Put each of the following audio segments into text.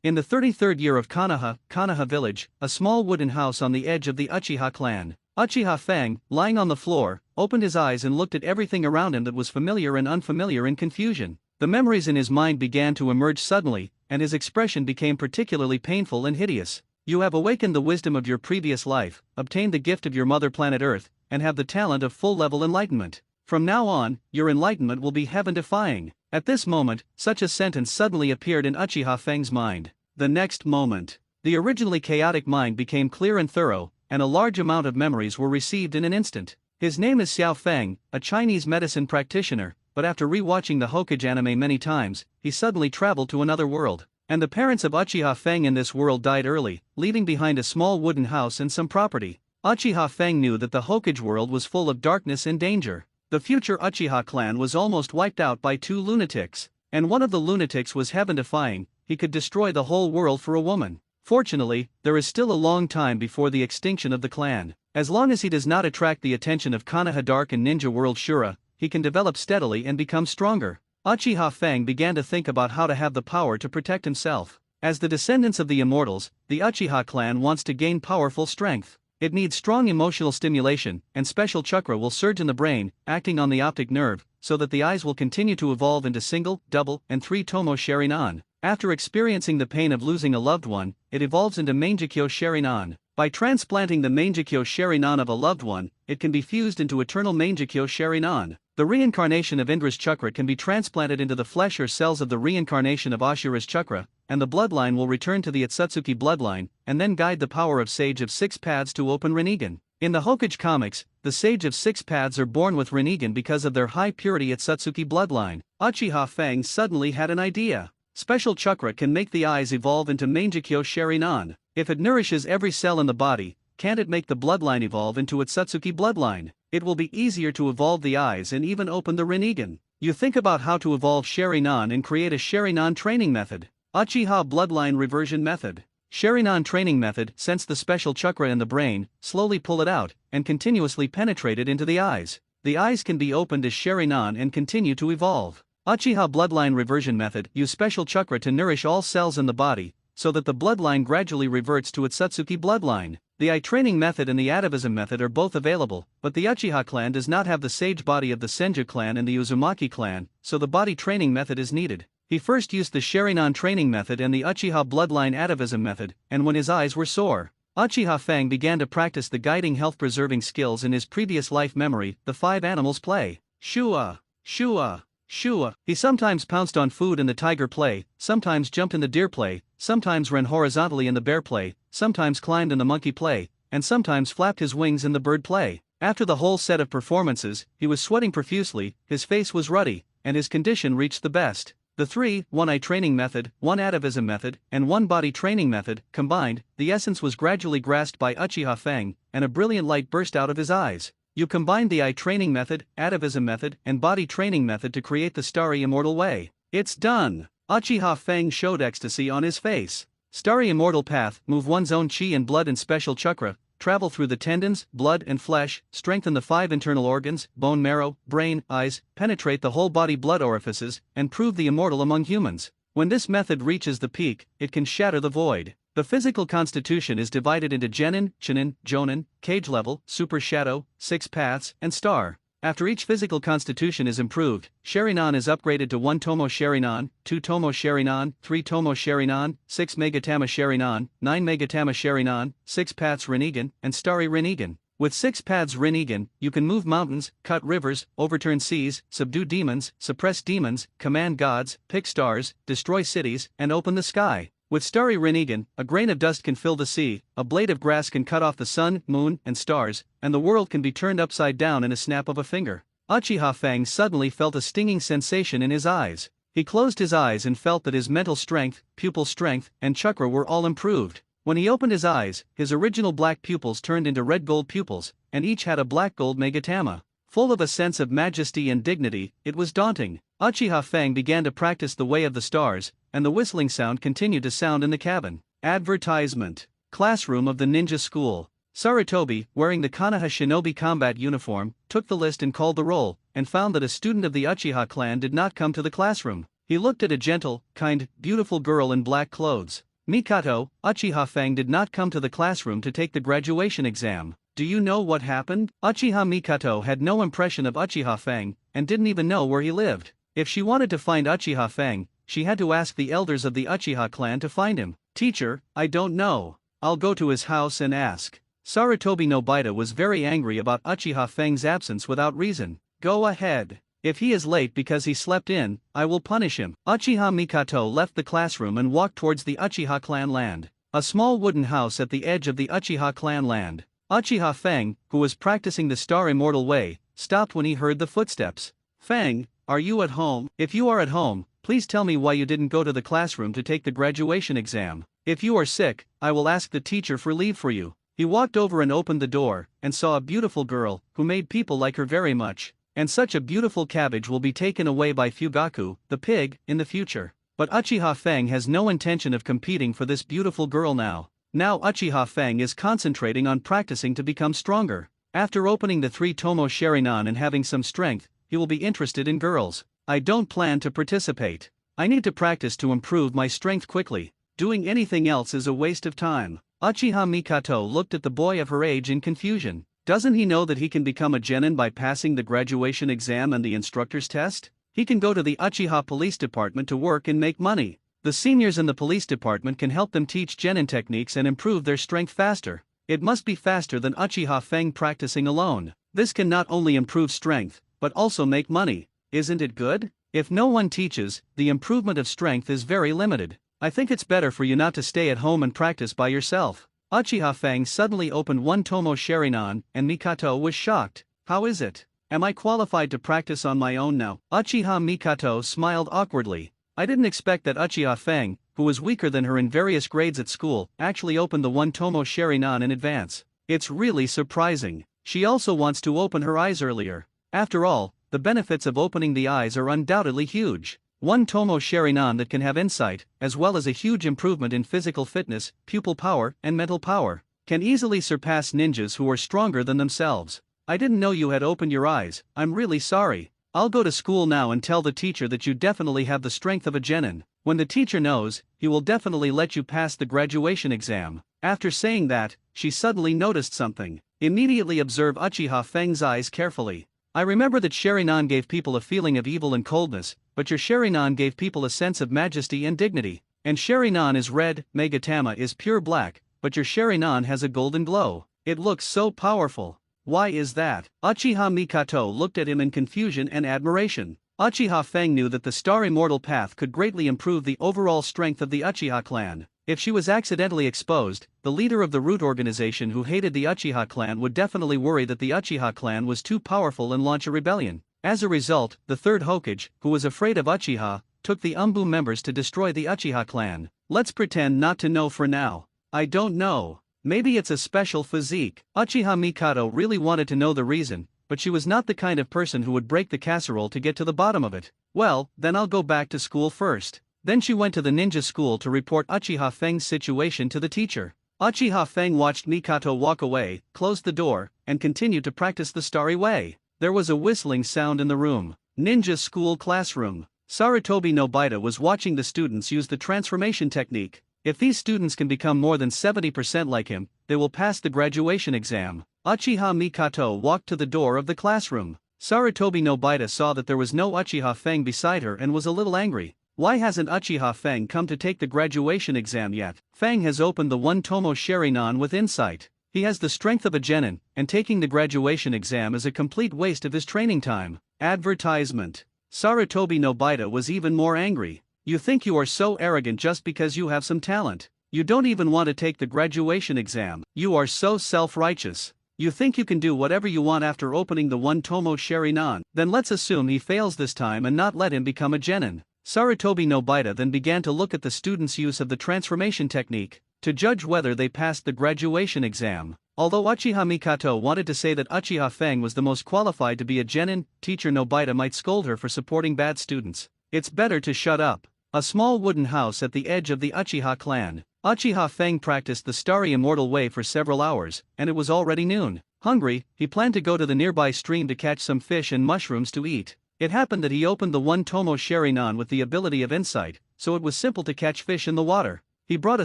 In the 33rd year of Konoha village, a small wooden house on the edge of the Uchiha clan. Uchiha Fang, lying on the floor, opened his eyes and looked at everything around him that was familiar and unfamiliar in confusion. The memories in his mind began to emerge suddenly, and his expression became particularly painful and hideous. You have awakened the wisdom of your previous life, obtained the gift of your mother planet Earth, and have the talent of full-level enlightenment. From now on, your enlightenment will be heaven-defying. At this moment, such a sentence suddenly appeared in Uchiha Fang's mind. The next moment, the originally chaotic mind became clear and thorough, and a large amount of memories were received in an instant. His name is Xiao Feng, a Chinese medicine practitioner, but after re-watching the Hokage anime many times, he suddenly traveled to another world. And the parents of Uchiha Feng in this world died early, leaving behind a small wooden house and some property. Uchiha Feng knew that the Hokage world was full of darkness and danger. The future Uchiha clan was almost wiped out by two lunatics, and one of the lunatics was heaven-defying. He could destroy the whole world for a woman. Fortunately, there is still a long time before the extinction of the clan. As long as he does not attract the attention of Konoha Dark and Ninja World Shura, he can develop steadily and become stronger. Uchiha Feng began to think about how to have the power to protect himself. As the descendants of the immortals, the Uchiha clan wants to gain powerful strength. It needs strong emotional stimulation, and special chakra will surge in the brain, acting on the optic nerve, so that the eyes will continue to evolve into single, double, and 3 Tomo Sharinan. After experiencing the pain of losing a loved one, it evolves into Mangekyo Sharinan. By transplanting the Mangekyo Sharinan of a loved one, it can be fused into Eternal Mangekyo Sharinan. The reincarnation of Indra's chakra can be transplanted into the flesh or cells of the reincarnation of Ashura's chakra, and the bloodline will return to the Otsutsuki bloodline, and then guide the power of Sage of Six Paths to open Rinnegan. In the Hokage comics, the Sage of Six Paths are born with Rinnegan because of their high purity Otsutsuki bloodline. Uchiha Fang suddenly had an idea. Special chakra can make the eyes evolve into Mangekyo Sharinan. If it nourishes every cell in the body, can't it make the bloodline evolve into Otsutsuki bloodline? It will be easier to evolve the eyes and even open the Rinnegan. You think about how to evolve Sharinan and create a Sharinan training method. Uchiha bloodline reversion method. Sharinan training method: sense the special chakra in the brain, slowly pull it out, and continuously penetrate it into the eyes. The eyes can be opened as Sharinan and continue to evolve. Uchiha bloodline reversion method: use special chakra to nourish all cells in the body, so that the bloodline gradually reverts to its Otsutsuki bloodline. The eye training method and the atavism method are both available, but the Uchiha clan does not have the sage body of the Senju clan and the Uzumaki clan, so the body training method is needed. He first used the Sharinan training method and the Uchiha bloodline atavism method, and when his eyes were sore, Uchiha Fang began to practice the guiding health-preserving skills in his previous life memory, the 5 animals play. Shua, Shua, Shua. He sometimes pounced on food in the tiger play, sometimes jumped in the deer play, sometimes ran horizontally in the bear play, sometimes climbed in the monkey play, and sometimes flapped his wings in the bird play. After the whole set of performances, he was sweating profusely, his face was ruddy, and his condition reached the best. The 3, 1 eye training method, 1 atavism method, and 1 body training method, combined, the essence was gradually grasped by Uchiha Fang, and a brilliant light burst out of his eyes. You combined the eye training method, atavism method, and body training method to create the Starry Immortal Way. It's done! Uchiha Fang showed ecstasy on his face. Starry Immortal Path: move one's own chi and blood and special chakra, travel through the tendons, blood and flesh, strengthen the 5 internal organs, bone marrow, brain, eyes, penetrate the whole body blood orifices, and prove the immortal among humans. When this method reaches the peak, it can shatter the void. The physical constitution is divided into Genin, Chinin, Jonin, Cage Level, Super Shadow, 6 Paths, and Star. After each physical constitution is improved, Sharinan is upgraded to 1 Tomo Sharinan, 2 Tomo Sharinan, 3 Tomo Sharinan, 6 Megatama Sharinan, 9 Megatama Sharinan, 6 Paths Rinnegan, and Starry Rinnegan. With 6 Paths Rinnegan, you can move mountains, cut rivers, overturn seas, subdue demons, suppress demons, command gods, pick stars, destroy cities, and open the sky. With Starry Rinnegan, a grain of dust can fill the sea, a blade of grass can cut off the sun, moon, and stars, and the world can be turned upside down in a snap of a finger. Uchiha Fang suddenly felt a stinging sensation in his eyes. He closed his eyes and felt that his mental strength, pupil strength, and chakra were all improved. When he opened his eyes, his original black pupils turned into red gold pupils, and each had a black gold Megatama. Full of a sense of majesty and dignity, it was daunting. Uchiha Fang began to practice the way of the stars, and the whistling sound continued to sound in the cabin. Advertisement. Classroom of the ninja school. Sarutobi, wearing the Konoha shinobi combat uniform, took the list and called the roll, and found that a student of the Uchiha clan did not come to the classroom. He looked at a gentle, kind, beautiful girl in black clothes. Mikato, Uchiha Fang did not come to the classroom to take the graduation exam. Do you know what happened? Uchiha Mikato had no impression of Uchiha Fang, and didn't even know where he lived. If she wanted to find Uchiha Fang, she had to ask the elders of the Uchiha clan to find him. Teacher, I don't know. I'll go to his house and ask. Sarutobi Nobita was very angry about Uchiha Fang's absence without reason. Go ahead. If he is late because he slept in, I will punish him. Uchiha Mikato left the classroom and walked towards the Uchiha clan land. A small wooden house at the edge of the Uchiha clan land. Uchiha Fang, who was practicing the Star Immortal Way, stopped when he heard the footsteps. Fang, are you at home? If you are at home, please tell me why you didn't go to the classroom to take the graduation exam. If you are sick, I will ask the teacher for leave for you. He walked over and opened the door, and saw a beautiful girl, who made people like her very much. And such a beautiful cabbage will be taken away by Fugaku, the pig, in the future. But Uchiha Fang has no intention of competing for this beautiful girl now. Now Uchiha Fang is concentrating on practicing to become stronger. After opening the 3 Tomo Sharingan and having some strength, he will be interested in girls. I don't plan to participate. I need to practice to improve my strength quickly. Doing anything else is a waste of time. Uchiha Mikato looked at the boy of her age in confusion. Doesn't he know that he can become a genin by passing the graduation exam and the instructor's test? He can go to the Uchiha police department to work and make money. The seniors in the police department can help them teach genin techniques and improve their strength faster. It must be faster than Uchiha Fang practicing alone. This can not only improve strength, but also make money. Isn't it good? If no one teaches, the improvement of strength is very limited. I think it's better for you not to stay at home and practice by yourself. Uchiha Fang suddenly opened 1 Tomo Sharingan, and Mikato was shocked. How is it? Am I qualified to practice on my own now? Uchiha Mikato smiled awkwardly. I didn't expect that Uchiha Fang, who was weaker than her in various grades at school, actually opened the 1 Tomo Sharingan in advance. It's really surprising. She also wants to open her eyes earlier. After all, the benefits of opening the eyes are undoubtedly huge. 1 Tomo Sharingan that can have insight, as well as a huge improvement in physical fitness, pupil power, and mental power, can easily surpass ninjas who are stronger than themselves. I didn't know you had opened your eyes. I'm really sorry. I'll go to school now and tell the teacher that you definitely have the strength of a genin. When the teacher knows, he will definitely let you pass the graduation exam. After saying that, she suddenly noticed something. Immediately observe Uchiha Fang's eyes carefully. I remember that Sharingan gave people a feeling of evil and coldness, but your Sharingan gave people a sense of majesty and dignity. And Sharingan is red, Megatama is pure black, but your Sharingan has a golden glow. It looks so powerful. Why is that? Uchiha Mikato looked at him in confusion and admiration. Uchiha Fang knew that the Star Immortal Path could greatly improve the overall strength of the Uchiha clan. If she was accidentally exposed, the leader of the root organization who hated the Uchiha clan would definitely worry that the Uchiha clan was too powerful and launch a rebellion. As a result, the third Hokage, who was afraid of Uchiha, took the Umbu members to destroy the Uchiha clan. Let's pretend not to know for now. I don't know. Maybe it's a special physique. Uchiha Mikado really wanted to know the reason, but she was not the kind of person who would break the casserole to get to the bottom of it. Well, then I'll go back to school first. Then she went to the ninja school to report Uchiha Fang's situation to the teacher. Uchiha Fang watched Mikato walk away, closed the door, and continued to practice the starry way. There was a whistling sound in the room. Ninja school classroom. Sarutobi Nobita was watching the students use the transformation technique. If these students can become more than 70% like him, they will pass the graduation exam. Uchiha Mikato walked to the door of the classroom. Sarutobi Nobita saw that there was no Uchiha Fang beside her and was a little angry. Why hasn't Uchiha Fang come to take the graduation exam yet? Fang has opened the 1 Tomo Sharingan with insight. He has the strength of a genin, and taking the graduation exam is a complete waste of his training time. Advertisement. Sarutobi Nobita was even more angry. You think you are so arrogant just because you have some talent. You don't even want to take the graduation exam. You are so self-righteous. You think you can do whatever you want after opening the 1 Tomo Sharingan. Then let's assume he fails this time and not let him become a genin. Sarutobi Nobita then began to look at the students' use of the transformation technique, to judge whether they passed the graduation exam. Although Uchiha Mikato wanted to say that Uchiha Fang was the most qualified to be a genin, teacher Nobita might scold her for supporting bad students. It's better to shut up. A small wooden house at the edge of the Uchiha clan. Uchiha Fang practiced the starry immortal way for several hours, and it was already noon. Hungry, he planned to go to the nearby stream to catch some fish and mushrooms to eat. It happened that he opened the 1 Tomo Sharingan with the ability of insight, so it was simple to catch fish in the water. He brought a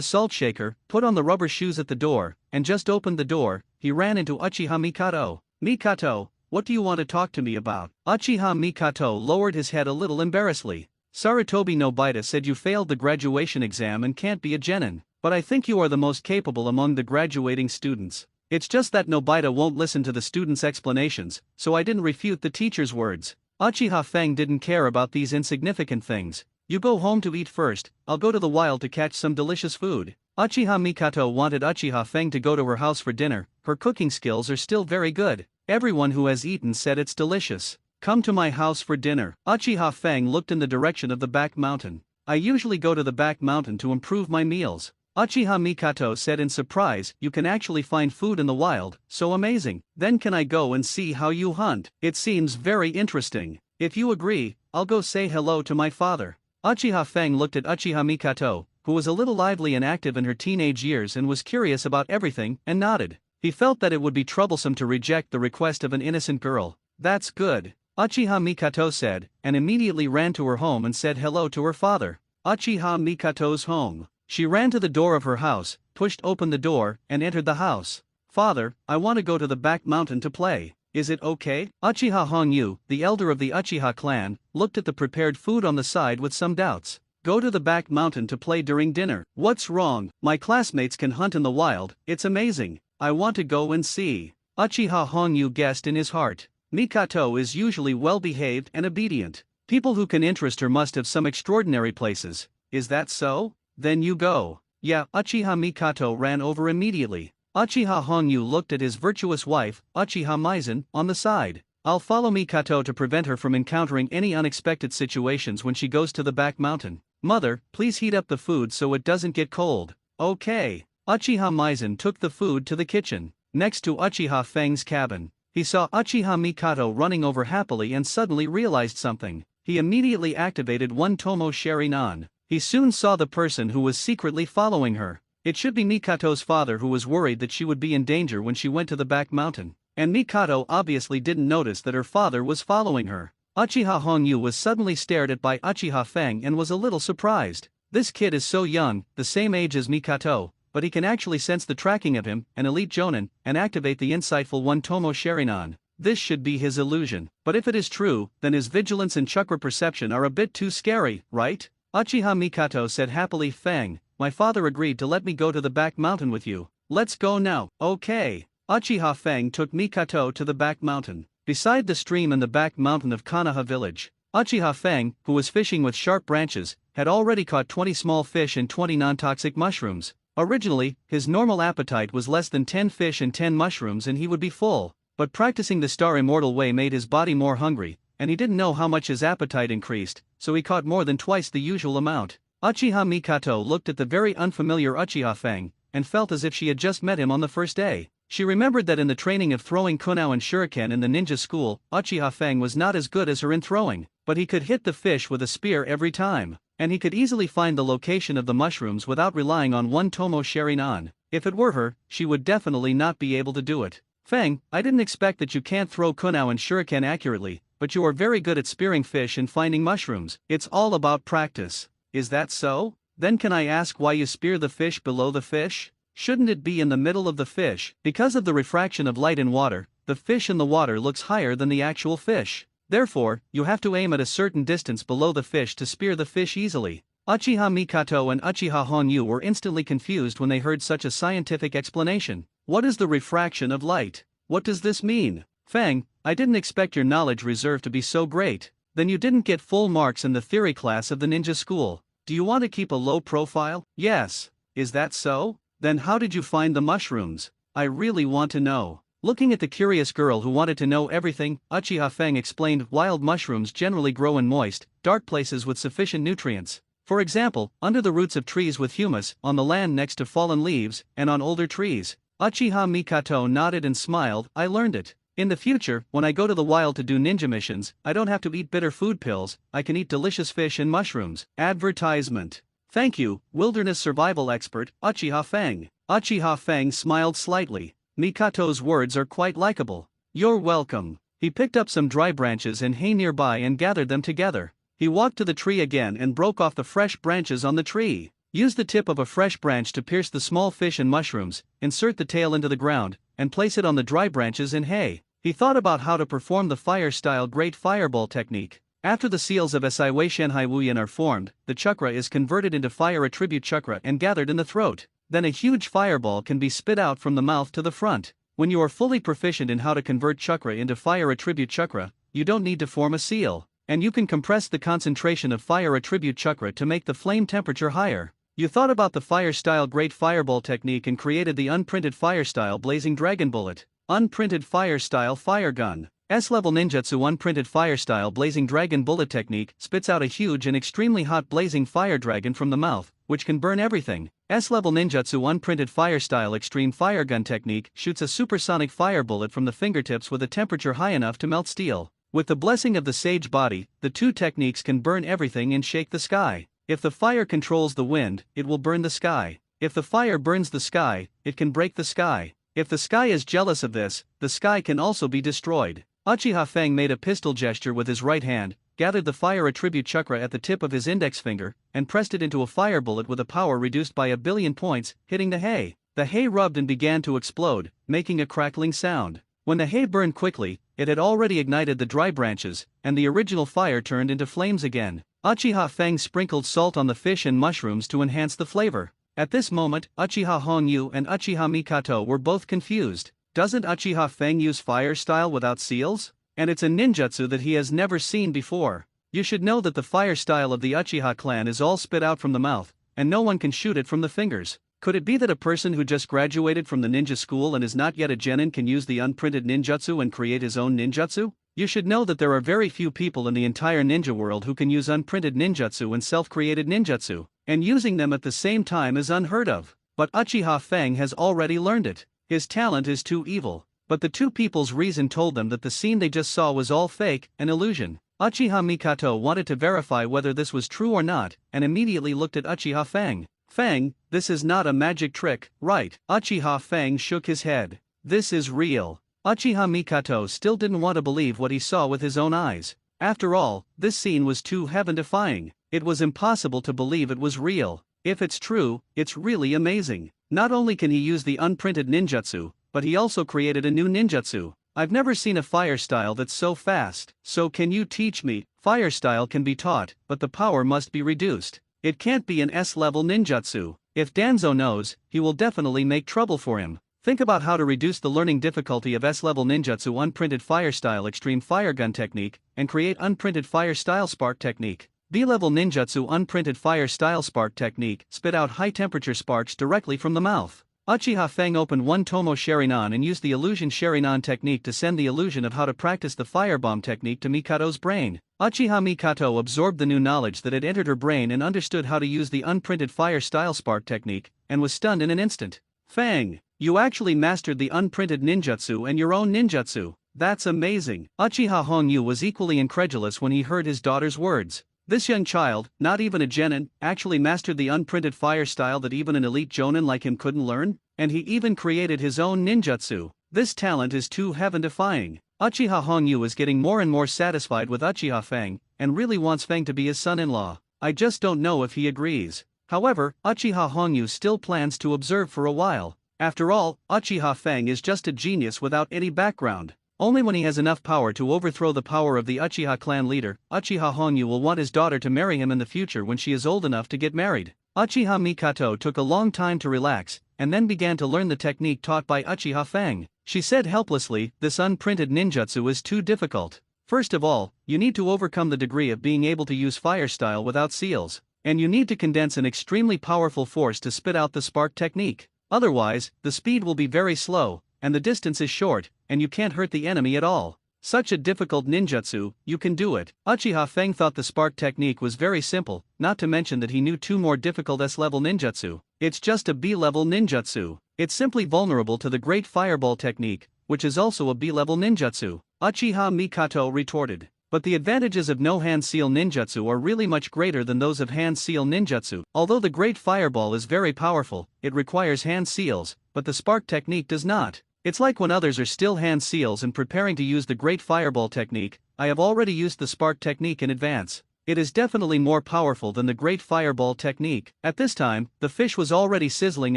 salt shaker, put on the rubber shoes at the door, and just opened the door. He ran into Uchiha Mikato. "Mikato, what do you want to talk to me about?" Uchiha Mikato lowered his head a little embarrassedly. "Sarutobi Nobita said you failed the graduation exam and can't be a genin, but I think you are the most capable among the graduating students. It's just that Nobita won't listen to the students' explanations, so I didn't refute the teacher's words." Uchiha Fang didn't care about these insignificant things. "You go home to eat first, I'll go to the wild to catch some delicious food." Uchiha Mikato wanted Uchiha Fang to go to her house for dinner. Her cooking skills are still very good. Everyone who has eaten said it's delicious. "Come to my house for dinner." Uchiha Fang looked in the direction of the back mountain. "I usually go to the back mountain to improve my meals." Uchiha Mikato said in surprise, "You can actually find food in the wild, so amazing. Then can I go and see how you hunt? It seems very interesting. If you agree, I'll go say hello to my father." Uchiha Fang looked at Uchiha Mikato, who was a little lively and active in her teenage years and was curious about everything, and nodded. He felt that it would be troublesome to reject the request of an innocent girl. "That's good," Uchiha Mikato said, and immediately ran to her home and said hello to her father. Uchiha Mikato's home. She ran to the door of her house, pushed open the door, and entered the house. "Father, I want to go to the back mountain to play. Is it okay?" Uchiha Hongyu, the elder of the Uchiha clan, looked at the prepared food on the side with some doubts. "Go to the back mountain to play during dinner. What's wrong? My classmates can hunt in the wild, it's amazing. I want to go and see." Uchiha Hongyu guessed in his heart. Mikato is usually well-behaved and obedient. People who can interest her must have some extraordinary places. Is that so? Then you go. Yeah, Uchiha Mikato ran over immediately. Uchiha Hongyu looked at his virtuous wife, Uchiha Maizen, on the side. "I'll follow Mikato to prevent her from encountering any unexpected situations when she goes to the back mountain. Mother, please heat up the food so it doesn't get cold." "Okay." Uchiha Maizen took the food to the kitchen, next to Uchiha Fang's cabin. He saw Uchiha Mikato running over happily and suddenly realized something. He immediately activated one Tomo Sharingan. He soon saw the person who was secretly following her. It should be Mikato's father, who was worried that she would be in danger when she went to the back mountain. And Mikato obviously didn't notice that her father was following her. Uchiha Hongyu was suddenly stared at by Uchiha Fang and was a little surprised. This kid is so young, the same age as Mikato, but he can actually sense the tracking of him, an elite jonin, and activate the insightful one Tomo Sharingan. This should be his illusion. But if it is true, then his vigilance and chakra perception are a bit too scary, right? Uchiha Mikato said happily, "Fang, my father agreed to let me go to the back mountain with you. Let's go now." "Okay." Uchiha Fang took Mikato to the back mountain. Beside the stream in the back mountain of Konoha village, Uchiha Fang, who was fishing with sharp branches, had already caught 20 small fish and 20 non-toxic mushrooms. Originally, his normal appetite was less than 10 fish and 10 mushrooms and he would be full, but practicing the Star Immortal way made his body more hungry, and he didn't know how much his appetite increased, so he caught more than twice the usual amount. Uchiha Mikato looked at the very unfamiliar Uchiha Fang, and felt as if she had just met him on the first day. She remembered that in the training of throwing kunao and shuriken in the ninja school, Uchiha Fang was not as good as her in throwing, but he could hit the fish with a spear every time, and he could easily find the location of the mushrooms without relying on one Tomo Sharingan. If it were her, she would definitely not be able to do it. "Fang, I didn't expect that you can't throw kunao and shuriken accurately, but you are very good at spearing fish and finding mushrooms. It's all about practice." "Is that so? Then can I ask why you spear the fish below the fish? Shouldn't it be in the middle of the fish?" "Because of the refraction of light in water, the fish in the water looks higher than the actual fish. Therefore, you have to aim at a certain distance below the fish to spear the fish easily." Uchiha Mikato and Uchiha Hongyu were instantly confused when they heard such a scientific explanation. "What is the refraction of light? What does this mean?" "Fang, I didn't expect your knowledge reserve to be so great. Then you didn't get full marks in the theory class of the ninja school. Do you want to keep a low profile?" "Yes." "Is that so? Then how did you find the mushrooms? I really want to know." Looking at the curious girl who wanted to know everything, Uchiha Fang explained, "Wild mushrooms generally grow in moist, dark places with sufficient nutrients. For example, under the roots of trees with humus, on the land next to fallen leaves, and on older trees." Uchiha Mikato nodded and smiled. "I learned it. In the future, when I go to the wild to do ninja missions, I don't have to eat bitter food pills, I can eat delicious fish and mushrooms." Advertisement. "Thank you, wilderness survival expert, Uchiha Fang." Uchiha Fang smiled slightly. Mikato's words are quite likable. "You're welcome." He picked up some dry branches and hay nearby and gathered them together. He walked to the tree again and broke off the fresh branches on the tree. Use the tip of a fresh branch to pierce the small fish and mushrooms, insert the tail into the ground, and place it on the dry branches and hay. He thought about how to perform the fire-style Great Fireball technique. After the seals of Sai Wei Shanhai Wuyan are formed, the chakra is converted into fire attribute chakra and gathered in the throat. Then a huge fireball can be spit out from the mouth to the front. When you are fully proficient in how to convert chakra into fire attribute chakra, you don't need to form a seal, and you can compress the concentration of fire attribute chakra to make the flame temperature higher. You thought about the fire-style Great Fireball technique and created the unprinted fire-style Blazing Dragon Bullet. Unprinted fire-style Fire Gun. S-level ninjutsu unprinted fire-style Blazing Dragon Bullet technique spits out a huge and extremely hot blazing fire dragon from the mouth, which can burn everything. S-level ninjutsu unprinted fire-style Extreme Fire Gun technique shoots a supersonic fire bullet from the fingertips with a temperature high enough to melt steel. With the blessing of the sage body, the two techniques can burn everything and shake the sky. If the fire controls the wind, it will burn the sky. If the fire burns the sky, it can break the sky. If the sky is jealous of this, the sky can also be destroyed. Uchiha Fang made a pistol gesture with his right hand, gathered the fire attribute chakra at the tip of his index finger, and pressed it into a fire bullet with a power reduced by 1,000,000,000 points, hitting the hay. The hay rubbed and began to explode, making a crackling sound. When the hay burned quickly, it had already ignited the dry branches, and the original fire turned into flames again. Uchiha Fang sprinkled salt on the fish and mushrooms to enhance the flavor. At this moment, Uchiha Hongyu and Uchiha Mikato were both confused. Doesn't Uchiha Fang use fire style without seals? And it's a ninjutsu that he has never seen before. You should know that the fire style of the Uchiha clan is all spit out from the mouth, and no one can shoot it from the fingers. Could it be that a person who just graduated from the ninja school and is not yet a genin can use the unprinted ninjutsu and create his own ninjutsu? You should know that there are very few people in the entire ninja world who can use unprinted ninjutsu and self-created ninjutsu, and using them at the same time is unheard of. But Uchiha Fang has already learned it. His talent is too evil. But the two people's reason told them that the scene they just saw was all fake, an illusion. Uchiha Mikato wanted to verify whether this was true or not, and immediately looked at Uchiha Fang. Fang, this is not a magic trick, right? Uchiha Fang shook his head. This is real. Uchiha Mikato still didn't want to believe what he saw with his own eyes. After all, this scene was too heaven-defying. It was impossible to believe it was real. If it's true, it's really amazing. Not only can he use the unprinted ninjutsu, but he also created a new ninjutsu. I've never seen a fire style that's so fast. So can you teach me? Fire style can be taught, but the power must be reduced. It can't be an S-level ninjutsu. If Danzo knows, he will definitely make trouble for him. Think about how to reduce the learning difficulty of S-level ninjutsu unprinted fire style extreme fire gun technique, and create unprinted fire style spark technique. B-level ninjutsu unprinted fire style spark technique spit out high temperature sparks directly from the mouth. Uchiha Fang opened one Tomo Sharingan and used the illusion Sharingan technique to send the illusion of how to practice the firebomb technique to Mikato's brain. Uchiha Mikato absorbed the new knowledge that had entered her brain and understood how to use the unprinted fire style spark technique, and was stunned in an instant. Fang, you actually mastered the unprinted ninjutsu and your own ninjutsu. That's amazing. Uchiha Hongyu was equally incredulous when he heard his daughter's words. This young child, not even a genin, actually mastered the unprinted fire style that even an elite jonin like him couldn't learn, and he even created his own ninjutsu. This talent is too heaven-defying. Uchiha Hongyu is getting more and more satisfied with Uchiha Fang, and really wants Fang to be his son-in-law. I just don't know if he agrees. However, Uchiha Hongyu still plans to observe for a while. After all, Uchiha Fang is just a genius without any background. Only when he has enough power to overthrow the power of the Uchiha clan leader, Uchiha Hongyu will want his daughter to marry him in the future when she is old enough to get married. Uchiha Mikato took a long time to relax, and then began to learn the technique taught by Uchiha Fang. She said helplessly, "This unprinted ninjutsu is too difficult. First of all, you need to overcome the degree of being able to use fire style without seals, and you need to condense an extremely powerful force to spit out the spark technique. Otherwise, the speed will be very slow, and the distance is short, and you can't hurt the enemy at all. Such a difficult ninjutsu, you can do it." Uchiha Fang thought the spark technique was very simple, not to mention that he knew two more difficult S-level ninjutsu. It's just a B-level ninjutsu. It's simply vulnerable to the Great Fireball technique, which is also a B-level ninjutsu. Uchiha Mikato retorted. But the advantages of no hand seal ninjutsu are really much greater than those of hand seal ninjutsu. Although the Great Fireball is very powerful, it requires hand seals, but the spark technique does not. It's like when others are still hand seals and preparing to use the Great Fireball technique, I have already used the spark technique in advance. It is definitely more powerful than the Great Fireball technique. At this time, the fish was already sizzling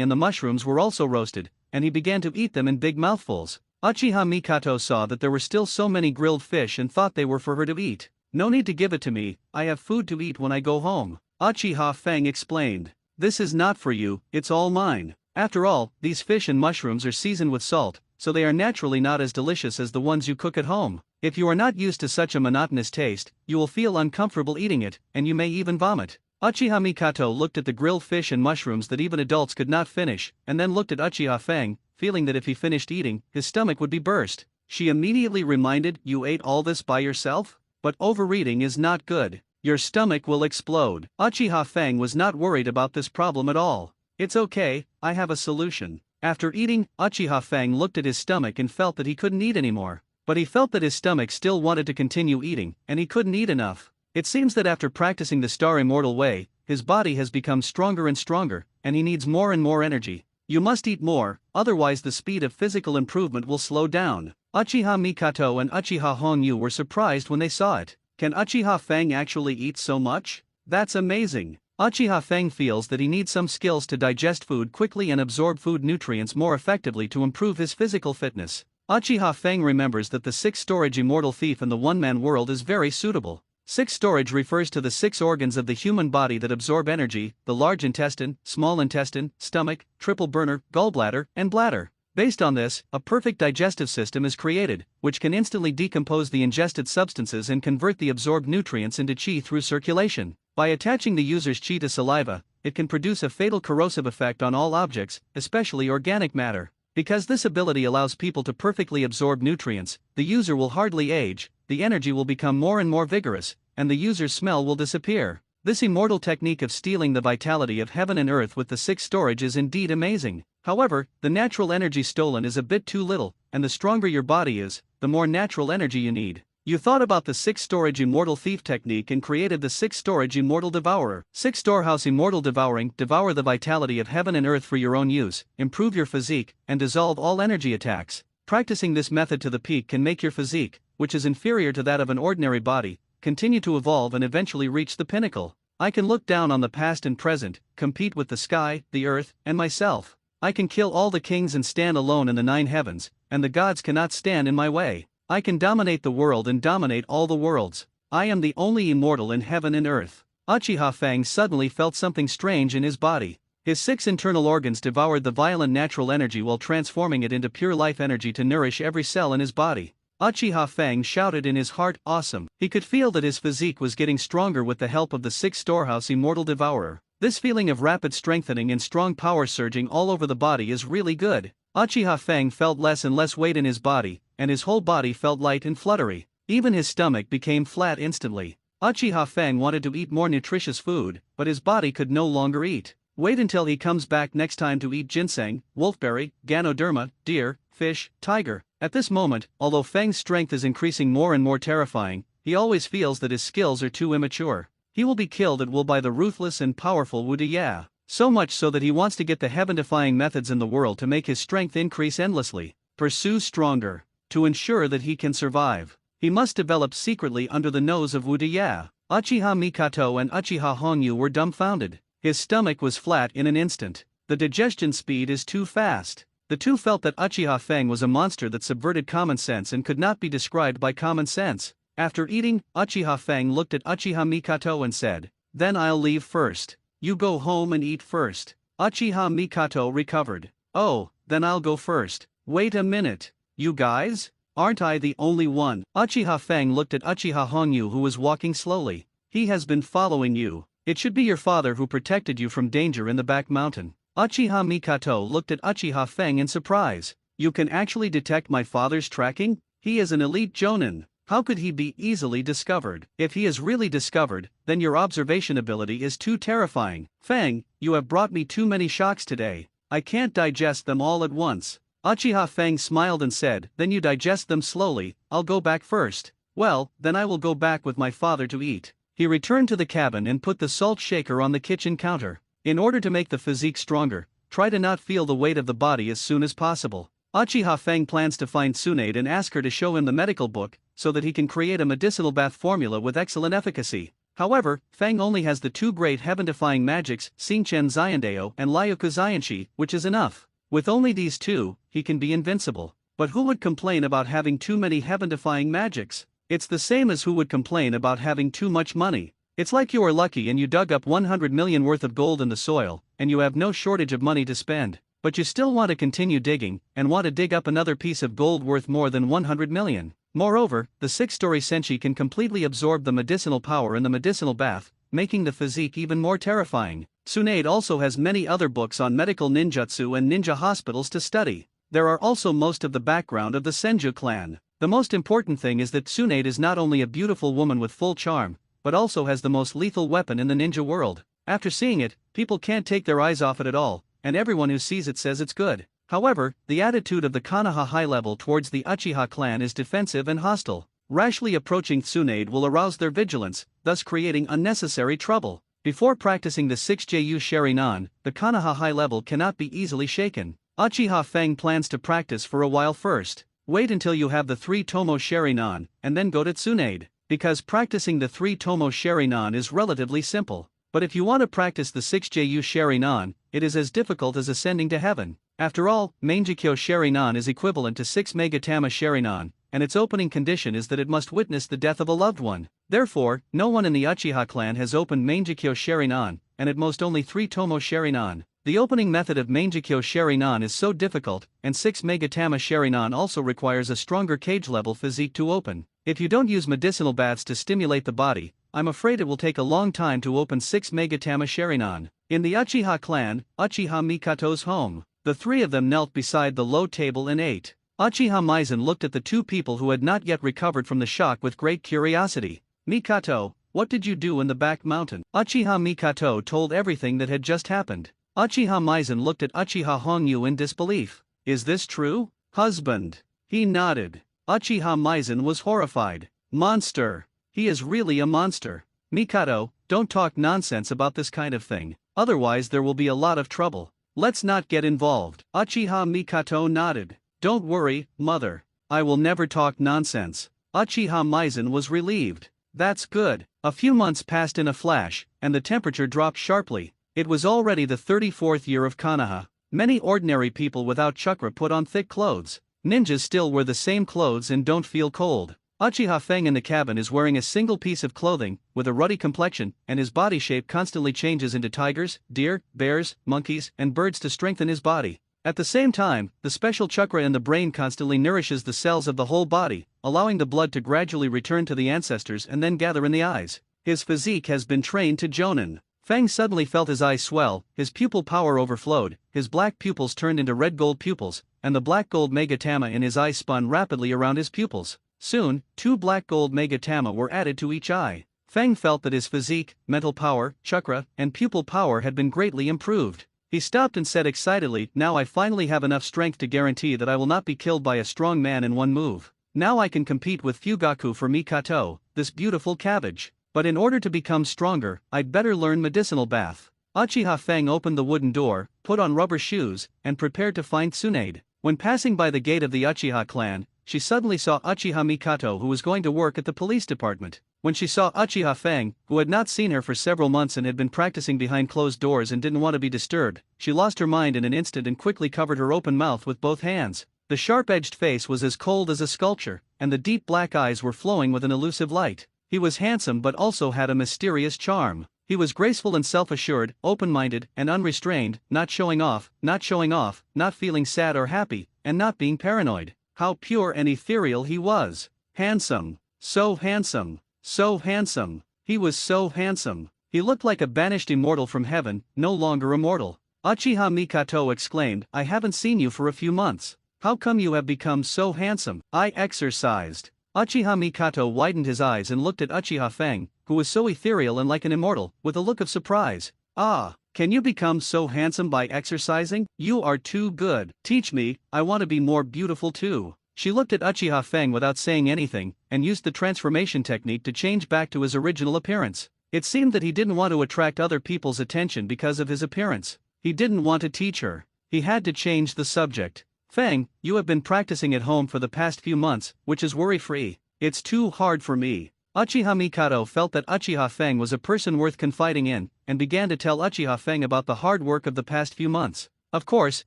and the mushrooms were also roasted, and he began to eat them in big mouthfuls. Uchiha Mikoto saw that there were still so many grilled fish and thought they were for her to eat. "No need to give it to me, I have food to eat when I go home," Uchiha Fang explained. "This is not for you, it's all mine. After all, these fish and mushrooms are seasoned with salt, so they are naturally not as delicious as the ones you cook at home. If you are not used to such a monotonous taste, you will feel uncomfortable eating it, and you may even vomit." Uchiha Mikoto looked at the grilled fish and mushrooms that even adults could not finish, and then looked at Uchiha Fang, feeling that if he finished eating, his stomach would be burst. She immediately reminded, "You ate all this by yourself? But overeating is not good. Your stomach will explode." Uchiha Fang was not worried about this problem at all. "It's okay, I have a solution." After eating, Uchiha Fang looked at his stomach and felt that he couldn't eat anymore. But he felt that his stomach still wanted to continue eating, and he couldn't eat enough. It seems that after practicing the Star Immortal Way, his body has become stronger and stronger, and he needs more and more energy. You must eat more, otherwise the speed of physical improvement will slow down. Uchiha Mikoto and Uchiha Honyu were surprised when they saw it. Can Uchiha Fang actually eat so much? That's amazing. Uchiha Fang feels that he needs some skills to digest food quickly and absorb food nutrients more effectively to improve his physical fitness. Uchiha Fang remembers that the 6 storage immortal thief in the one-man world is very suitable. 6 storage refers to the 6 organs of the human body that absorb energy: the large intestine, small intestine, stomach, triple burner, gallbladder, and bladder. Based on this, a perfect digestive system is created, which can instantly decompose the ingested substances and convert the absorbed nutrients into qi through circulation. By attaching the user's qi to saliva, it can produce a fatal corrosive effect on all objects, especially organic matter. Because this ability allows people to perfectly absorb nutrients, the user will hardly age, the energy will become more and more vigorous, and the user's smell will disappear. This immortal technique of stealing the vitality of heaven and earth with the 6 storage is indeed amazing. However, the natural energy stolen is a bit too little, and the stronger your body is, the more natural energy you need. You thought about the 6 storage immortal thief technique and created the 6 storage immortal devourer. 6 storehouse immortal devouring: devour the vitality of heaven and earth for your own use, improve your physique, and dissolve all energy attacks. Practicing this method to the peak can make your physique, which is inferior to that of an ordinary body, continue to evolve and eventually reach the pinnacle. I can look down on the past and present, compete with the sky, the earth, and myself. I can kill all the kings and stand alone in the 9 heavens, and the gods cannot stand in my way. I can dominate the world and dominate all the worlds. I am the only immortal in heaven and earth. Uchiha Fang suddenly felt something strange in his body. His 6 internal organs devoured the violent natural energy while transforming it into pure life energy to nourish every cell in his body. Uchiha Fang shouted in his heart, "Awesome!" He could feel that his physique was getting stronger with the help of the 6 storehouse immortal devourer. This feeling of rapid strengthening and strong power surging all over the body is really good. Uchiha Fang felt less and less weight in his body, and his whole body felt light and fluttery. Even his stomach became flat instantly. Uchiha Fang wanted to eat more nutritious food, but his body could no longer eat. Wait until he comes back next time to eat ginseng, wolfberry, ganoderma, deer, fish, tiger. At this moment, although Fang's strength is increasing more and more terrifying, he always feels that his skills are too immature. He will be killed at will by the ruthless and powerful Uchiha. So much so that he wants to get the heaven-defying methods in the world to make his strength increase endlessly. Pursue stronger. To ensure that he can survive, he must develop secretly under the nose of Uchiha. Uchiha Mikoto and Uchiha Honyu were dumbfounded. His stomach was flat in an instant. The digestion speed is too fast. The two felt that Uchiha Fang was a monster that subverted common sense and could not be described by common sense. After eating, Uchiha Fang looked at Uchiha Mikoto and said, "Then I'll leave first. You go home and eat first." Uchiha Mikoto recovered. "Oh, then I'll go first. Wait a minute. You guys? Aren't I the only one?" Uchiha Fang looked at Uchiha Honyu, who was walking slowly. "He has been following you. It should be your father who protected you from danger in the back mountain." Uchiha Mikoto looked at Uchiha Fang in surprise. "You can actually detect my father's tracking? He is an elite Jonin. How could he be easily discovered? If he is really discovered, then your observation ability is too terrifying. Fang, you have brought me too many shocks today. I can't digest them all at once." Uchiha Fang smiled and said, "Then you digest them slowly, I'll go back first." "Well, then I will go back with my father to eat." He returned to the cabin and put the salt shaker on the kitchen counter. In order to make the physique stronger, try to not feel the weight of the body as soon as possible. Uchiha Fang plans to find Tsunade and ask her to show him the medical book, so that he can create a medicinal bath formula with excellent efficacy. However, Feng only has the two great heaven-defying magics, Xingchen Xiandao and Liuku Xianxi, which is enough. With only these two, he can be invincible. But who would complain about having too many heaven-defying magics? It's the same as who would complain about having too much money. It's like you are lucky and you dug up 100 million worth of gold in the soil, and you have no shortage of money to spend, but you still want to continue digging, and want to dig up another piece of gold worth more than 100 million. Moreover, the 6-story senshi can completely absorb the medicinal power in the medicinal bath, making the physique even more terrifying. Tsunade also has many other books on medical ninjutsu and ninja hospitals to study. There are also most of the background of the Senju clan. The most important thing is that Tsunade is not only a beautiful woman with full charm, but also has the most lethal weapon in the ninja world. After seeing it, people can't take their eyes off it at all, and everyone who sees it says it's good. However, the attitude of the Konoha high level towards the Uchiha clan is defensive and hostile. Rashly approaching Tsunade will arouse their vigilance, thus creating unnecessary trouble. Before practicing the 6Ju Sharinan, the Konoha high level cannot be easily shaken. Uchiha Feng plans to practice for a while first. Wait until you have the 3 Tomo Sharinan, and then go to Tsunade, because practicing the 3 Tomo Sharinan is relatively simple. But if you want to practice the 6Ju Sharinan, it is as difficult as ascending to heaven. After all, Mangekyo Sharinan is equivalent to 6 Megatama Sharinan, and its opening condition is that it must witness the death of a loved one. Therefore, no one in the Uchiha clan has opened Mangekyo Sharinan, and at most only 3 Tomo Sharinan. The opening method of Mangekyo Sharinan is so difficult, and 6 Megatama Sharinan also requires a stronger cage-level physique to open. If you don't use medicinal baths to stimulate the body, I'm afraid it will take a long time to open 6 Megatama Sharinan. In the Uchiha clan, Uchiha Mikato's home, the three of them knelt beside the low table and ate. Uchiha Maizen looked at the two people who had not yet recovered from the shock with great curiosity. Mikato, what did you do in the back mountain? Uchiha Mikato told everything that had just happened. Uchiha Maizen looked at Uchiha Hongyu in disbelief. Is this true, husband? He nodded. Uchiha Maizen was horrified. Monster! He is really a monster. Mikato, don't talk nonsense about this kind of thing, otherwise there will be a lot of trouble. Let's not get involved. Uchiha Mikato nodded. Don't worry, mother. I will never talk nonsense. Uchiha Maizen was relieved. That's good. A few months passed in a flash, and the temperature dropped sharply. It was already the 34th year of Konoha. Many ordinary people without chakra put on thick clothes. Ninjas still wear the same clothes and don't feel cold. Uchiha Feng in the cabin is wearing a single piece of clothing, with a ruddy complexion, and his body shape constantly changes into tigers, deer, bears, monkeys, and birds to strengthen his body. At the same time, the special chakra in the brain constantly nourishes the cells of the whole body, allowing the blood to gradually return to the ancestors and then gather in the eyes. His physique has been trained to Jonin. Feng suddenly felt his eyes swell, his pupil power overflowed, his black pupils turned into red gold pupils, and the black gold megatama in his eye spun rapidly around his pupils. Soon, 2 black gold megatama were added to each eye. Feng felt that his physique, mental power, chakra, and pupil power had been greatly improved. He stopped and said excitedly, now I finally have enough strength to guarantee that I will not be killed by a strong man in one move. Now I can compete with Fugaku for Mikato, this beautiful cabbage. But in order to become stronger, I'd better learn medicinal bath. Uchiha Feng opened the wooden door, put on rubber shoes, and prepared to find Tsunade. When passing by the gate of the Uchiha clan, she suddenly saw Uchiha Mikato, who was going to work at the police department. When she saw Uchiha Feng, who had not seen her for several months and had been practicing behind closed doors and didn't want to be disturbed, she lost her mind in an instant and quickly covered her open mouth with both hands. The sharp-edged face was as cold as a sculpture, and the deep black eyes were flowing with an elusive light. He was handsome but also had a mysterious charm. He was graceful and self-assured, open-minded and unrestrained, not showing off, not feeling sad or happy, and not being paranoid. How pure and ethereal he was. Handsome. So handsome. So handsome. He was so handsome. He looked like a banished immortal from heaven, no longer immortal. Uchiha Mikato exclaimed, I haven't seen you for a few months. How come you have become so handsome? I exercised. Uchiha Mikato widened his eyes and looked at Uchiha Feng, who was so ethereal and like an immortal, with a look of surprise. Ah, can you become so handsome by exercising? You are too good. Teach me, I want to be more beautiful too. She looked at Uchiha Feng without saying anything, and used the transformation technique to change back to his original appearance. It seemed that he didn't want to attract other people's attention because of his appearance. He didn't want to teach her. He had to change the subject. Feng, you have been practicing at home for the past few months, which is worry-free. It's too hard for me. Uchiha Mikato felt that Uchiha Feng was a person worth confiding in, and began to tell Uchiha Feng about the hard work of the past few months. Of course,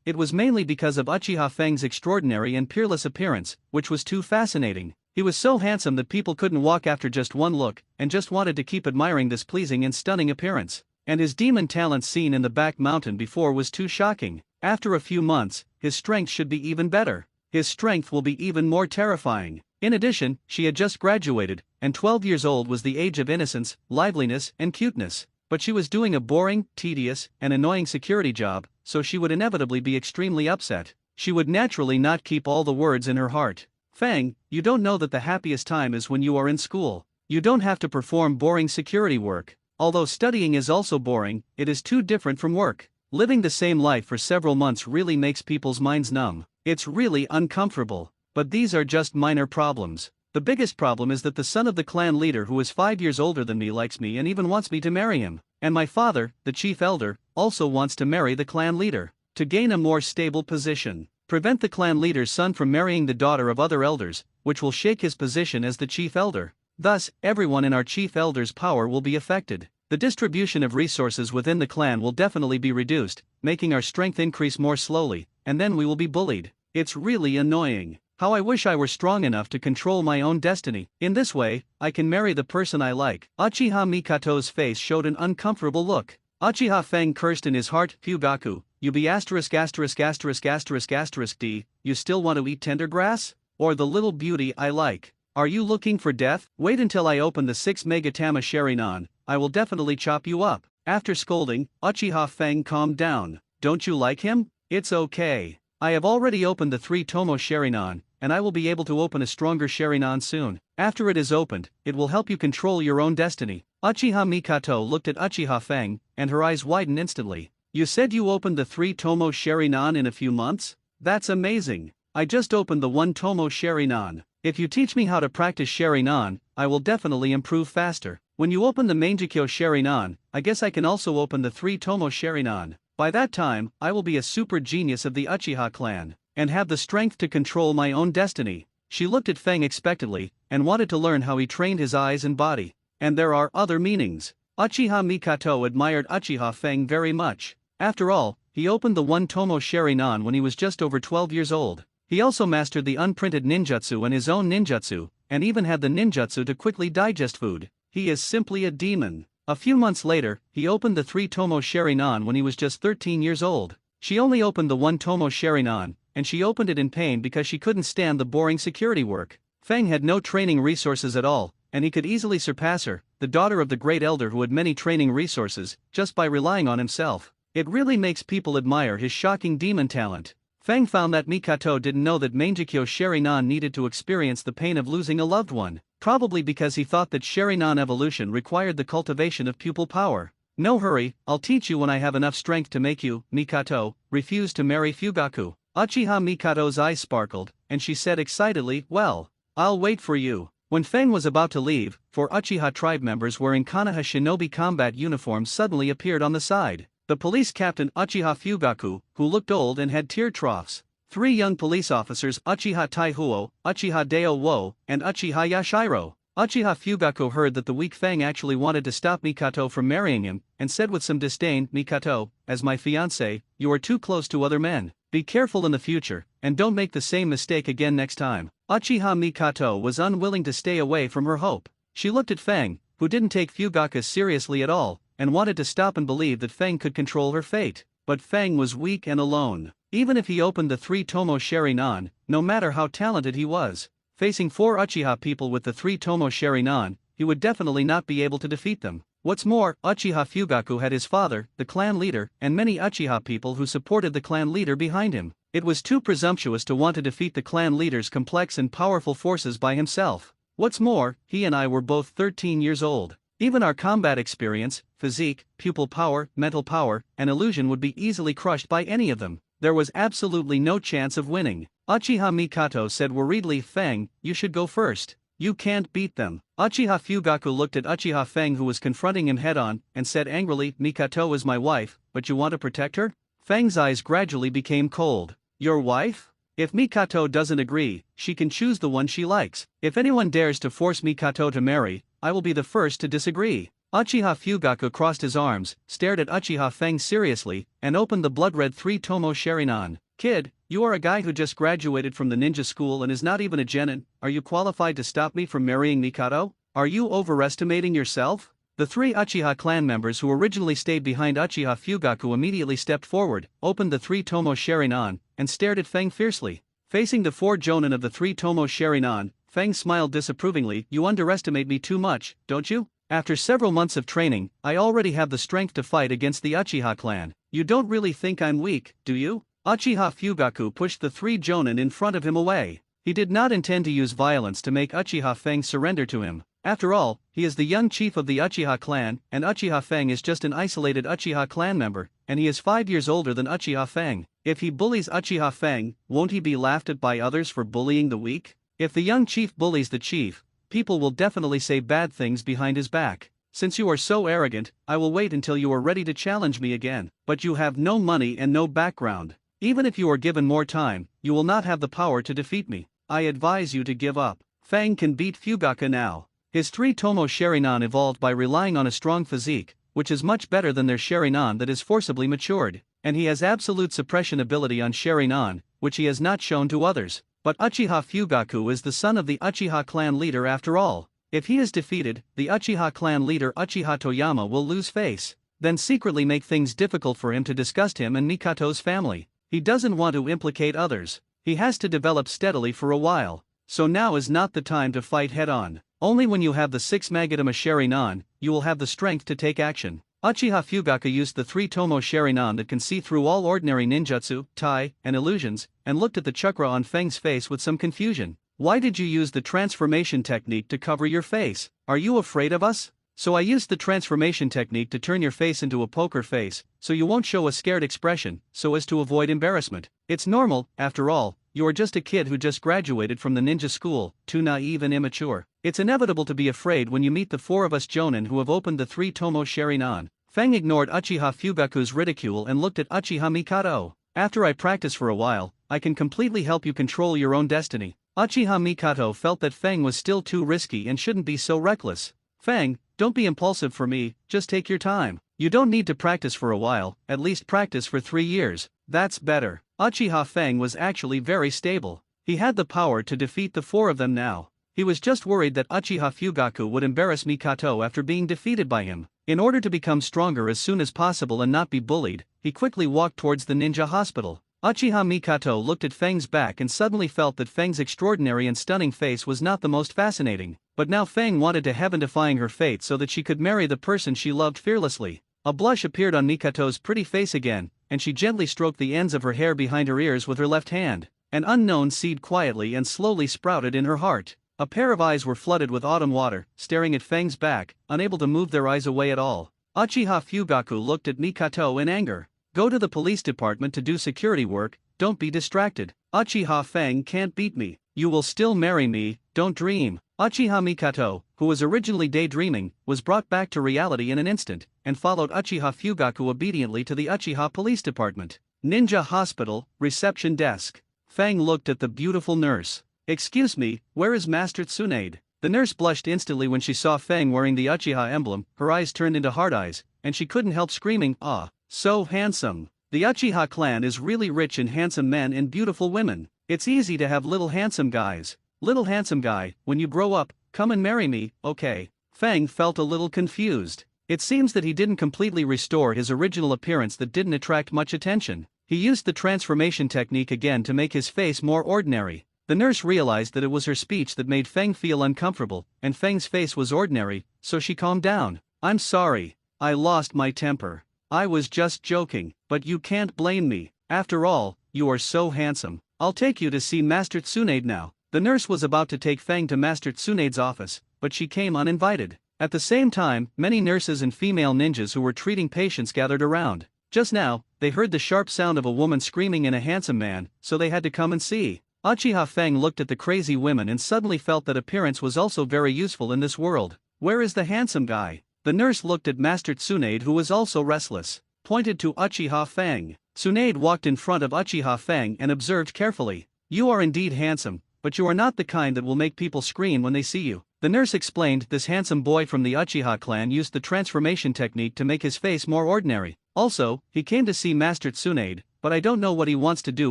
it was mainly because of Uchiha Feng's extraordinary and peerless appearance, which was too fascinating. He was so handsome that people couldn't walk after just one look, and just wanted to keep admiring this pleasing and stunning appearance. And his demon talent seen in the back mountain before was too shocking. After a few months, his strength should be even better. His strength will be even more terrifying. In addition, she had just graduated, and 12 years old was the age of innocence, liveliness, and cuteness. But she was doing a boring, tedious, and annoying security job, so she would inevitably be extremely upset. She would naturally not keep all the words in her heart. Feng, you don't know that the happiest time is when you are in school. You don't have to perform boring security work. Although studying is also boring, it is too different from work. Living the same life for several months really makes people's minds numb. It's really uncomfortable. But these are just minor problems. The biggest problem is that the son of the clan leader who is 5 years older than me likes me and even wants me to marry him. And my father, the chief elder, also wants to marry the clan leader. To gain a more stable position. Prevent the clan leader's son from marrying the daughter of other elders, which will shake his position as the chief elder. Thus, everyone in our chief elder's power will be affected. The distribution of resources within the clan will definitely be reduced, making our strength increase more slowly, and then we will be bullied. It's really annoying. How I wish I were strong enough to control my own destiny. In this way, I can marry the person I like. Uchiha Mikato's face showed an uncomfortable look. Uchiha Feng cursed in his heart, Fugaku, you be asterisk asterisk asterisk asterisk asterisk D, you still want to eat tender grass? Or the little beauty I like? Are you looking for death? Wait until I open the 6 Megatama Sharingan, I will definitely chop you up. After scolding, Uchiha Feng calmed down. Don't you like him? It's okay. I have already opened the 3 Tomo Sharingan, and I will be able to open a stronger Sharingan soon. After it is opened, it will help you control your own destiny. Uchiha Mikato looked at Uchiha Feng, and her eyes widened instantly. You said you opened the 3 Tomo Sharingan in a few months? That's amazing. I just opened the 1 Tomo Sharingan. If you teach me how to practice Sharingan, I will definitely improve faster. When you open the Mangekyo Sharingan, I guess I can also open the 3 Tomo Sharingan. By that time, I will be a super genius of the Uchiha clan, and have the strength to control my own destiny. She looked at Feng expectantly, and wanted to learn how he trained his eyes and body. And there are other meanings. Uchiha Mikato admired Uchiha Feng very much. After all, he opened the 1 Tomo Sharingan when he was just over 12 years old. He also mastered the unprinted ninjutsu and his own ninjutsu, and even had the ninjutsu to quickly digest food. He is simply a demon. A few months later, he opened the 3 Tomo Sharingan when he was just 13 years old. She only opened the 1 Tomo Sharingan, and she opened it in pain because she couldn't stand the boring security work. Feng had no training resources at all, and he could easily surpass her, the daughter of the great elder who had many training resources, just by relying on himself. It really makes people admire his shocking demon talent. Feng found that Mikato didn't know that Mangekyo Sharingan needed to experience the pain of losing a loved one, probably because he thought that Sharingan evolution required the cultivation of pupil power. No hurry, I'll teach you when I have enough strength to make you, Mikato, refuse to marry Fugaku. Uchiha Mikato's eyes sparkled, and she said excitedly, well, I'll wait for you. When Feng was about to leave, 4 Uchiha tribe members wearing Konoha shinobi combat uniforms suddenly appeared on the side. The police captain Uchiha Fugaku, who looked old and had tear troughs. 3 young police officers Uchiha Taihuo, Uchiha Deo Wo, and Uchiha Yashiro. Uchiha Fugaku heard that the weak Feng actually wanted to stop Mikato from marrying him, and said with some disdain, Mikato, as my fiancé, you are too close to other men. Be careful in the future, and don't make the same mistake again next time. Uchiha Mikato was unwilling to stay away from her hope. She looked at Feng, who didn't take Fugaku seriously at all, and wanted to stop and believe that Feng could control her fate. But Feng was weak and alone. Even if he opened the 3 Tomo Sharingan, no matter how talented he was, facing 4 Uchiha people with the 3 Tomo Sharingan, he would definitely not be able to defeat them. What's more, Uchiha Fugaku had his father, the clan leader, and many Uchiha people who supported the clan leader behind him. It was too presumptuous to want to defeat the clan leader's complex and powerful forces by himself. What's more, he and I were both 13 years old. Even our combat experience, physique, pupil power, mental power, and illusion would be easily crushed by any of them. There was absolutely no chance of winning. Uchiha Mikato said worriedly, Feng, you should go first. You can't beat them. Uchiha Fugaku looked at Uchiha Feng, who was confronting him head-on, and said angrily, Mikato is my wife, but you want to protect her? Feng's eyes gradually became cold. Your wife? If Mikato doesn't agree, she can choose the one she likes. If anyone dares to force Mikato to marry, I will be the first to disagree. Uchiha Fugaku crossed his arms, stared at Uchiha Feng seriously, and opened the blood-red three-tomo Sharingan. Kid, you are a guy who just graduated from the ninja school and is not even a genin. Are you qualified to stop me from marrying Mikado? Are you overestimating yourself? The three Uchiha clan members who originally stayed behind Uchiha Fugaku immediately stepped forward, opened the three-tomo Sharingan, and stared at Feng fiercely. Facing the four jonin of the three-tomo Sharingan, Feng smiled disapprovingly. You underestimate me too much, don't you? After several months of training, I already have the strength to fight against the Uchiha clan. You don't really think I'm weak, do you? Uchiha Fugaku pushed the three jonin in front of him away. He did not intend to use violence to make Uchiha Feng surrender to him. After all, he is the young chief of the Uchiha clan, and Uchiha Feng is just an isolated Uchiha clan member, and he is 5 years older than Uchiha Feng. If he bullies Uchiha Feng, won't he be laughed at by others for bullying the weak? If the young chief bullies the chief, people will definitely say bad things behind his back. Since you are so arrogant, I will wait until you are ready to challenge me again. But you have no money and no background. Even if you are given more time, you will not have the power to defeat me. I advise you to give up. Feng can beat Fugaku now. His three-tomo Sharingan evolved by relying on a strong physique, which is much better than their Sharingan that is forcibly matured, and he has absolute suppression ability on Sharingan, which he has not shown to others. But Uchiha Fugaku is the son of the Uchiha clan leader after all. If he is defeated, the Uchiha clan leader Uchiha Toyama will lose face, then secretly make things difficult for him to disgust him and Mikoto's family. He doesn't want to implicate others. He has to develop steadily for a while. So now is not the time to fight head-on. Only when you have the 6 Magatama Sharingan, you will have the strength to take action. Uchiha Fugaku used the three-tomo Sharingan that can see through all ordinary ninjutsu, tai, and illusions, and looked at the chakra on Feng's face with some confusion. Why did you use the transformation technique to cover your face? Are you afraid of us? So I used the transformation technique to turn your face into a poker face, so you won't show a scared expression, so as to avoid embarrassment. It's normal, after all, you are just a kid who just graduated from the ninja school, too naive and immature. It's inevitable to be afraid when you meet the four of us jonin who have opened the three-tomo Sharingan. Feng ignored Uchiha Fugaku's ridicule and looked at Uchiha Mikado. After I practice for a while, I can completely help you control your own destiny. Uchiha Mikoto felt that Feng was still too risky and shouldn't be so reckless. Feng, don't be impulsive for me, just take your time. You don't need to practice for a while, at least practice for 3 years. That's better. Uchiha Feng was actually very stable. He had the power to defeat the four of them now. He was just worried that Uchiha Fugaku would embarrass Mikoto after being defeated by him. In order to become stronger as soon as possible and not be bullied, he quickly walked towards the ninja hospital. Uchiha Mikoto looked at Feng's back and suddenly felt that Feng's extraordinary and stunning face was not the most fascinating. But now Feng wanted to heaven-defying her fate so that she could marry the person she loved fearlessly. A blush appeared on Mikoto's pretty face again, and she gently stroked the ends of her hair behind her ears with her left hand. An unknown seed quietly and slowly sprouted in her heart. A pair of eyes were flooded with autumn water, staring at Feng's back, unable to move their eyes away at all. Uchiha Fugaku looked at Mikoto in anger. Go to the police department to do security work, don't be distracted. Uchiha Feng can't beat me. You will still marry me, don't dream. Uchiha Mikoto, who was originally daydreaming, was brought back to reality in an instant, and followed Uchiha Fugaku obediently to the Uchiha police department. Ninja hospital, reception desk. Feng looked at the beautiful nurse. Excuse me, where is Master Tsunade? The nurse blushed instantly when she saw Feng wearing the Uchiha emblem, her eyes turned into hard eyes, and she couldn't help screaming, "Ah, so handsome." The Uchiha clan is really rich in handsome men and beautiful women. It's easy to have little handsome guys. Little handsome guy, when you grow up, come and marry me, okay? Feng felt a little confused. It seems that he didn't completely restore his original appearance that didn't attract much attention. He used the transformation technique again to make his face more ordinary. The nurse realized that it was her speech that made Feng feel uncomfortable, and Feng's face was ordinary, so she calmed down. I'm sorry. I lost my temper. I was just joking, but you can't blame me. After all, you are so handsome. I'll take you to see Master Tsunade now. The nurse was about to take Feng to Master Tsunade's office, but she came uninvited. At the same time, many nurses and female ninjas who were treating patients gathered around. Just now, they heard the sharp sound of a woman screaming in a handsome man, so they had to come and see. Uchiha Feng looked at the crazy women and suddenly felt that appearance was also very useful in this world. Where is the handsome guy? The nurse looked at Master Tsunade, who was also restless, pointed to Uchiha Feng. Tsunade walked in front of Uchiha Feng and observed carefully. You are indeed handsome, but you are not the kind that will make people scream when they see you. The nurse explained this handsome boy from the Uchiha clan used the transformation technique to make his face more ordinary. Also, he came to see Master Tsunade, but I don't know what he wants to do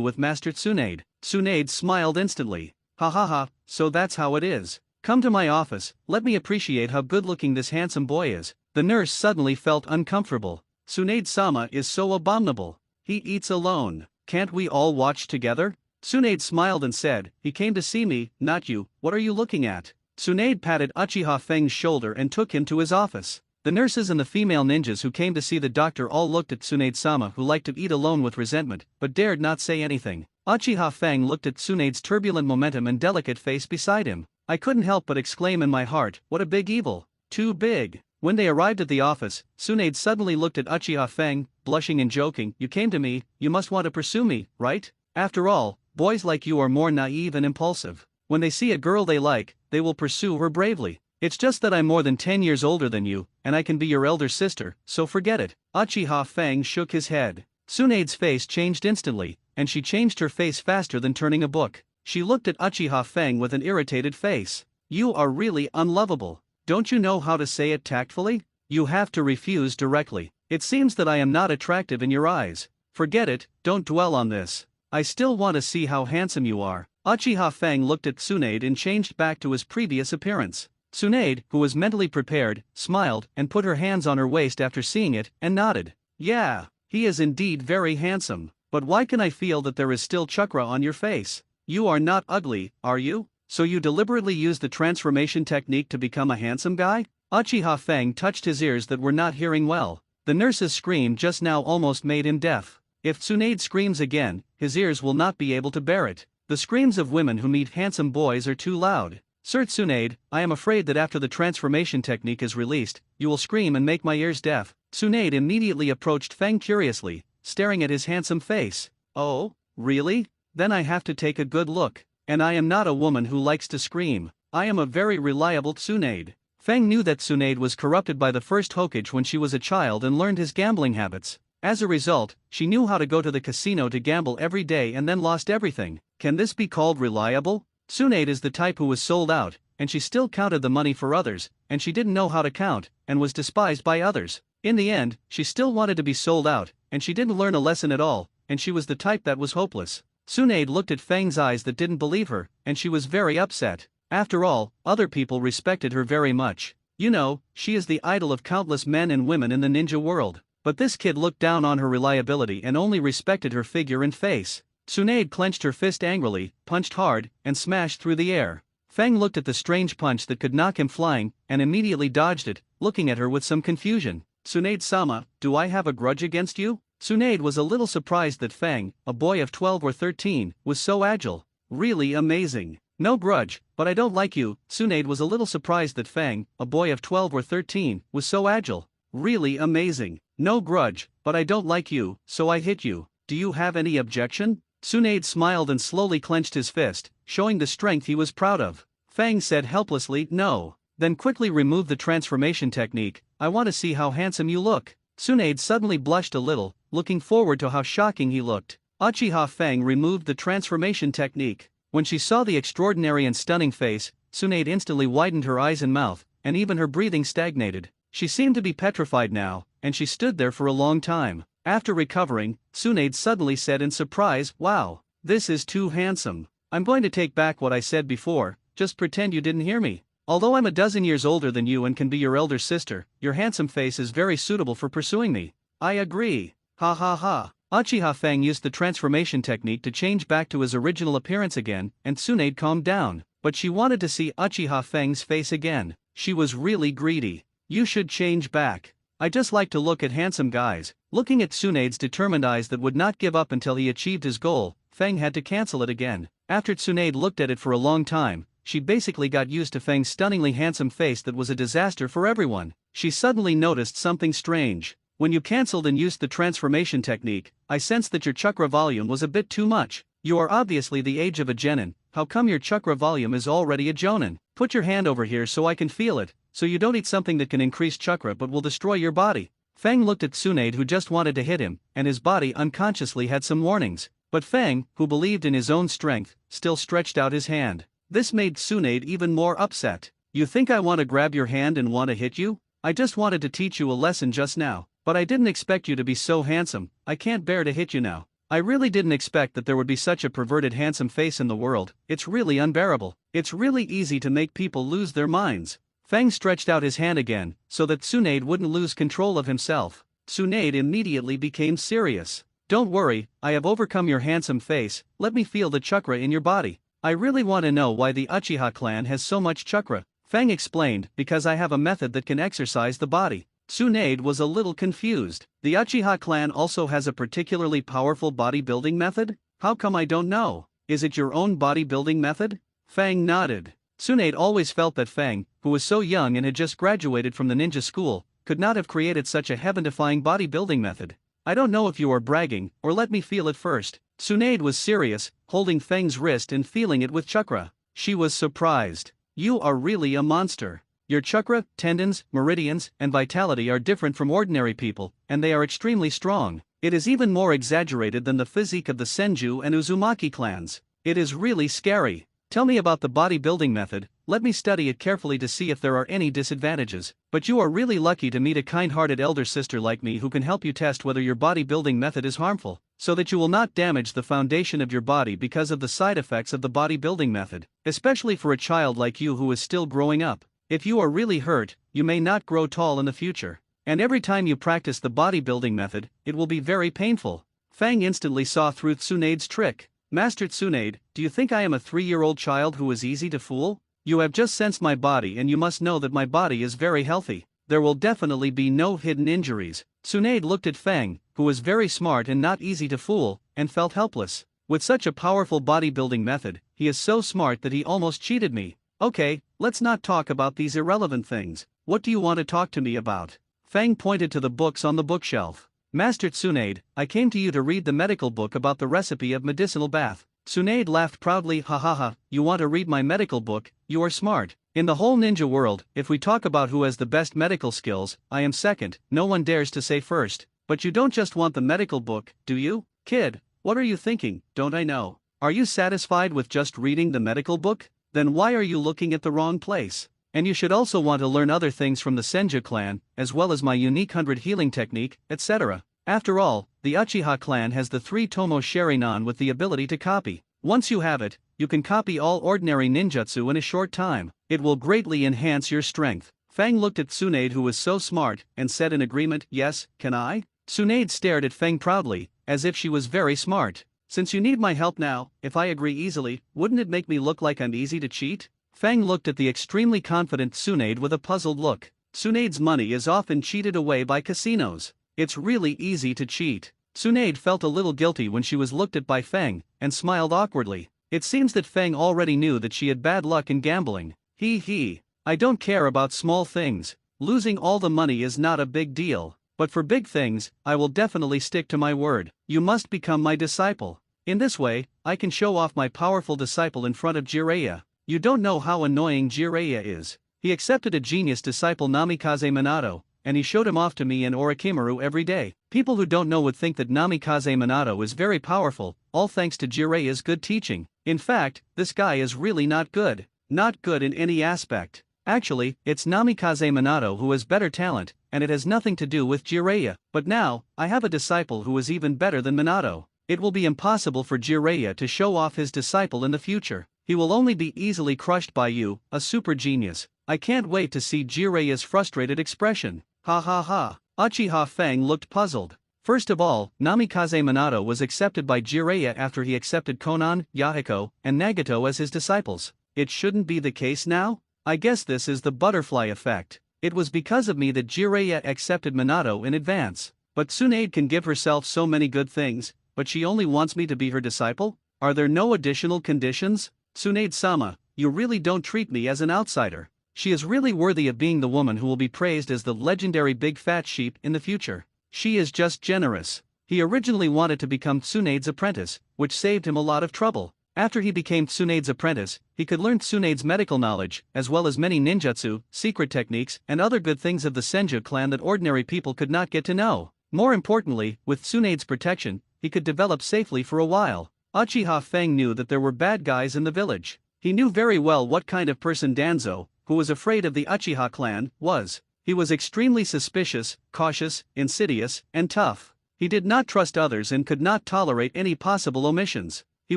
with Master Tsunade. Tsunade smiled instantly. Ha ha ha, so that's how it is. Come to my office, let me appreciate how good-looking this handsome boy is. The nurse suddenly felt uncomfortable. Tsunade-sama is so abominable. He eats alone. Can't we all watch together? Tsunade smiled and said, he came to see me, not you. What are you looking at? Tsunade patted Uchiha Feng's shoulder and took him to his office. The nurses and the female ninjas who came to see the doctor all looked at Tsunade-sama, who liked to eat alone with resentment, but dared not say anything. Uchiha Feng looked at Tsunade's turbulent momentum and delicate face beside him. I couldn't help but exclaim in my heart, what a big evil. Too big. When they arrived at the office, Tsunade suddenly looked at Uchiha Feng, blushing and joking. You came to me, you must want to pursue me, right? After all, boys like you are more naive and impulsive. When they see a girl they like, they will pursue her bravely. It's just that I'm more than 10 years older than you, and I can be your elder sister, so forget it. Uchiha Feng shook his head. Tsunade's face changed instantly, and she changed her face faster than turning a book. She looked at Uchiha Feng with an irritated face. You are really unlovable. Don't you know how to say it tactfully? You have to refuse directly. It seems that I am not attractive in your eyes. Forget it, don't dwell on this. I still want to see how handsome you are. Uchiha Feng looked at Tsunade and changed back to his previous appearance. Tsunade, who was mentally prepared, smiled and put her hands on her waist after seeing it, and nodded. Yeah, he is indeed very handsome. But why can I feel that there is still chakra on your face? You are not ugly, are you? So you deliberately used the transformation technique to become a handsome guy? Uchiha Feng touched his ears that were not hearing well. The nurse's scream just now almost made him deaf. If Tsunade screams again, his ears will not be able to bear it. The screams of women who meet handsome boys are too loud. Sir Tsunade, I am afraid that after the transformation technique is released, you will scream and make my ears deaf. Tsunade immediately approached Feng curiously, staring at his handsome face. Oh, really? Then I have to take a good look. And I am not a woman who likes to scream. I am a very reliable Tsunade. Feng knew that Tsunade was corrupted by the first Hokage when she was a child and learned his gambling habits. As a result, she knew how to go to the casino to gamble every day and then lost everything. Can this be called reliable? Tsunade is the type who was sold out, and she still counted the money for others, and she didn't know how to count, and was despised by others. In the end, she still wanted to be sold out, and she didn't learn a lesson at all, and she was the type that was hopeless. Tsunade looked at Feng's eyes that didn't believe her, and she was very upset. After all, other people respected her very much. You know, she is the idol of countless men and women in the ninja world. But this kid looked down on her reliability and only respected her figure and face. Tsunade clenched her fist angrily, punched hard, and smashed through the air. Feng looked at the strange punch that could knock him flying, and immediately dodged it, looking at her with some confusion. Tsunade-sama, do I have a grudge against you? Tsunade was a little surprised that Feng, a boy of 12 or 13, was so agile. Really amazing. No grudge, but I don't like you. Tsunade was a little surprised that Feng, a boy of 12 or 13, was so agile. Really amazing. No grudge, but I don't like you, so I hit you. Do you have any objection? Tsunade smiled and slowly clenched his fist, showing the strength he was proud of. Feng said helplessly, no. Then quickly removed the transformation technique. I want to see how handsome you look. Tsunade suddenly blushed a little, looking forward to how shocking he looked. Uchiha Feng removed the transformation technique. When she saw the extraordinary and stunning face, Tsunade instantly widened her eyes and mouth, and even her breathing stagnated. She seemed to be petrified now, and she stood there for a long time. After recovering, Tsunade suddenly said in surprise, wow, this is too handsome. I'm going to take back what I said before, just pretend you didn't hear me. Although I'm a dozen years older than you and can be your elder sister, your handsome face is very suitable for pursuing me. I agree. Ha ha ha. Uchiha Feng used the transformation technique to change back to his original appearance again, and Tsunade calmed down. But she wanted to see Uchiha Feng's face again. She was really greedy. You should change back. I just like to look at handsome guys. Looking at Tsunade's determined eyes that would not give up until he achieved his goal, Feng had to cancel it again. After Tsunade looked at it for a long time, she basically got used to Feng's stunningly handsome face that was a disaster for everyone. She suddenly noticed something strange. When you cancelled and used the transformation technique, I sensed that your chakra volume was a bit too much. You are obviously the age of a genin. How come your chakra volume is already a jonin? Put your hand over here so I can feel it, so you don't eat something that can increase chakra but will destroy your body. Feng looked at Tsunade, who just wanted to hit him, and his body unconsciously had some warnings. But Fang, who believed in his own strength, still stretched out his hand. This made Tsunade even more upset. You think I want to grab your hand and want to hit you? I just wanted to teach you a lesson just now, but I didn't expect you to be so handsome. I can't bear to hit you now. I really didn't expect that there would be such a perverted handsome face in the world. It's really unbearable. It's really easy to make people lose their minds. Fang stretched out his hand again, so that Tsunade wouldn't lose control of himself. Tsunade immediately became serious. Don't worry, I have overcome your handsome face. Let me feel the chakra in your body. I really want to know why the Uchiha clan has so much chakra. Fang explained, because I have a method that can exercise the body. Tsunade was a little confused. The Uchiha clan also has a particularly powerful bodybuilding method? How come I don't know? Is it your own bodybuilding method? Fang nodded. Tsunade always felt that Fang, who was so young and had just graduated from the ninja school, could not have created such a heaven-defying bodybuilding method. I don't know if you are bragging, or let me feel it first. Tsunade was serious, holding Fang's wrist and feeling it with chakra. She was surprised. You are really a monster. Your chakra, tendons, meridians, and vitality are different from ordinary people, and they are extremely strong. It is even more exaggerated than the physique of the Senju and Uzumaki clans. It is really scary. Tell me about the bodybuilding method. Let me study it carefully to see if there are any disadvantages. But you are really lucky to meet a kind-hearted elder sister like me who can help you test whether your bodybuilding method is harmful, so that you will not damage the foundation of your body because of the side effects of the bodybuilding method, especially for a child like you who is still growing up. If you are really hurt, you may not grow tall in the future. And every time you practice the bodybuilding method, it will be very painful. Fang instantly saw through Tsunade's trick. Master Tsunade, do you think I am a 3-year-old child who is easy to fool? You have just sensed my body and you must know that my body is very healthy. There will definitely be no hidden injuries. Tsunade looked at Fang, who was very smart and not easy to fool, and felt helpless. With such a powerful bodybuilding method, he is so smart that he almost cheated me. Okay, let's not talk about these irrelevant things. What do you want to talk to me about? Fang pointed to the books on the bookshelf. Master Tsunade, I came to you to read the medical book about the recipe of medicinal bath. Tsunade laughed proudly, ha ha ha, you want to read my medical book? You are smart. In the whole ninja world, if we talk about who has the best medical skills, I am second, no one dares to say first. But you don't just want the medical book, do you? Kid, what are you thinking? Don't I know? Are you satisfied with just reading the medical book? Then why are you looking at the wrong place? And you should also want to learn other things from the Senju clan, as well as my unique 100 healing technique, etc. After all, the Uchiha clan has the 3 Tomo Sharinan with the ability to copy. Once you have it, you can copy all ordinary ninjutsu in a short time. It will greatly enhance your strength. Fang looked at Tsunade, who was so smart, and said in agreement, yes, can I? Tsunade stared at Fang proudly, as if she was very smart. Since you need my help now, if I agree easily, wouldn't it make me look like I'm easy to cheat? Fang looked at the extremely confident Tsunade with a puzzled look. Tsunade's money is often cheated away by casinos. It's really easy to cheat. Tsunade felt a little guilty when she was looked at by Fang, and smiled awkwardly. It seems that Fang already knew that she had bad luck in gambling. Hee. I don't care about small things. Losing all the money is not a big deal. But for big things, I will definitely stick to my word. You must become my disciple. In this way, I can show off my powerful disciple in front of Jiraiya. You don't know how annoying Jiraiya is. He accepted a genius disciple Namikaze Minato, and he showed him off to me and Orochimaru every day. People who don't know would think that Namikaze Minato is very powerful, all thanks to Jiraiya's good teaching. In fact, this guy is really not good. Not good in any aspect. Actually, it's Namikaze Minato who has better talent, and it has nothing to do with Jiraiya. But now, I have a disciple who is even better than Minato. It will be impossible for Jiraiya to show off his disciple in the future. He will only be easily crushed by you, a super genius. I can't wait to see Jiraiya's frustrated expression. Ha ha ha. Uchiha Fang looked puzzled. First of all, Namikaze Minato was accepted by Jiraiya after he accepted Konan, Yahiko, and Nagato as his disciples. It shouldn't be the case now? I guess this is the butterfly effect. It was because of me that Jiraiya accepted Minato in advance. But Tsunade can give herself so many good things, but she only wants me to be her disciple? Are there no additional conditions? Tsunade-sama, you really don't treat me as an outsider. She is really worthy of being the woman who will be praised as the legendary big fat sheep in the future. She is just generous. He originally wanted to become Tsunade's apprentice, which saved him a lot of trouble. After he became Tsunade's apprentice, he could learn Tsunade's medical knowledge, as well as many ninjutsu, secret techniques, and other good things of the Senju clan that ordinary people could not get to know. More importantly, with Tsunade's protection, he could develop safely for a while. Uchiha Feng knew that there were bad guys in the village. He knew very well what kind of person Danzo, who was afraid of the Uchiha clan, was. He was extremely suspicious, cautious, insidious, and tough. He did not trust others and could not tolerate any possible omissions. He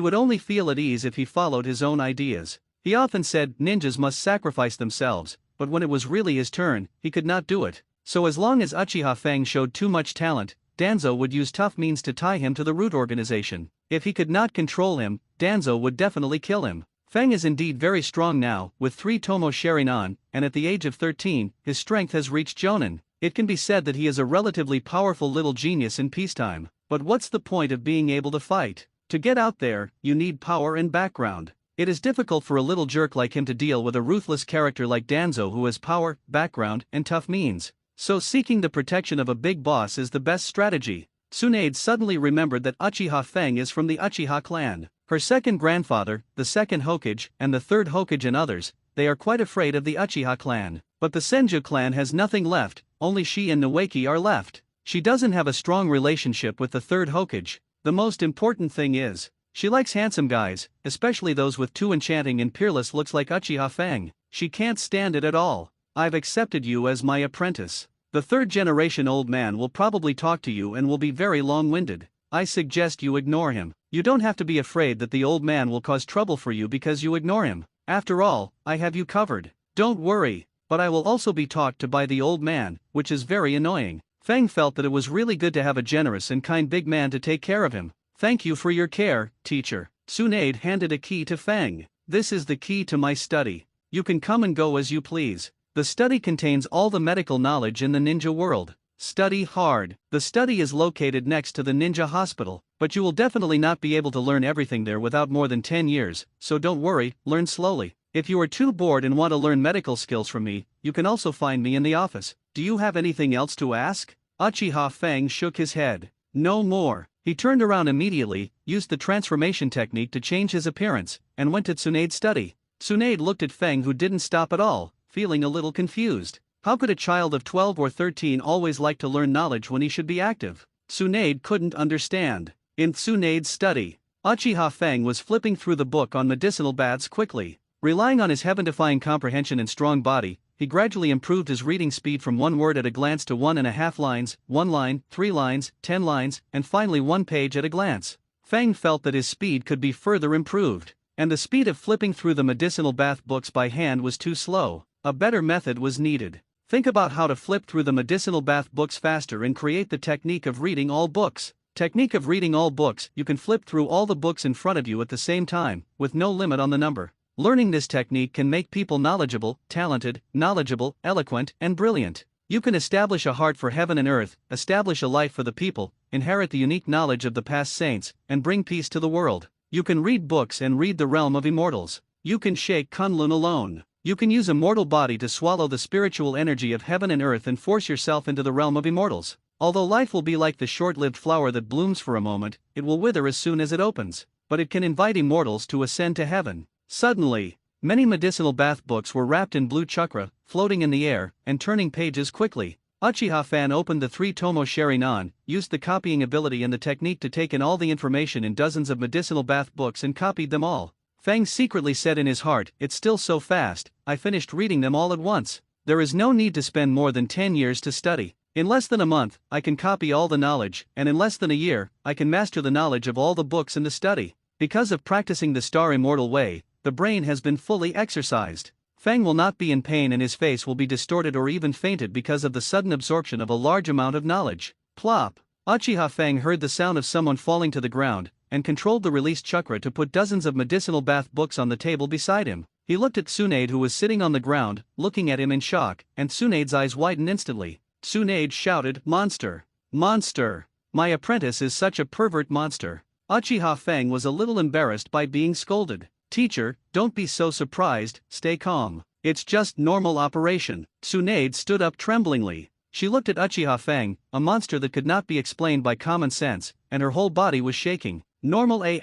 would only feel at ease if he followed his own ideas. He often said ninjas must sacrifice themselves, but when it was really his turn, he could not do it. So as long as Uchiha Feng showed too much talent, Danzo would use tough means to tie him to the root organization. If he could not control him, Danzo would definitely kill him. Feng is indeed very strong now, with 3 Tomo Sharingan, and at the age of 13, his strength has reached Jonin. It can be said that he is a relatively powerful little genius in peacetime. But what's the point of being able to fight? To get out there, you need power and background. It is difficult for a little jerk like him to deal with a ruthless character like Danzo who has power, background, and tough means. So seeking the protection of a big boss is the best strategy. Tsunade suddenly remembered that Uchiha Feng is from the Uchiha clan. Her second grandfather, the second Hokage, and the third Hokage and others, they are quite afraid of the Uchiha clan. But the Senju clan has nothing left, only she and Noeki are left. She doesn't have a strong relationship with the third Hokage. The most important thing is, she likes handsome guys, especially those with too enchanting and peerless looks like Uchiha Feng. She can't stand it at all. I've accepted you as my apprentice. The third generation old man will probably talk to you and will be very long-winded. I suggest you ignore him. You don't have to be afraid that the old man will cause trouble for you because you ignore him. After all, I have you covered. Don't worry, but I will also be talked to by the old man, which is very annoying. Feng felt that it was really good to have a generous and kind big man to take care of him. Thank you for your care, teacher. Tsunade handed a key to Feng. This is the key to my study. You can come and go as you please. The study contains all the medical knowledge in the ninja world. Study hard. The study is located next to the ninja hospital, but you will definitely not be able to learn everything there without more than 10 years, so don't worry, learn slowly. If you are too bored and want to learn medical skills from me, you can also find me in the office. Do you have anything else to ask? Uchiha Feng shook his head. No more. He turned around immediately, used the transformation technique to change his appearance, and went to Tsunade's study. Tsunade looked at Feng, who didn't stop at all, feeling a little confused. How could a child of 12 or 13 always like to learn knowledge when he should be active? Tsunade couldn't understand. In Tsunade's study, Uchiha Feng was flipping through the book on medicinal baths quickly. Relying on his heaven-defying comprehension and strong body, he gradually improved his reading speed from 1 word at a glance to 1.5 lines, 1 line, 3 lines, 10 lines, and finally 1 page at a glance. Feng felt that his speed could be further improved, and the speed of flipping through the medicinal bath books by hand was too slow. A better method was needed. Think about how to flip through the medicinal bath books faster and create the technique of reading all books. Technique of reading all books: you can flip through all the books in front of you at the same time, with no limit on the number. Learning this technique can make people knowledgeable, talented, knowledgeable, eloquent, and brilliant. You can establish a heart for heaven and earth, establish a life for the people, inherit the unique knowledge of the past saints, and bring peace to the world. You can read books and read the realm of immortals. You can shake Kunlun alone. You can use a mortal body to swallow the spiritual energy of heaven and earth and force yourself into the realm of immortals. Although life will be like the short-lived flower that blooms for a moment, it will wither as soon as it opens. But it can invite immortals to ascend to heaven. Suddenly, many medicinal bath books were wrapped in blue chakra, floating in the air, and turning pages quickly. Uchiha Fan opened the 3 Tomo Sharingan, used the copying ability and the technique to take in all the information in dozens of medicinal bath books and copied them all. Feng secretly said in his heart, "It's still so fast, I finished reading them all at once. There is no need to spend more than 10 years to study. In less than a month, I can copy all the knowledge, and in less than a year, I can master the knowledge of all the books in the study." Because of practicing the Star Immortal Way, the brain has been fully exercised. Feng will not be in pain and his face will be distorted or even fainted because of the sudden absorption of a large amount of knowledge. Plop! Uchiha Feng heard the sound of someone falling to the ground, and controlled the released chakra to put dozens of medicinal bath books on the table beside him. He looked at Tsunade, who was sitting on the ground, looking at him in shock, and Tsunade's eyes widened instantly. Tsunade shouted, "Monster! Monster! My apprentice is such a pervert monster." Uchiha Feng was a little embarrassed by being scolded. "Teacher, don't be so surprised, stay calm. It's just normal operation." Tsunade stood up tremblingly. She looked at Uchiha Feng, a monster that could not be explained by common sense, and her whole body was shaking. Normal A****.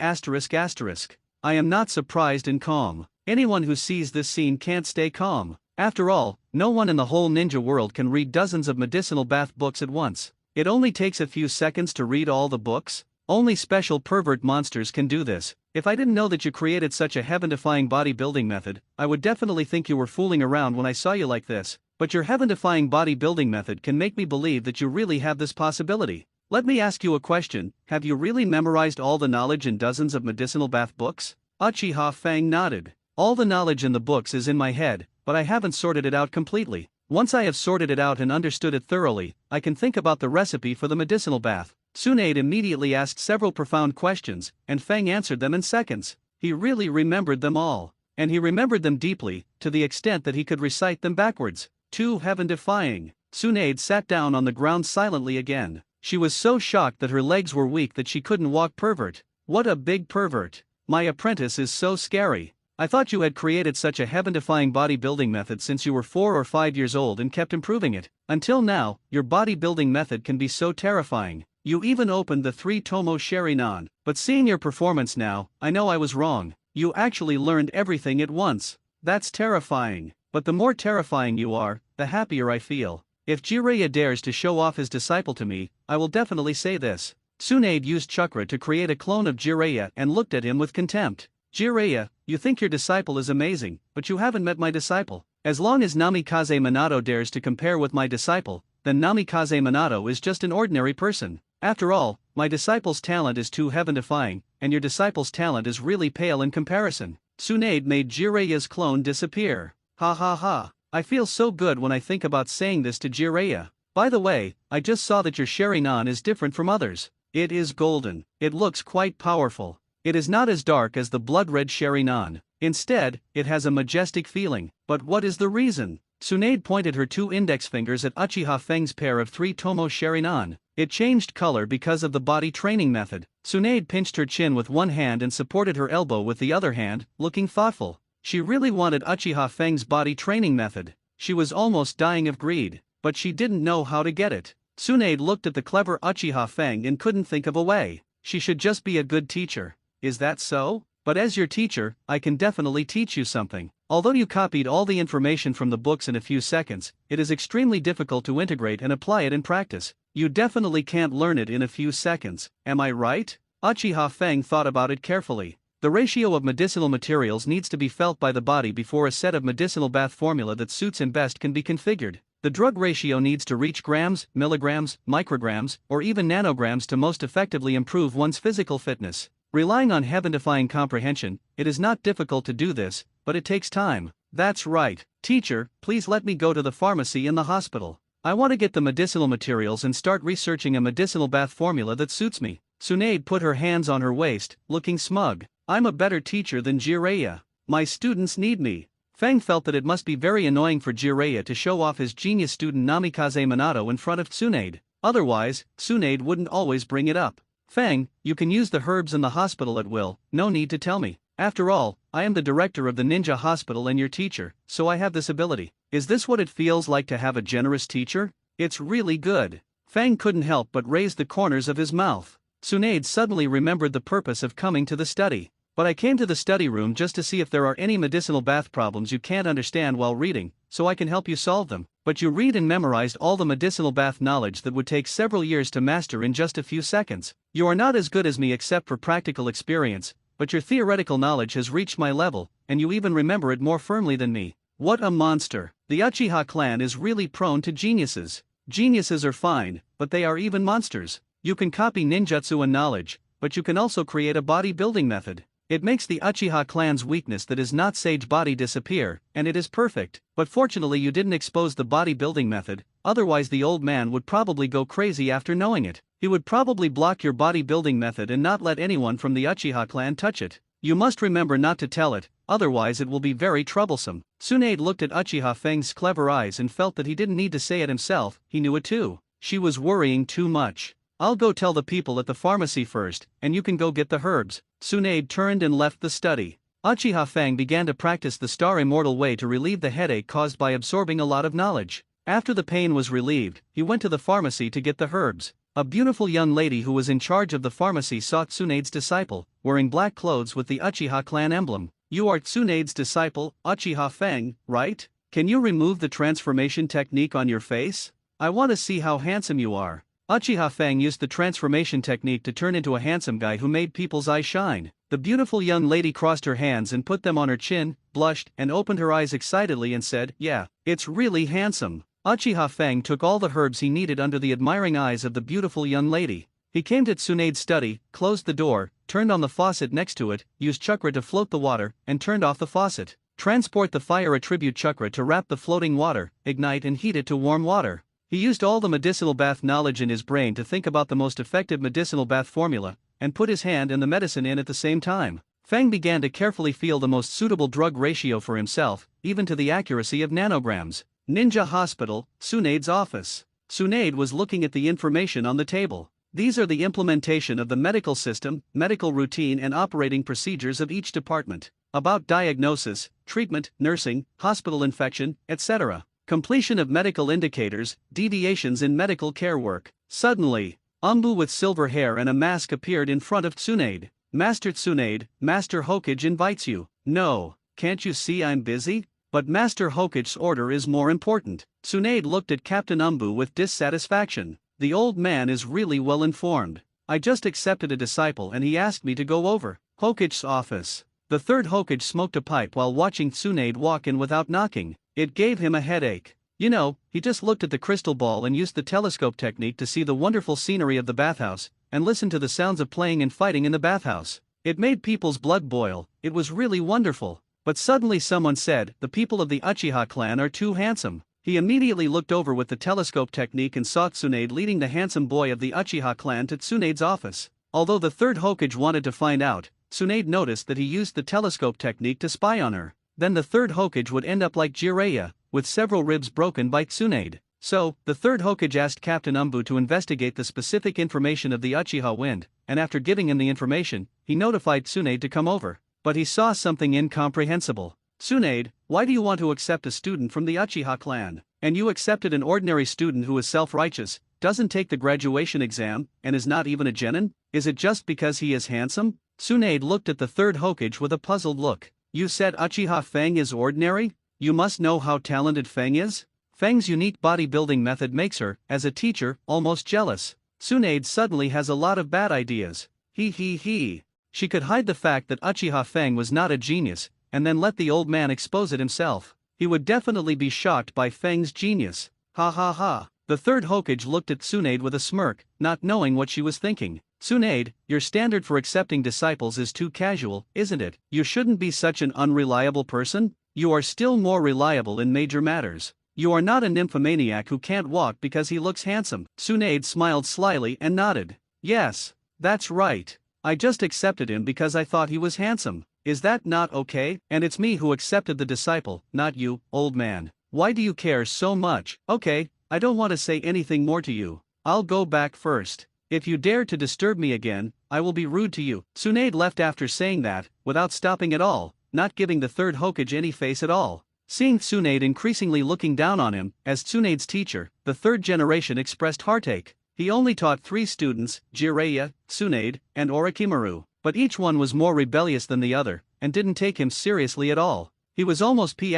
I am not surprised and calm. Anyone who sees this scene can't stay calm. After all, no one in the whole ninja world can read dozens of medicinal bath books at once. It only takes a few seconds to read all the books. Only special pervert monsters can do this. If I didn't know that you created such a heaven-defying bodybuilding method, I would definitely think you were fooling around when I saw you like this. But your heaven-defying bodybuilding method can make me believe that you really have this possibility. Let me ask you a question, have you really memorized all the knowledge in dozens of medicinal bath books? Uchiha Fang nodded. All the knowledge in the books is in my head, but I haven't sorted it out completely. Once I have sorted it out and understood it thoroughly, I can think about the recipe for the medicinal bath. Tsunade immediately asked several profound questions, and Fang answered them in seconds. He really remembered them all. And he remembered them deeply, to the extent that he could recite them backwards. Too heaven-defying. Tsunade sat down on the ground silently again. She was so shocked that her legs were weak that she couldn't walk. Pervert. What a big pervert. My apprentice is so scary. I thought you had created such a heaven-defying bodybuilding method since you were 4 or 5 years old and kept improving it. Until now, your bodybuilding method can be so terrifying. You even opened the 3-tomo Sharingan, but seeing your performance now, I know I was wrong. You actually learned everything at once. That's terrifying. But the more terrifying you are, the happier I feel. If Jiraiya dares to show off his disciple to me, I will definitely say this. Tsunade used chakra to create a clone of Jiraiya and looked at him with contempt. Jiraiya, you think your disciple is amazing, but you haven't met my disciple. As long as Namikaze Minato dares to compare with my disciple, then Namikaze Minato is just an ordinary person. After all, my disciple's talent is too heaven-defying, and your disciple's talent is really pale in comparison. Tsunade made Jiraiya's clone disappear. Ha ha ha. I feel so good when I think about saying this to Jiraiya. By the way, I just saw that your Sharingan is different from others. It is golden. It looks quite powerful. It is not as dark as the blood-red Sharingan. Instead, it has a majestic feeling. But what is the reason? Tsunade pointed her 2 index fingers at Uchiha Feng's pair of 3-tomo Sharingan. It changed color because of the body training method. Tsunade pinched her chin with one hand and supported her elbow with the other hand, looking thoughtful. She really wanted Uchiha Feng's body training method. She was almost dying of greed, but she didn't know how to get it. Tsunade looked at the clever Uchiha Feng and couldn't think of a way. She should just be a good teacher. Is that so? But as your teacher, I can definitely teach you something. Although you copied all the information from the books in a few seconds, it is extremely difficult to integrate and apply it in practice. You definitely can't learn it in a few seconds, am I right? Uchiha Feng thought about it carefully. The ratio of medicinal materials needs to be felt by the body before a set of medicinal bath formula that suits him best can be configured. The drug ratio needs to reach grams, milligrams, micrograms, or even nanograms to most effectively improve one's physical fitness. Relying on heaven-defying comprehension, it is not difficult to do this, but it takes time. That's right. Teacher, please let me go to the pharmacy in the hospital. I want to get the medicinal materials and start researching a medicinal bath formula that suits me. Tsunade put her hands on her waist, looking smug. I'm a better teacher than Jiraiya. My students need me. Feng felt that it must be very annoying for Jiraiya to show off his genius student Namikaze Minato in front of Tsunade. Otherwise, Tsunade wouldn't always bring it up. Feng, you can use the herbs in the hospital at will, no need to tell me. After all, I am the director of the ninja hospital and your teacher, so I have this ability. Is this what it feels like to have a generous teacher? It's really good. Feng couldn't help but raise the corners of his mouth. Tsunade suddenly remembered the purpose of coming to the study. But I came to the study room just to see if there are any medicinal bath problems you can't understand while reading, so I can help you solve them. But you read and memorized all the medicinal bath knowledge that would take several years to master in just a few seconds. You are not as good as me except for practical experience, but your theoretical knowledge has reached my level, and you even remember it more firmly than me. What a monster! The Uchiha clan is really prone to geniuses. Geniuses are fine, but they are even monsters. You can copy ninjutsu and knowledge, but you can also create a bodybuilding method. It makes the Uchiha clan's weakness that is not sage body disappear, and it is perfect. But fortunately you didn't expose the bodybuilding method, otherwise the old man would probably go crazy after knowing it. He would probably block your bodybuilding method and not let anyone from the Uchiha clan touch it. You must remember not to tell it, otherwise it will be very troublesome. Tsunade looked at Uchiha Feng's clever eyes and felt that he didn't need to say it himself, he knew it too. She was worrying too much. I'll go tell the people at the pharmacy first, and you can go get the herbs. Tsunade turned and left the study. Uchiha Feng began to practice the Star Immortal way to relieve the headache caused by absorbing a lot of knowledge. After the pain was relieved, he went to the pharmacy to get the herbs. A beautiful young lady who was in charge of the pharmacy saw Tsunade's disciple, wearing black clothes with the Uchiha clan emblem. You are Tsunade's disciple, Uchiha Feng, right? Can you remove the transformation technique on your face? I want to see how handsome you are. Uchiha Fang used the transformation technique to turn into a handsome guy who made people's eyes shine. The beautiful young lady crossed her hands and put them on her chin, blushed, and opened her eyes excitedly and said, "Yeah, it's really handsome." Uchiha Fang took all the herbs he needed under the admiring eyes of the beautiful young lady. He came to Tsunade's study, closed the door, turned on the faucet next to it, used chakra to float the water, and turned off the faucet. Transport the fire attribute chakra to wrap the floating water, ignite and heat it to warm water. He used all the medicinal bath knowledge in his brain to think about the most effective medicinal bath formula, and put his hand and the medicine in at the same time. Fang began to carefully feel the most suitable drug ratio for himself, even to the accuracy of nanograms. Ninja Hospital, Tsunade's office. Tsunade was looking at the information on the table. These are the implementation of the medical system, medical routine and operating procedures of each department. About diagnosis, treatment, nursing, hospital infection, etc. Completion of medical indicators, deviations in medical care work. Suddenly, Umbu with silver hair and a mask appeared in front of Tsunade. "Master Tsunade, Master Hokage invites you." "No, can't you see I'm busy?" "But Master Hokage's order is more important." Tsunade looked at Captain Umbu with dissatisfaction. The old man is really well informed. "I just accepted a disciple and he asked me to go over Hokage's office." The third Hokage smoked a pipe while watching Tsunade walk in without knocking. It gave him a headache. You know, he just looked at the crystal ball and used the telescope technique to see the wonderful scenery of the bathhouse, and listen to the sounds of playing and fighting in the bathhouse. It made people's blood boil. It was really wonderful. But suddenly someone said, "The people of the Uchiha clan are too handsome." He immediately looked over with the telescope technique and saw Tsunade leading the handsome boy of the Uchiha clan to Tsunade's office. Although the third Hokage wanted to find out, Tsunade noticed that he used the telescope technique to spy on her. Then the third Hokage would end up like Jiraiya, with several ribs broken by Tsunade. So, the third Hokage asked Captain Umbu to investigate the specific information of the Uchiha wind, and after giving him the information, he notified Tsunade to come over. But he saw something incomprehensible. "Tsunade, why do you want to accept a student from the Uchiha clan? And you accepted an ordinary student who is self-righteous, doesn't take the graduation exam, and is not even a genin? Is it just because he is handsome?" Tsunade looked at the third Hokage with a puzzled look. "You said Uchiha Fang is ordinary? You must know how talented Fang is." Fang's unique bodybuilding method makes her, as a teacher, almost jealous. Tsunade suddenly has a lot of bad ideas. He. She could hide the fact that Uchiha Fang was not a genius, and then let the old man expose it himself. He would definitely be shocked by Fang's genius. Ha. The third Hokage looked at Tsunade with a smirk, not knowing what she was thinking. "Tsunade, your standard for accepting disciples is too casual, isn't it? You shouldn't be such an unreliable person. You are still more reliable in major matters. You are not a nymphomaniac who can't walk because he looks handsome." Tsunade smiled slyly and nodded. "Yes, that's right. I just accepted him because I thought he was handsome. Is that not okay? And it's me who accepted the disciple, not you, old man. Why do you care so much?" "Okay, I don't want to say anything more to you. I'll go back first. If you dare to disturb me again, I will be rude to you." Tsunade left after saying that, without stopping at all, not giving the third Hokage any face at all. Seeing Tsunade increasingly looking down on him, as Tsunade's teacher, the third generation expressed heartache. He only taught 3 students, Jiraiya, Tsunade, and Orochimaru, but each one was more rebellious than the other, and didn't take him seriously at all. He was almost d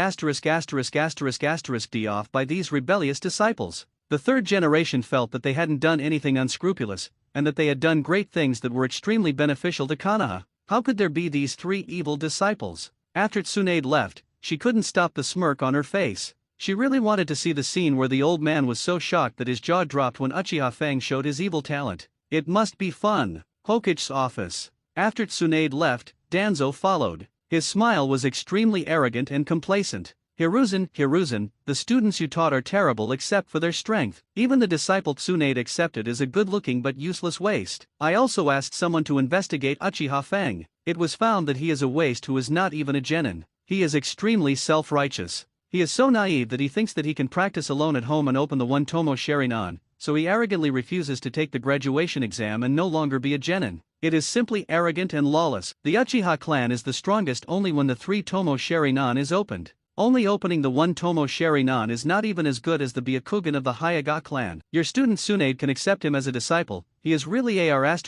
off by these rebellious disciples. The third generation felt that they hadn't done anything unscrupulous, and that they had done great things that were extremely beneficial to Konoha. How could there be these 3 evil disciples? After Tsunade left, she couldn't stop the smirk on her face. She really wanted to see the scene where the old man was so shocked that his jaw dropped when Uchiha Fang showed his evil talent. It must be fun. Hokage's office. After Tsunade left, Danzo followed. His smile was extremely arrogant and complacent. Hiruzen, the students you taught are terrible except for their strength. Even the disciple Tsunade accepted is a good-looking but useless waste. I also asked someone to investigate Uchiha Fang. It was found that he is a waste who is not even a genin. He is extremely self-righteous. He is so naive that he thinks that he can practice alone at home and open the one Tomo Sharingan, so he arrogantly refuses to take the graduation exam and no longer be a genin. It is simply arrogant and lawless. The Uchiha clan is the strongest only when the 3 Tomo Sharingan is opened. Only opening the 1 Tomo Sharingan is not even as good as the Byakugan of the Hyuga clan. Your student Tsunade can accept him as a disciple. He is really AR*************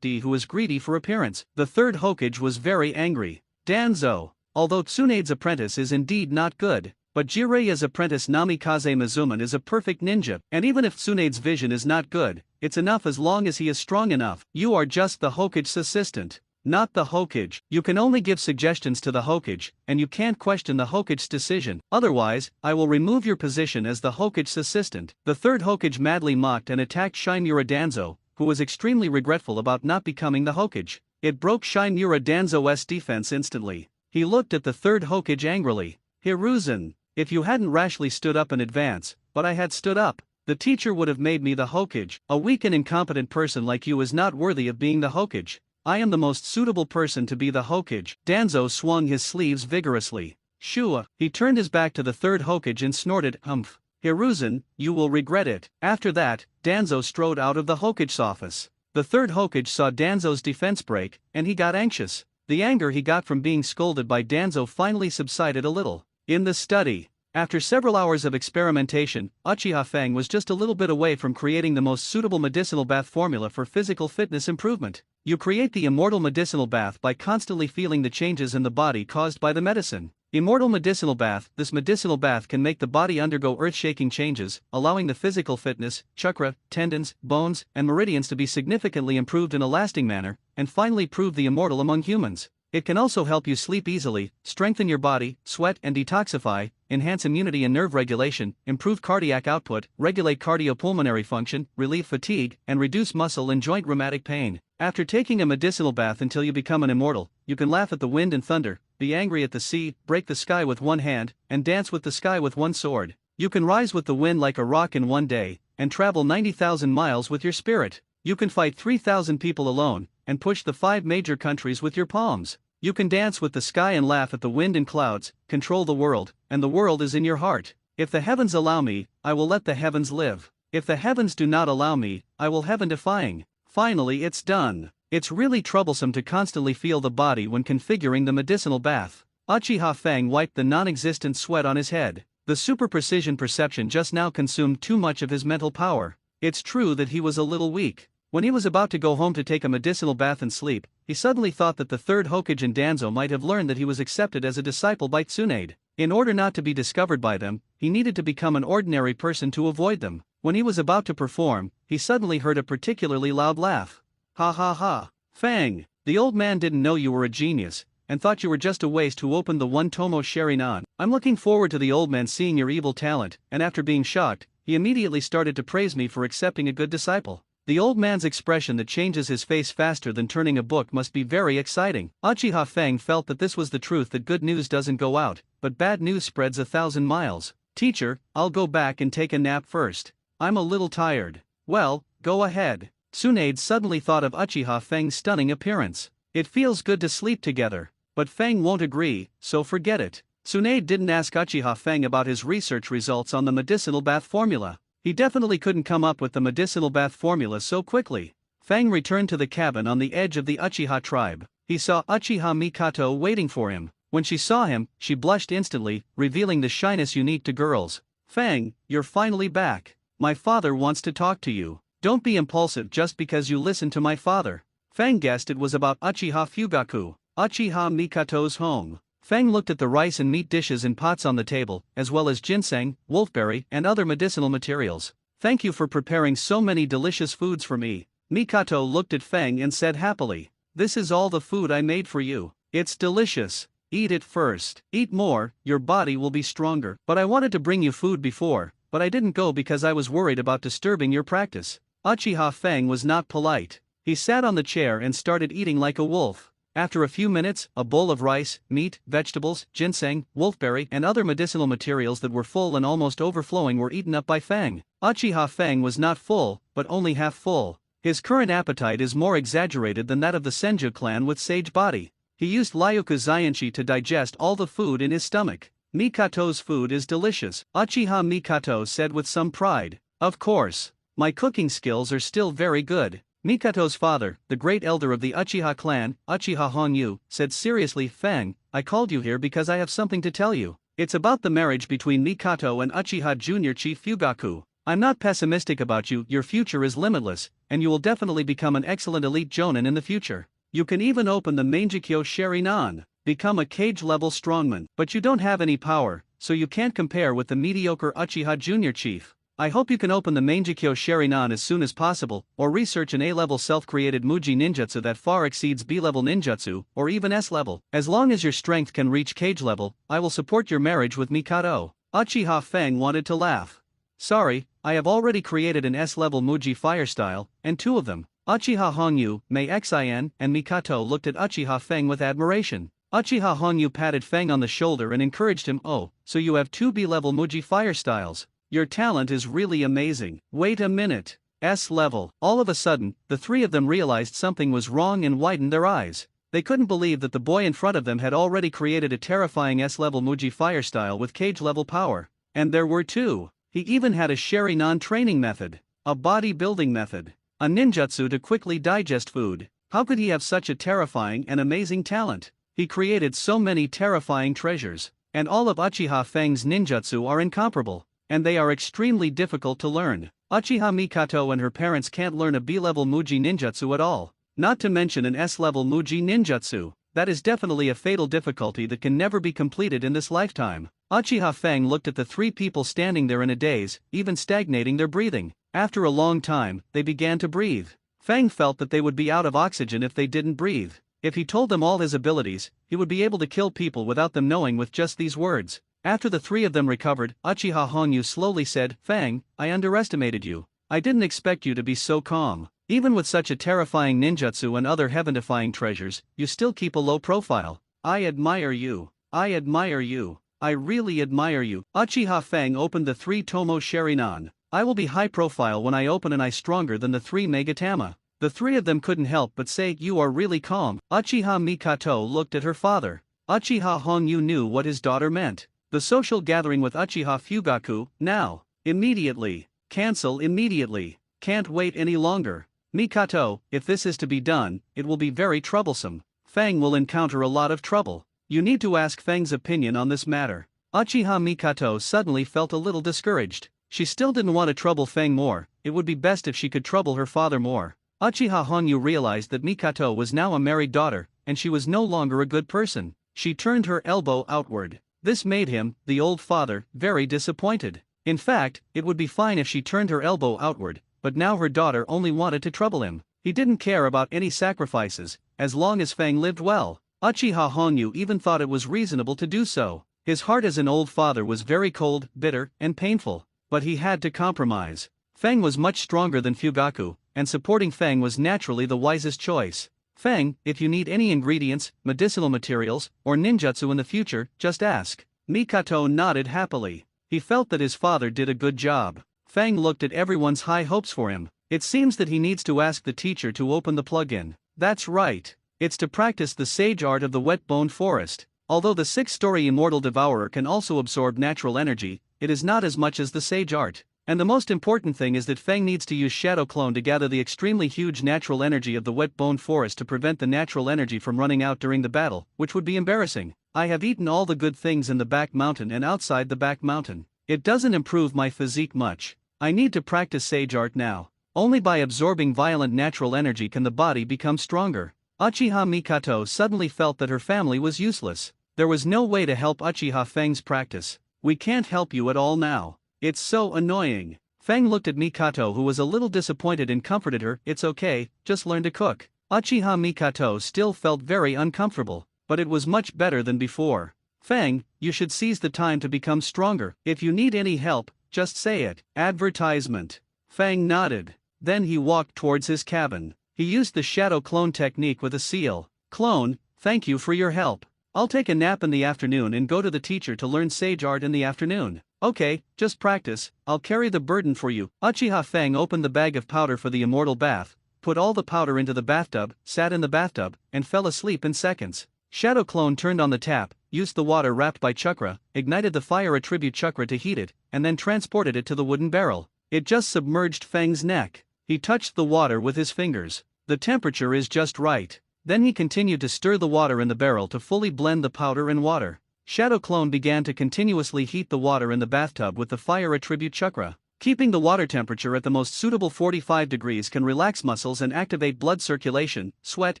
D who is greedy for appearance. The third Hokage was very angry. Danzo. Although Tsunade's apprentice is indeed not good, But Jiraiya's apprentice Namikaze Mizuman is a perfect ninja, and even if Tsunade's vision is not good, it's enough as long as he is strong enough. You are just the Hokage's assistant, not the Hokage. You can only give suggestions to the Hokage, and you can't question the Hokage's decision. Otherwise, I will remove your position as the Hokage's assistant. The third Hokage madly mocked and attacked Shinmura Danzo, who was extremely regretful about not becoming the Hokage. It broke Shinmura Danzo's defense instantly. He looked at the third Hokage angrily. Hiruzen, if you hadn't rashly stood up in advance, but I had stood up, the teacher would have made me the Hokage. A weak and incompetent person like you is not worthy of being the Hokage. I am the most suitable person to be the Hokage. Danzo swung his sleeves vigorously. Shua, he turned his back to the third Hokage and snorted, "Humph. Hiruzen, you will regret it." After that, Danzo strode out of the Hokage's office. The third Hokage saw Danzo's defense break, and he got anxious. The anger he got from being scolded by Danzo finally subsided a little. In the study, after several hours of experimentation, Uchiha Fang was just a little bit away from creating the most suitable medicinal bath formula for physical fitness improvement. You create the immortal medicinal bath by constantly feeling the changes in the body caused by the medicine. Immortal medicinal bath. This medicinal bath can make the body undergo earth-shaking changes, allowing the physical fitness, chakra, tendons, bones, and meridians to be significantly improved in a lasting manner, and finally prove the immortal among humans. It can also help you sleep easily, strengthen your body, sweat and detoxify, enhance immunity and nerve regulation, improve cardiac output, regulate cardiopulmonary function, relieve fatigue, and reduce muscle and joint rheumatic pain. After taking a medicinal bath until you become an immortal, you can laugh at the wind and thunder, be angry at the sea, break the sky with one hand, and dance with the sky with one sword. You can rise with the wind like a rock in one day, and travel 90,000 miles with your spirit. You can fight 3,000 people alone, and push the 5 major countries with your palms. You can dance with the sky and laugh at the wind and clouds, control the world, and the world is in your heart. If the heavens allow me, I will let the heavens live. If the heavens do not allow me, I will heaven defying. Finally, it's done. It's really troublesome to constantly feel the body when configuring the medicinal bath. Uchiha Fang wiped the non-existent sweat on his head. The super precision perception just now consumed too much of his mental power. It's true that he was a little weak. When he was about to go home to take a medicinal bath and sleep, he suddenly thought that the third Hokage and Danzo might have learned that he was accepted as a disciple by Tsunade. In order not to be discovered by them, he needed to become an ordinary person to avoid them. When he was about to perform, he suddenly heard a particularly loud laugh. Ha ha ha. Fang, the old man didn't know you were a genius, and thought you were just a waste who opened the one Tomo Sharingan. I'm looking forward to the old man seeing your evil talent, and after being shocked, he immediately started to praise me for accepting a good disciple. The old man's expression that changes his face faster than turning a book must be very exciting. Uchiha Fang felt that this was the truth, that good news doesn't go out, but bad news spreads 1,000 miles. Teacher, I'll go back and take a nap first. I'm a little tired. Well, go ahead. Tsunade suddenly thought of Uchiha Fang's stunning appearance. It feels good to sleep together. But Fang won't agree, so forget it. Tsunade didn't ask Uchiha Fang about his research results on the medicinal bath formula. He definitely couldn't come up with the medicinal bath formula so quickly. Fang returned to the cabin on the edge of the Uchiha tribe. He saw Uchiha Mikato waiting for him. When she saw him, she blushed instantly, revealing the shyness unique to girls. Fang, you're finally back. My father wants to talk to you. Don't be impulsive just because you listen to my father. Fang guessed it was about Uchiha Fugaku, Uchiha Mikato's home. Fang looked at the rice and meat dishes in pots on the table, as well as ginseng, wolfberry, and other medicinal materials. Thank you for preparing so many delicious foods for me. Mikato looked at Fang and said happily, "This is all the food I made for you. It's delicious. Eat it first. Eat more, your body will be stronger. But I wanted to bring you food before, but I didn't go because I was worried about disturbing your practice." Uchiha Fang was not polite. He sat on the chair and started eating like a wolf. After a few minutes, a bowl of rice, meat, vegetables, ginseng, wolfberry, and other medicinal materials that were full and almost overflowing were eaten up by Fang. Uchiha Fang was not full, but only half full. His current appetite is more exaggerated than that of the Senju clan with Sage Body. He used Ryoku Zaienshi to digest all the food in his stomach. Mikato's food is delicious, Uchiha Mikato said with some pride. Of course. My cooking skills are still very good. Mikato's father, the great elder of the Uchiha clan, Uchiha Honyu, said seriously, Fang, I called you here because I have something to tell you. It's about the marriage between Mikato and Uchiha Junior Chief Fugaku. I'm not pessimistic about you, your future is limitless, and you will definitely become an excellent elite jonin in the future. You can even open the Mangekyo Sharingan, become a cage-level strongman. But you don't have any power, so you can't compare with the mediocre Uchiha Junior Chief. I hope you can open the Mangekyo Sharingan as soon as possible, or research an A-level self-created Muji ninjutsu that far exceeds B-level ninjutsu, or even S-level. As long as your strength can reach cage level, I will support your marriage with Mikato. Uchiha Fang wanted to laugh. Sorry, I have already created an S-level Muji fire style, and two of them. Uchiha Hongyu, Mei Xin, and Mikato looked at Uchiha Fang with admiration. Uchiha Hongyu patted Fang on the shoulder and encouraged him. Oh, so you have two B-level Muji fire styles. Your talent is really amazing. Wait a minute. S-level. All of a sudden, the three of them realized something was wrong and widened their eyes. They couldn't believe that the boy in front of them had already created a terrifying S-level Muji fire style with cage-level power. And there were two. He even had a Sharingan training method. A bodybuilding method. A ninjutsu to quickly digest food. How could he have such a terrifying and amazing talent? He created so many terrifying treasures. And all of Uchiha Fang's ninjutsu are incomparable. And they are extremely difficult to learn. Uchiha Mikato and her parents can't learn a B-level Muji ninjutsu at all. Not to mention an S-level Muji ninjutsu. That is definitely a fatal difficulty that can never be completed in this lifetime. Uchiha Fang looked at the three people standing there in a daze, even stagnating their breathing. After a long time, they began to breathe. Fang felt that they would be out of oxygen if they didn't breathe. If he told them all his abilities, he would be able to kill people without them knowing with just these words. After the three of them recovered, Uchiha Hongyu slowly said, Fang, I underestimated you. I didn't expect you to be so calm. Even with such a terrifying ninjutsu and other heaven-defying treasures, you still keep a low profile. I admire you. I admire you. I really admire you. Uchiha Fang opened the three Tomo Sharingan. I will be high profile when I open an eye stronger than the three Megatama. The three of them couldn't help but say, you are really calm. Uchiha Mikato looked at her father. Uchiha Hongyu knew what his daughter meant. The social gathering with Uchiha Fugaku, now. Immediately. Cancel immediately. Can't wait any longer. Mikato, if this is to be done, it will be very troublesome. Fang will encounter a lot of trouble. You need to ask Fang's opinion on this matter. Uchiha Mikato suddenly felt a little discouraged. She still didn't want to trouble Fang more. It would be best if she could trouble her father more. Uchiha Hongyu realized that Mikato was now a married daughter, and she was no longer a good person. She turned her elbow outward. This made him, the old father, very disappointed. In fact, it would be fine if she turned her elbow outward, but now her daughter only wanted to trouble him. He didn't care about any sacrifices, as long as Fang lived well. Uchiha Hongyu even thought it was reasonable to do so. His heart as an old father was very cold, bitter, and painful. But he had to compromise. Fang was much stronger than Fugaku, and supporting Fang was naturally the wisest choice. Fang, if you need any ingredients, medicinal materials, or ninjutsu in the future, just ask. Mikato nodded happily. He felt that his father did a good job. Fang looked at everyone's high hopes for him. It seems that he needs to ask the teacher to open the plug-in. That's right. It's to practice the sage art of the wet-bone forest. Although the six-story immortal devourer can also absorb natural energy, it is not as much as the sage art. And the most important thing is that Fang needs to use Shadow Clone to gather the extremely huge natural energy of the wet bone forest to prevent the natural energy from running out during the battle, which would be embarrassing. I have eaten all the good things in the back mountain and outside the back mountain. It doesn't improve my physique much. I need to practice sage art now. Only by absorbing violent natural energy can the body become stronger. Uchiha Mikato suddenly felt that her family was useless. There was no way to help Uchiha Fang's practice. We can't help you at all now. It's so annoying. Fang looked at Mikato, who was a little disappointed, and comforted her. It's okay, just learn to cook. Uchiha Mikato still felt very uncomfortable, but it was much better than before. Fang, you should seize the time to become stronger. If you need any help, just say it. Advertisement. Fang nodded. Then he walked towards his cabin. He used the shadow clone technique with a seal. Clone, thank you for your help. I'll take a nap in the afternoon and go to the teacher to learn sage art in the afternoon. Okay, just practice, I'll carry the burden for you. Uchiha Fang opened the bag of powder for the immortal bath, put all the powder into the bathtub, sat in the bathtub, and fell asleep in seconds. Shadow Clone turned on the tap, used the water wrapped by chakra, ignited the fire attribute chakra to heat it, and then transported it to the wooden barrel. It just submerged Fang's neck. He touched the water with his fingers. The temperature is just right. Then he continued to stir the water in the barrel to fully blend the powder and water. Shadow Clone began to continuously heat the water in the bathtub with the fire attribute chakra. Keeping the water temperature at the most suitable 45 degrees can relax muscles and activate blood circulation, sweat,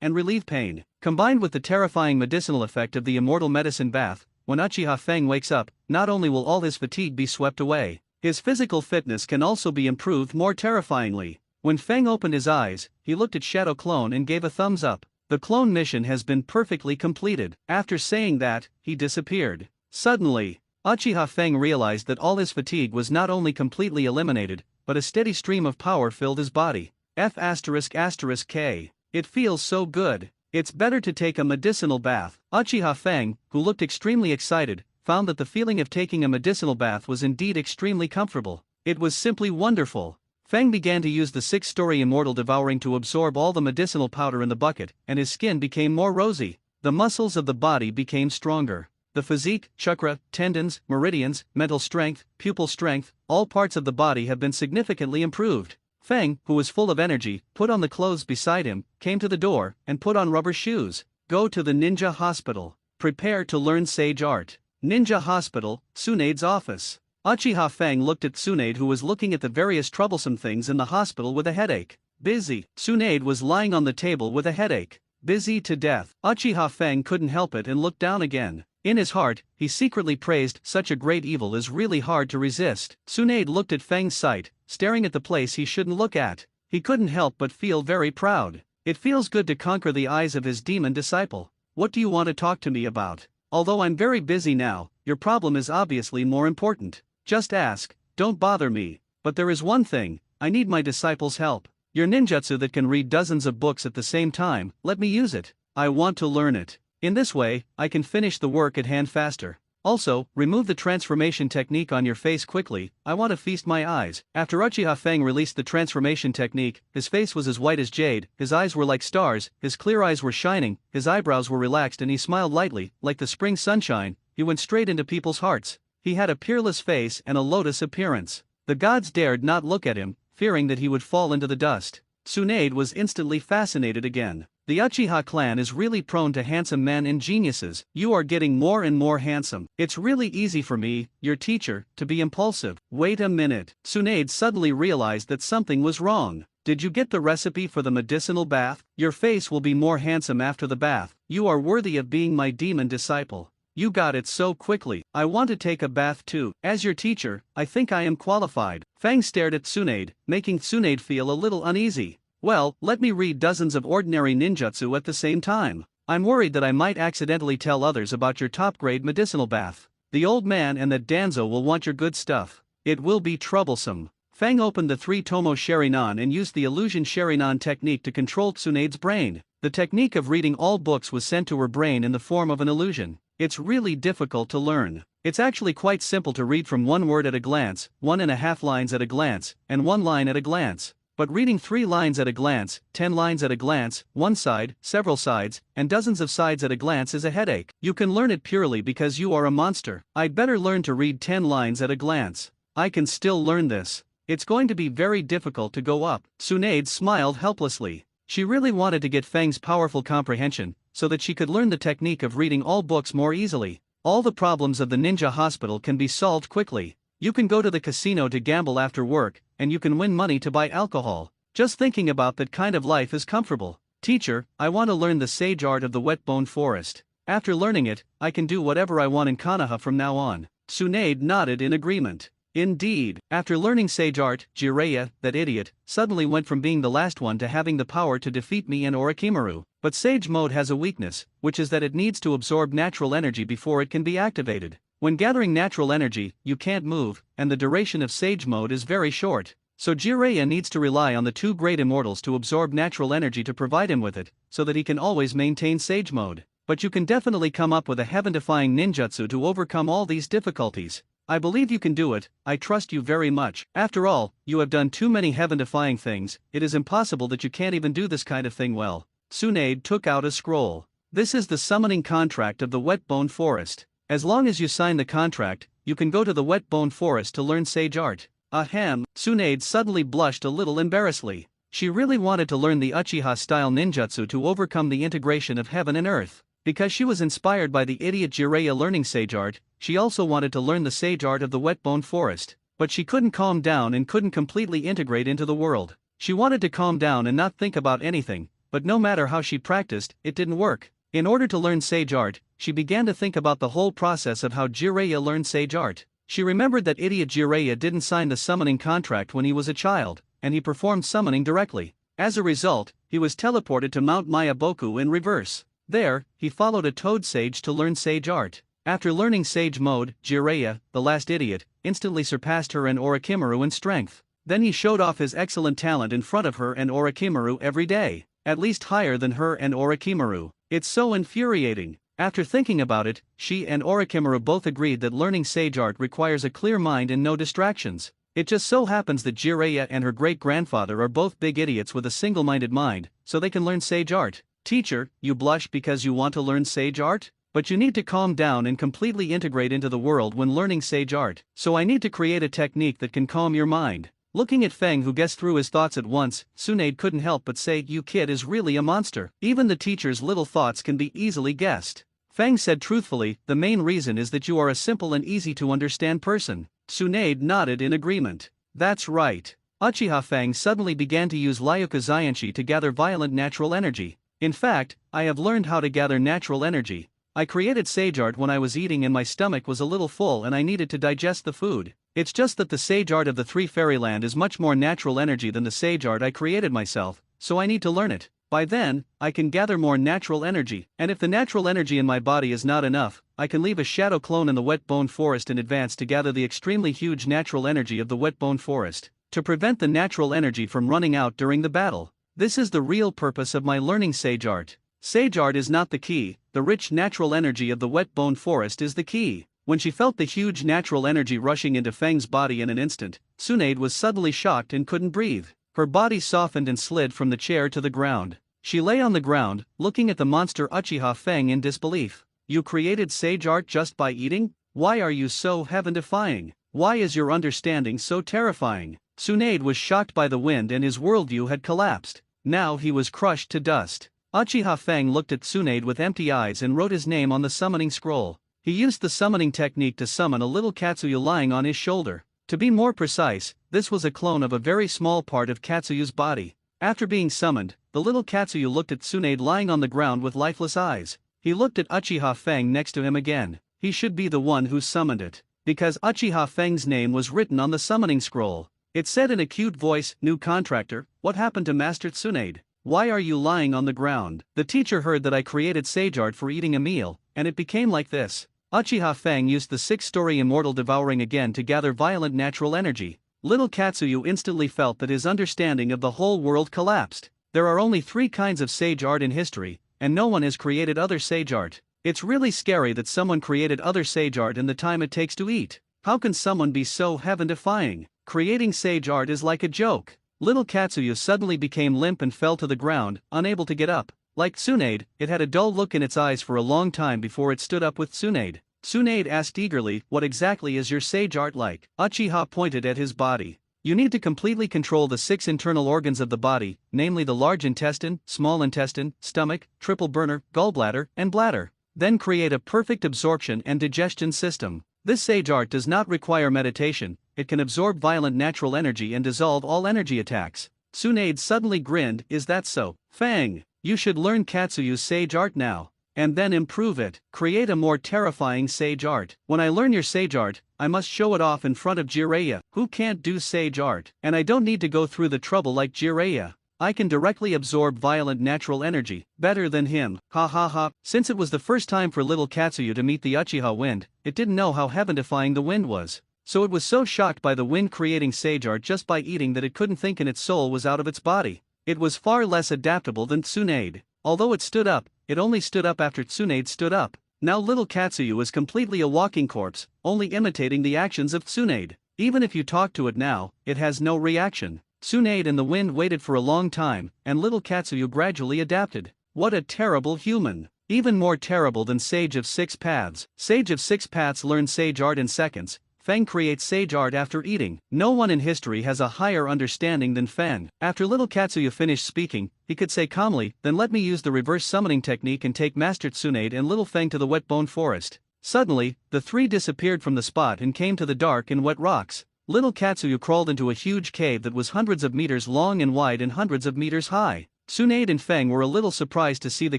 and relieve pain. Combined with the terrifying medicinal effect of the immortal medicine bath, when Uchiha Feng wakes up, not only will all his fatigue be swept away, his physical fitness can also be improved more terrifyingly. When Feng opened his eyes, he looked at Shadow Clone and gave a thumbs up. The clone mission has been perfectly completed. After saying that, he disappeared. Suddenly, Uchiha Feng realized that all his fatigue was not only completely eliminated, but a steady stream of power filled his body. F***K. It feels so good. It's better to take a medicinal bath. Uchiha Feng, who looked extremely excited, found that the feeling of taking a medicinal bath was indeed extremely comfortable. It was simply wonderful. Feng began to use the 6-story immortal devouring to absorb all the medicinal powder in the bucket, and his skin became more rosy. The muscles of the body became stronger. The physique, chakra, tendons, meridians, mental strength, pupil strength, all parts of the body have been significantly improved. Feng, who was full of energy, put on the clothes beside him, came to the door, and put on rubber shoes. Go to the ninja hospital. Prepare to learn sage art. Ninja hospital, Tsunade's office. Uchiha Feng looked at Tsunade, who was looking at the various troublesome things in the hospital with a headache. Busy. Tsunade was lying on the table with a headache. Busy to death. Uchiha Feng couldn't help it and looked down again. In his heart, he secretly praised, such a great evil is really hard to resist. Tsunade looked at Feng's sight, staring at the place he shouldn't look at. He couldn't help but feel very proud. It feels good to conquer the eyes of his demon disciple. What do you want to talk to me about? Although I'm very busy now, your problem is obviously more important. Just ask, don't bother me. But there is one thing, I need my disciple's help. Your ninjutsu that can read dozens of books at the same time, let me use it. I want to learn it. In this way, I can finish the work at hand faster. Also, remove the transformation technique on your face quickly, I want to feast my eyes. After Uchiha Feng released the transformation technique, his face was as white as jade, his eyes were like stars, his clear eyes were shining, his eyebrows were relaxed and he smiled lightly, like the spring sunshine. He went straight into people's hearts. He had a peerless face and a lotus appearance. The gods dared not look at him, fearing that he would fall into the dust. Tsunade was instantly fascinated again. The Uchiha clan is really prone to handsome men and geniuses. You are getting more and more handsome. It's really easy for me, your teacher, to be impulsive. Wait a minute. Tsunade suddenly realized that something was wrong. Did you get the recipe for the medicinal bath? Your face will be more handsome after the bath. You are worthy of being my demon disciple. You got it so quickly. I want to take a bath too. As your teacher, I think I am qualified. Feng stared at Tsunade, making Tsunade feel a little uneasy. Well, let me read dozens of ordinary ninjutsu at the same time. I'm worried that I might accidentally tell others about your top-grade medicinal bath. The old man and that Danzo will want your good stuff. It will be troublesome. Feng opened the 3-tomo Sharinan and used the illusion Sharinan technique to control Tsunade's brain. The technique of reading all books was sent to her brain in the form of an illusion. It's really difficult to learn. It's actually quite simple to read from one word at a glance, 1.5 lines at a glance, and 1 line at a glance. But reading 3 lines at a glance, 10 lines at a glance, 1 side, several sides, and dozens of sides at a glance is a headache. You can learn it purely because you are a monster. I'd better learn to read 10 lines at a glance. I can still learn this. It's going to be very difficult to go up. Tsunade smiled helplessly. She really wanted to get Feng's powerful comprehension, so that she could learn the technique of reading all books more easily. All the problems of the ninja hospital can be solved quickly. You can go to the casino to gamble after work, and you can win money to buy alcohol. Just thinking about that kind of life is comfortable. Teacher, I want to learn the sage art of the wet bone forest. After learning it, I can do whatever I want in Konoha from now on. Tsunade nodded in agreement. Indeed, after learning sage art, Jiraiya, that idiot, suddenly went from being the last one to having the power to defeat me and Orochimaru. But sage mode has a weakness, which is that it needs to absorb natural energy before it can be activated. When gathering natural energy, you can't move, and the duration of sage mode is very short. So Jiraiya needs to rely on the 2 great immortals to absorb natural energy to provide him with it, so that he can always maintain sage mode. But you can definitely come up with a heaven-defying ninjutsu to overcome all these difficulties. I believe you can do it, I trust you very much. After all, you have done too many heaven-defying things, it is impossible that you can't even do this kind of thing well. Tsunade took out a scroll. This is the summoning contract of the wet bone forest. As long as you sign the contract, you can go to the wet bone forest to learn sage art. Ahem. Tsunade suddenly blushed a little embarrassedly. She really wanted to learn the Uchiha-style ninjutsu to overcome the integration of heaven and earth. Because she was inspired by the idiot Jiraiya learning sage art, she also wanted to learn the sage art of the wet bone forest. But she couldn't calm down and couldn't completely integrate into the world. She wanted to calm down and not think about anything, but no matter how she practiced, it didn't work. In order to learn sage art, she began to think about the whole process of how Jiraiya learned sage art. She remembered that idiot Jiraiya didn't sign the summoning contract when he was a child, and he performed summoning directly. As a result, he was teleported to Mount Mayaboku in reverse. There, he followed a toad sage to learn sage art. After learning sage mode, Jiraiya, the last idiot, instantly surpassed her and Orochimaru in strength. Then he showed off his excellent talent in front of her and Orochimaru every day, at least higher than her and Orochimaru. It's so infuriating. After thinking about it, she and Orochimaru both agreed that learning sage art requires a clear mind and no distractions. It just so happens that Jiraiya and her great-grandfather are both big idiots with a single-minded mind, so they can learn sage art. Teacher, you blush because you want to learn sage art? But you need to calm down and completely integrate into the world when learning sage art. So I need to create a technique that can calm your mind. Looking at Feng, who guessed through his thoughts at once, Tsunade couldn't help but say, "You kid is really a monster." Even the teacher's little thoughts can be easily guessed. Feng said truthfully, "The main reason is that you are a simple and easy to understand person." Tsunade nodded in agreement. "That's right." Uchiha Feng suddenly began to use Ryuka Zaianshi to gather violent natural energy. "In fact, I have learned how to gather natural energy. I created sage art when I was eating and my stomach was a little full and I needed to digest the food. It's just that the sage art of the Three Fairyland is much more natural energy than the sage art I created myself, so I need to learn it. By then, I can gather more natural energy, and if the natural energy in my body is not enough, I can leave a shadow clone in the wet bone forest in advance to gather the extremely huge natural energy of the wet bone forest, to prevent the natural energy from running out during the battle. This is the real purpose of my learning sage art. Sage art is not the key, the rich natural energy of the wet bone forest is the key." When she felt the huge natural energy rushing into Feng's body in an instant, Tsunade was suddenly shocked and couldn't breathe. Her body softened and slid from the chair to the ground. She lay on the ground, looking at the monster Uchiha Feng in disbelief. "You created sage art just by eating? Why are you so heaven-defying? Why is your understanding so terrifying?" Tsunade was shocked by the wind and his worldview had collapsed. Now he was crushed to dust. Uchiha Feng looked at Tsunade with empty eyes and wrote his name on the summoning scroll. He used the summoning technique to summon a little Katsuyu lying on his shoulder. To be more precise, this was a clone of a very small part of Katsuyu's body. After being summoned, the little Katsuyu looked at Tsunade lying on the ground with lifeless eyes. He looked at Uchiha Feng next to him again. He should be the one who summoned it, because Uchiha Feng's name was written on the summoning scroll. It said in a cute voice, "New contractor, what happened to Master Tsunade? Why are you lying on the ground?" The teacher heard that I created sage art for eating a meal, and it became like this. Uchiha Feng used the six-story immortal devouring again to gather violent natural energy. Little Katsuyu instantly felt that his understanding of the whole world collapsed. There are only 3 kinds of sage art in history, and no one has created other sage art. It's really scary that someone created other sage art in the time it takes to eat. How can someone be so heaven-defying? Creating sage art is like a joke. Little Katsuyu suddenly became limp and fell to the ground, unable to get up. Like Tsunade, it had a dull look in its eyes for a long time before it stood up with Tsunade. Tsunade asked eagerly, "What exactly is your sage art like?" Uchiha pointed at his body. "You need to completely control the 6 internal organs of the body, namely the large intestine, small intestine, stomach, triple burner, gallbladder, and bladder. Then create a perfect absorption and digestion system. This sage art does not require meditation, it can absorb violent natural energy and dissolve all energy attacks." Tsunade suddenly grinned, "Is that so? Feng, you should learn Katsuyu's sage art now. And then improve it. Create a more terrifying sage art. When I learn your sage art, I must show it off in front of Jiraiya, who can't do sage art. And I don't need to go through the trouble like Jiraiya. I can directly absorb violent natural energy, better than him, ha ha ha." Since it was the first time for little Katsuyu to meet the Uchiha wind, it didn't know how heaven-defying the wind was. So it was so shocked by the wind creating sage art just by eating that it couldn't think and its soul was out of its body. It was far less adaptable than Tsunade. Although it stood up, it only stood up after Tsunade stood up. Now little Katsuyu is completely a walking corpse, only imitating the actions of Tsunade. Even if you talk to it now, it has no reaction. Tsunade and the wind waited for a long time, and little Katsuyu gradually adapted. What a terrible human! Even more terrible than Sage of 6 Paths. Sage of 6 Paths learns sage art in seconds. Feng creates sage art after eating. No one in history has a higher understanding than Feng. After little Katsuyu finished speaking, he could say calmly, "Then let me use the reverse summoning technique and take Master Tsunade and little Feng to the wet bone forest." Suddenly, the 3 disappeared from the spot and came to the dark and wet rocks. Little Katsuyu crawled into a huge cave that was hundreds of meters long and wide and hundreds of meters high. Tsunade and Feng were a little surprised to see the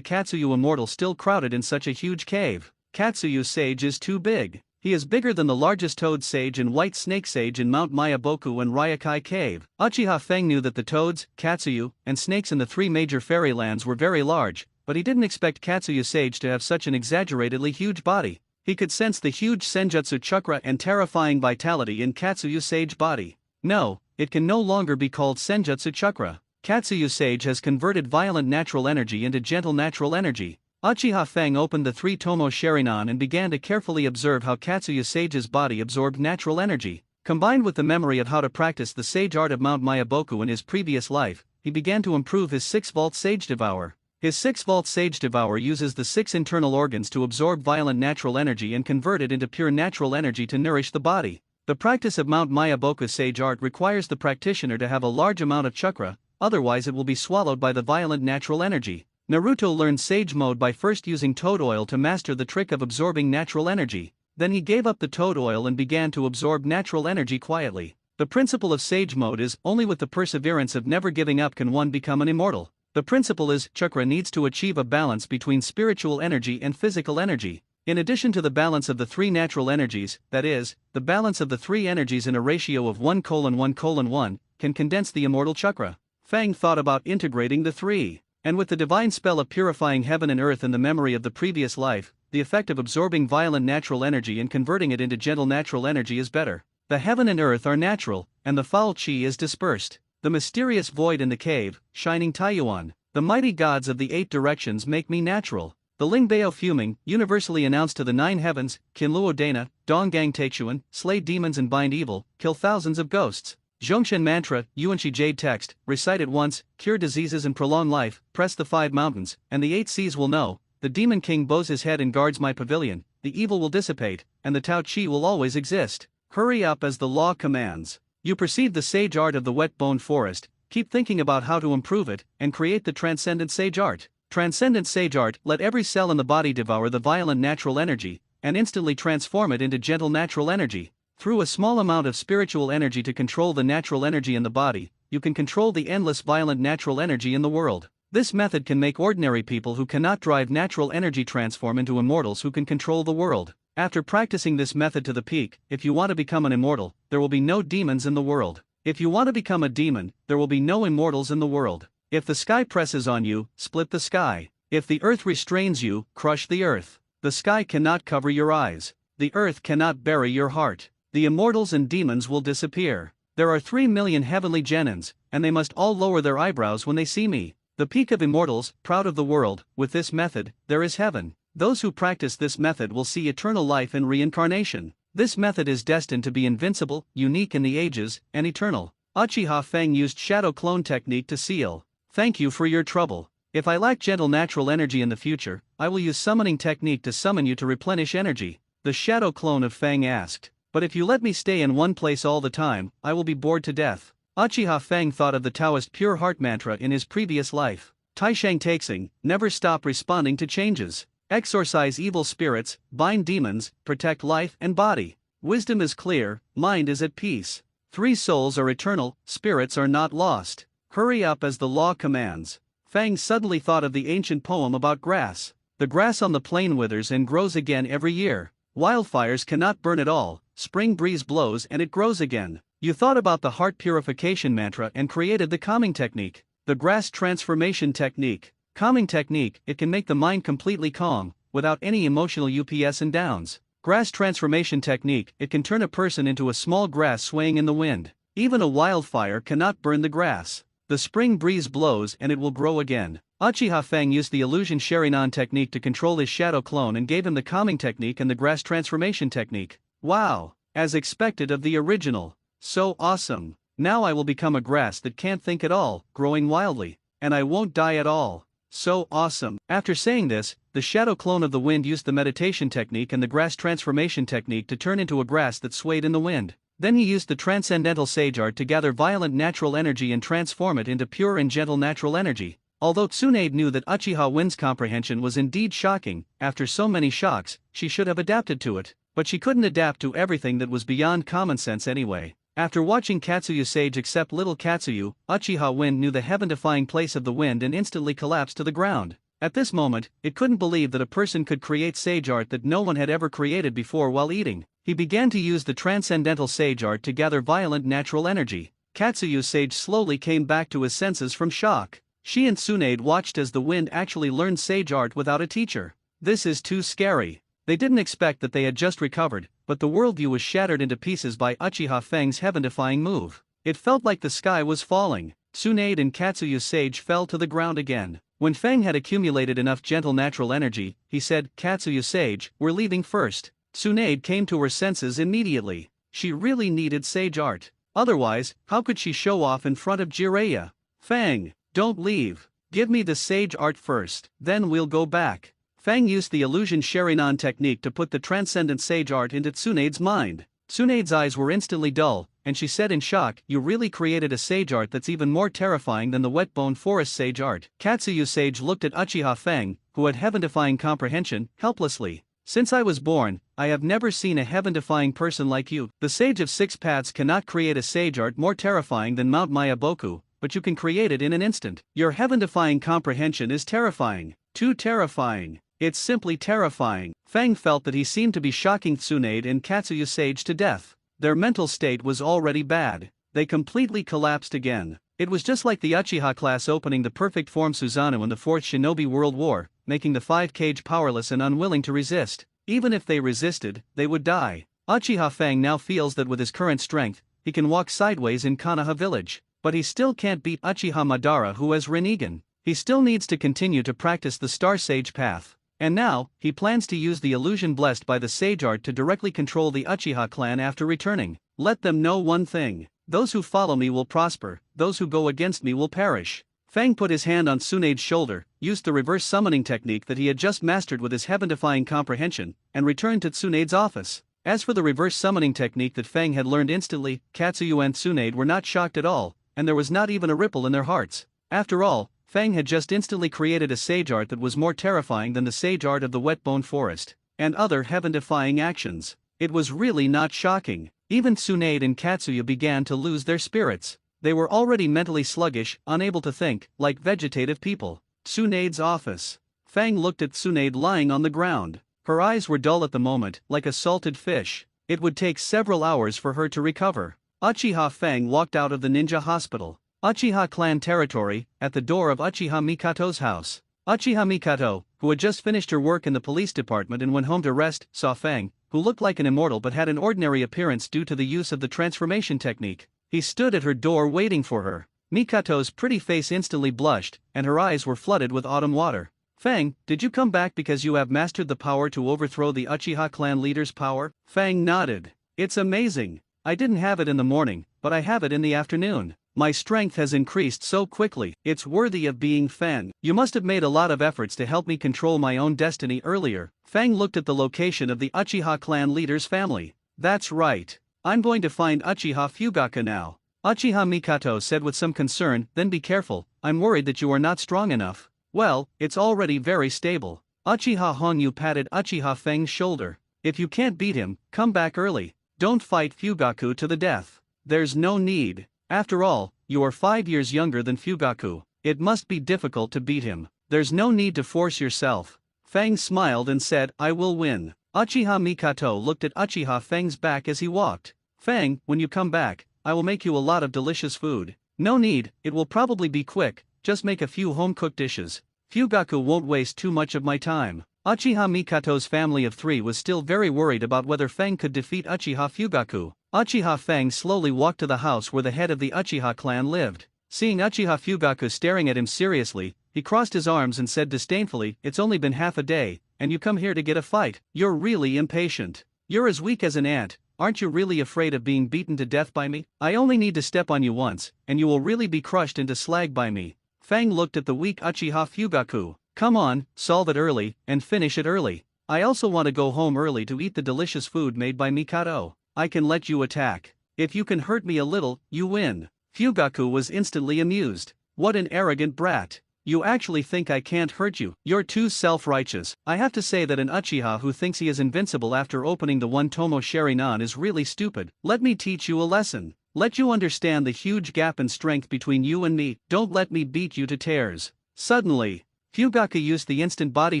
Katsuyu immortal still crowded in such a huge cave. Katsuyu Sage is too big. He is bigger than the largest toad sage and white snake sage in Mount Mayaboku and Ryokai Cave. Uchiha Feng knew that the toads, Katsuyu, and snakes in the three major fairylands were very large, but he didn't expect Katsuyu Sage to have such an exaggeratedly huge body. He could sense the huge senjutsu chakra and terrifying vitality in Katsuyu Sage body. No, it can no longer be called senjutsu chakra. Katsuyu Sage has converted violent natural energy into gentle natural energy. Uchiha Feng opened the three Tomo Sharingan and began to carefully observe how Katsuyu Sage's body absorbed natural energy. Combined with the memory of how to practice the sage art of Mount Mayaboku in his previous life, he began to improve his 6-volt Sage Devour. His 6-volt Sage Devour uses the 6 internal organs to absorb violent natural energy and convert it into pure natural energy to nourish the body. The practice of Mount Mayaboku sage art requires the practitioner to have a large amount of chakra, otherwise it will be swallowed by the violent natural energy. Naruto learned Sage Mode by first using toad oil to master the trick of absorbing natural energy. Then he gave up the toad oil and began to absorb natural energy quietly. The principle of Sage Mode is, only with the perseverance of never giving up can one become an immortal. The principle is, chakra needs to achieve a balance between spiritual energy and physical energy. In addition to the balance of the three natural energies, that is, the balance of the three energies in a ratio of 1:1:1, can condense the immortal chakra. Feng thought about integrating the three. And with the divine spell of purifying heaven and earth in the memory of the previous life, the effect of absorbing violent natural energy and converting it into gentle natural energy is better. The heaven and earth are natural, and the foul chi is dispersed. The mysterious void in the cave, shining Taiyuan. The mighty gods of the 8 directions make me natural. The Lingbao fuming, universally announced to the 9 heavens, Kinluo Dana, Donggang Teichuan, slay demons and bind evil, kill thousands of ghosts. Zhongshen Mantra, Yuanshi Jade Text, recite it once, cure diseases and prolong life, press the 5 mountains, and the 8 seas will know. The demon king bows his head and guards my pavilion, the evil will dissipate, and the Tao Chi will always exist. Hurry up as the law commands. You perceive the sage art of the wet-boned forest, keep thinking about how to improve it, and create the transcendent sage art. Transcendent sage art, let every cell in the body devour the violent natural energy, and instantly transform it into gentle natural energy. Through a small amount of spiritual energy to control the natural energy in the body, you can control the endless violent natural energy in the world. This method can make ordinary people who cannot drive natural energy transform into immortals who can control the world. After practicing this method to the peak, if you want to become an immortal, there will be no demons in the world. If you want to become a demon, there will be no immortals in the world. If the sky presses on you, split the sky. If the earth restrains you, crush the earth. The sky cannot cover your eyes. The earth cannot bury your heart. The immortals and demons will disappear. There are 3 million heavenly genins, and they must all lower their eyebrows when they see me. The peak of immortals, proud of the world, with this method, there is heaven. Those who practice this method will see eternal life and reincarnation. This method is destined to be invincible, unique in the ages, and eternal. Uchiha Feng used shadow clone technique to seal. Thank you for your trouble. If I lack gentle natural energy in the future, I will use summoning technique to summon you to replenish energy. The shadow clone of Feng asked. But if you let me stay in one place all the time, I will be bored to death. Uchiha Feng thought of the Taoist pure heart mantra in his previous life. Taisheng Taixing, never stop responding to changes. Exorcise evil spirits, bind demons, protect life and body. Wisdom is clear, mind is at peace. 3 souls are eternal, spirits are not lost. Hurry up as the law commands. Feng suddenly thought of the ancient poem about grass. The grass on the plain withers and grows again every year. Wildfires cannot burn it all, spring breeze blows and it grows again. You thought about the heart purification mantra and created the calming technique. The grass transformation technique. Calming technique, it can make the mind completely calm, without any emotional ups and downs. Grass transformation technique, it can turn a person into a small grass swaying in the wind. Even a wildfire cannot burn the grass. The spring breeze blows and it will grow again. Uchiha Feng used the illusion Sharingan technique to control his shadow clone and gave him the calming technique and the grass transformation technique. Wow! As expected of the original. So awesome. Now I will become a grass that can't think at all, growing wildly. And I won't die at all. So awesome. After saying this, the shadow clone of the wind used the meditation technique and the grass transformation technique to turn into a grass that swayed in the wind. Then he used the transcendental sage art to gather violent natural energy and transform it into pure and gentle natural energy. Although Tsunade knew that Uchiha Wind's comprehension was indeed shocking, after so many shocks, she should have adapted to it. But she couldn't adapt to everything that was beyond common sense anyway. After watching Katsuyu Sage accept little Katsuyu, Uchiha Wind knew the heaven-defying place of the wind and instantly collapsed to the ground. At this moment, it couldn't believe that a person could create sage art that no one had ever created before while eating. He began to use the transcendental sage art to gather violent natural energy. Katsuyu Sage slowly came back to his senses from shock. She and Tsunade watched as the wind actually learned sage art without a teacher. This is too scary. They didn't expect that they had just recovered, but the worldview was shattered into pieces by Uchiha Fang's heaven-defying move. It felt like the sky was falling. Tsunade and Katsuyu Sage fell to the ground again. When Fang had accumulated enough gentle natural energy, he said, "Katsuyu Sage, we're leaving first." Tsunade came to her senses immediately. She really needed sage art. Otherwise, how could she show off in front of Jiraiya? "Fang, don't leave. Give me the sage art first, then we'll go back." Fang used the illusion Sharinan technique to put the transcendent sage art into Tsunade's mind. Tsunade's eyes were instantly dull, and she said in shock, "You really created a sage art that's even more terrifying than the wet-bone forest sage art." Katsuyu Sage looked at Uchiha Fang, who had heaven-defying comprehension, helplessly. "Since I was born, I have never seen a heaven-defying person like you. The Sage of Six Paths cannot create a sage art more terrifying than Mount Mayaboku, but you can create it in an instant. Your heaven-defying comprehension is terrifying. Too terrifying. It's simply terrifying." Fang felt that he seemed to be shocking Tsunade and Katsuyu Sage to death. Their mental state was already bad. They completely collapsed again. It was just like the Uchiha class opening the perfect form Susanoo in the Fourth Shinobi World War, making the five Kage powerless and unwilling to resist. Even if they resisted, they would die. Uchiha Fang now feels that with his current strength, he can walk sideways in Konoha village. But he still can't beat Uchiha Madara, who has Rinnegan. He still needs to continue to practice the Star Sage path. And now, he plans to use the illusion blessed by the sage art to directly control the Uchiha clan after returning. "Let them know one thing. Those who follow me will prosper, those who go against me will perish." Fang put his hand on Tsunade's shoulder, used the reverse summoning technique that he had just mastered with his heaven-defying comprehension, and returned to Tsunade's office. As for the reverse summoning technique that Fang had learned instantly, Katsuyu and Tsunade were not shocked at all, and there was not even a ripple in their hearts. After all, Fang had just instantly created a sage art that was more terrifying than the sage art of the wet-bone forest, and other heaven-defying actions. It was really not shocking. Even Tsunade and Katsuyu began to lose their spirits. They were already mentally sluggish, unable to think, like vegetative people. Tsunade's office. Fang looked at Tsunade lying on the ground. Her eyes were dull at the moment, like a salted fish. It would take several hours for her to recover. Uchiha Fang walked out of the ninja hospital. Uchiha clan territory, at the door of Uchiha Mikato's house. Uchiha Mikato, who had just finished her work in the police department and went home to rest, saw Fang, who looked like an immortal but had an ordinary appearance due to the use of the transformation technique. He stood at her door waiting for her. Mikato's pretty face instantly blushed, and her eyes were flooded with autumn water. "Fang, did you come back because you have mastered the power to overthrow the Uchiha clan leader's power?" Fang nodded. "It's amazing. I didn't have it in the morning, but I have it in the afternoon. My strength has increased so quickly, it's worthy of being Fang. You must have made a lot of efforts to help me control my own destiny earlier." Fang looked at the location of the Uchiha clan leader's family. "That's right. I'm going to find Uchiha Fugaku now." Uchiha Mikato said with some concern, "Then be careful, I'm worried that you are not strong enough." "Well, it's already very stable." Uchiha Honyu patted Uchiha Fang's shoulder. "If you can't beat him, come back early. Don't fight Fugaku to the death. There's no need. After all, you are 5 years younger than Fugaku. It must be difficult to beat him. There's no need to force yourself." Fang smiled and said, "I will win." Uchiha Mikato looked at Uchiha Fang's back as he walked. "Fang, when you come back, I will make you a lot of delicious food." "No need, it will probably be quick, just make a few home-cooked dishes. Fugaku won't waste too much of my time." Uchiha Mikato's family of 3 was still very worried about whether Fang could defeat Uchiha Fugaku. Uchiha Fang slowly walked to the house where the head of the Uchiha clan lived. Seeing Uchiha Fugaku staring at him seriously, he crossed his arms and said disdainfully, "It's only been half a day, and you come here to get a fight. You're really impatient. You're as weak as an ant. Aren't you really afraid of being beaten to death by me? I only need to step on you once, and you will really be crushed into slag by me." Fang looked at the weak Uchiha Fugaku. "Come on, solve it early, and finish it early. I also want to go home early to eat the delicious food made by Mikado. I can let you attack. If you can hurt me a little, you win." Fugaku was instantly amused. "What an arrogant brat. You actually think I can't hurt you? You're too self-righteous. I have to say that an Uchiha who thinks he is invincible after opening the one Tomo Sharinan is really stupid. Let me teach you a lesson." Let you understand the huge gap in strength between you and me. Don't let me beat you to tears. Suddenly, Fugaku used the instant body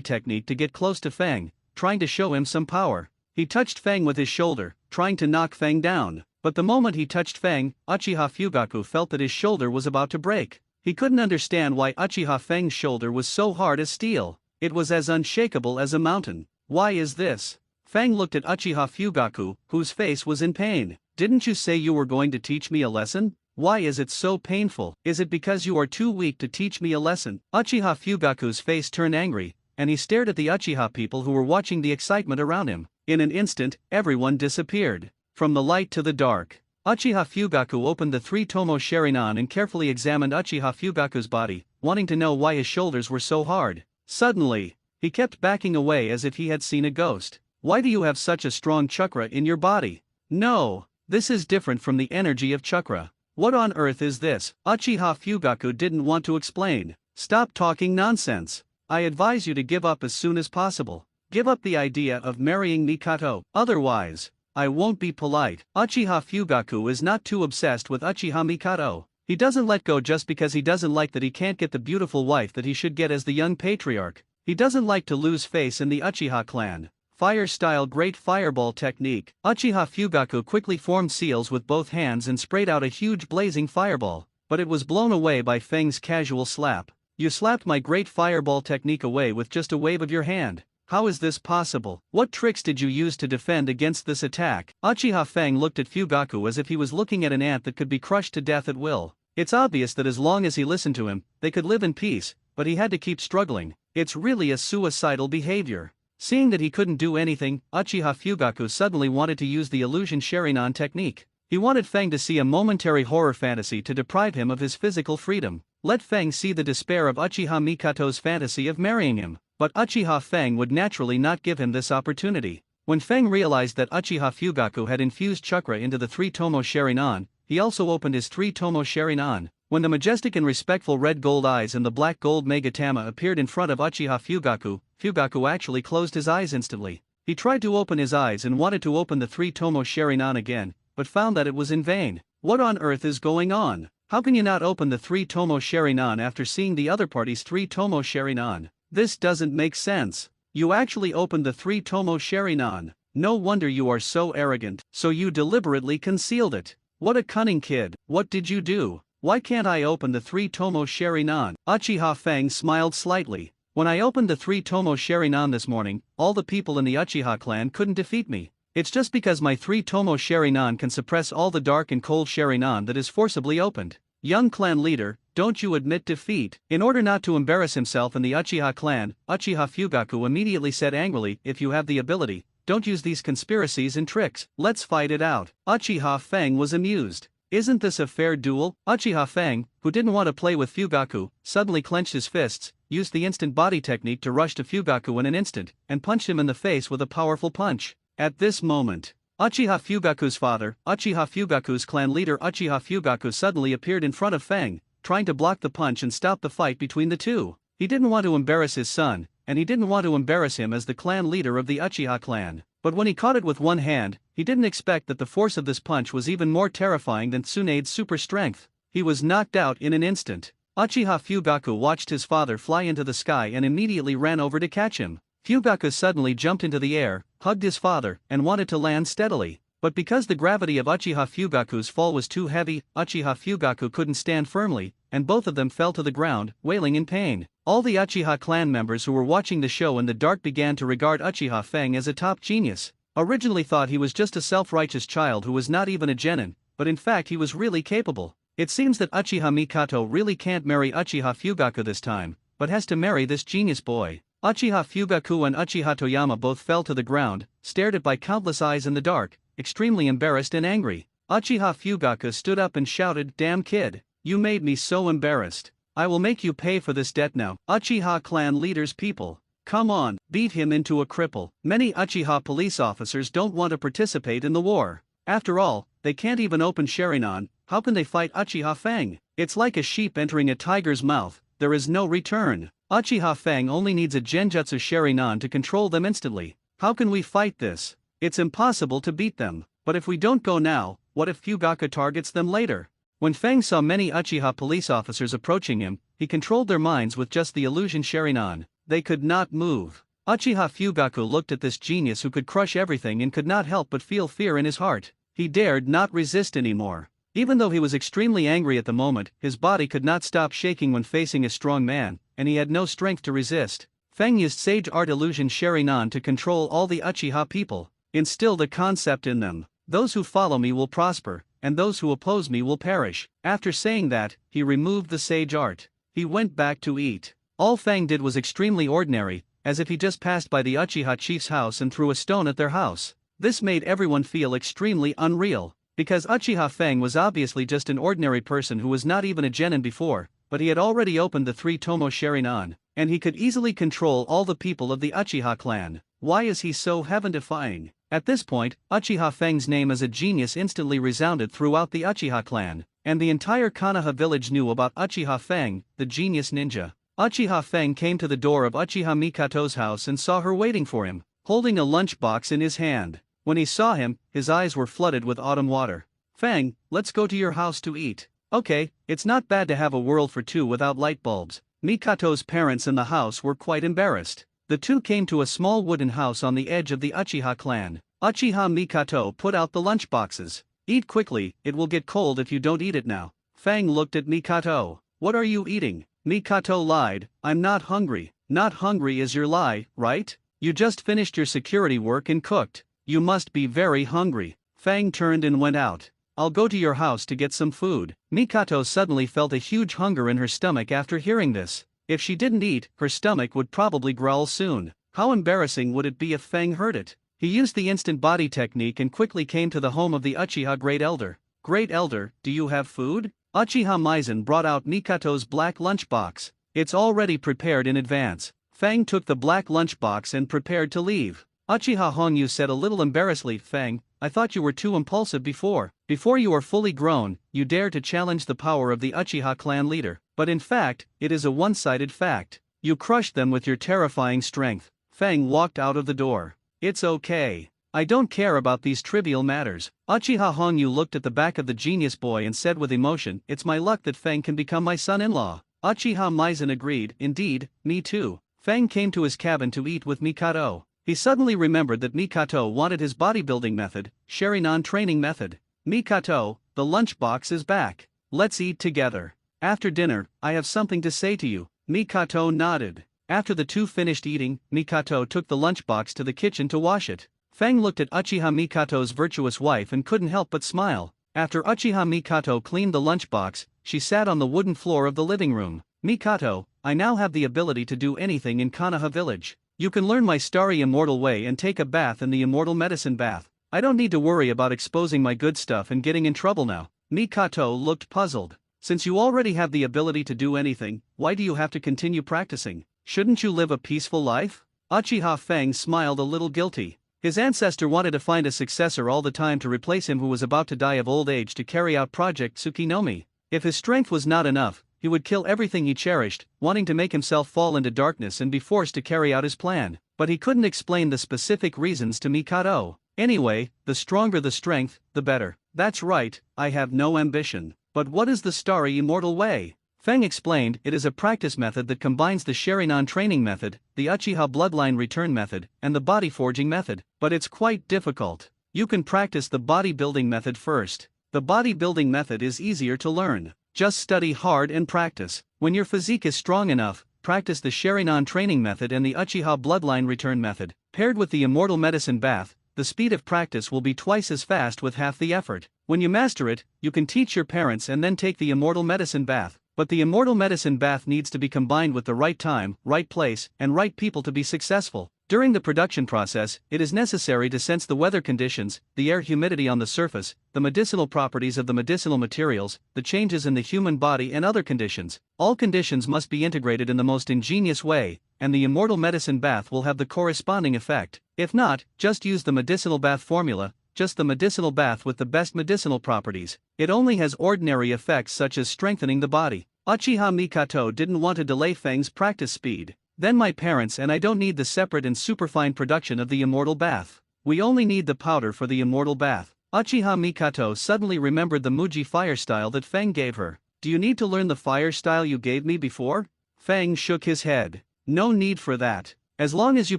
technique to get close to Fang, trying to show him some power. He touched Fang with his shoulder, trying to knock Fang down. But the moment he touched Fang, Uchiha Fugaku felt that his shoulder was about to break. He couldn't understand why Uchiha Fang's shoulder was so hard as steel. It was as unshakable as a mountain. Why is this? Fang looked at Uchiha Fugaku, whose face was in pain. Didn't you say you were going to teach me a lesson? Why is it so painful? Is it because you are too weak to teach me a lesson? Uchiha Fugaku's face turned angry, and he stared at the Uchiha people who were watching the excitement around him. In an instant, everyone disappeared. From the light to the dark, Uchiha Fugaku opened the 3-tomo Sharingan and carefully examined Uchiha Fugaku's body, wanting to know why his shoulders were so hard. Suddenly, he kept backing away as if he had seen a ghost. Why do you have such a strong chakra in your body? No, this is different from the energy of chakra. What on earth is this? Uchiha Fugaku didn't want to explain. Stop talking nonsense. I advise you to give up as soon as possible. Give up the idea of marrying Mikato, otherwise, I won't be polite. Uchiha Fugaku is not too obsessed with Uchiha Mikato. He doesn't let go just because he doesn't like that he can't get the beautiful wife that he should get as the young patriarch. He doesn't like to lose face in the Uchiha clan. Fire-style Great Fireball technique. Uchiha Fugaku quickly formed seals with both hands and sprayed out a huge blazing fireball, but it was blown away by Fang's casual slap. You slapped my Great Fireball technique away with just a wave of your hand. How is this possible? What tricks did you use to defend against this attack? Uchiha Fang looked at Fugaku as if he was looking at an ant that could be crushed to death at will. It's obvious that as long as he listened to him, they could live in peace, but he had to keep struggling. It's really a suicidal behavior. Seeing that he couldn't do anything, Uchiha Fugaku suddenly wanted to use the illusion Sharingan technique. He wanted Fang to see a momentary horror fantasy to deprive him of his physical freedom. Let Fang see the despair of Uchiha Mikato's fantasy of marrying him. But Uchiha Fang would naturally not give him this opportunity. When Fang realized that Uchiha Fugaku had infused chakra into the 3-tomo Sharingan, he also opened his 3-tomo Sharingan. When the majestic and respectful red gold eyes and the black gold Megatama appeared in front of Uchiha Fugaku, Fugaku actually closed his eyes instantly. He tried to open his eyes and wanted to open the 3-tomo Sharingan again, but found that it was in vain. What on earth is going on? How can you not open the 3-tomo Sharingan after seeing the other party's 3-tomo Sharingan? This doesn't make sense. You actually opened the 3-tomo Sharingan. No wonder you are so arrogant. So you deliberately concealed it. What a cunning kid. What did you do? Why can't I open the 3-tomo Sharingan? Uchiha Fang smiled slightly. When I opened the 3-tomo Sharingan this morning, all the people in the Uchiha clan couldn't defeat me. It's just because my 3-tomo Sharingan can suppress all the dark and cold Sharingan that is forcibly opened. Young clan leader, don't you admit defeat? In order not to embarrass himself in the Uchiha clan, Uchiha Fugaku immediately said angrily, if you have the ability, don't use these conspiracies and tricks, let's fight it out. Uchiha Fang was amused. Isn't this a fair duel? Uchiha Fang, who didn't want to play with Fugaku, suddenly clenched his fists, used the instant body technique to rush to Fugaku in an instant, and punched him in the face with a powerful punch. At this moment, Uchiha Fugaku's father, Uchiha Fugaku's clan leader Uchiha Fugaku suddenly appeared in front of Fang, trying to block the punch and stop the fight between the two. He didn't want to embarrass his son, and he didn't want to embarrass him as the clan leader of the Uchiha clan. But when he caught it with one hand, he didn't expect that the force of this punch was even more terrifying than Tsunade's super strength. He was knocked out in an instant. Uchiha Fugaku watched his father fly into the sky and immediately ran over to catch him. Fugaku suddenly jumped into the air, hugged his father, and wanted to land steadily. But because the gravity of Uchiha Fugaku's fall was too heavy, Uchiha Fugaku couldn't stand firmly, and both of them fell to the ground, wailing in pain. All the Uchiha clan members who were watching the show in the dark began to regard Uchiha Fang as a top genius. Originally thought he was just a self-righteous child who was not even a genin, but in fact he was really capable. It seems that Uchiha Mikato really can't marry Uchiha Fugaku this time, but has to marry this genius boy. Uchiha Fugaku and Uchiha Toyama both fell to the ground, stared at by countless eyes in the dark, extremely embarrassed and angry. Uchiha Fugaku stood up and shouted, "Damn kid, you made me so embarrassed. I will make you pay for this debt now." Uchiha clan leaders people, come on, beat him into a cripple. Many Uchiha police officers don't want to participate in the war. After all, they can't even open Sharingan, how can they fight Uchiha Fang? It's like a sheep entering a tiger's mouth, there is no return. Uchiha Fang only needs a Genjutsu Sharingan to control them instantly. How can we fight this? It's impossible to beat them. But if we don't go now, What if Fugaku targets them later? When Fang saw many Uchiha police officers approaching him, he controlled their minds with just the illusion Sharingan. They could not move. Uchiha Fugaku looked at this genius who could crush everything and could not help but feel fear in his heart. He dared not resist anymore. Even though he was extremely angry at the moment, his body could not stop shaking when facing a strong man, and he had no strength to resist. Fang used Sage Art Illusion Sharingan to control all the Uchiha people, instill the concept in them. Those who follow me will prosper, and those who oppose me will perish. After saying that, he removed the Sage Art. He went back to eat. All Fang did was extremely ordinary, as if he just passed by the Uchiha chief's house and threw a stone at their house. This made everyone feel extremely unreal, because Uchiha Fang was obviously just an ordinary person who was not even a genin before, but he had already opened the 3 Tomo Sharingan, and he could easily control all the people of the Uchiha clan. Why is he so heaven-defying? At this point, Uchiha Fang's name as a genius instantly resounded throughout the Uchiha clan, and the entire Konoha village knew about Uchiha Fang, the genius ninja. Uchiha Fang came to the door of Uchiha Mikato's house and saw her waiting for him, holding a lunchbox in his hand. When he saw him, his eyes were flooded with autumn water. "Fang, let's go to your house to eat." "Okay, it's not bad to have a world for two without light bulbs." Mikato's parents in the house were quite embarrassed. The two came to a small wooden house on the edge of the Uchiha clan. Uchiha Mikato put out the lunchboxes. "Eat quickly, it will get cold if you don't eat it now." Fang looked at Mikato. "What are you eating?" Mikato lied, "I'm not hungry." "Not hungry is your lie, right? You just finished your security work and cooked. You must be very hungry." Fang turned and went out. "I'll go to your house to get some food." Mikato suddenly felt a huge hunger in her stomach after hearing this. If she didn't eat, her stomach would probably growl soon. How embarrassing would it be if Fang heard it? He used the instant body technique and quickly came to the home of the Uchiha Great Elder. "Great Elder, do you have food?" Uchiha Maizen brought out Mikato's black lunchbox. "It's already prepared in advance." Fang took the black lunchbox and prepared to leave. Uchiha Hongyu said a little embarrassedly, "Fang, I thought you were too impulsive before. Before you are fully grown, you dare to challenge the power of the Uchiha clan leader. But in fact, it is a one-sided fact. You crushed them with your terrifying strength." Fang walked out of the door. "It's okay. I don't care about these trivial matters." Uchiha Hongyu looked at the back of the genius boy and said with emotion, "It's my luck that Fang can become my son-in-law." Uchiha Maizen agreed, "Indeed, me too." Fang came to his cabin to eat with Mikato. He suddenly remembered that Mikato wanted his bodybuilding method, Sharingan training method. "Mikato, the lunchbox is back. Let's eat together. After dinner, I have something to say to you." Mikato nodded. After the two finished eating, Mikato took the lunchbox to the kitchen to wash it. Fang looked at Uchiha Mikato's virtuous wife and couldn't help but smile. After Uchiha Mikato cleaned the lunchbox, she sat on the wooden floor of the living room. "Mikato, I now have the ability to do anything in Konoha village. You can learn my starry immortal way and take a bath in the immortal medicine bath. I don't need to worry about exposing my good stuff and getting in trouble now." Mikato looked puzzled. "Since you already have the ability to do anything, why do you have to continue practicing? Shouldn't you live a peaceful life?" Uchiha Fang smiled a little guilty. His ancestor wanted to find a successor all the time to replace him who was about to die of old age to carry out Project Tsukinomi. If his strength was not enough, he would kill everything he cherished, wanting to make himself fall into darkness and be forced to carry out his plan. But he couldn't explain the specific reasons to Mikado. "Anyway, the stronger the strength, the better." "That's right, I have no ambition. But what is the starry immortal way?" Fang explained, "It is a practice method that combines the Sharingan training method, the Uchiha bloodline return method, and the body forging method. But it's quite difficult. You can practice the bodybuilding method first. The bodybuilding method is easier to learn. Just study hard and practice. When your physique is strong enough, practice the Sharingan training method and the Uchiha bloodline return method. Paired with the immortal medicine bath, the speed of practice will be twice as fast with half the effort. When you master it, you can teach your parents and then take the immortal medicine bath. But the immortal medicine bath needs to be combined with the right time, right place, and right people to be successful. During the production process, it is necessary to sense the weather conditions, the air humidity on the surface, the medicinal properties of the medicinal materials, the changes in the human body and other conditions. All conditions must be integrated in the most ingenious way, and the immortal medicine bath will have the corresponding effect. If not, just use the medicinal bath formula, just the medicinal bath with the best medicinal properties. It only has ordinary effects such as strengthening the body. Uchiha Mikato didn't want to delay Fang's practice speed. "Then my parents and I don't need the separate and superfine production of the immortal bath. We only need the powder for the immortal bath." Uchiha Mikato suddenly remembered the Muji fire style that Feng gave her. Do you need to learn the fire style you gave me before? Feng shook his head. No need for that. As long as you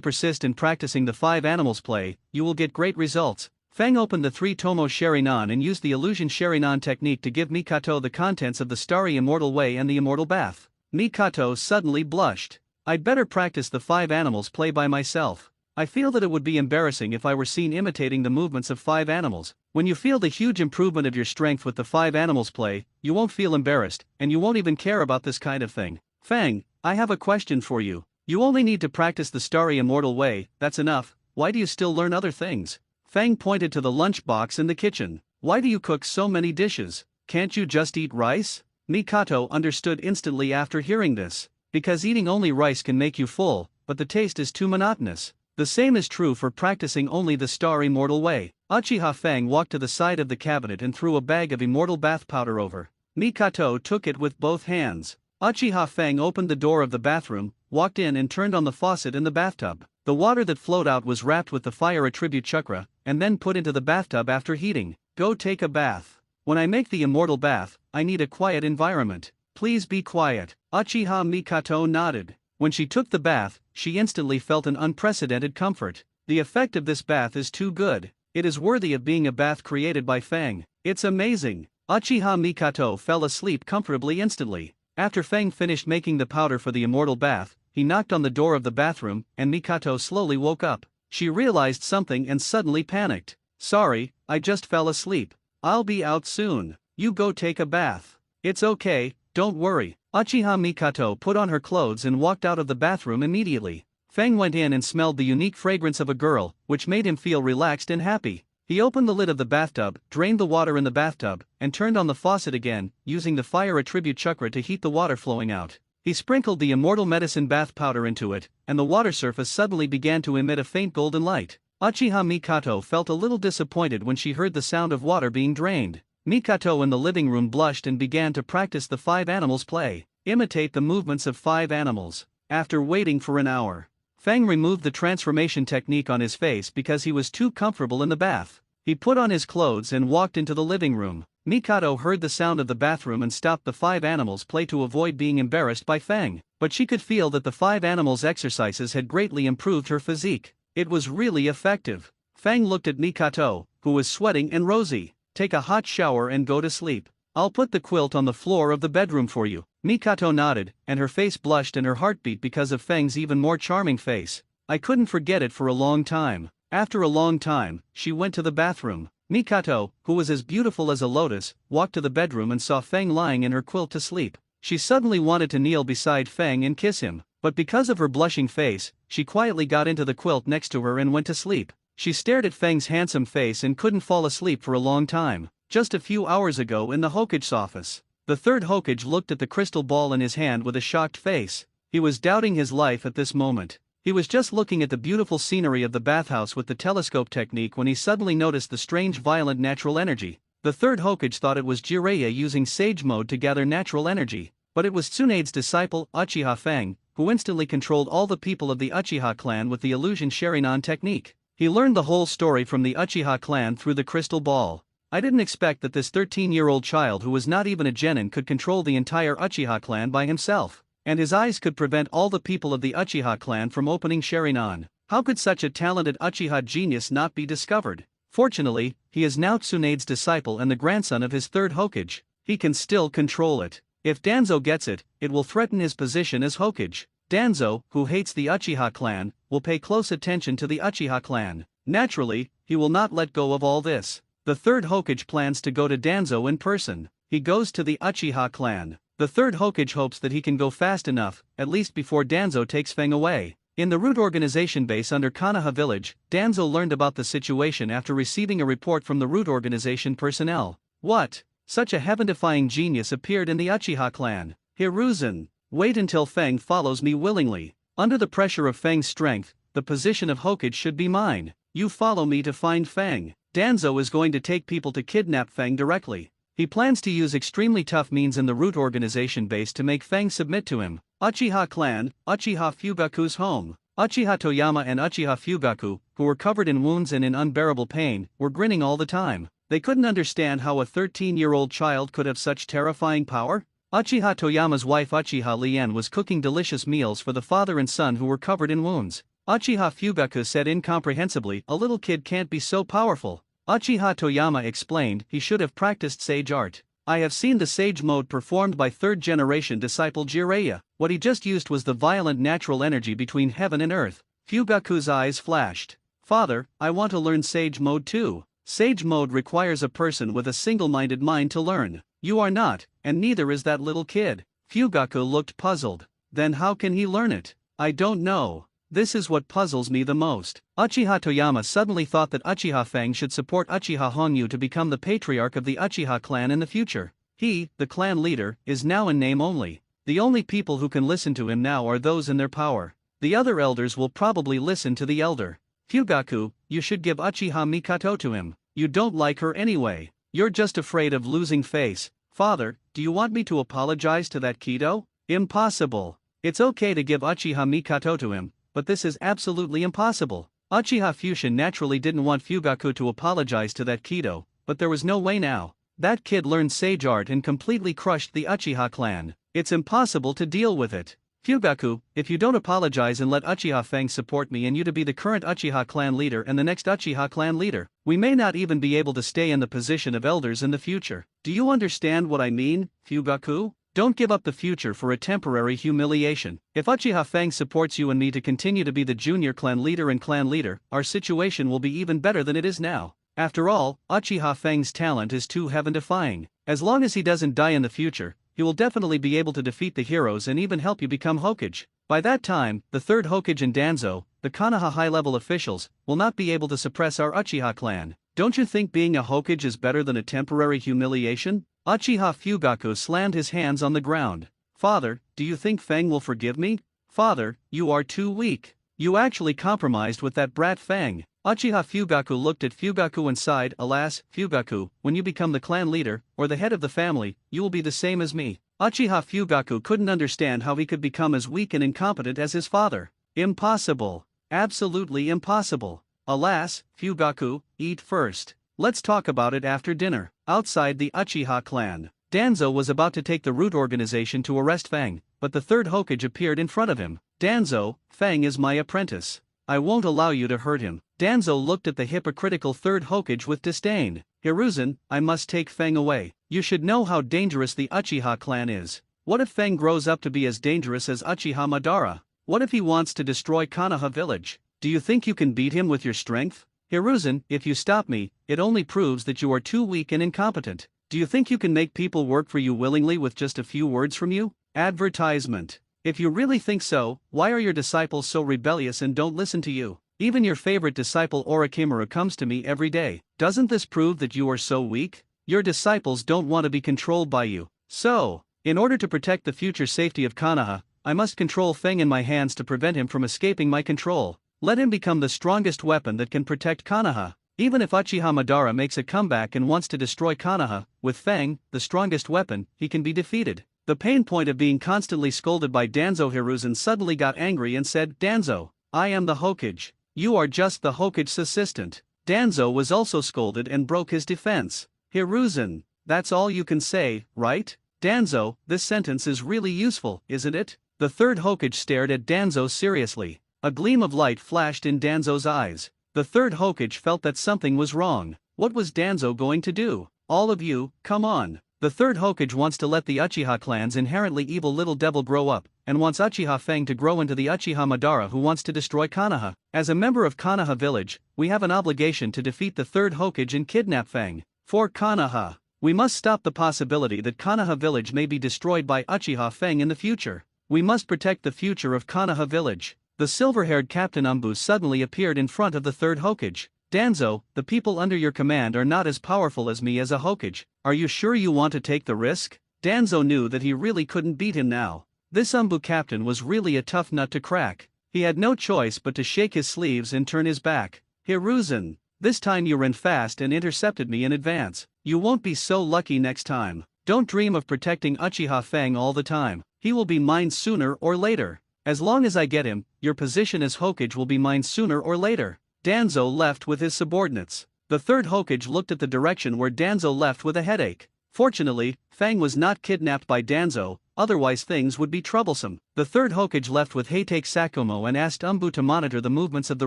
persist in practicing the 5 animals play, you will get great results. Feng opened the 3 Tomo Sharinan and used the illusion Sharinan technique to give Mikato the contents of the Starry Immortal Way and the Immortal Bath. Mikato suddenly blushed. I'd better practice the 5 animals play by myself. I feel that it would be embarrassing if I were seen imitating the movements of 5 animals. When you feel the huge improvement of your strength with the 5 animals play, you won't feel embarrassed, and you won't even care about this kind of thing. Feng, I have a question for you. You only need to practice the Starry Immortal Way, that's enough. Why do you still learn other things? Feng pointed to the lunchbox in the kitchen. Why do you cook so many dishes? Can't you just eat rice? Mikato understood instantly after hearing this. Because eating only rice can make you full, but the taste is too monotonous. The same is true for practicing only the Star Immortal Way. Uchiha Feng walked to the side of the cabinet and threw a bag of immortal bath powder over. Mikato took it with both hands. Uchiha Feng opened the door of the bathroom, walked in and turned on the faucet in the bathtub. The water that flowed out was wrapped with the fire attribute chakra, and then put into the bathtub after heating. Go take a bath. When I make the immortal bath, I need a quiet environment. Please be quiet. Uchiha Mikato nodded. When she took the bath, she instantly felt an unprecedented comfort. The effect of this bath is too good. It is worthy of being a bath created by Feng. It's amazing. Uchiha Mikato fell asleep comfortably instantly. After Feng finished making the powder for the immortal bath, he knocked on the door of the bathroom, and Mikato slowly woke up. She realized something and suddenly panicked. Sorry, I just fell asleep. I'll be out soon. You go take a bath. It's okay, don't worry. Uchiha Mikato put on her clothes and walked out of the bathroom immediately. Feng went in and smelled the unique fragrance of a girl, which made him feel relaxed and happy. He opened the lid of the bathtub, drained the water in the bathtub, and turned on the faucet again, using the fire attribute chakra to heat the water flowing out. He sprinkled the immortal medicine bath powder into it, and the water surface suddenly began to emit a faint golden light. Uchiha Mikato felt a little disappointed when she heard the sound of water being drained. Mikato in the living room blushed and began to practice the 5 animals play. Imitate the movements of 5 animals. After waiting for an hour, Feng removed the transformation technique on his face because he was too comfortable in the bath. He put on his clothes and walked into the living room. Mikato heard the sound of the bathroom and stopped the 5 animals play to avoid being embarrassed by Feng. But she could feel that the 5 animals exercises had greatly improved her physique. It was really effective. Feng looked at Mikato, who was sweating and rosy. Take a hot shower and go to sleep. I'll put the quilt on the floor of the bedroom for you. Mikato nodded, and her face blushed and her heart beat because of Feng's even more charming face. I couldn't forget it for a long time. After a long time, she went to the bathroom. Mikato, who was as beautiful as a lotus, walked to the bedroom and saw Feng lying in her quilt to sleep. She suddenly wanted to kneel beside Feng and kiss him, but because of her blushing face, she quietly got into the quilt next to her and went to sleep. She stared at Feng's handsome face and couldn't fall asleep for a long time. Just a few hours ago in the Hokage's office, the third Hokage looked at the crystal ball in his hand with a shocked face. He was doubting his life at this moment. He was just looking at the beautiful scenery of the bathhouse with the telescope technique when he suddenly noticed the strange violent natural energy. The third Hokage thought it was Jiraiya using Sage Mode to gather natural energy, but it was Tsunade's disciple, Uchiha Feng, who instantly controlled all the people of the Uchiha clan with the illusion Sharinan technique. He learned the whole story from the Uchiha clan through the crystal ball. I didn't expect that this 13-year-old child who was not even a genin could control the entire Uchiha clan by himself. And his eyes could prevent all the people of the Uchiha clan from opening Sharinan. How could such a talented Uchiha genius not be discovered? Fortunately, he is now Tsunade's disciple and the grandson of his third Hokage. He can still control it. If Danzo gets it, it will threaten his position as Hokage. Danzo, who hates the Uchiha clan, will pay close attention to the Uchiha clan. Naturally, he will not let go of all this. The third Hokage plans to go to Danzo in person. He goes to the Uchiha clan. The third Hokage hopes that he can go fast enough, at least before Danzo takes Feng away. In the root organization base under Konoha village, Danzo learned about the situation after receiving a report from the root organization personnel. What? Such a heaven-defying genius appeared in the Uchiha clan. Hiruzen. Wait until Feng follows me willingly. Under the pressure of Feng's strength, the position of Hokage should be mine. You follow me to find Feng. Danzo is going to take people to kidnap Feng directly. He plans to use extremely tough means in the root organization base to make Feng submit to him. Uchiha clan, Uchiha Fugaku's home. Uchiha Toyama and Uchiha Fugaku, who were covered in wounds and in unbearable pain, were grinning all the time. They couldn't understand how a 13-year-old child could have such terrifying power. Uchiha Toyama's wife Uchiha Lien was cooking delicious meals for the father and son who were covered in wounds. Uchiha Fugaku said incomprehensibly, "A little kid can't be so powerful." Uchiha Toyama explained, "He should have practiced sage art. I have seen the sage mode performed by third-generation disciple Jiraiya. What he just used was the violent natural energy between heaven and earth." Fugaku's eyes flashed. "Father, I want to learn sage mode too." Sage mode requires a person with a single-minded mind to learn. You are not, and neither is that little kid. Fugaku looked puzzled. Then how can he learn it? I don't know. This is what puzzles me the most. Uchiha Toyama suddenly thought that Uchiha Feng should support Uchiha Honyu to become the patriarch of the Uchiha clan in the future. He, the clan leader, is now in name only. The only people who can listen to him now are those in their power. The other elders will probably listen to the elder. Fugaku, you should give Uchiha Mikoto to him. You don't like her anyway. You're just afraid of losing face. Father, do you want me to apologize to that Kido? Impossible. It's okay to give Uchiha Mikoto to him, but this is absolutely impossible. Uchiha Fusion naturally didn't want Fugaku to apologize to that Kido, but there was no way now. That kid learned sage art and completely crushed the Uchiha clan. It's impossible to deal with it. Fugaku, if you don't apologize and let Uchiha Feng support me and you to be the current Uchiha clan leader and the next Uchiha clan leader, we may not even be able to stay in the position of elders in the future. Do you understand what I mean, Fugaku? Don't give up the future for a temporary humiliation. If Uchiha Feng supports you and me to continue to be the junior clan leader, our situation will be even better than it is now. After all, Uchiha Feng's talent is too heaven-defying. As long as he doesn't die in the future, he will definitely be able to defeat the heroes and even help you become Hokage. By that time, the third Hokage and Danzo, the Konoha high-level officials, will not be able to suppress our Uchiha clan. Don't you think being a Hokage is better than a temporary humiliation? Uchiha Fugaku slammed his hands on the ground. Father, do you think Feng will forgive me? Father, you are too weak. You actually compromised with that brat Feng. Uchiha Fugaku looked at Fugaku and sighed, "Alas, Fugaku, when you become the clan leader, or the head of the family, you will be the same as me." Uchiha Fugaku couldn't understand how he could become as weak and incompetent as his father. Impossible. Absolutely impossible. Alas, Fugaku, eat first. Let's talk about it after dinner. Outside the Uchiha clan, Danzo was about to take the root organization to arrest Feng, but the third Hokage appeared in front of him. "Danzo, Feng is my apprentice. I won't allow you to hurt him." Danzo looked at the hypocritical third Hokage with disdain. "Hiruzen, I must take Feng away. You should know how dangerous the Uchiha clan is. What if Feng grows up to be as dangerous as Uchiha Madara? What if he wants to destroy Konoha village? Do you think you can beat him with your strength? Hiruzen, if you stop me, it only proves that you are too weak and incompetent. Do you think you can make people work for you willingly with just a few words from you?" Advertisement. If you really think so, why are your disciples so rebellious and don't listen to you? Even your favorite disciple Orochimaru comes to me every day. Doesn't this prove that you are so weak? Your disciples don't want to be controlled by you. So, in order to protect the future safety of Konoha, I must control Feng in my hands to prevent him from escaping my control. Let him become the strongest weapon that can protect Konoha. Even if Uchiha Madara makes a comeback and wants to destroy Konoha, with Feng, the strongest weapon, he can be defeated. The pain point of being constantly scolded by Danzo. Hiruzen suddenly got angry and said, "Danzo, I am the Hokage. You are just the Hokage's assistant." Danzo was also scolded and broke his defense. "Hiruzen, that's all you can say, right? Danzo, this sentence is really useful, isn't it?" The third Hokage stared at Danzo seriously. A gleam of light flashed in Danzo's eyes. The third Hokage felt that something was wrong. What was Danzo going to do? "All of you, come on." The third Hokage wants to let the Uchiha clan's inherently evil little devil grow up, and wants Uchiha Feng to grow into the Uchiha Madara who wants to destroy Konoha. As a member of Konoha village, we have an obligation to defeat the third Hokage and kidnap Feng. For Konoha, we must stop the possibility that Konoha village may be destroyed by Uchiha Feng in the future. We must protect the future of Konoha village. The silver-haired Captain Umbu suddenly appeared in front of the third Hokage. "Danzo, the people under your command are not as powerful as me as a Hokage. Are you sure you want to take the risk?" Danzo knew that he really couldn't beat him now. This Umbu captain was really a tough nut to crack. He had no choice but to shake his sleeves and turn his back. "Hiruzen, this time you ran fast and intercepted me in advance. You won't be so lucky next time. Don't dream of protecting Uchiha Feng all the time. He will be mine sooner or later. As long as I get him, your position as Hokage will be mine sooner or later." Danzo left with his subordinates. The third Hokage looked at the direction where Danzo left with a headache. Fortunately, Fang was not kidnapped by Danzo, otherwise things would be troublesome. The third Hokage left with Heitake Sakumo and asked Umbu to monitor the movements of the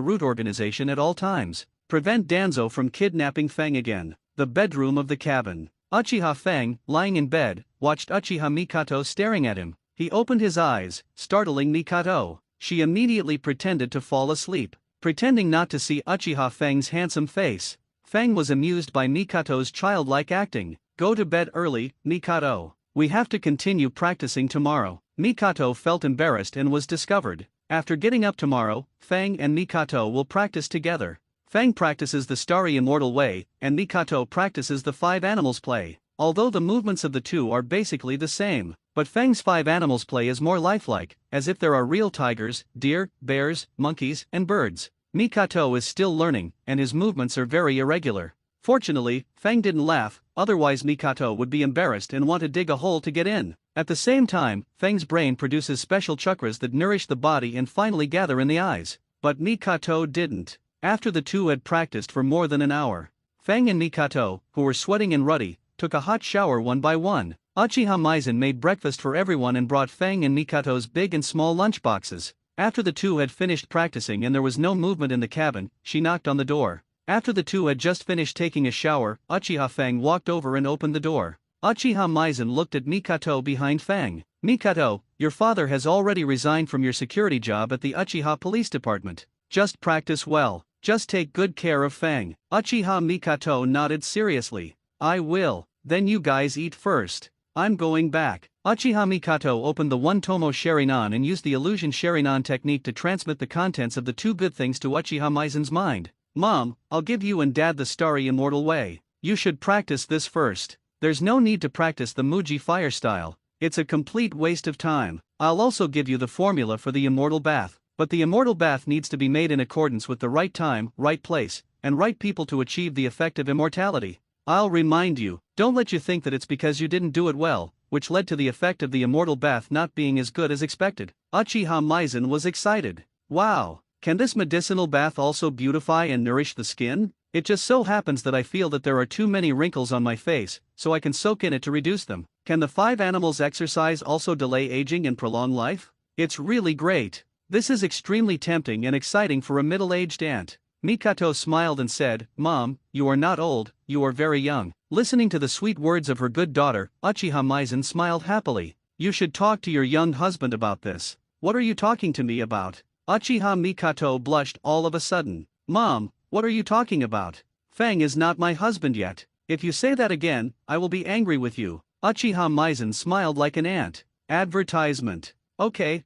root organization at all times. Prevent Danzo from kidnapping Fang again. The bedroom of the cabin. Uchiha Fang, lying in bed, watched Uchiha Mikato staring at him. He opened his eyes, startling Mikato. She immediately pretended to fall asleep, pretending not to see Uchiha Fang's handsome face. Fang was amused by Mikato's childlike acting. Go to bed early, Mikato. We have to continue practicing tomorrow. Mikato felt embarrassed and was discovered. After getting up tomorrow, Fang and Mikato will practice together. Fang practices the Starry Immortal Way, and Mikato practices the Five Animals Play. Although the movements of the two are basically the same, but Fang's Five Animals Play is more lifelike, as if there are real tigers, deer, bears, monkeys, and birds. Mikato is still learning, and his movements are very irregular. Fortunately, Fang didn't laugh, otherwise Mikato would be embarrassed and want to dig a hole to get in. At the same time, Fang's brain produces special chakras that nourish the body and finally gather in the eyes. But Mikato didn't. After the two had practiced for more than an hour, Fang and Mikato, who were sweating and ruddy, took a hot shower one by one. Uchiha Maizen made breakfast for everyone and brought Fang and Mikato's big and small lunchboxes. After the two had finished practicing and there was no movement in the cabin, she knocked on the door. After the two had just finished taking a shower, Uchiha Fang walked over and opened the door. Uchiha Maizen looked at Mikato behind Fang. Mikato, your father has already resigned from your security job at the Uchiha Police Department. Just practice well. Just take good care of Fang. Uchiha Mikato nodded seriously. I will. Then you guys eat first. I'm going back. Uchiha Mikato opened the One Tomo Sharingan and used the illusion Sharingan technique to transmit the contents of the two good things to Uchiha Maizen's mind. Mom, I'll give you and Dad the Starry Immortal Way. You should practice this first. There's no need to practice the Muji Fire style. It's a complete waste of time. I'll also give you the formula for the Immortal Bath. But the Immortal Bath needs to be made in accordance with the right time, right place, and right people to achieve the effect of immortality. I'll remind you, don't let you think that it's because you didn't do it well, which led to the effect of the Immortal Bath not being as good as expected. Uchiha Maizen was excited. Wow, can this medicinal bath also beautify and nourish the skin? It just so happens that I feel that there are too many wrinkles on my face, so I can soak in it to reduce them. Can the Five Animals exercise also delay aging and prolong life? It's really great. This is extremely tempting and exciting for a middle-aged aunt. Mikato smiled and said, Mom, you are not old, you are very young. Listening to the sweet words of her good daughter, Uchiha Maizen smiled happily. You should talk to your young husband about this. What are you talking to me about? Uchiha Mikato blushed all of a sudden. Mom, what are you talking about? Fang is not my husband yet. If you say that again, I will be angry with you. Uchiha Maizen smiled like an ant. Advertisement. Okay,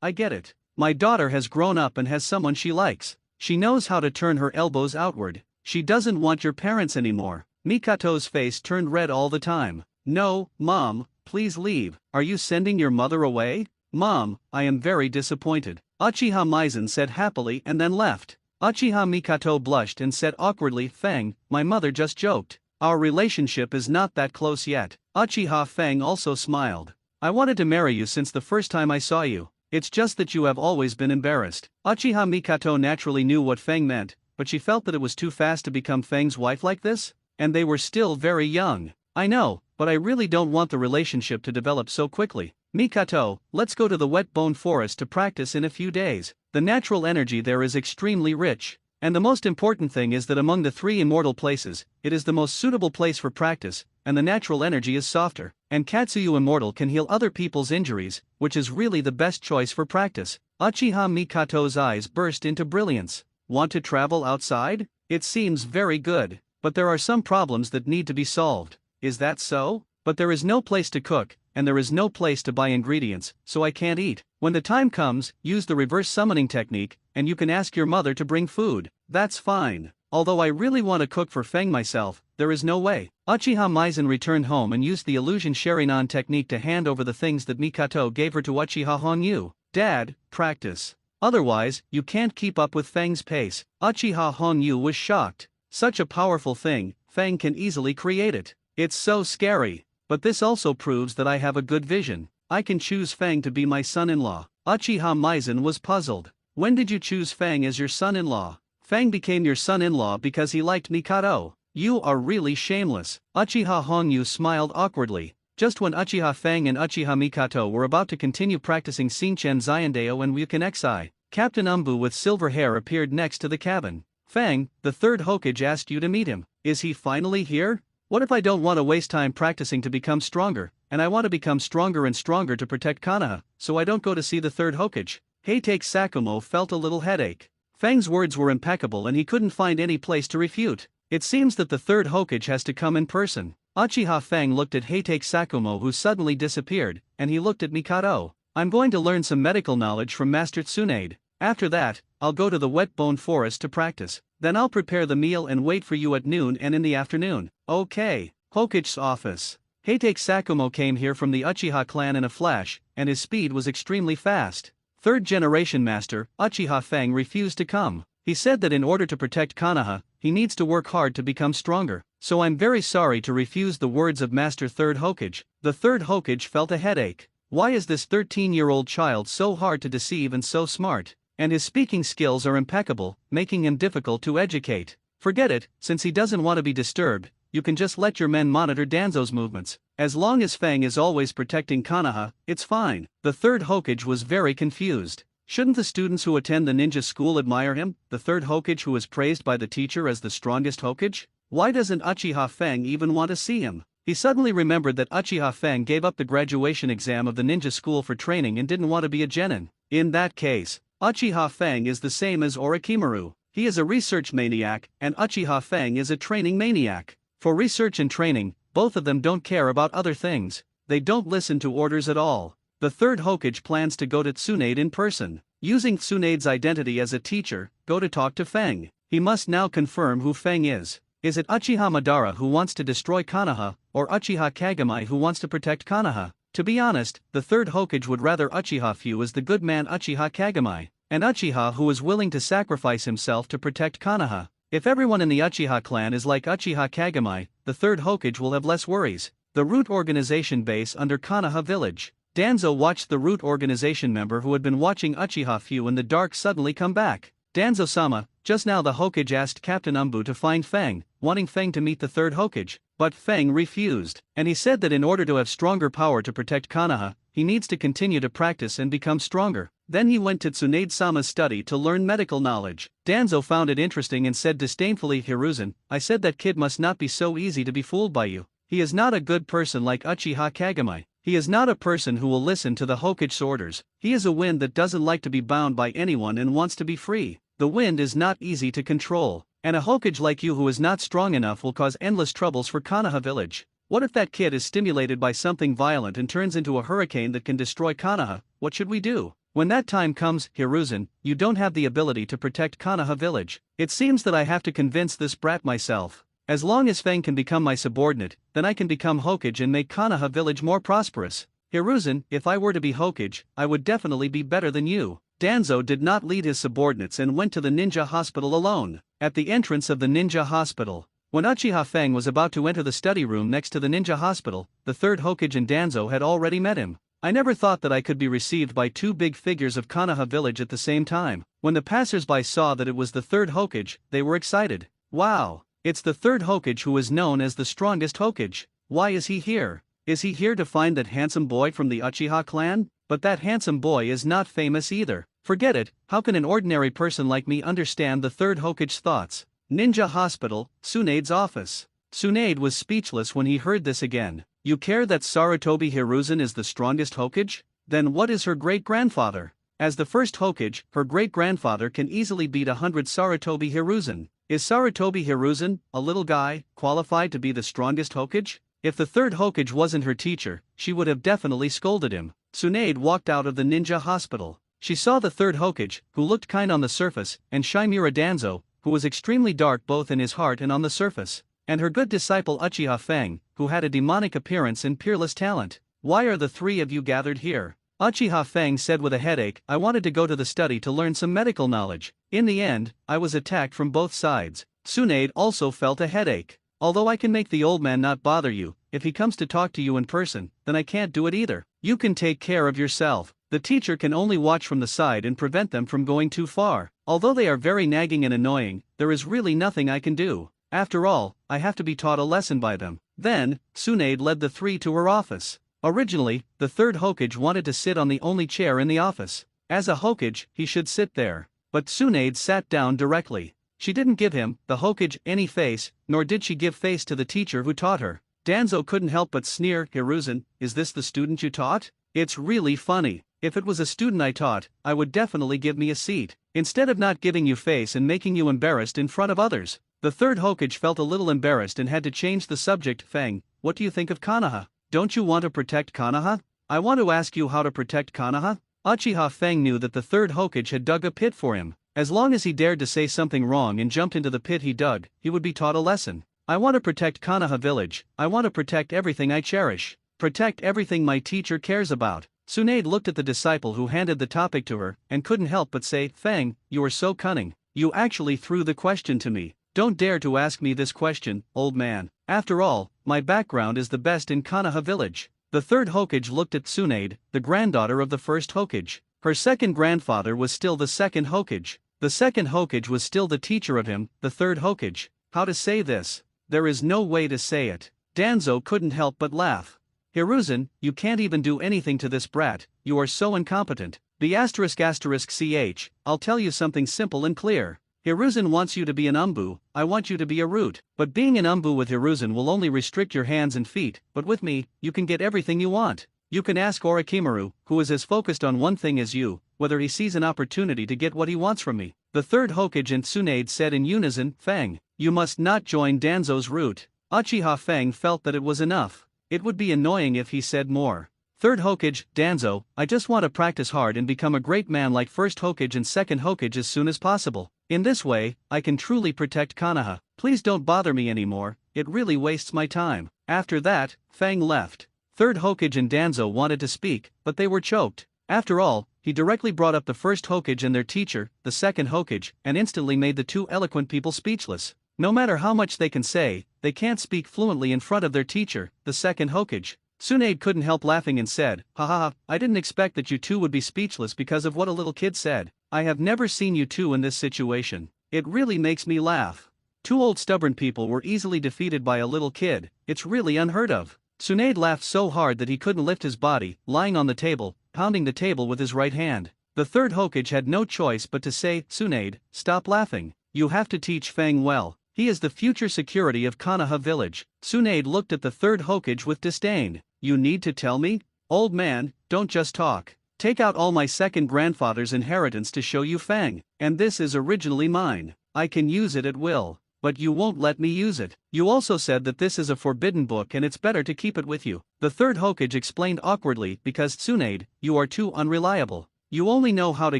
I get it. My daughter has grown up and has someone she likes. She knows how to turn her elbows outward. She doesn't want your parents anymore. Mikato's face turned red all the time. No, Mom, please leave. Are you sending your mother away? Mom, I am very disappointed. Uchiha Maizen said happily and then left. Uchiha Mikato blushed and said awkwardly, Fang, my mother just joked. Our relationship is not that close yet. Uchiha Fang also smiled. I wanted to marry you since the first time I saw you. It's just that you have always been embarrassed. Uchiha Mikato naturally knew what Fang meant, but she felt that it was too fast to become Fang's wife like this, and they were still very young. I know, but I really don't want the relationship to develop so quickly. Mikato, let's go to the Wet Bone Forest to practice in a few days. The natural energy there is extremely rich. And the most important thing is that among the three immortal places, it is the most suitable place for practice, and the natural energy is softer. And Katsuyu Immortal can heal other people's injuries, which is really the best choice for practice. Uchiha Mikato's eyes burst into brilliance. Want to travel outside? It seems very good, but there are some problems that need to be solved. Is that so? But there is no place to cook, and there is no place to buy ingredients, so I can't eat. When the time comes, use the reverse summoning technique, and you can ask your mother to bring food. That's fine. Although I really want to cook for Fang myself, there is no way. Uchiha Maizen returned home and used the illusion Sharingan technique to hand over the things that Mikato gave her to Uchiha Honyu. Dad, practice. Otherwise, you can't keep up with Fang's pace. Uchiha Honyu was shocked. Such a powerful thing, Fang can easily create it. It's so scary. But this also proves that I have a good vision. I can choose Fang to be my son-in-law. Uchiha Maizen was puzzled. When did you choose Fang as your son-in-law? Fang became your son-in-law because he liked Mikado. You are really shameless. Uchiha Hongyu smiled awkwardly. Just when Uchiha Fang and Uchiha Mikato were about to continue practicing Shinchen Zyandeo and Wukenexai, Captain Umbu with silver hair appeared next to the cabin. Fang, the third Hokage asked you to meet him. Is he finally here? What if I don't want to waste time practicing to become stronger, and I want to become stronger and stronger to protect Konoha, so I don't go to see the third Hokage? Heitake Sakumo felt a little headache. Fang's words were impeccable and he couldn't find any place to refute. It seems that the third Hokage has to come in person. Uchiha Fang looked at Heitake Sakumo, who suddenly disappeared, and he looked at Mikado. I'm going to learn some medical knowledge from Master Tsunade. After that, I'll go to the wet bone forest to practice. Then I'll prepare the meal and wait for you at noon and in the afternoon. Okay. Hokage's office. Heitake Sakumo came here from the Uchiha clan in a flash, and his speed was extremely fast. Third generation master, Uchiha Fang, refused to come. He said that in order to protect Konoha, he needs to work hard to become stronger. So I'm very sorry to refuse the words of Master Third Hokage. The third Hokage felt a headache. Why is this 13-year-old child so hard to deceive and so smart? And his speaking skills are impeccable, making him difficult to educate. Forget it, since he doesn't want to be disturbed, you can just let your men monitor Danzo's movements. As long as Fang is always protecting Konoha, it's fine. The third Hokage was very confused. Shouldn't the students who attend the ninja school admire him, the third Hokage who is praised by the teacher as the strongest Hokage? Why doesn't Uchiha Fang even want to see him? He suddenly remembered that Uchiha Fang gave up the graduation exam of the ninja school for training and didn't want to be a genin. In that case, Uchiha Fang is the same as Orochimaru. He is a research maniac, and Uchiha Fang is a training maniac. For research and training, both of them don't care about other things. They don't listen to orders at all. The third Hokage plans to go to Tsunade in person. Using Tsunade's identity as a teacher, go to talk to Fang. He must now confirm who Fang is. Is it Uchiha Madara who wants to destroy Konoha, or Uchiha Kagami who wants to protect Konoha? To be honest, the third Hokage would rather Uchiha view as the good man Uchiha Kagami, and Uchiha who is willing to sacrifice himself to protect Konoha. If everyone in the Uchiha clan is like Uchiha Kagami, the third Hokage will have less worries. The Root Organization base under Konoha village. Danzo watched the Root Organization member who had been watching Uchiha Fu in the dark suddenly come back. Danzo-sama, just now the Hokage asked Captain Umbu to find Fang, wanting Fang to meet the third Hokage, but Fang refused, and he said that in order to have stronger power to protect Konoha, he needs to continue to practice and become stronger. Then he went to Tsunade-sama's study to learn medical knowledge. Danzo found it interesting and said disdainfully, Hiruzen, I said that kid must not be so easy to be fooled by you. He is not a good person like Uchiha Kagami. He is not a person who will listen to the Hokage's orders. He is a wind that doesn't like to be bound by anyone and wants to be free. The wind is not easy to control, and a Hokage like you who is not strong enough will cause endless troubles for Konoha village. What if that kid is stimulated by something violent and turns into a hurricane that can destroy Konoha? What should we do? When that time comes, Hiruzen, you don't have the ability to protect Konoha village. It seems that I have to convince this brat myself. As long as Fang can become my subordinate, then I can become Hokage and make Konoha village more prosperous. Hiruzen, if I were to be Hokage, I would definitely be better than you. Danzo did not lead his subordinates and went to the ninja hospital alone. At the entrance of the ninja hospital, when Uchiha Fang was about to enter the study room next to the ninja hospital, the third Hokage and Danzo had already met him. I never thought that I could be received by two big figures of Konoha village at the same time. When the passers-by saw that it was the third Hokage, they were excited. Wow! It's the third Hokage who is known as the strongest Hokage. Why is he here? Is he here to find that handsome boy from the Uchiha clan? But that handsome boy is not famous either. Forget it, how can an ordinary person like me understand the third Hokage's thoughts? Ninja Hospital, Tsunade's office. Tsunade was speechless when he heard this again. You care that Sarutobi Hiruzen is the strongest Hokage? Then what is her great-grandfather? As the first Hokage, her great-grandfather can easily beat 100 Sarutobi Hiruzen. Is Sarutobi Hiruzen, a little guy, qualified to be the strongest Hokage? If the third Hokage wasn't her teacher, she would have definitely scolded him. Tsunade walked out of the ninja hospital. She saw the third Hokage, who looked kind on the surface, and Shimura Danzo, who was extremely dark both in his heart and on the surface, and her good disciple Uchiha Fang, who had a demonic appearance and peerless talent. Why are the three of you gathered here? Uchiha Fang said with a headache, I wanted to go to the study to learn some medical knowledge. In the end, I was attacked from both sides. Tsunade also felt a headache. Although I can make the old man not bother you, if he comes to talk to you in person, then I can't do it either. You can take care of yourself. The teacher can only watch from the side and prevent them from going too far. Although they are very nagging and annoying, there is really nothing I can do. After all, I have to be taught a lesson by them. Then, Tsunade led the three to her office. Originally, the third Hokage wanted to sit on the only chair in the office. As a Hokage, he should sit there. But Tsunade sat down directly. She didn't give him, the Hokage, any face, nor did she give face to the teacher who taught her. Danzo couldn't help but sneer. Hiruzen, is this the student you taught? It's really funny. If it was a student I taught, I would definitely give me a seat, instead of not giving you face and making you embarrassed in front of others. The third Hokage felt a little embarrassed and had to change the subject. Fang, what do you think of Konoha? Don't you want to protect Konoha? I want to ask you how to protect Konoha. Uchiha Fang knew that the third Hokage had dug a pit for him. As long as he dared to say something wrong and jumped into the pit he dug, he would be taught a lesson. I want to protect Konoha village. I want to protect everything I cherish. Protect everything my teacher cares about. Tsunade looked at the disciple who handed the topic to her, and couldn't help but say, Fang, you are so cunning. You actually threw the question to me. Don't dare to ask me this question, old man. After all, my background is the best in Konoha village. The third Hokage looked at Tsunade, the granddaughter of the first Hokage. Her second grandfather was still the second Hokage. The second Hokage was still the teacher of him, the third Hokage. How to say this? There is no way to say it. Danzo couldn't help but laugh. Hiruzen, you can't even do anything to this brat, you are so incompetent. ***ch, I'll tell you something simple and clear. Hiruzen wants you to be an Umbu, I want you to be a root. But being an Umbu with Hiruzen will only restrict your hands and feet, but with me, you can get everything you want. You can ask Orochimaru, who is as focused on one thing as you, whether he sees an opportunity to get what he wants from me. The third Hokage and Tsunade said in unison, Fang, you must not join Danzo's route. Uchiha Fang felt that it was enough. It would be annoying if he said more. Third Hokage, Danzo, I just want to practice hard and become a great man like first Hokage and second Hokage as soon as possible. In this way, I can truly protect Konoha. Please don't bother me anymore, it really wastes my time. After that, Fang left. Third Hokage and Danzo wanted to speak, but they were choked. After all, he directly brought up the first Hokage and their teacher, the second Hokage, and instantly made the two eloquent people speechless. No matter how much they can say, they can't speak fluently in front of their teacher, the second Hokage. Tsunade couldn't help laughing and said, Ha ha ha, I didn't expect that you two would be speechless because of what a little kid said. I have never seen you two in this situation. It really makes me laugh. Two old stubborn people were easily defeated by a little kid, it's really unheard of. Tsunade laughed so hard that he couldn't lift his body, lying on the table, pounding the table with his right hand. The third Hokage had no choice but to say, Tsunade, stop laughing. You have to teach Fang well. He is the future security of Konoha village. Tsunade looked at the third Hokage with disdain. You need to tell me? Old man, don't just talk. Take out all my second grandfather's inheritance to show you Fang, and this is originally mine. I can use it at will, but you won't let me use it. You also said that this is a forbidden book and it's better to keep it with you. The third Hokage explained awkwardly because Tsunade, you are too unreliable. You only know how to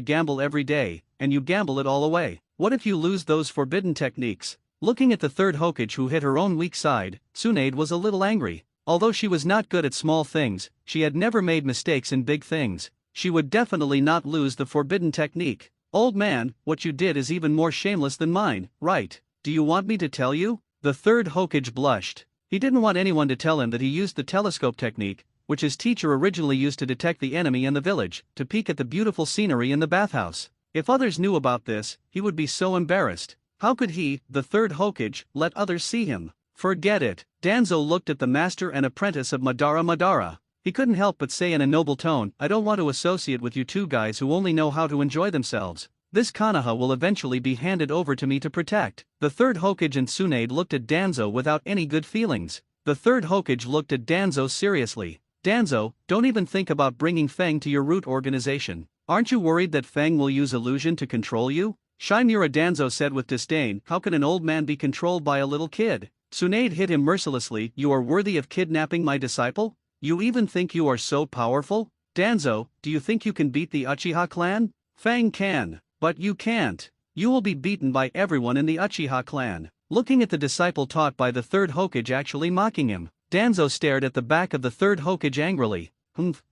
gamble every day, and you gamble it all away. What if you lose those forbidden techniques? Looking at the third Hokage who hit her own weak side, Tsunade was a little angry. Although she was not good at small things, she had never made mistakes in big things. She would definitely not lose the forbidden technique. Old man, what you did is even more shameless than mine, right? Do you want me to tell you? The third Hokage blushed. He didn't want anyone to tell him that he used the telescope technique, which his teacher originally used to detect the enemy in the village, to peek at the beautiful scenery in the bathhouse. If others knew about this, he would be so embarrassed. How could he, the third Hokage, let others see him? Forget it. Danzo looked at the master and apprentice of Madara. He couldn't help but say in a noble tone, I don't want to associate with you two guys who only know how to enjoy themselves. This Konoha will eventually be handed over to me to protect. The third Hokage and Tsunade looked at Danzo without any good feelings. The third Hokage looked at Danzo seriously. Danzo, don't even think about bringing Fang to your root organization. Aren't you worried that Fang will use illusion to control you? Shimura, Danzo said with disdain, how can an old man be controlled by a little kid? Tsunade hit him mercilessly, you are worthy of kidnapping my disciple? You even think you are so powerful? Danzo, do you think you can beat the Uchiha clan? Fang can, but you can't. You will be beaten by everyone in the Uchiha clan. Looking at the disciple taught by the third Hokage actually mocking him, Danzo stared at the back of the third Hokage angrily.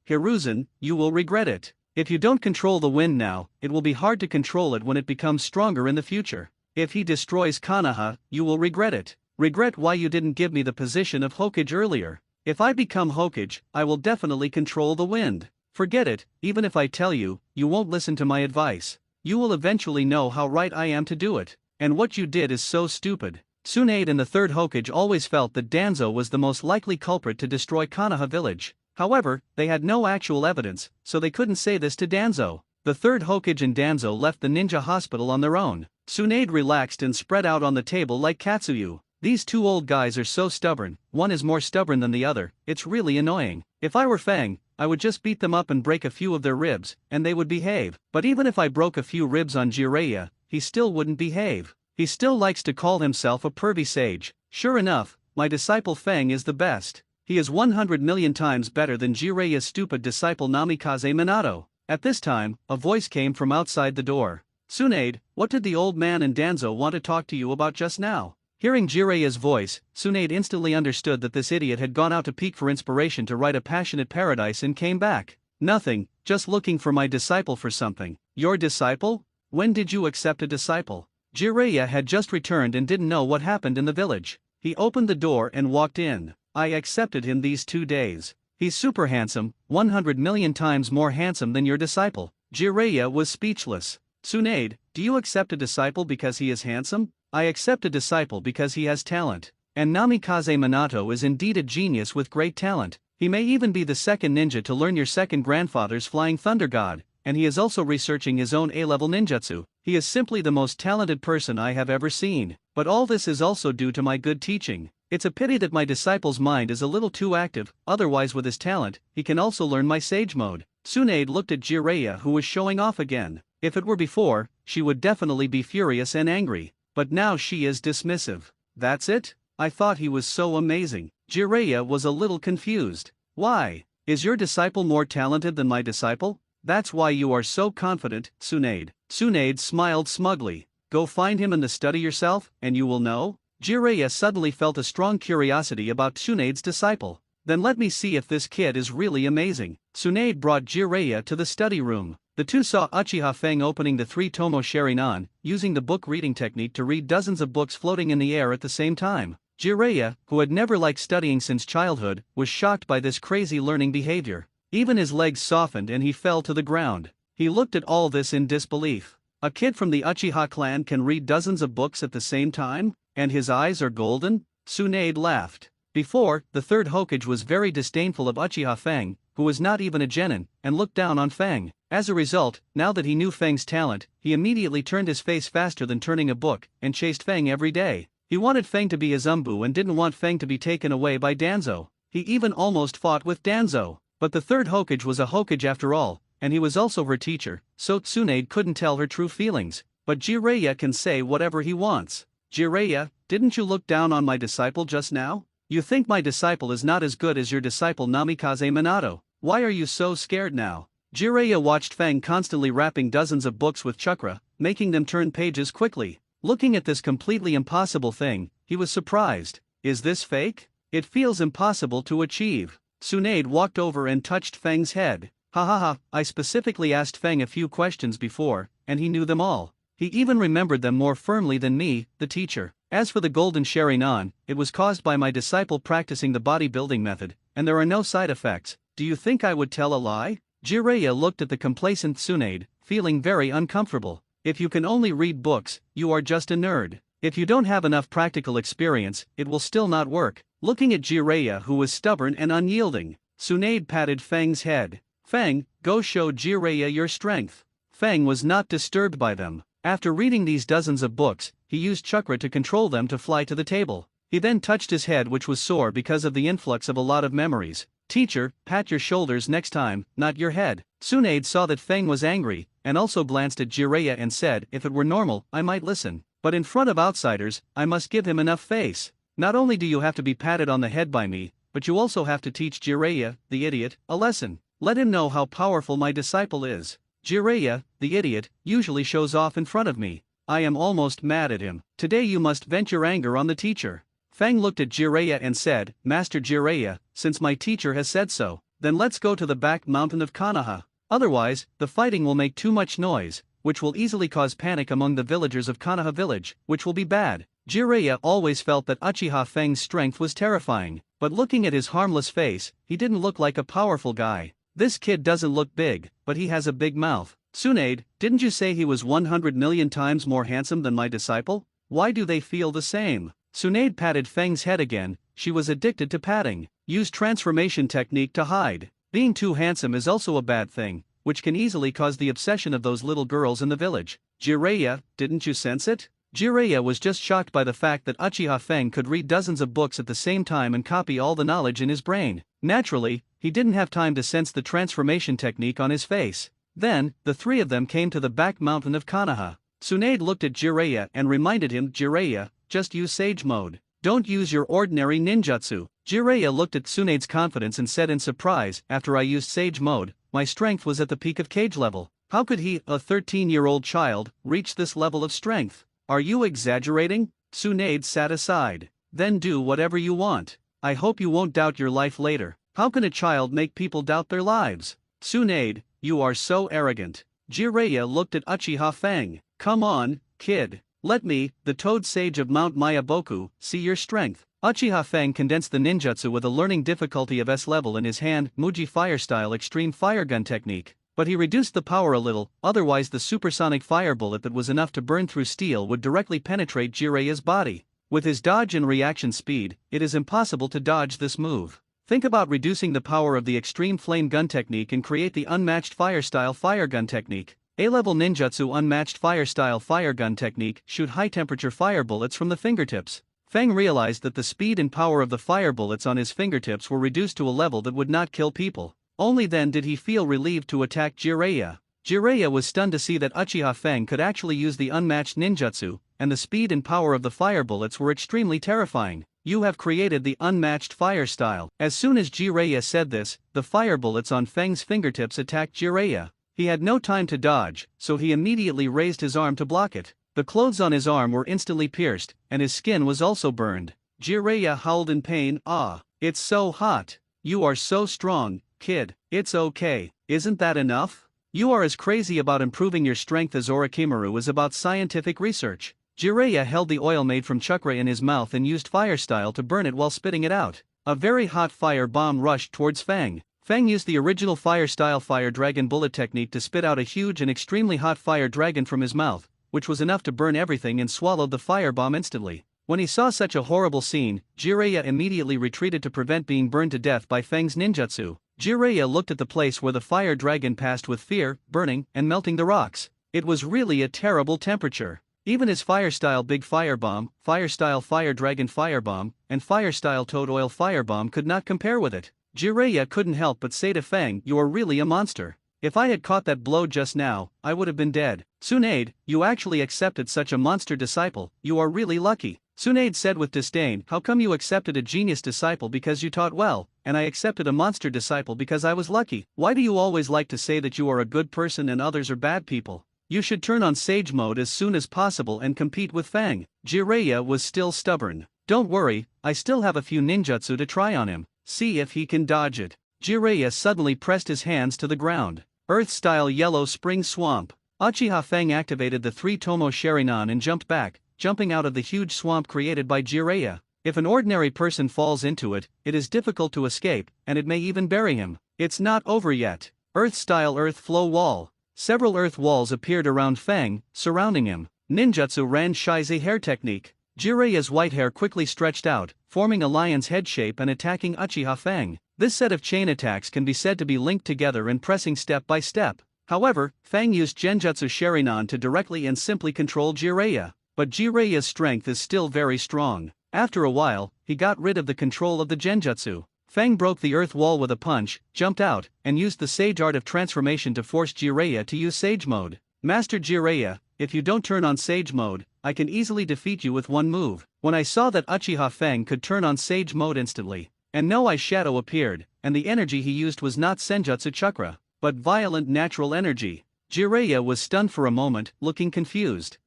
Hiruzen, you will regret it. If you don't control the wind now, it will be hard to control it when it becomes stronger in the future. If he destroys Konoha, you will regret it. Regret why you didn't give me the position of Hokage earlier. If I become Hokage, I will definitely control the wind. Forget it, even if I tell you, you won't listen to my advice. You will eventually know how right I am to do it, and what you did is so stupid. Tsunade and the third Hokage always felt that Danzo was the most likely culprit to destroy Konoha village. However, they had no actual evidence, so they couldn't say this to Danzo. The third Hokage and Danzo left the ninja hospital on their own. Tsunade relaxed and spread out on the table like Katsuyu. These two old guys are so stubborn, one is more stubborn than the other, it's really annoying. If I were Fang, I would just beat them up and break a few of their ribs, and they would behave. But even if I broke a few ribs on Jiraiya, he still wouldn't behave. He still likes to call himself a pervy sage. Sure enough, my disciple Fang is the best. He is 100 million times better than Jiraiya's stupid disciple Namikaze Minato. At this time, a voice came from outside the door. Tsunade, what did the old man and Danzo want to talk to you about just now? Hearing Jiraiya's voice, Tsunade instantly understood that this idiot had gone out to peek for inspiration to write a passionate paradise and came back. Nothing, just looking for my disciple for something. Your disciple? When did you accept a disciple? Jiraiya had just returned and didn't know what happened in the village. He opened the door and walked in. I accepted him these 2 days. He's super handsome, 100 million times more handsome than your disciple. Jiraiya was speechless. Tsunade, do you accept a disciple because he is handsome? I accept a disciple because he has talent. And Namikaze Minato is indeed a genius with great talent. He may even be the second ninja to learn your second grandfather's Flying Thunder God, and he is also researching his own A-level ninjutsu. He is simply the most talented person I have ever seen. But all this is also due to my good teaching. It's a pity that my disciple's mind is a little too active, otherwise with his talent, he can also learn my sage mode. Tsunade looked at Jiraiya, who was showing off again. If it were before, she would definitely be furious and angry. But now she is dismissive. That's it? I thought he was so amazing. Jiraiya was a little confused. Why? Is your disciple more talented than my disciple? That's why you are so confident, Tsunade. Tsunade smiled smugly. Go find him in the study yourself, and you will know? Jiraiya suddenly felt a strong curiosity about Tsunade's disciple. Then let me see if this kid is really amazing. Tsunade brought Jiraiya to the study room. The two saw Uchiha Feng opening the 3-tomo Sharingan, using the book reading technique to read dozens of books floating in the air at the same time. Jiraiya, who had never liked studying since childhood, was shocked by this crazy learning behavior. Even his legs softened and he fell to the ground. He looked at all this in disbelief. A kid from the Uchiha clan can read dozens of books at the same time? And his eyes are golden? Tsunade laughed. Before, the third Hokage was very disdainful of Uchiha Feng, who was not even a genin, and looked down on Feng. As a result, now that he knew Feng's talent, he immediately turned his face faster than turning a book, and chased Feng every day. He wanted Feng to be his umbu and didn't want Feng to be taken away by Danzo. He even almost fought with Danzo. But the third Hokage was a Hokage after all, and he was also her teacher, so Tsunade couldn't tell her true feelings. But Jiraiya can say whatever he wants. Jiraiya, didn't you look down on my disciple just now? You think my disciple is not as good as your disciple Namikaze Minato. Why are you so scared now? Jiraiya watched Feng constantly wrapping dozens of books with chakra, making them turn pages quickly. Looking at this completely impossible thing, he was surprised. Is this fake? It feels impossible to achieve. Tsunade walked over and touched Feng's head. Ha ha ha, I specifically asked Feng a few questions before, and he knew them all. He even remembered them more firmly than me, the teacher. As for the golden Sharingan, it was caused by my disciple practicing the bodybuilding method, and there are no side effects. Do you think I would tell a lie? Jiraiya looked at the complacent Tsunade, feeling very uncomfortable. If you can only read books, you are just a nerd. If you don't have enough practical experience, it will still not work. Looking at Jiraiya, who was stubborn and unyielding, Tsunade patted Feng's head. Feng, go show Jiraiya your strength. Feng was not disturbed by them. After reading these dozens of books, he used chakra to control them to fly to the table. He then touched his head, which was sore because of the influx of a lot of memories. Teacher, pat your shoulders next time, not your head. Tsunade saw that Feng was angry, and also glanced at Jiraiya and said, if it were normal, I might listen. But in front of outsiders, I must give him enough face. Not only do you have to be patted on the head by me, but you also have to teach Jiraiya, the idiot, a lesson. Let him know how powerful my disciple is. Jiraiya, the idiot, usually shows off in front of me. I am almost mad at him. Today you must vent your anger on the teacher. Feng looked at Jiraiya and said, Master Jiraiya, since my teacher has said so, then let's go to the back mountain of Konoha. Otherwise, the fighting will make too much noise, which will easily cause panic among the villagers of Konoha village, which will be bad. Jiraiya always felt that Uchiha Feng's strength was terrifying, but looking at his harmless face, he didn't look like a powerful guy. This kid doesn't look big, but he has a big mouth. Tsunade, didn't you say he was 100 million times more handsome than my disciple? Why do they feel the same? Tsunade patted Feng's head again. She was addicted to patting. Use transformation technique to hide. Being too handsome is also a bad thing, which can easily cause the obsession of those little girls in the village. Jiraiya, didn't you sense it? Jiraiya was just shocked by the fact that Uchiha Feng could read dozens of books at the same time and copy all the knowledge in his brain. Naturally, he didn't have time to sense the transformation technique on his face. Then, the three of them came to the back mountain of Konoha. Tsunade looked at Jiraiya and reminded him, Jiraiya, just use Sage Mode. Don't use your ordinary ninjutsu. Jiraiya looked at Tsunade's confidence and said in surprise, after I used Sage Mode, my strength was at the peak of cage level. How could he, a 13-year-old child, reach this level of strength? Are you exaggerating? Tsunade sat aside. Then do whatever you want. I hope you won't doubt your life later. How can a child make people doubt their lives? Tsunade, you are so arrogant. Jiraiya looked at Uchiha Feng. Come on, kid. Let me, the Toad Sage of Mount Mayaboku, see your strength. Uchiha Feng condensed the ninjutsu with a learning difficulty of S level in his hand, Muji Fire Style Extreme Fire Gun Technique. But he reduced the power a little, otherwise the supersonic fire bullet that was enough to burn through steel would directly penetrate Jiraiya's body. With his dodge and reaction speed, it is impossible to dodge this move. Think about reducing the power of the extreme flame gun technique and create the unmatched fire style fire gun technique. A-level ninjutsu unmatched fire style fire gun technique, shoot high temperature fire bullets from the fingertips. Feng realized that the speed and power of the fire bullets on his fingertips were reduced to a level that would not kill people. Only then did he feel relieved to attack Jiraiya. Jiraiya was stunned to see that Uchiha Feng could actually use the unmatched ninjutsu, and the speed and power of the fire bullets were extremely terrifying. You have created the unmatched fire style. As soon as Jiraiya said this, the fire bullets on Feng's fingertips attacked Jiraiya. He had no time to dodge, so he immediately raised his arm to block it. The clothes on his arm were instantly pierced, and his skin was also burned. Jiraiya howled in pain. Ah, it's so hot. You are so strong, kid. It's okay. Isn't that enough? You are as crazy about improving your strength as Orochimaru is about scientific research. Jiraiya held the oil made from chakra in his mouth and used fire style to burn it while spitting it out. A very hot fire bomb rushed towards Feng. Feng used the original fire style fire dragon bullet technique to spit out a huge and extremely hot fire dragon from his mouth, which was enough to burn everything and swallowed the fire bomb instantly. When he saw such a horrible scene, Jiraiya immediately retreated to prevent being burned to death by Feng's ninjutsu. Jiraiya looked at the place where the fire dragon passed with fear, burning and melting the rocks. It was really a terrible temperature. Even his fire-style big firebomb, fire-style fire dragon firebomb, and fire-style toad oil firebomb could not compare with it. Jiraiya couldn't help but say to Feng, you are really a monster. If I had caught that blow just now, I would have been dead. Tsunade, you actually accepted such a monster disciple, you are really lucky. Tsunade said with disdain, how come you accepted a genius disciple because you taught well, and I accepted a monster disciple because I was lucky? Why do you always like to say that you are a good person and others are bad people? You should turn on Sage Mode as soon as possible and compete with Feng. Jiraiya was still stubborn. Don't worry, I still have a few ninjutsu to try on him. See if he can dodge it. Jiraiya suddenly pressed his hands to the ground. Earth-style yellow spring swamp. Uchiha Feng activated the 3 Tomo Sharingan and jumped back, jumping out of the huge swamp created by Jiraiya. If an ordinary person falls into it, it is difficult to escape, and it may even bury him. It's not over yet. Earth-style earth flow wall. Several earth walls appeared around Feng, surrounding him. Ninjutsu Ran Shize hair technique. Jiraiya's white hair quickly stretched out, forming a lion's head shape and attacking Uchiha Feng. This set of chain attacks can be said to be linked together and pressing step by step. However, Feng used Genjutsu Sharingan to directly and simply control Jiraiya. But Jiraiya's strength is still very strong. After a while, he got rid of the control of the Genjutsu. Feng broke the earth wall with a punch, jumped out, and used the Sage Art of Transformation to force Jiraiya to use Sage Mode. Master Jiraiya, if you don't turn on Sage Mode, I can easily defeat you with one move. When I saw that Uchiha Feng could turn on Sage Mode instantly, and no Eye Shadow appeared, and the energy he used was not Senjutsu Chakra, but violent natural energy. Jiraiya was stunned for a moment, looking confused.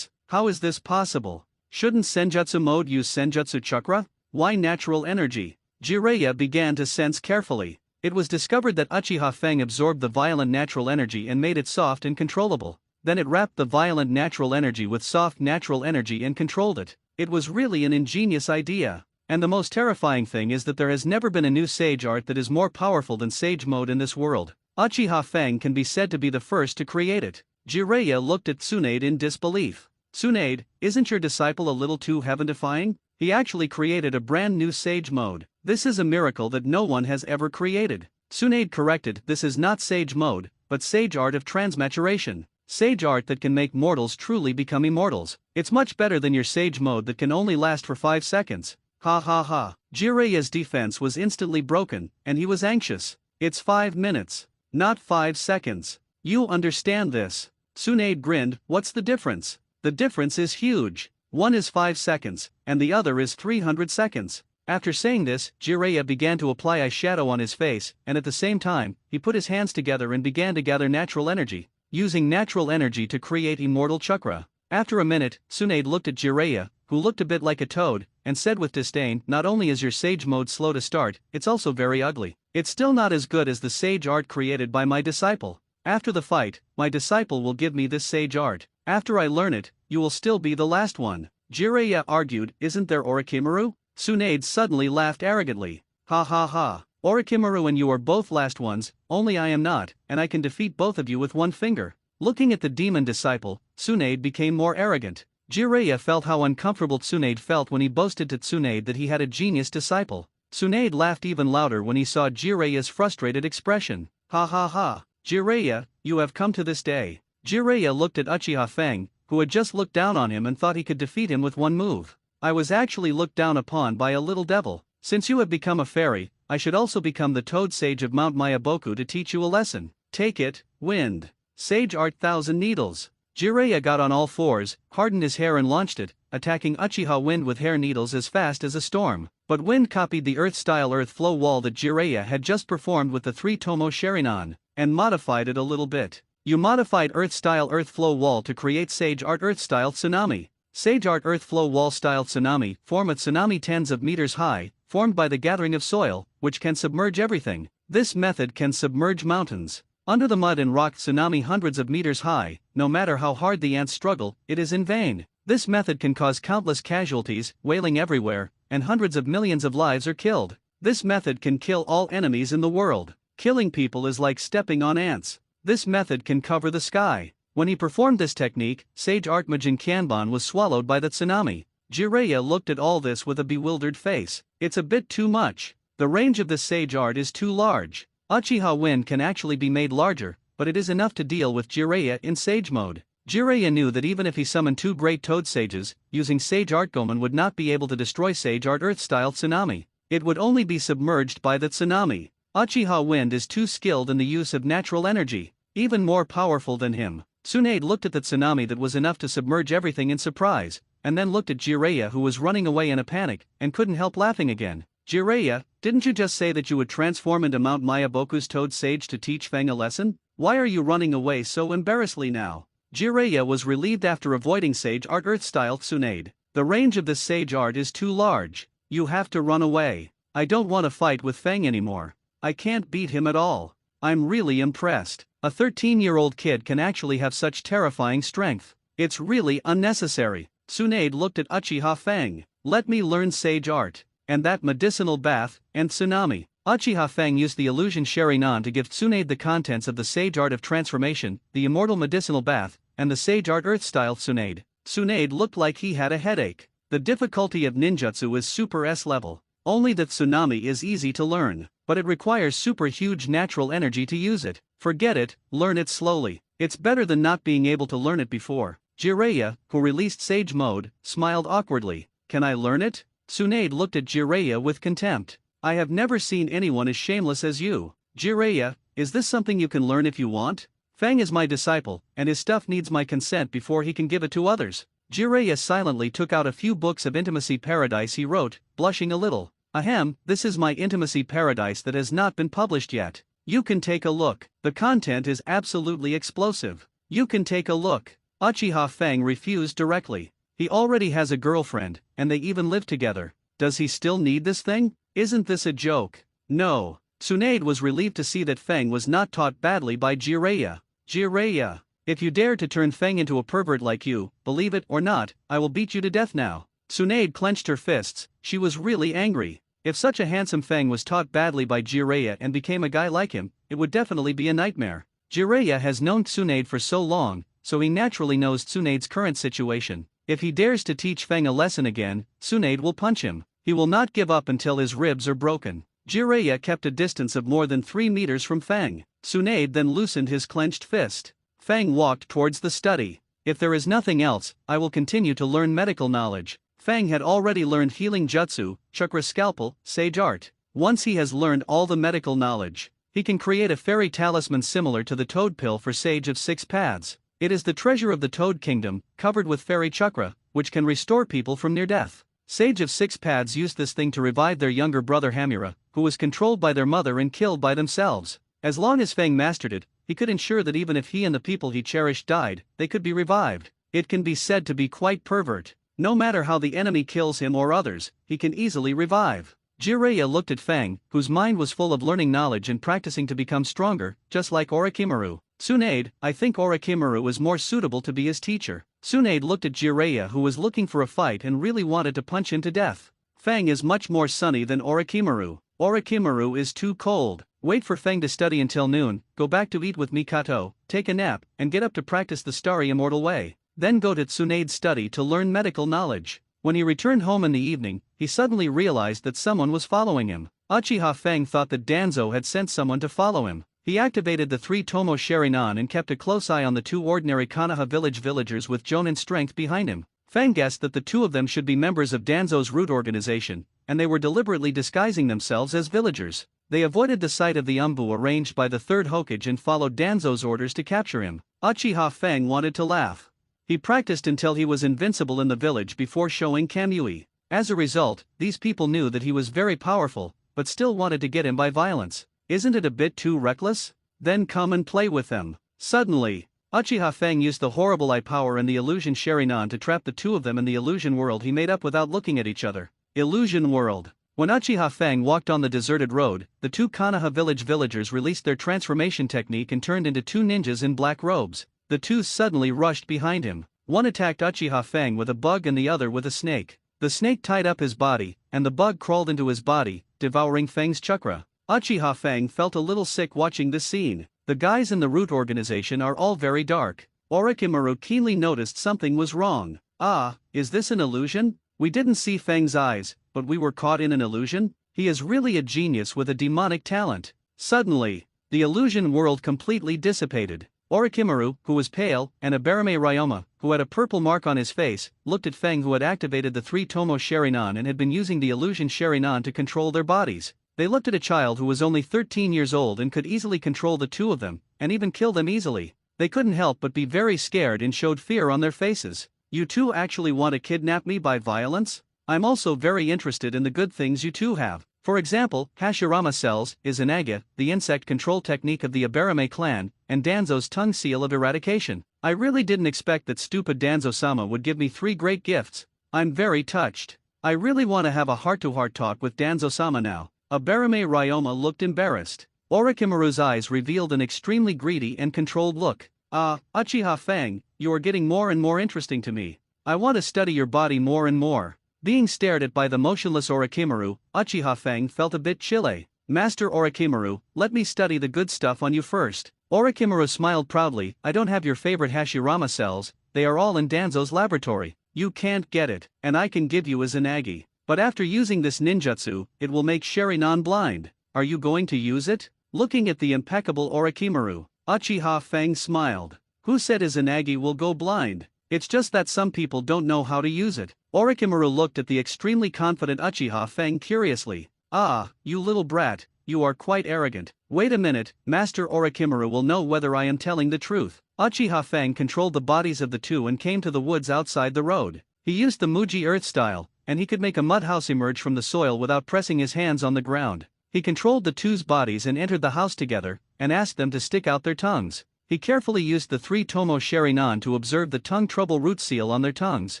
How is this possible? Shouldn't Senjutsu Mode use Senjutsu Chakra? Why natural energy? Jiraiya began to sense carefully. It was discovered that Uchiha Feng absorbed the violent natural energy and made it soft and controllable. Then it wrapped the violent natural energy with soft natural energy and controlled it. It was really an ingenious idea. And the most terrifying thing is that there has never been a new sage art that is more powerful than sage mode in this world. Uchiha Fang can be said to be the first to create it. Jiraiya looked at Tsunade in disbelief. Tsunade, isn't your disciple a little too heaven-defying? He actually created a brand new sage mode. This is a miracle that no one has ever created. Tsunade corrected, this is not sage mode, but sage art of transmaturation. Sage art that can make mortals truly become immortals. It's much better than your sage mode that can only last for 5 seconds. Ha ha ha. Jiraiya's defense was instantly broken, and he was anxious. It's 5 minutes, not 5 seconds. You understand this? Tsunade grinned, what's the difference? The difference is huge. One is 5 seconds, and the other is 300 seconds. After saying this, Jiraiya began to apply eyeshadow on his face, and at the same time, he put his hands together and began to gather natural energy, using natural energy to create immortal chakra. After a minute, Tsunade looked at Jiraiya, who looked a bit like a toad, and said with disdain, not only is your sage mode slow to start, it's also very ugly. It's still not as good as the sage art created by my disciple. After the fight, my disciple will give me this sage art. After I learn it, you will still be the last one. Jiraiya argued, isn't there Orochimaru? Tsunade suddenly laughed arrogantly. Ha ha ha. Orochimaru and you are both last ones, only I am not, and I can defeat both of you with one finger. Looking at the demon disciple, Tsunade became more arrogant. Jiraiya felt how uncomfortable Tsunade felt when he boasted to Tsunade that he had a genius disciple. Tsunade laughed even louder when he saw Jiraiya's frustrated expression. Ha ha ha. Jiraiya, you have come to this day. Jiraiya looked at Uchiha Fang, who had just looked down on him and thought he could defeat him with one move. I was actually looked down upon by a little devil. Since you have become a fairy, I should also become the Toad Sage of Mount Mayaboku to teach you a lesson. Take it, wind. Sage art 1,000 needles. Jiraiya got on all fours, hardened his hair and launched it, attacking Uchiha Wind with hair needles as fast as a storm. But Wind copied the Earth-style Earth Flow wall that Jiraiya had just performed with the 3-Tomo Sharingan, and modified it a little bit. You modified Earth-style Earth Flow wall to create Sage art Earth-style Tsunami. Sage art Earth Flow wall-style Tsunami form a tsunami tens of meters high, formed by the gathering of soil, which can submerge everything. This method can submerge mountains. Under the mud and rock tsunami hundreds of meters high, no matter how hard the ants struggle, it is in vain. This method can cause countless casualties, wailing everywhere, and hundreds of millions of lives are killed. This method can kill all enemies in the world. Killing people is like stepping on ants. This method can cover the sky. When he performed this technique, Sage Art Majin Kanban was swallowed by the tsunami. Jiraiya looked at all this with a bewildered face. It's a bit too much. The range of this Sage Art is too large. Uchiha Wind can actually be made larger, but it is enough to deal with Jiraiya in Sage mode. Jiraiya knew that even if he summoned 2 great Toad Sages, using Sage Art Goemon would not be able to destroy Sage Art Earth-style Tsunami. It would only be submerged by the tsunami. Uchiha Wind is too skilled in the use of natural energy, even more powerful than him. Tsunade looked at the tsunami that was enough to submerge everything in surprise, and then looked at Jiraiya who was running away in a panic, and couldn't help laughing again. Jiraiya, didn't you just say that you would transform into Mount Mayaboku's Toad Sage to teach Fang a lesson? Why are you running away so embarrassedly now? Jiraiya was relieved after avoiding Sage Art Earth-style Tsunade. The range of this Sage Art is too large. You have to run away. I don't want to fight with Fang anymore. I can't beat him at all. I'm really impressed. A 13-year-old kid can actually have such terrifying strength. It's really unnecessary. Tsunade looked at Uchiha Fang. Let me learn Sage Art. And that medicinal bath, and tsunami. Uchiha Fang used the illusion Sharingan to give Tsunade the contents of the Sage Art of Transformation, the immortal medicinal bath, and the Sage Art Earth-style Tsunade. Tsunade looked like he had a headache. The difficulty of ninjutsu is super S level. Only that tsunami is easy to learn, but it requires super huge natural energy to use it. Forget it, learn it slowly. It's better than not being able to learn it before. Jiraiya, who released Sage Mode, smiled awkwardly. Can I learn it? Tsunade looked at Jiraiya with contempt. I have never seen anyone as shameless as you. Jiraiya, is this something you can learn if you want? Fang is my disciple, and his stuff needs my consent before he can give it to others. Jiraiya silently took out a few books of Intimacy Paradise he wrote, blushing a little. Ahem, this is my Intimacy Paradise that has not been published yet. You can take a look. The content is absolutely explosive. You can take a look. Uchiha Fang refused directly. He already has a girlfriend, and they even live together. Does he still need this thing? Isn't this a joke? No. Tsunade was relieved to see that Fang was not taught badly by Jiraiya. Jiraiya, if you dare to turn Fang into a pervert like you, believe it or not, I will beat you to death now. Tsunade clenched her fists. She was really angry. If such a handsome Fang was taught badly by Jiraiya and became a guy like him, it would definitely be a nightmare. Jiraiya has known Tsunade for so long, so he naturally knows Tsunade's current situation. If he dares to teach Fang a lesson again, Tsunade will punch him. He will not give up until his ribs are broken. Jiraiya kept a distance of more than 3 meters from Fang. Tsunade then loosened his clenched fist. Fang walked towards the study. If there is nothing else, I will continue to learn medical knowledge. Fang had already learned healing jutsu, chakra scalpel, sage art. Once he has learned all the medical knowledge, he can create a fairy talisman similar to the toad pill for Sage of 6 Paths. It is the treasure of the Toad Kingdom, covered with fairy chakra, which can restore people from near death. Sage of 6 Paths used this thing to revive their younger brother Hamura, who was controlled by their mother and killed by themselves. As long as Fang mastered it, he could ensure that even if he and the people he cherished died, they could be revived. It can be said to be quite pervert. No matter how the enemy kills him or others, he can easily revive. Jiraiya looked at Fang, whose mind was full of learning knowledge and practicing to become stronger, just like Orochimaru. Tsunade, I think Orochimaru is more suitable to be his teacher. Tsunade looked at Jiraiya, who was looking for a fight and really wanted to punch him to death. Fang is much more sunny than Orochimaru. Orochimaru is too cold. Wait for Fang to study until noon, go back to eat with Mikato, take a nap, and get up to practice the starry immortal way. Then go to Tsunade's study to learn medical knowledge. When he returned home in the evening, he suddenly realized that someone was following him. Uchiha Fang thought that Danzo had sent someone to follow him. He activated the 3 Tomo Sharingan and kept a close eye on the 2 ordinary Konoha village villagers with Jonin strength behind him. Fang guessed that the 2 of them should be members of Danzo's root organization, and they were deliberately disguising themselves as villagers. They avoided the sight of the umbu arranged by the 3rd Hokage and followed Danzo's orders to capture him. Uchiha Fang wanted to laugh. He practiced until he was invincible in the village before showing Kamui. As a result, these people knew that he was very powerful, but still wanted to get him by violence. Isn't it a bit too reckless? Then come and play with them. Suddenly, Uchiha Fang used the horrible eye power and the illusion Sharingan to trap the 2 of them in the illusion world he made up without looking at each other. Illusion world. When Uchiha Fang walked on the deserted road, the 2 Konoha village villagers released their transformation technique and turned into 2 ninjas in black robes. The 2 suddenly rushed behind him. One attacked Uchiha Fang with a bug and the other with a snake. The snake tied up his body, and the bug crawled into his body, devouring Fang's chakra. Uchiha Fang felt a little sick watching this scene. The guys in the root organization are all very dark. Orochimaru keenly noticed something was wrong. Ah, is this an illusion? We didn't see Fang's eyes, but we were caught in an illusion? He is really a genius with a demonic talent. Suddenly, the illusion world completely dissipated. Orochimaru, who was pale, and Abarame Ryoma, who had a purple mark on his face, looked at Fang, who had activated the 3 Tomo Sharingan and had been using the illusion Sharingan to control their bodies. They looked at a child who was only 13 years old and could easily control the 2 of them, and even kill them easily. They couldn't help but be very scared and showed fear on their faces. You 2 actually want to kidnap me by violence? I'm also very interested in the good things you 2 have. For example, Hashirama cells, Izanaga, the insect control technique of the Abarame clan, and Danzo's tongue seal of eradication. I really didn't expect that stupid Danzo-sama would give me 3 great gifts. I'm very touched. I really want to have a heart-to-heart talk with Danzo-sama now. Abarame Ryoma looked embarrassed. Orochimaru's eyes revealed an extremely greedy and controlled look. Uchiha Fang, you are getting more and more interesting to me. I want to study your body more and more. Being stared at by the motionless Orochimaru, Uchiha Fang felt a bit chilly. Master Orochimaru, let me study the good stuff on you first. Orochimaru smiled proudly. I don't have your favorite Hashirama cells, they are all in Danzo's laboratory. You can't get it, and I can give you a Izanagi. But after using this ninjutsu, it will make Sharingan blind. Are you going to use it? Looking at the impeccable Orochimaru, Uchiha Fang smiled. Who said Izanagi will go blind? It's just that some people don't know how to use it. Orochimaru looked at the extremely confident Uchiha Fang curiously. Ah, you little brat, you are quite arrogant. Wait a minute, Master Orochimaru will know whether I am telling the truth. Uchiha Fang controlled the bodies of the 2 and came to the woods outside the road. He used the Muji earth style, and he could make a mud house emerge from the soil without pressing his hands on the ground. He controlled the 2's bodies and entered the house together, and asked them to stick out their tongues. He carefully used the 3 Tomo Sharingan to observe the tongue trouble root seal on their tongues.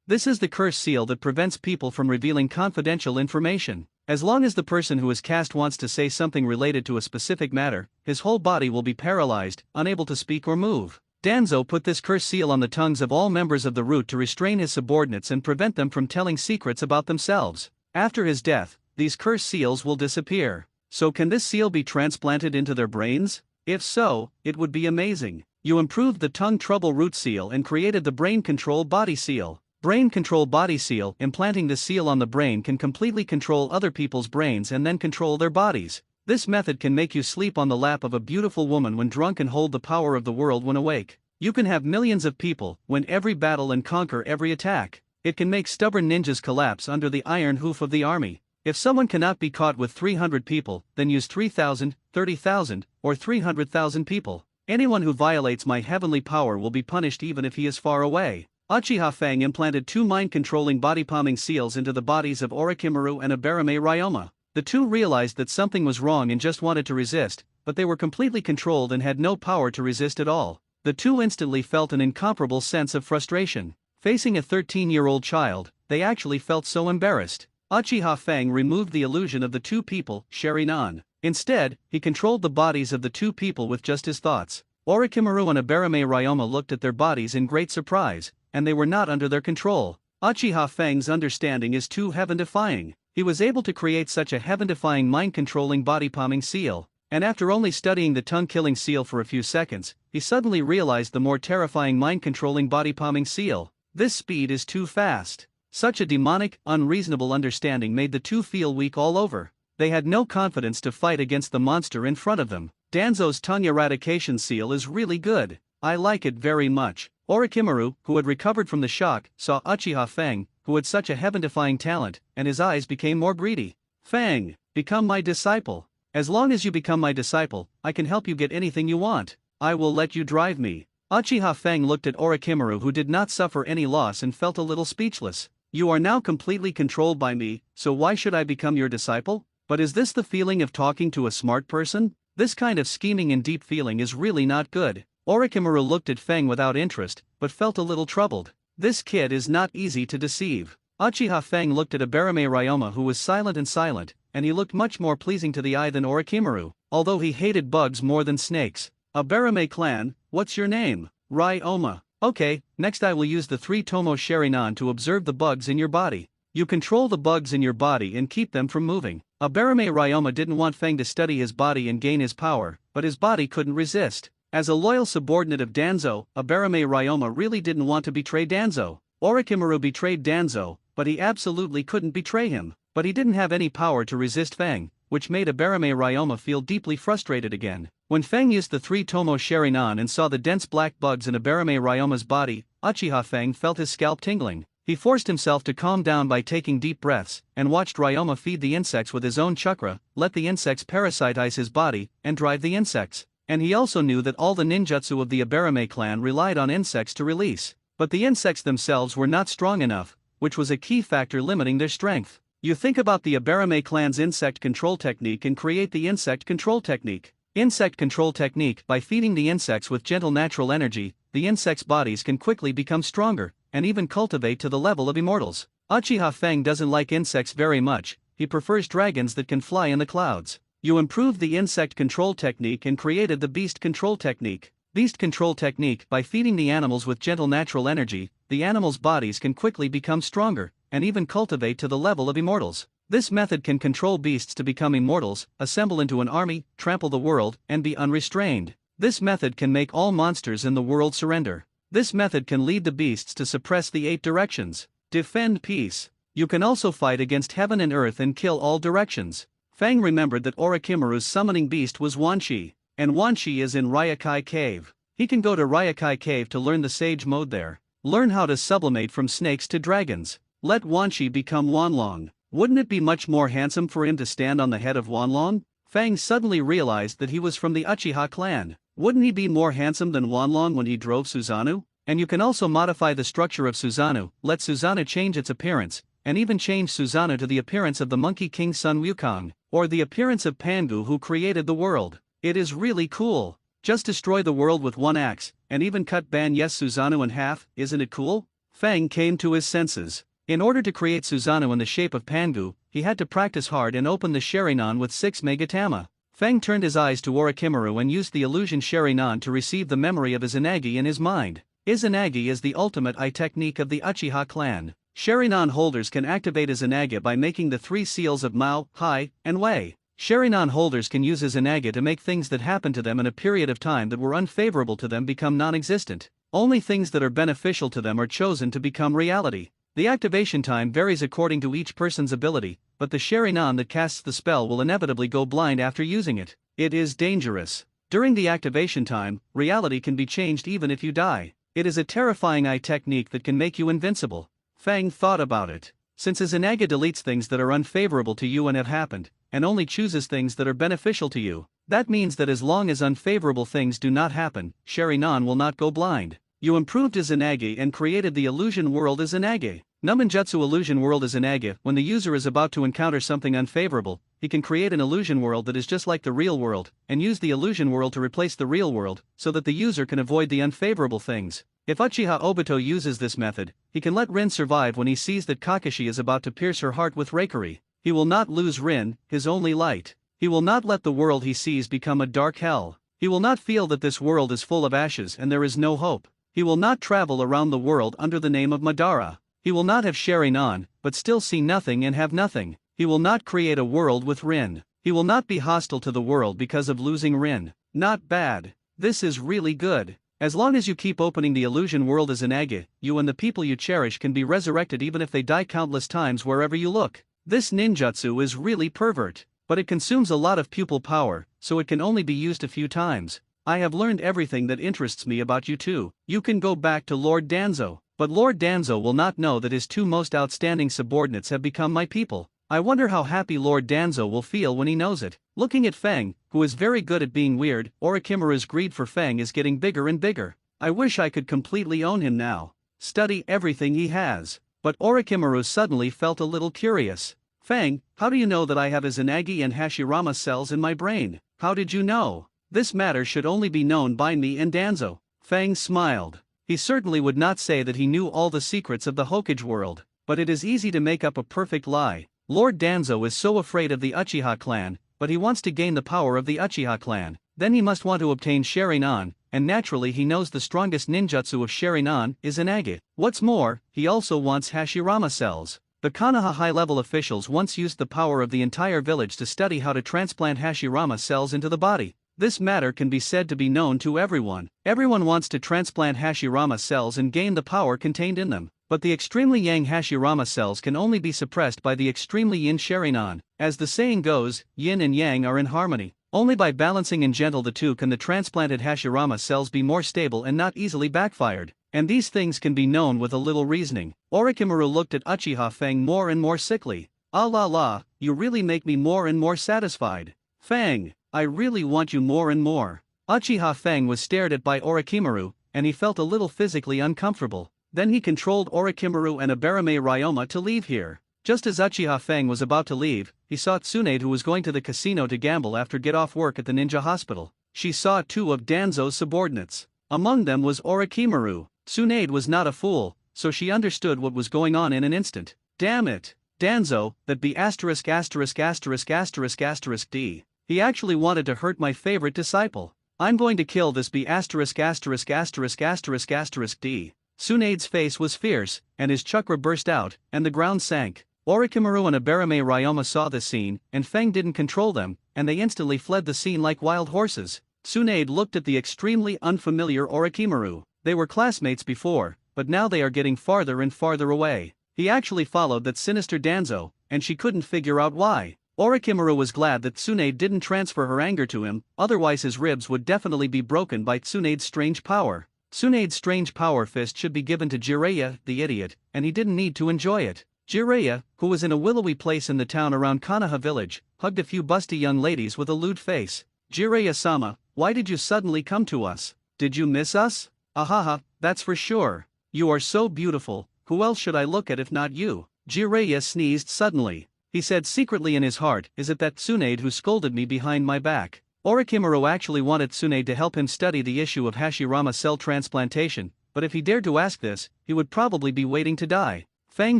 This is the curse seal that prevents people from revealing confidential information. As long as the person who is cast wants to say something related to a specific matter, his whole body will be paralyzed, unable to speak or move. Danzo put this curse seal on the tongues of all members of the root to restrain his subordinates and prevent them from telling secrets about themselves. After his death, these curse seals will disappear. So can this seal be transplanted into their brains? If so, it would be amazing. You improved the tongue trouble root seal and created the brain control body seal. Brain control body seal. Implanting the seal on the brain can completely control other people's brains and then control their bodies. This method can make you sleep on the lap of a beautiful woman when drunk and hold the power of the world when awake. You can have millions of people, win every battle and conquer every attack. It can make stubborn ninjas collapse under the iron hoof of the army. If someone cannot be caught with 300 people, then use 3,000, 30,000, or 300,000 people. Anyone who violates my heavenly power will be punished even if he is far away. Uchiha Fang implanted 2 mind-controlling body-palming seals into the bodies of Orochimaru and Abarame Ryoma. The two realized that something was wrong and just wanted to resist, but they were completely controlled and had no power to resist at all. The two instantly felt an incomparable sense of frustration. Facing a 13-year-old child, they actually felt so embarrassed. Uchiha Fang removed the illusion of the two people, Sharinan. Instead, he controlled the bodies of the two people with just his thoughts. Orochimaru and Abarame Ryoma looked at their bodies in great surprise, and they were not under their control. Uchiha Fang's understanding is too heaven-defying. He was able to create such a heaven-defying mind-controlling body-palming seal, and after only studying the tongue-killing seal for a few seconds, he suddenly realized the more terrifying mind-controlling body-palming seal. This speed is too fast. Such a demonic, unreasonable understanding made the two feel weak all over. They had no confidence to fight against the monster in front of them. Danzo's tongue eradication seal is really good. I like it very much. Orochimaru, who had recovered from the shock, saw Uchiha Fang, who had such a heaven-defying talent, and his eyes became more greedy. Fang, become my disciple. As long as you become my disciple, I can help you get anything you want. I will let you drive me. Uchiha Fang looked at Orochimaru, who did not suffer any loss and felt a little speechless. You are now completely controlled by me, so why should I become your disciple? But is this the feeling of talking to a smart person? This kind of scheming and deep feeling is really not good. Orochimaru looked at Fang without interest, but felt a little troubled. This kid is not easy to deceive. Uchiha Fang looked at Abarame Ryoma, who was silent, and he looked much more pleasing to the eye than Orochimaru, although he hated bugs more than snakes. Abarame clan, what's your name? Ryoma. Okay, next I will use the 3 Tomo Sharinan to observe the bugs in your body. You control the bugs in your body and keep them from moving. Abarame Ryoma didn't want Fang to study his body and gain his power, but his body couldn't resist. As a loyal subordinate of Danzo, Abarame Ryoma really didn't want to betray Danzo. Orochimaru betrayed Danzo, but he absolutely couldn't betray him. But he didn't have any power to resist Fang, which made Abarame Ryoma feel deeply frustrated again. When Fang used the 3 Tomo Sharinan and saw the dense black bugs in Abarame Ryoma's body, Uchiha Fang felt his scalp tingling. He forced himself to calm down by taking deep breaths, and watched Ryoma feed the insects with his own chakra, let the insects parasitize his body, and drive the insects. And he also knew that all the ninjutsu of the Abarame clan relied on insects to release. But the insects themselves were not strong enough, which was a key factor limiting their strength. You think about the Abarame clan's insect control technique and create the insect control technique. Insect control technique. By feeding the insects with gentle natural energy, the insects' bodies can quickly become stronger, and even cultivate to the level of immortals. Uchiha Fang doesn't like insects very much, he prefers dragons that can fly in the clouds. You improved the insect control technique and created the beast control technique. Beast control technique. By feeding the animals with gentle natural energy, the animals' bodies can quickly become stronger, and even cultivate to the level of immortals. This method can control beasts to become immortals, assemble into an army, trample the world, and be unrestrained. This method can make all monsters in the world surrender. This method can lead the beasts to suppress the 8 directions. Defend peace. You can also fight against heaven and earth and kill all directions. Fang remembered that Orochimaru's summoning beast was Wanshi, and Wanshi is in Ryakai Cave. He can go to Ryakai Cave to learn the sage mode there. Learn how to sublimate from snakes to dragons. Let Wanshi become Wanlong. Wouldn't it be much more handsome for him to stand on the head of Wanlong? Fang suddenly realized that he was from the Uchiha clan. Wouldn't he be more handsome than Wanlong when he drove Susanoo? And you can also modify the structure of Susanoo, let Susanoo change its appearance, and even change Susanoo to the appearance of the Monkey King Sun Wukong, or the appearance of Pangu who created the world. It is really cool. Just destroy the world with one axe, and even cut Ban Yes Susanoo in half, isn't it cool? Fang came to his senses. In order to create Susanoo in the shape of Pangu, he had to practice hard and open the Sharinan with 6 Megatama. Feng turned his eyes to Orochimaru and used the illusion Sharingan to receive the memory of Izanagi in his mind. Izanagi is the ultimate eye technique of the Uchiha clan. Sharingan holders can activate Izanagi by making the three seals of Mao, Hai, and Wei. Sharingan holders can use Izanagi to make things that happen to them in a period of time that were unfavorable to them become non-existent. Only things that are beneficial to them are chosen to become reality. The activation time varies according to each person's ability, but the Sharingan that casts the spell will inevitably go blind after using it. It is dangerous. During the activation time, reality can be changed even if you die. It is a terrifying eye technique that can make you invincible. Feng thought about it. Since Izanagi deletes things that are unfavorable to you and have happened, and only chooses things that are beneficial to you, that means that as long as unfavorable things do not happen, Sharingan will not go blind. You improved Izanagi and created the illusion world Izanagi. Numenjutsu illusion world Izanagi. When the user is about to encounter something unfavorable, he can create an illusion world that is just like the real world, and use the illusion world to replace the real world, so that the user can avoid the unfavorable things. If Uchiha Obito uses this method, he can let Rin survive when he sees that Kakashi is about to pierce her heart with Reikari. He will not lose Rin, his only light. He will not let the world he sees become a dark hell. He will not feel that this world is full of ashes and there is no hope. He will not travel around the world under the name of Madara. He will not have Sharingan, but still see nothing and have nothing. He will not create a world with Rin. He will not be hostile to the world because of losing Rin. Not bad. This is really good. As long as you keep opening the illusion world as Izanagi, you and the people you cherish can be resurrected even if they die countless times wherever you look. This ninjutsu is really pervert, but it consumes a lot of pupil power, so it can only be used a few times. I have learned everything that interests me about you too. You can go back to Lord Danzo, but Lord Danzo will not know that his two most outstanding subordinates have become my people. I wonder how happy Lord Danzo will feel when he knows it. Looking at Feng, who is very good at being weird, Orochimaru's greed for Feng is getting bigger and bigger. I wish I could completely own him now. Study everything he has. But Orochimaru suddenly felt a little curious. Feng, how do you know that I have Izanagi and Hashirama cells in my brain? How did you know? This matter should only be known by me and Danzo. Feng smiled. He certainly would not say that he knew all the secrets of the Hokage world, but it is easy to make up a perfect lie. Lord Danzo is so afraid of the Uchiha clan, but he wants to gain the power of the Uchiha clan. Then he must want to obtain Sharingan, and naturally he knows the strongest ninjutsu of Sharingan is Izanagi. What's more, he also wants Hashirama cells. The Konoha high-level officials once used the power of the entire village to study how to transplant Hashirama cells into the body. This matter can be said to be known to everyone. Everyone wants to transplant Hashirama cells and gain the power contained in them. But the extremely yang Hashirama cells can only be suppressed by the extremely yin Sharingan. As the saying goes, yin and yang are in harmony. Only by balancing and gentle the two can the transplanted Hashirama cells be more stable and not easily backfired. And these things can be known with a little reasoning. Orochimaru looked at Uchiha Feng more and more sickly. Ah la la, you really make me more and more satisfied. Feng, I really want you more and more. Uchiha Feng was stared at by Orochimaru, and he felt a little physically uncomfortable. Then he controlled Orochimaru and Abarame Ryoma to leave here. Just as Uchiha Feng was about to leave, he saw Tsunade, who was going to the casino to gamble after get off work at the ninja hospital. She saw two of Danzo's subordinates. Among them was Orochimaru. Tsunade was not a fool, so she understood what was going on in an instant. Damn it! Danzo, that be asterisk asterisk asterisk asterisk asterisk D. He actually wanted to hurt my favorite disciple. I'm going to kill this be asterisk asterisk asterisk asterisk asterisk D. Tsunade's face was fierce, and his chakra burst out, and the ground sank. Orochimaru and Abarame Ryoma saw this scene, and Feng didn't control them, and they instantly fled the scene like wild horses. Tsunade looked at the extremely unfamiliar Orochimaru. They were classmates before, but now they are getting farther and farther away. He actually followed that sinister Danzo, and she couldn't figure out why. Orochimaru was glad that Tsunade didn't transfer her anger to him, otherwise his ribs would definitely be broken by Tsunade's strange power. Tsunade's strange power fist should be given to Jiraiya, the idiot, and he didn't need to enjoy it. Jiraiya, who was in a willowy place in the town around Konoha village, hugged a few busty young ladies with a lewd face. Jiraiya-sama, why did you suddenly come to us? Did you miss us? Ahaha, that's for sure. You are so beautiful, who else should I look at if not you? Jiraiya sneezed suddenly. He said secretly in his heart, is it that Tsunade who scolded me behind my back? Orochimaru actually wanted Tsunade to help him study the issue of Hashirama cell transplantation, but if he dared to ask this, he would probably be waiting to die. Feng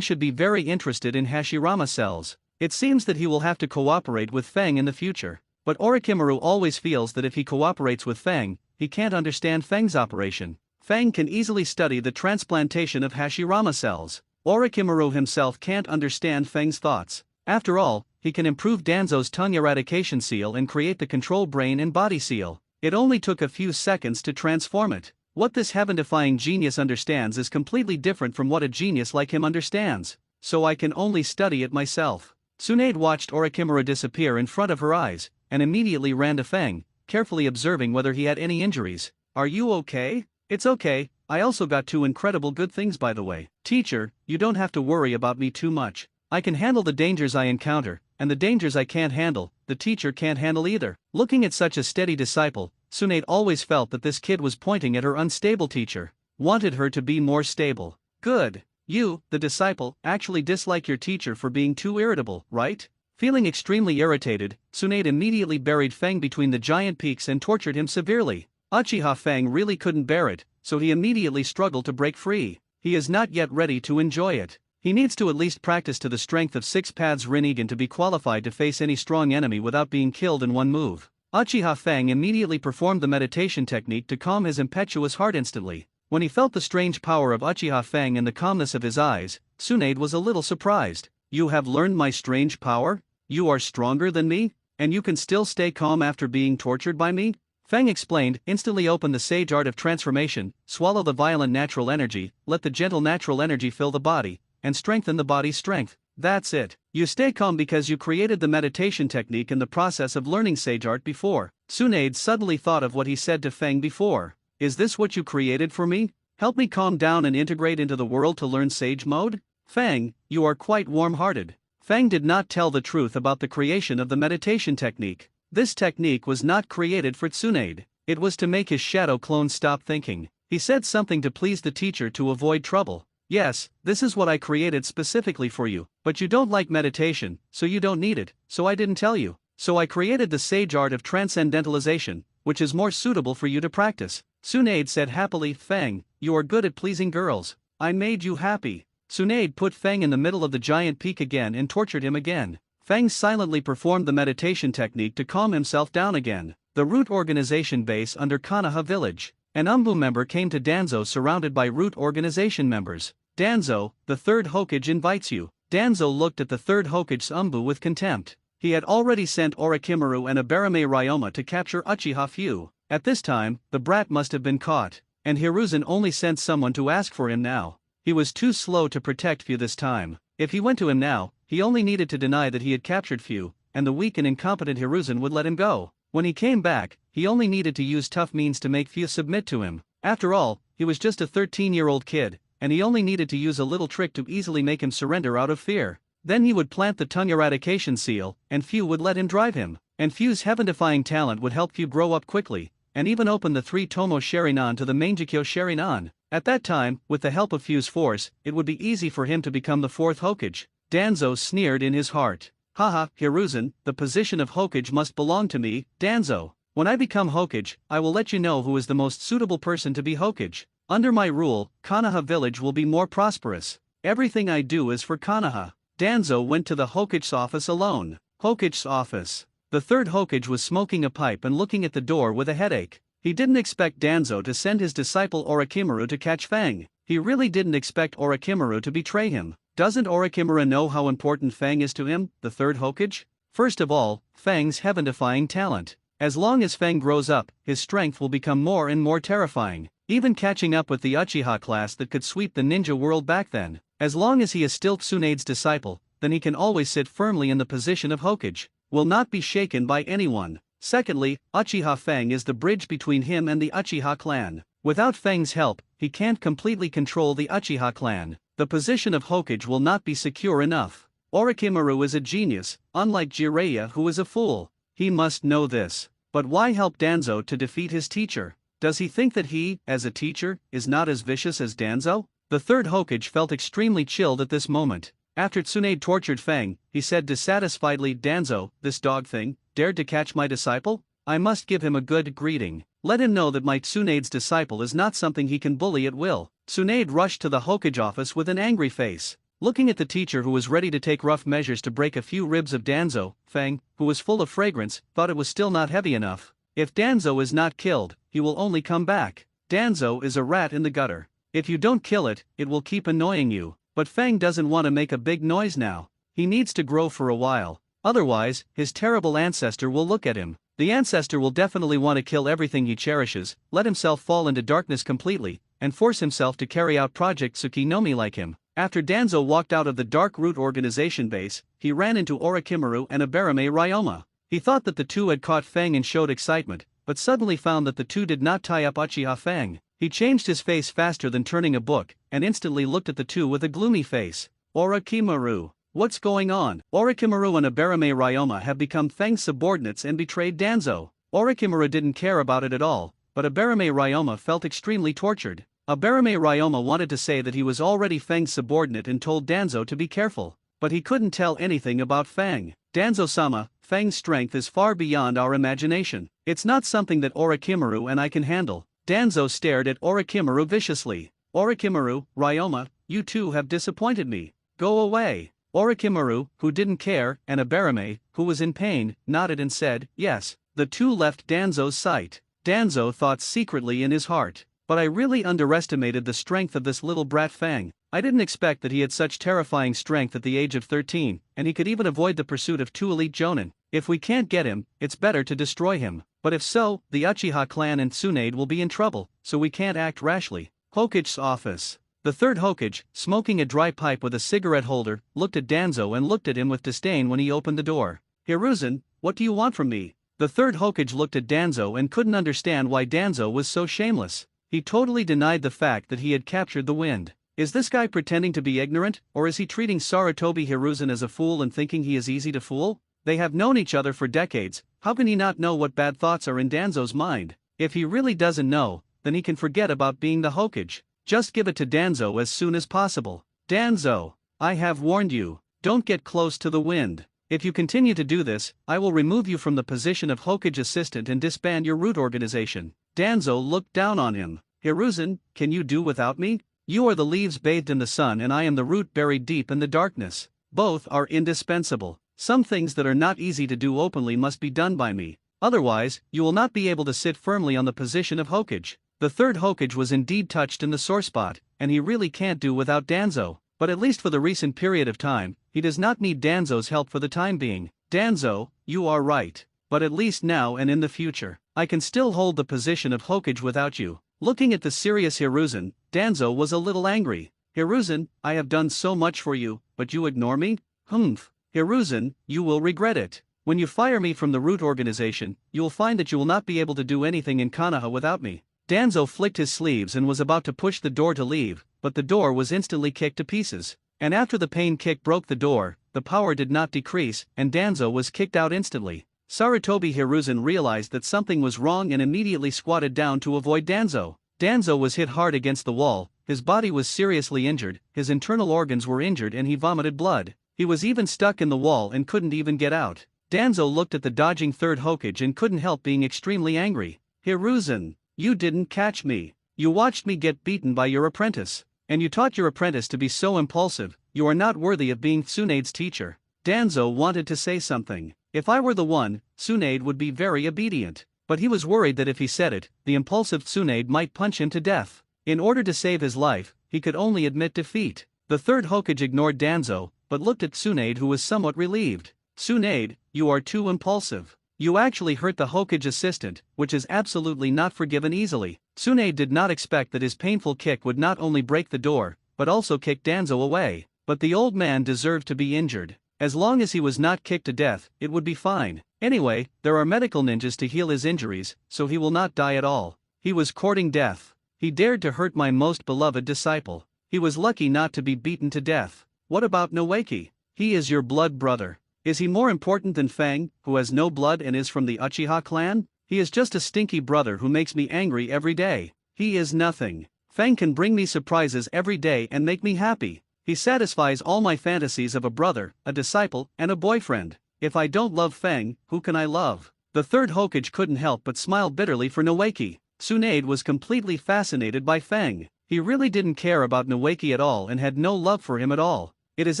should be very interested in Hashirama cells. It seems that he will have to cooperate with Feng in the future. But Orochimaru always feels that if he cooperates with Fang, he can't understand Fang's operation. Fang can easily study the transplantation of Hashirama cells. Orochimaru himself can't understand Fang's thoughts. After all, he can improve Danzo's tongue eradication seal and create the control brain and body seal. It only took a few seconds to transform it. What this heaven-defying genius understands is completely different from what a genius like him understands. So I can only study it myself. Tsunade watched Orochimaru disappear in front of her eyes, and immediately ran to Fang, carefully observing whether he had any injuries. Are you okay? It's okay, I also got 2 incredible good things by the way. Teacher, you don't have to worry about me too much. I can handle the dangers I encounter, and the dangers I can't handle, the teacher can't handle either. Looking at such a steady disciple, Tsunade always felt that this kid was pointing at her unstable teacher, wanted her to be more stable. Good. You, the disciple, actually dislike your teacher for being too irritable, right? Feeling extremely irritated, Tsunade immediately buried Fang between the giant peaks and tortured him severely. Uchiha Fang really couldn't bear it, so he immediately struggled to break free. He is not yet ready to enjoy it. He needs to at least practice to the strength of 6 paths Rinnegan to be qualified to face any strong enemy without being killed in one move. Uchiha Fang immediately performed the meditation technique to calm his impetuous heart instantly. When he felt the strange power of Uchiha Fang and the calmness of his eyes, Tsunade was a little surprised. You have learned my strange power? You are stronger than me? And you can still stay calm after being tortured by me? Fang explained, instantly open the sage art of transformation, swallow the violent natural energy, let the gentle natural energy fill the body, and strengthen the body's strength. That's it. You stay calm because you created the meditation technique in the process of learning sage art before. Tsunade suddenly thought of what he said to Fang before. Is this what you created for me? Help me calm down and integrate into the world to learn sage mode? Fang, you are quite warm-hearted. Fang did not tell the truth about the creation of the meditation technique. This technique was not created for Tsunade. It was to make his shadow clone stop thinking. He said something to please the teacher to avoid trouble. Yes, this is what I created specifically for you, but you don't like meditation, so you don't need it, so I didn't tell you. So I created the sage art of transcendentalization, which is more suitable for you to practice. Tsunade said happily, Fang, you are good at pleasing girls. I made you happy. Tsunade put Fang in the middle of the giant peak again and tortured him again. Fang silently performed the meditation technique to calm himself down again. The root organization base under Konoha village. An Umbu member came to Danzo surrounded by root organization members. Danzo, the 3rd Hokage invites you. Danzo looked at the 3rd Hokage's Umbu with contempt. He had already sent Orochimaru and Abarame Ryoma to capture Uchiha Fu. At this time, the brat must have been caught, and Hiruzen only sent someone to ask for him now. He was too slow to protect Fu this time. If he went to him now, he only needed to deny that he had captured Fu, and the weak and incompetent Hiruzen would let him go. When he came back, he only needed to use tough means to make Fu submit to him. After all, he was just a 13-year-old kid, and he only needed to use a little trick to easily make him surrender out of fear. Then he would plant the tongue eradication seal, and Fu would let him drive him. And Fu's heaven-defying talent would help Fu grow up quickly, and even open the 3 Tomo Sharingan to the Mangekyo Sharingan. At that time, with the help of Fu's force, it would be easy for him to become the 4th Hokage. Danzo sneered in his heart. Haha, Hiruzen, the position of Hokage must belong to me, Danzo. When I become Hokage, I will let you know who is the most suitable person to be Hokage. Under my rule, Konoha village will be more prosperous. Everything I do is for Konoha. Danzo went to the Hokage's office alone. Hokage's office. The 3rd Hokage was smoking a pipe and looking at the door with a headache. He didn't expect Danzo to send his disciple Orochimaru to catch Fang. He really didn't expect Orochimaru to betray him. Doesn't Orochimaru know how important Fang is to him, the 3rd Hokage? First of all, Fang's heaven-defying talent. As long as Fang grows up, his strength will become more and more terrifying, even catching up with the Uchiha class that could sweep the ninja world back then. As long as he is still Tsunade's disciple, then he can always sit firmly in the position of Hokage, will not be shaken by anyone. Secondly, Uchiha Fang is the bridge between him and the Uchiha clan. Without Fang's help, he can't completely control the Uchiha clan. The position of Hokage will not be secure enough. Orochimaru is a genius, unlike Jiraiya who is a fool. He must know this. But why help Danzo to defeat his teacher? Does he think that he, as a teacher, is not as vicious as Danzo? The 3rd Hokage felt extremely chilled at this moment. After Tsunade tortured Fang, he said dissatisfiedly, Danzo, this dog thing, dared to catch my disciple? I must give him a good greeting. Let him know that my Tsunade's disciple is not something he can bully at will. Tsunade rushed to the Hokage office with an angry face. Looking at the teacher who was ready to take rough measures to break a few ribs of Danzo, Feng, who was full of fragrance, thought it was still not heavy enough. If Danzo is not killed, he will only come back. Danzo is a rat in the gutter. If you don't kill it, it will keep annoying you. But Feng doesn't want to make a big noise now. He needs to grow for a while. Otherwise, his terrible ancestor will look at him. The ancestor will definitely want to kill everything he cherishes, let himself fall into darkness completely, and force himself to carry out Project Tsukinomi like him. After Danzo walked out of the Dark Root organization base, he ran into Orochimaru and Aberame Ryoma. He thought that the two had caught Feng and showed excitement, but suddenly found that the two did not tie up Uchiha Feng. He changed his face faster than turning a book, and instantly looked at the two with a gloomy face. Orochimaru, what's going on? Orochimaru and Aberame Ryoma have become Feng's subordinates and betrayed Danzo. Orochimaru didn't care about it at all, but Aberame Ryoma felt extremely tortured. Aberame Ryoma wanted to say that he was already Feng's subordinate and told Danzo to be careful, but he couldn't tell anything about Feng. Danzo-sama, Feng's strength is far beyond our imagination. It's not something that Orochimaru and I can handle. Danzo stared at Orochimaru viciously. Orochimaru, Ryoma, you two have disappointed me. Go away. Orochimaru, who didn't care, and Aberame, who was in pain, nodded and said, yes. The two left Danzo's sight. Danzo thought secretly in his heart, but I really underestimated the strength of this little brat Feng. I didn't expect that he had such terrifying strength at the age of 13, and he could even avoid the pursuit of two elite jonin. If we can't get him, it's better to destroy him. But if so, the Uchiha clan and Tsunade will be in trouble, so we can't act rashly. Hokage's office. The third Hokage, smoking a dry pipe with a cigarette holder, looked at Danzo and looked at him with disdain when he opened the door. Hiruzen, what do you want from me? The third Hokage looked at Danzo and couldn't understand why Danzo was so shameless. He totally denied the fact that he had captured the wind. Is this guy pretending to be ignorant, or is he treating Sarutobi Hiruzen as a fool and thinking he is easy to fool? They have known each other for decades, how can he not know what bad thoughts are in Danzo's mind? If he really doesn't know, then he can forget about being the Hokage. Just give it to Danzo as soon as possible. Danzo, I have warned you, don't get close to the wind. If you continue to do this, I will remove you from the position of Hokage assistant and disband your root organization. Danzo looked down on him. Hiruzen, can you do without me? You are the leaves bathed in the sun and I am the root buried deep in the darkness. Both are indispensable. Some things that are not easy to do openly must be done by me. Otherwise, you will not be able to sit firmly on the position of Hokage. The third Hokage was indeed touched in the sore spot, and he really can't do without Danzo. But at least for the recent period of time, he does not need Danzo's help for the time being. Danzo, you are right. But at least now and in the future, I can still hold the position of Hokage without you. Looking at the serious Hiruzen, Danzo was a little angry. Hiruzen, I have done so much for you, but you ignore me? Humph. Hiruzen, you will regret it. When you fire me from the root organization, you will find that you will not be able to do anything in Konoha without me. Danzo flicked his sleeves and was about to push the door to leave, but the door was instantly kicked to pieces. And after the pain kick broke the door, the power did not decrease, and Danzo was kicked out instantly. Sarutobi Hiruzen realized that something was wrong and immediately squatted down to avoid Danzo. Danzo was hit hard against the wall, his body was seriously injured, his internal organs were injured and he vomited blood. He was even stuck in the wall and couldn't even get out. Danzo looked at the dodging third Hokage and couldn't help being extremely angry. Hiruzen, you didn't catch me. You watched me get beaten by your apprentice. And you taught your apprentice to be so impulsive. You are not worthy of being Tsunade's teacher. Danzo wanted to say something. If I were the one, Tsunade would be very obedient. But he was worried that if he said it, the impulsive Tsunade might punch him to death. In order to save his life, he could only admit defeat. The third Hokage ignored Danzo, but looked at Tsunade who was somewhat relieved. Tsunade, you are too impulsive. You actually hurt the Hokage assistant, which is absolutely not forgiven easily. Tsunade did not expect that his painful kick would not only break the door, but also kick Danzo away. But the old man deserved to be injured. As long as he was not kicked to death, it would be fine. Anyway, there are medical ninjas to heal his injuries, so he will not die at all. He was courting death. He dared to hurt my most beloved disciple. He was lucky not to be beaten to death. What about Noeki? He is your blood brother. Is he more important than Feng, who has no blood and is from the Uchiha clan? He is just a stinky brother who makes me angry every day. He is nothing. Feng can bring me surprises every day and make me happy. He satisfies all my fantasies of a brother, a disciple, and a boyfriend. If I don't love Feng, who can I love? The third Hokage couldn't help but smile bitterly for Noeki. Tsunade was completely fascinated by Feng. He really didn't care about Noeki at all and had no love for him at all. It is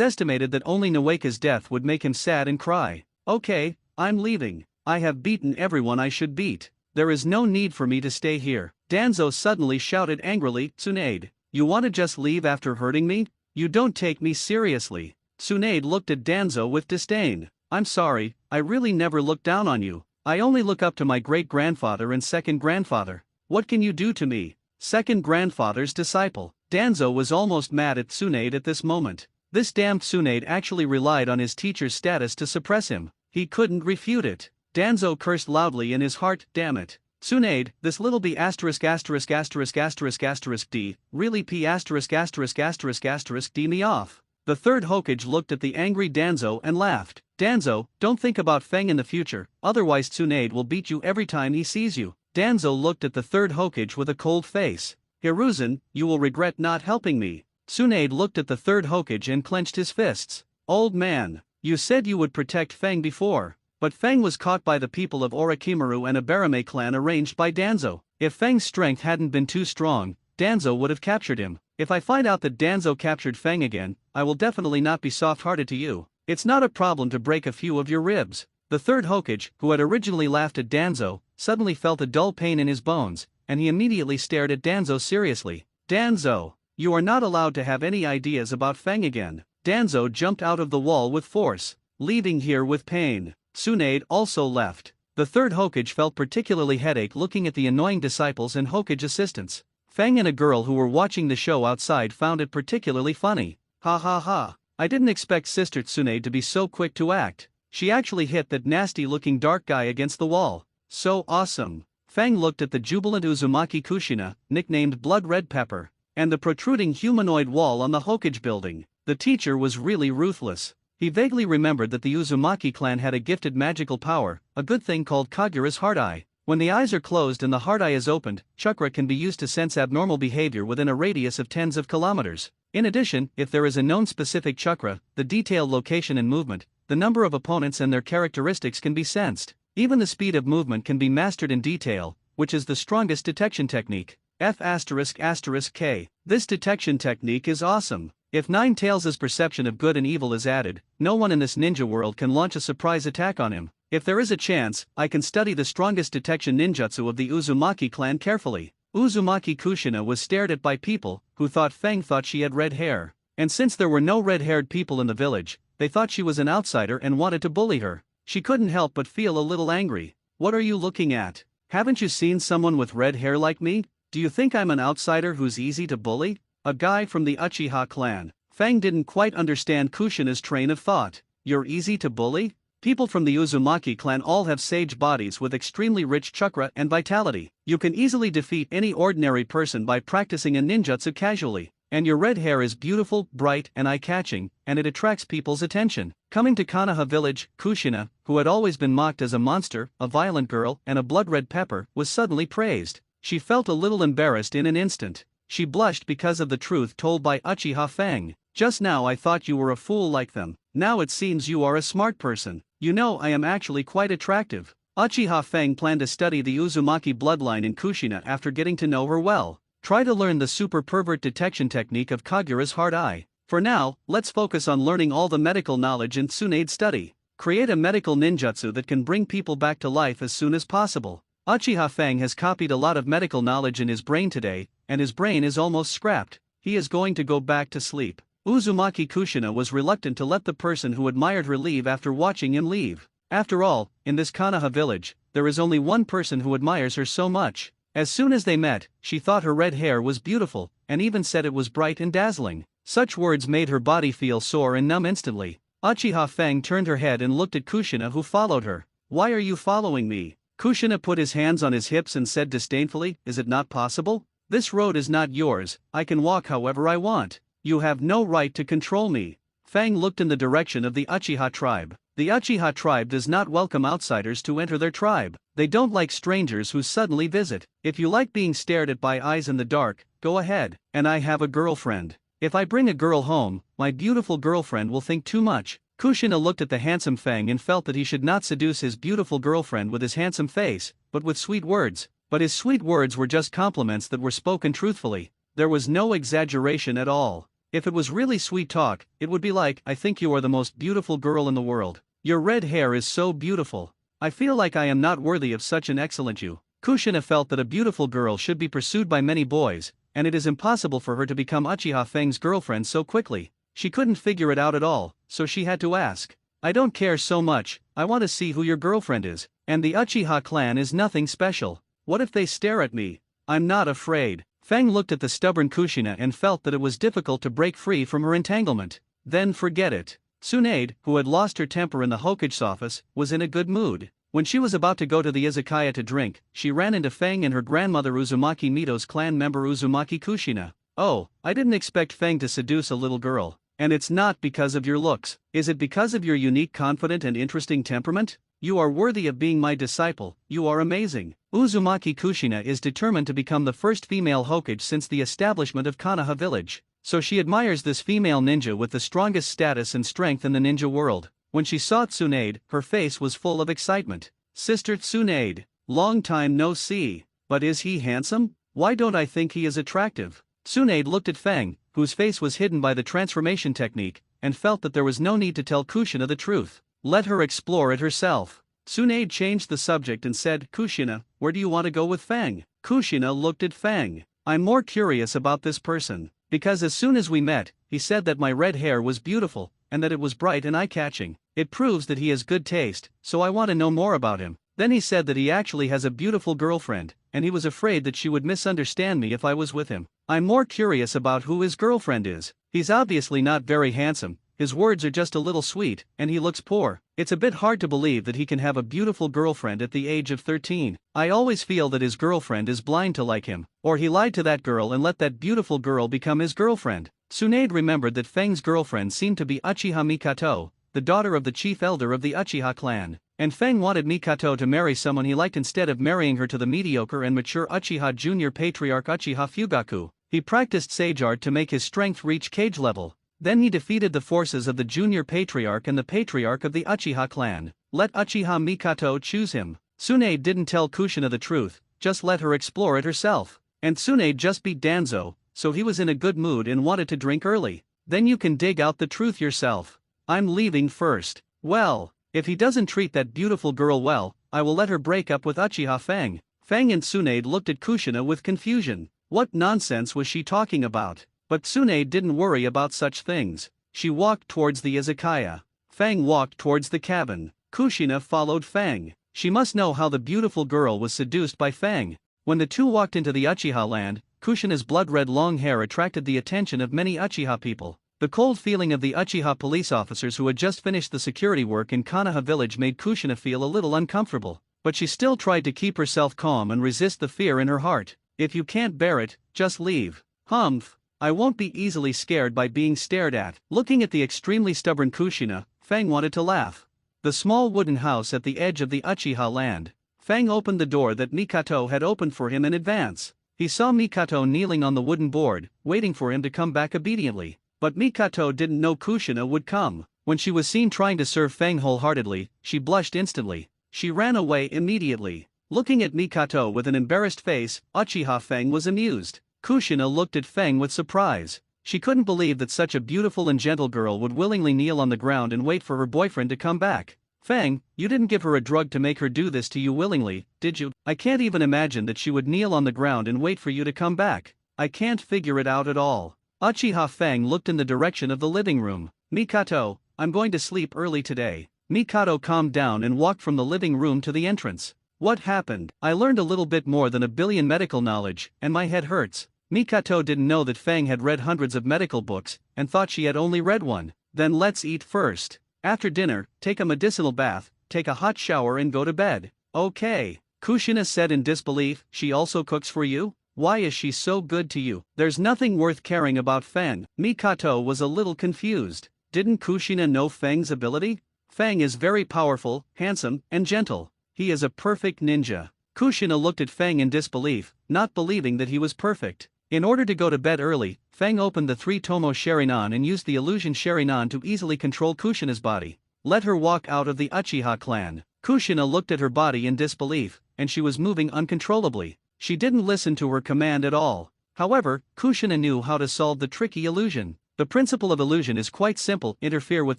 estimated that only Nawaka's death would make him sad and cry. Okay, I'm leaving. I have beaten everyone I should beat. There is no need for me to stay here. Danzo suddenly shouted angrily, Tsunade, you wanna just leave after hurting me? You don't take me seriously. Tsunade looked at Danzo with disdain. I'm sorry, I really never looked down on you. I only look up to my great-grandfather and second-grandfather. What can you do to me? Second-grandfather's disciple. Danzo was almost mad at Tsunade at this moment. This damn Tsunade actually relied on his teacher's status to suppress him. He couldn't refute it. Danzo cursed loudly in his heart, damn it. Tsunade, this little b asterisk asterisk asterisk asterisk asterisk d, really p asterisk asterisk asterisk asterisk d me off. The third Hokage looked at the angry Danzo and laughed. Danzo, don't think about Feng in the future, otherwise Tsunade will beat you every time he sees you. Danzo looked at the third Hokage with a cold face. Hiruzen, you will regret not helping me. Tsunade looked at the third Hokage and clenched his fists. Old man, you said you would protect Feng before. But Feng was caught by the people of Orochimaru and a Barame clan arranged by Danzo. If Feng's strength hadn't been too strong, Danzo would have captured him. If I find out that Danzo captured Feng again, I will definitely not be soft-hearted to you. It's not a problem to break a few of your ribs. The third Hokage, who had originally laughed at Danzo, suddenly felt a dull pain in his bones, and he immediately stared at Danzo seriously. Danzo, you are not allowed to have any ideas about Feng again. Danzo jumped out of the wall with force, leaving here with pain. Tsunade also left. The third Hokage felt particularly headache looking at the annoying disciples and Hokage assistants. Feng and a girl who were watching the show outside found it particularly funny. Ha ha ha. I didn't expect Sister Tsunade to be so quick to act. She actually hit that nasty-looking dark guy against the wall. So awesome. Feng looked at the jubilant Uzumaki Kushina, nicknamed Blood Red Pepper, and the protruding humanoid wall on the Hokage building. The teacher was really ruthless. He vaguely remembered that the Uzumaki clan had a gifted magical power, a good thing called Kagura's Heart Eye. When the eyes are closed and the heart eye is opened, chakra can be used to sense abnormal behavior within a radius of tens of kilometers. In addition, if there is a known specific chakra, the detailed location and movement, the number of opponents and their characteristics can be sensed. Even the speed of movement can be mastered in detail, which is the strongest detection technique. F***K. This detection technique is awesome. If Nine-Tails' perception of good and evil is added, no one in this ninja world can launch a surprise attack on him. If there is a chance, I can study the strongest detection ninjutsu of the Uzumaki clan carefully. Uzumaki Kushina was stared at by people who thought Feng thought she had red hair. And since there were no red-haired people in the village, they thought she was an outsider and wanted to bully her. She couldn't help but feel a little angry. What are you looking at? Haven't you seen someone with red hair like me? Do you think I'm an outsider who's easy to bully? A guy from the Uchiha clan. Feng didn't quite understand Kushina's train of thought. You're easy to bully? People from the Uzumaki clan all have sage bodies with extremely rich chakra and vitality. You can easily defeat any ordinary person by practicing a ninjutsu casually. And your red hair is beautiful, bright, and eye-catching, and it attracts people's attention. Coming to Konoha village, Kushina, who had always been mocked as a monster, a violent girl, and a blood-red pepper, was suddenly praised. She felt a little embarrassed in an instant. She blushed because of the truth told by Uchiha Feng. Just now I thought you were a fool like them. Now it seems you are a smart person. You know I am actually quite attractive. Uchiha Feng planned to study the Uzumaki bloodline in Kushina after getting to know her well. Try to learn the super pervert detection technique of Kagura's Heart Eye. For now, let's focus on learning all the medical knowledge in Tsunade's study. Create a medical ninjutsu that can bring people back to life as soon as possible. Uchiha Feng has copied a lot of medical knowledge in his brain today, and his brain is almost scrapped. He is going to go back to sleep. Uzumaki Kushina was reluctant to let the person who admired her leave after watching him leave. After all, in this Konoha village, there is only one person who admires her so much. As soon as they met, she thought her red hair was beautiful, and even said it was bright and dazzling. Such words made her body feel sore and numb instantly. Uchiha Feng turned her head and looked at Kushina, who followed her. "Why are you following me?" Kushina put his hands on his hips and said disdainfully, "Is it not possible? This road is not yours, I can walk however I want. You have no right to control me." Feng looked in the direction of the Uchiha tribe. The Uchiha tribe does not welcome outsiders to enter their tribe. They don't like strangers who suddenly visit. If you like being stared at by eyes in the dark, go ahead. And I have a girlfriend. If I bring a girl home, my beautiful girlfriend will think too much. Kushina looked at the handsome Feng and felt that he should not seduce his beautiful girlfriend with his handsome face, but with sweet words. But his sweet words were just compliments that were spoken truthfully. There was no exaggeration at all. If it was really sweet talk, it would be like, I think you are the most beautiful girl in the world. Your red hair is so beautiful. I feel like I am not worthy of such an excellent you. Kushina felt that a beautiful girl should be pursued by many boys, and it is impossible for her to become Uchiha Feng's girlfriend so quickly. She couldn't figure it out at all, so she had to ask. I don't care so much, I want to see who your girlfriend is, and the Uchiha clan is nothing special. What if they stare at me? I'm not afraid. Feng looked at the stubborn Kushina and felt that it was difficult to break free from her entanglement. Then forget it. Tsunade, who had lost her temper in the Hokage's office, was in a good mood. When she was about to go to the izakaya to drink, she ran into Feng and her grandmother Uzumaki Mito's clan member Uzumaki Kushina. Oh, I didn't expect Feng to seduce a little girl. And it's not because of your looks. Is it because of your unique, confident and interesting temperament? You are worthy of being my disciple, you are amazing. Uzumaki Kushina is determined to become the first female Hokage since the establishment of Konoha village. So she admires this female ninja with the strongest status and strength in the ninja world. When she saw Tsunade, her face was full of excitement. Sister Tsunade, long time no see. But is he handsome? Why don't I think he is attractive? Tsunade looked at Feng, whose face was hidden by the transformation technique, and felt that there was no need to tell Kushina the truth. Let her explore it herself. Tsunade changed the subject and said, Kushina, where do you want to go with Feng? Kushina looked at Feng. I'm more curious about this person. Because as soon as we met, he said that my red hair was beautiful, and that it was bright and eye-catching. It proves that he has good taste, so I want to know more about him. Then he said that he actually has a beautiful girlfriend, and he was afraid that she would misunderstand me if I was with him. I'm more curious about who his girlfriend is. He's obviously not very handsome, his words are just a little sweet, and he looks poor. It's a bit hard to believe that he can have a beautiful girlfriend at the age of 13. I always feel that his girlfriend is blind to like him, or he lied to that girl and let that beautiful girl become his girlfriend. Tsunade remembered that Feng's girlfriend seemed to be Uchiha Mikato, the daughter of the chief elder of the Uchiha clan. And Feng wanted Mikato to marry someone he liked instead of marrying her to the mediocre and mature Uchiha junior patriarch Uchiha Fugaku. He practiced sage art to make his strength reach cage level. Then he defeated the forces of the junior patriarch and the patriarch of the Uchiha clan. Let Uchiha Mikato choose him. Tsunade didn't tell Kushina the truth, just let her explore it herself. And Tsunade just beat Danzo, so he was in a good mood and wanted to drink early. Then you can dig out the truth yourself. I'm leaving first. Well, if he doesn't treat that beautiful girl well, I will let her break up with Uchiha Feng. Feng and Tsunade looked at Kushina with confusion. What nonsense was she talking about? But Tsunade didn't worry about such things. She walked towards the izakaya. Feng walked towards the cabin. Kushina followed Feng. She must know how the beautiful girl was seduced by Feng. When the two walked into the Uchiha land, Kushina's blood-red long hair attracted the attention of many Uchiha people. The cold feeling of the Uchiha police officers who had just finished the security work in Konoha village made Kushina feel a little uncomfortable, but she still tried to keep herself calm and resist the fear in her heart. If you can't bear it, just leave. Humph. I won't be easily scared by being stared at. Looking at the extremely stubborn Kushina, Feng wanted to laugh. The small wooden house at the edge of the Uchiha land. Feng opened the door that Mikato had opened for him in advance. He saw Mikato kneeling on the wooden board, waiting for him to come back obediently. But Mikato didn't know Kushina would come. When she was seen trying to serve Feng wholeheartedly, she blushed instantly. She ran away immediately. Looking at Mikato with an embarrassed face, Uchiha Feng was amused. Kushina looked at Feng with surprise. She couldn't believe that such a beautiful and gentle girl would willingly kneel on the ground and wait for her boyfriend to come back. Feng, you didn't give her a drug to make her do this to you willingly, did you? I can't even imagine that she would kneel on the ground and wait for you to come back. I can't figure it out at all. Uchiha Feng looked in the direction of the living room. Mikato, I'm going to sleep early today. Mikato calmed down and walked from the living room to the entrance. What happened? I learned a little bit more than a billion medical knowledge, and my head hurts. Mikato didn't know that Feng had read hundreds of medical books, and thought she had only read one. Then let's eat first. After dinner, take a medicinal bath, take a hot shower and go to bed. Okay. Kushina said in disbelief, she also cooks for you? Why is she so good to you? There's nothing worth caring about Feng. Mikato was a little confused. Didn't Kushina know Feng's ability? Feng is very powerful, handsome, and gentle. He is a perfect ninja. Kushina looked at Feng in disbelief, not believing that he was perfect. In order to go to bed early, Feng opened the 3-Tomo Sharingan and used the illusion Sharingan to easily control Kushina's body. Let her walk out of the Uchiha clan. Kushina looked at her body in disbelief, and she was moving uncontrollably. She didn't listen to her command at all. However, Kushina knew how to solve the tricky illusion. The principle of illusion is quite simple: interfere with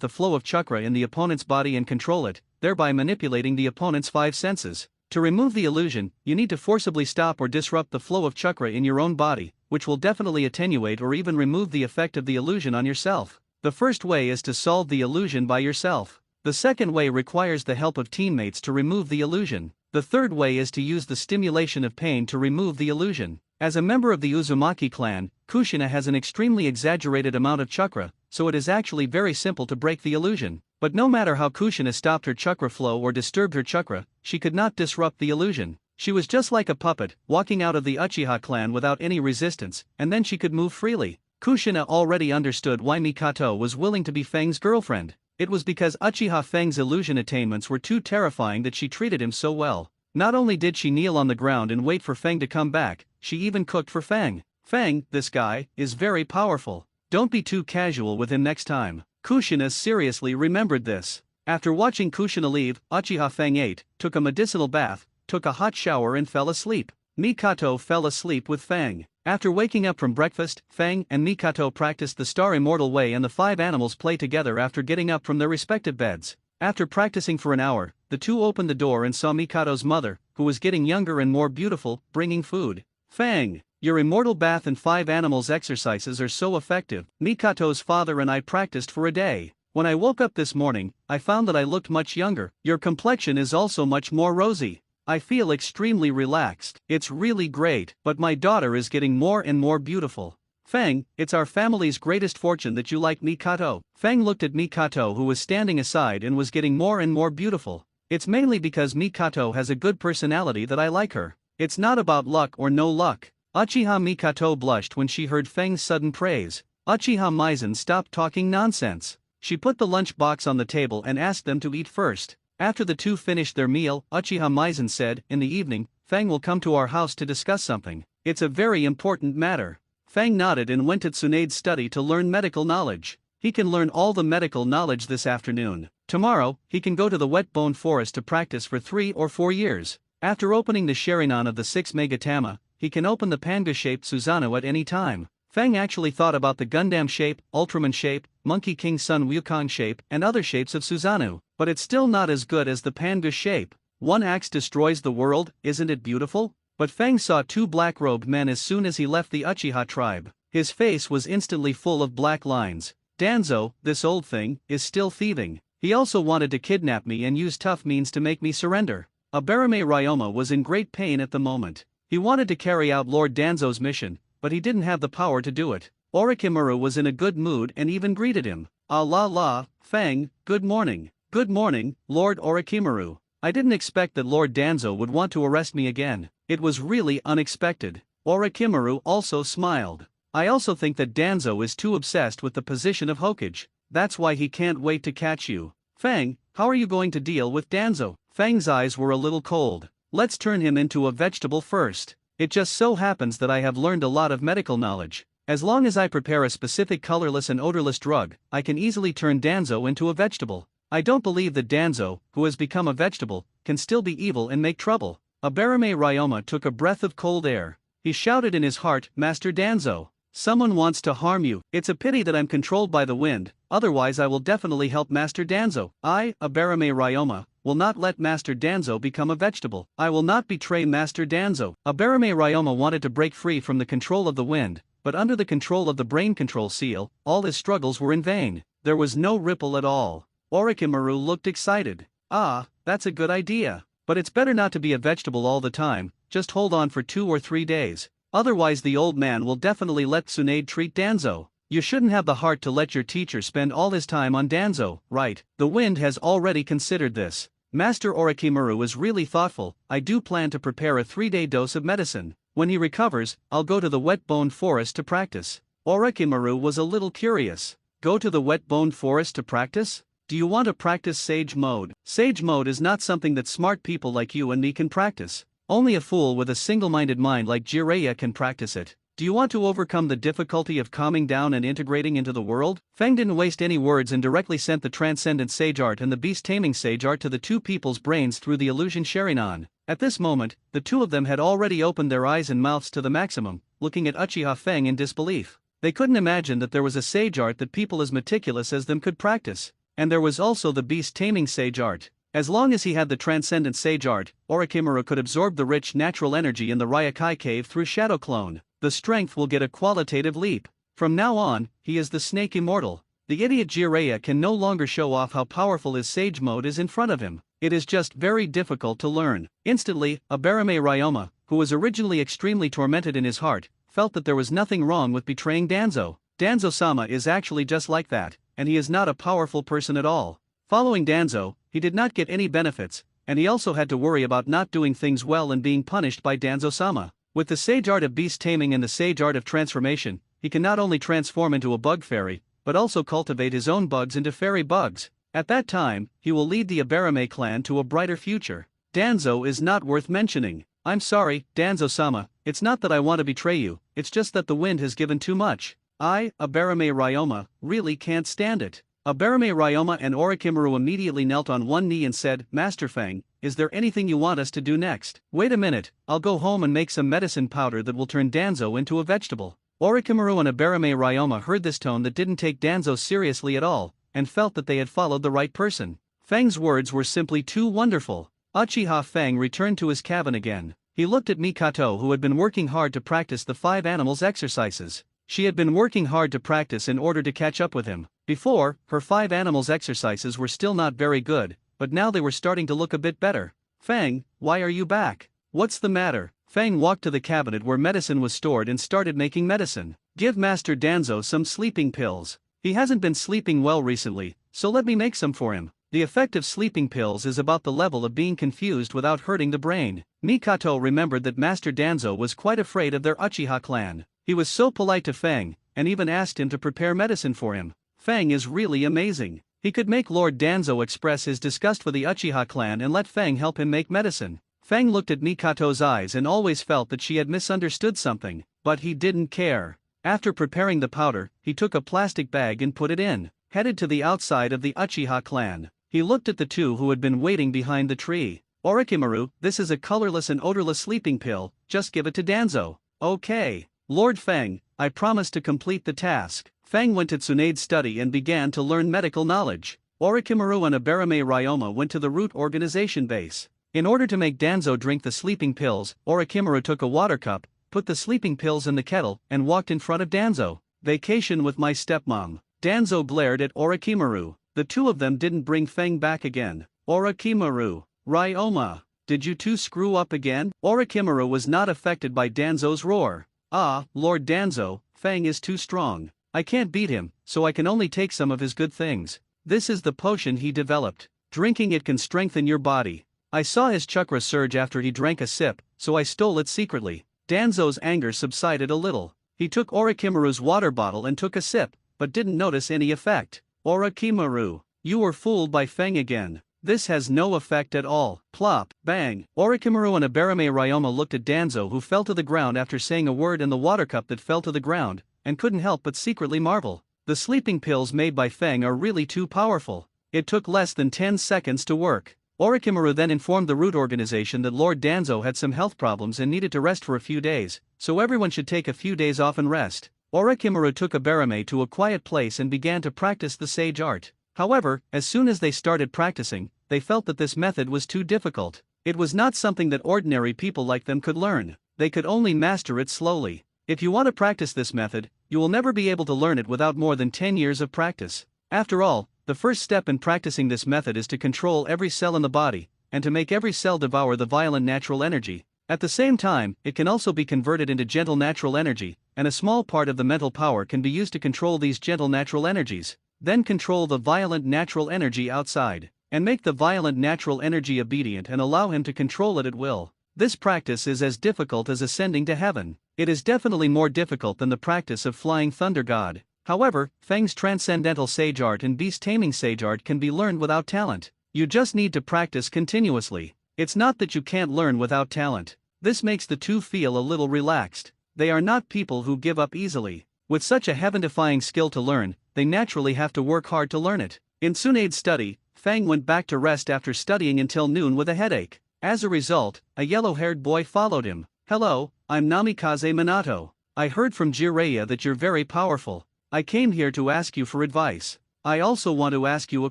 the flow of chakra in the opponent's body and control it, thereby manipulating the opponent's five senses. To remove the illusion, you need to forcibly stop or disrupt the flow of chakra in your own body, which will definitely attenuate or even remove the effect of the illusion on yourself. The first way is to solve the illusion by yourself. The second way requires the help of teammates to remove the illusion. The third way is to use the stimulation of pain to remove the illusion. As a member of the Uzumaki clan, Kushina has an extremely exaggerated amount of chakra, so it is actually very simple to break the illusion. But no matter how Kushina stopped her chakra flow or disturbed her chakra, she could not disrupt the illusion. She was just like a puppet, walking out of the Uchiha clan without any resistance, and then she could move freely. Kushina already understood why Mikato was willing to be Fang's girlfriend. It was because Uchiha Fang's illusion attainments were too terrifying that she treated him so well. Not only did she kneel on the ground and wait for Fang to come back, she even cooked for Fang. Fang, this guy, is very powerful. Don't be too casual with him next time. Kushina seriously remembered this. After watching Kushina leave, Uchiha Fang ate, took a medicinal bath, took a hot shower and fell asleep. Mikato fell asleep with Fang. After waking up from breakfast, Fang and Mikato practiced the Star Immortal Way and the five animals play together after getting up from their respective beds. After practicing for an hour, the two opened the door and saw Mikato's mother, who was getting younger and more beautiful, bringing food. Fang, your immortal bath and five animals exercises are so effective. Mikato's father and I practiced for a day. When I woke up this morning, I found that I looked much younger. Your complexion is also much more rosy. I feel extremely relaxed. It's really great, but my daughter is getting more and more beautiful. Fang, it's our family's greatest fortune that you like Mikato. Fang looked at Mikato, who was standing aside and was getting more and more beautiful. It's mainly because Mikato has a good personality that I like her. It's not about luck or no luck. Uchiha Mikato blushed when she heard Fang's sudden praise. Uchiha Maizen stopped talking nonsense. She put the lunch box on the table and asked them to eat first. After the two finished their meal, Uchiha Maizen said, "In the evening, Fang will come to our house to discuss something. It's a very important matter." Fang nodded and went to Tsunade's study to learn medical knowledge. He can learn all the medical knowledge this afternoon. Tomorrow, he can go to the wet bone forest to practice for 3 or 4 years. After opening the Sharingan of the 6 Megatama, he can open the panga-shaped Susanoo at any time. Fang actually thought about the Gundam shape, Ultraman shape, Monkey King Sun Wukong shape, and other shapes of Susanoo, but it's still not as good as the panga shape. One axe destroys the world, isn't it beautiful? But Fang saw 2 black-robed men as soon as he left the Uchiha tribe. His face was instantly full of black lines. Danzo, this old thing, is still thieving. He also wanted to kidnap me and use tough means to make me surrender. Abarame Ryoma was in great pain at the moment. He wanted to carry out Lord Danzo's mission, but he didn't have the power to do it. Orochimaru was in a good mood and even greeted him. "Ah la, Fang, good morning." "Good morning, Lord Orochimaru. I didn't expect that Lord Danzo would want to arrest me again. It was really unexpected." Orochimaru also smiled. "I also think that Danzo is too obsessed with the position of Hokage. That's why he can't wait to catch you. Fang, how are you going to deal with Danzo?" Fang's eyes were a little cold. "Let's turn him into a vegetable first. It just so happens that I have learned a lot of medical knowledge. As long as I prepare a specific colorless and odorless drug, I can easily turn Danzo into a vegetable. I don't believe that Danzo, who has become a vegetable, can still be evil and make trouble." Abarame Ryoma took a breath of cold air. He shouted in his heart, "Master Danzo, someone wants to harm you. It's a pity that I'm controlled by the wind, otherwise I will definitely help Master Danzo. I, Abarame Ryoma, will not let Master Danzo become a vegetable. I will not betray Master Danzo." Abarame Ryoma wanted to break free from the control of the wind, but under the control of the brain control seal, all his struggles were in vain. There was no ripple at all. Orochimaru looked excited. "Ah, that's a good idea. But it's better not to be a vegetable all the time, just hold on for 2 or 3 days. Otherwise the old man will definitely let Tsunade treat Danzo. You shouldn't have the heart to let your teacher spend all his time on Danzo, right?" The wind has already considered this. "Master Orochimaru is really thoughtful. I do plan to prepare a 3-day dose of medicine. When he recovers, I'll go to the wet bone forest to practice." Orochimaru was a little curious. Go to the wet bone forest to practice? Do you want to practice Sage Mode? Sage Mode is not something that smart people like you and me can practice. Only a fool with a single-minded mind like Jiraiya can practice it. Do you want to overcome the difficulty of calming down and integrating into the world? Fang didn't waste any words and directly sent the Transcendent Sage Art and the Beast Taming Sage Art to the two people's brains through the illusion Sharingan. At this moment, the two of them had already opened their eyes and mouths to the maximum, looking at Uchiha Fang in disbelief. They couldn't imagine that there was a sage art that people as meticulous as them could practice. And there was also the beast-taming sage art. As long as he had the transcendent sage art, Orochimaru could absorb the rich natural energy in the Ryokai cave through Shadow Clone. The strength will get a qualitative leap. From now on, he is the snake immortal. The idiot Jiraiya can no longer show off how powerful his sage mode is in front of him. It is just very difficult to learn. Instantly, Abarame Ryoma, who was originally extremely tormented in his heart, felt that there was nothing wrong with betraying Danzo. Danzo-sama is actually just like that, and he is not a powerful person at all. Following Danzo, he did not get any benefits, and he also had to worry about not doing things well and being punished by Danzo-sama. With the sage art of beast taming and the sage art of transformation, he can not only transform into a bug fairy, but also cultivate his own bugs into fairy bugs. At that time, he will lead the Abarame clan to a brighter future. Danzo is not worth mentioning. I'm sorry, Danzo-sama, it's not that I want to betray you, it's just that the wind has given too much. I, Abarame Ryoma, really can't stand it. Abarame Ryoma and Orochimaru immediately knelt on one knee and said, Master Fang, is there anything you want us to do next? Wait a minute, I'll go home and make some medicine powder that will turn Danzo into a vegetable. Orochimaru and Abarame Ryoma heard this tone that didn't take Danzo seriously at all, and felt that they had followed the right person. Fang's words were simply too wonderful. Uchiha Fang returned to his cabin again. He looked at Mikato, who had been working hard to practice the 5 animals exercises. She had been working hard to practice in order to catch up with him. Before, her 5 animals exercises were still not very good, but now they were starting to look a bit better. Fang, why are you back? What's the matter? Fang walked to the cabinet where medicine was stored and started making medicine. Give Master Danzo some sleeping pills. He hasn't been sleeping well recently, so let me make some for him. The effect of sleeping pills is about the level of being confused without hurting the brain. Mikato remembered that Master Danzo was quite afraid of their Uchiha clan. He was so polite to Fang, and even asked him to prepare medicine for him. Fang is really amazing. He could make Lord Danzo express his disgust for the Uchiha clan and let Fang help him make medicine. Fang looked at Mikato's eyes and always felt that she had misunderstood something, but he didn't care. After preparing the powder, he took a plastic bag and put it in, headed to the outside of the Uchiha clan. He looked at the two who had been waiting behind the tree. Orochimaru, this is a colorless and odorless sleeping pill, just give it to Danzo. Okay. Lord Fang, I promise to complete the task. Fang went to Tsunade's study and began to learn medical knowledge. Orochimaru and Abarame Ryoma went to the root organization base. In order to make Danzo drink the sleeping pills, Orochimaru took a water cup, put the sleeping pills in the kettle, and walked in front of Danzo. Vacation with my stepmom. Danzo glared at Orochimaru. The two of them didn't bring Fang back again. Orochimaru, Ryoma, did you two screw up again? Orochimaru was not affected by Danzo's roar. Ah, Lord Danzo, Fang is too strong. I can't beat him, so I can only take some of his good things. This is the potion he developed. Drinking it can strengthen your body. I saw his chakra surge after he drank a sip, so I stole it secretly. Danzo's anger subsided a little. He took Orochimaru's water bottle and took a sip, but didn't notice any effect. Orochimaru, you were fooled by Fang again. This has no effect at all. Plop, bang. Orochimaru and Abarame Ryoma looked at Danzo, who fell to the ground after saying a word in the water cup that fell to the ground, and couldn't help but secretly marvel. The sleeping pills made by Fang are really too powerful. It took less than 10 seconds to work. Orochimaru then informed the root organization that Lord Danzo had some health problems and needed to rest for a few days, so everyone should take a few days off and rest. Orochimaru took Abarame to a quiet place and began to practice the sage art. However, as soon as they started practicing, they felt that this method was too difficult. It was not something that ordinary people like them could learn. They could only master it slowly. If you want to practice this method, you will never be able to learn it without more than 10 years of practice. After all, the first step in practicing this method is to control every cell in the body, and to make every cell devour the violent natural energy. At the same time, it can also be converted into gentle natural energy, and a small part of the mental power can be used to control these gentle natural energies. Then control the violent natural energy outside, and make the violent natural energy obedient and allow him to control it at will. This practice is as difficult as ascending to heaven. It is definitely more difficult than the practice of flying thunder god. However, Fang's transcendental sage art and beast taming sage art can be learned without talent. You just need to practice continuously. It's not that you can't learn without talent. This makes the two feel a little relaxed. They are not people who give up easily. With such a heaven-defying skill to learn, they naturally have to work hard to learn it. In Tsunade's study, Fang went back to rest after studying until noon with a headache. As a result, a yellow-haired boy followed him. Hello, I'm Namikaze Minato. I heard from Jiraiya that you're very powerful. I came here to ask you for advice. I also want to ask you a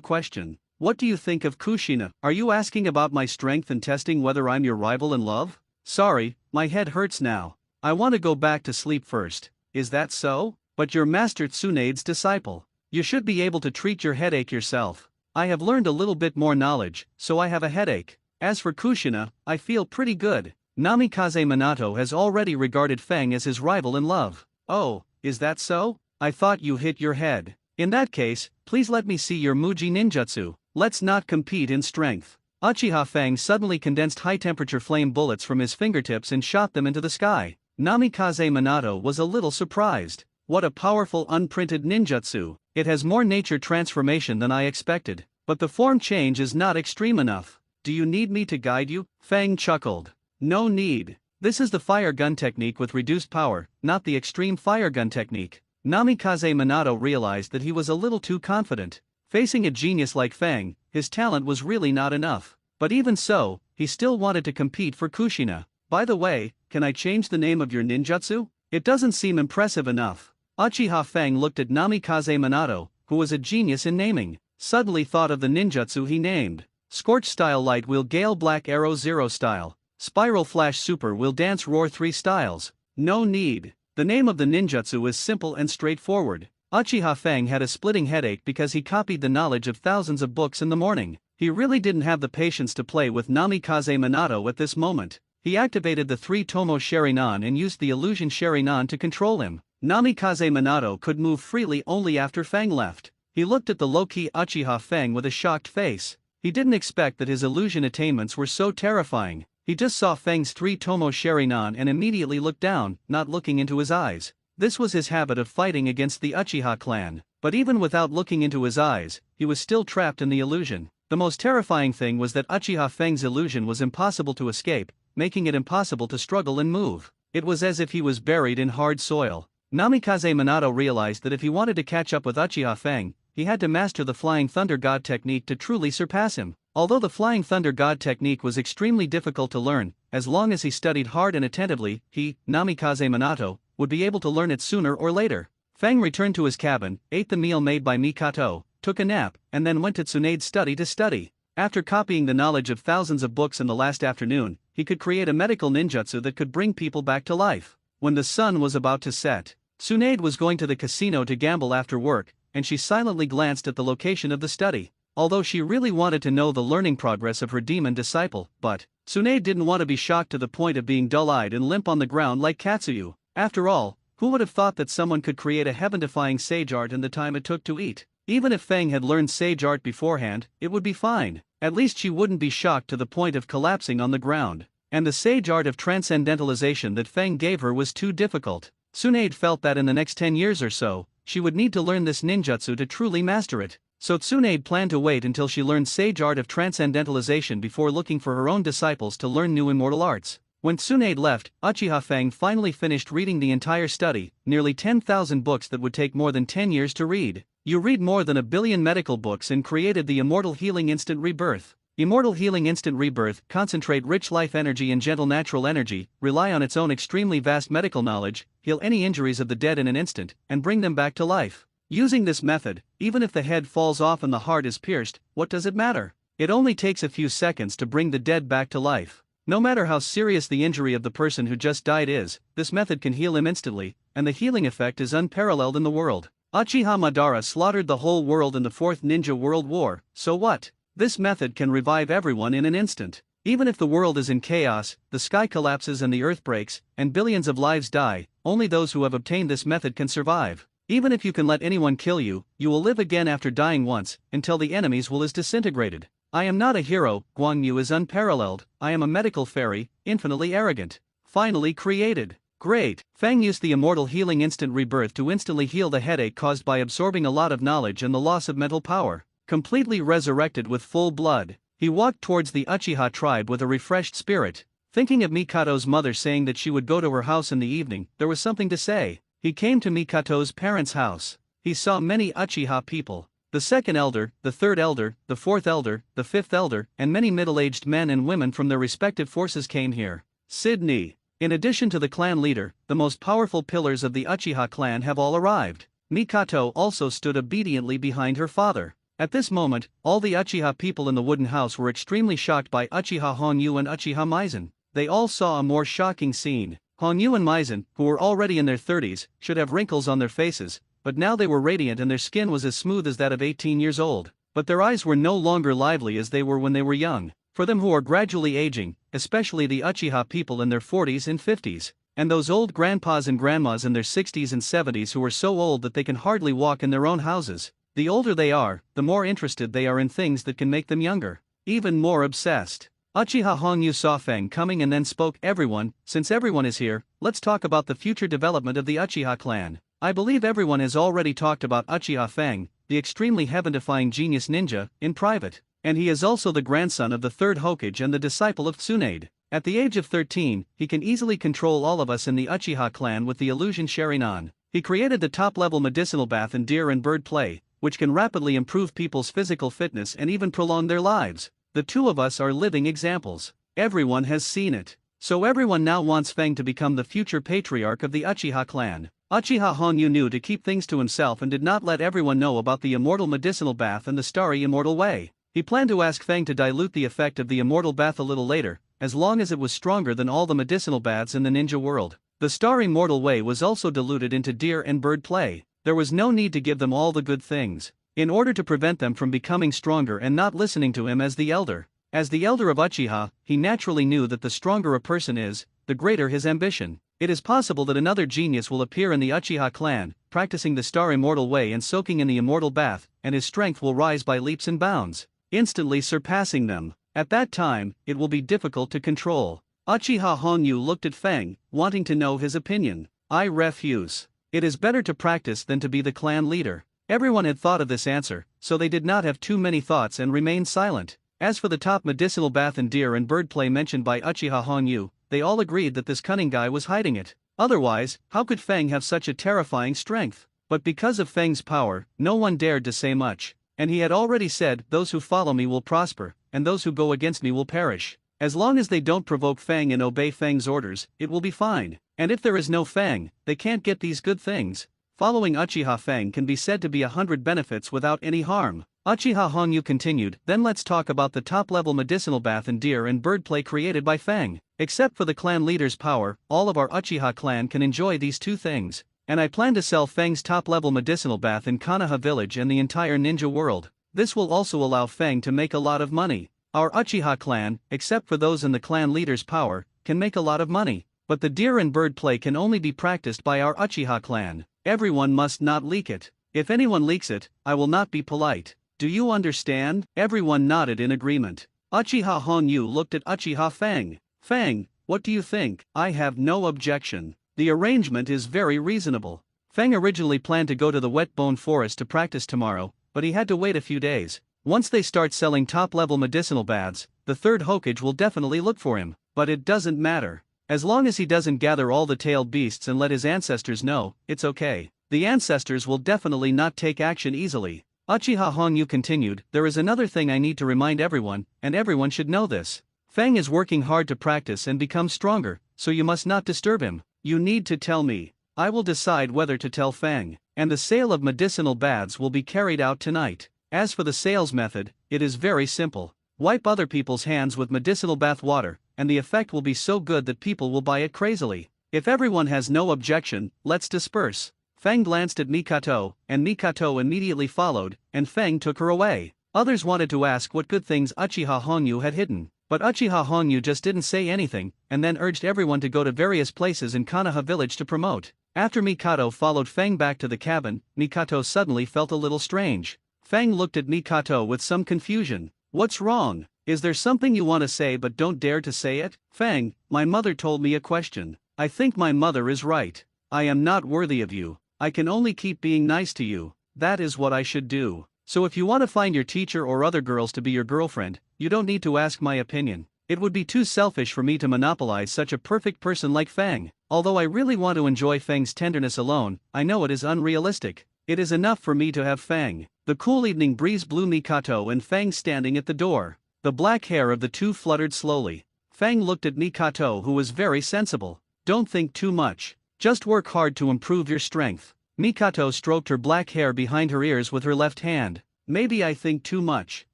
question. What do you think of Kushina? Are you asking about my strength and testing whether I'm your rival in love? Sorry, my head hurts now. I want to go back to sleep first. Is that so? But you're Master Tsunade's disciple. You should be able to treat your headache yourself. I have learned a little bit more knowledge, so I have a headache. As for Kushina, I feel pretty good. Namikaze Minato has already regarded Feng as his rival in love. Oh, is that so? I thought you hit your head. In that case, please let me see your Muji ninjutsu. Let's not compete in strength. Uchiha Feng suddenly condensed high-temperature flame bullets from his fingertips and shot them into the sky. Namikaze Minato was a little surprised. What a powerful unprinted ninjutsu. It has more nature transformation than I expected. But the form change is not extreme enough. Do you need me to guide you? Feng chuckled. No need. This is the fire gun technique with reduced power, not the extreme fire gun technique. Namikaze Minato realized that he was a little too confident. Facing a genius like Feng, his talent was really not enough. But even so, he still wanted to compete for Kushina. By the way, can I change the name of your ninjutsu? It doesn't seem impressive enough. Uchiha Feng looked at Namikaze Minato, who was a genius in naming. Suddenly thought of the ninjutsu he named. Scorch Style Light Wheel Gale Black Arrow 0 Style. Spiral Flash Super Wheel Dance Roar 3 Styles. No need. The name of the ninjutsu is simple and straightforward. Uchiha Feng had a splitting headache because he copied the knowledge of thousands of books in the morning. He really didn't have the patience to play with Namikaze Minato at this moment. He activated the 3 Tomo Sharingan and used the illusion Sharingan to control him. Namikaze Minato could move freely only after Feng left. He looked at the low-key Uchiha Feng with a shocked face. He didn't expect that his illusion attainments were so terrifying. He just saw Feng's 3 Tomo Sharingan and immediately looked down, not looking into his eyes. This was his habit of fighting against the Uchiha clan. But even without looking into his eyes, he was still trapped in the illusion. The most terrifying thing was that Uchiha Feng's illusion was impossible to escape, making it impossible to struggle and move. It was as if he was buried in hard soil. Namikaze Minato realized that if he wanted to catch up with Uchiha Feng, he had to master the Flying Thunder God technique to truly surpass him. Although the Flying Thunder God technique was extremely difficult to learn, as long as he studied hard and attentively, he, Namikaze Minato, would be able to learn it sooner or later. Feng returned to his cabin, ate the meal made by Mikato, took a nap, and then went to Tsunade's study to study. After copying the knowledge of thousands of books in the last afternoon, he could create a medical ninjutsu that could bring people back to life. When the sun was about to set, Tsunade was going to the casino to gamble after work, and she silently glanced at the location of the study. Although she really wanted to know the learning progress of her demon disciple, but Tsunade didn't want to be shocked to the point of being dull-eyed and limp on the ground like Katsuyu. After all, who would have thought that someone could create a heaven-defying sage art in the time it took to eat? Even if Feng had learned sage art beforehand, it would be fine. At least she wouldn't be shocked to the point of collapsing on the ground. And the sage art of transcendentalization that Feng gave her was too difficult. Tsunade felt that in the next 10 years or so, she would need to learn this ninjutsu to truly master it. So Tsunade planned to wait until she learned sage art of transcendentalization before looking for her own disciples to learn new immortal arts. When Tsunade left, Uchiha Feng finally finished reading the entire study, nearly 10,000 books that would take more than 10 years to read. You read more than 1 billion medical books and created the Immortal Healing Instant Rebirth. Immortal Healing Instant Rebirth concentrate rich life energy and gentle natural energy, rely on its own extremely vast medical knowledge, heal any injuries of the dead in an instant, and bring them back to life. Using this method, even if the head falls off and the heart is pierced, what does it matter? It only takes a few seconds to bring the dead back to life. No matter how serious the injury of the person who just died is, this method can heal him instantly, and the healing effect is unparalleled in the world. Uchiha Madara slaughtered the whole world in the 4th Ninja World War, so what? This method can revive everyone in an instant. Even if the world is in chaos, the sky collapses and the earth breaks, and billions of lives die, only those who have obtained this method can survive. Even if you can let anyone kill you, you will live again after dying once, until the enemy's will is disintegrated. I am not a hero, Guang Yu is unparalleled, I am a medical fairy, infinitely arrogant. Finally created. Great. Feng used the Immortal Healing Instant Rebirth to instantly heal the headache caused by absorbing a lot of knowledge and the loss of mental power. Completely resurrected with full blood, he walked towards the Uchiha tribe with a refreshed spirit. Thinking of Mikato's mother saying that she would go to her house in the evening, there was something to say. He came to Mikato's parents' house. He saw many Uchiha people. The 2nd elder, the 3rd elder, the 4th elder, the 5th elder, and many middle-aged men and women from their respective forces came here. Sydney. In addition to the clan leader, the most powerful pillars of the Uchiha clan have all arrived. Mikato also stood obediently behind her father. At this moment, all the Uchiha people in the wooden house were extremely shocked by Uchiha Honyu and Uchiha Maizen. They all saw a more shocking scene. Honyu and Maizen, who were already in their 30s, should have wrinkles on their faces, but now they were radiant and their skin was as smooth as that of 18 years old. But their eyes were no longer lively as they were when they were young. For them who are gradually aging, especially the Uchiha people in their 40s and 50s, and those old grandpas and grandmas in their 60s and 70s who are so old that they can hardly walk in their own houses, the older they are, the more interested they are in things that can make them younger, even more obsessed. Uchiha Honyu saw Feng coming and then spoke, "Everyone, since everyone is here, let's talk about the future development of the Uchiha clan. I believe everyone has already talked about Uchiha Feng, the extremely heaven-defying genius ninja, in private, and he is also the grandson of the third Hokage and the disciple of Tsunade. At the age of 13, he can easily control all of us in the Uchiha clan with the illusion Sharingan. He created the top-level medicinal bath in deer and bird play, which can rapidly improve people's physical fitness and even prolong their lives. The two of us are living examples. Everyone has seen it. So everyone now wants Feng to become the future patriarch of the Uchiha clan." Uchiha Honyu knew to keep things to himself and did not let everyone know about the immortal medicinal bath and the starry immortal way. He planned to ask Feng to dilute the effect of the immortal bath a little later, as long as it was stronger than all the medicinal baths in the ninja world. The starry immortal way was also diluted into deer and bird play. There was no need to give them all the good things, in order to prevent them from becoming stronger and not listening to him as the elder. As the elder of Uchiha, he naturally knew that the stronger a person is, the greater his ambition. It is possible that another genius will appear in the Uchiha clan, practicing the star immortal way and soaking in the immortal bath, and his strength will rise by leaps and bounds, instantly surpassing them. At that time, it will be difficult to control. Uchiha Honyu looked at Feng, wanting to know his opinion. "I refuse. It is better to practice than to be the clan leader." Everyone had thought of this answer, so they did not have too many thoughts and remained silent. As for the top medicinal bath and deer and bird play mentioned by Uchiha Honyu, they all agreed that this cunning guy was hiding it. Otherwise, how could Feng have such a terrifying strength? But because of Feng's power, no one dared to say much. And he had already said, "Those who follow me will prosper, and those who go against me will perish." As long as they don't provoke Feng and obey Feng's orders, it will be fine. And if there is no Feng, they can't get these good things. Following Uchiha Feng can be said to be 100 benefits without any harm. Uchiha Honyu continued, "Then let's talk about the top-level medicinal bath and deer and bird play created by Feng. Except for the clan leader's power, all of our Uchiha clan can enjoy these two things. And I plan to sell Feng's top-level medicinal bath in Konoha village and the entire ninja world. This will also allow Feng to make a lot of money. Our Uchiha clan, except for those in the clan leader's power, can make a lot of money. But the deer and bird play can only be practiced by our Uchiha clan. Everyone must not leak it. If anyone leaks it, I will not be polite. Do you understand?" Everyone nodded in agreement. Uchiha Honyu looked at Uchiha Feng. "Feng, what do you think?" "I have no objection. The arrangement is very reasonable." Feng originally planned to go to the wet bone forest to practice tomorrow, but he had to wait a few days. Once they start selling top-level medicinal baths, the third Hokage will definitely look for him. But it doesn't matter. As long as he doesn't gather all the tailed beasts and let his ancestors know, it's okay. The ancestors will definitely not take action easily. Uchiha Honyu continued, "There is another thing I need to remind everyone, and everyone should know this. Feng is working hard to practice and become stronger, so you must not disturb him. You need to tell me. I will decide whether to tell Feng. And the sale of medicinal baths will be carried out tonight. As for the sales method, it is very simple. Wipe other people's hands with medicinal bath water, and the effect will be so good that people will buy it crazily. If everyone has no objection, let's disperse." Feng glanced at Mikato, and Mikato immediately followed, and Feng took her away. Others wanted to ask what good things Uchiha Honyu had hidden, but Uchiha Honyu just didn't say anything, and then urged everyone to go to various places in Konoha village to promote. After Mikato followed Feng back to the cabin, Mikato suddenly felt a little strange. Feng looked at Mikato with some confusion. "What's wrong? Is there something you want to say but don't dare to say it?" "Feng, my mother told me a question. I think my mother is right. I am not worthy of you. I can only keep being nice to you. That is what I should do. So if you want to find your teacher or other girls to be your girlfriend, you don't need to ask my opinion. It would be too selfish for me to monopolize such a perfect person like Feng. Although I really want to enjoy Feng's tenderness alone, I know it is unrealistic. It is enough for me to have Feng." The cool evening breeze blew Mikato and Feng standing at the door. The black hair of the two fluttered slowly. Feng looked at Mikato, who was very sensible. don't think too much. Just work hard to improve your strength. Mikato stroked her black hair behind her ears with her left hand. Maybe I think too much.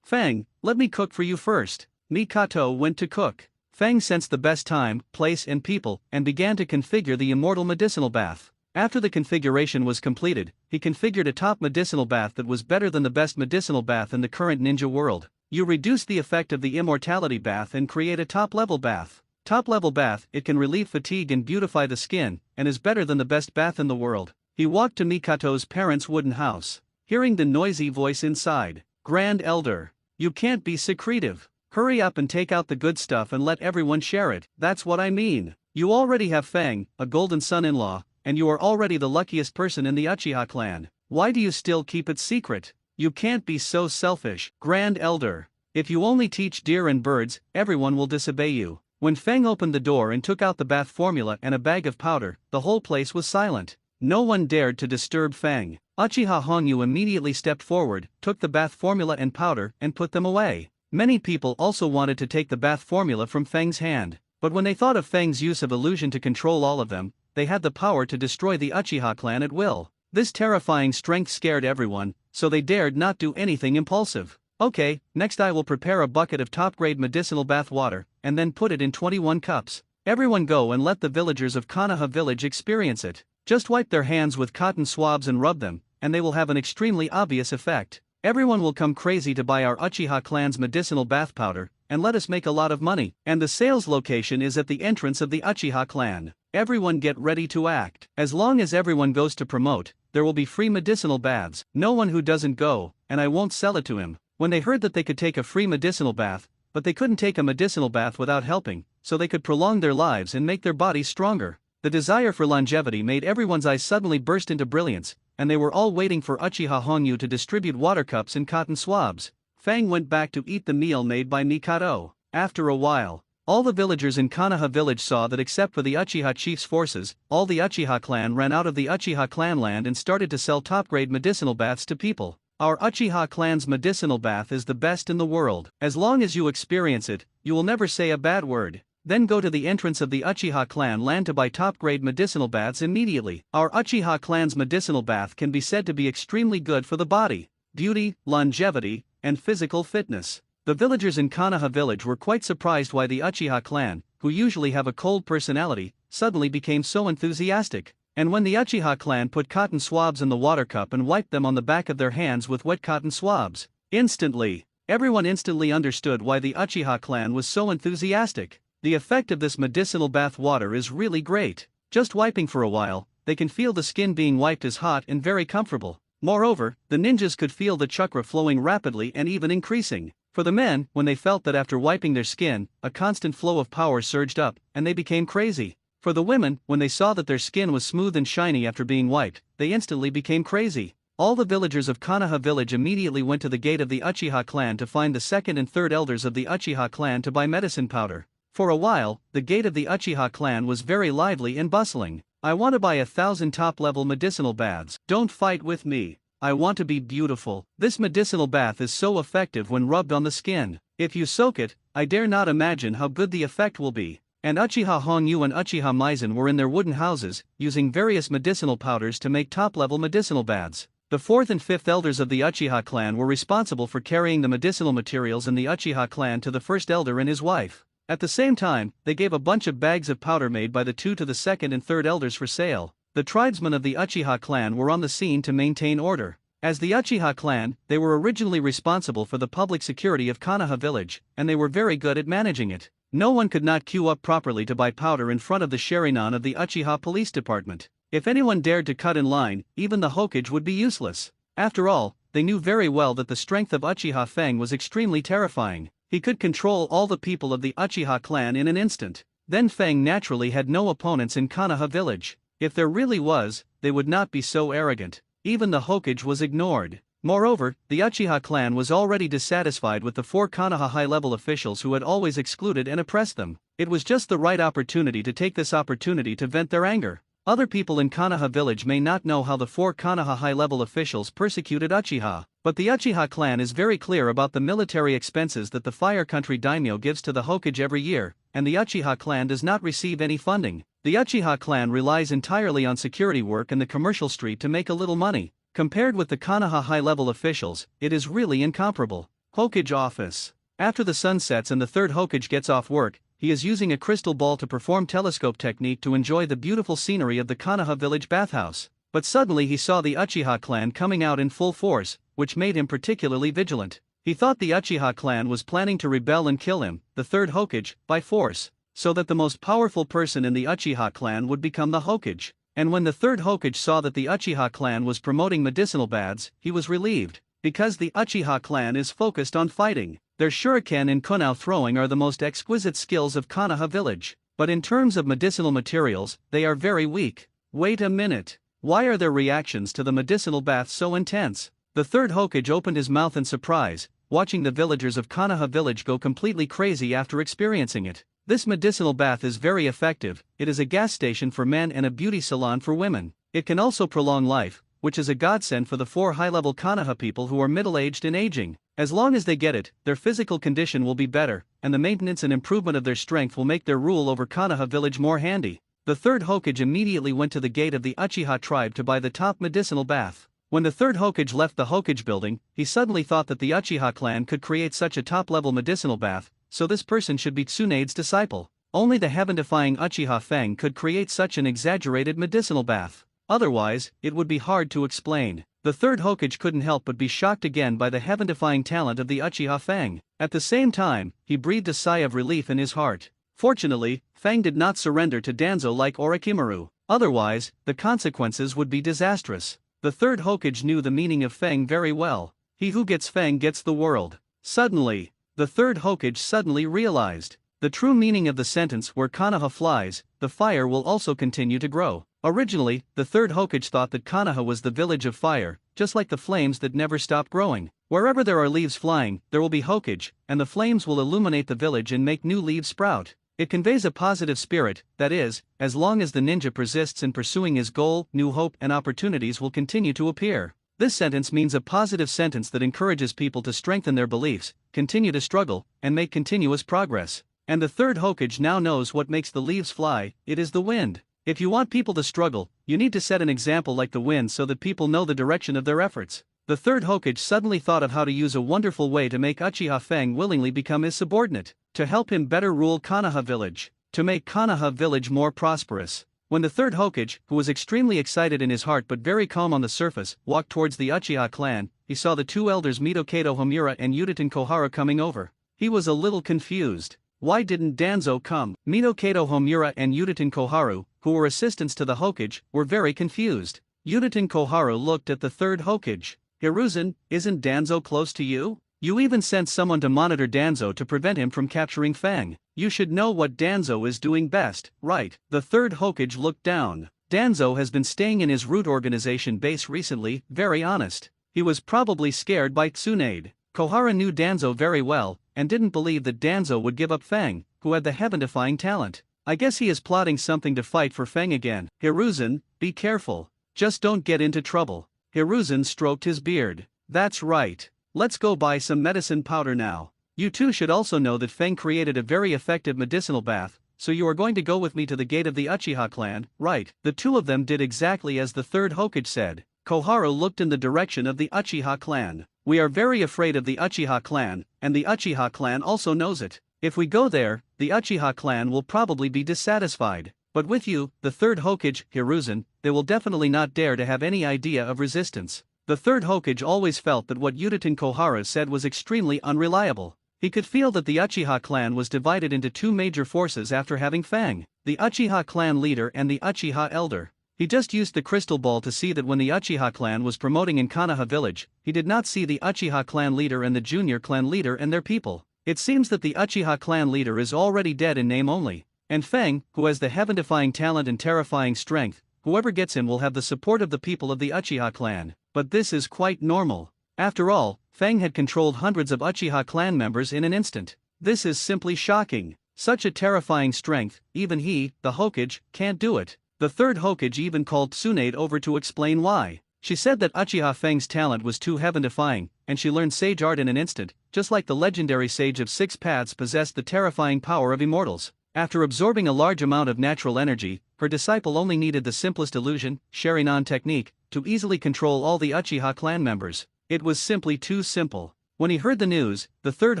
Fang, let me cook for you first. Mikato went to cook. Fang sensed the best time, place and people, and began to configure the immortal medicinal bath. After the configuration was completed, he configured a top medicinal bath that was better than the best medicinal bath in the current ninja world. You reduce the effect of the immortality bath and create a top-level bath. Top-level bath, it can relieve fatigue and beautify the skin, and is better than the best bath in the world. He walked to Mikato's parents' wooden house. Hearing the noisy voice inside, Grand Elder, you can't be secretive. Hurry up and take out the good stuff and let everyone share it. That's what I mean. You already have Fang, a golden son-in-law, and you are already the luckiest person in the Uchiha clan. Why do you still keep it secret? You can't be so selfish, Grand Elder. If you only teach deer and birds, everyone will disobey you. When Fang opened the door and took out the bath formula and a bag of powder, the whole place was silent. No one dared to disturb Fang. Uchiha Hongyu immediately stepped forward, took the bath formula and powder, and put them away. Many people also wanted to take the bath formula from Fang's hand, but when they thought of Fang's use of illusion to control all of them, they had the power to destroy the Uchiha clan at will. This terrifying strength scared everyone, so they dared not do anything impulsive. Okay, next I will prepare a bucket of top-grade medicinal bath water, and then put it in 21 cups. Everyone go and let the villagers of Konoha village experience it. Just wipe their hands with cotton swabs and rub them, and they will have an extremely obvious effect. Everyone will come crazy to buy our Uchiha clan's medicinal bath powder, and let us make a lot of money. And the sales location is at the entrance of the Uchiha clan. Everyone get ready to act. As long as everyone goes to promote, there will be free medicinal baths. No one who doesn't go, and I won't sell it to him. When they heard that they could take a free medicinal bath, but they couldn't take a medicinal bath without helping, so they could prolong their lives and make their bodies stronger. The desire for longevity made everyone's eyes suddenly burst into brilliance, and they were all waiting for Uchiha Hongyu to distribute water cups and cotton swabs. Fang went back to eat the meal made by Mikado. After a while, all the villagers in Konoha village saw that except for the Uchiha chief's forces, all the Uchiha clan ran out of the Uchiha clan land and started to sell top-grade medicinal baths to people. Our Uchiha clan's medicinal bath is the best in the world. As long as you experience it, you will never say a bad word. Then go to the entrance of the Uchiha clan land to buy top-grade medicinal baths immediately. Our Uchiha clan's medicinal bath can be said to be extremely good for the body, beauty, longevity, and physical fitness. The villagers in Konoha village were quite surprised why the Uchiha clan, who usually have a cold personality, suddenly became so enthusiastic. And when the Uchiha clan put cotton swabs in the water cup and wiped them on the back of their hands with wet cotton swabs, everyone instantly understood why the Uchiha clan was so enthusiastic. The effect of this medicinal bath water is really great. Just wiping for a while, they can feel the skin being wiped is hot and very comfortable. Moreover, the ninjas could feel the chakra flowing rapidly and even increasing. For the men, when they felt that after wiping their skin, a constant flow of power surged up, and they became crazy. For the women, when they saw that their skin was smooth and shiny after being wiped, they instantly became crazy. All the villagers of Konoha village immediately went to the gate of the Uchiha clan to find the second and third elders of the Uchiha clan to buy medicine powder. For a while, the gate of the Uchiha clan was very lively and bustling. I want to buy 1,000 top-level medicinal baths. Don't fight with me. I want to be beautiful. This medicinal bath is so effective when rubbed on the skin. If you soak it, I dare not imagine how good the effect will be. And Uchiha Hongyu and Uchiha Maizen were in their wooden houses, using various medicinal powders to make top-level medicinal baths. The fourth and fifth elders of the Uchiha clan were responsible for carrying the medicinal materials in the Uchiha clan to the first elder and his wife. At the same time, they gave a bunch of bags of powder made by the two to the second and third elders for sale. The tribesmen of the Uchiha clan were on the scene to maintain order. As the Uchiha clan, they were originally responsible for the public security of Konoha village, and they were very good at managing it. No one could not queue up properly to buy powder in front of the Sherinan of the Uchiha police department. If anyone dared to cut in line, even the Hokage would be useless. After all, they knew very well that the strength of Uchiha Fang was extremely terrifying. He could control all the people of the Uchiha clan in an instant. Then Fang naturally had no opponents in Konoha village. If there really was, they would not be so arrogant. Even the Hokage was ignored. Moreover, the Uchiha clan was already dissatisfied with the 4 Konoha high-level officials who had always excluded and oppressed them. It was just the right opportunity to take this opportunity to vent their anger. Other people in Konoha village may not know how the 4 Konoha high-level officials persecuted Uchiha, but the Uchiha clan is very clear about the military expenses that the Fire Country daimyo gives to the Hokage every year, and the Uchiha clan does not receive any funding. The Uchiha clan relies entirely on security work and the commercial street to make a little money. Compared with the Konoha high-level officials, it is really incomparable. Hokage office. After the sun sets and the third Hokage gets off work, he is using a crystal ball to perform telescope technique to enjoy the beautiful scenery of the Konoha village bathhouse. But suddenly he saw the Uchiha clan coming out in full force, which made him particularly vigilant. He thought the Uchiha clan was planning to rebel and kill him, the third Hokage, by force, so that the most powerful person in the Uchiha clan would become the Hokage. And when the third Hokage saw that the Uchiha clan was promoting medicinal baths, he was relieved, because the Uchiha clan is focused on fighting. Their shuriken and kunai throwing are the most exquisite skills of Konoha village, but in terms of medicinal materials, they are very weak. Wait a minute, why are their reactions to the medicinal bath so intense? The third Hokage opened his mouth in surprise, watching the villagers of Konoha village go completely crazy after experiencing it. This medicinal bath is very effective. It is a gas station for men and a beauty salon for women. It can also prolong life, which is a godsend for the 4 high-level Konoha people who are middle-aged and aging. As long as they get it, their physical condition will be better, and the maintenance and improvement of their strength will make their rule over Konoha village more handy. The third Hokage immediately went to the gate of the Uchiha tribe to buy the top medicinal bath. When the third Hokage left the Hokage building, he suddenly thought that the Uchiha clan could create such a top-level medicinal bath, so this person should be Tsunade's disciple. Only the heaven-defying Uchiha Fang could create such an exaggerated medicinal bath. Otherwise, it would be hard to explain. The third Hokage couldn't help but be shocked again by the heaven-defying talent of the Uchiha Fang. At the same time, he breathed a sigh of relief in his heart. Fortunately, Fang did not surrender to Danzo like Orochimaru. Otherwise, the consequences would be disastrous. The third Hokage knew the meaning of Fang very well. He who gets Fang gets the world. Suddenly, the third Hokage suddenly realized the true meaning of the sentence "where Konoha flies, the fire will also continue to grow." Originally, the third Hokage thought that Konoha was the village of fire, just like the flames that never stop growing. Wherever there are leaves flying, there will be Hokage, and the flames will illuminate the village and make new leaves sprout. It conveys a positive spirit, that is, as long as the ninja persists in pursuing his goal, new hope and opportunities will continue to appear. This sentence means a positive sentence that encourages people to strengthen their beliefs, continue to struggle, and make continuous progress. And the third Hokage now knows what makes the leaves fly. It is the wind. If you want people to struggle, you need to set an example like the wind so that people know the direction of their efforts. The third Hokage suddenly thought of how to use a wonderful way to make Uchiha Fang willingly become his subordinate, to help him better rule Konoha village, to make Konoha village more prosperous. When the third Hokage, who was extremely excited in his heart but very calm on the surface, walked towards the Uchiha clan, he saw the 2 elders Mitokato Homura and Yutaten Kohara coming over. He was a little confused. Why didn't Danzo come? Mitokato Homura and Yutaten Koharu, who were assistants to the Hokage, were very confused. Yutaten Koharu looked at the third Hokage. "Hiruzen, isn't Danzo close to you? You even sent someone to monitor Danzo to prevent him from capturing Fang. You should know what Danzo is doing best, right?" The third Hokage looked down. Danzo has been staying in his root organization base recently, very honest. He was probably scared by Tsunade. Kohara knew Danzo very well, and didn't believe that Danzo would give up Fang, who had the heaven-defying talent. I guess he is plotting something to fight for Fang again. "Hiruzen, be careful. Just don't get into trouble." Hiruzen stroked his beard. "That's right. Let's go buy some medicine powder now. You two should also know that Fang created a very effective medicinal bath, so you are going to go with me to the gate of the Uchiha clan, right?" The two of them did exactly as the third Hokage said. Koharu looked in the direction of the Uchiha clan. "We are very afraid of the Uchiha clan, and the Uchiha clan also knows it. If we go there, the Uchiha clan will probably be dissatisfied. But with you, the third Hokage, Hiruzen, they will definitely not dare to have any idea of resistance." The third Hokage always felt that what Yutaten Kohara said was extremely unreliable. He could feel that the Uchiha clan was divided into 2 major forces after having Fang, the Uchiha clan leader and the Uchiha elder. He just used the crystal ball to see that when the Uchiha clan was promoting in Konoha village, he did not see the Uchiha clan leader and the junior clan leader and their people. It seems that the Uchiha clan leader is already dead in name only, and Fang, who has the heaven-defying talent and terrifying strength, whoever gets him will have the support of the people of the Uchiha clan. But this is quite normal. After all, Fang had controlled hundreds of Uchiha clan members in an instant. This is simply shocking. Such a terrifying strength, even he, the Hokage, can't do it. The third Hokage even called Tsunade over to explain why. She said that Uchiha Fang's talent was too heaven-defying, and she learned sage art in an instant, just like the legendary sage of 6 paths possessed the terrifying power of immortals. After absorbing a large amount of natural energy, her disciple only needed the simplest illusion, Sharingan technique, to easily control all the Uchiha clan members. It was simply too simple. When he heard the news, the third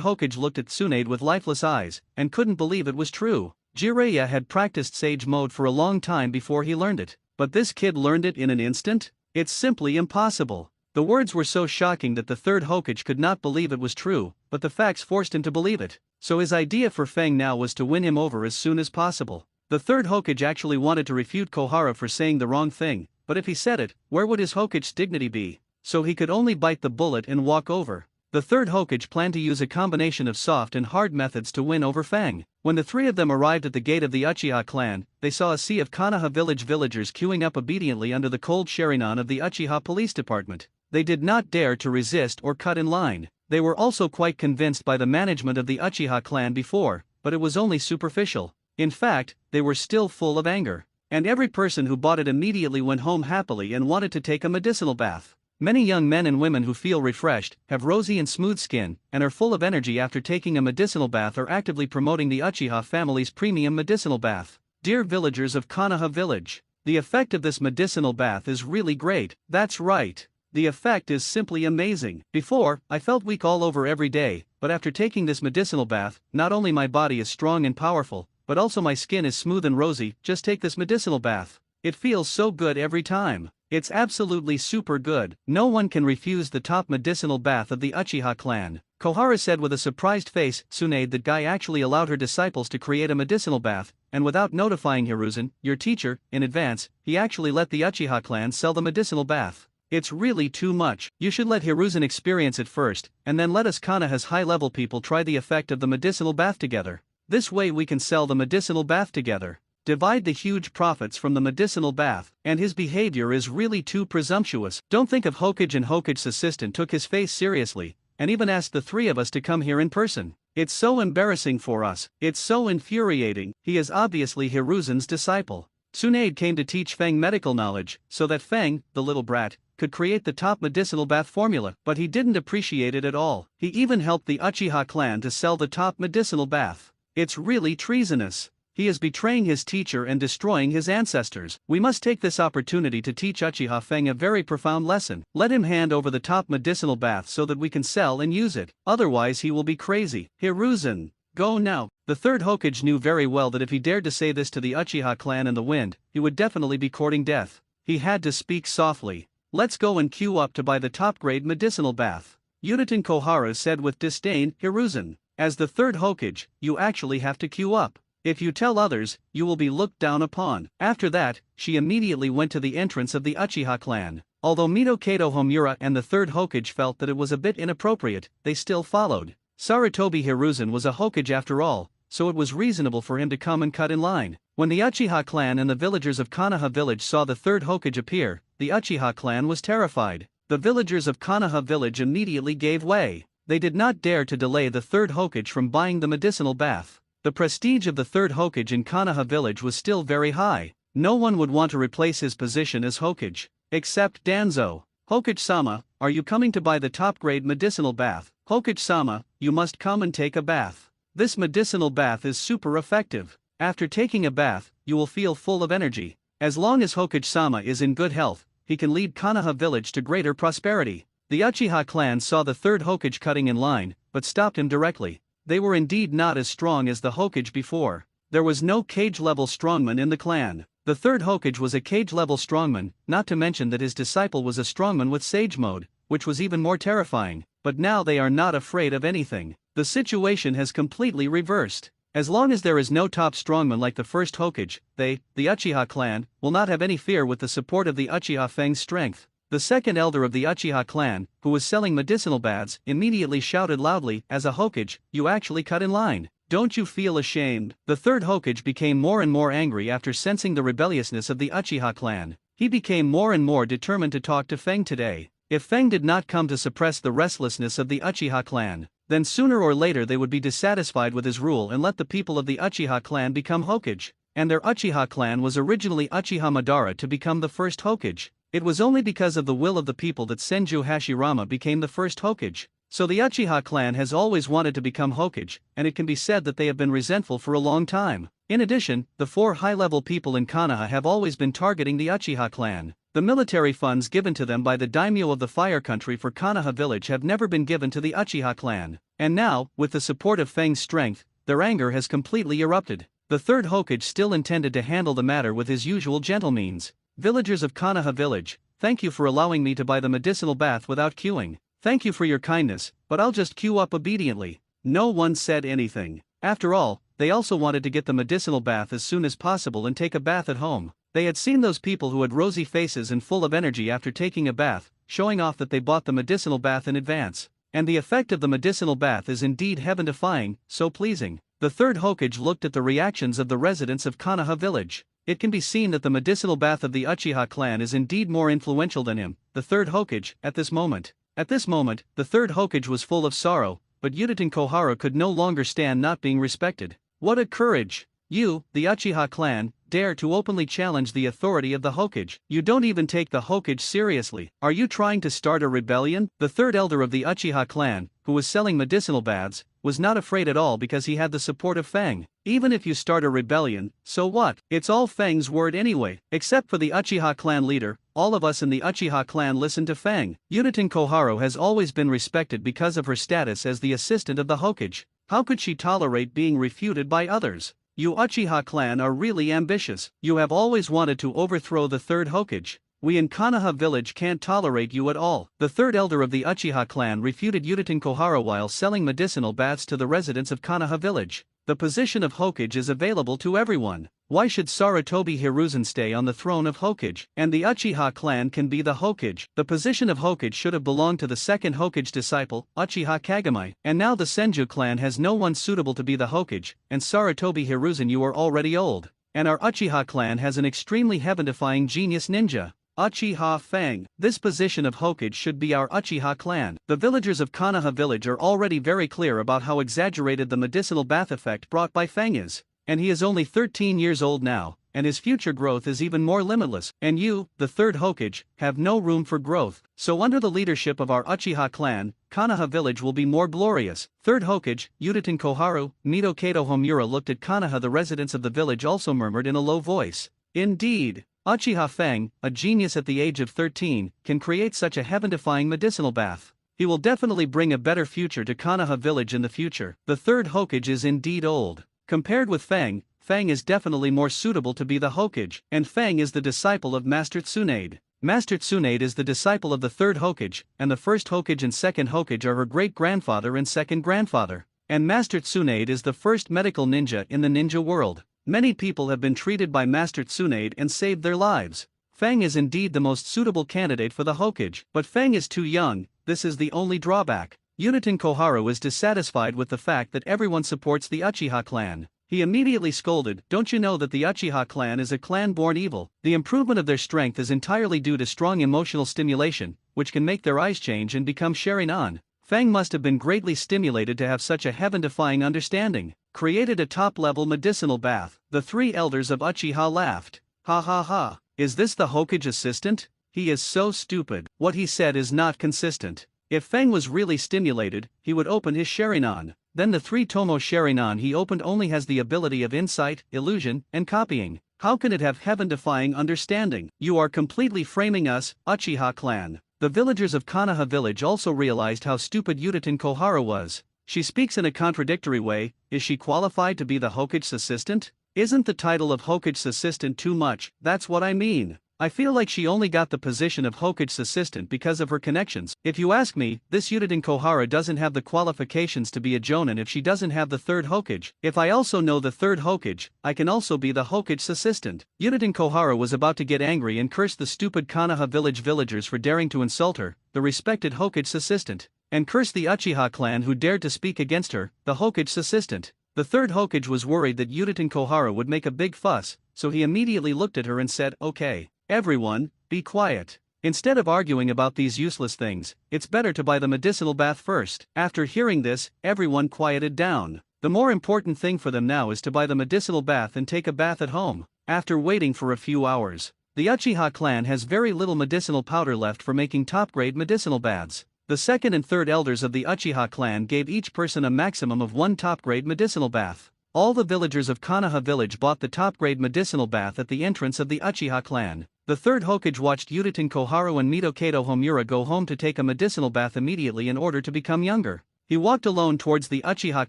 Hokage looked at Tsunade with lifeless eyes, and couldn't believe it was true. Jiraiya had practiced Sage Mode for a long time before he learned it, but this kid learned it in an instant? It's simply impossible. The words were so shocking that the third Hokage could not believe it was true, but the facts forced him to believe it. So his idea for Feng now was to win him over as soon as possible. The third Hokage actually wanted to refute Kohara for saying the wrong thing, but if he said it, where would his Hokage's dignity be? So he could only bite the bullet and walk over. The third Hokage planned to use a combination of soft and hard methods to win over Feng. When the three of them arrived at the gate of the Uchiha clan, they saw a sea of Konoha village villagers queuing up obediently under the cold Sharingan of the Uchiha police department. They did not dare to resist or cut in line. They were also quite convinced by the management of the Uchiha clan before, but it was only superficial. In fact, they were still full of anger. And every person who bought it immediately went home happily and wanted to take a medicinal bath. Many young men and women who feel refreshed, have rosy and smooth skin, and are full of energy after taking a medicinal bath are actively promoting the Uchiha family's premium medicinal bath. Dear villagers of Konoha village, the effect of this medicinal bath is really great. That's right. The effect is simply amazing. Before, I felt weak all over every day, but after taking this medicinal bath, not only my body is strong and powerful, but also my skin is smooth and rosy. Just take this medicinal bath. It feels so good every time. It's absolutely super good. No one can refuse the top medicinal bath of the Uchiha clan. Kohara said with a surprised face. Tsunade, that guy actually allowed her disciples to create a medicinal bath, and without notifying Hiruzen, your teacher, in advance, he actually let the Uchiha clan sell the medicinal bath. It's really too much. You should let Hiruzen experience it first, and then let us Konoha's high-level people try the effect of the medicinal bath together. This way we can sell the medicinal bath together. Divide the huge profits from the medicinal bath, and his behavior is really too presumptuous. Don't think of Hokage, and Hokage's assistant took his face seriously, and even asked the three of us to come here in person. It's so embarrassing for us. It's so infuriating. He is obviously Hiruzen's disciple. Tsunade came to teach Feng medical knowledge, so that Feng, the little brat, could create the top medicinal bath formula, but he didn't appreciate it at all. He even helped the Uchiha clan to sell the top medicinal bath. It's really treasonous. He is betraying his teacher and destroying his ancestors. We must take this opportunity to teach Uchiha Feng a very profound lesson. Let him hand over the top medicinal bath so that we can sell and use it. Otherwise he will be crazy. Hiruzen, go now. The third Hokage knew very well that if he dared to say this to the Uchiha clan in the wind, he would definitely be courting death. He had to speak softly. Let's go and queue up to buy the top-grade medicinal bath. Uchiha Kohara said with disdain. Hiruzen, as the third Hokage, you actually have to queue up. If you tell others, you will be looked down upon. After that, she immediately went to the entrance of the Uchiha clan. Although Mito Kato Homura and the third Hokage felt that it was a bit inappropriate, they still followed. Sarutobi Hiruzen was a Hokage after all, so it was reasonable for him to come and cut in line. When the Uchiha clan and the villagers of Konoha village saw the third Hokage appear, the Uchiha clan was terrified. The villagers of Konoha village immediately gave way. They did not dare to delay the third Hokage from buying the medicinal bath. The prestige of the third Hokage in Konoha village was still very high. No one would want to replace his position as Hokage. Except Danzo. Hokage-sama, are you coming to buy the top-grade medicinal bath? Hokage-sama, you must come and take a bath. This medicinal bath is super effective. After taking a bath, you will feel full of energy. As long as Hokage-sama is in good health, he can lead Konoha village to greater prosperity. The Uchiha clan saw the third Hokage cutting in line, but stopped him directly. They were indeed not as strong as the Hokage before. There was no cage-level strongman in the clan. The third Hokage was a cage-level strongman, not to mention that his disciple was a strongman with Sage Mode, which was even more terrifying. But now they are not afraid of anything. The situation has completely reversed. As long as there is no top strongman like the first Hokage, they, the Uchiha clan, will not have any fear with the support of the Uchiha Feng's strength. The second elder of the Uchiha clan, who was selling medicinal baths, immediately shouted loudly, as a Hokage, you actually cut in line. Don't you feel ashamed? The third Hokage became more and more angry after sensing the rebelliousness of the Uchiha clan. He became more and more determined to talk to Feng today. If Feng did not come to suppress the restlessness of the Uchiha clan, then sooner or later they would be dissatisfied with his rule and let the people of the Uchiha clan become Hokage. And their Uchiha clan was originally Uchiha Madara to become the first Hokage. It was only because of the will of the people that Senju Hashirama became the first Hokage. So the Uchiha clan has always wanted to become Hokage, and it can be said that they have been resentful for a long time. In addition, the 4 high-level people in Konoha have always been targeting the Uchiha clan. The military funds given to them by the daimyo of the Fire Country for Konoha village have never been given to the Uchiha clan. And now, with the support of Fang's strength, their anger has completely erupted. The third Hokage still intended to handle the matter with his usual gentle means. Villagers of Konoha village, thank you for allowing me to buy the medicinal bath without queuing. Thank you for your kindness, but I'll just queue up obediently. No one said anything. After all, they also wanted to get the medicinal bath as soon as possible and take a bath at home. They had seen those people who had rosy faces and full of energy after taking a bath, showing off that they bought the medicinal bath in advance. And the effect of the medicinal bath is indeed heaven-defying, so pleasing. The third Hokage looked at the reactions of the residents of Konoha village. It can be seen that the medicinal bath of the Uchiha clan is indeed more influential than him, the third Hokage, at this moment. At this moment, the third Hokage was full of sorrow, but Uchiha Koharu could no longer stand not being respected. What a courage! You, the Uchiha clan, dare to openly challenge the authority of the Hokage. You don't even take the Hokage seriously. Are you trying to start a rebellion? The third elder of the Uchiha clan, who was selling medicinal baths, was not afraid at all because he had the support of Fang. Even if you start a rebellion, so what? It's all Fang's word anyway. Except for the Uchiha clan leader, all of us in the Uchiha clan listen to Fang. Uchiha Koharu has always been respected because of her status as the assistant of the Hokage. How could she tolerate being refuted by others? You Uchiha clan are really ambitious. You have always wanted to overthrow the third Hokage. We in Konoha village can't tolerate you at all. The third elder of the Uchiha clan refuted Uchiha Koharu while selling medicinal baths to the residents of Konoha village. The position of Hokage is available to everyone. Why should Sarutobi Hiruzen stay on the throne of Hokage? And the Uchiha clan can be the Hokage. The position of Hokage should have belonged to the second Hokage disciple, Uchiha Kagami. And now the Senju clan has no one suitable to be the Hokage, and Sarutobi Hiruzen, you are already old. And our Uchiha clan has an extremely heaven-defying genius ninja, Uchiha Fang. This position of Hokage should be our Uchiha clan. The villagers of Konoha village are already very clear about how exaggerated the medicinal bath effect brought by Fang is. And he is only 13 years old now, and his future growth is even more limitless. And you, the third Hokage, have no room for growth. So under the leadership of our Uchiha clan, Konoha village will be more glorious. Third Hokage, Uchiha Koharu, Mito Kato Homura looked at Konoha. The residents of the village also murmured in a low voice. Indeed. Uchiha Fang, a genius at the age of 13, can create such a heaven-defying medicinal bath. He will definitely bring a better future to Konoha village in the future. The third Hokage is indeed old. Compared with Fang, Fang is definitely more suitable to be the Hokage, and Fang is the disciple of Master Tsunade. Master Tsunade is the disciple of the third Hokage, and the first Hokage and second Hokage are her great-grandfather and second grandfather. And Master Tsunade is the first medical ninja in the ninja world. Many people have been treated by Master Tsunade and saved their lives. Fang is indeed the most suitable candidate for the Hokage, but Fang is too young. This is the only drawback. Uchiha Koharu is dissatisfied with the fact that everyone supports the Uchiha clan. He immediately scolded, "Don't you know that the Uchiha clan is a clan born evil? The improvement of their strength is entirely due to strong emotional stimulation, which can make their eyes change and become Sharingan." Fang must have been greatly stimulated to have such a heaven-defying understanding. Created a top-level medicinal bath. The three elders of Uchiha laughed. Ha ha ha. Is this the Hokage assistant? He is so stupid. What he said is not consistent. If Fang was really stimulated, he would open his Sharingan. Then the three Tomo Sharingan he opened only has the ability of insight, illusion, and copying. How can it have heaven-defying understanding? You are completely framing us, Uchiha clan. The villagers of Konoha village also realized how stupid Uchiha Koharu was. She speaks in a contradictory way. Is she qualified to be the Hokage's assistant? Isn't the title of Hokage's assistant too much? That's what I mean. I feel like she only got the position of Hokage's assistant because of her connections. If you ask me, this Uchiha Koharu doesn't have the qualifications to be a Jonin if she doesn't have the third Hokage. If I also know the third Hokage, I can also be the Hokage's assistant. Uchiha Koharu was about to get angry and curse the stupid Konoha village villagers for daring to insult her, the respected Hokage's assistant, and curse the Uchiha clan who dared to speak against her, the Hokage's assistant. The third Hokage was worried that Uchiha Koharu would make a big fuss, so he immediately looked at her and said, "Okay. Everyone, be quiet. Instead of arguing about these useless things, it's better to buy the medicinal bath first." After hearing this, everyone quieted down. The more important thing for them now is to buy the medicinal bath and take a bath at home. After waiting for a few hours, the Uchiha clan has very little medicinal powder left for making top-grade medicinal baths. The second and third elders of the Uchiha clan gave each person a maximum of one top-grade medicinal bath. All the villagers of Konoha village bought the top-grade medicinal bath at the entrance of the Uchiha clan. The third Hokage watched Uchiha Koharu and Mitokato Homura go home to take a medicinal bath immediately in order to become younger. He walked alone towards the Uchiha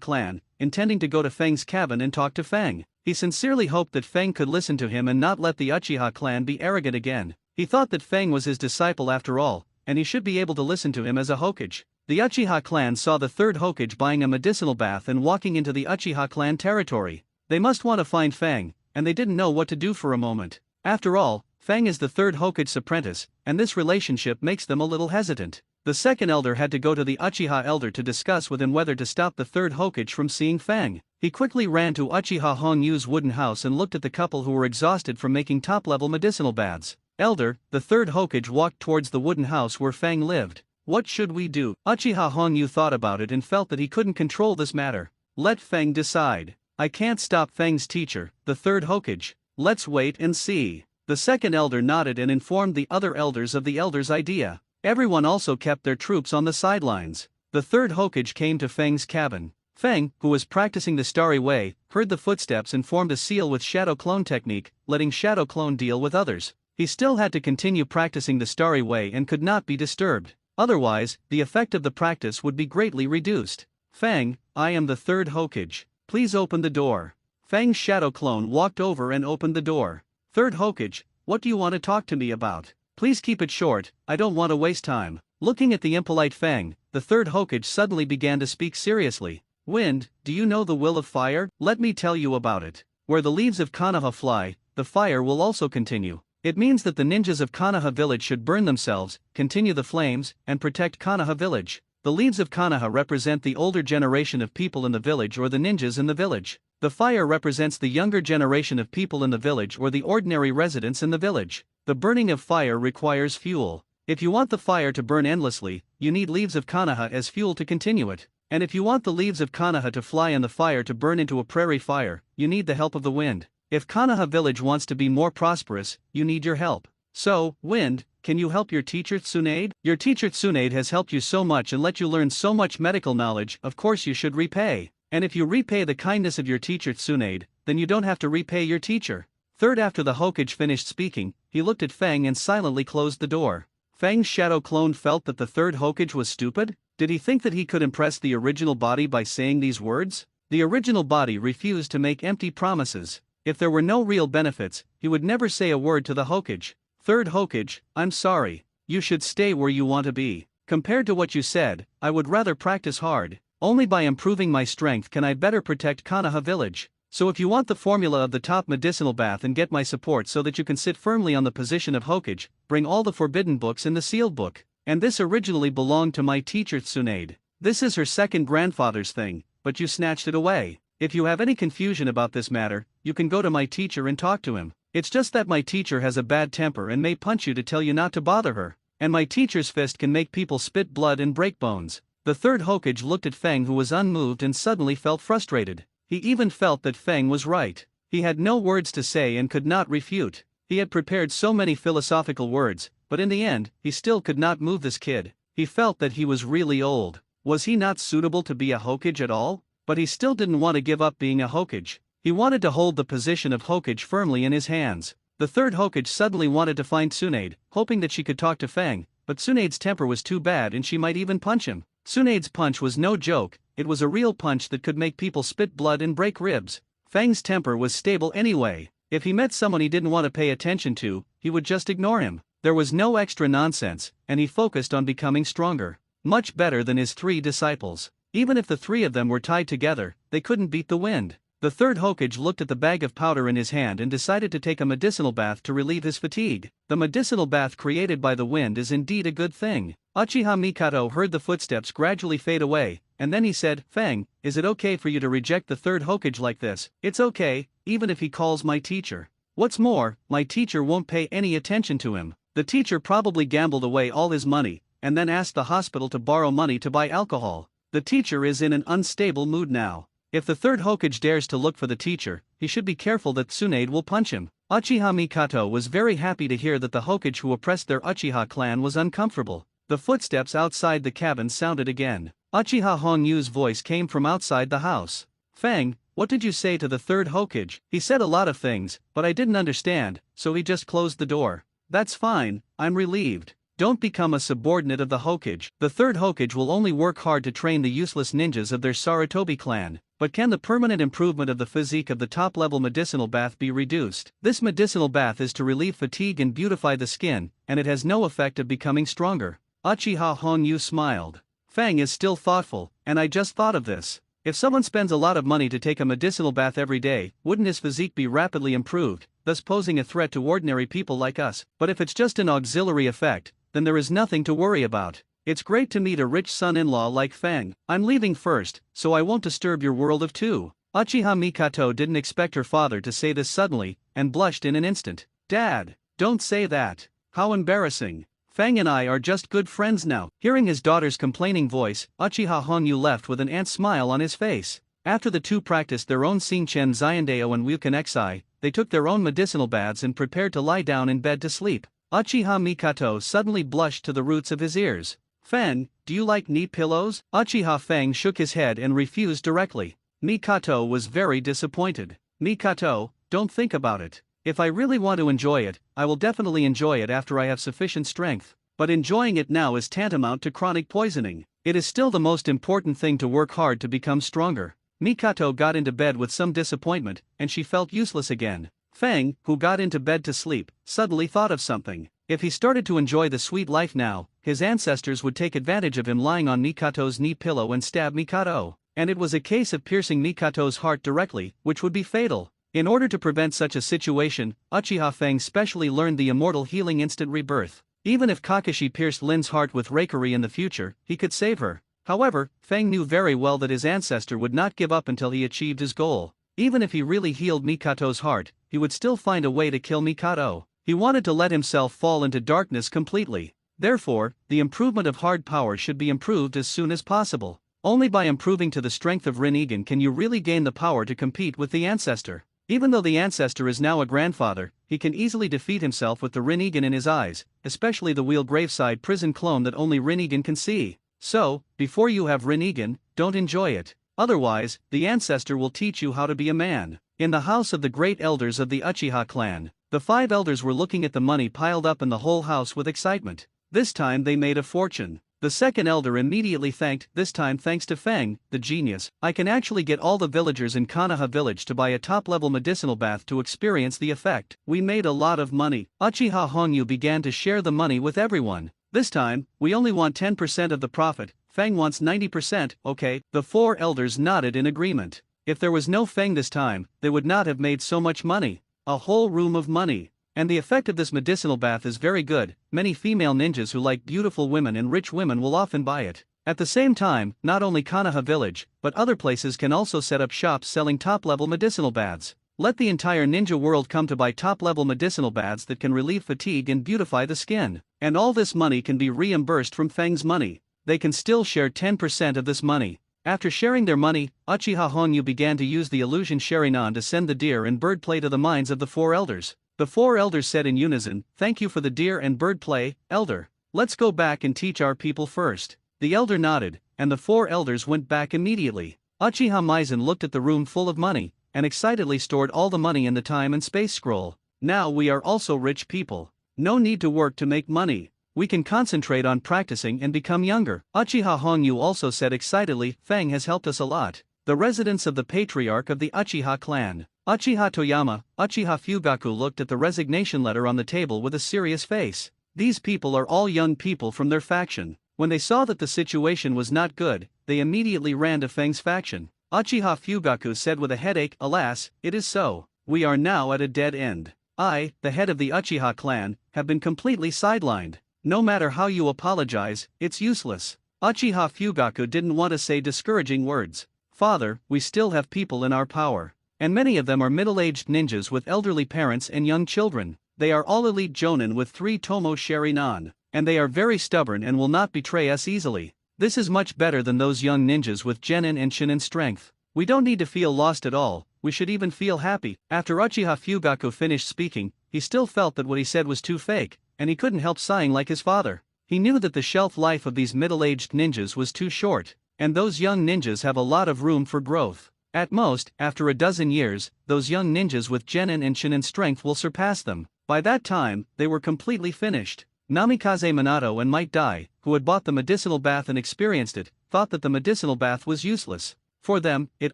clan, intending to go to Fang's cabin and talk to Fang. He sincerely hoped that Fang could listen to him and not let the Uchiha clan be arrogant again. He thought that Fang was his disciple after all, and he should be able to listen to him as a Hokage. The Uchiha clan saw the third Hokage buying a medicinal bath and walking into the Uchiha clan territory. They must want to find Fang, and they didn't know what to do for a moment. After all, Fang is the third Hokage's apprentice, and this relationship makes them a little hesitant. The second elder had to go to the Uchiha elder to discuss with him whether to stop the third Hokage from seeing Fang. He quickly ran to Uchiha Hongyu's wooden house and looked at the couple who were exhausted from making top-level medicinal baths. Elder, the third Hokage walked towards the wooden house where Fang lived. What should we do? Uchiha Hongyu thought about it and felt that he couldn't control this matter. Let Fang decide. I can't stop Fang's teacher, the third Hokage. Let's wait and see. The second elder nodded and informed the other elders of the elder's idea. Everyone also kept their troops on the sidelines. The third Hokage came to Fang's cabin. Fang, who was practicing the Starry Way, heard the footsteps and formed a seal with Shadow Clone technique, letting Shadow Clone deal with others. He still had to continue practicing the Starry Way and could not be disturbed. Otherwise, the effect of the practice would be greatly reduced. Fang, I am the third Hokage. Please open the door. Fang's Shadow Clone walked over and opened the door. Third Hokage, what do you want to talk to me about? Please keep it short, I don't want to waste time. Looking at the impolite Fang, the third Hokage suddenly began to speak seriously. Wind, do you know the will of fire? Let me tell you about it. Where the leaves of Konoha fly, the fire will also continue. It means that the ninjas of Konoha village should burn themselves, continue the flames, and protect Konoha village. The leaves of Konoha represent the older generation of people in the village or the ninjas in the village. The fire represents the younger generation of people in the village or the ordinary residents in the village. The burning of fire requires fuel. If you want the fire to burn endlessly, you need leaves of Konoha as fuel to continue it. And if you want the leaves of Konoha to fly and the fire to burn into a prairie fire, you need the help of the wind. If Konoha village wants to be more prosperous, you need your help. So, Wind, can you help your teacher Tsunade? Your teacher Tsunade has helped you so much and let you learn so much medical knowledge, of course you should repay. And if you repay the kindness of your teacher Tsunade, then you don't have to repay your teacher. Third, after the Hokage finished speaking, he looked at Fang and silently closed the door. Fang's Shadow Clone felt that the third Hokage was stupid. Did he think that he could impress the original body by saying these words? The original body refused to make empty promises. If there were no real benefits, he would never say a word to the Hokage. Third Hokage, I'm sorry. You should stay where you want to be. Compared to what you said, I would rather practice hard. Only by improving my strength can I better protect Konoha village. So if you want the formula of the top medicinal bath and get my support so that you can sit firmly on the position of Hokage, bring all the forbidden books in the sealed book. And this originally belonged to my teacher Tsunade. This is her second grandfather's thing, but you snatched it away. If you have any confusion about this matter, you can go to my teacher and talk to him. It's just that my teacher has a bad temper and may punch you to tell you not to bother her. And my teacher's fist can make people spit blood and break bones. The third Hokage looked at Fang, who was unmoved and suddenly felt frustrated. He even felt that Fang was right. He had no words to say and could not refute. He had prepared so many philosophical words, but in the end, he still could not move this kid. He felt that he was really old. Was he not suitable to be a Hokage at all? But he still didn't want to give up being a Hokage. He wanted to hold the position of Hokage firmly in his hands. The third Hokage suddenly wanted to find Tsunade, hoping that she could talk to Fang, but Tsunade's temper was too bad and she might even punch him. Tsunade's punch was no joke, it was a real punch that could make people spit blood and break ribs. Fang's temper was stable anyway. If he met someone he didn't want to pay attention to, he would just ignore him. There was no extra nonsense, and he focused on becoming stronger. Much better than his three disciples. Even if the three of them were tied together, they couldn't beat the wind. The third Hokage looked at the bag of powder in his hand and decided to take a medicinal bath to relieve his fatigue. The medicinal bath created by the wind is indeed a good thing. Uchiha Mikato heard the footsteps gradually fade away, and then he said, Fang, is it okay for you to reject the third Hokage like this? It's okay, even if he calls my teacher. What's more, my teacher won't pay any attention to him. The teacher probably gambled away all his money, and then asked the hospital to borrow money to buy alcohol. The teacher is in an unstable mood now. If the third Hokage dares to look for the teacher, he should be careful that Tsunade will punch him. Uchiha Mikato was very happy to hear that the Hokage who oppressed their Uchiha clan was uncomfortable. The footsteps outside the cabin sounded again. Uchiha Hongyu's voice came from outside the house. Fang, What did you say to the third Hokage? He said a lot of things, but I didn't understand, so he just closed the door. That's fine, I'm relieved. Don't become a subordinate of the Hokage. The third Hokage will only work hard to train the useless ninjas of their Sarutobi clan. But can the permanent improvement of the physique of the top-level medicinal bath be reduced? This medicinal bath is to relieve fatigue and beautify the skin, and it has no effect of becoming stronger. Uchiha Honyu smiled. Fang is still thoughtful, and I just thought of this. If someone spends a lot of money to take a medicinal bath every day, wouldn't his physique be rapidly improved, thus posing a threat to ordinary people like us? But if it's just an auxiliary effect, then there is nothing to worry about. It's great to meet a rich son-in-law like Fang. I'm leaving first, so I won't disturb your world of two. Uchiha Mikoto didn't expect her father to say this suddenly, and blushed in an instant. Dad, don't say that. How embarrassing. Fang and I are just good friends now. Hearing his daughter's complaining voice, Uchiha Honyu left with an ant smile on his face. After the two practiced their own Shinchen Zyandeo and Wukanexai, they took their own medicinal baths and prepared to lie down in bed to sleep. Uchiha Mikoto suddenly blushed to the roots of his ears. Fang, do you like knee pillows? Uchiha Fang shook his head and refused directly. Mikoto was very disappointed. Mikoto, don't think about it. If I really want to enjoy it, I will definitely enjoy it after I have sufficient strength. But enjoying it now is tantamount to chronic poisoning. It is still the most important thing to work hard to become stronger. Mikoto got into bed with some disappointment, and she felt useless again. Fang, who got into bed to sleep, suddenly thought of something. If he started to enjoy the sweet life now, his ancestors would take advantage of him lying on Mikoto's knee pillow and stab Mikoto. And it was a case of piercing Mikoto's heart directly, which would be fatal. In order to prevent such a situation, Uchiha Fang specially learned the immortal healing instant rebirth. Even if Kakashi pierced Lin's heart with Reikari in the future, he could save her. However, Fang knew very well that his ancestor would not give up until he achieved his goal. Even if he really healed Mikoto's heart, he would still find a way to kill Mikoto. He wanted to let himself fall into darkness completely. Therefore, the improvement of hard power should be improved as soon as possible. Only by improving to the strength of Rinnegan can you really gain the power to compete with the ancestor. Even though the ancestor is now a grandfather, he can easily defeat himself with the Rinnegan in his eyes, especially the Wheel Graveside prison clone that only Rinnegan can see. So, before you have Rinnegan, don't enjoy it. Otherwise, the ancestor will teach you how to be a man. In the house of the great elders of the Uchiha clan, the 5 elders were looking at the money piled up in the whole house with excitement. This time they made a fortune. The second elder immediately thanked, this time thanks to Fang, the genius. I can actually get all the villagers in Konoha village to buy a top-level medicinal bath to experience the effect. We made a lot of money. Uchiha Honyu began to share the money with everyone. This time, we only want 10% of the profit. Fang wants 90%, okay? The 4 elders nodded in agreement. If there was no Fang this time, they would not have made so much money. A whole room of money. And the effect of this medicinal bath is very good. Many female ninjas who like beautiful women and rich women will often buy it. At the same time, not only Konoha village, but other places can also set up shops selling top-level medicinal baths. Let the entire ninja world come to buy top-level medicinal baths that can relieve fatigue and beautify the skin. And all this money can be reimbursed from Fang's money. They can still share 10% of this money. After sharing their money, Uchiha Honyu began to use the illusion Sharingan to send the deer and bird play to the minds of the 4 elders. The 4 elders said in unison, "Thank you for the deer and bird play, elder. Let's go back and teach our people first." The elder nodded, and the 4 elders went back immediately. Uchiha Maizen looked at the room full of money, and excitedly stored all the money in the time and space scroll. Now we are also rich people. No need to work to make money. We can concentrate on practicing and become younger. Uchiha Honyu also said excitedly, Fang has helped us a lot. The residence of the patriarch of the Uchiha clan. Uchiha Toyama, Uchiha Fugaku looked at the resignation letter on the table with a serious face. These people are all young people from their faction. When they saw that the situation was not good, they immediately ran to Fang's faction. Uchiha Fugaku said with a headache, "Alas, it is so. We are now at a dead end. I, the head of the Uchiha clan, have been completely sidelined. No matter how you apologize, it's useless." Uchiha Fugaku didn't want to say discouraging words. "Father, we still have people in our power. And many of them are middle-aged ninjas with elderly parents and young children. They are all elite jonin with 3 Tomo Sharingan. And they are very stubborn and will not betray us easily. This is much better than those young ninjas with Genin and Shinin strength. We don't need to feel lost at all, we should even feel happy." After Uchiha Fugaku finished speaking, he still felt that what he said was too fake, and he couldn't help sighing like his father. He knew that the shelf life of these middle-aged ninjas was too short, and those young ninjas have a lot of room for growth. At most, after a dozen years, those young ninjas with genin and shinin strength will surpass them. By that time, they were completely finished. Namikaze Minato and Might Dai, who had bought the medicinal bath and experienced it, thought that the medicinal bath was useless. For them, it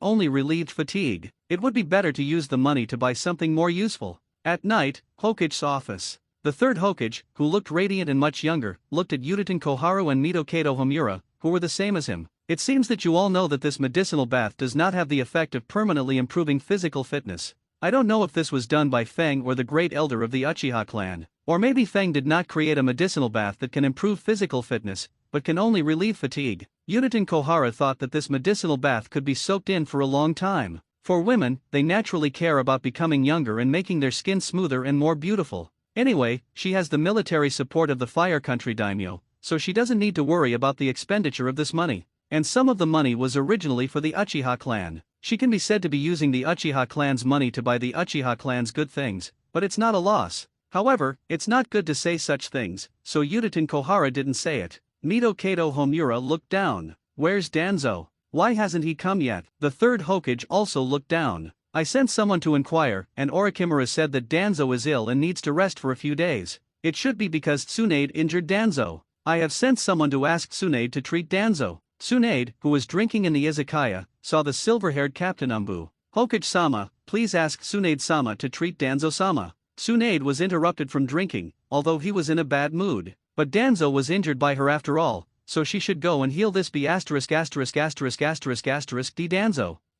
only relieved fatigue. It would be better to use the money to buy something more useful. At night, Hokage's office. The third Hokage, who looked radiant and much younger, looked at Yutaten Koharu and Mito Kato Homura, who were the same as him. It seems that you all know that this medicinal bath does not have the effect of permanently improving physical fitness. I don't know if this was done by Feng or the great elder of the Uchiha clan. Or maybe Feng did not create a medicinal bath that can improve physical fitness, but can only relieve fatigue. Yutaten Kohara thought that this medicinal bath could be soaked in for a long time. For women, they naturally care about becoming younger and making their skin smoother and more beautiful. Anyway, she has the military support of the Fire Country daimyo, so she doesn't need to worry about the expenditure of this money. And some of the money was originally for the Uchiha clan. She can be said to be using the Uchiha clan's money to buy the Uchiha clan's good things, but it's not a loss. However, it's not good to say such things, so Yutaten Kohara didn't say it. Mito Kato Homura looked down. Where's Danzo? Why hasn't he come yet? The third Hokage also looked down. I sent someone to inquire, and Orikimura said that Danzo is ill and needs to rest for a few days. It should be because Tsunade injured Danzo. I have sent someone to ask Tsunade to treat Danzo. Tsunade, who was drinking in the izakaya, saw the silver-haired Captain Umbu. Hokage-sama, please ask Tsunade-sama to treat Danzo-sama. Tsunade was interrupted from drinking, although he was in a bad mood. But Danzo was injured by her after all, so she should go and heal this D Danzo.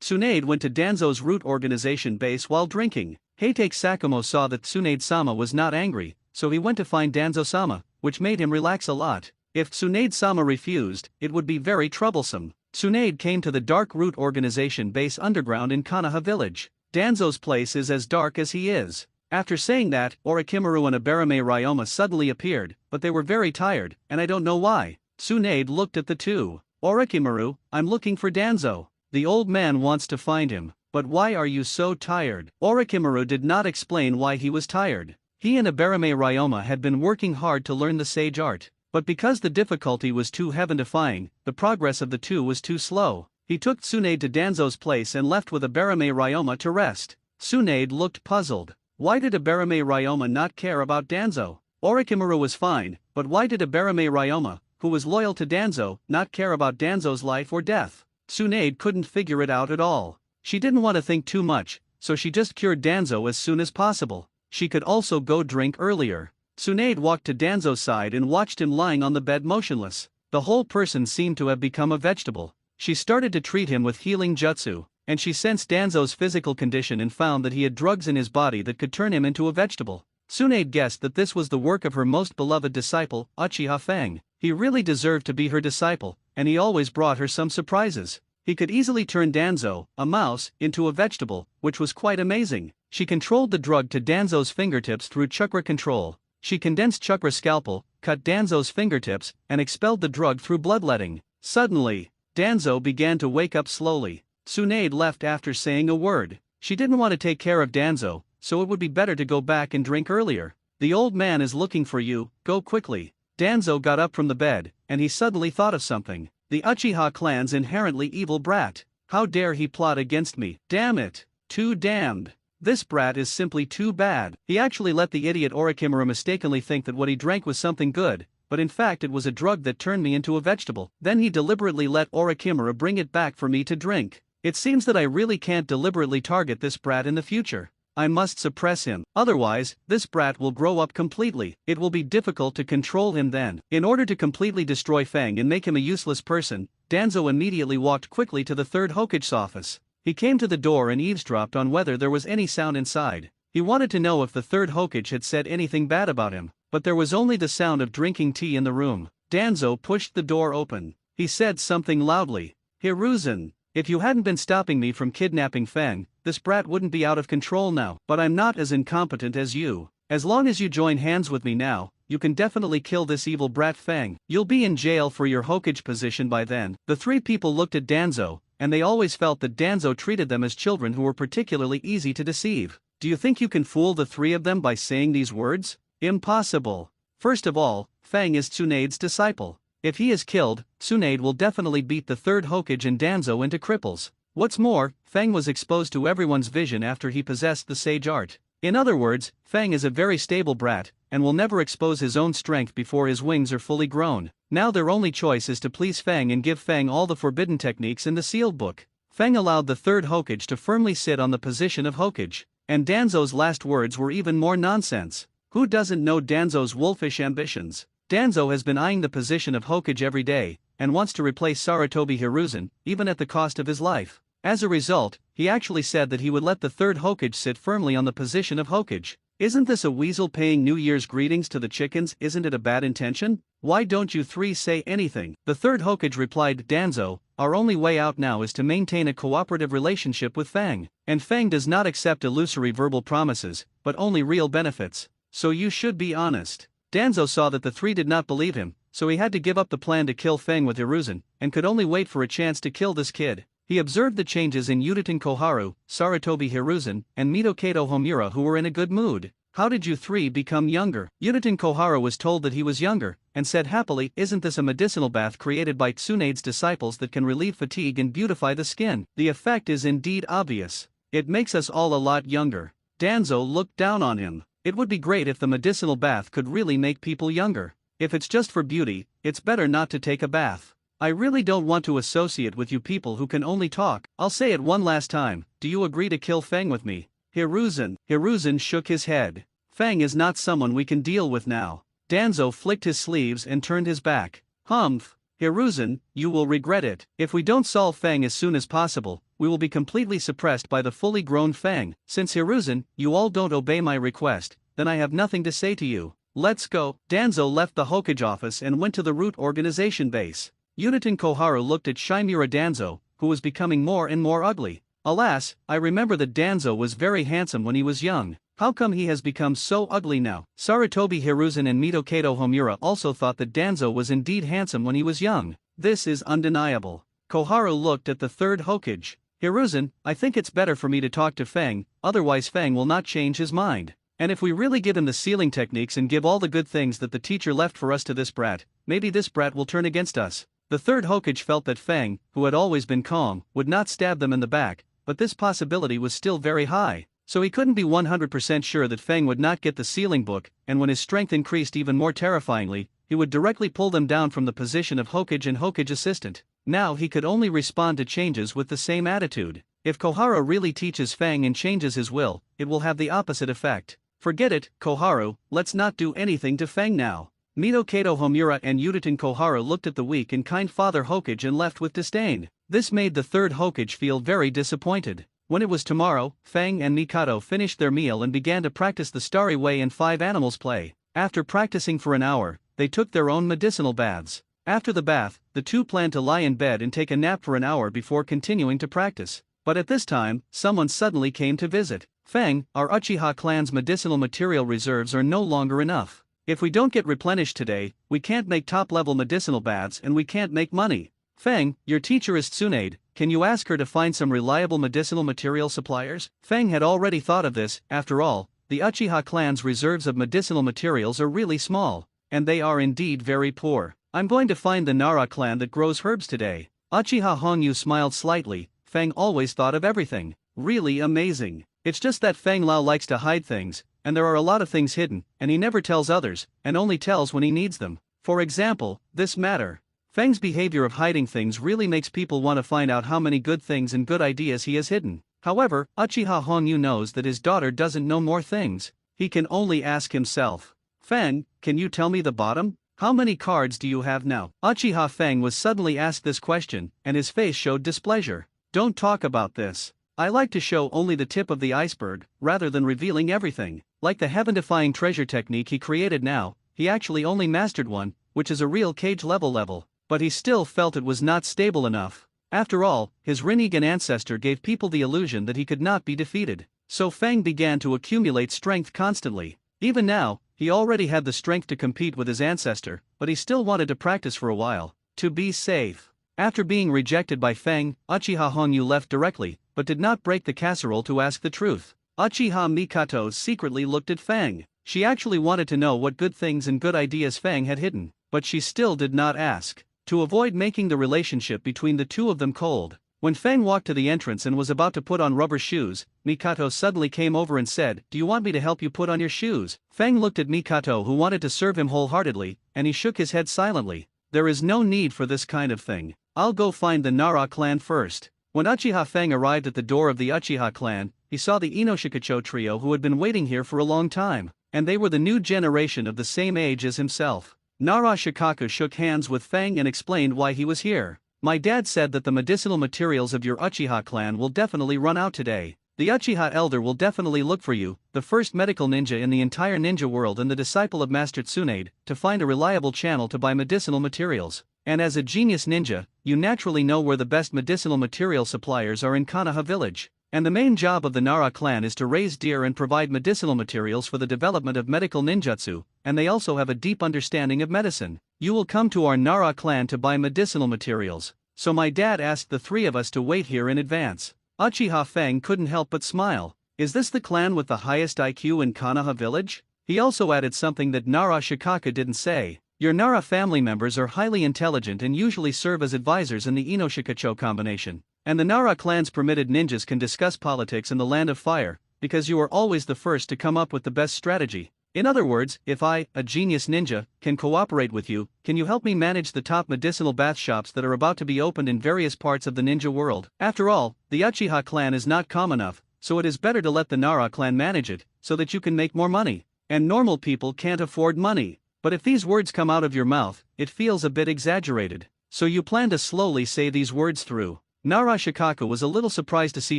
Tsunade went to Danzo's root organization base while drinking. Heitake Sakumo saw that Tsunade-sama was not angry, so he went to find Danzo-sama, which made him relax a lot. If Tsunade-sama refused, it would be very troublesome. Tsunade came to the dark root organization base underground in Konoha village. Danzo's place is as dark as he is. After saying that, Orochimaru and Abarame Ryoma suddenly appeared, but they were very tired, and I don't know why. Tsunade looked at the two. Orochimaru, I'm looking for Danzo. The old man wants to find him, but why are you so tired? Orochimaru did not explain why he was tired. He and Abarame Ryoma had been working hard to learn the sage art, but because the difficulty was too heaven-defying, the progress of the two was too slow. He took Tsunade to Danzo's place and left with Abarame Ryoma to rest. Tsunade looked puzzled. Why did Abarame Ryoma not care about Danzo? Orochimaru was fine, but why did Abarame Ryoma, who was loyal to Danzo, not care about Danzo's life or death? Tsunade couldn't figure it out at all. She didn't want to think too much, so she just cured Danzo as soon as possible. She could also go drink earlier. Tsunade walked to Danzo's side and watched him lying on the bed motionless. The whole person seemed to have become a vegetable. She started to treat him with healing jutsu, and she sensed Danzo's physical condition and found that he had drugs in his body that could turn him into a vegetable. Tsunade guessed that this was the work of her most beloved disciple, Uchiha Feng. He really deserved to be her disciple, and he always brought her some surprises. He could easily turn Danzo, a mouse, into a vegetable, which was quite amazing. She controlled the drug to Danzo's fingertips through chakra control. She condensed chakra scalpel, cut Danzo's fingertips, and expelled the drug through bloodletting. Suddenly, Danzo began to wake up slowly. Tsunade left after saying a word. She didn't want to take care of Danzo, so it would be better to go back and drink earlier. The old man is looking for you, go quickly. Danzo got up from the bed, and he suddenly thought of something. The Uchiha clan's inherently evil brat. How dare he plot against me? Damn it. Too damned. This brat is simply too bad. He actually let the idiot Orochimaru mistakenly think that what he drank was something good, but in fact it was a drug that turned me into a vegetable. Then he deliberately let Orochimaru bring it back for me to drink. It seems that I really can't deliberately target this brat in the future. I must suppress him, otherwise, this brat will grow up completely. It will be difficult to control him then. In order to completely destroy Feng and make him a useless person, Danzo immediately walked quickly to the third Hokage's office. He came to the door and eavesdropped on whether there was any sound inside. He wanted to know if the third Hokage had said anything bad about him, but there was only the sound of drinking tea in the room. Danzo pushed the door open. He said something loudly. Hiruzen, if you hadn't been stopping me from kidnapping Feng, this brat wouldn't be out of control now. But I'm not as incompetent as you. As long as you join hands with me now, you can definitely kill this evil brat Feng. You'll be in jail for your Hokage position by then. The three people looked at Danzo, and they always felt that Danzo treated them as children who were particularly easy to deceive. Do you think you can fool the three of them by saying these words? Impossible. First of all, Feng is Tsunade's disciple. If he is killed, Tsunade will definitely beat the third Hokage and Danzo into cripples. What's more, Fang was exposed to everyone's vision after he possessed the sage art. In other words, Fang is a very stable brat, and will never expose his own strength before his wings are fully grown. Now their only choice is to please Fang and give Fang all the forbidden techniques in the sealed book. Fang allowed the third Hokage to firmly sit on the position of Hokage. And Danzo's last words were even more nonsense. Who doesn't know Danzo's wolfish ambitions? Danzo has been eyeing the position of Hokage every day, and wants to replace Sarutobi Hiruzen, even at the cost of his life. As a result, he actually said that he would let the third Hokage sit firmly on the position of Hokage. Isn't this a weasel paying New Year's greetings to the chickens? Isn't it a bad intention? Why don't you three say anything? The third Hokage replied, Danzo, our only way out now is to maintain a cooperative relationship with Fang. And Fang does not accept illusory verbal promises, but only real benefits. So you should be honest. Danzo saw that the three did not believe him, so he had to give up the plan to kill Fang with hiruzen, and could only wait for a chance to kill this kid. He observed the changes in Uchiha Koharu, Sarutobi Hiruzen, and Mitokato Homura, who were in a good mood. How did you three become younger? Uchiha Koharu was told that he was younger, and said happily, isn't this a medicinal bath created by Tsunade's disciples that can relieve fatigue and beautify the skin? The effect is indeed obvious. It makes us all a lot younger. Danzo looked down on him. It would be great if the medicinal bath could really make people younger. If it's just for beauty, it's better not to take a bath. I really don't want to associate with you people who can only talk. I'll say it one last time, do you agree to kill Fang with me? Hiruzen shook his head. Fang is not someone we can deal with now. Danzo flicked his sleeves and turned his back. Humph. Hiruzen, you will regret it. If we don't solve Fang as soon as possible, we will be completely suppressed by the fully grown Fang. Since Hiruzen, you all don't obey my request, then I have nothing to say to you. Let's go. Danzo left the Hokage office and went to the root organization base. Uchiha Koharu looked at Shimura Danzo, who was becoming more and more ugly. Alas, I remember that Danzo was very handsome when he was young. How come he has become so ugly now? Sarutobi Hiruzen and Mitokato Homura also thought that Danzo was indeed handsome when he was young. This is undeniable. Koharu looked at the third Hokage. Hiruzen, I think it's better for me to talk to Fang, otherwise Fang will not change his mind. And if we really give him the sealing techniques and give all the good things that the teacher left for us to this brat, maybe this brat will turn against us. The third Hokage felt that Fang, who had always been calm, would not stab them in the back, but this possibility was still very high. So he couldn't be 100% sure that Fang would not get the sealing book, and when his strength increased even more terrifyingly, he would directly pull them down from the position of Hokage and Hokage assistant. Now he could only respond to changes with the same attitude. If Koharu really teaches Fang and changes his will, it will have the opposite effect. Forget it, Koharu, let's not do anything to Fang now. Mitokato Homura and Uchiha Koharu looked at the weak and kind father Hokage and left with disdain. This made the third Hokage feel very disappointed. When it was tomorrow, Fang and Mikado finished their meal and began to practice the Starry Way and 5 animals play. After practicing for an hour, they took their own medicinal baths. After the bath, the two planned to lie in bed and take a nap for an hour before continuing to practice. But at this time, someone suddenly came to visit. Fang, our Uchiha clan's medicinal material reserves are no longer enough. If we don't get replenished today, we can't make top-level medicinal baths and we can't make money. Fang, your teacher is Tsunade, can you ask her to find some reliable medicinal material suppliers? Fang had already thought of this. After all, the Uchiha clan's reserves of medicinal materials are really small, and they are indeed very poor. I'm going to find the Nara clan that grows herbs today. Uchiha Hongyu smiled slightly. Fang always thought of everything. Really amazing. It's just that Fang Lao likes to hide things, and there are a lot of things hidden, and he never tells others, and only tells when he needs them. For example, this matter. Fang's behavior of hiding things really makes people want to find out how many good things and good ideas he has hidden. However, Uchiha Hongyu knows that his daughter doesn't know more things. He can only ask himself. Fang, can you tell me the bottom? How many cards do you have now? Uchiha Fang was suddenly asked this question, and his face showed displeasure. Don't talk about this. I like to show only the tip of the iceberg, rather than revealing everything. Like the heaven-defying treasure technique he created now, he actually only mastered one, which is a real cage level. But he still felt it was not stable enough. After all, his Rinnegan ancestor gave people the illusion that he could not be defeated. So Fang began to accumulate strength constantly. Even now, he already had the strength to compete with his ancestor, but he still wanted to practice for a while, to be safe. After being rejected by Fang, Uchiha Hongyu left directly, but did not break the casserole to ask the truth. Uchiha Mikato secretly looked at Fang. She actually wanted to know what good things and good ideas Fang had hidden, but she still did not ask. To avoid making the relationship between the two of them cold, When Fang walked to the entrance and was about to put on rubber shoes, Mikato suddenly came over and said, "Do you want me to help you put on your shoes?" Fang looked at Mikato, who wanted to serve him wholeheartedly, and he shook his head silently. "There is no need for this kind of thing. I'll go find the Nara clan first." When Uchiha Fang arrived at the door of the Uchiha clan, he saw the Inoshikacho trio who had been waiting here for a long time, and they were the new generation of the same age as himself. Nara Shikaku shook hands with Fang and explained why he was here. "My dad said that the medicinal materials of your Uchiha clan will definitely run out today. The Uchiha elder will definitely look for you, the first medical ninja in the entire ninja world and the disciple of Master Tsunade, to find a reliable channel to buy medicinal materials. And as a genius ninja, you naturally know where the best medicinal material suppliers are in Konoha village. And the main job of the Nara clan is to raise deer and provide medicinal materials for the development of medical ninjutsu, and they also have a deep understanding of medicine. You will come to our Nara clan to buy medicinal materials. So my dad asked the three of us to wait here in advance." Uchiha Fang couldn't help but smile. Is this the clan with the highest IQ in Konoha village? He also added something that Nara Shikaku didn't say. Your Nara family members are highly intelligent and usually serve as advisors in the Inoshikacho combination. And the Nara clan's permitted ninjas can discuss politics in the Land of Fire, because you are always the first to come up with the best strategy. In other words, if I, a genius ninja, can cooperate with you, can you help me manage the top medicinal bath shops that are about to be opened in various parts of the ninja world? After all, the Uchiha clan is not common enough, so it is better to let the Nara clan manage it, so that you can make more money. And normal people can't afford money. But if these words come out of your mouth, it feels a bit exaggerated. So you plan to slowly say these words through. Nara Shikaku was a little surprised to see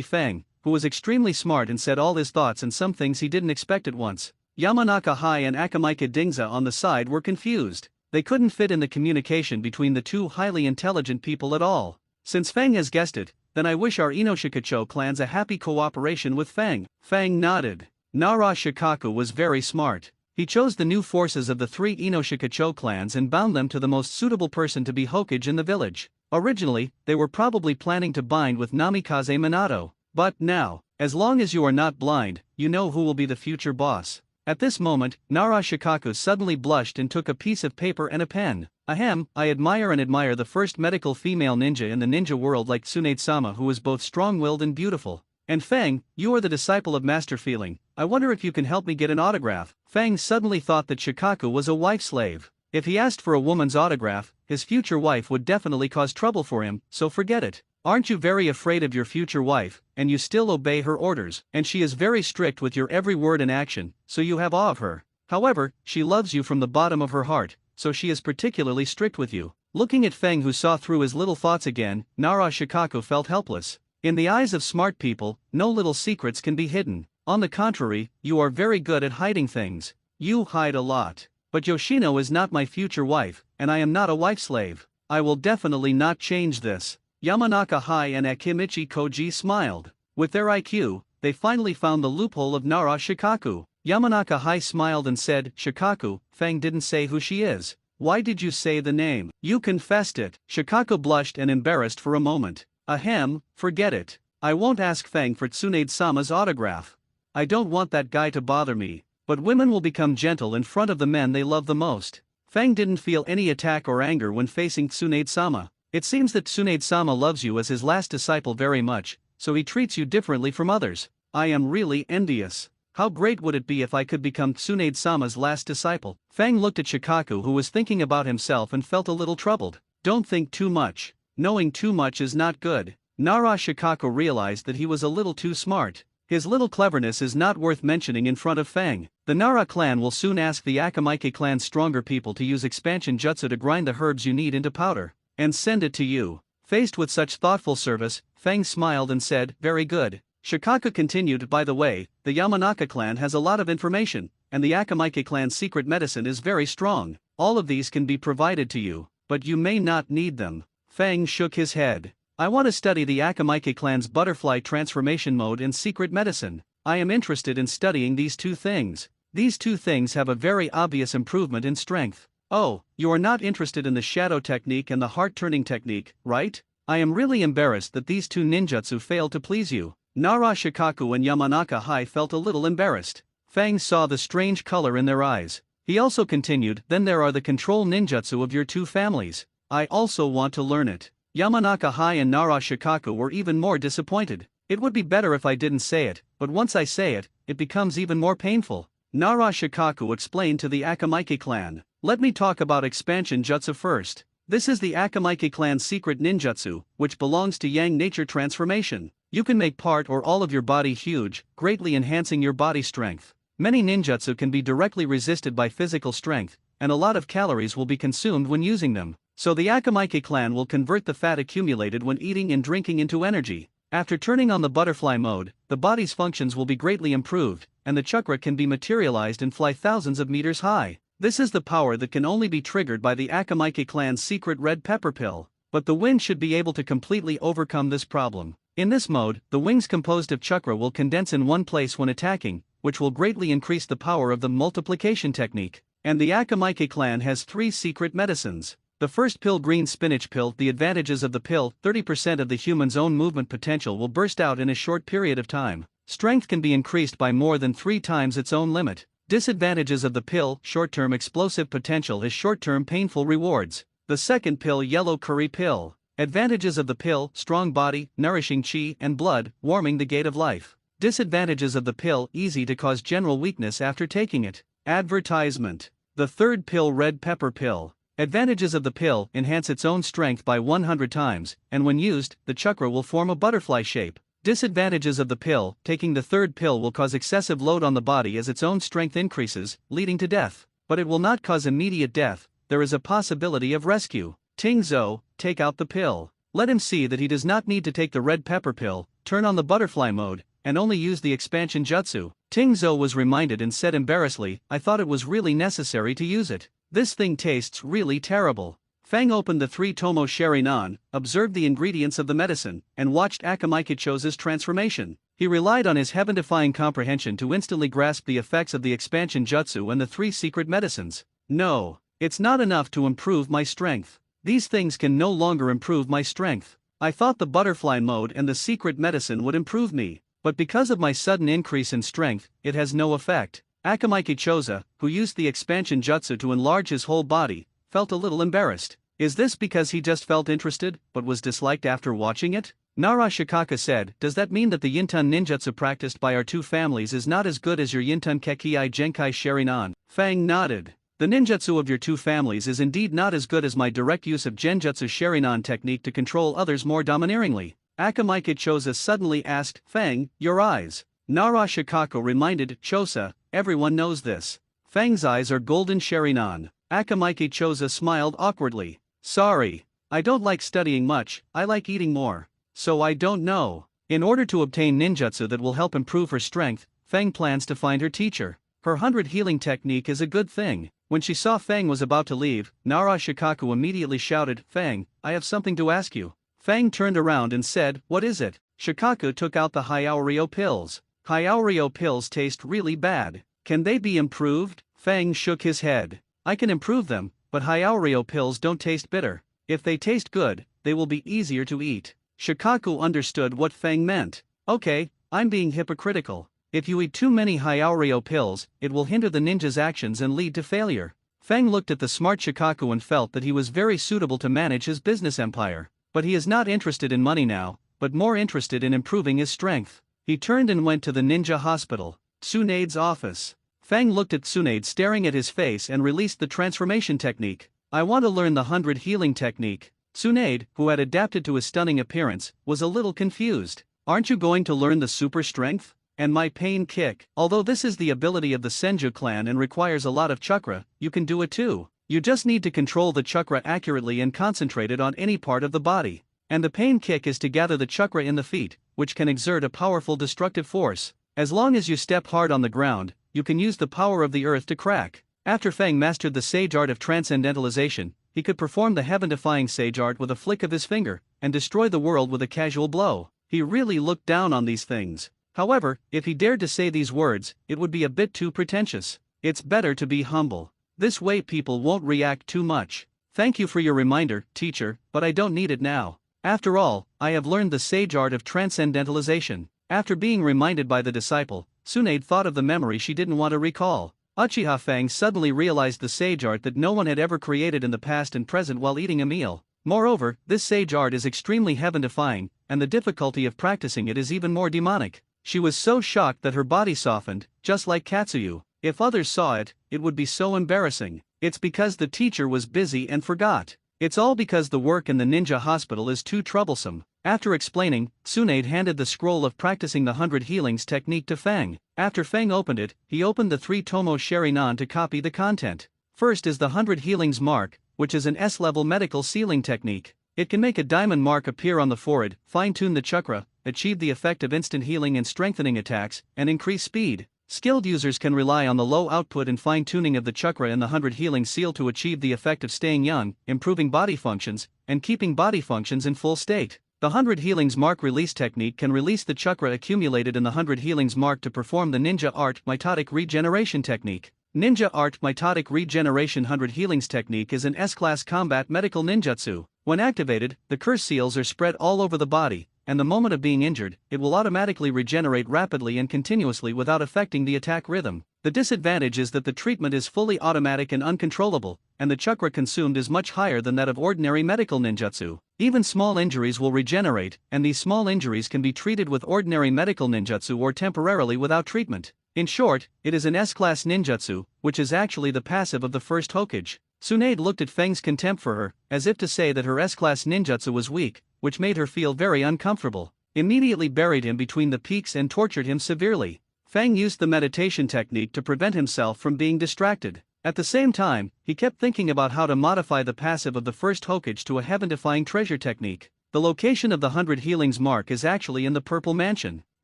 Fang, who was extremely smart and said all his thoughts and some things he didn't expect at once. Yamanaka Hai and Akamaika Dingza on the side were confused. They couldn't fit in the communication between the two highly intelligent people at all. Since Fang has guessed it, then I wish our Inoshikacho clans a happy cooperation with Fang. Fang nodded. Nara Shikaku was very smart. He chose the new forces of the three Inoshikacho clans and bound them to the most suitable person to be Hokage in the village. Originally, they were probably planning to bind with Namikaze Minato. But now, as long as you are not blind, you know who will be the future boss. At this moment, Nara Shikaku suddenly blushed and took a piece of paper and a pen. Ahem, I admire the first medical female ninja in the ninja world like Tsunade-sama, who is both strong-willed and beautiful. And Fang, you are the disciple of Master Feeling. I wonder if you can help me get an autograph. Fang suddenly thought that Shikaku was a wife slave. If he asked for a woman's autograph, his future wife would definitely cause trouble for him, so forget it. Aren't you very afraid of your future wife, and you still obey her orders? And she is very strict with your every word and action, so you have awe of her. However, she loves you from the bottom of her heart, so she is particularly strict with you. Looking at Fang, who saw through his little thoughts again, Nara Shikaku felt helpless. In the eyes of smart people, no little secrets can be hidden. On the contrary, you are very good at hiding things. You hide a lot. But Yoshino is not my future wife, and I am not a wife slave. I will definitely not change this. Yamanaka Hai and Akimichi Koji smiled. With their IQ, they finally found the loophole of Nara Shikaku. Yamanaka Hai smiled and said, Shikaku, Fang didn't say who she is. Why did you say the name? You confessed it. Shikaku blushed and embarrassed for a moment. Ahem, forget it. I won't ask Fang for Tsunade-sama's autograph. I don't want that guy to bother me. But women will become gentle in front of the men they love the most. Fang didn't feel any attack or anger when facing Tsunade-sama. It seems that Tsunade-sama loves you as his last disciple very much, so he treats you differently from others. I am really envious. How great would it be if I could become Tsunade-sama's last disciple? Fang looked at Shikaku, who was thinking about himself, and felt a little troubled. Don't think too much. Knowing too much is not good. Nara Shikaku realized that he was a little too smart. His little cleverness is not worth mentioning in front of Fang. The Nara clan will soon ask the Akamaike clan's stronger people to use expansion jutsu to grind the herbs you need into powder, and send it to you. Faced with such thoughtful service, Fang smiled and said, very good. Shikaku continued, by the way, the Yamanaka clan has a lot of information, and the Akamaike clan's secret medicine is very strong. All of these can be provided to you, but you may not need them. Fang shook his head. I want to study the Akamaike clan's butterfly transformation mode and secret medicine. I am interested in studying these two things. These two things have a very obvious improvement in strength. Oh, you are not interested in the shadow technique and the heart-turning technique, right? I am really embarrassed that these two ninjutsu failed to please you. Nara Shikaku and Yamanaka Hai felt a little embarrassed. Fang saw the strange color in their eyes. He also continued, then there are the control ninjutsu of your two families. I also want to learn it. Yamanaka Hai and Nara Shikaku were even more disappointed. It would be better if I didn't say it, but once I say it, it becomes even more painful. Nara Shikaku explained to the Akamaike clan. Let me talk about expansion jutsu first. This is the Akamaike clan's secret ninjutsu, which belongs to Yang nature transformation. You can make part or all of your body huge, greatly enhancing your body strength. Many ninjutsu can be directly resisted by physical strength, and a lot of calories will be consumed when using them. So the Akamaike clan will convert the fat accumulated when eating and drinking into energy. After turning on the butterfly mode, the body's functions will be greatly improved, and the chakra can be materialized and fly thousands of meters high. This is the power that can only be triggered by the Akamaike clan's secret red pepper pill. But the wind should be able to completely overcome this problem. In this mode, the wings composed of chakra will condense in one place when attacking, which will greatly increase the power of the multiplication technique. And the Akamaike clan has 3 secret medicines. The first pill, green spinach pill. The advantages of the pill: 30% of the human's own movement potential will burst out in a short period of time. Strength can be increased by more than 3 times its own limit. Disadvantages of the pill: short-term explosive potential is short-term painful rewards. The second pill, yellow curry pill. Advantages of the pill: strong body, nourishing chi and blood, warming the gate of life. Disadvantages of the pill: easy to cause general weakness after taking it. Advertisement. The third pill, red pepper pill. Advantages of the pill: enhance its own strength by 100 times, and when used, the chakra will form a butterfly shape. Disadvantages of the pill: taking the third pill will cause excessive load on the body as its own strength increases, leading to death. But it will not cause immediate death, there is a possibility of rescue. Tingzhou, take out the pill. Let him see that he does not need to take the red pepper pill, turn on the butterfly mode, and only use the expansion jutsu. Tingzhou was reminded and said embarrassedly, I thought it was really necessary to use it. This thing tastes really terrible. Fang opened the 3 tomo sharinan, observed the ingredients of the medicine, and watched Akamaike Chosa's transformation. He relied on his heaven-defying comprehension to instantly grasp the effects of the expansion jutsu and the 3 secret medicines. No, it's not enough to improve my strength. These things can no longer improve my strength. I thought the butterfly mode and the secret medicine would improve me, but because of my sudden increase in strength, it has no effect. Akamaike Chosa, who used the expansion jutsu to enlarge his whole body, felt a little embarrassed. Is this because he just felt interested, but was disliked after watching it? Nara Shikaka said, does that mean that the Yintun ninjutsu practiced by our 2 families is not as good as your Yintun Kekkei Genkai Sharinan? Fang nodded. The ninjutsu of your 2 families is indeed not as good as my direct use of Genjutsu Sharinan technique to control others more domineeringly. Akamaike Chosa suddenly asked, Fang, your eyes. Nara Shikaka reminded, Chosa, everyone knows this. Fang's eyes are golden Sharinan. Akamaike Chosa smiled awkwardly. Sorry. I don't like studying much, I like eating more. So I don't know. In order to obtain ninjutsu that will help improve her strength, Fang plans to find her teacher. Her 100 healing technique is a good thing. When she saw Fang was about to leave, Nara Shikaku immediately shouted, Fang, I have something to ask you. Fang turned around and said, what is it? Shikaku took out the Hyaorio pills. Hyaorio pills taste really bad. Can they be improved? Fang shook his head. I can improve them, but Hyaorio pills don't taste bitter. If they taste good, they will be easier to eat. Shikaku understood what Fang meant. Okay, I'm being hypocritical. If you eat too many Hyaorio pills, it will hinder the ninja's actions and lead to failure. Fang looked at the smart Shikaku and felt that he was very suitable to manage his business empire. But he is not interested in money now, but more interested in improving his strength. He turned and went to the ninja hospital. Tsunade's office. Fang looked at Tsunade staring at his face and released the transformation technique. I want to learn the 100 healing technique. Tsunade, who had adapted to his stunning appearance, was a little confused. Aren't you going to learn the super strength? And my pain kick? Although this is the ability of the Senju clan and requires a lot of chakra, you can do it too. You just need to control the chakra accurately and concentrate it on any part of the body. And the pain kick is to gather the chakra in the feet, which can exert a powerful destructive force. As long as you step hard on the ground, you can use the power of the earth to crack. After Fang mastered the sage art of transcendentalization, he could perform the heaven-defying sage art with a flick of his finger, and destroy the world with a casual blow. He really looked down on these things. However, if he dared to say these words, it would be a bit too pretentious. It's better to be humble. This way people won't react too much. Thank you for your reminder, teacher, but I don't need it now. After all, I have learned the sage art of transcendentalization. After being reminded by the disciple, Tsunade thought of the memory she didn't want to recall. Uchiha Fang suddenly realized the sage art that no one had ever created in the past and present while eating a meal. Moreover, this sage art is extremely heaven-defying, and the difficulty of practicing it is even more demonic. She was so shocked that her body softened, just like Katsuyu. If others saw it, it would be so embarrassing. It's because the teacher was busy and forgot. It's all because the work in the ninja hospital is too troublesome. After explaining, Tsunade handed the scroll of practicing the 100 healings technique to Fang. After Fang opened it, he opened the 3 Tomo Sharinan to copy the content. First is the 100 healings mark, which is an S-level medical sealing technique. It can make a diamond mark appear on the forehead, fine-tune the chakra, achieve the effect of instant healing and strengthening attacks, and increase speed. Skilled users can rely on the low output and fine-tuning of the chakra in the 100 healing seal to achieve the effect of staying young, improving body functions, and keeping body functions in full state. The 100 healings mark release technique can release the chakra accumulated in the 100 healings mark to perform the ninja art mitotic regeneration technique. Ninja art mitotic regeneration 100 healings technique is an S-class combat medical ninjutsu. When activated, the curse seals are spread all over the body, and the moment of being injured, it will automatically regenerate rapidly and continuously without affecting the attack rhythm. The disadvantage is that the treatment is fully automatic and uncontrollable, and the chakra consumed is much higher than that of ordinary medical ninjutsu. Even small injuries will regenerate, and these small injuries can be treated with ordinary medical ninjutsu or temporarily without treatment. In short, it is an S-class ninjutsu, which is actually the passive of the first Hokage. Tsunade looked at Fang's contempt for her, as if to say that her S-class ninjutsu was weak, which made her feel very uncomfortable. Immediately buried him between the peaks and tortured him severely. Fang used the meditation technique to prevent himself from being distracted. At the same time, he kept thinking about how to modify the passive of the first Hokage to a heaven-defying treasure technique. The location of the 100 healings mark is actually in the Purple Mansion.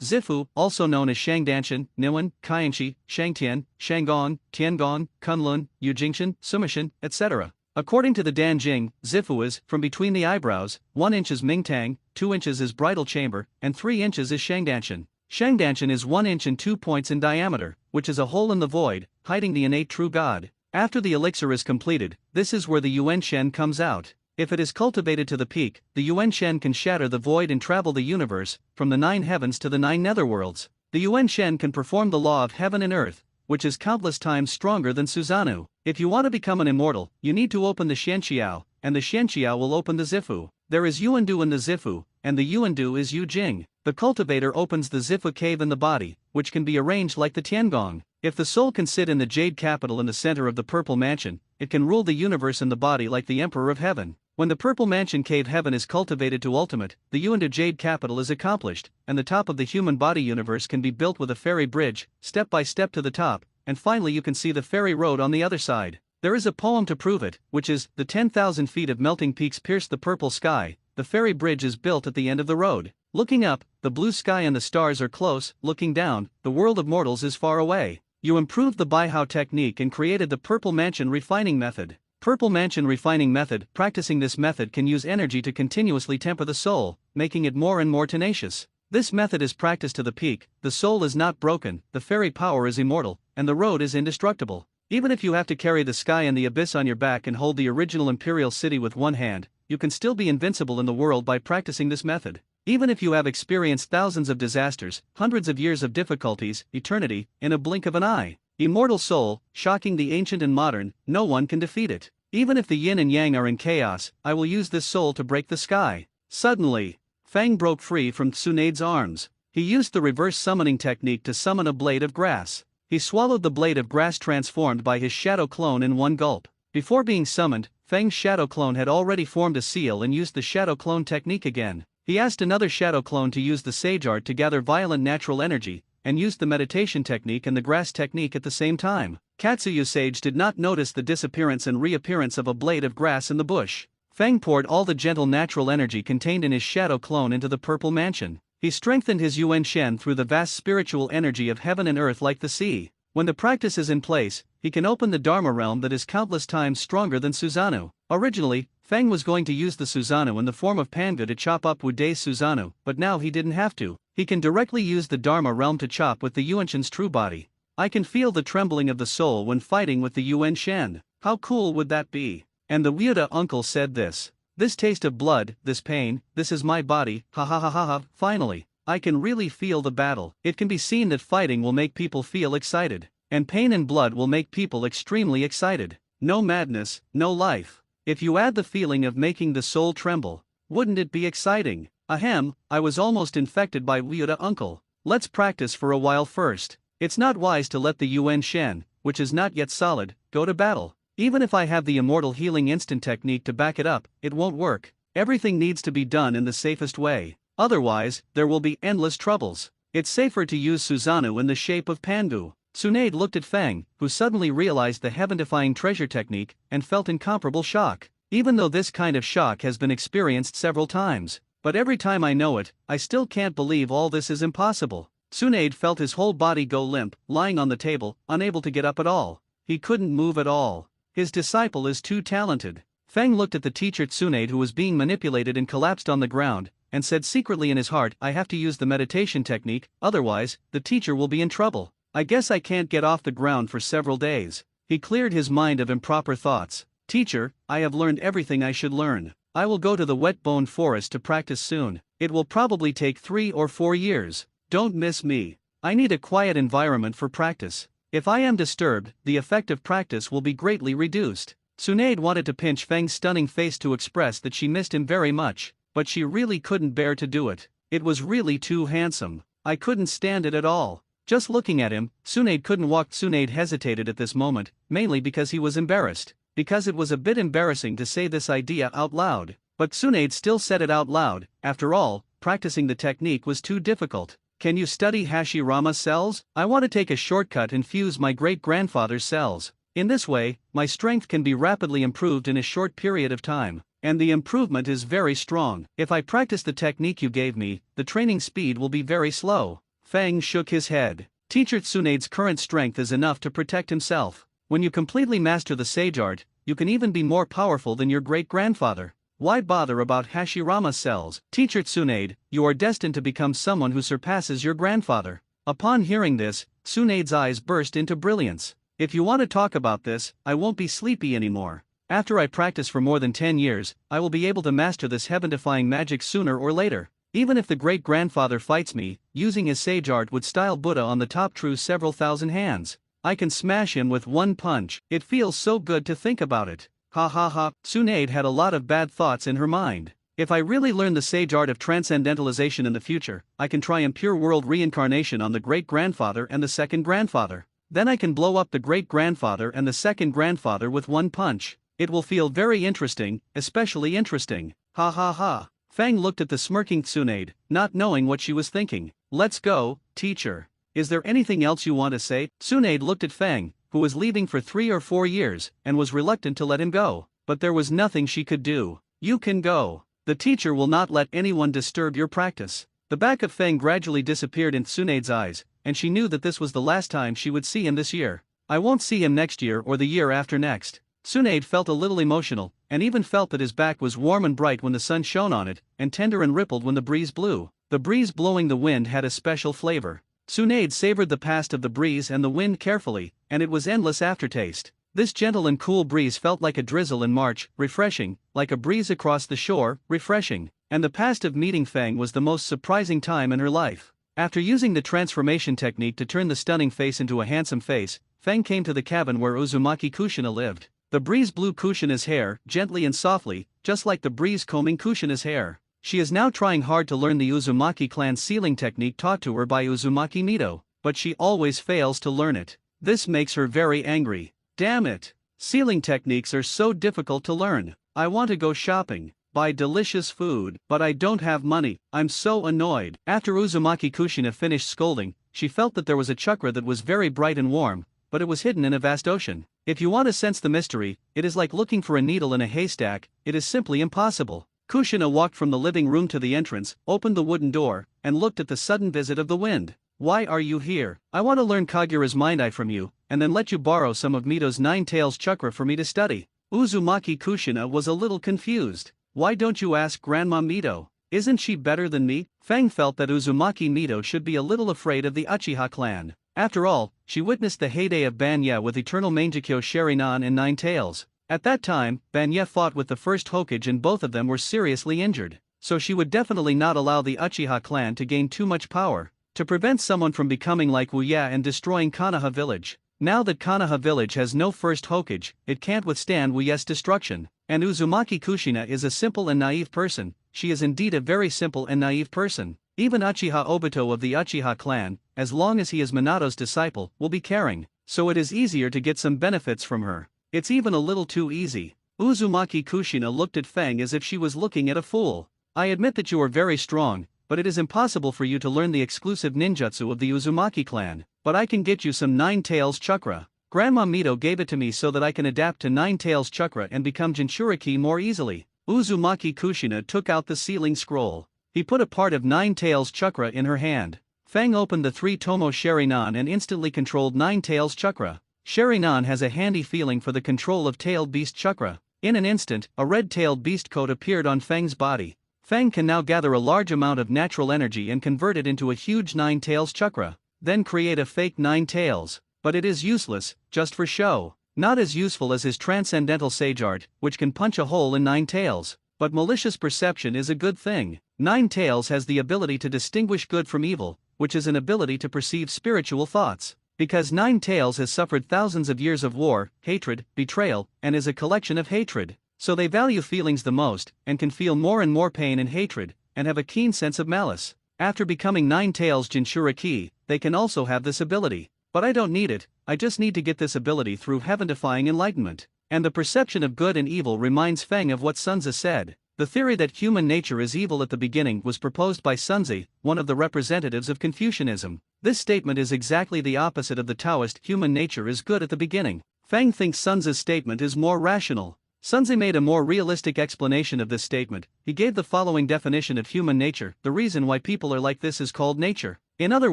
Zifu, also known as Shangdanshan, Niwen, Kaienshi, Shangtian, Shanggong, Tiangong, Kunlun, Yujingshan, Sumishan, etc. According to the Danjing, Zifu is, from between the eyebrows, 1 inch is Mingtang, 2 inches is bridal chamber, and 3 inches is Shangdanshan. Shangdanshan is 1 inch and 2 points in diameter, which is a hole in the void, hiding the innate true god. After the elixir is completed, this is where the Yuan Shen comes out. If it is cultivated to the peak, the Yuan Shen can shatter the void and travel the universe, from the 9 heavens to the 9 netherworlds. The Yuan Shen can perform the law of heaven and earth, which is countless times stronger than Susanoo. If you want to become an immortal, you need to open the Xianqiao, and the Xianqiao will open the Zifu. There is Yuandu in the Zifu, and the Yuandu is Yu Jing. The cultivator opens the Zifu cave in the body, which can be arranged like the Tiangong. If the soul can sit in the jade capital in the center of the Purple Mansion, it can rule the universe in the body like the Emperor of Heaven. When the Purple Mansion Cave Heaven is cultivated to ultimate, the Yuandu Jade Capital is accomplished, and the top of the human body universe can be built with a fairy bridge, step by step to the top, and finally you can see the fairy road on the other side. There is a poem to prove it, which is, the 10,000 feet of melting peaks pierce the purple sky, the fairy bridge is built at the end of the road. Looking up, the blue sky and the stars are close, looking down, the world of mortals is far away. You improved the Baihao technique and created the Purple Mansion refining method. Purple Mansion refining method. Practicing this method can use energy to continuously temper the soul, making it more and more tenacious. This method is practiced to the peak, the soul is not broken, the fairy power is immortal, and the road is indestructible. Even if you have to carry the sky and the abyss on your back and hold the original imperial city with one hand, you can still be invincible in the world by practicing this method. Even if you have experienced thousands of disasters, hundreds of years of difficulties, eternity, in a blink of an eye. Immortal soul, shocking the ancient and modern, no one can defeat it. Even if the yin and yang are in chaos, I will use this soul to break the sky. Suddenly, Fang broke free from Tsunade's arms. He used the reverse summoning technique to summon a blade of grass. He swallowed the blade of grass transformed by his shadow clone in one gulp. Before being summoned, Fang's shadow clone had already formed a seal and used the shadow clone technique again. He asked another shadow clone to use the sage art to gather violent natural energy, and used the meditation technique and the grass technique at the same time. Katsuyu Sage did not notice the disappearance and reappearance of a blade of grass in the bush. Fang poured all the gentle natural energy contained in his shadow clone into the Purple Mansion. He strengthened his Yuan Shen through the vast spiritual energy of heaven and earth like the sea. When the practice is in place, he can open the Dharma realm that is countless times stronger than Susanoo. Originally, Fang was going to use the Susanoo in the form of Panga to chop up Wudai's Susanoo, but now he didn't have to. He can directly use the Dharma realm to chop with the Yuanshen's true body. I can feel the trembling of the soul when fighting with the Yuan Shen. How cool would that be? And the Wyuda uncle said this. This taste of blood, this pain, this is my body, ha ha ha ha ha. Finally, I can really feel the battle. It can be seen that fighting will make people feel excited. And pain and blood will make people extremely excited. No madness, no life. If you add the feeling of making the soul tremble, wouldn't it be exciting? Ahem, I was almost infected by Wyuda uncle. Let's practice for a while first. It's not wise to let the Yuan Shen, which is not yet solid, go to battle. Even if I have the immortal healing instant technique to back it up, it won't work. Everything needs to be done in the safest way. Otherwise, there will be endless troubles. It's safer to use Susanoo in the shape of Pangu. Tsunade looked at Fang, who suddenly realized the heaven-defying treasure technique, and felt incomparable shock. Even though this kind of shock has been experienced several times, but every time I know it, I still can't believe all this is impossible. Tsunade felt his whole body go limp, lying on the table, unable to get up at all. He couldn't move at all. His disciple is too talented. Fang looked at the teacher Tsunade, who was being manipulated and collapsed on the ground, and said secretly in his heart, I have to use the meditation technique, otherwise, the teacher will be in trouble. I guess I can't get off the ground for several days. He cleared his mind of improper thoughts. Teacher, I have learned everything I should learn. I will go to the wet bone forest to practice soon. It will probably take 3 or 4 years. Don't miss me. I need a quiet environment for practice. If I am disturbed, the effect of practice will be greatly reduced. Tsunade wanted to pinch Fang's stunning face to express that she missed him very much, but she really couldn't bear to do it. It was really too handsome. I couldn't stand it at all. Just looking at him, Tsunade couldn't walk. Tsunade hesitated at this moment, mainly because he was embarrassed. Because it was a bit embarrassing to say this idea out loud. But Tsunade still said it out loud. After all, practicing the technique was too difficult. Can you study Hashirama cells? I want to take a shortcut and fuse my great-grandfather's cells. In this way, my strength can be rapidly improved in a short period of time. And the improvement is very strong. If I practice the technique you gave me, the training speed will be very slow. Fang shook his head. Teacher Tsunade's current strength is enough to protect himself. When you completely master the sage art, you can even be more powerful than your great-grandfather. Why bother about Hashirama cells? Teacher Tsunade, you are destined to become someone who surpasses your grandfather. Upon hearing this, Tsunade's eyes burst into brilliance. If you want to talk about this, I won't be sleepy anymore. After I practice for more than 10 years, I will be able to master this heaven-defying magic sooner or later. Even if the great-grandfather fights me, using his sage art would style Buddha on the top true several thousand hands. I can smash him with one punch. It feels so good to think about it. Ha ha ha. Tsunade had a lot of bad thoughts in her mind. If I really learn the sage art of transcendentalization in the future, I can try impure world reincarnation on the great-grandfather and the second-grandfather. Then I can blow up the great-grandfather and the second-grandfather with one punch. It will feel very interesting, especially interesting. Ha ha ha. Fang looked at the smirking Tsunade, not knowing what she was thinking. Let's go, teacher. Is there anything else you want to say? Tsunade looked at Fang, who was leaving for 3 or 4 years, and was reluctant to let him go. But there was nothing she could do. You can go. The teacher will not let anyone disturb your practice. The back of Fang gradually disappeared in Tsunade's eyes, and she knew that this was the last time she would see him this year. I won't see him next year or the year after next. Tsunade felt a little emotional, and even felt that his back was warm and bright when the sun shone on it, and tender and rippled when the breeze blew. The breeze blowing the wind had a special flavor. Tsunade savored the past of the breeze and the wind carefully, and it was endless aftertaste. This gentle and cool breeze felt like a drizzle in March, refreshing, like a breeze across the shore, refreshing. And the past of meeting Fang was the most surprising time in her life. After using the transformation technique to turn the stunning face into a handsome face, Fang came to the cabin where Uzumaki Kushina lived. The breeze blew Kushina's hair, gently and softly, just like the breeze combing Kushina's hair. She is now trying hard to learn the Uzumaki clan's sealing technique taught to her by Uzumaki Mito, but she always fails to learn it. This makes her very angry. Damn it! Sealing techniques are so difficult to learn. I want to go shopping, buy delicious food, but I don't have money. I'm so annoyed. After Uzumaki Kushina finished scolding, she felt that there was a chakra that was very bright and warm, but it was hidden in a vast ocean. If you want to sense the mystery, it is like looking for a needle in a haystack. It is simply impossible. Kushina walked from the living room to the entrance, opened the wooden door, and looked at the sudden visit of the wind. Why are you here? I want to learn Kagura's mind eye from you, and then let you borrow some of Mito's 9 tails chakra for me to study. Uzumaki Kushina was a little confused. Why don't you ask Grandma Mito? Isn't she better than me? Fang felt that Uzumaki Mito should be a little afraid of the Uchiha clan. After all, she witnessed the heyday of Banya with Eternal Mangekyo Sharinan and 9 tails. At that time, Banya fought with the first Hokage and both of them were seriously injured. So she would definitely not allow the Uchiha clan to gain too much power, to prevent someone from becoming like Wuya and destroying Konoha village. Now that Konoha village has no first Hokage, it can't withstand Wuya's destruction. And Uzumaki Kushina is a simple and naive person. She is indeed a very simple and naive person. Even Uchiha Obito of the Uchiha clan, as long as he is Minato's disciple, will be caring, so it is easier to get some benefits from her. It's even a little too easy. Uzumaki Kushina looked at Fang as if she was looking at a fool. I admit that you are very strong, but it is impossible for you to learn the exclusive ninjutsu of the Uzumaki clan, but I can get you some Nine Tails chakra. Grandma Mito gave it to me so that I can adapt to Nine Tails chakra and become Jinchuriki more easily. Uzumaki Kushina took out the sealing scroll. He put a part of Nine Tails chakra in her hand. Fang opened the 3-tomo Sharinan and instantly controlled Nine Tails chakra. Sharinan has a handy feeling for the control of tailed beast chakra. In an instant, a red-tailed beast coat appeared on Fang's body. Fang can now gather a large amount of natural energy and convert it into a huge Nine Tails chakra, then create a fake Nine Tails. But it is useless, just for show. Not as useful as his transcendental sage art, which can punch a hole in Nine Tails. But malicious perception is a good thing. Nine Tails has the ability to distinguish good from evil, which is an ability to perceive spiritual thoughts. Because Nine Tails has suffered thousands of years of war, hatred, betrayal, and is a collection of hatred. So they value feelings the most, and can feel more and more pain and hatred, and have a keen sense of malice. After becoming Nine Tails Jinchuriki, they can also have this ability. But I don't need it, I just need to get this ability through heaven-defying enlightenment. And the perception of good and evil reminds Fang of what Sun Tzu said. The theory that human nature is evil at the beginning was proposed by Sun Tzu, one of the representatives of Confucianism. This statement is exactly the opposite of the Taoist human nature is good at the beginning. Fang thinks Sun Tzu's statement is more rational. Sun Tzu made a more realistic explanation of this statement. He gave the following definition of human nature: the reason why people are like this is called nature. In other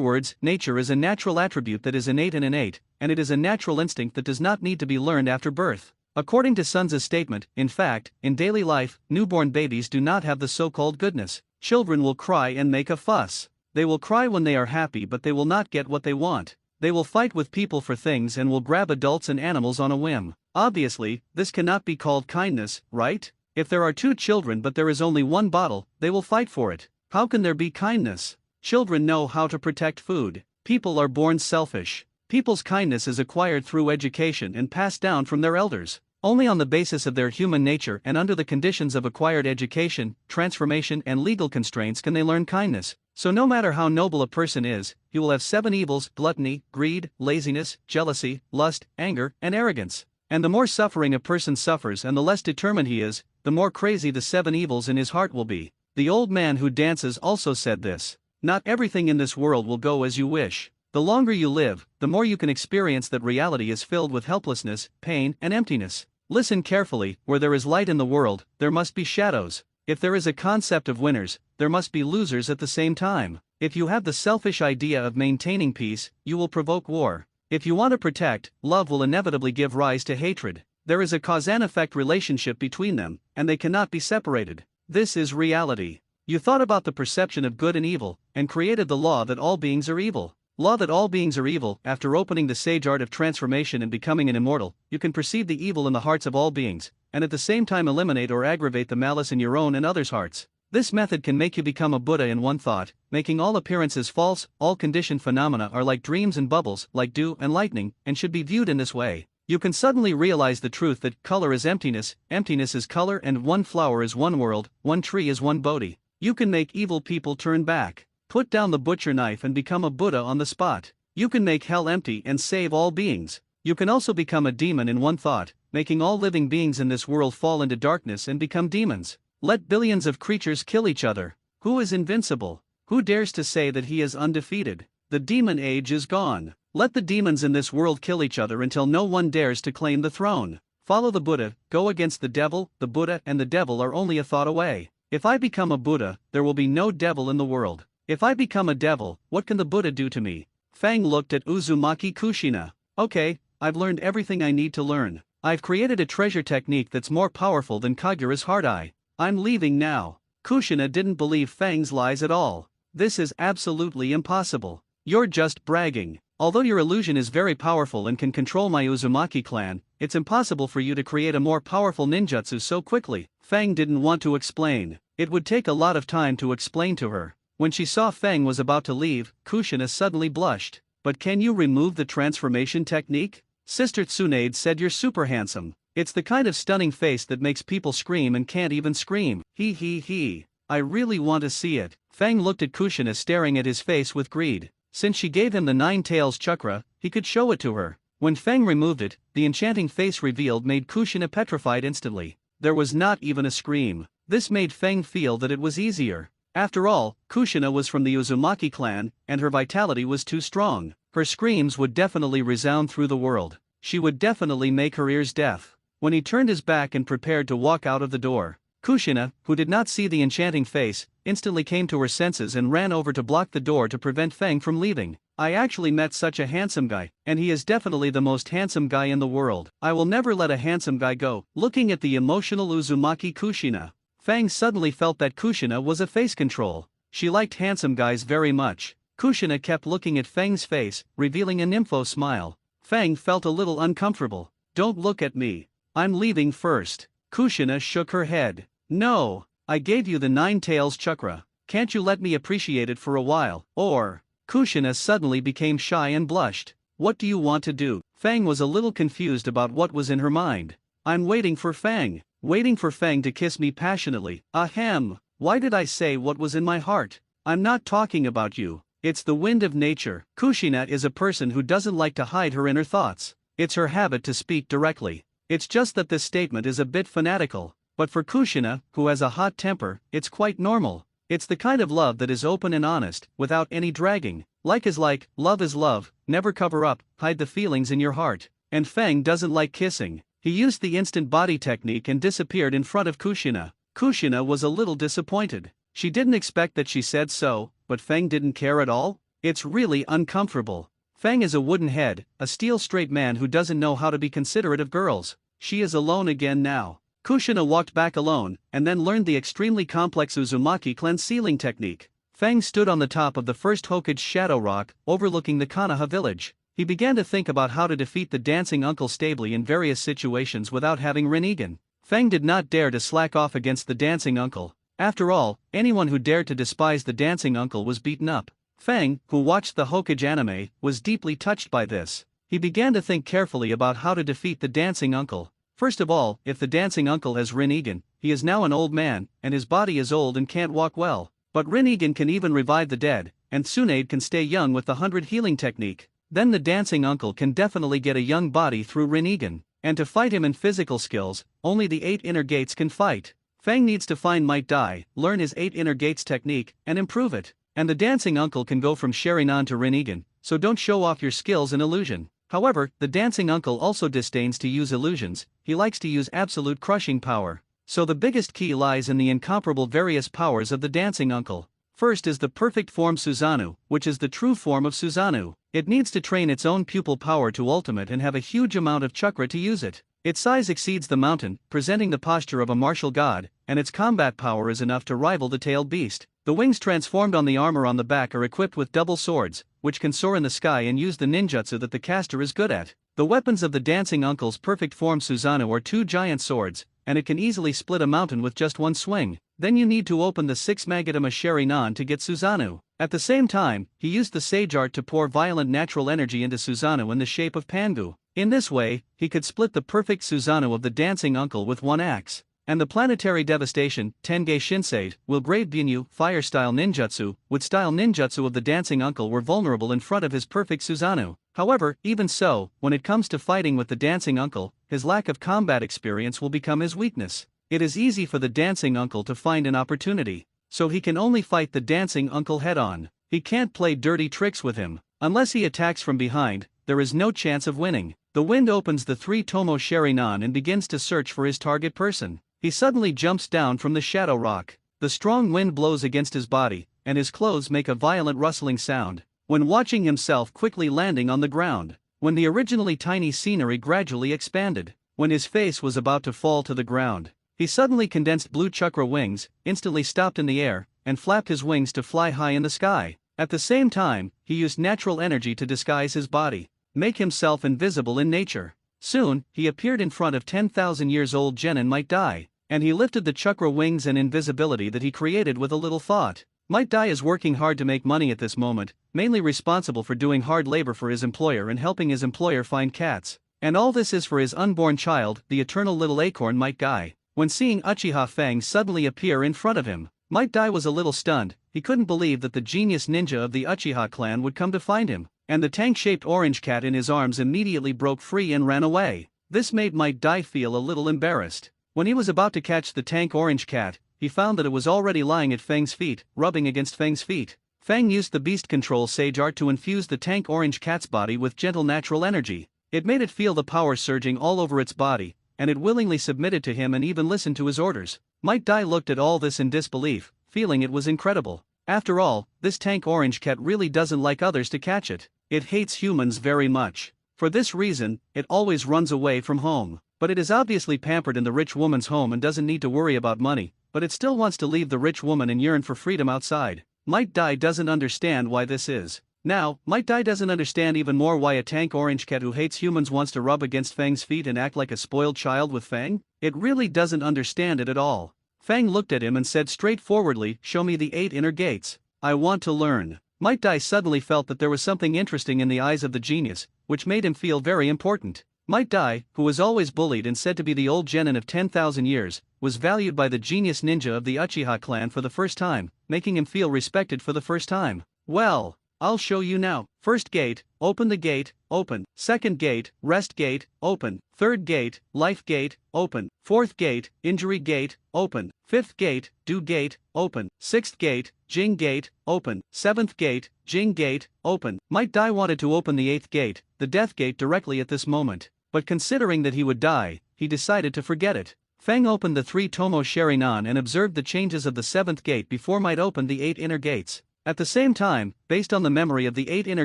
words, nature is a natural attribute that is innate, and it is a natural instinct that does not need to be learned after birth. According to Sun Tzu's statement, in fact, in daily life, newborn babies do not have the so-called goodness. Children will cry and make a fuss. They will cry when they are happy, but they will not get what they want. They will fight with people for things and will grab adults and animals on a whim. Obviously, this cannot be called kindness, right? If there are two children but there is only one bottle, they will fight for it. How can there be kindness? Children know how to protect food. People are born selfish. People's kindness is acquired through education and passed down from their elders. Only on the basis of their human nature and under the conditions of acquired education, transformation, and legal constraints can they learn kindness. So no matter how noble a person is, he will have 7 evils: gluttony, greed, laziness, jealousy, lust, anger, and arrogance. And the more suffering a person suffers and the less determined he is, the more crazy the 7 evils in his heart will be. The old man who dances also said this. Not everything in this world will go as you wish. The longer you live, the more you can experience that reality is filled with helplessness, pain, and emptiness. Listen carefully: where there is light in the world, there must be shadows. If there is a concept of winners, there must be losers at the same time. If you have the selfish idea of maintaining peace, you will provoke war. If you want to protect, love will inevitably give rise to hatred. There is a cause and effect relationship between them, and they cannot be separated. This is reality. You thought about the perception of good and evil, and created the law that all beings are evil. Law that all beings are evil. After opening the sage art of transformation and becoming an immortal, you can perceive the evil in the hearts of all beings, and at the same time eliminate or aggravate the malice in your own and others' hearts. This method can make you become a Buddha in one thought, making all appearances false. All conditioned phenomena are like dreams and bubbles, like dew and lightning, and should be viewed in this way. You can suddenly realize the truth that color is emptiness, emptiness is color, and one flower is one world, one tree is one Bodhi. You can make evil people turn back. Put down the butcher knife and become a Buddha on the spot. You can make hell empty and save all beings. You can also become a demon in one thought, making all living beings in this world fall into darkness and become demons. Let billions of creatures kill each other. Who is invincible? Who dares to say that he is undefeated? The demon age is gone. Let the demons in this world kill each other until no one dares to claim the throne. Follow the Buddha, go against the devil. The Buddha and the devil are only a thought away. If I become a Buddha, there will be no devil in the world. If I become a devil, what can the Buddha do to me? Fang looked at Uzumaki Kushina. Okay, I've learned everything I need to learn. I've created a treasure technique that's more powerful than Kagura's heart eye. I'm leaving now. Kushina didn't believe Fang's lies at all. This is absolutely impossible. You're just bragging. Although your illusion is very powerful and can control my Uzumaki clan, it's impossible for you to create a more powerful ninjutsu so quickly. Fang didn't want to explain. It would take a lot of time to explain to her. When she saw Fang was about to leave, Kushina suddenly blushed. But can you remove the transformation technique? Sister Tsunade said you're super handsome. It's the kind of stunning face that makes people scream and can't even scream. He. I really want to see it. Fang looked at Kushina staring at his face with greed. Since she gave him the 9 tails chakra, he could show it to her. When Fang removed it, the enchanting face revealed made Kushina petrified instantly. There was not even a scream. This made Fang feel that it was easier. After all, Kushina was from the Uzumaki clan, and her vitality was too strong. Her screams would definitely resound through the world. She would definitely make her ears deaf. When he turned his back and prepared to walk out of the door, Kushina, who did not see the enchanting face, instantly came to her senses and ran over to block the door to prevent Fang from leaving. I actually met such a handsome guy, and he is definitely the most handsome guy in the world. I will never let a handsome guy go. Looking at the emotional Uzumaki Kushina, Fang suddenly felt that Kushina was a face control. She liked handsome guys very much. Kushina kept looking at Fang's face, revealing a nympho smile. Fang felt a little uncomfortable. Don't look at me. I'm leaving first. Kushina shook her head. No, I gave you the 9 tails chakra. Can't you let me appreciate it for a while, or? Kushina suddenly became shy and blushed. What do you want to do? Fang was a little confused about what was in her mind. I'm waiting for Fang. Waiting for Fang to kiss me passionately. Ahem. Why did I say what was in my heart? I'm not talking about you. It's the wind of nature. Kushina is a person who doesn't like to hide her inner thoughts. It's her habit to speak directly. It's just that this statement is a bit fanatical. But for Kushina, who has a hot temper, it's quite normal. It's the kind of love that is open and honest, without any dragging. Like is like, love is love, never cover up, hide the feelings in your heart. And Fang doesn't like kissing. He used the instant body technique and disappeared in front of Kushina. Kushina was a little disappointed. She didn't expect that she said so, but Fang didn't care at all? It's really uncomfortable. Fang is a wooden head, a steel straight man who doesn't know how to be considerate of girls. She is alone again now. Kushina walked back alone, and then learned the extremely complex Uzumaki clan sealing technique. Fang stood on the top of the first Hokage shadow rock, overlooking the Konoha village. He began to think about how to defeat the dancing uncle stably in various situations without having Rinnegan. Fang did not dare to slack off against the dancing uncle. After all, anyone who dared to despise the dancing uncle was beaten up. Fang, who watched the Hokage anime, was deeply touched by this. He began to think carefully about how to defeat the dancing uncle. First of all, if the dancing uncle has Rinnegan, he is now an old man, and his body is old and can't walk well. But Rinnegan can even revive the dead, and Tsunade can stay young with the 100 healing technique. Then the dancing uncle can definitely get a young body through Rinnegan. And to fight him in physical skills, only the 8 inner gates can fight. Fang needs to find Might Dai, learn his 8 inner gates technique, and improve it. And the dancing uncle can go from Sharingan to Rinnegan, so don't show off your skills in illusion. However, the dancing uncle also disdains to use illusions, he likes to use absolute crushing power. So the biggest key lies in the incomparable various powers of the dancing uncle. First is the perfect form Susanoo, which is the true form of Susanoo. It needs to train its own pupil power to ultimate and have a huge amount of chakra to use it. Its size exceeds the mountain, presenting the posture of a martial god, and its combat power is enough to rival the tailed beast. The wings transformed on the armor on the back are equipped with double swords, which can soar in the sky and use the ninjutsu that the caster is good at. The weapons of the dancing uncle's perfect form Susanoo are 2 giant swords, and it can easily split a mountain with just one swing. Then you need to open the 6 Magatama Sharingan to get Susanoo. At the same time, he used the sage art to pour violent natural energy into Susanoo in the shape of Pangu. In this way, he could split the perfect Susanoo of the dancing uncle with one axe. And the planetary devastation, Tenge Shinsei, will grave Bunyu, fire-style ninjutsu, wood style ninjutsu of the dancing uncle were vulnerable in front of his perfect Susanoo. However, even so, when it comes to fighting with the dancing uncle, his lack of combat experience will become his weakness. It is easy for the dancing uncle to find an opportunity, so he can only fight the dancing uncle head-on. He can't play dirty tricks with him. Unless he attacks from behind, there is no chance of winning. The wind opens the 3 Tomo Sharingan and begins to search for his target person. He suddenly jumps down from the shadow rock. The strong wind blows against his body, and his clothes make a violent rustling sound. When watching himself quickly landing on the ground, when the originally tiny scenery gradually expanded, when his face was about to fall to the ground, he suddenly condensed blue chakra wings, instantly stopped in the air, and flapped his wings to fly high in the sky. At the same time, he used natural energy to disguise his body, make himself invisible in nature. Soon, he appeared in front of 10,000 years old Genin Might Dai, and he lifted the chakra wings and invisibility that he created with a little thought. Might Dai is working hard to make money at this moment, mainly responsible for doing hard labor for his employer and helping his employer find cats. And all this is for his unborn child, the eternal little acorn Might Guy. When seeing Uchiha Fang suddenly appear in front of him, Might Guy was a little stunned. He couldn't believe that the genius ninja of the Uchiha clan would come to find him, and the tank-shaped orange cat in his arms immediately broke free and ran away. This made Might Guy feel a little embarrassed. When he was about to catch the tank orange cat, he found that it was already lying at Fang's feet, rubbing against Fang's feet. Fang used the beast control sage art to infuse the tank orange cat's body with gentle natural energy. It made it feel the power surging all over its body, and it willingly submitted to him and even listened to his orders. Might Guy looked at all this in disbelief, feeling it was incredible. After all, this tank orange cat really doesn't like others to catch it. It hates humans very much. For this reason, it always runs away from home. But it is obviously pampered in the rich woman's home and doesn't need to worry about money, but it still wants to leave the rich woman and yearn for freedom outside. Might Guy doesn't understand why this is. Now, Might Guy doesn't understand even more why a tank orange cat who hates humans wants to rub against Fang's feet and act like a spoiled child with Fang. It really doesn't understand it at all. Fang looked at him and said straightforwardly, "Show me the 8 inner gates. I want to learn." Might Guy suddenly felt that there was something interesting in the eyes of the genius, which made him feel very important. Might Guy, who was always bullied and said to be the old genin of 10,000 years, was valued by the genius ninja of the Uchiha clan for the first time, making him feel respected for the first time. "Well, I'll show you now. First gate, open the gate, open. Second gate, rest gate, open. Third gate, life gate, open. Fourth gate, injury gate, open. Fifth gate, do gate, open. Sixth gate, Jing gate, open. Seventh gate, Jing gate, open." Might Guy wanted to open the 8th gate, the death gate, directly at this moment, but considering that he would die, he decided to forget it. Fang opened the 3 Tomo Sharinan and observed the changes of the 7th gate before Might opened the 8 inner gates. At the same time, based on the memory of the 8 inner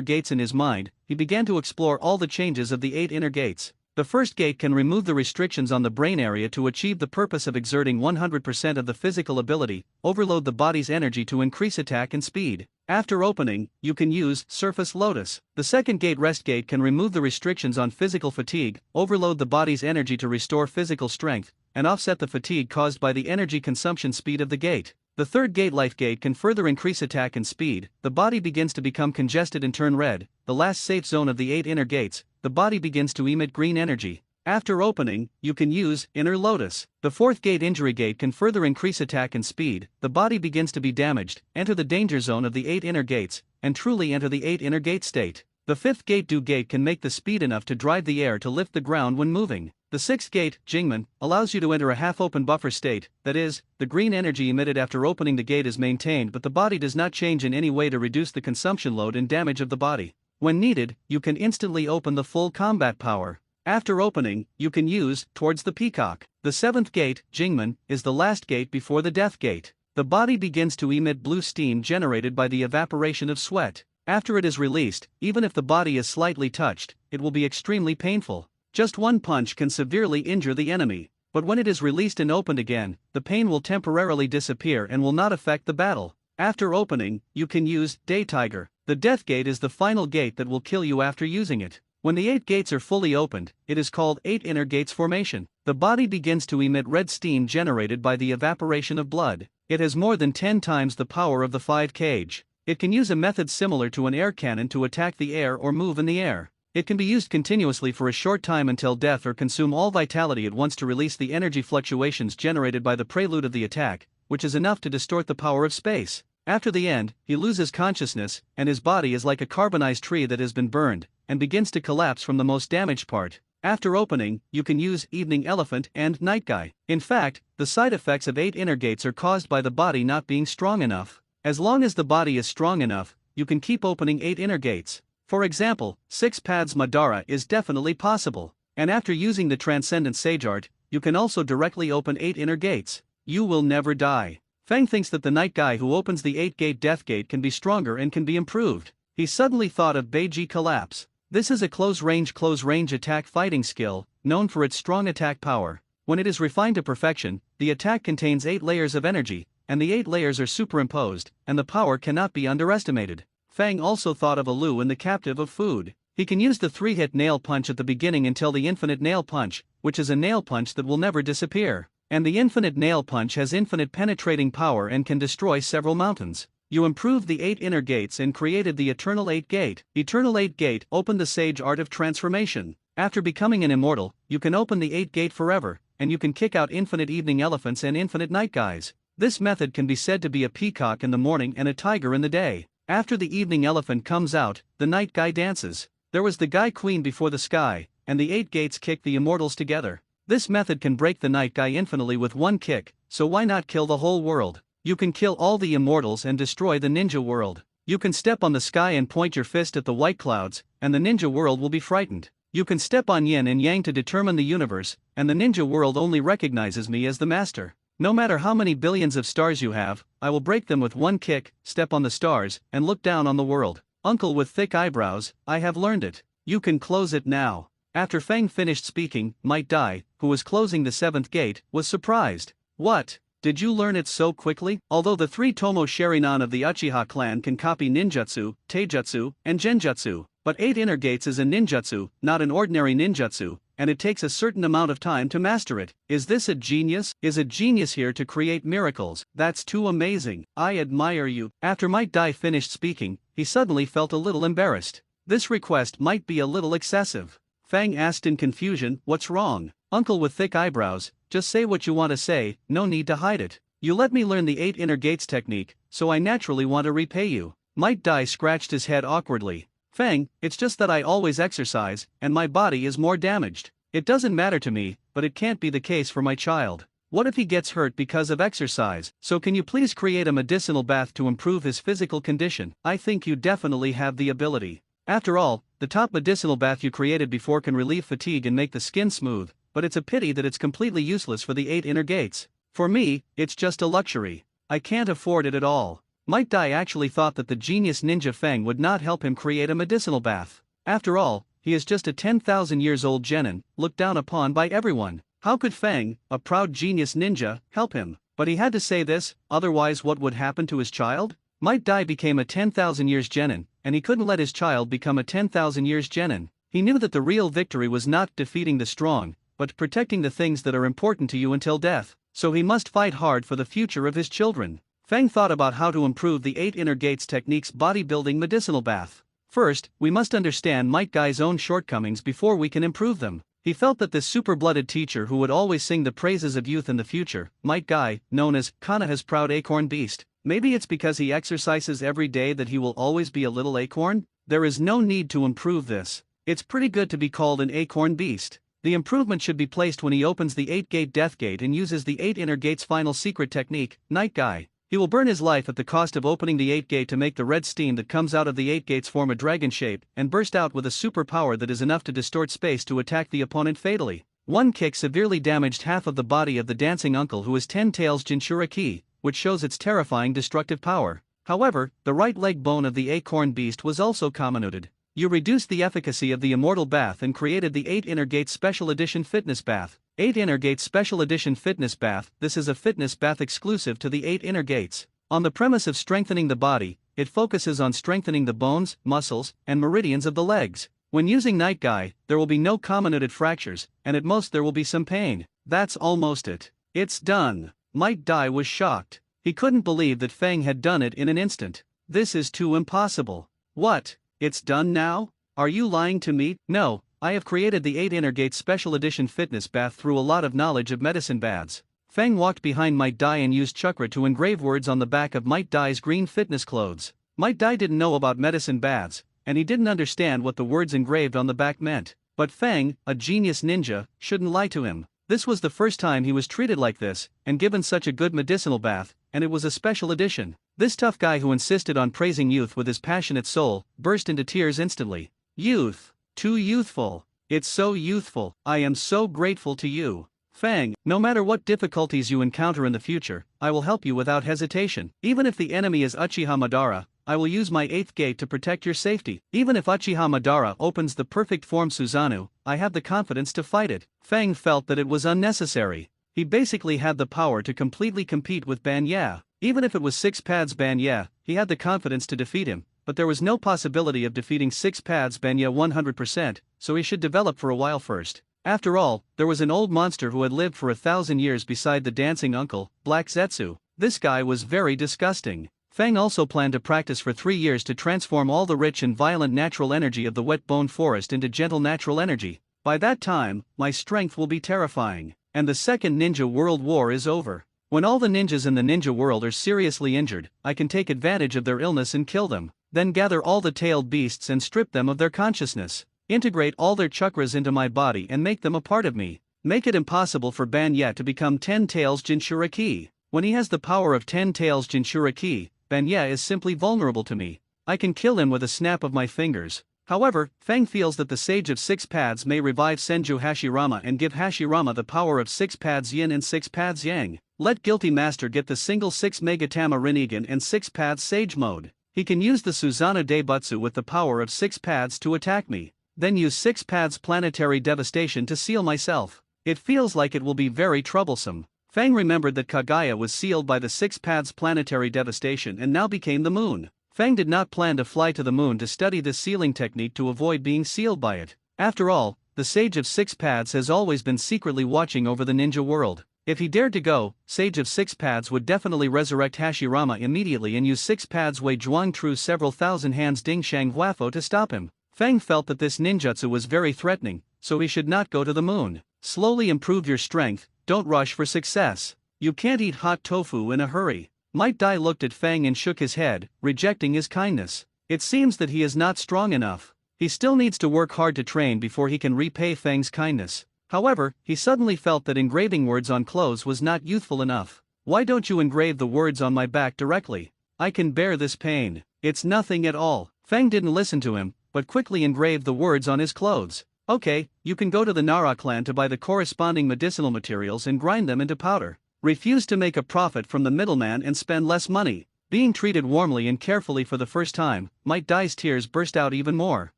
gates in his mind, he began to explore all the changes of the 8 inner gates. The first gate can remove the restrictions on the brain area to achieve the purpose of exerting 100% of the physical ability, overload the body's energy to increase attack and speed. After opening, you can use Surface Lotus. The second gate, rest gate, can remove the restrictions on physical fatigue, overload the body's energy to restore physical strength, and offset the fatigue caused by the energy consumption speed of the gate. The third gate, life gate, can further increase attack and speed. The body begins to become congested and turn red. The last safe zone of the 8 inner gates, the body begins to emit green energy. After opening, you can use Inner Lotus. The fourth gate, injury gate, can further increase attack and speed. The body begins to be damaged. Enter the danger zone of the 8 inner gates, and truly enter the 8 inner gate state. The fifth gate, do gate, can make the speed enough to drive the air to lift the ground when moving. The sixth gate, Jingman, allows you to enter a half-open buffer state, that is, the green energy emitted after opening the gate is maintained but the body does not change in any way to reduce the consumption load and damage of the body. When needed, you can instantly open the full combat power. After opening, you can use Towards the Peacock. The seventh gate, Jingman, is the last gate before the death gate. The body begins to emit blue steam generated by the evaporation of sweat. After it is released, even if the body is slightly touched, it will be extremely painful. Just one punch can severely injure the enemy, but when it is released and opened again, the pain will temporarily disappear and will not affect the battle. After opening, you can use Day Tiger. The death gate is the final gate that will kill you after using it. When the 8 gates are fully opened, it is called 8 inner gates formation. The body begins to emit red steam generated by the evaporation of blood. It has more than 10 times the power of the 5 cage. It can use a method similar to an air cannon to attack the air or move in the air. It can be used continuously for a short time until death or consume all vitality at once to release the energy fluctuations generated by the prelude of the attack, which is enough to distort the power of space. After the end, he loses consciousness, and his body is like a carbonized tree that has been burned, and begins to collapse from the most damaged part. After opening, you can use Evening Elephant and Night Guy. In fact, the side effects of 8 inner gates are caused by the body not being strong enough. As long as the body is strong enough, you can keep opening 8 inner gates. For example, 6 paths Madara is definitely possible, and after using the Transcendent Sage Art, you can also directly open 8 inner gates. You will never die. Fang thinks that the Night Guy who opens the 8-gate Death Gate can be stronger and can be improved. He suddenly thought of Beiji Collapse. This is a close-range attack fighting skill, known for its strong attack power. When it is refined to perfection, the attack contains 8 layers of energy, and the 8 layers are superimposed, and the power cannot be underestimated. Fang also thought of Alu in the Captive of Food. He can use the 3-hit nail punch at the beginning until the infinite nail punch, which is a nail punch that will never disappear. And the infinite nail punch has infinite penetrating power and can destroy several mountains. You improved the 8 inner gates and created the Eternal 8 Gate. Eternal 8 Gate opened the Sage Art of Transformation. After becoming an immortal, you can open the 8th gate forever, and you can kick out infinite evening elephants and infinite night guys. This method can be said to be a peacock in the morning and a tiger in the day. After the evening elephant comes out, the night guy dances. There was the guy queen before the sky, and the 8 gates kick the immortals together. This method can break the night guy infinitely with one kick, so why not kill the whole world? You can kill all the immortals and destroy the ninja world. You can step on the sky and point your fist at the white clouds, and the ninja world will be frightened. You can step on yin and yang to determine the universe, and the ninja world only recognizes me as the master. No matter how many billions of stars you have, I will break them with one kick, step on the stars, and look down on the world. Uncle with thick eyebrows, I have learned it. You can close it now. After Feng finished speaking, Might Dai, who was closing the 7th gate, was surprised. What? Did you learn it so quickly? Although the 3 Tomo Sharinan of the Uchiha clan can copy ninjutsu, taijutsu, and genjutsu, but 8 inner gates is a ninjutsu, not an ordinary ninjutsu, and it takes a certain amount of time to master it. Is this a genius? Is a genius here to create miracles? That's too amazing. I admire you. After Might Dai finished speaking, he suddenly felt a little embarrassed. This request might be a little excessive. Fang asked in confusion, what's wrong? Uncle with thick eyebrows, just say what you want to say, no need to hide it. You let me learn the 8 inner gates technique, so I naturally want to repay you. Might Dai scratched his head awkwardly. Fang, it's just that I always exercise, and my body is more damaged. It doesn't matter to me, but it can't be the case for my child. What if he gets hurt because of exercise? So can you please create a medicinal bath to improve his physical condition? I think you definitely have the ability. After all, the top medicinal bath you created before can relieve fatigue and make the skin smooth, but it's a pity that it's completely useless for the 8 inner gates. For me, it's just a luxury. I can't afford it at all. Might Dai actually thought that the genius ninja Feng would not help him create a medicinal bath. After all, he is just a 10,000 years old genin, looked down upon by everyone. How could Feng, a proud genius ninja, help him? But he had to say this, otherwise what would happen to his child? Might Dai became a 10,000 years genin, and he couldn't let his child become a 10,000 years genin. He knew that the real victory was not defeating the strong, but protecting the things that are important to you until death, so he must fight hard for the future of his children. Feng thought about how to improve the 8 inner gates technique's bodybuilding medicinal bath. First, we must understand Might Dai's own shortcomings before we can improve them. He felt that this super-blooded teacher who would always sing the praises of youth in the future, Might Dai, known as Konoha's proud acorn beast. Maybe it's because he exercises every day that he will always be a little acorn? There is no need to improve this. It's pretty good to be called an acorn beast. The improvement should be placed when he opens the 8-gate death gate and uses the 8 inner gates final secret technique, Night Guy. He will burn his life at the cost of opening the 8th gate to make the red steam that comes out of the 8 gates form a dragon shape and burst out with a superpower that is enough to distort space to attack the opponent fatally. One kick severely damaged half of the body of the dancing uncle who is 10 tails Jinchuriki, which shows its terrifying destructive power. However, the right leg bone of the acorn beast was also comminuted. You reduced the efficacy of the immortal bath and created the 8 inner gates special edition fitness bath. 8 inner gates special edition fitness bath. This is a fitness bath exclusive to the 8 inner gates. On the premise of strengthening the body, it focuses on strengthening the bones, muscles, and meridians of the legs. When using Night Guy, there will be no comminuted fractures, and at most there will be some pain. That's almost it. It's done. Might Dai was shocked. He couldn't believe that Feng had done it in an instant. This is too impossible. What? It's done now? Are you lying to me? No, I have created the 8 inner gates special edition fitness bath through a lot of knowledge of medicine baths. Feng walked behind Might Dai and used chakra to engrave words on the back of Might Dai's green fitness clothes. Might Dai didn't know about medicine baths, and he didn't understand what the words engraved on the back meant. But Feng, a genius ninja, shouldn't lie to him. This was the first time he was treated like this, and given such a good medicinal bath, and it was a special edition. This tough guy who insisted on praising youth with his passionate soul, burst into tears instantly. Youth. Too youthful. It's so youthful. I am so grateful to you. Feng, no matter what difficulties you encounter in the future, I will help you without hesitation. Even if the enemy is Uchiha Madara, I will use my 8th gate to protect your safety. Even if Uchiha Madara opens the perfect form Susanoo, I have the confidence to fight it. Feng felt that it was unnecessary. He basically had the power to completely compete with Banya. Even if it was 6 paths Banya, he had the confidence to defeat him, but there was no possibility of defeating 6 paths Banya 100%, so he should develop for a while first. After all, there was an old monster who had lived for 1,000 years beside the dancing uncle, Black Zetsu. This guy was very disgusting. Feng also planned to practice for 3 years to transform all the rich and violent natural energy of the wet bone forest into gentle natural energy. By that time, my strength will be terrifying, and the Second Ninja World War is over. When all the ninjas in the ninja world are seriously injured, I can take advantage of their illness and kill them, then gather all the tailed beasts and strip them of their consciousness, integrate all their chakras into my body and make them a part of me. Make it impossible for Banya to become 10 Tails Jinchuriki. When he has the power of 10 Tails Jinchuriki, Banya is simply vulnerable to me. I can kill him with a snap of my fingers. However, Fang feels that the Sage of Six Paths may revive Senju Hashirama and give Hashirama the power of 6 Paths Yin and 6 Paths Yang. Let Guilty Master get the single 6 Megatama Rinnegan and 6 Paths Sage mode. He can use the Susanoo Daibutsu with the power of 6 Paths to attack me, then use 6 Paths Planetary Devastation to seal myself. It feels like it will be very troublesome. Fang remembered that Kaguya was sealed by the 6 Paths Planetary Devastation and now became the moon. Fang did not plan to fly to the moon to study this sealing technique to avoid being sealed by it. After all, the Sage of Six Paths has always been secretly watching over the ninja world. If he dared to go, Sage of Six Paths would definitely resurrect Hashirama immediately and use 6 Paths Wei Zhuang Tru several thousand hands Ding Shang Huafo to stop him. Fang felt that this ninjutsu was very threatening, so he should not go to the moon. Slowly improve your strength, don't rush for success. You can't eat hot tofu in a hurry. Might Dai looked at Fang and shook his head, rejecting his kindness. It seems that he is not strong enough. He still needs to work hard to train before he can repay Fang's kindness. However, he suddenly felt that engraving words on clothes was not youthful enough. Why don't you engrave the words on my back directly? I can bear this pain. It's nothing at all. Fang didn't listen to him, but quickly engraved the words on his clothes. Okay, you can go to the Nara clan to buy the corresponding medicinal materials and grind them into powder. Refuse to make a profit from the middleman and spend less money. Being treated warmly and carefully for the first time, Might Dai's tears burst out even more.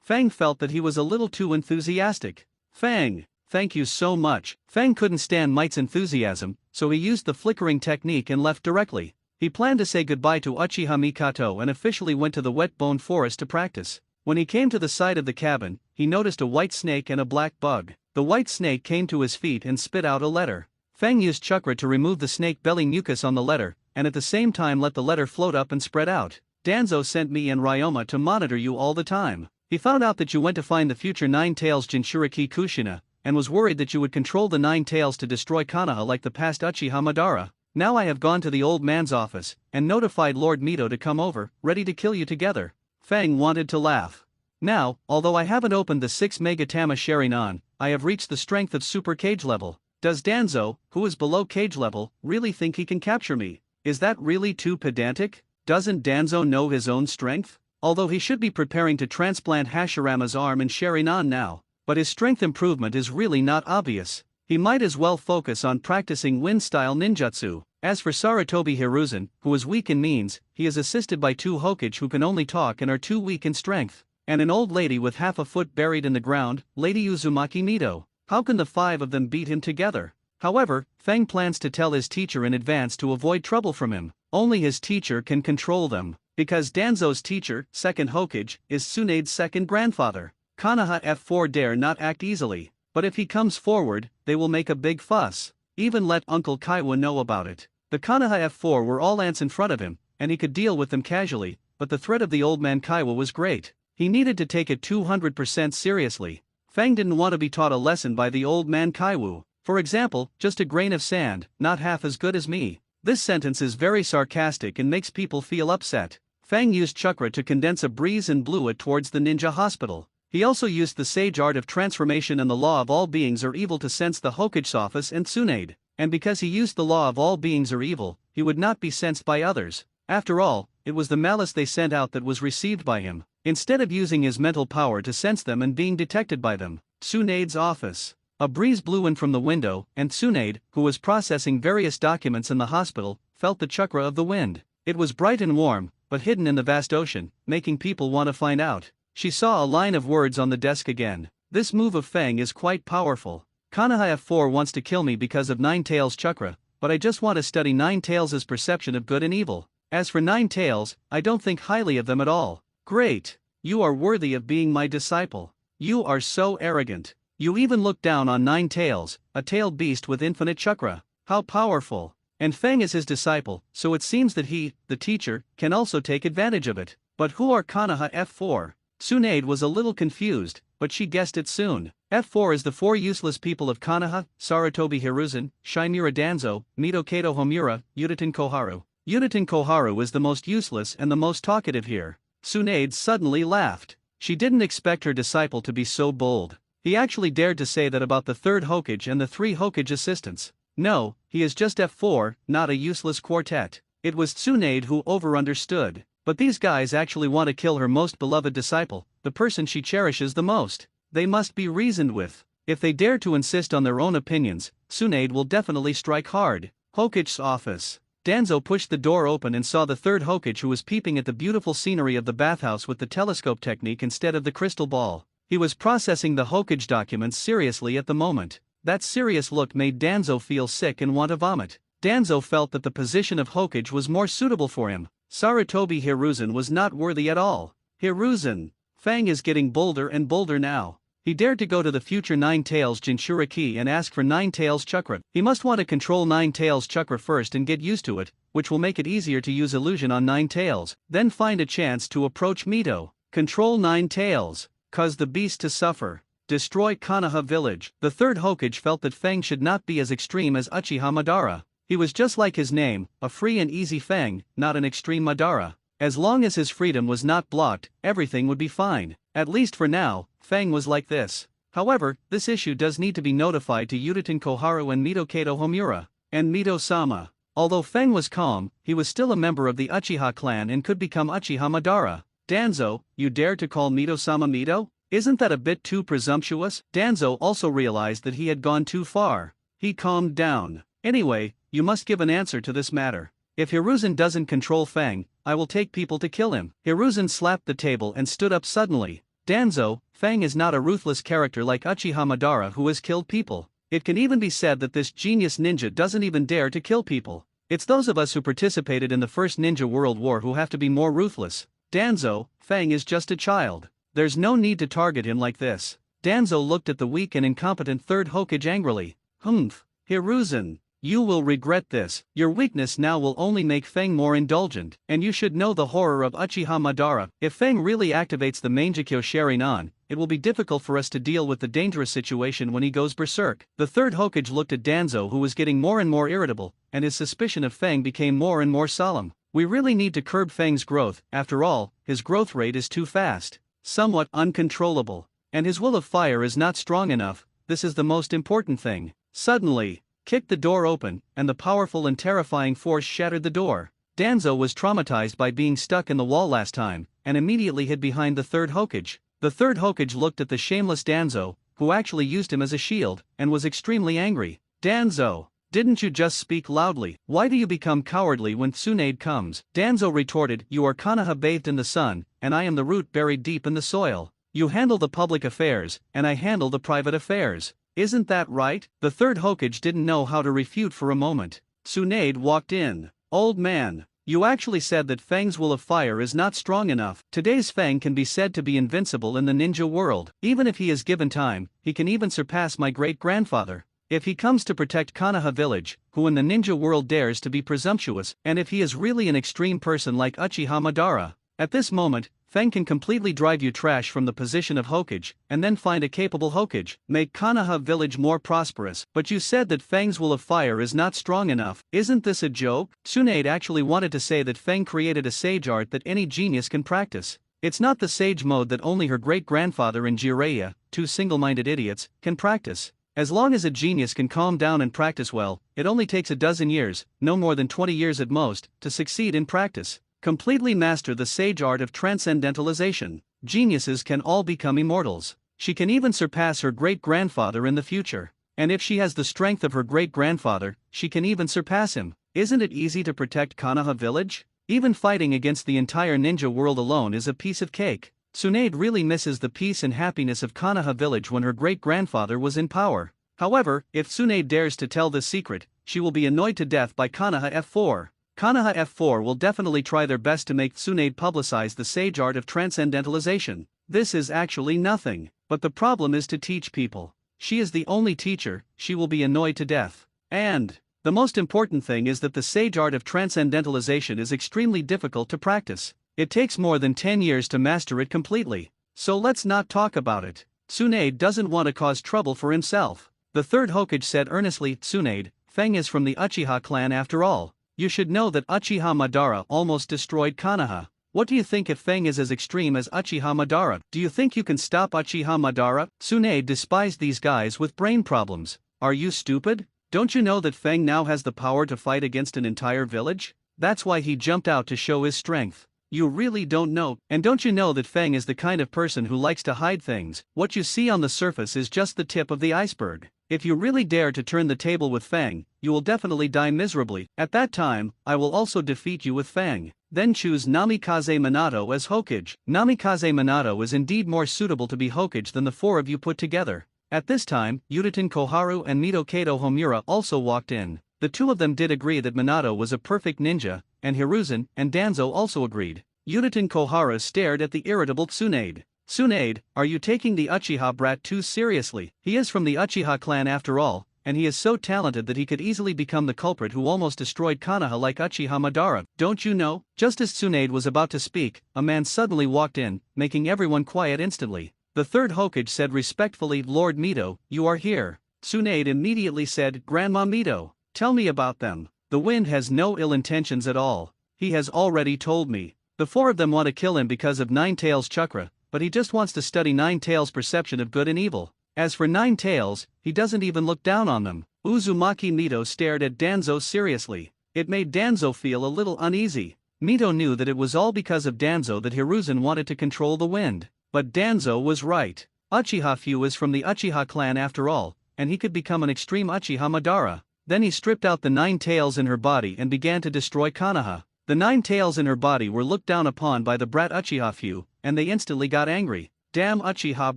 Fang felt that he was a little too enthusiastic. Fang, thank you so much. Fang couldn't stand Might's enthusiasm, so he used the flickering technique and left directly. He planned to say goodbye to Uchiha Mikato and officially went to the wet bone forest to practice. When he came to the side of the cabin, he noticed a white snake and a black bug. The white snake came to his feet and spit out a letter. Fang used chakra to remove the snake belly mucus on the letter, and at the same time let the letter float up and spread out. Danzo sent me and Ryoma to monitor you all the time. He found out that you went to find the future 9 Tails Jinchuriki Kushina, and was worried that you would control the 9 Tails to destroy Konoha like the past Uchiha Madara. Now I have gone to the old man's office, and notified Lord Mito to come over, ready to kill you together. Fang wanted to laugh. Now, although I haven't opened the 6 Megatama Sharingan, I have reached the strength of Super Cage level. Does Danzo, who is below cage level, really think he can capture me? Is that really too pedantic? Doesn't Danzo know his own strength? Although he should be preparing to transplant Hashirama's arm in Sharingan now, but his strength improvement is really not obvious. He might as well focus on practicing wind-style ninjutsu. As for Sarutobi Hiruzen, who is weak in means, he is assisted by 2 Hokage who can only talk and are too weak in strength, and an old lady with half a foot buried in the ground, Lady Uzumaki Mito. How can the 5 of them beat him together? However, Fang plans to tell his teacher in advance to avoid trouble from him. Only his teacher can control them, because Danzo's teacher, second Hokage, is Tsunade's second grandfather. Konoha F4 dare not act easily, but if he comes forward, they will make a big fuss. Even let Uncle Kaiwa know about it. The Konoha F4 were all ants in front of him, and he could deal with them casually, but the threat of the old man Kaiwa was great. He needed to take it 200% seriously. Fang didn't want to be taught a lesson by the old man Kaiwu. For example, just a grain of sand, not half as good as me. This sentence is very sarcastic and makes people feel upset. Fang used chakra to condense a breeze and blew it towards the ninja hospital. He also used the sage art of transformation and the law of all beings are evil to sense the Hokage's office and Tsunade. And because he used the law of all beings are evil, he would not be sensed by others. After all, it was the malice they sent out that was received by him, instead of using his mental power to sense them and being detected by them. Tsunade's office. A breeze blew in from the window, and Tsunade, who was processing various documents in the hospital, felt the chakra of the wind. It was bright and warm, but hidden in the vast ocean, making people want to find out. She saw a line of words on the desk again. This move of Fang is quite powerful. Konoha F4 wants to kill me because of 9 Tails chakra, but I just want to study 9 Tails' perception of good and evil. As for 9 Tails, I don't think highly of them at all. Great! You are worthy of being my disciple. You are so arrogant. You even look down on 9 Tails, a tailed beast with infinite chakra. How powerful! And Fang is his disciple, so it seems that he, the teacher, can also take advantage of it. But who are Konoha F4? Tsunade was a little confused, but she guessed it soon. F4 is the four useless people of Konoha: Sarutobi Hiruzen, Shimura Danzo, Mito Kato Homura, Udaten Koharu. Udaten Koharu is the most useless and the most talkative here. Tsunade suddenly laughed. She didn't expect her disciple to be so bold. He actually dared to say that about the third Hokage and the three Hokage assistants. No, he is just F4, not a useless quartet. It was Tsunade who over-understood. But these guys actually want to kill her most beloved disciple, the person she cherishes the most. They must be reasoned with. If they dare to insist on their own opinions, Tsunade will definitely strike hard. Hokage's office. Danzo pushed the door open and saw the third Hokage, who was peeping at the beautiful scenery of the bathhouse with the telescope technique instead of the crystal ball. He was processing the Hokage documents seriously at the moment. That serious look made Danzo feel sick and want to vomit. Danzo felt that the position of Hokage was more suitable for him. Sarutobi Hiruzen was not worthy at all. Hiruzen. Fang is getting bolder and bolder now. He dared to go to the future Nine Tails Jinchuriki and ask for Nine Tails Chakra. He must want to control Nine Tails Chakra first and get used to it, which will make it easier to use illusion on Nine Tails, then find a chance to approach Mito. Control Nine Tails. Cause the beast to suffer. Destroy Konoha village. The third Hokage felt that Fang should not be as extreme as Uchiha Madara. He was just like his name, a free and easy Fang, not an extreme Madara. As long as his freedom was not blocked, everything would be fine. At least for now, Fang was like this. However, this issue does need to be notified to Udaten Koharu and Mito Kato Homura, and Mito-sama. Although Fang was calm, he was still a member of the Uchiha clan and could become Uchiha Madara. Danzo, you dare to call Mito-sama Mito? Isn't that a bit too presumptuous? Danzo also realized that he had gone too far. He calmed down. Anyway, you must give an answer to this matter. If Hiruzen doesn't control Fang, I will take people to kill him. Hiruzen slapped the table and stood up suddenly. Danzo, Fang is not a ruthless character like Uchiha Madara who has killed people. It can even be said that this genius ninja doesn't even dare to kill people. It's those of us who participated in the first Ninja World War who have to be more ruthless. Danzo, Fang is just a child. There's no need to target him like this. Danzo looked at the weak and incompetent third Hokage angrily. Humph. Hiruzen. You will regret this. Your weakness now will only make Fang more indulgent, and you should know the horror of Uchiha Madara. If Fang really activates the Mangekyo Sharingan, it will be difficult for us to deal with the dangerous situation when he goes berserk. The third Hokage looked at Danzo, who was getting more and more irritable, and his suspicion of Fang became more and more solemn. We really need to curb Fang's growth. After all, his growth rate is too fast, somewhat uncontrollable, and his will of fire is not strong enough. This is the most important thing. Suddenly, kicked the door open, and the powerful and terrifying force shattered the door. Danzo was traumatized by being stuck in the wall last time, and immediately hid behind the third Hokage. The third Hokage looked at the shameless Danzo, who actually used him as a shield, and was extremely angry. Danzo, didn't you just speak loudly? Why do you become cowardly when Tsunade comes? Danzo retorted, you are Konoha bathed in the sun, and I am the root buried deep in the soil. You handle the public affairs, and I handle the private affairs. Isn't that right? The third Hokage didn't know how to refute for a moment. Tsunade walked in. Old man, you actually said that Fang's will of fire is not strong enough. Today's Fang can be said to be invincible in the ninja world. Even if he is given time, he can even surpass my great-grandfather. If he comes to protect Konoha village, who in the ninja world dares to be presumptuous, and if he is really an extreme person like Uchiha Madara, at this moment, Fang can completely drive you trash from the position of Hokage, and then find a capable Hokage, make Konoha village more prosperous. But you said that Fang's will of fire is not strong enough. Isn't this a joke? Tsunade actually wanted to say that Fang created a sage art that any genius can practice. It's not the sage mode that only her great-grandfather and Jiraiya, two single-minded idiots, can practice. As long as a genius can calm down and practice well, it only takes a dozen years, no more than 20 years at most, to succeed in practice. Completely master the sage art of transcendentalization. Geniuses can all become immortals. She can even surpass her great-grandfather in the future. And if she has the strength of her great-grandfather, she can even surpass him. Isn't it easy to protect Konoha village? Even fighting against the entire ninja world alone is a piece of cake. Tsunade really misses the peace and happiness of Konoha village when her great-grandfather was in power. However, if Tsunade dares to tell this secret, she will be annoyed to death by Konoha F4. Konoha F4 will definitely try their best to make Tsunade publicize the sage art of transcendentalization. This is actually nothing, but the problem is to teach people. She is the only teacher, she will be annoyed to death. And the most important thing is that the sage art of transcendentalization is extremely difficult to practice. It takes more than 10 years to master it completely. so let's not talk about it. Tsunade doesn't want to cause trouble for himself. The third Hokage said earnestly, Tsunade, Feng is from the Uchiha clan after all. You should know that Uchiha Madara almost destroyed Konoha. What do you think if Feng is as extreme as Uchiha Madara? Do you think you can stop Uchiha Madara? Tsunade despised these guys with brain problems. Are you stupid? Don't you know that Feng now has the power to fight against an entire village? That's why he jumped out to show his strength. You really don't know, and don't you know that Feng is the kind of person who likes to hide things? What you see on the surface is just the tip of the iceberg. If you really dare to turn the table with Feng, you will definitely die miserably. At that time, I will also defeat you with Feng. Then choose Namikaze Minato as Hokage. Namikaze Minato is indeed more suitable to be Hokage than the four of you put together. At this time, Uchiha Koharu and Mito Kato Homura also walked in. The two of them did agree that Minato was a perfect ninja, and Hiruzen and Danzo also agreed. Uchiha Koharu stared at the irritable Tsunade. Tsunade, are you taking the Uchiha brat too seriously? He is from the Uchiha clan after all, and he is so talented that he could easily become the culprit who almost destroyed Konoha like Uchiha Madara. Don't you know? Just as Tsunade was about to speak, a man suddenly walked in, making everyone quiet instantly. The third Hokage said respectfully, Lord Mito, you are here. Tsunade immediately said, Grandma Mito, tell me about them. The wind has no ill intentions at all. He has already told me. The four of them want to kill him because of Nine Tails' chakra, but he just wants to study Nine Tails' perception of good and evil. As for Nine Tails, he doesn't even look down on them. Uzumaki Mito stared at Danzo seriously. It made Danzo feel a little uneasy. Mito knew that it was all because of Danzo that Hiruzen wanted to control the wind. But Danzo was right. Uchiha Fu is from the Uchiha clan after all, and he could become an extreme Uchiha Madara. Then he stripped out the 9 tails in her body and began to destroy Konoha. The 9 tails in her body were looked down upon by the brat Uchiha Fu, and they instantly got angry. Damn Uchiha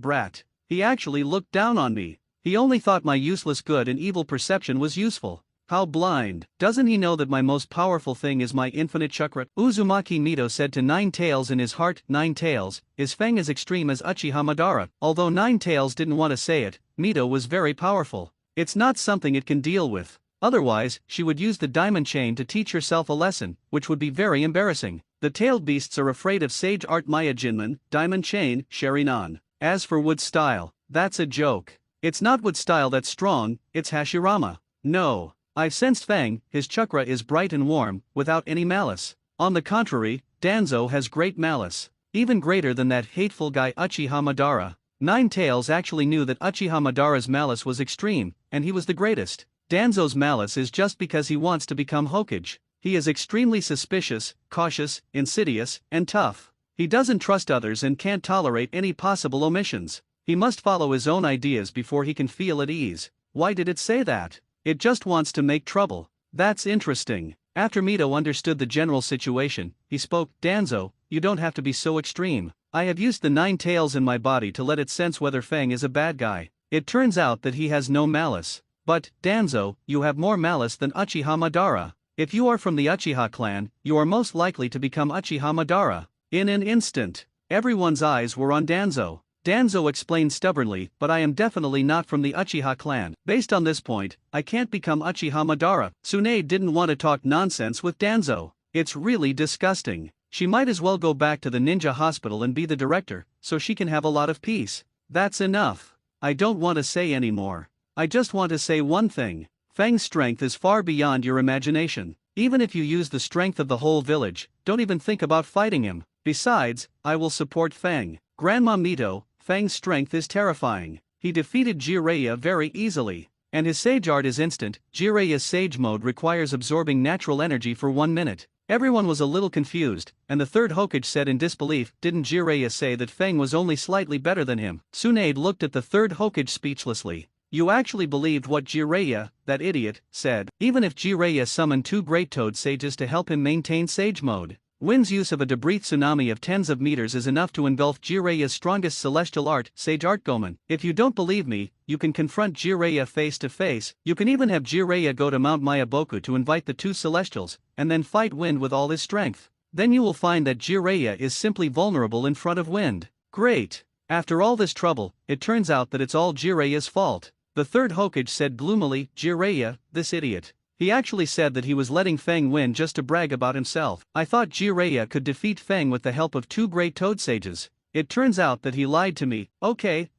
brat. He actually looked down on me. He only thought my useless good and evil perception was useful. How blind. Doesn't he know that my most powerful thing is my infinite chakra? Uzumaki Mito said to Nine Tails in his heart, Nine Tails, is Feng as extreme as Uchiha Madara? Although Nine Tails didn't want to say it, Mito was very powerful. It's not something it can deal with. Otherwise, she would use the diamond chain to teach herself a lesson, which would be very embarrassing. The tailed beasts are afraid of sage art Maya Jinman, diamond chain, Sharinan. As for wood style, that's a joke. It's not wood style that's strong, it's Hashirama. No. I've sensed Feng, his chakra is bright and warm, without any malice. On the contrary, Danzo has great malice. Even greater than that hateful guy Uchiha Madara. Nine Tails actually knew that Uchiha Madara's malice was extreme, and he was the greatest. Danzo's malice is just because he wants to become Hokage. He is extremely suspicious, cautious, insidious, and tough. He doesn't trust others and can't tolerate any possible omissions. He must follow his own ideas before he can feel at ease. Why did it say that? It just wants to make trouble. That's interesting. After Mito understood the general situation, he spoke, Danzo, you don't have to be so extreme. I have used the 9 tails in my body to let it sense whether Feng is a bad guy. It turns out that he has no malice. But, Danzo, you have more malice than Uchiha Madara. If you are from the Uchiha clan, you are most likely to become Uchiha Madara. In an instant, everyone's eyes were on Danzo. Danzo explained stubbornly, but I am definitely not from the Uchiha clan. Based on this point, I can't become Uchiha Madara. Tsunade didn't want to talk nonsense with Danzo. It's really disgusting. She might as well go back to the ninja hospital and be the director, so she can have a lot of peace. That's enough. I don't want to say any more. I just want to say one thing. Feng's strength is far beyond your imagination. Even if you use the strength of the whole village, don't even think about fighting him. Besides, I will support Feng. Grandma Mito, Feng's strength is terrifying. He defeated Jiraiya very easily. And his sage art is instant. Jiraiya's sage mode requires absorbing natural energy for 1 minute. Everyone was a little confused, and the third Hokage said in disbelief, didn't Jiraiya say that Feng was only slightly better than him? Tsunade looked at the third Hokage speechlessly. You actually believed what Jiraiya, that idiot, said. Even if Jiraiya summoned 2 great toad sages to help him maintain sage mode, Wind's use of a debris tsunami of tens of meters is enough to engulf Jiraiya's strongest celestial art, Sage Art Goemon. If you don't believe me, you can confront Jiraiya face to face. You can even have Jiraiya go to Mount Mayaboku to invite the 2 celestials, and then fight Wind with all his strength. Then you will find that Jiraiya is simply vulnerable in front of Wind. Great. After all this trouble, it turns out that it's all Jiraiya's fault. The third Hokage said gloomily, Jiraiya, this idiot. He actually said that he was letting Feng win just to brag about himself. I thought Jiraiya could defeat Feng with the help of 2 great toad sages. It turns out that he lied to me. Okay.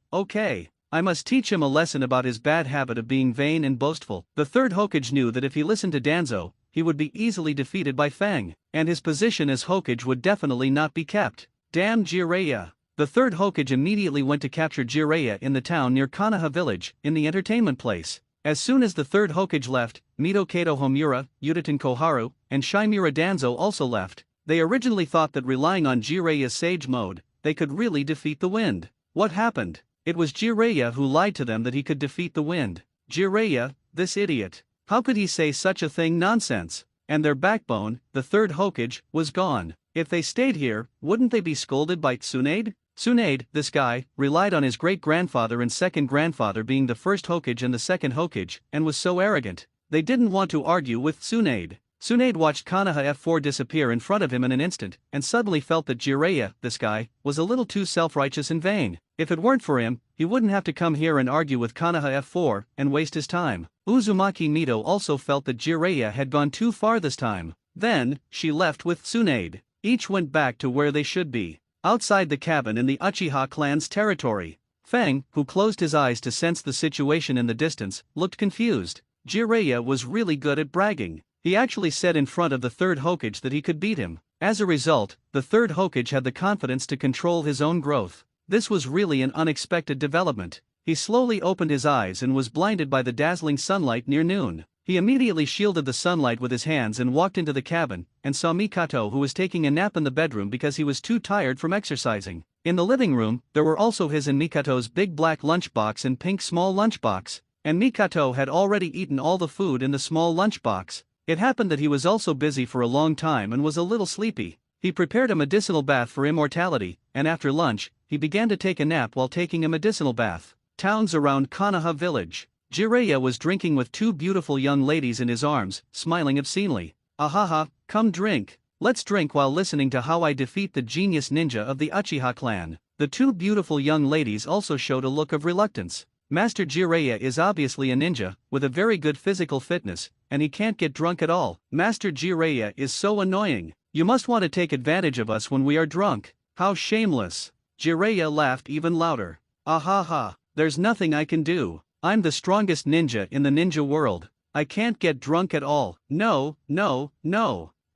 I must teach him a lesson about his bad habit of being vain and boastful. The third Hokage knew that if he listened to Danzo, he would be easily defeated by Fang, and his position as Hokage would definitely not be kept. Damn Jiraiya. The third Hokage immediately went to capture Jiraiya in the town near Konoha village, in the entertainment place. As soon as the third Hokage left, Mito Kato Homura, Yutaten Koharu, and Shimura Danzo also left. They originally thought that relying on Jiraiya's sage mode, they could really defeat the wind. What happened? It was Jiraiya who lied to them that he could defeat the wind. Jiraiya, this idiot. How could he say such a thing? Nonsense. And their backbone, the third Hokage, was gone. If they stayed here, wouldn't they be scolded by Tsunade? Tsunade, this guy, relied on his great-grandfather and second-grandfather being the first Hokage and the second Hokage, and was so arrogant. They didn't want to argue with Tsunade. Tsunade watched Konoha F4 disappear in front of him in an instant, and suddenly felt that Jiraiya, this guy, was a little too self-righteous and vain. If it weren't for him, he wouldn't have to come here and argue with Konoha F4, and waste his time. Uzumaki Mito also felt that Jiraiya had gone too far this time. Then, she left with Tsunade. Each went back to where they should be. Outside the cabin in the Uchiha clan's territory. Fang, who closed his eyes to sense the situation in the distance, looked confused. Jiraiya was really good at bragging. He actually said in front of the third Hokage that he could beat him. As a result, the third Hokage had the confidence to control his own growth. This was really an unexpected development. He slowly opened his eyes and was blinded by the dazzling sunlight near noon. He immediately shielded the sunlight with his hands and walked into the cabin, and saw Mikato, who was taking a nap in the bedroom because he was too tired from exercising. In the living room, there were also his and Mikato's big black lunchbox and pink small lunchbox, and Mikato had already eaten all the food in the small lunchbox. It happened that he was also busy for a long time and was a little sleepy. He prepared a medicinal bath for immortality, and after lunch, he began to take a nap while taking a medicinal bath. Towns around Konoha village. Jiraiya was drinking with two beautiful young ladies in his arms, smiling obscenely. Ahaha, come drink. Let's drink while listening to how I defeat the genius ninja of the Uchiha clan. The two beautiful young ladies also showed a look of reluctance. Master Jiraiya is obviously a ninja, with a very good physical fitness, and he can't get drunk at all. Master Jiraiya is so annoying. You must want to take advantage of us when we are drunk. How shameless. Jiraiya laughed even louder. Ahaha, there's nothing I can do. I'm the strongest ninja in the ninja world. I can't get drunk at all. No.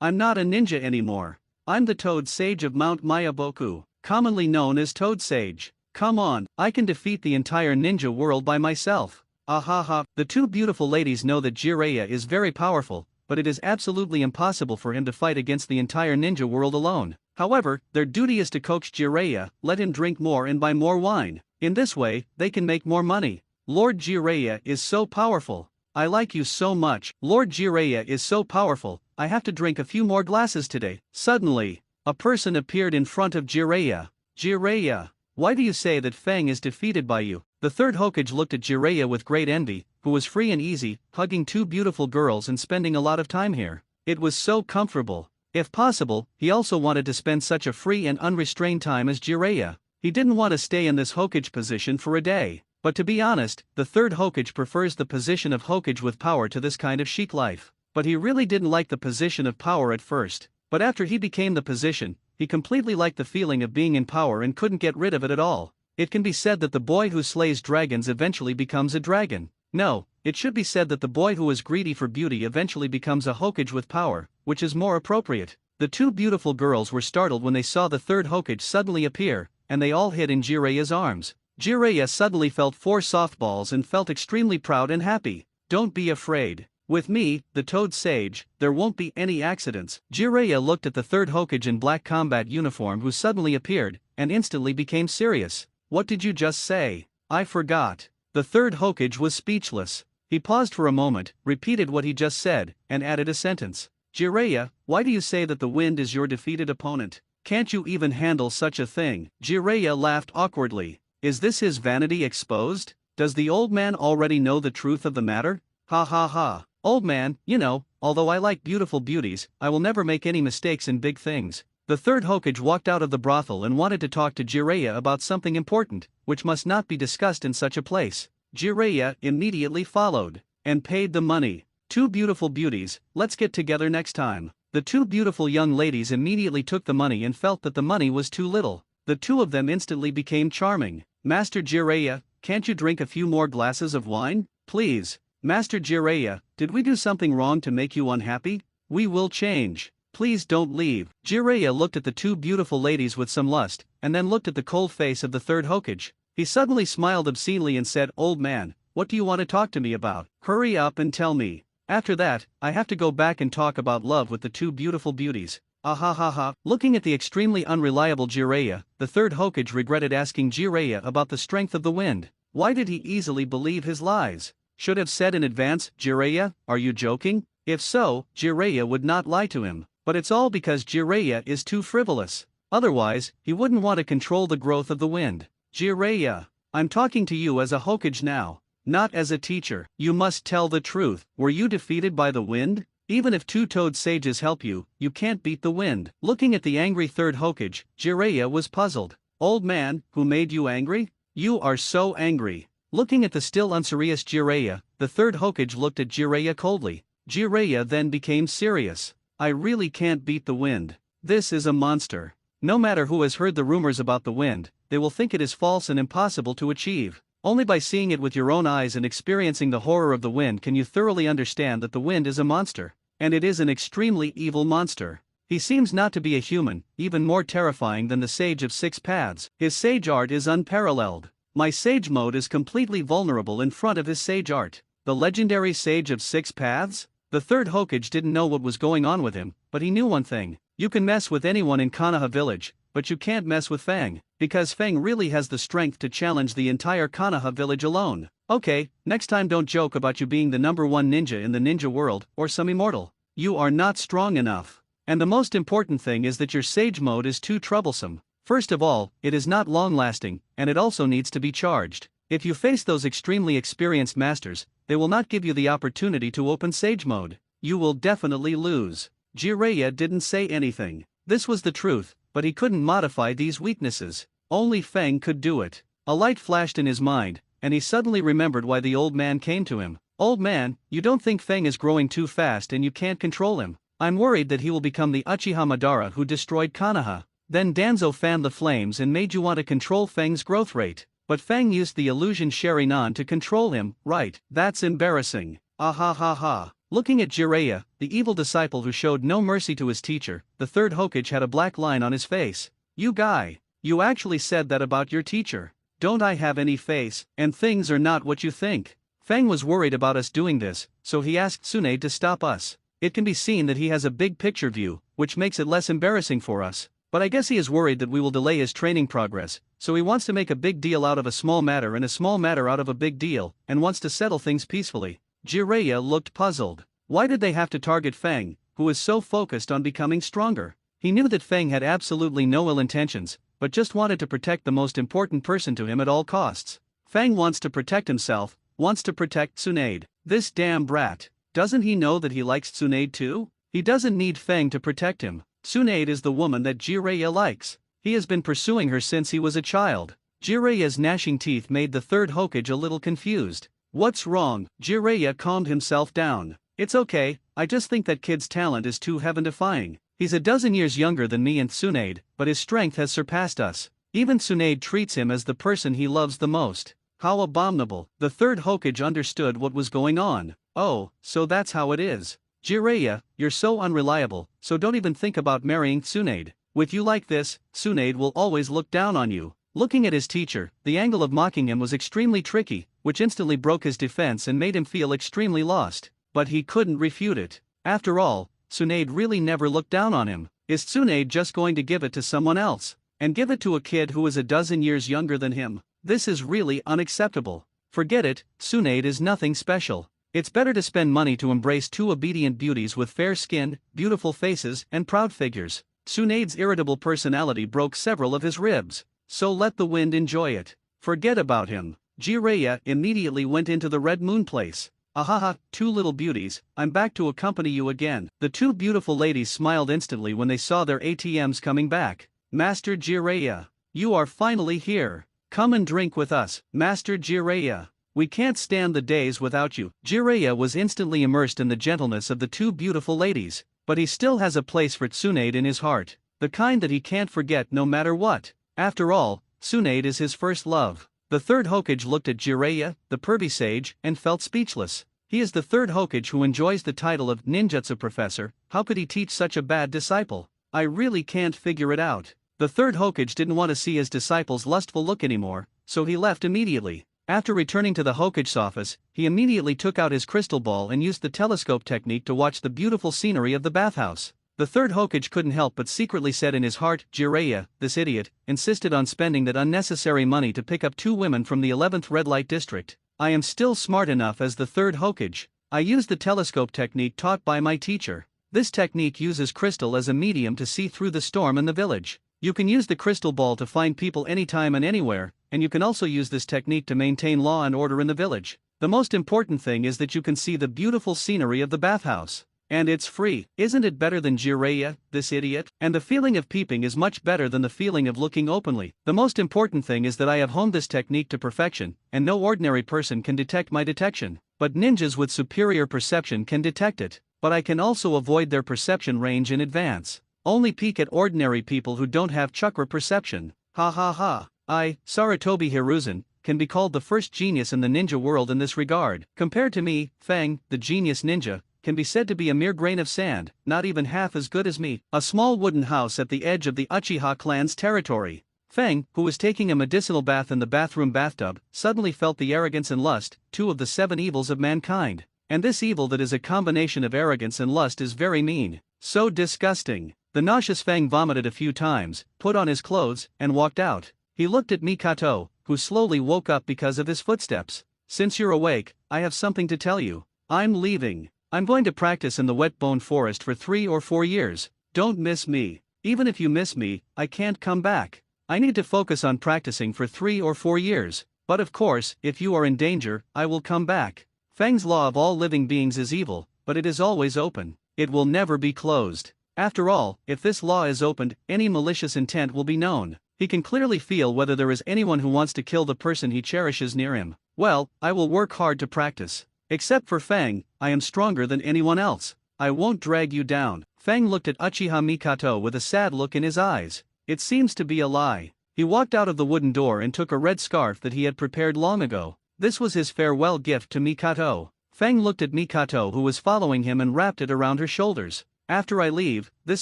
I'm not a ninja anymore. I'm the Toad Sage of Mount Mayaboku, commonly known as Toad Sage. Come on, I can defeat the entire ninja world by myself. Ahaha. The two beautiful ladies know that Jiraiya is very powerful, but it is absolutely impossible for him to fight against the entire ninja world alone. However, their duty is to coax Jiraiya, let him drink more and buy more wine. In this way, they can make more money. Lord Jiraiya is so powerful. I like you so much. Lord Jiraiya is so powerful, I have to drink a few more glasses today. Suddenly, a person appeared in front of Jiraiya. Jiraiya, why do you say that Fang is defeated by you? The third Hokage looked at Jiraiya with great envy, who was free and easy, hugging two beautiful girls and spending a lot of time here. It was so comfortable. If possible, he also wanted to spend such a free and unrestrained time as Jiraiya. He didn't want to stay in this Hokage position for a day. But to be honest, the third Hokage prefers the position of Hokage with power to this kind of chic life. But he really didn't like the position of power at first. But after he became the position, he completely liked the feeling of being in power and couldn't get rid of it at all. It can be said that the boy who slays dragons eventually becomes a dragon. No, it should be said that the boy who is greedy for beauty eventually becomes a Hokage with power, which is more appropriate. The two beautiful girls were startled when they saw the third Hokage suddenly appear, and they all hid in Jiraiya's arms. Jiraiya suddenly felt 4 softballs and felt extremely proud and happy. Don't be afraid. With me, the Toad Sage, there won't be any accidents. Jiraiya looked at the third Hokage in black combat uniform who suddenly appeared, and instantly became serious. What did you just say? I forgot. The third Hokage was speechless. He paused for a moment, repeated what he just said, and added a sentence. Jiraiya, why do you say that the wind is your defeated opponent? Can't you even handle such a thing? Jiraiya laughed awkwardly. Is this his vanity exposed? Does the old man already know the truth of the matter? Ha ha ha. Old man, you know, although I like beautiful beauties, I will never make any mistakes in big things. The third Hokage walked out of the brothel and wanted to talk to Jiraiya about something important, which must not be discussed in such a place. Jiraiya immediately followed, and paid the money. 2 beautiful beauties, let's get together next time. The 2 beautiful young ladies immediately took the money and felt that the money was too little. the two of them instantly became charming. Master Jiraiya, can't you drink a few more glasses of wine, please? Master Jiraiya, did we do something wrong to make you unhappy? We will change. Please don't leave. Jiraiya looked at the two beautiful ladies with some lust, and then looked at the cold face of the third Hokage. He suddenly smiled obscenely and said, "Old man, what do you want to talk to me about? Hurry up and tell me. After that, I have to go back and talk about love with the two beautiful beauties." Ahahaha. Looking at the extremely unreliable Jiraiya, the third Hokage regretted asking Jiraiya about the strength of the wind. Why did he easily believe his lies? Should have said in advance, "Jiraiya, are you joking?" If so, Jiraiya would not lie to him. But it's all because Jiraiya is too frivolous. Otherwise, he wouldn't want to control the growth of the wind. Jiraiya, I'm talking to you as a Hokage now, not as a teacher. You must tell the truth. Were you defeated by the wind? Even if two toad sages help you, you can't beat the wind. Looking at the angry third Hokage, Jiraiya was puzzled. Old man, who made you angry? You are so angry. Looking at the still unserious Jiraiya, the third Hokage looked at Jiraiya coldly. Jiraiya then became serious. I really can't beat the wind. This is a monster. No matter who has heard the rumors about the wind, they will think it is false and impossible to achieve. Only by seeing it with your own eyes and experiencing the horror of the wind can you thoroughly understand that the wind is a monster. And it is an extremely evil monster. He seems not to be a human, even more terrifying than the Sage of Six Paths. His sage art is unparalleled. My sage mode is completely vulnerable in front of his sage art. The legendary Sage of Six Paths? The third Hokage didn't know what was going on with him, but he knew one thing. You can mess with anyone in Konoha village, but you can't mess with Fang, because Fang really has the strength to challenge the entire Konoha village alone. Okay, next time don't joke about you being the #1 ninja in the ninja world, or some immortal. You are not strong enough. And the most important thing is that your sage mode is too troublesome. First of all, it is not long-lasting, and it also needs to be charged. If you face those extremely experienced masters, they will not give you the opportunity to open Sage Mode. You will definitely lose. Jiraiya didn't say anything. This was the truth, but he couldn't modify these weaknesses. Only Feng could do it. A light flashed in his mind, and he suddenly remembered why the old man came to him. Old man, you don't think Feng is growing too fast and you can't control him? I'm worried that he will become the Uchiha Madara who destroyed Konoha. Then Danzo fanned the flames and made you want to control Feng's growth rate. But Fang used the illusion Sharingan to control him, right? That's embarrassing. Ahahaha. Looking at Jiraiya, the evil disciple who showed no mercy to his teacher, the third Hokage had a black line on his face. You guy. You actually said that about your teacher. Don't I have any face? And things are not what you think. Fang was worried about us doing this, so he asked Tsunade to stop us. It can be seen that he has a big picture view, which makes it less embarrassing for us. But I guess he is worried that we will delay his training progress, so he wants to make a big deal out of a small matter and a small matter out of a big deal, and wants to settle things peacefully. Jiraiya looked puzzled. Why did they have to target Fang, who is so focused on becoming stronger? He knew that Fang had absolutely no ill intentions, but just wanted to protect the most important person to him at all costs. Fang wants to protect himself, wants to protect Tsunade. This damn brat. Doesn't he know that he likes Tsunade too? He doesn't need Fang to protect him. Tsunade is the woman that Jiraiya likes. He has been pursuing her since he was a child. Jiraiya's gnashing teeth made the third Hokage a little confused. What's wrong? Jiraiya calmed himself down. It's okay, I just think that kid's talent is too heaven-defying. He's a dozen years younger than me and Tsunade, but his strength has surpassed us. Even Tsunade treats him as the person he loves the most. How abominable. The third Hokage understood what was going on. Oh, so that's how it is. Jiraiya, you're so unreliable, so don't even think about marrying Tsunade. With you like this, Tsunade will always look down on you. Looking at his teacher, the angle of mocking him was extremely tricky, which instantly broke his defense and made him feel extremely lost. But he couldn't refute it. After all, Tsunade really never looked down on him. Is Tsunade just going to give it to someone else? And give it to a kid who is a dozen years younger than him? This is really unacceptable. Forget it, Tsunade is nothing special. It's better to spend money to embrace two obedient beauties with fair skin, beautiful faces, and proud figures. Tsunade's irritable personality broke several of his ribs. So let the wind enjoy it. Forget about him. Jiraiya immediately went into the Red Moon place. Ahaha, two little beauties, I'm back to accompany you again. The two beautiful ladies smiled instantly when they saw their ATMs coming back. Master Jiraiya, you are finally here. Come and drink with us, Master Jiraiya. We can't stand the days without you. Jiraiya was instantly immersed in the gentleness of the two beautiful ladies, but he still has a place for Tsunade in his heart, the kind that he can't forget no matter what. After all, Tsunade is his first love. The third Hokage looked at Jiraiya, the pervy sage, and felt speechless. He is the third Hokage who enjoys the title of ninjutsu professor. How could he teach such a bad disciple? I really can't figure it out. The third Hokage didn't want to see his disciple's lustful look anymore, so he left immediately. After returning to the Hokage's office, he immediately took out his crystal ball and used the telescope technique to watch the beautiful scenery of the bathhouse. The third Hokage couldn't help but secretly said in his heart, Jiraiya, this idiot, insisted on spending that unnecessary money to pick up 2 women from the 11th red light district. I am still smart enough as the third Hokage. I used the telescope technique taught by my teacher. This technique uses crystal as a medium to see through the storm in the village. You can use the crystal ball to find people anytime and anywhere, and you can also use this technique to maintain law and order in the village. The most important thing is that you can see the beautiful scenery of the bathhouse. And it's free. Isn't it better than Jiraiya, this idiot? And the feeling of peeping is much better than the feeling of looking openly. The most important thing is that I have honed this technique to perfection, and no ordinary person can detect my detection. But ninjas with superior perception can detect it, but I can also avoid their perception range in advance. Only peek at ordinary people who don't have chakra perception. Ha ha ha. I, Sarutobi Hiruzen, can be called the first genius in the ninja world in this regard. Compared to me, Fang, the genius ninja, can be said to be a mere grain of sand, not even half as good as me. A small wooden house at the edge of the Uchiha clan's territory. Fang, who was taking a medicinal bath in the bathroom bathtub, suddenly felt the arrogance and lust, 2 of the 7 evils of mankind. And this evil that is a combination of arrogance and lust is very mean. So disgusting. The nauseous Fang vomited a few times, put on his clothes, and walked out. He looked at Mikato, who slowly woke up because of his footsteps. Since you're awake, I have something to tell you. I'm leaving. I'm going to practice in the wet bone forest for 3 or 4 years. Don't miss me. Even if you miss me, I can't come back. I need to focus on practicing for 3 or 4 years. But of course, if you are in danger, I will come back. Fang's law of all living beings is evil, but it is always open. It will never be closed. After all, if this law is opened, any malicious intent will be known. He can clearly feel whether there is anyone who wants to kill the person he cherishes near him. Well, I will work hard to practice. Except for Fang, I am stronger than anyone else. I won't drag you down. Fang looked at Uchiha Mikato with a sad look in his eyes. It seems to be a lie. He walked out of the wooden door and took a red scarf that he had prepared long ago. This was his farewell gift to Mikato. Fang looked at Mikato, who was following him, and wrapped it around her shoulders. After I leave, this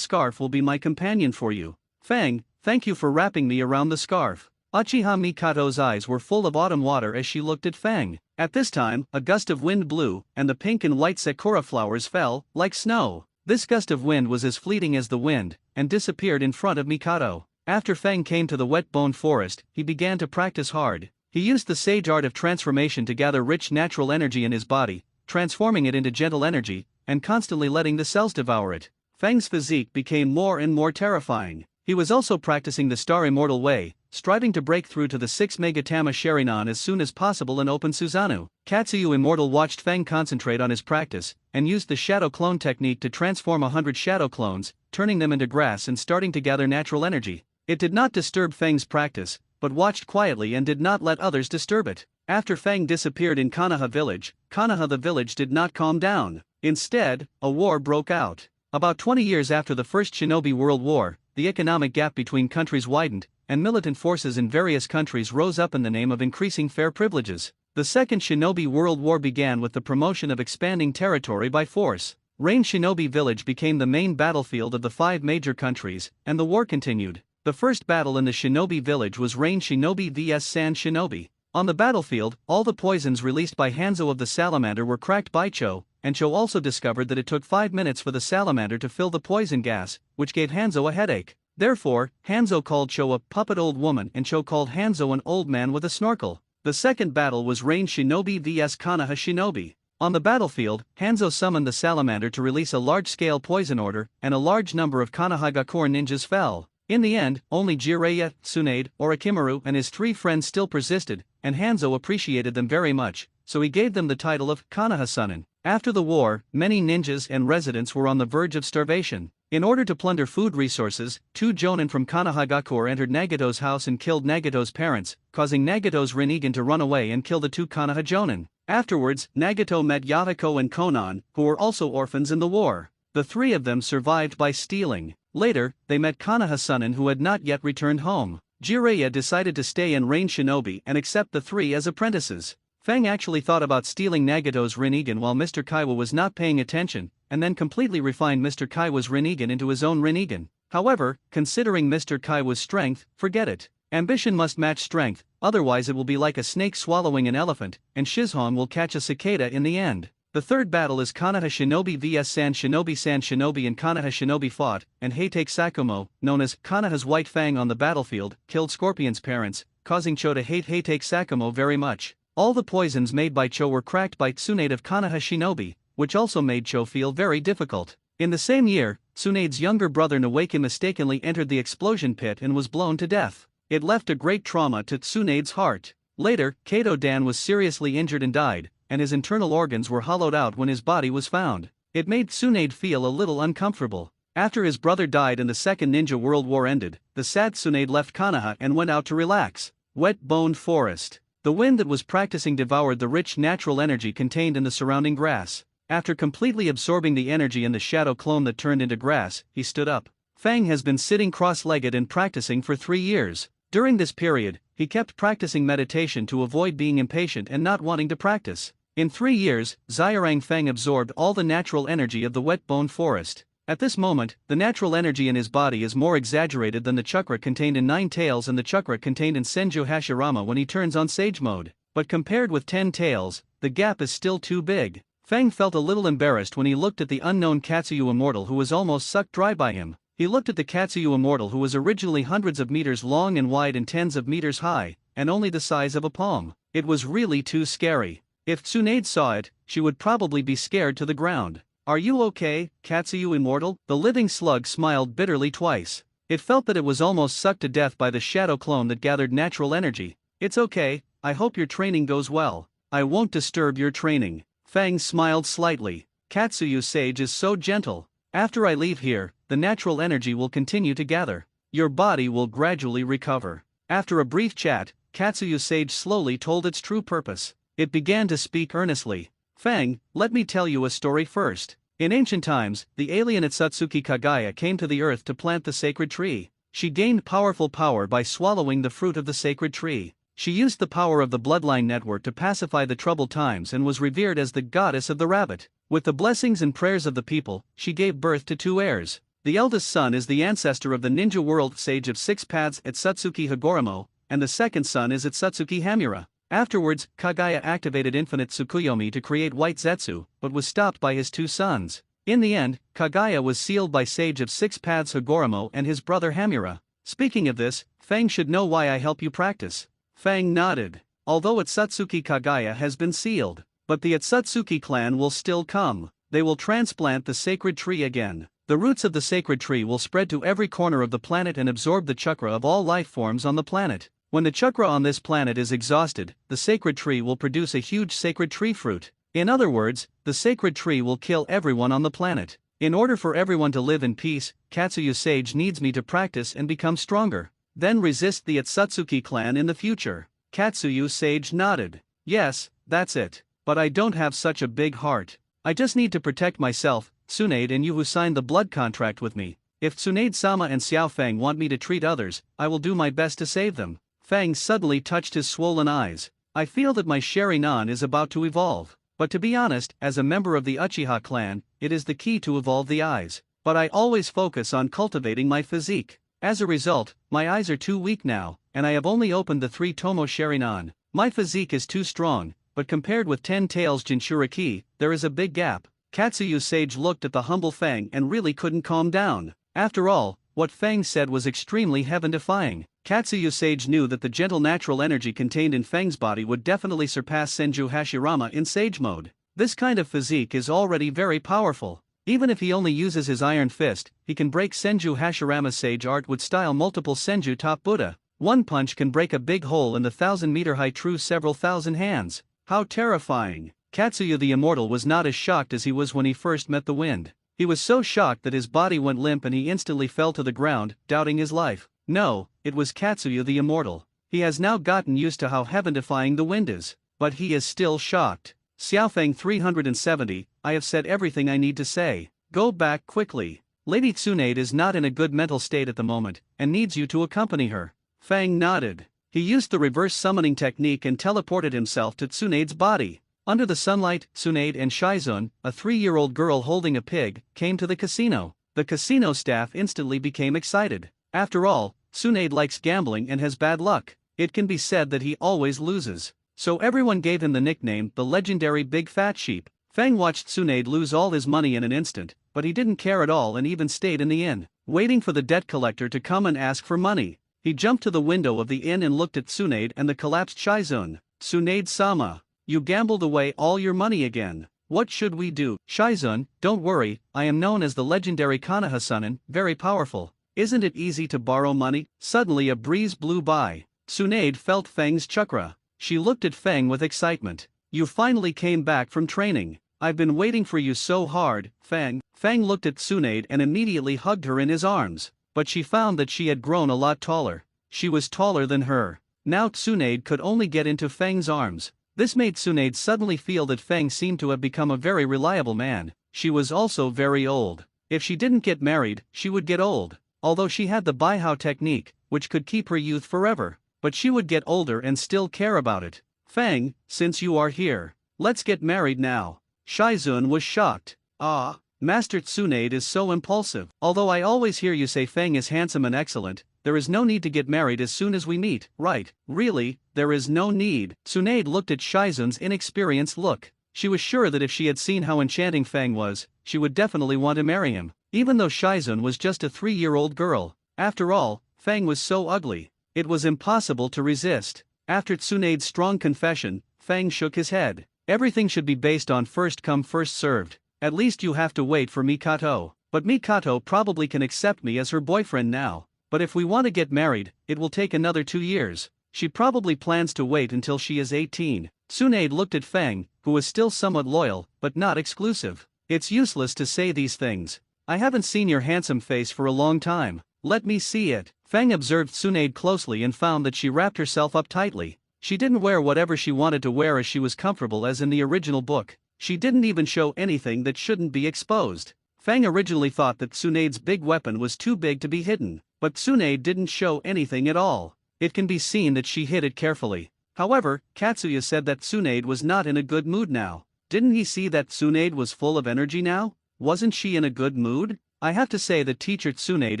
scarf will be my companion for you. Fang, thank you for wrapping me around the scarf. Uchiha Mikato's eyes were full of autumn water as she looked at Fang. At this time, a gust of wind blew, and the pink and white sakura flowers fell, like snow. This gust of wind was as fleeting as the wind, and disappeared in front of Mikado. After Fang came to the wet bone forest, he began to practice hard. He used the sage art of transformation to gather rich natural energy in his body, transforming it into gentle energy, and constantly letting the cells devour it. Fang's physique became more and more terrifying. He was also practicing the Star Immortal Way, striving to break through to the 6 Megatama Sharingan as soon as possible and open Susanoo. Katsuyu Immortal watched Fang concentrate on his practice, and used the Shadow Clone technique to transform 100 Shadow Clones, turning them into grass and starting to gather natural energy. It did not disturb Fang's practice, but watched quietly and did not let others disturb it. After Fang disappeared in Konoha village, Konoha the village did not calm down. Instead, a war broke out. About 20 years after the First Shinobi World War, the economic gap between countries widened, and militant forces in various countries rose up in the name of increasing fair privileges. The Second Shinobi World War began with the promotion of expanding territory by force. Rain Shinobi Village became the main battlefield of the 5 major countries, and the war continued. The first battle in the Shinobi Village was Rain Shinobi vs Sand Shinobi. On the battlefield, all the poisons released by Hanzo of the Salamander were cracked by Cho, and Cho also discovered that it took 5 minutes for the salamander to fill the poison gas, which gave Hanzo a headache. Therefore, Hanzo called Cho a puppet old woman and Cho called Hanzo an old man with a snorkel. The second battle was Rain Shinobi vs Konoha Shinobi. On the battlefield, Hanzo summoned the salamander to release a large-scale poison order, and a large number of Konohagakure ninjas fell. In the end, only Jiraiya, Tsunade, Orochimaru and his 3 friends still persisted, and Hanzo appreciated them very much, so he gave them the title of Konoha-Sunin. After the war, many ninjas and residents were on the verge of starvation. In order to plunder food resources, 2 jonin from Konohagakure entered Nagato's house and killed Nagato's parents, causing Nagato's Rinnegan to run away and kill the 2 Konoha jonin. Afterwards, Nagato met Yatako and Konan, who were also orphans in the war. The 3 of them survived by stealing. Later, they met Konoha-Sunin, who had not yet returned home. Jiraiya decided to stay and reign shinobi and accept the three as apprentices. Fang actually thought about stealing Nagato's Rinnegan while Mr. Kaiwa was not paying attention, and then completely refined Mr. Kaiwa's Rinnegan into his own Rinnegan. However, considering Mr. Kaiwa's strength, forget it. Ambition must match strength, otherwise it will be like a snake swallowing an elephant, and Shizhong will catch a cicada in the end. The third battle is Konoha Shinobi vs San Shinobi. San Shinobi and Konoha Shinobi fought, and Heitake Sakumo, known as Konoha's White Fang on the battlefield, killed Scorpion's parents, causing Cho to hate Heitake Sakumo very much. All the poisons made by Cho were cracked by Tsunade of Konoha Shinobi, which also made Cho feel very difficult. In the same year, Tsunade's younger brother Nawaki mistakenly entered the explosion pit and was blown to death. It left a great trauma to Tsunade's heart. Later, Kato Dan was seriously injured and died, and his internal organs were hollowed out when his body was found. It made Tsunade feel a little uncomfortable. After his brother died and the Second Ninja World War ended, the sad Tsunade left Konoha and went out to relax. Wet-boned forest. The wind that was practicing devoured the rich natural energy contained in the surrounding grass. After completely absorbing the energy in the shadow clone that turned into grass, he stood up. Fang has been sitting cross-legged and practicing for 3 years. During this period, he kept practicing meditation to avoid being impatient and not wanting to practice. In 3 years, Xiarang Fang absorbed all the natural energy of the wet-boned forest. At this moment, the natural energy in his body is more exaggerated than the chakra contained in 9 tails and the chakra contained in Senju Hashirama when he turns on Sage mode. But compared with 10 tails, the gap is still too big. Fang felt a little embarrassed when he looked at the unknown Katsuyu immortal who was almost sucked dry by him. He looked at the Katsuyu immortal who was originally hundreds of meters long and wide and tens of meters high, and only the size of a palm. It was really too scary. If Tsunade saw it, she would probably be scared to the ground. "Are you okay, Katsuyu immortal?" The living slug smiled bitterly twice. It felt that it was almost sucked to death by the shadow clone that gathered natural energy. "It's okay, I hope your training goes well. I won't disturb your training." Fang smiled slightly. "Katsuyu Sage is so gentle. After I leave here, the natural energy will continue to gather. Your body will gradually recover." After a brief chat, Katsuyu Sage slowly told its true purpose. It began to speak earnestly. "Fang, let me tell you a story first. In ancient times, the alien Itsutsuki Kagaya came to the earth to plant the sacred tree. She gained powerful power by swallowing the fruit of the sacred tree. She used the power of the bloodline network to pacify the troubled times and was revered as the goddess of the rabbit. With the blessings and prayers of the people, she gave birth to 2 heirs. The eldest son is the ancestor of the ninja world sage of 6 paths Itsutsuki Hagoromo, and the second son is Itsutsuki Hamura. Afterwards, Kagaya activated Infinite Tsukuyomi to create White Zetsu, but was stopped by his 2 sons. In the end, Kagaya was sealed by Sage of 6 Paths Hagoromo and his brother Hamura. Speaking of this, Fang should know why I help you practice. Fang nodded. Although Itsutsuki Kagaya has been sealed, but the Itsutsuki clan will still come. They will transplant the sacred tree again. The roots of the sacred tree will spread to every corner of the planet and absorb the chakra of all life forms on the planet. When the chakra on this planet is exhausted, the sacred tree will produce a huge sacred tree fruit. In other words, the sacred tree will kill everyone on the planet. In order for everyone to live in peace, Katsuyu Sage needs me to practice and become stronger. Then resist the Itsutsuki clan in the future. Katsuyu Sage nodded. "Yes, that's it. But I don't have such a big heart. I just need to protect myself, Tsunade and you who signed the blood contract with me. If Tsunade-sama and Xiao Fang want me to treat others, I will do my best to save them." Fang suddenly touched his swollen eyes. "I feel that my Sharingan is about to evolve. But to be honest, as a member of the Uchiha clan, it is the key to evolve the eyes. But I always focus on cultivating my physique. As a result, my eyes are too weak now, and I have only opened the 3 Tomo Sharingan. My physique is too strong, but compared with 10 Tails Jinchuriki, there is a big gap." Katsuyu Sage looked at the humble Fang and really couldn't calm down. After all, what Fang said was extremely heaven-defying. Katsuyu Sage knew that the gentle natural energy contained in Fang's body would definitely surpass Senju Hashirama in Sage mode. This kind of physique is already very powerful. Even if he only uses his iron fist, he can break Senju Hashirama's sage art with style multiple Senju top Buddha. One punch can break a big hole in the 1,000-meter-high true several thousand hands. How terrifying! Katsuyu the Immortal was not as shocked as he was when he first met the wind. He was so shocked that his body went limp and he instantly fell to the ground, doubting his life. No, it was Katsuyu the Immortal. He has now gotten used to how heaven-defying the wind is, but he is still shocked. Xiaofeng 370, I have said everything I need to say. Go back quickly. Lady Tsunade is not in a good mental state at the moment, and needs you to accompany her. Fang nodded. He used the reverse summoning technique and teleported himself to Tsunade's body. Under the sunlight, Tsunade and Shizun, a 3-year-old girl holding a pig, came to the casino. The casino staff instantly became excited. After all, Tsunade likes gambling and has bad luck. It can be said that he always loses. So everyone gave him the nickname, the legendary Big Fat Sheep. Fang watched Tsunade lose all his money in an instant, but he didn't care at all and even stayed in the inn, waiting for the debt collector to come and ask for money. He jumped to the window of the inn and looked at Tsunade and the collapsed Shizun. Tsunade-sama, you gambled away all your money again. What should we do? Shizun, don't worry, I am known as the legendary Konoha-sunin, very powerful. Isn't it easy to borrow money? Suddenly a breeze blew by. Tsunade felt Fang's chakra. She looked at Fang with excitement. You finally came back from training. I've been waiting for you so hard, Fang. Fang looked at Tsunade and immediately hugged her in his arms. But she found that she had grown a lot taller. She was taller than her. Now Tsunade could only get into Fang's arms. This made Tsunade suddenly feel that Fang seemed to have become a very reliable man. She was also very old. If she didn't get married, she would get old. Although she had the Baihao technique, which could keep her youth forever. But she would get older and still care about it. Fang, since you are here, let's get married now. Shizun was shocked. Ah, Master Tsunade is so impulsive. Although I always hear you say Fang is handsome and excellent, there is no need to get married as soon as we meet, right? Really, there is no need. Tsunade looked at Shizun's inexperienced look. She was sure that if she had seen how enchanting Fang was, she would definitely want to marry him, even though Shizun was just a 3-year-old girl. After all, Fang was so ugly. It was impossible to resist. After Tsunade's strong confession, Fang shook his head. Everything should be based on first come first served. At least you have to wait for Mikato. But Mikato probably can accept me as her boyfriend now. But if we want to get married, it will take another 2 years. She probably plans to wait until she is 18. Tsunade looked at Fang, who was still somewhat loyal, but not exclusive. It's useless to say these things. I haven't seen your handsome face for a long time. Let me see it. Fang observed Tsunade closely and found that she wrapped herself up tightly. She didn't wear whatever she wanted to wear as she was comfortable as in the original book. She didn't even show anything that shouldn't be exposed. Fang originally thought that Tsunade's big weapon was too big to be hidden, but Tsunade didn't show anything at all. It can be seen that she hid it carefully. However, Katsuya said that Tsunade was not in a good mood now. Didn't he see that Tsunade was full of energy now? Wasn't she in a good mood? I have to say that teacher Tsunade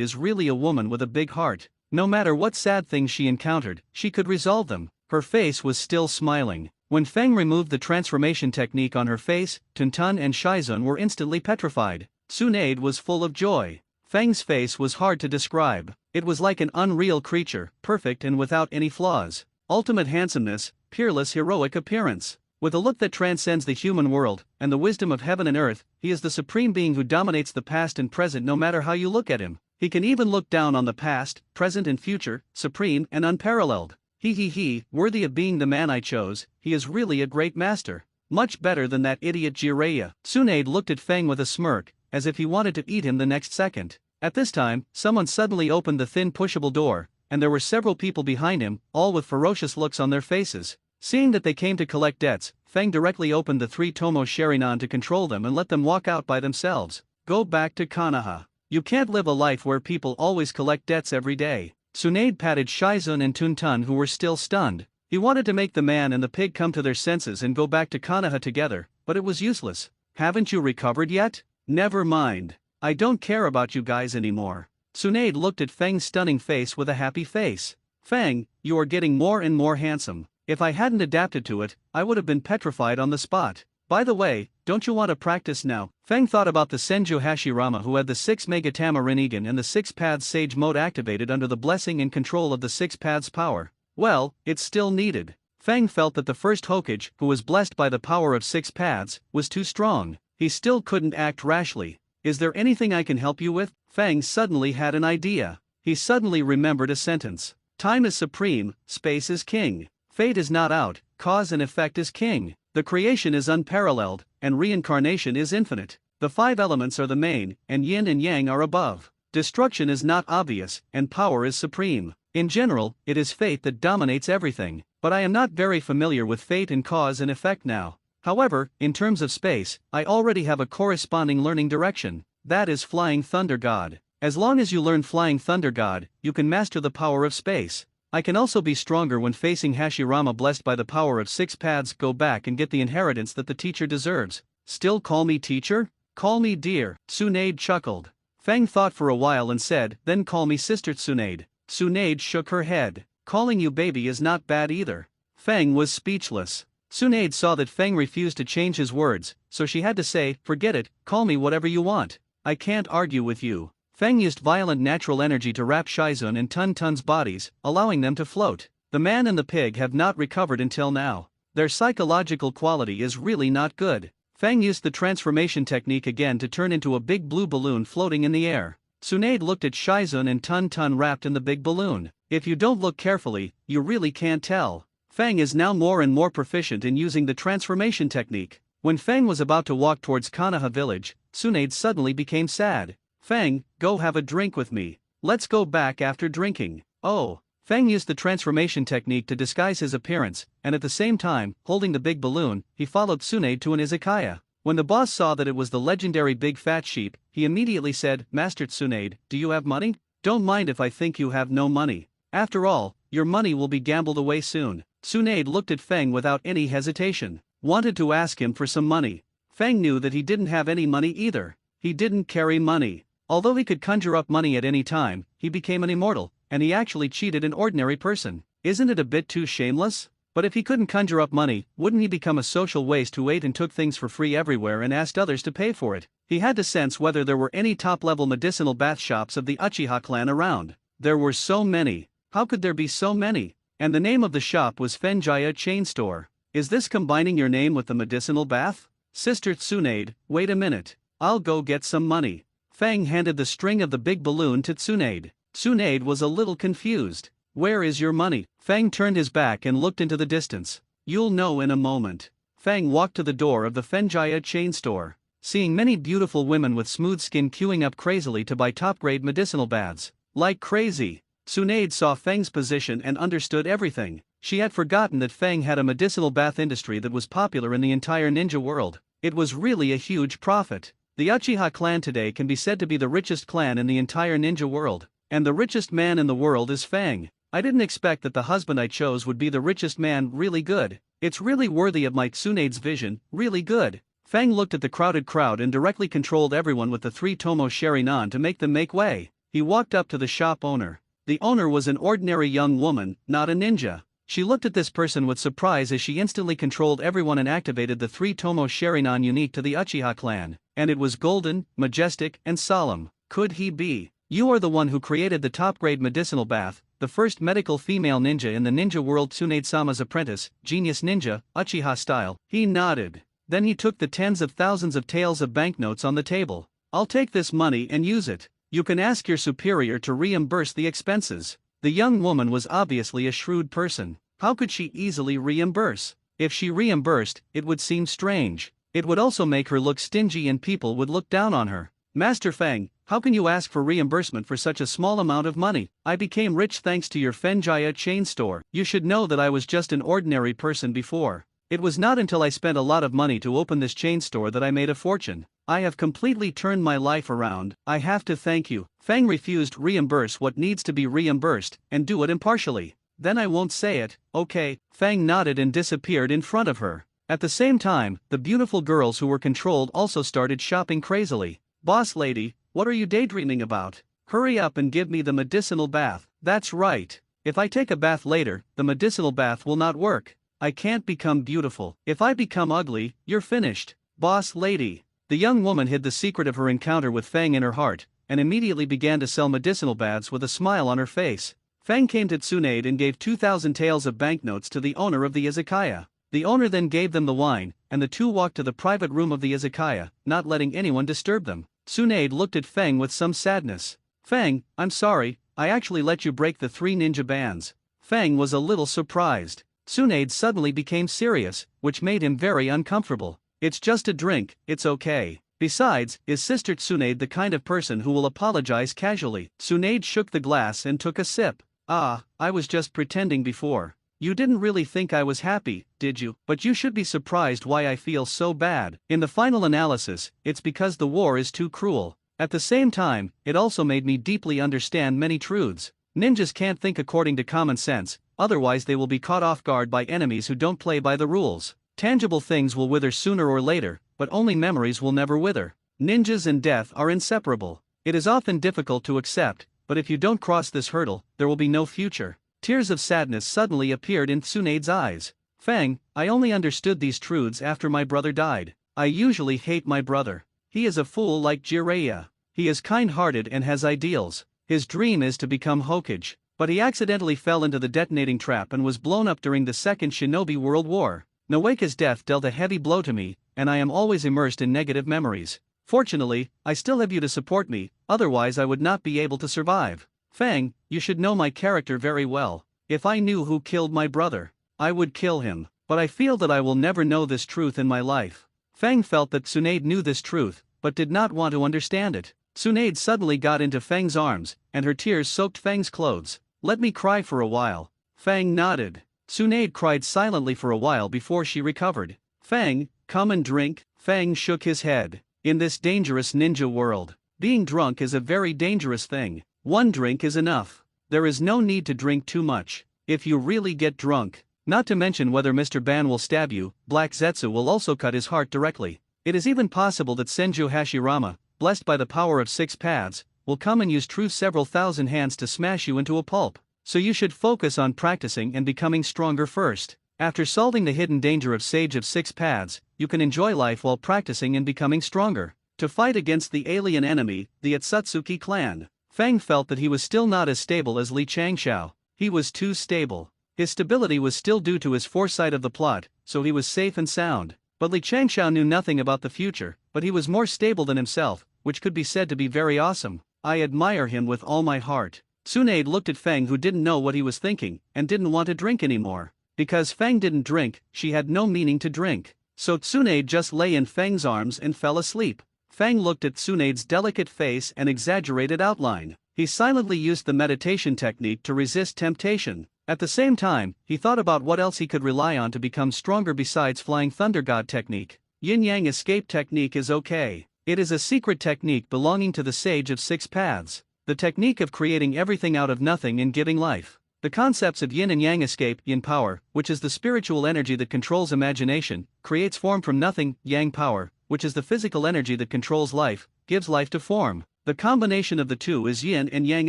is really a woman with a big heart. No matter what sad things she encountered, she could resolve them. Her face was still smiling. When Fang removed the transformation technique on her face, Tuntun and Shizun were instantly petrified. Tsunade was full of joy. Fang's face was hard to describe. It was like an unreal creature, perfect and without any flaws. Ultimate handsomeness, peerless heroic appearance. With a look that transcends the human world, and the wisdom of heaven and earth, he is the supreme being who dominates the past and present no matter how you look at him. He can even look down on the past, present and future, supreme and unparalleled. He, worthy of being the man I chose, he is really a great master. Much better than that idiot Jiraiya. Tsunade looked at Fang with a smirk, as if he wanted to eat him the next second. At this time, someone suddenly opened the thin pushable door, and there were several people behind him, all with ferocious looks on their faces. Seeing that they came to collect debts, Fang directly opened the 3 Tomo Sharinan to control them and let them walk out by themselves. Go back to Konoha. You can't live a life where people always collect debts every day. Tsunade patted Shizun and Tuntun who were still stunned. He wanted to make the man and the pig come to their senses and go back to Konoha together, but it was useless. Haven't you recovered yet? Never mind. I don't care about you guys anymore. Tsunade looked at Fang's stunning face with a happy face. Fang, you are getting more and more handsome. If I hadn't adapted to it, I would have been petrified on the spot. By the way, don't you want to practice now? Fang thought about the Senju Hashirama who had the 6 Megatama Rinnegan and the 6 Paths Sage mode activated under the blessing and control of the 6 Paths power. Well, it's still needed. Fang felt that the first Hokage, who was blessed by the power of 6 Paths, was too strong. He still couldn't act rashly. Is there anything I can help you with? Fang suddenly had an idea. He suddenly remembered a sentence. Time is supreme, space is king. Fate is not out, cause and effect is king. The creation is unparalleled, and reincarnation is infinite. The 5 elements are the main, and yin and yang are above. Destruction is not obvious, and power is supreme. In general, it is fate that dominates everything, but I am not very familiar with fate and cause and effect now. However, in terms of space, I already have a corresponding learning direction. That is Flying Thunder God. As long as you learn Flying Thunder God, you can master the power of space. I can also be stronger when facing Hashirama, blessed by the power of 6 paths. Go back and get the inheritance that the teacher deserves. Still call me teacher? Call me dear. Tsunade chuckled. Fang thought for a while and said, then call me sister Tsunade. Tsunade shook her head. Calling you baby is not bad either. Fang was speechless. Tsunade saw that Fang refused to change his words, so she had to say, forget it, call me whatever you want. I can't argue with you. Fang used violent natural energy to wrap Shizun in Tun Tun's bodies, allowing them to float. The man and the pig have not recovered until now. Their psychological quality is really not good. Fang used the transformation technique again to turn into a big blue balloon floating in the air. Tsunade looked at Shizun and Tun Tun wrapped in the big balloon. If you don't look carefully, you really can't tell. Fang is now more and more proficient in using the transformation technique. When Fang was about to walk towards Konoha village, Tsunade suddenly became sad. Fang, go have a drink with me. Let's go back after drinking. Oh. Fang used the transformation technique to disguise his appearance, and at the same time, holding the big balloon, he followed Tsunade to an izakaya. When the boss saw that it was the legendary big fat sheep, he immediately said, Master Tsunade, do you have money? Don't mind if I think you have no money. After all, your money will be gambled away soon. Tsunade looked at Fang without any hesitation. Wanted to ask him for some money. Fang knew that he didn't have any money either. He didn't carry money. Although he could conjure up money at any time, he became an immortal, and he actually cheated an ordinary person. Isn't it a bit too shameless? But if he couldn't conjure up money, wouldn't he become a social waste who ate and took things for free everywhere and asked others to pay for it? He had to sense whether there were any top-level medicinal bath shops of the Uchiha clan around. There were so many. How could there be so many? And the name of the shop was Fenjaya Chain Store. Is this combining your name with the medicinal bath? Sister Tsunade, wait a minute. I'll go get some money. Fang handed the string of the big balloon to Tsunade. Tsunade was a little confused. Where is your money? Fang turned his back and looked into the distance. You'll know in a moment. Fang walked to the door of the Fenjaya Chain Store. Seeing many beautiful women with smooth skin queuing up crazily to buy top-grade medicinal baths. Like crazy. Tsunade saw Fang's position and understood everything. She had forgotten that Fang had a medicinal bath industry that was popular in the entire ninja world. It was really a huge profit. The Uchiha clan today can be said to be the richest clan in the entire ninja world. And the richest man in the world is Fang. I didn't expect that the husband I chose would be the richest man. Really good. It's really worthy of my Tsunade's vision, really good. Fang looked at the crowded crowd and directly controlled everyone with the 3 Tomo Sharinan to make them make way. He walked up to the shop owner. The owner was an ordinary young woman, not a ninja. She looked at this person with surprise as she instantly controlled everyone and activated the 3 Tomo Sharinan unique to the Uchiha clan. And it was golden, majestic, and solemn. Could he be? You are the one who created the top-grade medicinal bath, the first medical female ninja in the ninja world. Tsunade-sama's apprentice, genius ninja, Uchiha style. He nodded. Then he took the tens of thousands of taels of banknotes on the table. I'll take this money and use it. You can ask your superior to reimburse the expenses. The young woman was obviously a shrewd person. How could she easily reimburse? If she reimbursed, it would seem strange. It would also make her look stingy and people would look down on her. Master Fang, how can you ask for reimbursement for such a small amount of money? I became rich thanks to your Fenjaya chain store. You should know that I was just an ordinary person before. It was not until I spent a lot of money to open this chain store that I made a fortune. I have completely turned my life around. I have to thank you. Fang refused reimburse what needs to be reimbursed, and do it impartially. Then I won't say it, okay? Fang nodded and disappeared in front of her. At the same time, the beautiful girls who were controlled also started shopping crazily. Boss lady, what are you daydreaming about? Hurry up and give me the medicinal bath. That's right. If I take a bath later, the medicinal bath will not work. I can't become beautiful. If I become ugly, you're finished. Boss lady. The young woman hid the secret of her encounter with Fang in her heart, and immediately began to sell medicinal baths with a smile on her face. Fang came to Tsunade and gave 2,000 taels of banknotes to the owner of the izakaya. The owner then gave them the wine, and the two walked to the private room of the izakaya, not letting anyone disturb them. Tsunade looked at Fang with some sadness. Fang, I'm sorry, I actually let you break the 3 ninja bands. Fang was a little surprised. Tsunade suddenly became serious, which made him very uncomfortable. It's just a drink, it's okay. Besides, is Sister Tsunade the kind of person who will apologize casually? Tsunade shook the glass and took a sip. Ah, I was just pretending before. You didn't really think I was happy, did you? But you should be surprised why I feel so bad. In the final analysis, it's because the war is too cruel. At the same time, it also made me deeply understand many truths. Ninjas can't think according to common sense, otherwise they will be caught off guard by enemies who don't play by the rules. Tangible things will wither sooner or later, but only memories will never wither. Ninjas and death are inseparable. It is often difficult to accept, but if you don't cross this hurdle, there will be no future. Tears of sadness suddenly appeared in Tsunade's eyes. Fang, I only understood these truths after my brother died. I usually hate my brother. He is a fool like Jiraiya. He is kind-hearted and has ideals. His dream is to become Hokage, but he accidentally fell into the detonating trap and was blown up during the Second Shinobi World War. Nawaka's death dealt a heavy blow to me, and I am always immersed in negative memories. Fortunately, I still have you to support me, otherwise I would not be able to survive. Fang, you should know my character very well. If I knew who killed my brother, I would kill him, but I feel that I will never know this truth in my life. Fang felt that Tsunade knew this truth, but did not want to understand it. Tsunade suddenly got into Fang's arms, and her tears soaked Fang's clothes. Let me cry for a while. Fang nodded. Tsunade cried silently for a while before she recovered. Fang, come and drink. Fang shook his head. In this dangerous ninja world, being drunk is a very dangerous thing. One drink is enough. There is no need to drink too much. If you really get drunk, not to mention whether Mr. Ban will stab you, Black Zetsu will also cut his heart directly. It is even possible that Senju Hashirama, blessed by the power of 6 paths, will come and use true several thousand hands to smash you into a pulp. So you should focus on practicing and becoming stronger first. After solving the hidden danger of Sage of 6 paths, you can enjoy life while practicing and becoming stronger. To fight against the alien enemy, the Atsutsuki clan, Fang felt that he was still not as stable as Li Changshao. He was too stable. His stability was still due to his foresight of the plot, so he was safe and sound. But Li Changshao knew nothing about the future, but he was more stable than himself, which could be said to be very awesome. I admire him with all my heart. Tsunade looked at Fang, who didn't know what he was thinking, and didn't want to drink anymore. Because Fang didn't drink, she had no meaning to drink. So Tsunade just lay in Fang's arms and fell asleep. Fang looked at Tsunade's delicate face and exaggerated outline. He silently used the meditation technique to resist temptation. At the same time, he thought about what else he could rely on to become stronger besides Flying Thunder God technique. Yin-Yang escape technique is okay. It is a secret technique belonging to the Sage of 6 Paths. The technique of creating everything out of nothing and giving life. The concepts of yin and yang escape, yin power, which is the spiritual energy that controls imagination, creates form from nothing, yang power, which is the physical energy that controls life, gives life to form. The combination of the two is yin and yang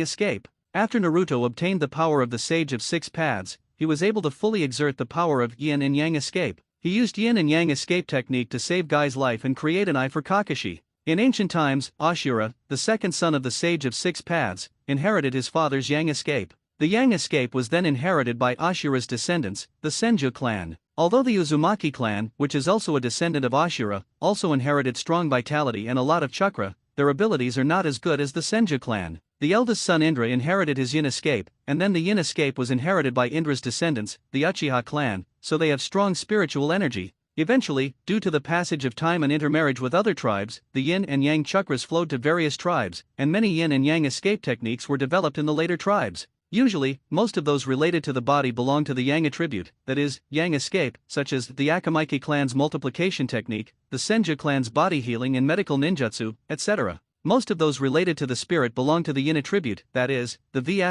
escape. After Naruto obtained the power of the Sage of 6 Paths, he was able to fully exert the power of yin and yang escape. He used yin and yang escape technique to save Guy's life and create an eye for Kakashi. In ancient times, Ashura, the second son of the Sage of 6 Paths, inherited his father's yang escape. The yang escape was then inherited by Ashura's descendants, the Senju clan. Although the Uzumaki clan, which is also a descendant of Ashura, also inherited strong vitality and a lot of chakra, their abilities are not as good as the Senju clan. The eldest son Indra inherited his yin escape, and then the yin escape was inherited by Indra's descendants, the Uchiha clan, so they have strong spiritual energy. Eventually, due to the passage of time and intermarriage with other tribes, the yin and yang chakras flowed to various tribes, and many yin and yang escape techniques were developed in the later tribes. Usually, most of those related to the body belong to the yang attribute, that is, yang escape, such as the Akamaki clan's multiplication technique, the Senju clan's body healing and medical ninjutsu, etc. Most of those related to the spirit belong to the yin attribute, that is, the V********,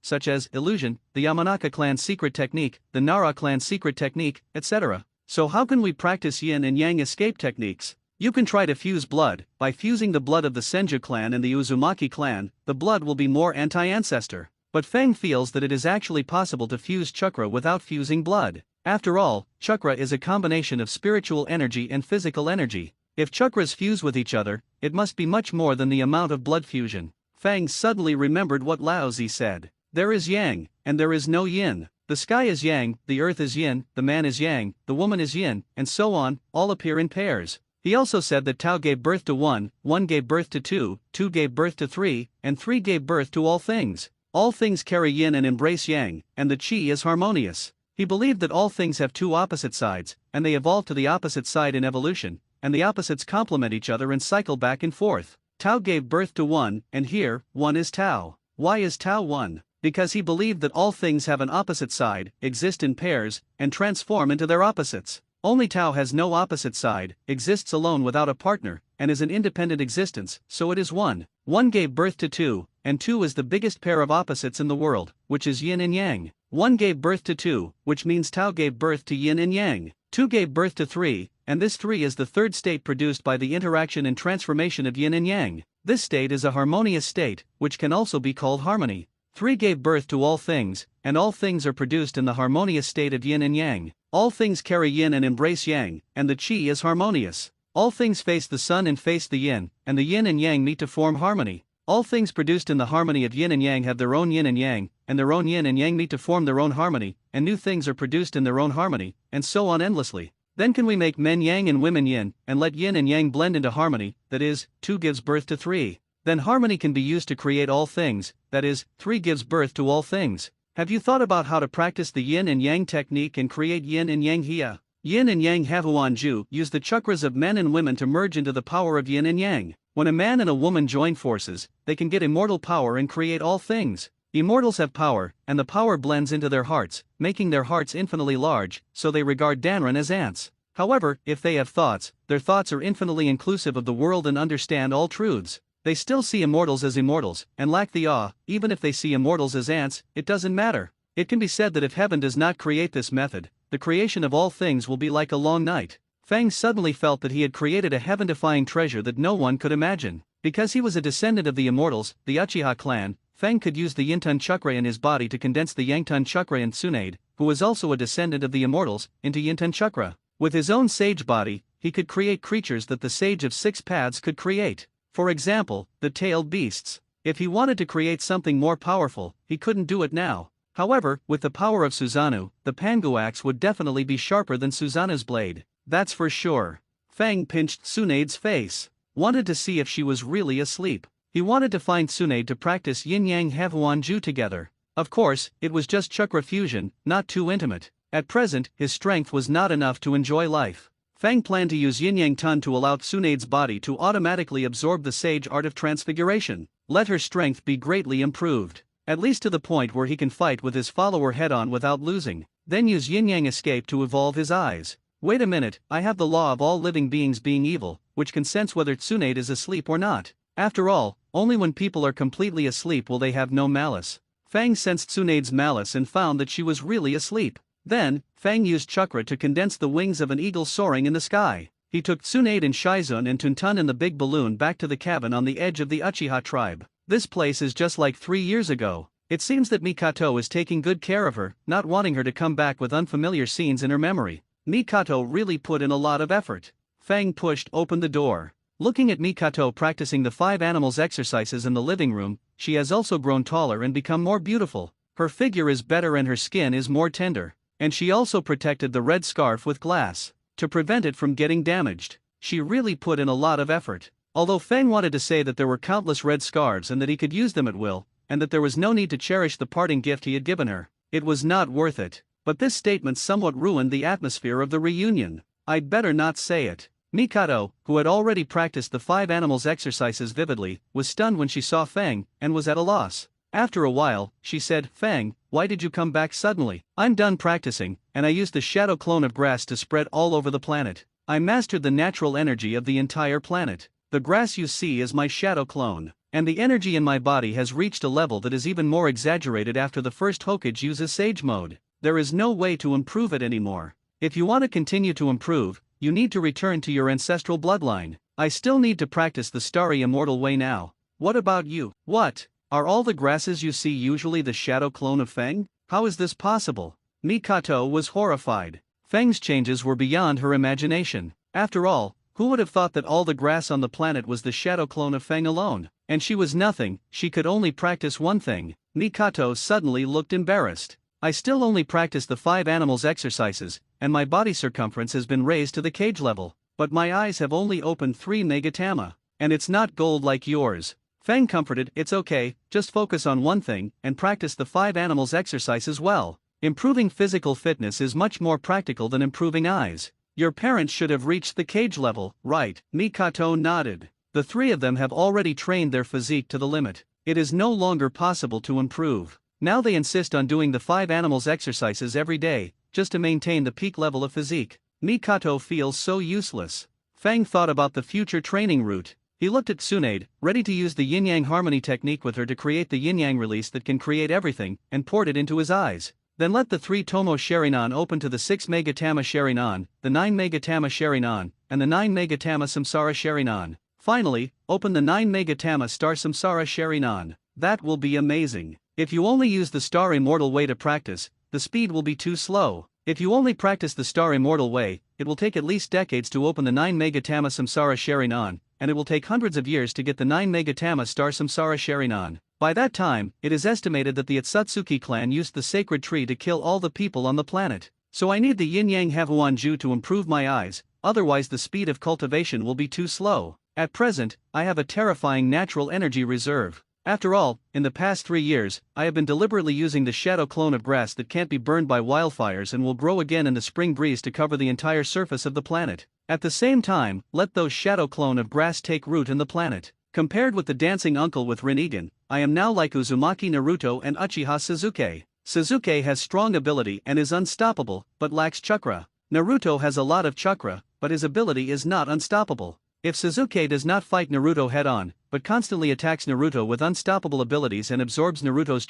such as illusion, the Yamanaka clan's secret technique, the Nara clan's secret technique, etc. So how can we practice yin and yang escape techniques? You can try to fuse blood. By fusing the blood of the Senju clan and the Uzumaki clan, the blood will be more anti-ancestor. But Fang feels that it is actually possible to fuse chakra without fusing blood. After all, chakra is a combination of spiritual energy and physical energy. If chakras fuse with each other, it must be much more than the amount of blood fusion. Fang suddenly remembered what Laozi said. There is yang, and there is no yin. The sky is yang, the earth is yin, the man is yang, the woman is yin, and so on, all appear in pairs. He also said that Tao gave birth to 1, 1 gave birth to 2, 2 gave birth to 3, and 3 gave birth to all things. All things carry yin and embrace yang, and the chi is harmonious. He believed that all things have two opposite sides, and they evolve to the opposite side in evolution, and the opposites complement each other and cycle back and forth. Tao gave birth to 1, and here, 1 is Tao. Why is Tao 1? Because he believed that all things have an opposite side, exist in pairs, and transform into their opposites. Only Tao has no opposite side, exists alone without a partner, and is an independent existence, so it is one. One gave birth to two, and two is the biggest pair of opposites in the world, which is yin and yang. One gave birth to two, which means Tao gave birth to yin and yang. Two gave birth to three, and this three is the third state produced by the interaction and transformation of yin and yang. This state is a harmonious state, which can also be called harmony. Three gave birth to all things, and all things are produced in the harmonious state of yin and yang. All things carry yin and embrace yang, and the qi is harmonious. All things face the sun and face the yin, and the yin and yang meet to form harmony. All things produced in the harmony of yin and yang have their own yin and yang, and their own yin and yang meet to form their own harmony, and new things are produced in their own harmony, and so on endlessly. Then can we make men yang and women yin, and let yin and yang blend into harmony, that is, two gives birth to three. Then harmony can be used to create all things, that is, three gives birth to all things. Have you thought about how to practice the yin and yang technique and create yin and yang hiya? Yin and yang Havuan-ju use the chakras of men and women to merge into the power of yin and yang. When a man and a woman join forces, they can get immortal power and create all things. Immortals have power, and the power blends into their hearts, making their hearts infinitely large, so they regard Danren as ants. However, if they have thoughts, their thoughts are infinitely inclusive of the world and understand all truths. They still see immortals as immortals, and lack the awe. Even if they see immortals as ants, it doesn't matter. It can be said that if heaven does not create this method, the creation of all things will be like a long night. Feng suddenly felt that he had created a heaven-defying treasure that no one could imagine. Because he was a descendant of the immortals, the Uchiha clan, Feng could use the Yintun chakra in his body to condense the Yangtun chakra in Tsunade, who was also a descendant of the immortals, into Yintun chakra. With his own sage body, he could create creatures that the sage of six paths could create. For example, the tailed beasts. If he wanted to create something more powerful, he couldn't do it now. However, with the power of Susanoo, the Pangu axe would definitely be sharper than Susanoo's blade. That's for sure. Feng pinched Tsunade's face. Wanted to see if she was really asleep. He wanted to find Tsunade to practice yin-yang Havuan-ju together. Of course, it was just chakra fusion, not too intimate. At present, his strength was not enough to enjoy life. Feng planned to use yin-yang tun to allow Tsunade's body to automatically absorb the sage art of transfiguration. Let her strength be greatly improved. At least to the point where he can fight with his follower head-on without losing. Then use yin-yang escape to evolve his eyes. Wait a minute, I have the law of all living beings being evil, which can sense whether Tsunade is asleep or not. After all, only when people are completely asleep will they have no malice. Feng sensed Tsunade's malice and found that she was really asleep. Then, Feng used chakra to condense the wings of an eagle soaring in the sky. He took Tsunade and Shizun and Tuntun in the big balloon back to the cabin on the edge of the Uchiha tribe. This place is just like 3 years ago. It seems that Mikato is taking good care of her, not wanting her to come back with unfamiliar scenes in her memory. Mikato really put in a lot of effort. Feng pushed open the door. Looking at Mikato practicing the 5 animals exercises in the living room, she has also grown taller and become more beautiful. Her figure is better and her skin is more tender. And she also protected the red scarf with glass, to prevent it from getting damaged. She really put in a lot of effort. Although Feng wanted to say that there were countless red scarves and that he could use them at will, and that there was no need to cherish the parting gift he had given her, it was not worth it. But this statement somewhat ruined the atmosphere of the reunion. I'd better not say it. Mikato, who had already practiced the 5 animals exercises vividly, was stunned when she saw Feng, and was at a loss. After a while, she said, "Feng, why did you come back suddenly?" "I'm done practicing, and I used the shadow clone of grass to spread all over the planet. I mastered the natural energy of the entire planet. The grass you see is my shadow clone, and the energy in my body has reached a level that is even more exaggerated after the first Hokage uses Sage Mode. There is no way to improve it anymore. If you want to continue to improve, you need to return to your ancestral bloodline. I still need to practice the starry immortal way now. What about you? What? Are all the grasses you see usually the shadow clone of Feng? How is this possible?" Mikato was horrified. Feng's changes were beyond her imagination. After all, who would have thought that all the grass on the planet was the shadow clone of Feng alone? And she was nothing, she could only practice one thing. Mikato suddenly looked embarrassed. "I still only practice the 5 animals exercises, and my body circumference has been raised to the cage level. But my eyes have only opened 3 megatama. And it's not gold like yours." Feng comforted, "It's okay, just focus on one thing, and practice the 5 animals exercises well. Improving physical fitness is much more practical than improving eyes. Your parents should have reached the cage level, right?" Mikato nodded. The 3 of them have already trained their physique to the limit. It is no longer possible to improve. Now they insist on doing the 5 animals exercises every day, just to maintain the peak level of physique. Mikato feels so useless. Fang thought about the future training route. He looked at Tsunade, ready to use the yin-yang harmony technique with her to create the yin-yang release that can create everything, and poured it into his eyes. Then let the 3 Tomo Sharingan open to the 6 Megatama Sharingan, the 9 Megatama Sharingan, and the 9 Megatama Samsara Sharingan. Finally, open the 9 Megatama Star Samsara Sharingan. That will be amazing. If you only use the Star Immortal way to practice, the speed will be too slow. If you only practice the Star Immortal way, it will take at least decades to open the 9 Megatama Samsara Sharingan, and it will take hundreds of years to get the 9 Megatama Star Samsara Sharingan. By that time, it is estimated that the Atsutsuki clan used the sacred tree to kill all the people on the planet. So I need the Yin-Yang Havuanju to improve my eyes, otherwise the speed of cultivation will be too slow. At present, I have a terrifying natural energy reserve. After all, in the past 3 years, I have been deliberately using the shadow clone of grass that can't be burned by wildfires and will grow again in the spring breeze to cover the entire surface of the planet. At the same time, let those shadow clone of grass take root in the planet. Compared with the dancing uncle with Rinnegan, I am now like Uzumaki Naruto and Uchiha Sasuke. Sasuke has strong ability and is unstoppable, but lacks chakra. Naruto has a lot of chakra, but his ability is not unstoppable. If Sasuke does not fight Naruto head-on, but constantly attacks Naruto with unstoppable abilities and absorbs Naruto's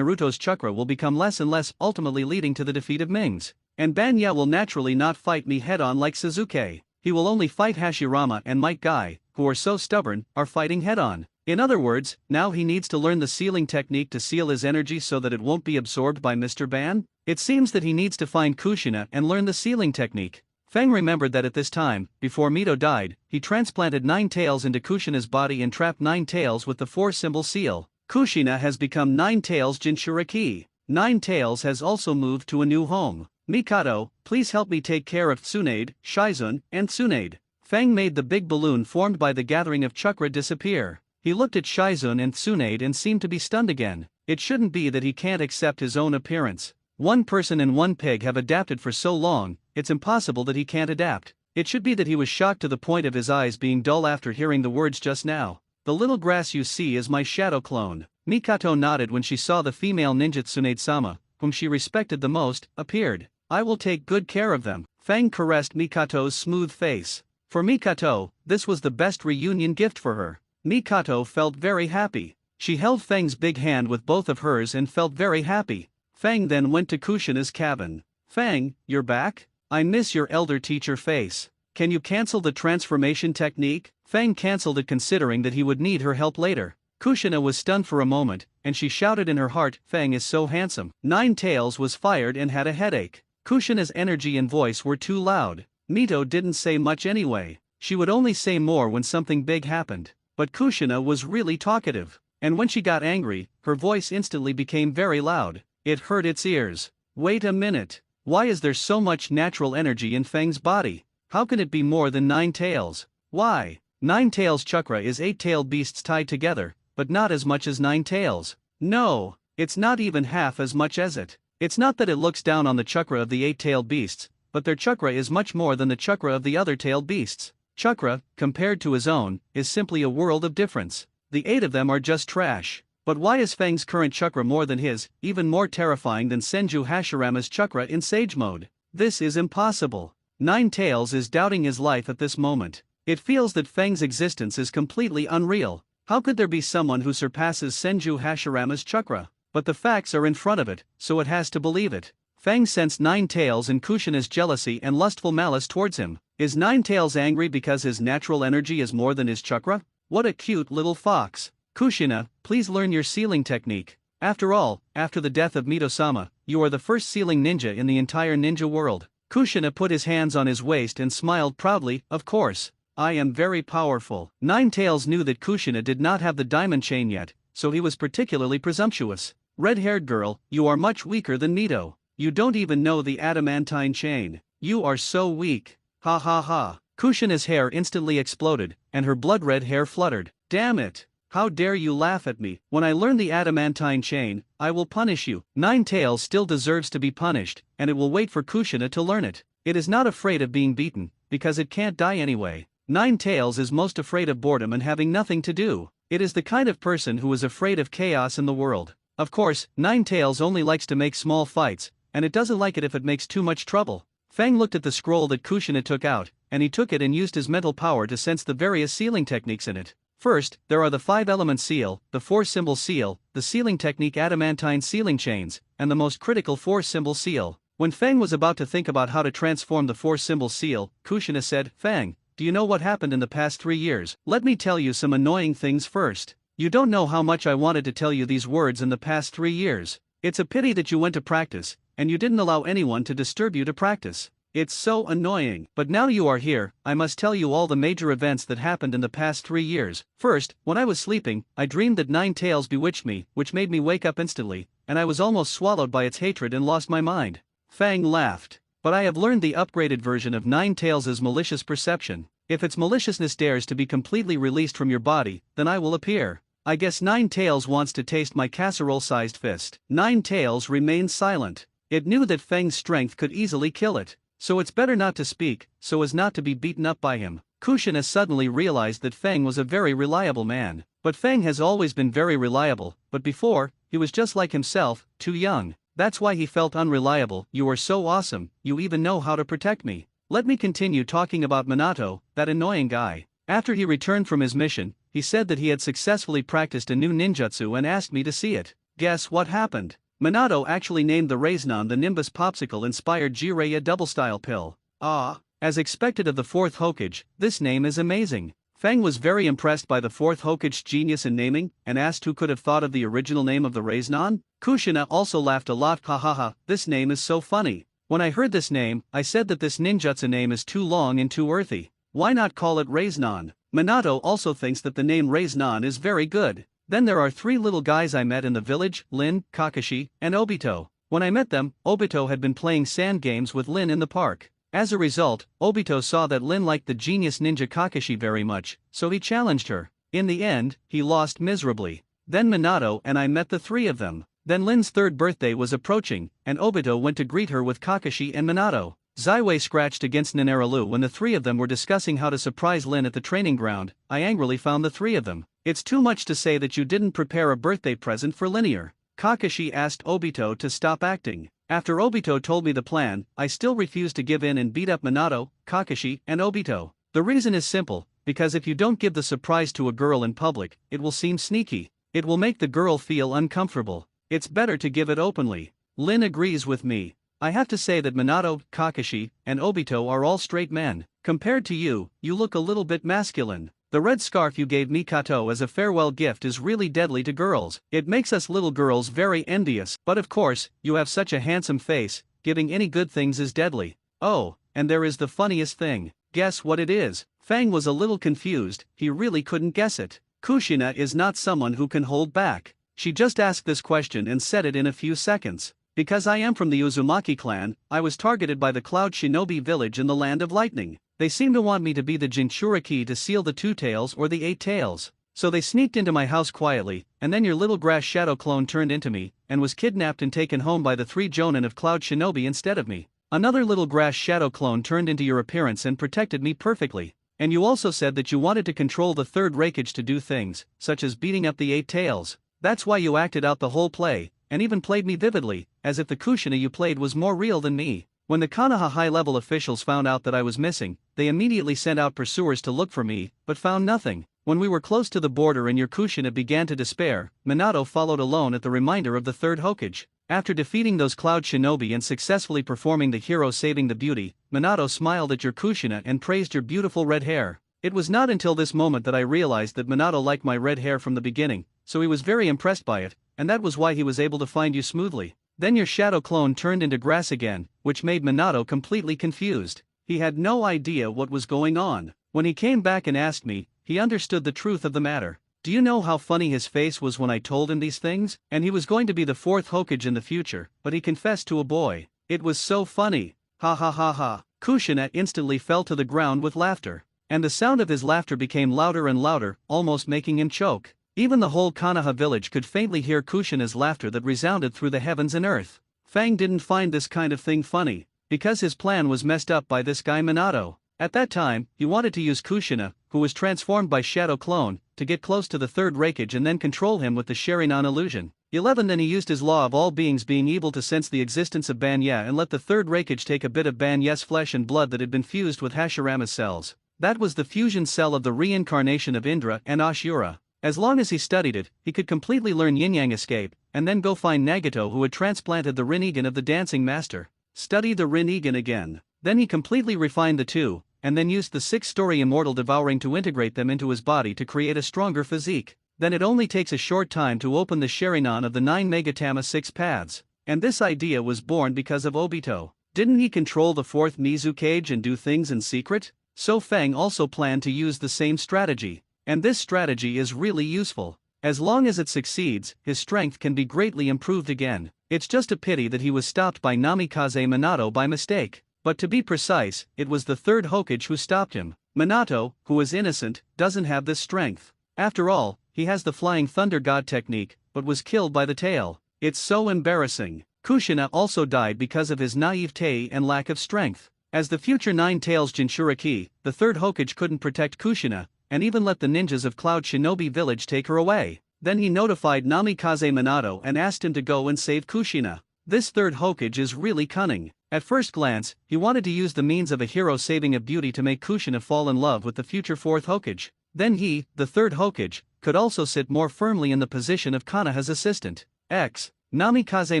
chakra will become less and less, ultimately leading to the defeat of Mings. And Banya will naturally not fight me head-on like Sasuke. He will only fight Hashirama and Might Guy, who are so stubborn, are fighting head-on. In other words, now he needs to learn the sealing technique to seal his energy so that it won't be absorbed by Mr. Ban? It seems that he needs to find Kushina and learn the sealing technique. Fang remembered that at this time, before Mito died, he transplanted 9 tails into Kushina's body and trapped 9 tails with the 4-symbol seal. Kushina has become 9 tails Jinchuriki. 9 tails has also moved to a new home. Mikado, please help me take care of Tsunade, Shizun, and Tsunade. Fang made the big balloon formed by the gathering of chakra disappear. He looked at Shizun and Tsunade and seemed to be stunned again. It shouldn't be that he can't accept his own appearance. One person and one pig have adapted for so long, it's impossible that he can't adapt. It should be that he was shocked to the point of his eyes being dull after hearing the words just now. The little grass you see is my shadow clone. Mikato nodded when she saw the female ninja Tsunade-sama, whom she respected the most, appeared. I will take good care of them. Fang caressed Mikato's smooth face. For Mikato, this was the best reunion gift for her. Mikato felt very happy. She held Fang's big hand with both of hers and felt very happy. Fang then went to Kushina's cabin. Fang, you're back? I miss your elder teacher face. Can you cancel the transformation technique? Fang cancelled it considering that he would need her help later. Kushina was stunned for a moment, and she shouted in her heart, Fang is so handsome. 9 Tails was fired and had a headache. Kushina's energy and voice were too loud. Mito didn't say much anyway. She would only say more when something big happened. But Kushina was really talkative. And when she got angry, her voice instantly became very loud. It hurt its ears. Wait a minute. Why is there so much natural energy in Fang's body? How can it be more than 9 tails? Why? 9 tails chakra is 8-tailed beasts tied together, but not as much as 9 tails. No, it's not even half as much as it. It's not that it looks down on the chakra of the 8-tailed beasts, but their chakra is much more than the chakra of the other tailed beasts. Chakra, compared to his own, is simply a world of difference. The 8 of them are just trash. But why is Fang's current chakra more than his, even more terrifying than Senju Hashirama's chakra in Sage Mode? This is impossible. 9 Tails is doubting his life at this moment. It feels that Fang's existence is completely unreal. How could there be someone who surpasses Senju Hashirama's chakra? But the facts are in front of it, so it has to believe it. Fang sensed 9 Tails in Kushina's jealousy and lustful malice towards him. Is 9 Tails angry because his natural energy is more than his chakra? What a cute little fox. Kushina, please learn your sealing technique. After all, after the death of Mito-sama, you are the first sealing ninja in the entire ninja world. Kushina put his hands on his waist and smiled proudly, of course. I am very powerful. 9 Tails knew that Kushina did not have the diamond chain yet, so he was particularly presumptuous. Red-haired girl, you are much weaker than Mito. You don't even know the adamantine chain. You are so weak. Ha ha ha. Kushina's hair instantly exploded, and her blood-red hair fluttered. Damn it. How dare you laugh at me? When I learn the adamantine chain, I will punish you. 9 Tails still deserves to be punished, and it will wait for Kushina to learn it. It is not afraid of being beaten, because it can't die anyway. 9 Tails is most afraid of boredom and having nothing to do. It is the kind of person who is afraid of chaos in the world. Of course, 9 Tails only likes to make small fights, and it doesn't like it if it makes too much trouble. Fang looked at the scroll that Kushina took out, and he took it and used his mental power to sense the various sealing techniques in it. First, there are the 5-element seal, the 4-symbol seal, the sealing technique adamantine sealing chains, and the most critical 4-symbol seal. When Feng was about to think about how to transform the 4-symbol seal, Kushina said, "Feng, do you know what happened in the past 3 years? Let me tell you some annoying things first. You don't know how much I wanted to tell you these words in the past 3 years. It's a pity that you went to practice, and you didn't allow anyone to disturb you to practice. It's so annoying. But now you are here, I must tell you all the major events that happened in the past 3 years. First, when I was sleeping, I dreamed that 9 tails bewitched me, which made me wake up instantly, and I was almost swallowed by its hatred and lost my mind." Fang laughed. "But I have learned the upgraded version of 9 tails' malicious perception. If its maliciousness dares to be completely released from your body, then I will appear. I guess 9 tails wants to taste my casserole-sized fist." 9 tails remained silent. It knew that Feng's strength could easily kill it. So it's better not to speak, so as not to be beaten up by him. Kushina suddenly realized that Feng was a very reliable man. But Feng has always been very reliable, but before, he was just like himself, too young. That's why he felt unreliable. "You are so awesome, you even know how to protect me." Let me continue talking about Minato, that annoying guy. After he returned from his mission, he said that he had successfully practiced a new ninjutsu and asked me to see it. Guess what happened? Minato actually named the Raiznon the Nimbus Popsicle-inspired Jiraiya double-style pill. As expected of the 4th Hokage, this name is amazing. Feng was very impressed by the 4th Hokage's genius in naming, and asked who could have thought of the original name of the Raiznon. Kushina also laughed a lot. "Hahaha, this name is so funny. When I heard this name, I said that this ninjutsu name is too long and too earthy. Why not call it Raiznon?" Minato also thinks that the name Raiznon is very good. Then there are 3 little guys I met in the village, Lin, Kakashi, and Obito. When I met them, Obito had been playing sand games with Lin in the park. As a result, Obito saw that Lin liked the genius ninja Kakashi very much, so he challenged her. In the end, he lost miserably. Then Minato and I met the 3 of them. Then Lin's 3rd birthday was approaching, and Obito went to greet her with Kakashi and Minato. Zaiwei scratched against Ninaralu when the 3 of them were discussing how to surprise Lin at the training ground. I angrily found the 3 of them. "It's too much to say that you didn't prepare a birthday present for Linear." Kakashi asked Obito to stop acting. After Obito told me the plan, I still refused to give in and beat up Minato, Kakashi, and Obito. The reason is simple, because if you don't give the surprise to a girl in public, it will seem sneaky. It will make the girl feel uncomfortable. It's better to give it openly. Lin agrees with me. I have to say that Minato, Kakashi, and Obito are all straight men. Compared to you, you look a little bit masculine. The red scarf you gave me, Kato, as a farewell gift is really deadly to girls. It makes us little girls very envious. But of course, you have such a handsome face, giving any good things is deadly. Oh, and there is the funniest thing. Guess what it is? Fang was a little confused, he really couldn't guess it. Kushina is not someone who can hold back. She just asked this question and said it in a few seconds. Because I am from the Uzumaki clan, I was targeted by the Cloud Shinobi village in the Land of Lightning. They seem to want me to be the Jinchuriki to seal the 2 tails or the 8 tails. So they sneaked into my house quietly, and then your little grass shadow clone turned into me, and was kidnapped and taken home by the 3 Jonin of Cloud Shinobi instead of me. Another little grass shadow clone turned into your appearance and protected me perfectly. And you also said that you wanted to control the 3rd Raikage to do things, such as beating up the 8 tails. That's why you acted out the whole play, and even played me vividly, as if the Kushina you played was more real than me. When the Konoha high-level officials found out that I was missing, they immediately sent out pursuers to look for me, but found nothing. When we were close to the border and your Kushina began to despair, Minato followed alone at the reminder of the 3rd Hokage. After defeating those Cloud Shinobi and successfully performing the hero saving the beauty, Minato smiled at your Kushina and praised your beautiful red hair. It was not until this moment that I realized that Minato liked my red hair from the beginning, so he was very impressed by it, and that was why he was able to find you smoothly. Then your shadow clone turned into grass again, which made Minato completely confused. He had no idea what was going on. When he came back and asked me, he understood the truth of the matter. Do you know how funny his face was when I told him these things? And he was going to be the 4th Hokage in the future, but he confessed to a boy. It was so funny. Ha ha ha ha. Kushina instantly fell to the ground with laughter. And the sound of his laughter became louder and louder, almost making him choke. Even the whole Konoha village could faintly hear Kushina's laughter that resounded through the heavens and earth. Fang didn't find this kind of thing funny, because his plan was messed up by this guy Minato. At that time, he wanted to use Kushina, who was transformed by Shadow Clone, to get close to the 3rd Raikage and then control him with the Sharingan illusion. 11. Then he used his law of all beings being evil to sense the existence of Banya and let the third Raikage take a bit of Banya's flesh and blood that had been fused with Hashirama's cells. That was the fusion cell of the reincarnation of Indra and Ashura. As long as he studied it, he could completely learn yin-yang escape, and then go find Nagato who had transplanted the Rinnegan of the dancing master. Study the Rinnegan again. Then he completely refined the two, and then used the six-story immortal devouring to integrate them into his body to create a stronger physique. Then it only takes a short time to open the Sharingan of the 9 Megatama 6 paths. And this idea was born because of Obito. Didn't he control the fourth Mizukage and do things in secret? So Feng also planned to use the same strategy. And this strategy is really useful. As long as it succeeds, his strength can be greatly improved again. It's just a pity that he was stopped by Namikaze Minato by mistake. But to be precise, it was the third Hokage who stopped him. Minato, who is innocent, doesn't have this strength. After all, he has the Flying Thunder God technique, but was killed by the tail. It's so embarrassing. Kushina also died because of his naivete and lack of strength. As the future Nine Tails Jinchuriki, the third Hokage couldn't protect Kushina, and even let the ninjas of Cloud Shinobi Village take her away. Then he notified Namikaze Minato and asked him to go and save Kushina. This third Hokage is really cunning. At first glance, he wanted to use the means of a hero saving a beauty to make Kushina fall in love with the future fourth Hokage. Then he, the third Hokage, could also sit more firmly in the position of Konoha's assistant. Namikaze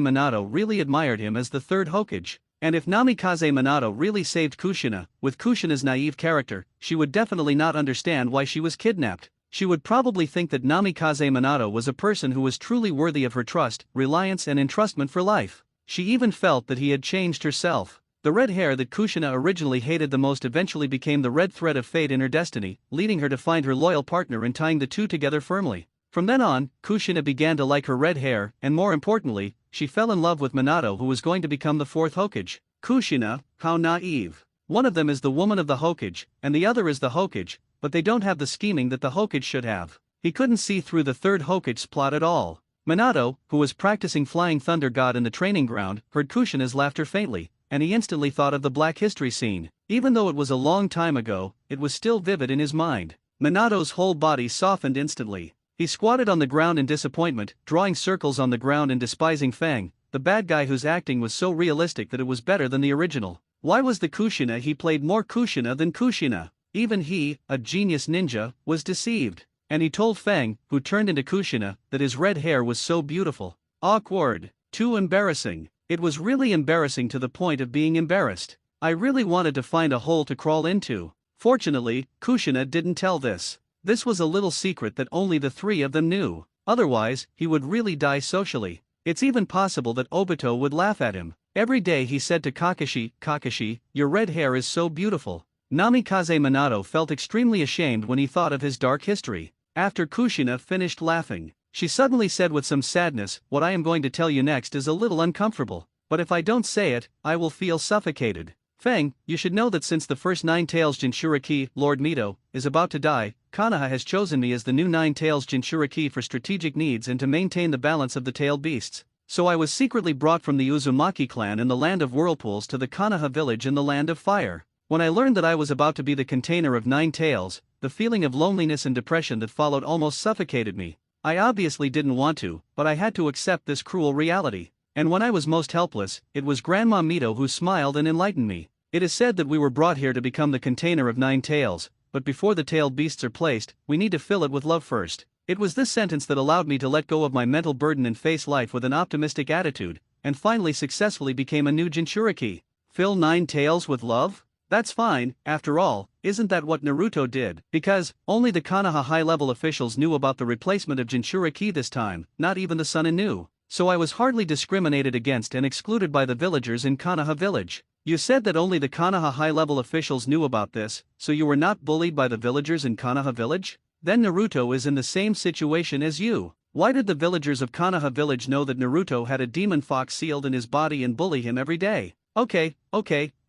Minato really admired him as the third Hokage. And if Namikaze Minato really saved Kushina, with Kushina's naive character, she would definitely not understand why she was kidnapped. She would probably think that Namikaze Minato was a person who was truly worthy of her trust, reliance and entrustment for life. She even felt that he had changed herself. The red hair that Kushina originally hated the most eventually became the red thread of fate in her destiny, leading her to find her loyal partner and tying the two together firmly. From then on, Kushina began to like her red hair, and more importantly, she fell in love with Minato, who was going to become the fourth Hokage. Kushina, how naive. One of them is the woman of the Hokage, and the other is the Hokage, but they don't have the scheming that the Hokage should have. He couldn't see through the third Hokage's plot at all. Minato, who was practicing Flying Thunder God in the training ground, heard Kushina's laughter faintly, and he instantly thought of the Black History scene. Even though it was a long time ago, it was still vivid in his mind. Minato's whole body softened instantly. He squatted on the ground in disappointment, drawing circles on the ground and despising Fang, the bad guy whose acting was so realistic that it was better than the original. Why was the Kushina he played more Kushina than Kushina? Even he, a genius ninja, was deceived. And he told Fang, who turned into Kushina, that his red hair was so beautiful. Awkward. Too embarrassing. It was really embarrassing to the point of being embarrassed. I really wanted to find a hole to crawl into. Fortunately, Kushina didn't tell this. This was a little secret that only the three of them knew. Otherwise, he would really die socially. It's even possible that Obito would laugh at him. Every day he said to Kakashi, "Kakashi, your red hair is so beautiful." Namikaze Minato felt extremely ashamed when he thought of his dark history. After Kushina finished laughing, she suddenly said with some sadness, "What I am going to tell you next is a little uncomfortable, but if I don't say it, I will feel suffocated. Fang, you should know that since the first Nine Tails Jinchuriki, Lord Mito, is about to die, Konoha has chosen me as the new Nine Tails Jinchuriki for strategic needs and to maintain the balance of the tailed beasts. So I was secretly brought from the Uzumaki clan in the land of whirlpools to the Konoha village in the land of fire. When I learned that I was about to be the container of Nine Tails, the feeling of loneliness and depression that followed almost suffocated me. I obviously didn't want to, but I had to accept this cruel reality. And when I was most helpless, it was Grandma Mito who smiled and enlightened me. It is said that we were brought here to become the container of Nine Tails, but before the tailed beasts are placed, we need to fill it with love first. It was this sentence that allowed me to let go of my mental burden and face life with an optimistic attitude, and finally successfully became a new Jinchuriki. Fill Nine Tails with love? That's fine, after all, isn't that what Naruto did? Because, only the Konoha high-level officials knew about the replacement of Jinchuriki this time, not even the Sunin knew. So I was hardly discriminated against and excluded by the villagers in Konoha village. You said that only the Konoha high-level officials knew about this, so you were not bullied by the villagers in Konoha village? Then Naruto is in the same situation as you. Why did the villagers of Konoha village know that Naruto had a demon fox sealed in his body and bully him every day? Okay,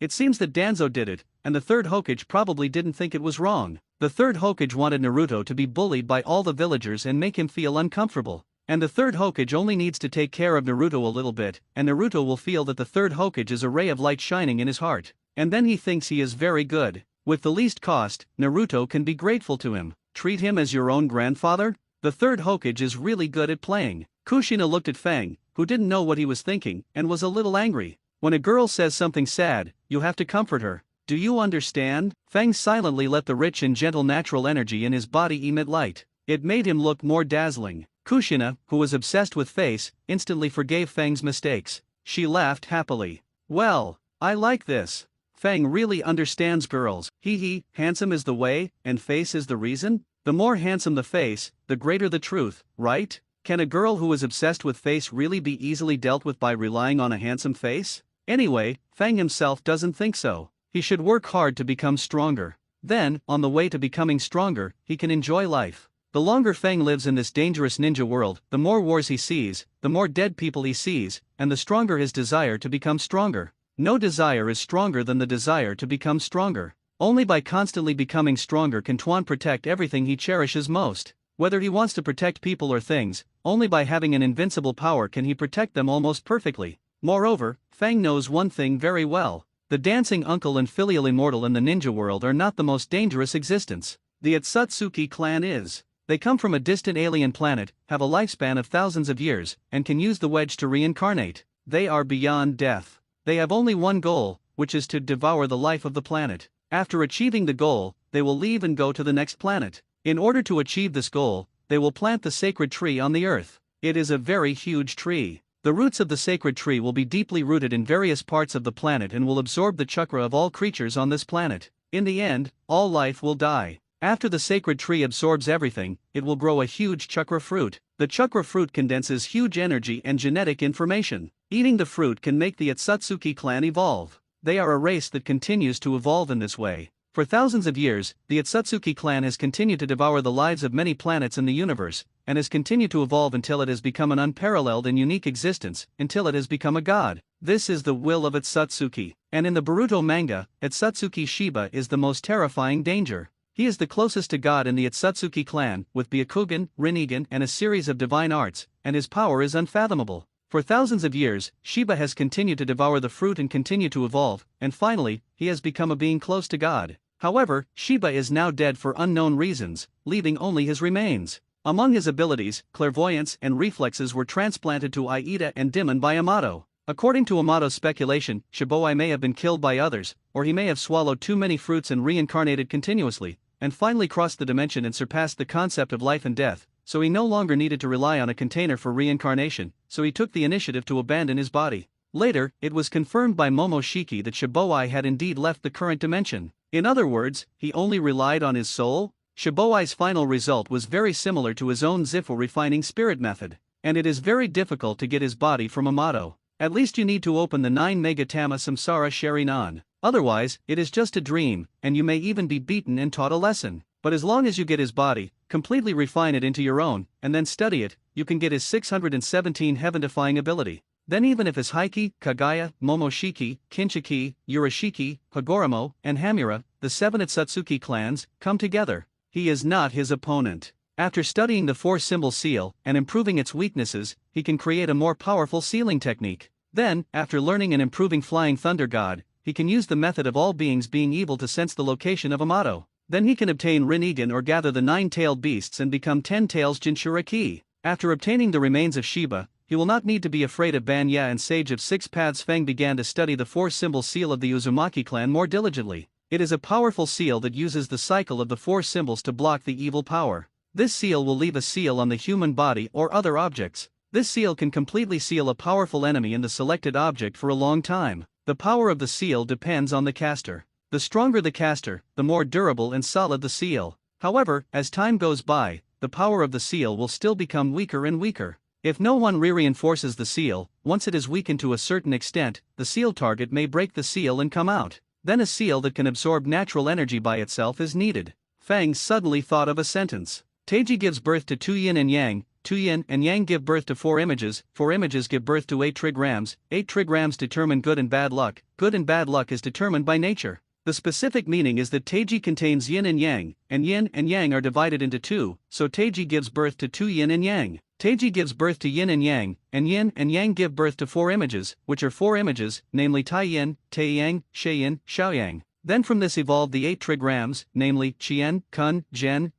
it seems that Danzo did it, and the third Hokage probably didn't think it was wrong. The third Hokage wanted Naruto to be bullied by all the villagers and make him feel uncomfortable. And the third Hokage only needs to take care of Naruto a little bit, and Naruto will feel that the third Hokage is a ray of light shining in his heart. And then he thinks he is very good. With the least cost, Naruto can be grateful to him. Treat him as your own grandfather? The third Hokage is really good at playing. Kushina looked at Fang, who didn't know what he was thinking, and was a little angry. When a girl says something sad, you have to comfort her. Do you understand? Fang silently let the rich and gentle natural energy in his body emit light. It made him look more dazzling. Kushina, who was obsessed with face, instantly forgave Fang's mistakes. She laughed happily. Well, I like this. Fang really understands girls. Hee, handsome is the way, and face is the reason? The more handsome the face, the greater the truth, right? Can a girl who is obsessed with face really be easily dealt with by relying on a handsome face? Anyway, Fang himself doesn't think so. He should work hard to become stronger. Then, on the way to becoming stronger, he can enjoy life. The longer Fang lives in this dangerous ninja world, the more wars he sees, the more dead people he sees, and the stronger his desire to become stronger. No desire is stronger than the desire to become stronger. Only by constantly becoming stronger can Tuan protect everything he cherishes most. Whether he wants to protect people or things, only by having an invincible power can he protect them almost perfectly. Moreover, Fang knows one thing very well. The dancing uncle and filial immortal in the ninja world are not the most dangerous existence. The Atsutsuki clan is. They come from a distant alien planet, have a lifespan of thousands of years, and can use the wedge to reincarnate. They are beyond death. They have only one goal, which is to devour the life of the planet. After achieving the goal, they will leave and go to the next planet. In order to achieve this goal, they will plant the sacred tree on the earth. It is a very huge tree. The roots of the sacred tree will be deeply rooted in various parts of the planet and will absorb the chakra of all creatures on this planet. In the end, all life will die. After the sacred tree absorbs everything, it will grow a huge chakra fruit. The chakra fruit condenses huge energy and genetic information. Eating the fruit can make the Atsutsuki clan evolve. They are a race that continues to evolve in this way. For thousands of years, the Atsutsuki clan has continued to devour the lives of many planets in the universe, and has continued to evolve until it has become an unparalleled and unique existence, until it has become a god. This is the will of Atsutsuki. And in the Boruto manga, Atsutsuki Shiba is the most terrifying danger. He is the closest to God in the Atsutsuki clan, with Byakugan, Rinnegan and a series of divine arts, and his power is unfathomable. For thousands of years, Shiba has continued to devour the fruit and continue to evolve, and finally, he has become a being close to God. However, Shiba is now dead for unknown reasons, leaving only his remains. Among his abilities, clairvoyance and reflexes were transplanted to Aida and Dimon by Amato. According to Amato's speculation, Shiboi may have been killed by others, or he may have swallowed too many fruits and reincarnated continuously, and finally crossed the dimension and surpassed the concept of life and death, so he no longer needed to rely on a container for reincarnation, so he took the initiative to abandon his body. Later, it was confirmed by Momoshiki that Shiboi had indeed left the current dimension. In other words, he only relied on his soul? Shiboi's final result was very similar to his own Zifu refining spirit method, and it is very difficult to get his body from Amato. At least you need to open the 9 Megatama Samsara Sharinan. Otherwise, it is just a dream, and you may even be beaten and taught a lesson. But as long as you get his body, completely refine it into your own, and then study it, you can get his 617 heaven-defying ability. Then even if his Heiki, Kagaya, Momoshiki, Kinshiki, Urashiki, Hagoromo, and Hamura, the 7 Atsutsuki clans, come together, he is not his opponent. After studying the 4-symbol seal and improving its weaknesses, he can create a more powerful sealing technique. Then, after learning and improving Flying Thunder God, he can use the method of all beings being evil to sense the location of Amato. Then he can obtain Rinnegan or gather the 9-tailed beasts and become 10 tails Jinchuriki. After obtaining the remains of Shiba, he will not need to be afraid of Banya, and Sage of 6 Paths Feng began to study the 4-symbol seal of the Uzumaki clan more diligently. It is a powerful seal that uses the cycle of the 4 symbols to block the evil power. This seal will leave a seal on the human body or other objects. This seal can completely seal a powerful enemy in the selected object for a long time. The power of the seal depends on the caster. The stronger the caster, the more durable and solid the seal. However, as time goes by, the power of the seal will still become weaker and weaker. If no one re-reinforces the seal, once it is weakened to a certain extent, the seal target may break the seal and come out. Then a seal that can absorb natural energy by itself is needed. Fang suddenly thought of a sentence. Teiji gives birth to 2 yin and yang, 2 yin and yang give birth to 4 images give birth to 8 trigrams, 8 trigrams determine good and bad luck is determined by nature. The specific meaning is that Teiji contains yin and yang are divided into 2, so Teiji gives birth to 2 yin and yang. Teiji gives birth to yin and yang give birth to 4 images, which are 4 images, namely Tai Yin, Tai Yang, Shui Yin, Xiao Yang. Then from this evolved the 8 trigrams, namely Qian, Kun, Zhen,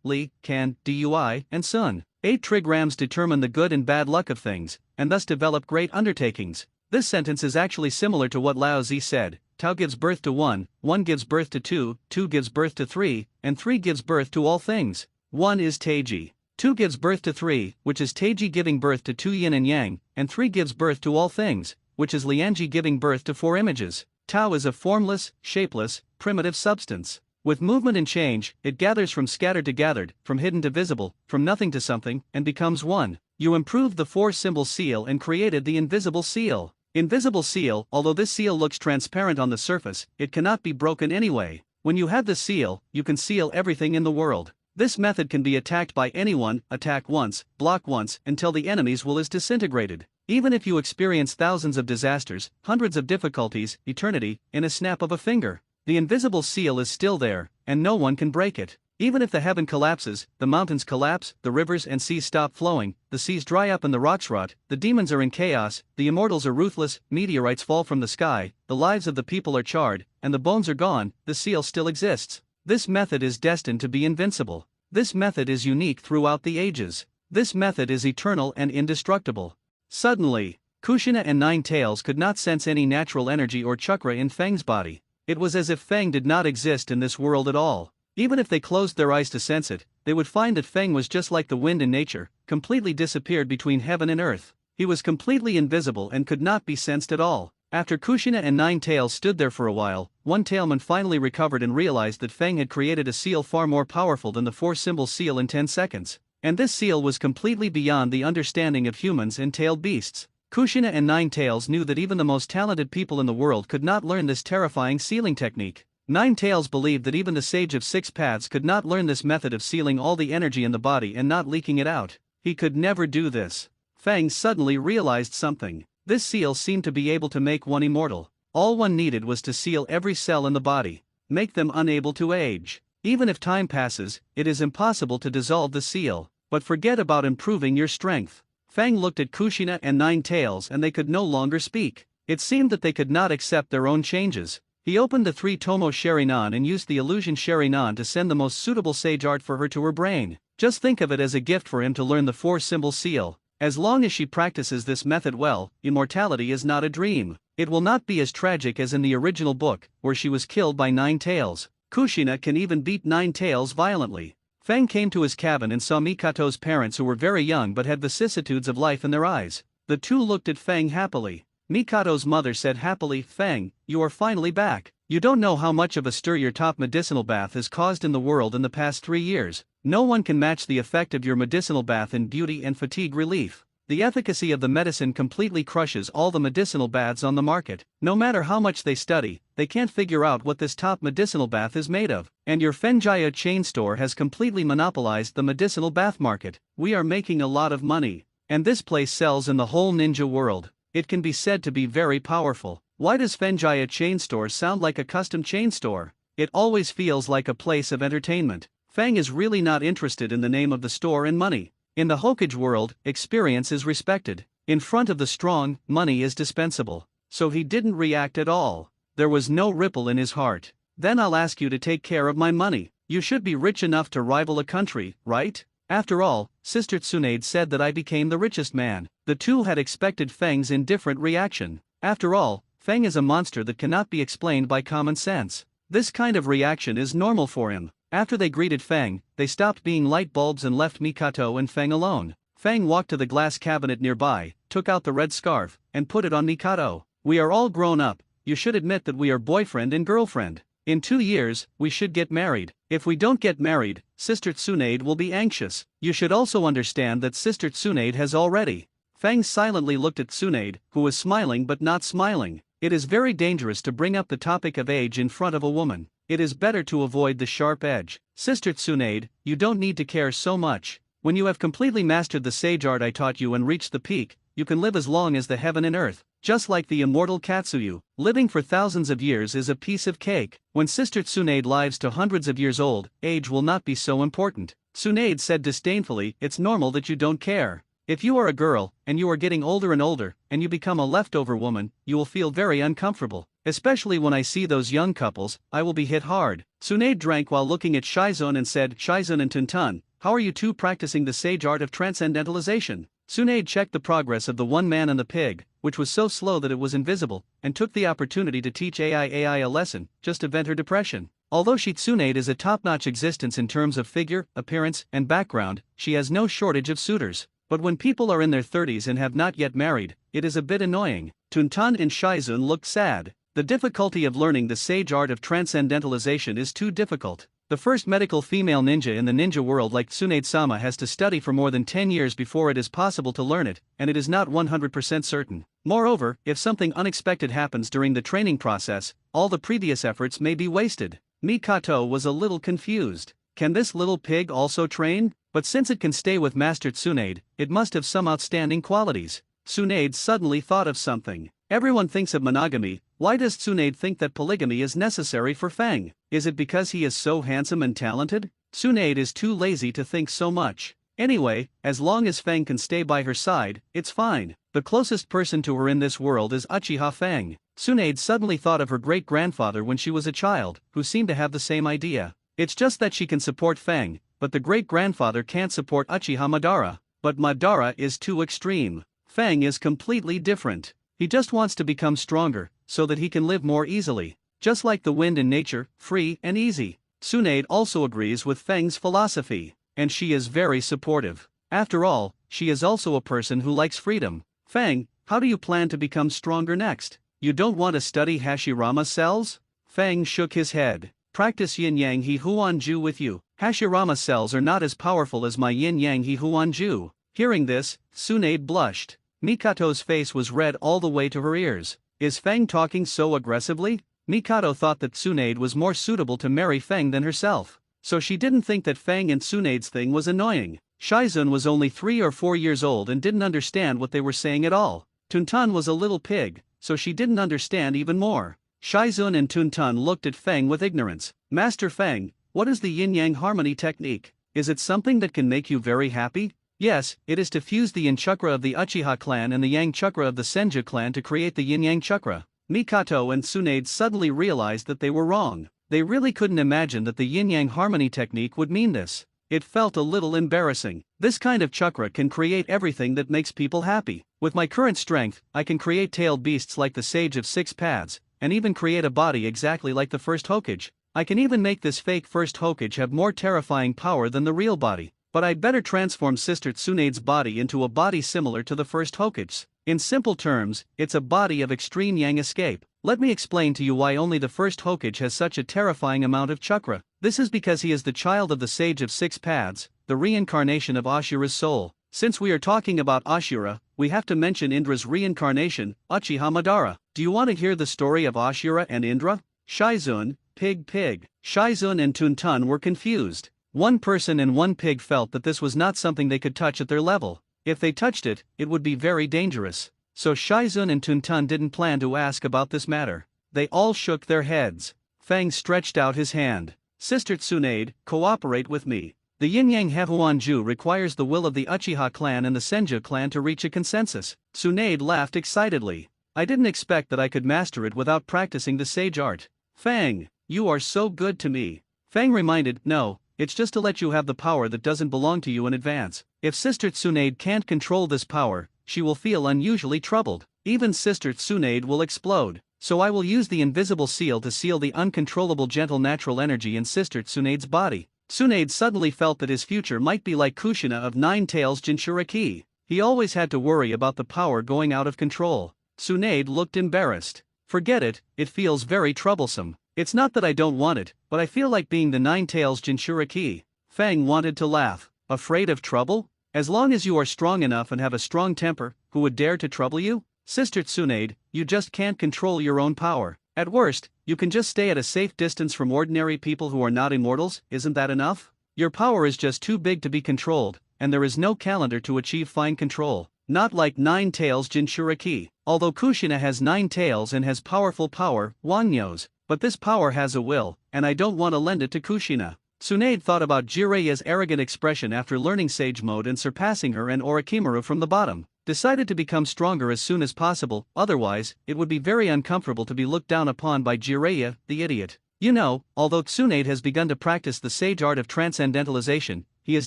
Li, Kan, Dui, and Sun. 8 trigrams determine the good and bad luck of things, and thus develop great undertakings. This sentence is actually similar to what Lao Tzu said: Tao gives birth to 1, 1 gives birth to 2, 2 gives birth to 3, and 3 gives birth to all things. 1 is Taiji. 2 gives birth to 3, which is Taiji giving birth to 2 yin and yang, and 3 gives birth to all things, which is Lianji giving birth to 4 images. Tao is a formless, shapeless, primitive substance. With movement and change, it gathers from scattered to gathered, from hidden to visible, from nothing to something, and becomes one. You improved the 4-symbol seal and created the invisible seal. Invisible seal, although this seal looks transparent on the surface, it cannot be broken anyway. When you have the seal, you can seal everything in the world. This method can be attacked by anyone, attack once, block once, until the enemy's will is disintegrated. Even if you experience thousands of disasters, hundreds of difficulties, eternity, in a snap of a finger, the invisible seal is still there, and no one can break it. Even if the heaven collapses, the mountains collapse, the rivers and seas stop flowing, the seas dry up and the rocks rot, the demons are in chaos, the immortals are ruthless, meteorites fall from the sky, the lives of the people are charred, and the bones are gone, the seal still exists. This method is destined to be invincible. This method is unique throughout the ages. This method is eternal and indestructible. Suddenly, Kushina and Nine Tails could not sense any natural energy or chakra in Feng's body. It was as if Feng did not exist in this world at all. Even if they closed their eyes to sense it, they would find that Feng was just like the wind in nature, completely disappeared between heaven and earth. He was completely invisible and could not be sensed at all. After Kushina and Nine Tails stood there for a while, one Tailman finally recovered and realized that Feng had created a seal far more powerful than the 4-symbol seal in 10 seconds. And this seal was completely beyond the understanding of humans and tailed beasts. Kushina and Nine Tails knew that even the most talented people in the world could not learn this terrifying sealing technique. Nine Tails believed that even the Sage of 6 Paths could not learn this method of sealing all the energy in the body and not leaking it out. He could never do this. Feng suddenly realized something. This seal seemed to be able to make one immortal. All one needed was to seal every cell in the body, make them unable to age. Even if time passes, it is impossible to dissolve the seal. But forget about improving your strength. Feng looked at Kushina and Nine Tails and they could no longer speak. It seemed that they could not accept their own changes. He opened the 3-tomo Sherinan and used the illusion Sherinan to send the most suitable sage art for her to her brain. Just think of it as a gift for him to learn the 4-symbol seal. As long as she practices this method well, immortality is not a dream. It will not be as tragic as in the original book, where she was killed by Nine Tails. Kushina can even beat Nine Tails violently. Feng came to his cabin and saw Mikato's parents, who were very young but had vicissitudes of life in their eyes. The two looked at Feng happily. Mikato's mother said happily, "Feng, you are finally back. You don't know how much of a stir your top medicinal bath has caused in the world in the past 3 years. No one can match the effect of your medicinal bath in beauty and fatigue relief. The efficacy of the medicine completely crushes all the medicinal baths on the market. No matter how much they study, they can't figure out what this top medicinal bath is made of. And your Fenjaya chain store has completely monopolized the medicinal bath market. We are making a lot of money. And this place sells in the whole ninja world. It can be said to be very powerful. Why does Fenjaya chain store sound like a custom chain store? It always feels like a place of entertainment." Feng is really not interested in the name of the store and money. In the Hokage world, experience is respected. In front of the strong, money is dispensable. So he didn't react at all. There was no ripple in his heart. "Then I'll ask you to take care of my money. You should be rich enough to rival a country, right? After all, Sister Tsunade said that I became the richest man." The two had expected Feng's indifferent reaction. After all, Feng is a monster that cannot be explained by common sense. This kind of reaction is normal for him. After they greeted Feng, they stopped being light bulbs and left Mikato and Feng alone. Feng walked to the glass cabinet nearby, took out the red scarf, and put it on Mikato. "We are all grown up, you should admit that we are boyfriend and girlfriend. In 2 years, we should get married. If we don't get married, Sister Tsunade will be anxious. You should also understand that Sister Tsunade has already." Feng silently looked at Tsunade, who was smiling but not smiling. It is very dangerous to bring up the topic of age in front of a woman. It is better to avoid the sharp edge. "Sister Tsunade, you don't need to care so much. When you have completely mastered the sage art I taught you and reached the peak, you can live as long as the heaven and earth. Just like the immortal Katsuyu, living for thousands of years is a piece of cake. When Sister Tsunade lives to hundreds of years old, age will not be so important." Tsunade said disdainfully, "It's normal that you don't care. If you are a girl, and you are getting older and older, and you become a leftover woman, you will feel very uncomfortable. Especially when I see those young couples, I will be hit hard." Tsunade drank while looking at Shizun and said, "Shizun and Tuntun, how are you two practicing the sage art of transcendentalization? Tsunade checked the progress of the one man and the pig, which was so slow that it was invisible, and took the opportunity to teach AI a lesson, just to vent her depression. Although Tsunade is a top-notch existence in terms of figure, appearance, and background, she has no shortage of suitors. But when people are in their 30s and have not yet married, it is a bit annoying. Tuntan and Shizun looked sad. The difficulty of learning the sage art of transcendentalization is too difficult. The first medical female ninja in the ninja world like Tsunade-sama has to study for more than 10 years before it is possible to learn it, and it is not 100% certain. Moreover, if something unexpected happens during the training process, all the previous efforts may be wasted. Mikato was a little confused. Can this little pig also train? But since it can stay with Master Tsunade, it must have some outstanding qualities. Tsunade suddenly thought of something. Everyone thinks of monogamy, why does Tsunade think that polygamy is necessary for Fang? Is it because he is so handsome and talented? Tsunade is too lazy to think so much. Anyway, as long as Fang can stay by her side, it's fine. The closest person to her in this world is Uchiha Fang. Tsunade suddenly thought of her great-grandfather when she was a child, who seemed to have the same idea. It's just that she can support Fang, but the great-grandfather can't support Uchiha Madara. But Madara is too extreme. Fang is completely different. He just wants to become stronger, so that he can live more easily. Just like the wind in nature, free and easy. Tsunade also agrees with Fang's philosophy, and she is very supportive. After all, she is also a person who likes freedom. Fang, how do you plan to become stronger next? You don't want to study Hashirama cells? Fang shook his head. Practice yin-yang he huan-ju with you. Hashirama cells are not as powerful as my yin-yang he huan-ju. Hearing this, Tsunade blushed. Mikato's face was red all the way to her ears. Is Fang talking so aggressively? Mikato thought that Tsunade was more suitable to marry Fang than herself. So she didn't think that Fang and Tsunade's thing was annoying. Shizun was only 3 or 4 years old and didn't understand what they were saying at all. Tuntan was a little pig, so she didn't understand even more. Shizun and Tuntan looked at Fang with ignorance. Master Fang, what is the yin-yang harmony technique? Is it something that can make you very happy? Yes, it is to fuse the yin chakra of the Uchiha clan and the yang chakra of the Senju clan to create the yin-yang chakra. Mikato and Tsunade suddenly realized that they were wrong. They really couldn't imagine that the yin-yang harmony technique would mean this. It felt a little embarrassing. This kind of chakra can create everything that makes people happy. With my current strength, I can create tailed beasts like the Sage of Six Paths, and even create a body exactly like the first Hokage. I can even make this fake first Hokage have more terrifying power than the real body. But I'd better transform Sister Tsunade's body into a body similar to the first Hokage's. In simple terms, it's a body of extreme yang escape. Let me explain to you why only the first Hokage has such a terrifying amount of chakra. This is because he is the child of the Sage of Six Paths, the reincarnation of Ashura's soul. Since we are talking about Ashura, we have to mention Indra's reincarnation, Uchiha Madara. Do you want to hear the story of Ashura and Indra? Shizun, pig. Shizun and Tuntan were confused. One person and one pig felt that this was not something they could touch at their level. If they touched it, it would be very dangerous. So Shizun and Tuntan didn't plan to ask about this matter. They all shook their heads. Fang stretched out his hand. Sister Tsunade, cooperate with me. The yin-yang Hehuanju requires the will of the Uchiha clan and the Senju clan to reach a consensus. Tsunade laughed excitedly. I didn't expect that I could master it without practicing the sage art. Fang, you are so good to me. Fang reminded, no. It's just to let you have the power that doesn't belong to you in advance. If Sister Tsunade can't control this power, she will feel unusually troubled. Even Sister Tsunade will explode. So I will use the invisible seal to seal the uncontrollable gentle natural energy in Sister Tsunade's body. Tsunade suddenly felt that his future might be like Kushina of Nine Tails Jinchuriki. He always had to worry about the power going out of control. Tsunade looked embarrassed. Forget it, it feels very troublesome. It's not that I don't want it, but I feel like being the Nine Tails Jinchuriki. Fang wanted to laugh. Afraid of trouble? As long as you are strong enough and have a strong temper, who would dare to trouble you? Sister Tsunade, you just can't control your own power. At worst, you can just stay at a safe distance from ordinary people who are not immortals, isn't that enough? Your power is just too big to be controlled, and there is no calendar to achieve fine control. Not like Nine Tails Jinchuriki. Although Kushina has 9 tails and has powerful power, Wangyo's. But this power has a will, and I don't want to lend it to Kushina. Tsunade thought about Jiraiya's arrogant expression after learning Sage Mode and surpassing her and Orochimaru from the bottom. Decided to become stronger as soon as possible, otherwise, it would be very uncomfortable to be looked down upon by Jiraiya, the idiot. You know, although Tsunade has begun to practice the sage art of transcendentalization, he is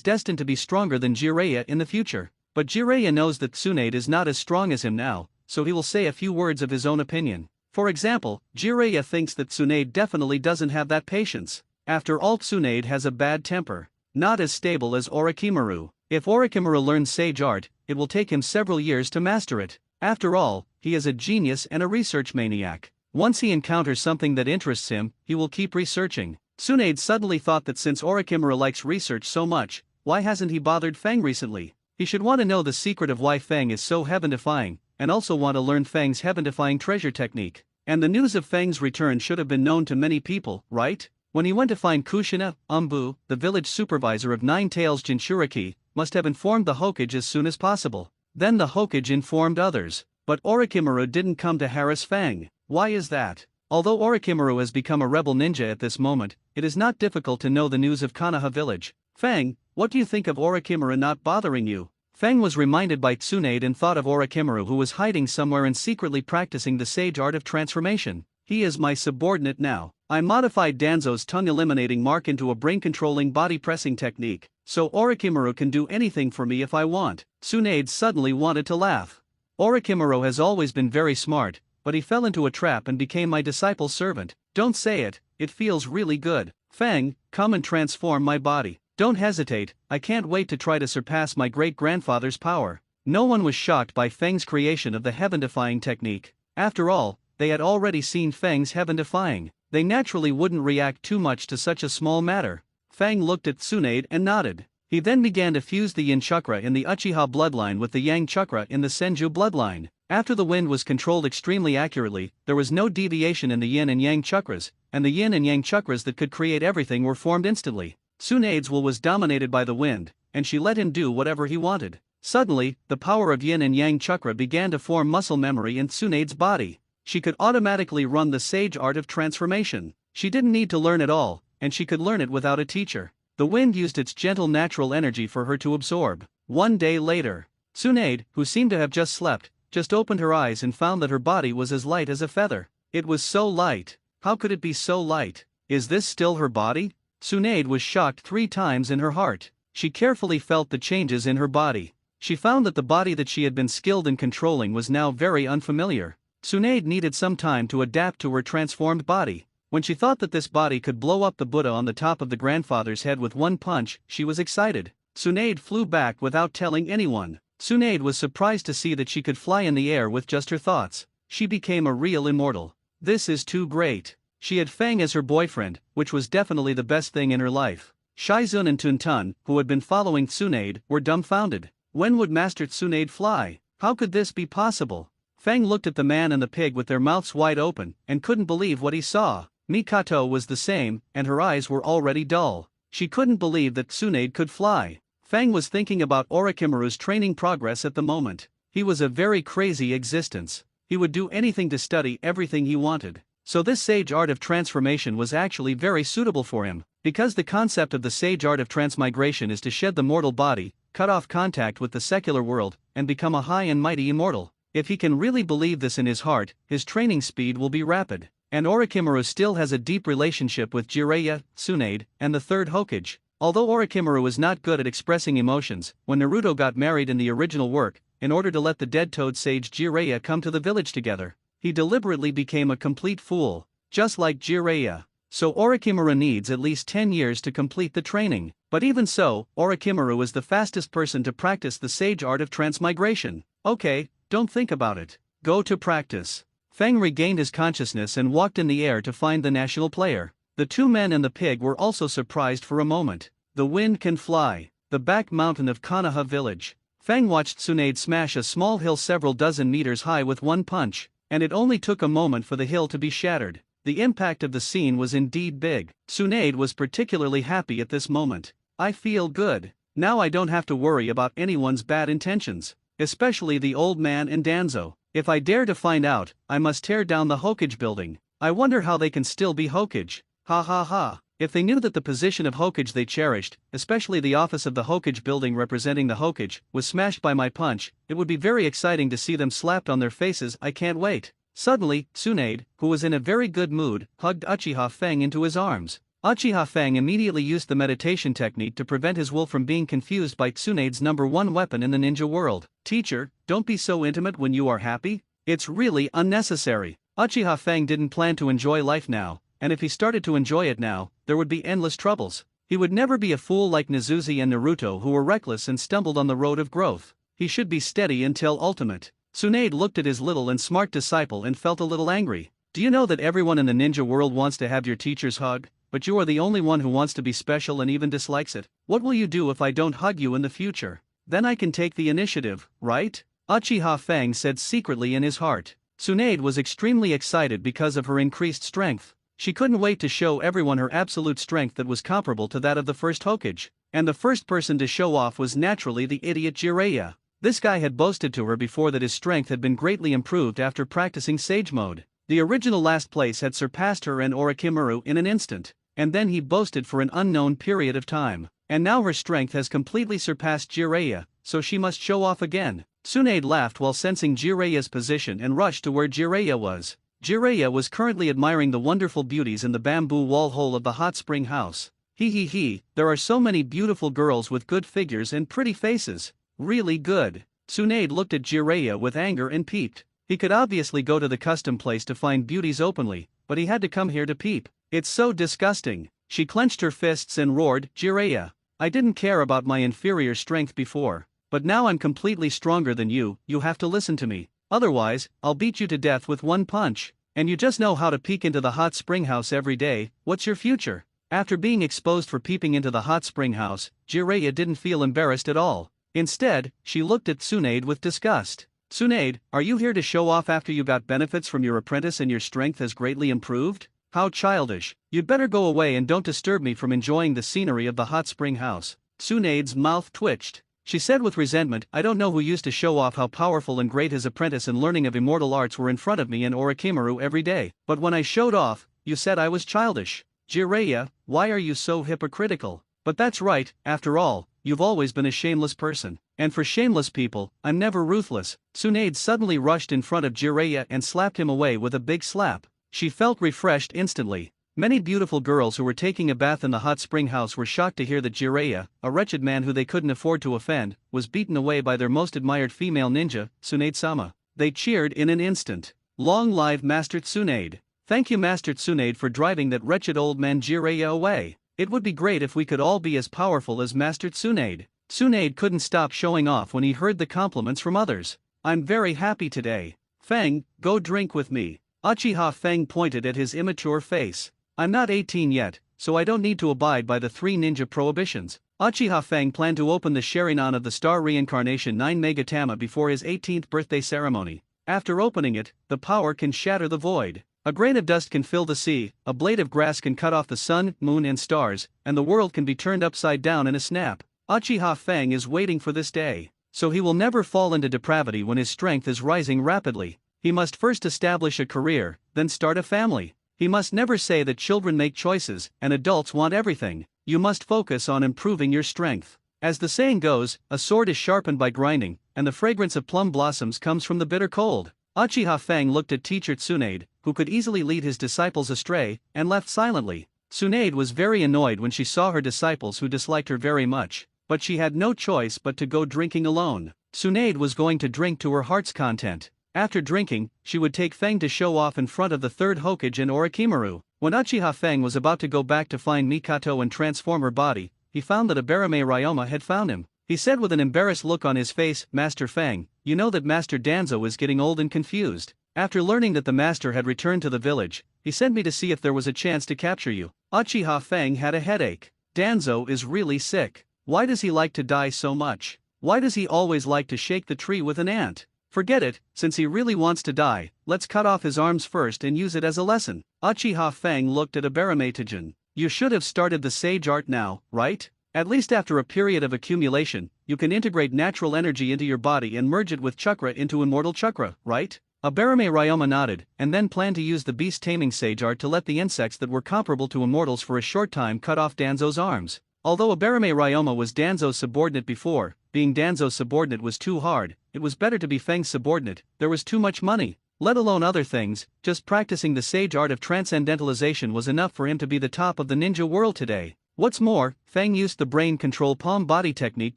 destined to be stronger than Jiraiya in the future. But Jiraiya knows that Tsunade is not as strong as him now, so he will say a few words of his own opinion. For example, Jiraiya thinks that Tsunade definitely doesn't have that patience. After all, Tsunade has a bad temper, not as stable as Orochimaru. If Orochimaru learns sage art, it will take him several years to master it. After all, he is a genius and a research maniac. Once he encounters something that interests him, he will keep researching. Tsunade suddenly thought that since Orochimaru likes research so much, why hasn't he bothered Fang recently? He should want to know the secret of why Fang is so heaven-defying, and also want to learn Fang's heaven-defying treasure technique. And the news of Fang's return should have been known to many people, right? When he went to find Kushina, Umbu, the village supervisor of Nine Tails Jinchuriki, must have informed the Hokage as soon as possible. Then the Hokage informed others. But Orochimaru didn't come to harass Fang. Why is that? Although Orochimaru has become a rebel ninja at this moment, it is not difficult to know the news of Konoha village. Fang, what do you think of Orochimaru not bothering you? Fang was reminded by Tsunade and thought of Orochimaru, who was hiding somewhere and secretly practicing the sage art of transformation. He is my subordinate now. I modified Danzo's tongue-eliminating mark into a brain-controlling body-pressing technique, so Orochimaru can do anything for me if I want. Tsunade suddenly wanted to laugh. Orochimaru has always been very smart, but he fell into a trap and became my disciple's servant. Don't say it, it feels really good. Fang, come and transform my body. Don't hesitate, I can't wait to try to surpass my great-grandfather's power. No one was shocked by Fang's creation of the heaven-defying technique. After all, they had already seen Fang's heaven-defying. They naturally wouldn't react too much to such a small matter. Fang looked at Tsunade and nodded. He then began to fuse the yin chakra in the Uchiha bloodline with the yang chakra in the Senju bloodline. After the wind was controlled extremely accurately, there was no deviation in the yin and yang chakras, and the yin and yang chakras that could create everything were formed instantly. Tsunade's will was dominated by the wind, and she let him do whatever he wanted. Suddenly, the power of yin and yang chakra began to form muscle memory in Tsunade's body. She could automatically run the sage art of transformation. She didn't need to learn it all, and she could learn it without a teacher. The wind used its gentle natural energy for her to absorb. One day later, Tsunade, who seemed to have just slept, just opened her eyes and found that her body was as light as a feather. It was so light. How could it be so light? Is this still her body? Tsunade was shocked 3 times in her heart. She carefully felt the changes in her body. She found that the body that she had been skilled in controlling was now very unfamiliar. Tsunade needed some time to adapt to her transformed body. When she thought that this body could blow up the Buddha on the top of the grandfather's head with one punch, she was excited. Tsunade flew back without telling anyone. Tsunade was surprised to see that she could fly in the air with just her thoughts. She became a real immortal. This is too great. She had Fang as her boyfriend, which was definitely the best thing in her life. Shizun and Tuntun, who had been following Tsunade, were dumbfounded. When would Master Tsunade fly? How could this be possible? Fang looked at the man and the pig with their mouths wide open, and couldn't believe what he saw. Mikato was the same, and her eyes were already dull. She couldn't believe that Tsunade could fly. Fang was thinking about Orochimaru's training progress at the moment. He was a very crazy existence. He would do anything to study everything he wanted. So this sage art of transformation was actually very suitable for him. Because the concept of the sage art of transmigration is to shed the mortal body, cut off contact with the secular world, and become a high and mighty immortal. If he can really believe this in his heart, his training speed will be rapid. And Orochimaru still has a deep relationship with Jiraiya, Tsunade, and the third Hokage. Although Orochimaru is not good at expressing emotions, when Naruto got married in the original work, in order to let the dead toad sage Jiraiya come to the village together, he deliberately became a complete fool, just like Jiraiya. So Orochimaru needs at least 10 years to complete the training. But even so, Orochimaru is the fastest person to practice the sage art of transmigration. Okay, don't think about it. Go to practice. Fang regained his consciousness and walked in the air to find the national player. The 2 men and the pig were also surprised for a moment. The wind can fly. The back mountain of Konoha village. Fang watched Tsunade smash a small hill several dozen meters high with one punch, and it only took a moment for the hill to be shattered. The impact of the scene was indeed big. Tsunade was particularly happy at this moment. I feel good. Now I don't have to worry about anyone's bad intentions, especially the old man and Danzo. If I dare to find out, I must tear down the Hokage building. I wonder how they can still be Hokage. Ha ha ha. If they knew that the position of Hokage they cherished, especially the office of the Hokage building representing the Hokage, was smashed by my punch, it would be very exciting to see them slapped on their faces. I can't wait. Suddenly, Tsunade, who was in a very good mood, hugged Uchiha Fang into his arms. Uchiha Fang immediately used the meditation technique to prevent his will from being confused by Tsunade's #1 weapon in the ninja world. Teacher, don't be so intimate when you are happy. It's really unnecessary. Uchiha Fang didn't plan to enjoy life now, and if he started to enjoy it now, there would be endless troubles. He would never be a fool like Nezuzi and Naruto who were reckless and stumbled on the road of growth. He should be steady until ultimate. Tsunade looked at his little and smart disciple and felt a little angry. Do you know that everyone in the ninja world wants to have your teacher's hug, but you are the only one who wants to be special and even dislikes it? What will you do if I don't hug you in the future? Then I can take the initiative, right? Uchiha Fang said secretly in his heart. Tsunade was extremely excited because of her increased strength. She couldn't wait to show everyone her absolute strength that was comparable to that of the first Hokage. And the first person to show off was naturally the idiot Jiraiya. This guy had boasted to her before that his strength had been greatly improved after practicing Sage Mode. The original last place had surpassed her and Orochimaru in an instant, and then he boasted for an unknown period of time. And now her strength has completely surpassed Jiraiya, so she must show off again. Tsunade laughed while sensing Jiraiya's position and rushed to where Jiraiya was. Jiraiya was currently admiring the wonderful beauties in the bamboo wall hole of the hot spring house. He, there are so many beautiful girls with good figures and pretty faces. Really good. Tsunade looked at Jiraiya with anger and peeped. He could obviously go to the custom place to find beauties openly, but he had to come here to peep. It's so disgusting. She clenched her fists and roared, Jiraiya, I didn't care about my inferior strength before, but now I'm completely stronger than you have to listen to me. Otherwise, I'll beat you to death with one punch. And you just know how to peek into the hot spring house every day. What's your future? After being exposed for peeping into the hot spring house, Jiraiya didn't feel embarrassed at all. Instead, she looked at Tsunade with disgust. Tsunade, are you here to show off after you got benefits from your apprentice and your strength has greatly improved? How childish. You'd better go away and don't disturb me from enjoying the scenery of the hot spring house. Tsunade's mouth twitched. She said with resentment, I don't know who used to show off how powerful and great his apprentice and learning of immortal arts were in front of me and Orochimaru every day, but when I showed off, you said I was childish. Jiraiya, why are you so hypocritical? But that's right, after all, you've always been a shameless person. And for shameless people, I'm never ruthless. Tsunade suddenly rushed in front of Jiraiya and slapped him away with a big slap. She felt refreshed instantly. Many beautiful girls who were taking a bath in the hot spring house were shocked to hear that Jiraiya, a wretched man who they couldn't afford to offend, was beaten away by their most admired female ninja, Tsunade-sama. They cheered in an instant. Long live Master Tsunade. Thank you Master Tsunade for driving that wretched old man Jiraiya away. It would be great if we could all be as powerful as Master Tsunade. Tsunade couldn't stop showing off when he heard the compliments from others. I'm very happy today. Feng, go drink with me. Uchiha Feng pointed at his immature face. I'm not 18 yet, so I don't need to abide by the 3 ninja prohibitions. Uchiha Feng planned to open the Sharingan of the Star Reincarnation 9 Megatama before his 18th birthday ceremony. After opening it, the power can shatter the void. A grain of dust can fill the sea, a blade of grass can cut off the sun, moon and stars, and the world can be turned upside down in a snap. Uchiha Feng is waiting for this day, so he will never fall into depravity when his strength is rising rapidly. He must first establish a career, then start a family. He must never say that children make choices and adults want everything. You must focus on improving your strength. As the saying goes, a sword is sharpened by grinding, and the fragrance of plum blossoms comes from the bitter cold. Uchiha Feng looked at teacher Tsunade, who could easily lead his disciples astray, and left silently. Tsunade was very annoyed when she saw her disciples who disliked her very much, but she had no choice but to go drinking alone. Tsunade was going to drink to her heart's content. After drinking, she would take Feng to show off in front of the 3rd Hokage and Orochimaru. When Uchiha Feng was about to go back to find Mikato and transform her body, he found that Abarame Ryoma had found him. He said with an embarrassed look on his face, Master Feng, you know that Master Danzo is getting old and confused. After learning that the master had returned to the village, he sent me to see if there was a chance to capture you. Uchiha Feng had a headache. Danzo is really sick. Why does he like to die so much? Why does he always like to shake the tree with an ant? Forget it, since he really wants to die, let's cut off his arms first and use it as a lesson. Uchiha Feng looked at Abarame. You should have started the sage art now, right? At least after a period of accumulation, you can integrate natural energy into your body and merge it with chakra into immortal chakra, right? Abarame Ryoma nodded, and then planned to use the beast-taming sage art to let the insects that were comparable to immortals for a short time cut off Danzo's arms. Although Abarame Ryoma was Danzo's subordinate before, being Danzo's subordinate was too hard, it was better to be Feng's subordinate, there was too much money. Let alone other things, just practicing the sage art of transcendentalization was enough for him to be the top of the ninja world today. What's more, Fang used the brain control palm body technique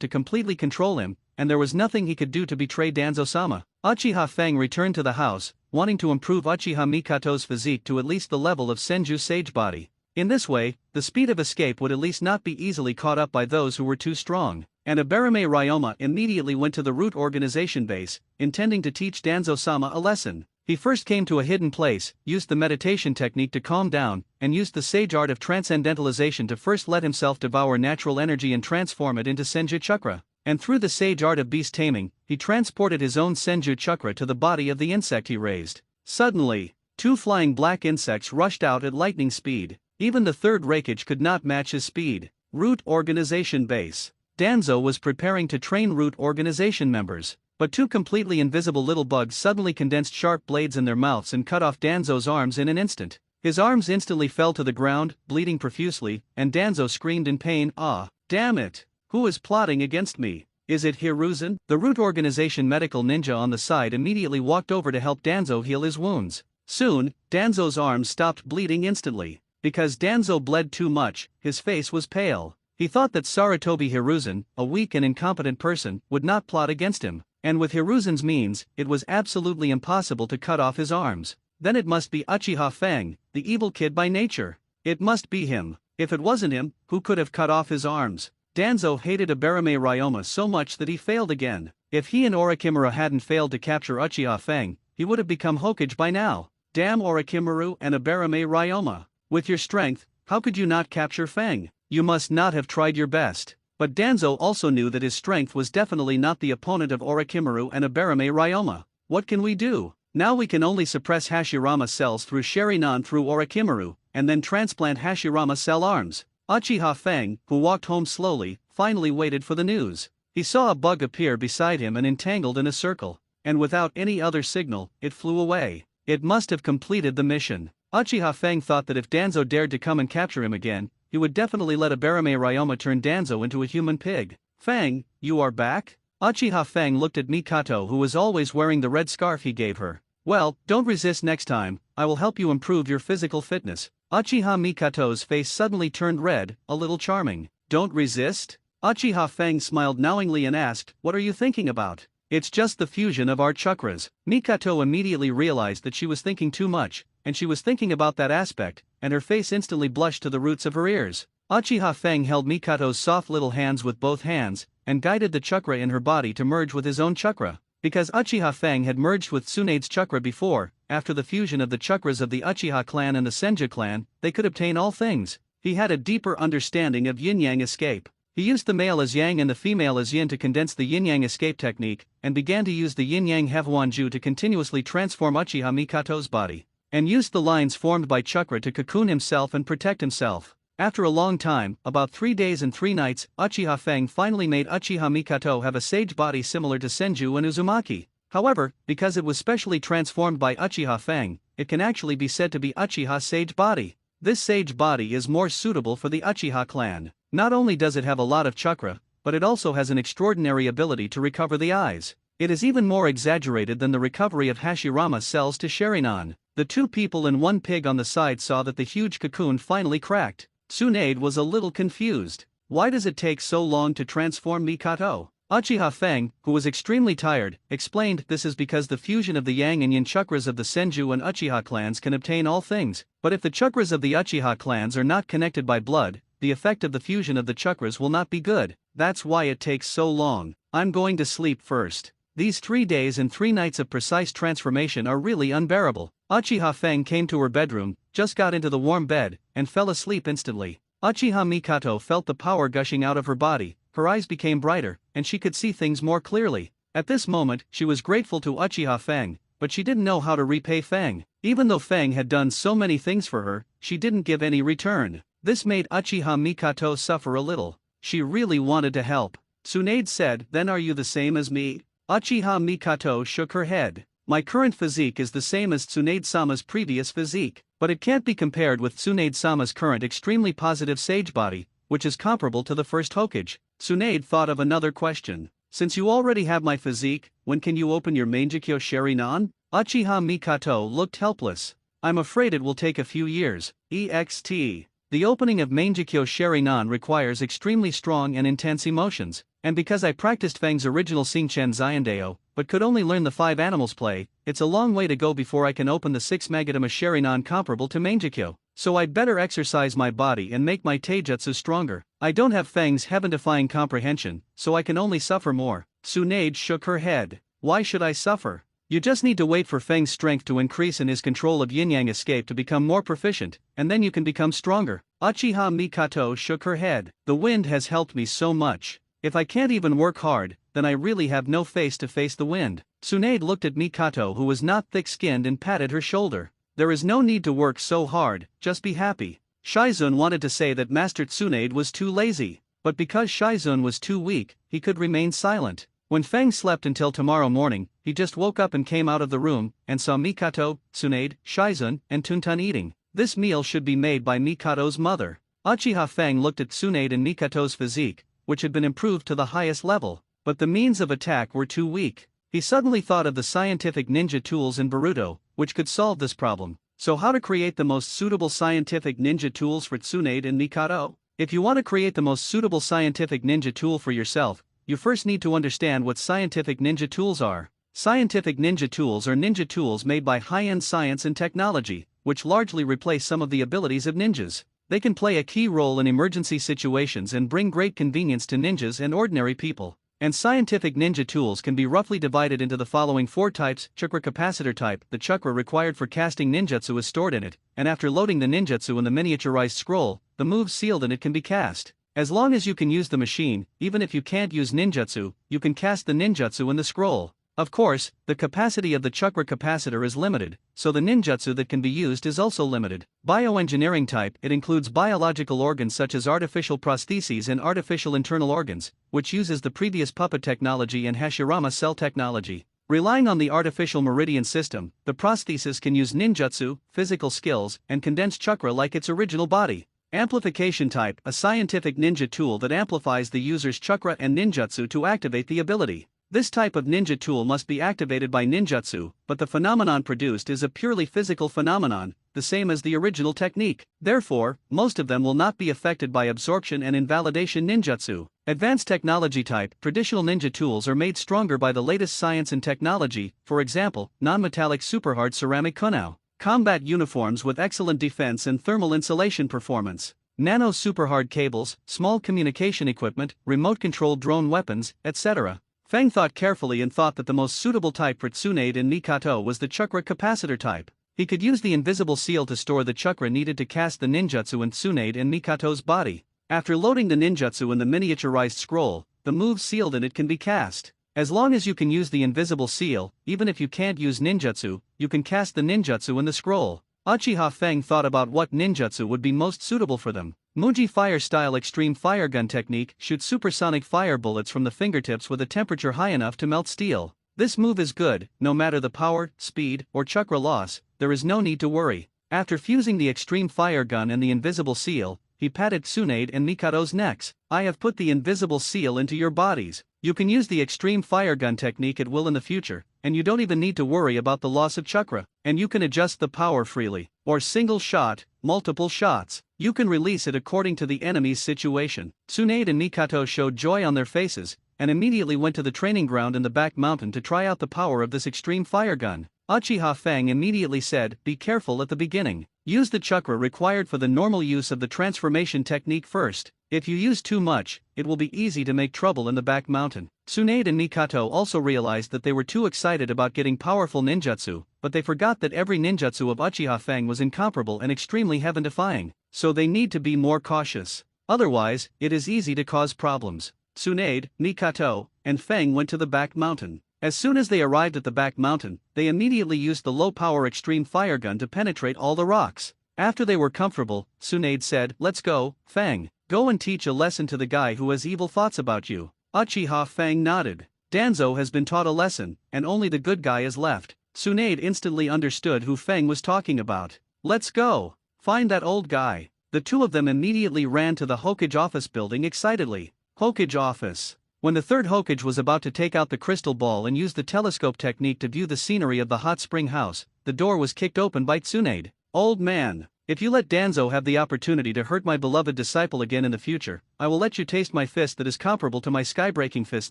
to completely control him, and there was nothing he could do to betray Danzo-sama. Uchiha Fang returned to the house, wanting to improve Uchiha Mikato's physique to at least the level of Senju's sage body. In this way, the speed of escape would at least not be easily caught up by those who were too strong. And Abarame Ryoma immediately went to the root organization base, intending to teach Danzo-sama a lesson. He first came to a hidden place, used the meditation technique to calm down, and used the sage art of transcendentalization to first let himself devour natural energy and transform it into Senju chakra. And through the sage art of beast taming, he transported his own Senju chakra to the body of the insect he raised. Suddenly, 2 flying black insects rushed out at lightning speed. Even the third Raikage could not match his speed. Root Organization Base. Danzo was preparing to train Root Organization members, but 2 completely invisible little bugs suddenly condensed sharp blades in their mouths and cut off Danzo's arms in an instant. His arms instantly fell to the ground, bleeding profusely, and Danzo screamed in pain, "Ah, damn it! Who is plotting against me? Is it Hiruzen?" The Root Organization medical ninja on the side immediately walked over to help Danzo heal his wounds. Soon, Danzo's arms stopped bleeding instantly. Because Danzo bled too much, his face was pale. He thought that Sarutobi Hiruzen, a weak and incompetent person, would not plot against him, and with Hiruzen's means, it was absolutely impossible to cut off his arms. Then it must be Uchiha Fang, the evil kid by nature. It must be him. If it wasn't him, who could have cut off his arms? Danzo hated Abarame Ryoma so much that he failed again. If he and Orochimaru hadn't failed to capture Uchiha Fang, he would have become Hokage by now. Damn Orochimaru and Abarame Ryoma. With your strength, how could you not capture Fang? You must not have tried your best. But Danzo also knew that his strength was definitely not the opponent of Orochimaru and Abarame Ryoma. What can we do? Now we can only suppress Hashirama cells through Sharingan through Orochimaru, and then transplant Hashirama cell arms. Uchiha Fang, who walked home slowly, finally waited for the news. He saw a bug appear beside him and entangled in a circle, and without any other signal, it flew away. It must have completed the mission. Uchiha Fang thought that if Danzo dared to come and capture him again, he would definitely let Abarame Ryoma turn Danzo into a human pig. "Fang, you are back?" Uchiha Fang looked at Mikato, who was always wearing the red scarf he gave her. "Well, don't resist next time, I will help you improve your physical fitness." Uchiha Mikato's face suddenly turned red, a little charming. "Don't resist?" Uchiha Fang smiled knowingly and asked, "What are you thinking about?" "It's just the fusion of our chakras." Mikato immediately realized that she was thinking too much, and she was thinking about that aspect, and her face instantly blushed to the roots of her ears. Uchiha Fang held Mikato's soft little hands with both hands, and guided the chakra in her body to merge with his own chakra. Because Uchiha Fang had merged with Tsunade's chakra before, after the fusion of the chakras of the Uchiha clan and the Senju clan, they could obtain all things. He had a deeper understanding of yin-yang escape. He used the male as yang and the female as yin to condense the yin-yang escape technique, and began to use the yin-yang Hevuanju to continuously transform Uchiha Mikato's body, and used the lines formed by chakra to cocoon himself and protect himself. After a long time, about 3 days and 3 nights, Uchiha Fang finally made Uchiha Mikato have a sage body similar to Senju and Uzumaki. However, because it was specially transformed by Uchiha Fang, it can actually be said to be Uchiha's sage body. This sage body is more suitable for the Uchiha clan. Not only does it have a lot of chakra, but it also has an extraordinary ability to recover the eyes. It is even more exaggerated than the recovery of Hashirama cells to Sharingan. The 2 people and 1 pig on the side saw that the huge cocoon finally cracked. Tsunade was a little confused. Why does it take so long to transform Mikato? Uchiha Fang, who was extremely tired, explained this is because the fusion of the yang and yin chakras of the Senju and Uchiha clans can obtain all things, but if the chakras of the Uchiha clans are not connected by blood, the effect of the fusion of the chakras will not be good. That's why it takes so long. I'm going to sleep first. These 3 days and 3 nights of precise transformation are really unbearable. Uchiha Fang came to her bedroom, just got into the warm bed, and fell asleep instantly. Uchiha Mikato felt the power gushing out of her body, her eyes became brighter, and she could see things more clearly. At this moment, she was grateful to Uchiha Fang, but she didn't know how to repay Fang. Even though Fang had done so many things for her, she didn't give any return. This made Uchiha Mikato suffer a little. She really wanted to help. Tsunade said, "Then are you the same as me?" Uchiha Mikato shook her head. "My current physique is the same as Tsunade-sama's previous physique, but it can't be compared with Tsunade-sama's current extremely positive sage body, which is comparable to the first Hokage." Tsunade thought of another question. "Since you already have my physique, when can you open your Mangekyo Sharingan?" Uchiha Mikato looked helpless. I'm afraid it will take a few years. EXT. The opening of Mangekyo Sherinan requires extremely strong and intense emotions, and because I practiced Fang's original Singchen Zyandeo, but could only learn the 5 animals play, it's a long way to go before I can open the 6 Magatama Sherinan comparable to Mangekyo, so I'd better exercise my body and make my taijutsu stronger. I don't have Fang's heaven-defying comprehension, so I can only suffer more. Tsunade shook her head. Why should I suffer? You just need to wait for Feng's strength to increase and his control of yin-yang escape to become more proficient, and then you can become stronger. Uchiha Mikato shook her head. The wind has helped me so much. If I can't even work hard, then I really have no face to face the wind. Tsunade looked at Mikato, who was not thick-skinned, and patted her shoulder. There is no need to work so hard, just be happy. Shizun wanted to say that Master Tsunade was too lazy, but because Shizun was too weak, he could remain silent. When Feng slept until tomorrow morning, he just woke up and came out of the room, and saw Mikato, Tsunade, Shizun, and Tuntun eating. This meal should be made by Mikato's mother. Uchiha Feng looked at Tsunade and Mikato's physique, which had been improved to the highest level, but the means of attack were too weak. He suddenly thought of the scientific ninja tools in Boruto, which could solve this problem. So how to create the most suitable scientific ninja tools for Tsunade and Mikato? If you want to create the most suitable scientific ninja tool for yourself, you first need to understand what scientific ninja tools are. Scientific ninja tools are ninja tools made by high-end science and technology, which largely replace some of the abilities of ninjas. They can play a key role in emergency situations and bring great convenience to ninjas and ordinary people. And scientific ninja tools can be roughly divided into the following 4 types. Chakra capacitor type. The chakra required for casting ninjutsu is stored in it, and after loading the ninjutsu in the miniaturized scroll, the move sealed in it can be cast. As long as you can use the machine, even if you can't use ninjutsu, you can cast the ninjutsu in the scroll. Of course, the capacity of the chakra capacitor is limited, so the ninjutsu that can be used is also limited. Bioengineering type. It includes biological organs such as artificial prostheses and artificial internal organs, which uses the previous puppet technology and Hashirama cell technology. Relying on the artificial meridian system, the prosthesis can use ninjutsu, physical skills, and condensed chakra like its original body. Amplification type. A scientific ninja tool that amplifies the user's chakra and ninjutsu to activate the ability. This type of ninja tool must be activated by ninjutsu, but the phenomenon produced is a purely physical phenomenon, the same as the original technique. Therefore, most of them will not be affected by absorption and invalidation ninjutsu. Advanced technology type. Traditional ninja tools are made stronger by the latest science and technology, for example, non-metallic superhard ceramic kunao. Combat uniforms with excellent defense and thermal insulation performance. Nano superhard cables, small communication equipment, remote-controlled drone weapons, etc. Feng thought carefully and thought that the most suitable type for Tsunade and Mikato was the chakra capacitor type. He could use the invisible seal to store the chakra needed to cast the ninjutsu in Tsunade and Mikato's body. After loading the ninjutsu in the miniaturized scroll, the move sealed in it can be cast. As long as you can use the invisible seal, even if you can't use ninjutsu, you can cast the ninjutsu in the scroll. Uchiha Feng thought about what ninjutsu would be most suitable for them. Muji Fire Style Extreme Fire Gun Technique shoots supersonic fire bullets from the fingertips with a temperature high enough to melt steel. This move is good, no matter the power, speed, or chakra loss, there is no need to worry. After fusing the extreme fire gun and the invisible seal, he patted Tsunade and Mikato's necks. I have put the invisible seal into your bodies. You can use the extreme fire gun technique at will in the future, and you don't even need to worry about the loss of chakra, and you can adjust the power freely, or single shot, multiple shots. You can release it according to the enemy's situation. Tsunade and Mikato showed joy on their faces, and immediately went to the training ground in the back mountain to try out the power of this extreme fire gun. Uchiha Feng immediately said, "Be careful at the beginning. Use the chakra required for the normal use of the transformation technique first. If you use too much, it will be easy to make trouble in the back mountain." Tsunade and Mikato also realized that they were too excited about getting powerful ninjutsu, but they forgot that every ninjutsu of Uchiha Feng was incomparable and extremely heaven-defying, so they need to be more cautious. Otherwise, it is easy to cause problems. Tsunade, Mikato, and Feng went to the back mountain. As soon as they arrived at the back mountain, they immediately used the low-power extreme fire gun to penetrate all the rocks. After they were comfortable, Tsunade said, "Let's go, Feng. Go and teach a lesson to the guy who has evil thoughts about you." Uchiha Feng nodded. Danzo has been taught a lesson, and only the good guy is left. Tsunade instantly understood who Feng was talking about. "Let's go. Find that old guy." The two of them immediately ran to the Hokage office building excitedly. Hokage office. When the third Hokage was about to take out the crystal ball and use the telescope technique to view the scenery of the hot spring house, the door was kicked open by Tsunade. "Old man, if you let Danzo have the opportunity to hurt my beloved disciple again in the future, I will let you taste my fist that is comparable to my sky-breaking fist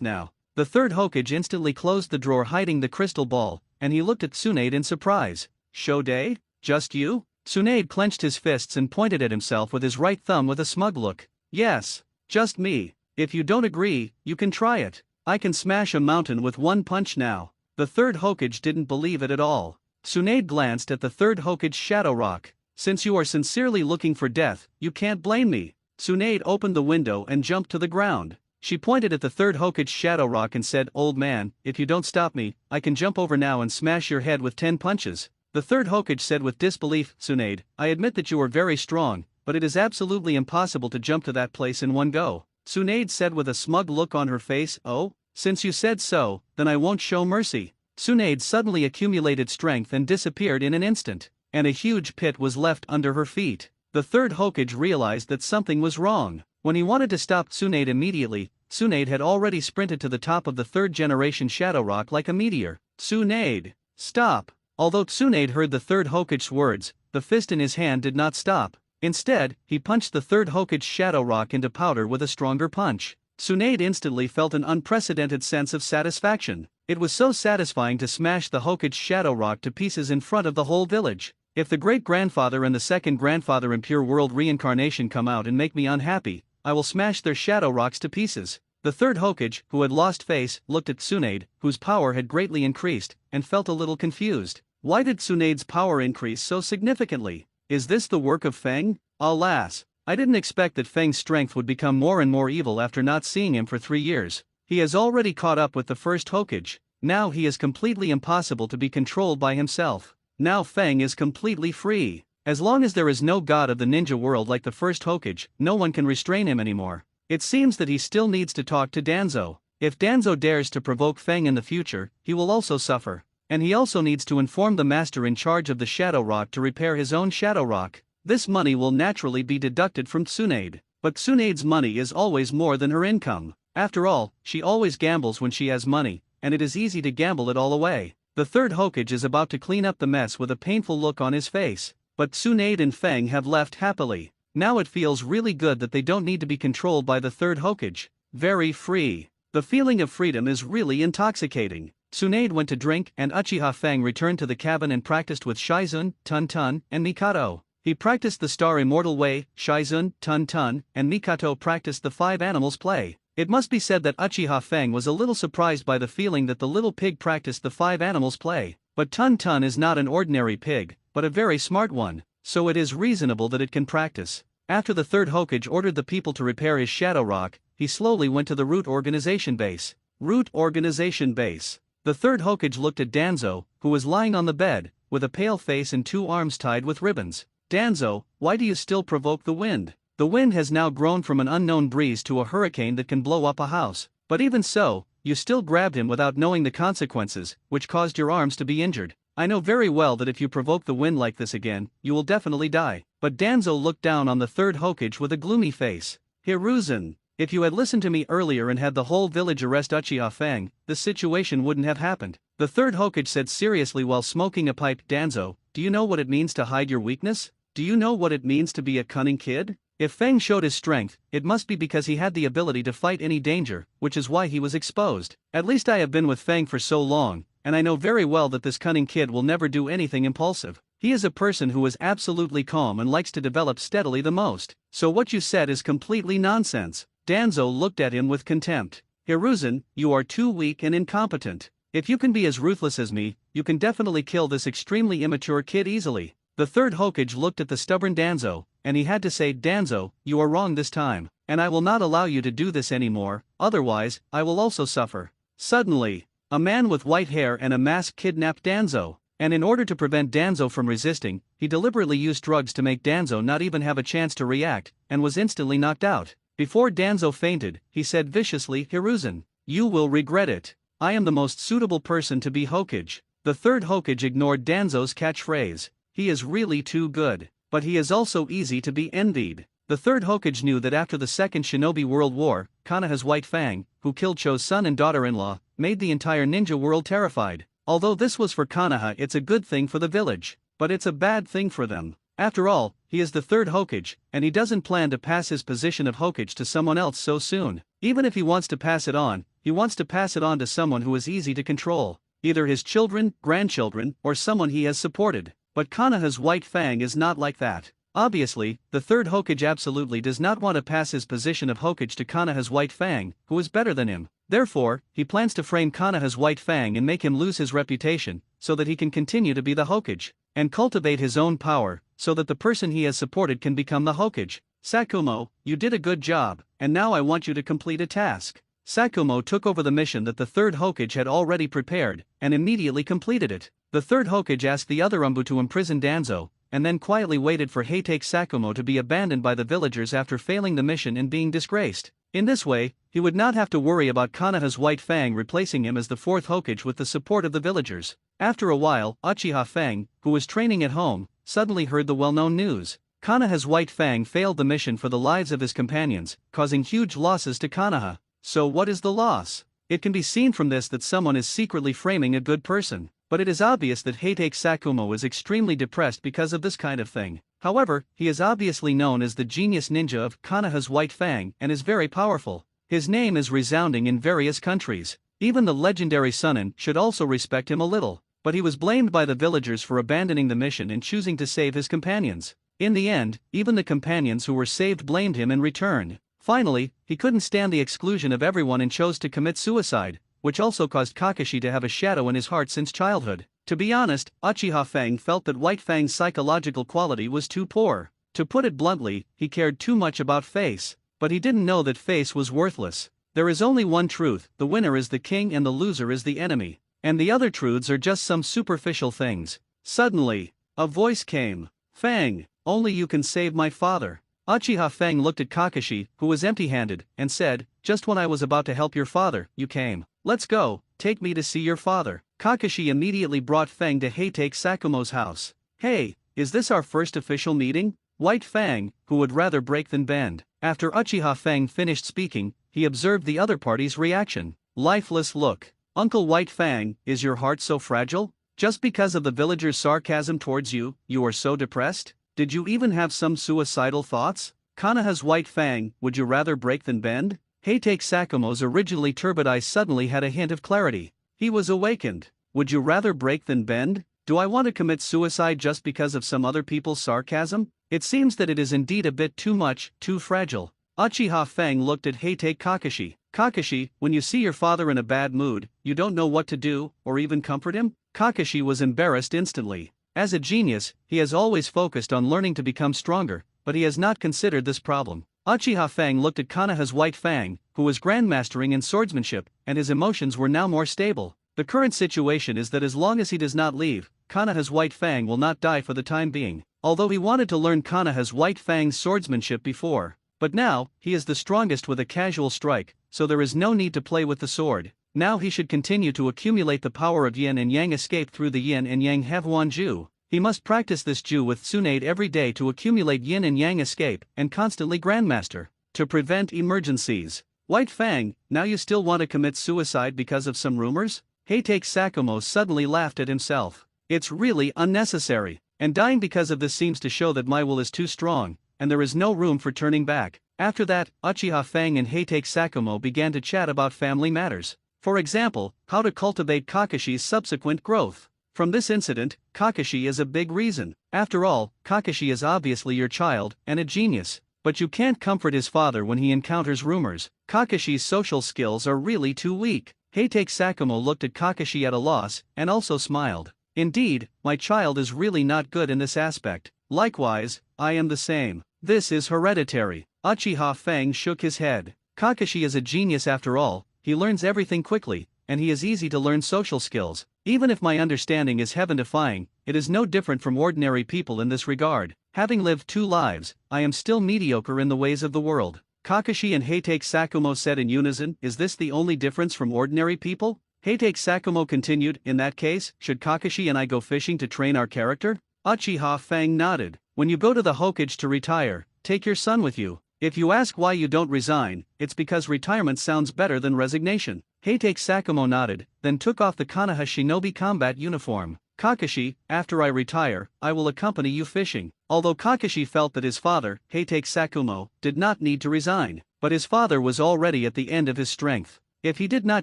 now." The third Hokage instantly closed the drawer hiding the crystal ball, and he looked at Tsunade in surprise. "Shode? Just you?" Tsunade clenched his fists and pointed at himself with his right thumb with a smug look. "Yes, just me. If you don't agree, you can try it. I can smash a mountain with one punch now." The third Hokage didn't believe it at all. Tsunade glanced at the third Hokage's Shadow Rock. "Since you are sincerely looking for death, you can't blame me." Tsunade opened the window and jumped to the ground. She pointed at the third Hokage's Shadow Rock and said, "Old man, if you don't stop me, I can jump over now and smash your head with 10 punches." The third Hokage said with disbelief, "Tsunade, I admit that you are very strong, but it is absolutely impossible to jump to that place in one go." Tsunade said with a smug look on her face, "Oh, since you said so, then I won't show mercy." Tsunade suddenly accumulated strength and disappeared in an instant, and a huge pit was left under her feet. The third Hokage realized that something was wrong. When he wanted to stop Tsunade immediately, Tsunade had already sprinted to the top of the third-generation Shadow Rock like a meteor. "Tsunade, stop!" Although Tsunade heard the third Hokage's words, the fist in his hand did not stop. Instead, he punched the third Hokage's Shadow Rock into powder with a stronger punch. Tsunade instantly felt an unprecedented sense of satisfaction. It was so satisfying to smash the Hokage's Shadow Rock to pieces in front of the whole village. If the great-grandfather and the second grandfather in Pure World Reincarnation come out and make me unhappy, I will smash their Shadow Rocks to pieces. The third Hokage, who had lost face, looked at Tsunade, whose power had greatly increased, and felt a little confused. Why did Tsunade's power increase so significantly? Is this the work of Feng? Alas, I didn't expect that Feng's strength would become more and more evil after not seeing him for 3 years. He has already caught up with the first Hokage. Now he is completely impossible to be controlled by himself. Now Feng is completely free. As long as there is no god of the ninja world like the first Hokage, no one can restrain him anymore. It seems that he still needs to talk to Danzo. If Danzo dares to provoke Feng in the future, he will also suffer. And he also needs to inform the master in charge of the Shadow Rock to repair his own Shadow Rock. This money will naturally be deducted from Tsunade. But Tsunade's money is always more than her income. After all, she always gambles when she has money, and it is easy to gamble it all away. The third Hokage is about to clean up the mess with a painful look on his face. But Tsunade and Feng have left happily. Now it feels really good that they don't need to be controlled by the third Hokage. Very free. The feeling of freedom is really intoxicating. Tsunade went to drink, and Uchiha Feng returned to the cabin and practiced with Shizun, Tun, and Mikato. He practiced the Star Immortal Way, Shizun, Tun, and Mikato practiced the 5 animals play. It must be said that Uchiha Feng was a little surprised by the feeling that the little pig practiced the 5 animals play. But Tun is not an ordinary pig, but a very smart one, so it is reasonable that it can practice. After the third Hokage ordered the people to repair his Shadow Rock, he slowly went to the Root Organization Base. Root Organization Base. The third Hokage looked at Danzo, who was lying on the bed, with a pale face and 2 arms tied with ribbons. "Danzo, why do you still provoke the wind? The wind has now grown from an unknown breeze to a hurricane that can blow up a house. But even so, you still grabbed him without knowing the consequences, which caused your arms to be injured. I know very well that if you provoke the wind like this again, you will definitely die." But Danzo looked down on the third Hokage with a gloomy face. "Hiruzen, if you had listened to me earlier and had the whole village arrest Uchiha Feng, this situation wouldn't have happened." The third Hokage said seriously while smoking a pipe. "Danzo, do you know what it means to hide your weakness? Do you know what it means to be a cunning kid? If Feng showed his strength, it must be because he had the ability to fight any danger, which is why he was exposed. At least I have been with Feng for so long, and I know very well that this cunning kid will never do anything impulsive. He is a person who is absolutely calm and likes to develop steadily the most. So what you said is completely nonsense." Danzo looked at him with contempt. "Hiruzen, you are too weak and incompetent. If you can be as ruthless as me, you can definitely kill this extremely immature kid easily." The third Hokage looked at the stubborn Danzo, and he had to say, "Danzo, you are wrong this time, and I will not allow you to do this anymore, otherwise, I will also suffer." Suddenly, a man with white hair and a mask kidnapped Danzo, and in order to prevent Danzo from resisting, he deliberately used drugs to make Danzo not even have a chance to react, and was instantly knocked out. Before Danzo fainted, he said viciously, "Hiruzen, you will regret it. I am the most suitable person to be Hokage." The third Hokage ignored Danzo's catchphrase. He is really too good, but he is also easy to be envied. The third Hokage knew that after the Second Shinobi World War, Konoha's White Fang, who killed Cho's son and daughter-in-law, made the entire ninja world terrified. Although this was for Konoha, it's a good thing for the village, but it's a bad thing for them. After all, he is the third Hokage, and he doesn't plan to pass his position of Hokage to someone else so soon. Even if he wants to pass it on, he wants to pass it on to someone who is easy to control, either his children, grandchildren, or someone he has supported. But Konoha's White Fang is not like that. Obviously, the third Hokage absolutely does not want to pass his position of Hokage to Konoha's White Fang, who is better than him. Therefore, he plans to frame Konoha's White Fang and make him lose his reputation, so that he can continue to be the Hokage, and cultivate his own power, so that the person he has supported can become the Hokage. Sakumo, you did a good job, and now I want you to complete a task. Sakumo took over the mission that the third Hokage had already prepared, and immediately completed it. The third Hokage asked the other Umbu to imprison Danzo, and then quietly waited for Heitake Sakumo to be abandoned by the villagers after failing the mission and being disgraced. In this way, he would not have to worry about Konoha's White Fang replacing him as the fourth Hokage with the support of the villagers. After a while, Uchiha Fang, who was training at home, suddenly heard the well-known news. Konoha's White Fang failed the mission for the lives of his companions, causing huge losses to Konoha. So what is the loss? It can be seen from this that someone is secretly framing a good person. But it is obvious that Heitake Sakumo is extremely depressed because of this kind of thing. However, he is obviously known as the genius ninja of Konoha's White Fang and is very powerful. His name is resounding in various countries. Even the legendary Sunin should also respect him a little. But he was blamed by the villagers for abandoning the mission and choosing to save his companions. In the end, even the companions who were saved blamed him in return. Finally, he couldn't stand the exclusion of everyone and chose to commit suicide, which also caused Kakashi to have a shadow in his heart since childhood. To be honest, Uchiha Fang felt that White Fang's psychological quality was too poor. To put it bluntly, he cared too much about Face. But he didn't know that Face was worthless. There is only one truth: the winner is the king and the loser is the enemy. And the other truths are just some superficial things. Suddenly, a voice came. Fang, only you can save my father. Uchiha Fang looked at Kakashi, who was empty-handed, and said, just when I was about to help your father, you came. Let's go, take me to see your father. Kakashi immediately brought Fang to Heitake Sakumo's house. Hey, is this our first official meeting? White Fang, who would rather break than bend. After Uchiha Fang finished speaking, he observed the other party's reaction. Lifeless look. Uncle White Fang, is your heart so fragile? Just because of the villagers' sarcasm towards you, you are so depressed? Did you even have some suicidal thoughts? Konoha's White Fang, would you rather break than bend? Heitake Sakumo's originally turbid eyes suddenly had a hint of clarity. He was awakened. Would you rather break than bend? Do I want to commit suicide just because of some other people's sarcasm? It seems that it is indeed a bit too much, too fragile. Uchiha Fang looked at Heitake Kakashi. Kakashi, when you see your father in a bad mood, you don't know what to do, or even comfort him? Kakashi was embarrassed instantly. As a genius, he has always focused on learning to become stronger, but he has not considered this problem. Uchiha Fang looked at Konoha's White Fang, who was grandmastering in swordsmanship, and his emotions were now more stable. The current situation is that as long as he does not leave, Konoha's White Fang will not die for the time being. Although he wanted to learn Konoha's White Fang's swordsmanship before. But now, he is the strongest with a casual strike, so there is no need to play with the sword. Now he should continue to accumulate the power of yin and yang escape through the yin and yang Hevuan Ju. He must practice this Ju with Tsunade every day to accumulate yin and yang escape and constantly grandmaster. To prevent emergencies. White Fang, now you still want to commit suicide because of some rumors? Heitake Sakumo suddenly laughed at himself. It's really unnecessary. And dying because of this seems to show that my will is too strong, and there is no room for turning back. After that, Uchiha Fang and Heitake Sakumo began to chat about family matters. For example, how to cultivate Kakashi's subsequent growth. From this incident, Kakashi is a big reason. After all, Kakashi is obviously your child, and a genius. But you can't comfort his father when he encounters rumors. Kakashi's social skills are really too weak. Heitake Sakumo looked at Kakashi at a loss, and also smiled. Indeed, my child is really not good in this aspect. Likewise, I am the same. This is hereditary. Uchiha Fang shook his head. Kakashi is a genius after all, he learns everything quickly, and he is easy to learn social skills. Even if my understanding is heaven-defying, it is no different from ordinary people in this regard. Having lived 2 lives, I am still mediocre in the ways of the world. Kakashi and Heitake Sakumo said in unison, is this the only difference from ordinary people? Heitake Sakumo continued, in that case, should Kakashi and I go fishing to train our character? Uchiha Fang nodded. When you go to the Hokage to retire, take your son with you. If you ask why you don't resign, it's because retirement sounds better than resignation. Heitake Sakumo nodded, then took off the Konoha shinobi combat uniform. Kakashi, after I retire, I will accompany you fishing. Although Kakashi felt that his father, Heitake Sakumo, did not need to resign, but his father was already at the end of his strength. If he did not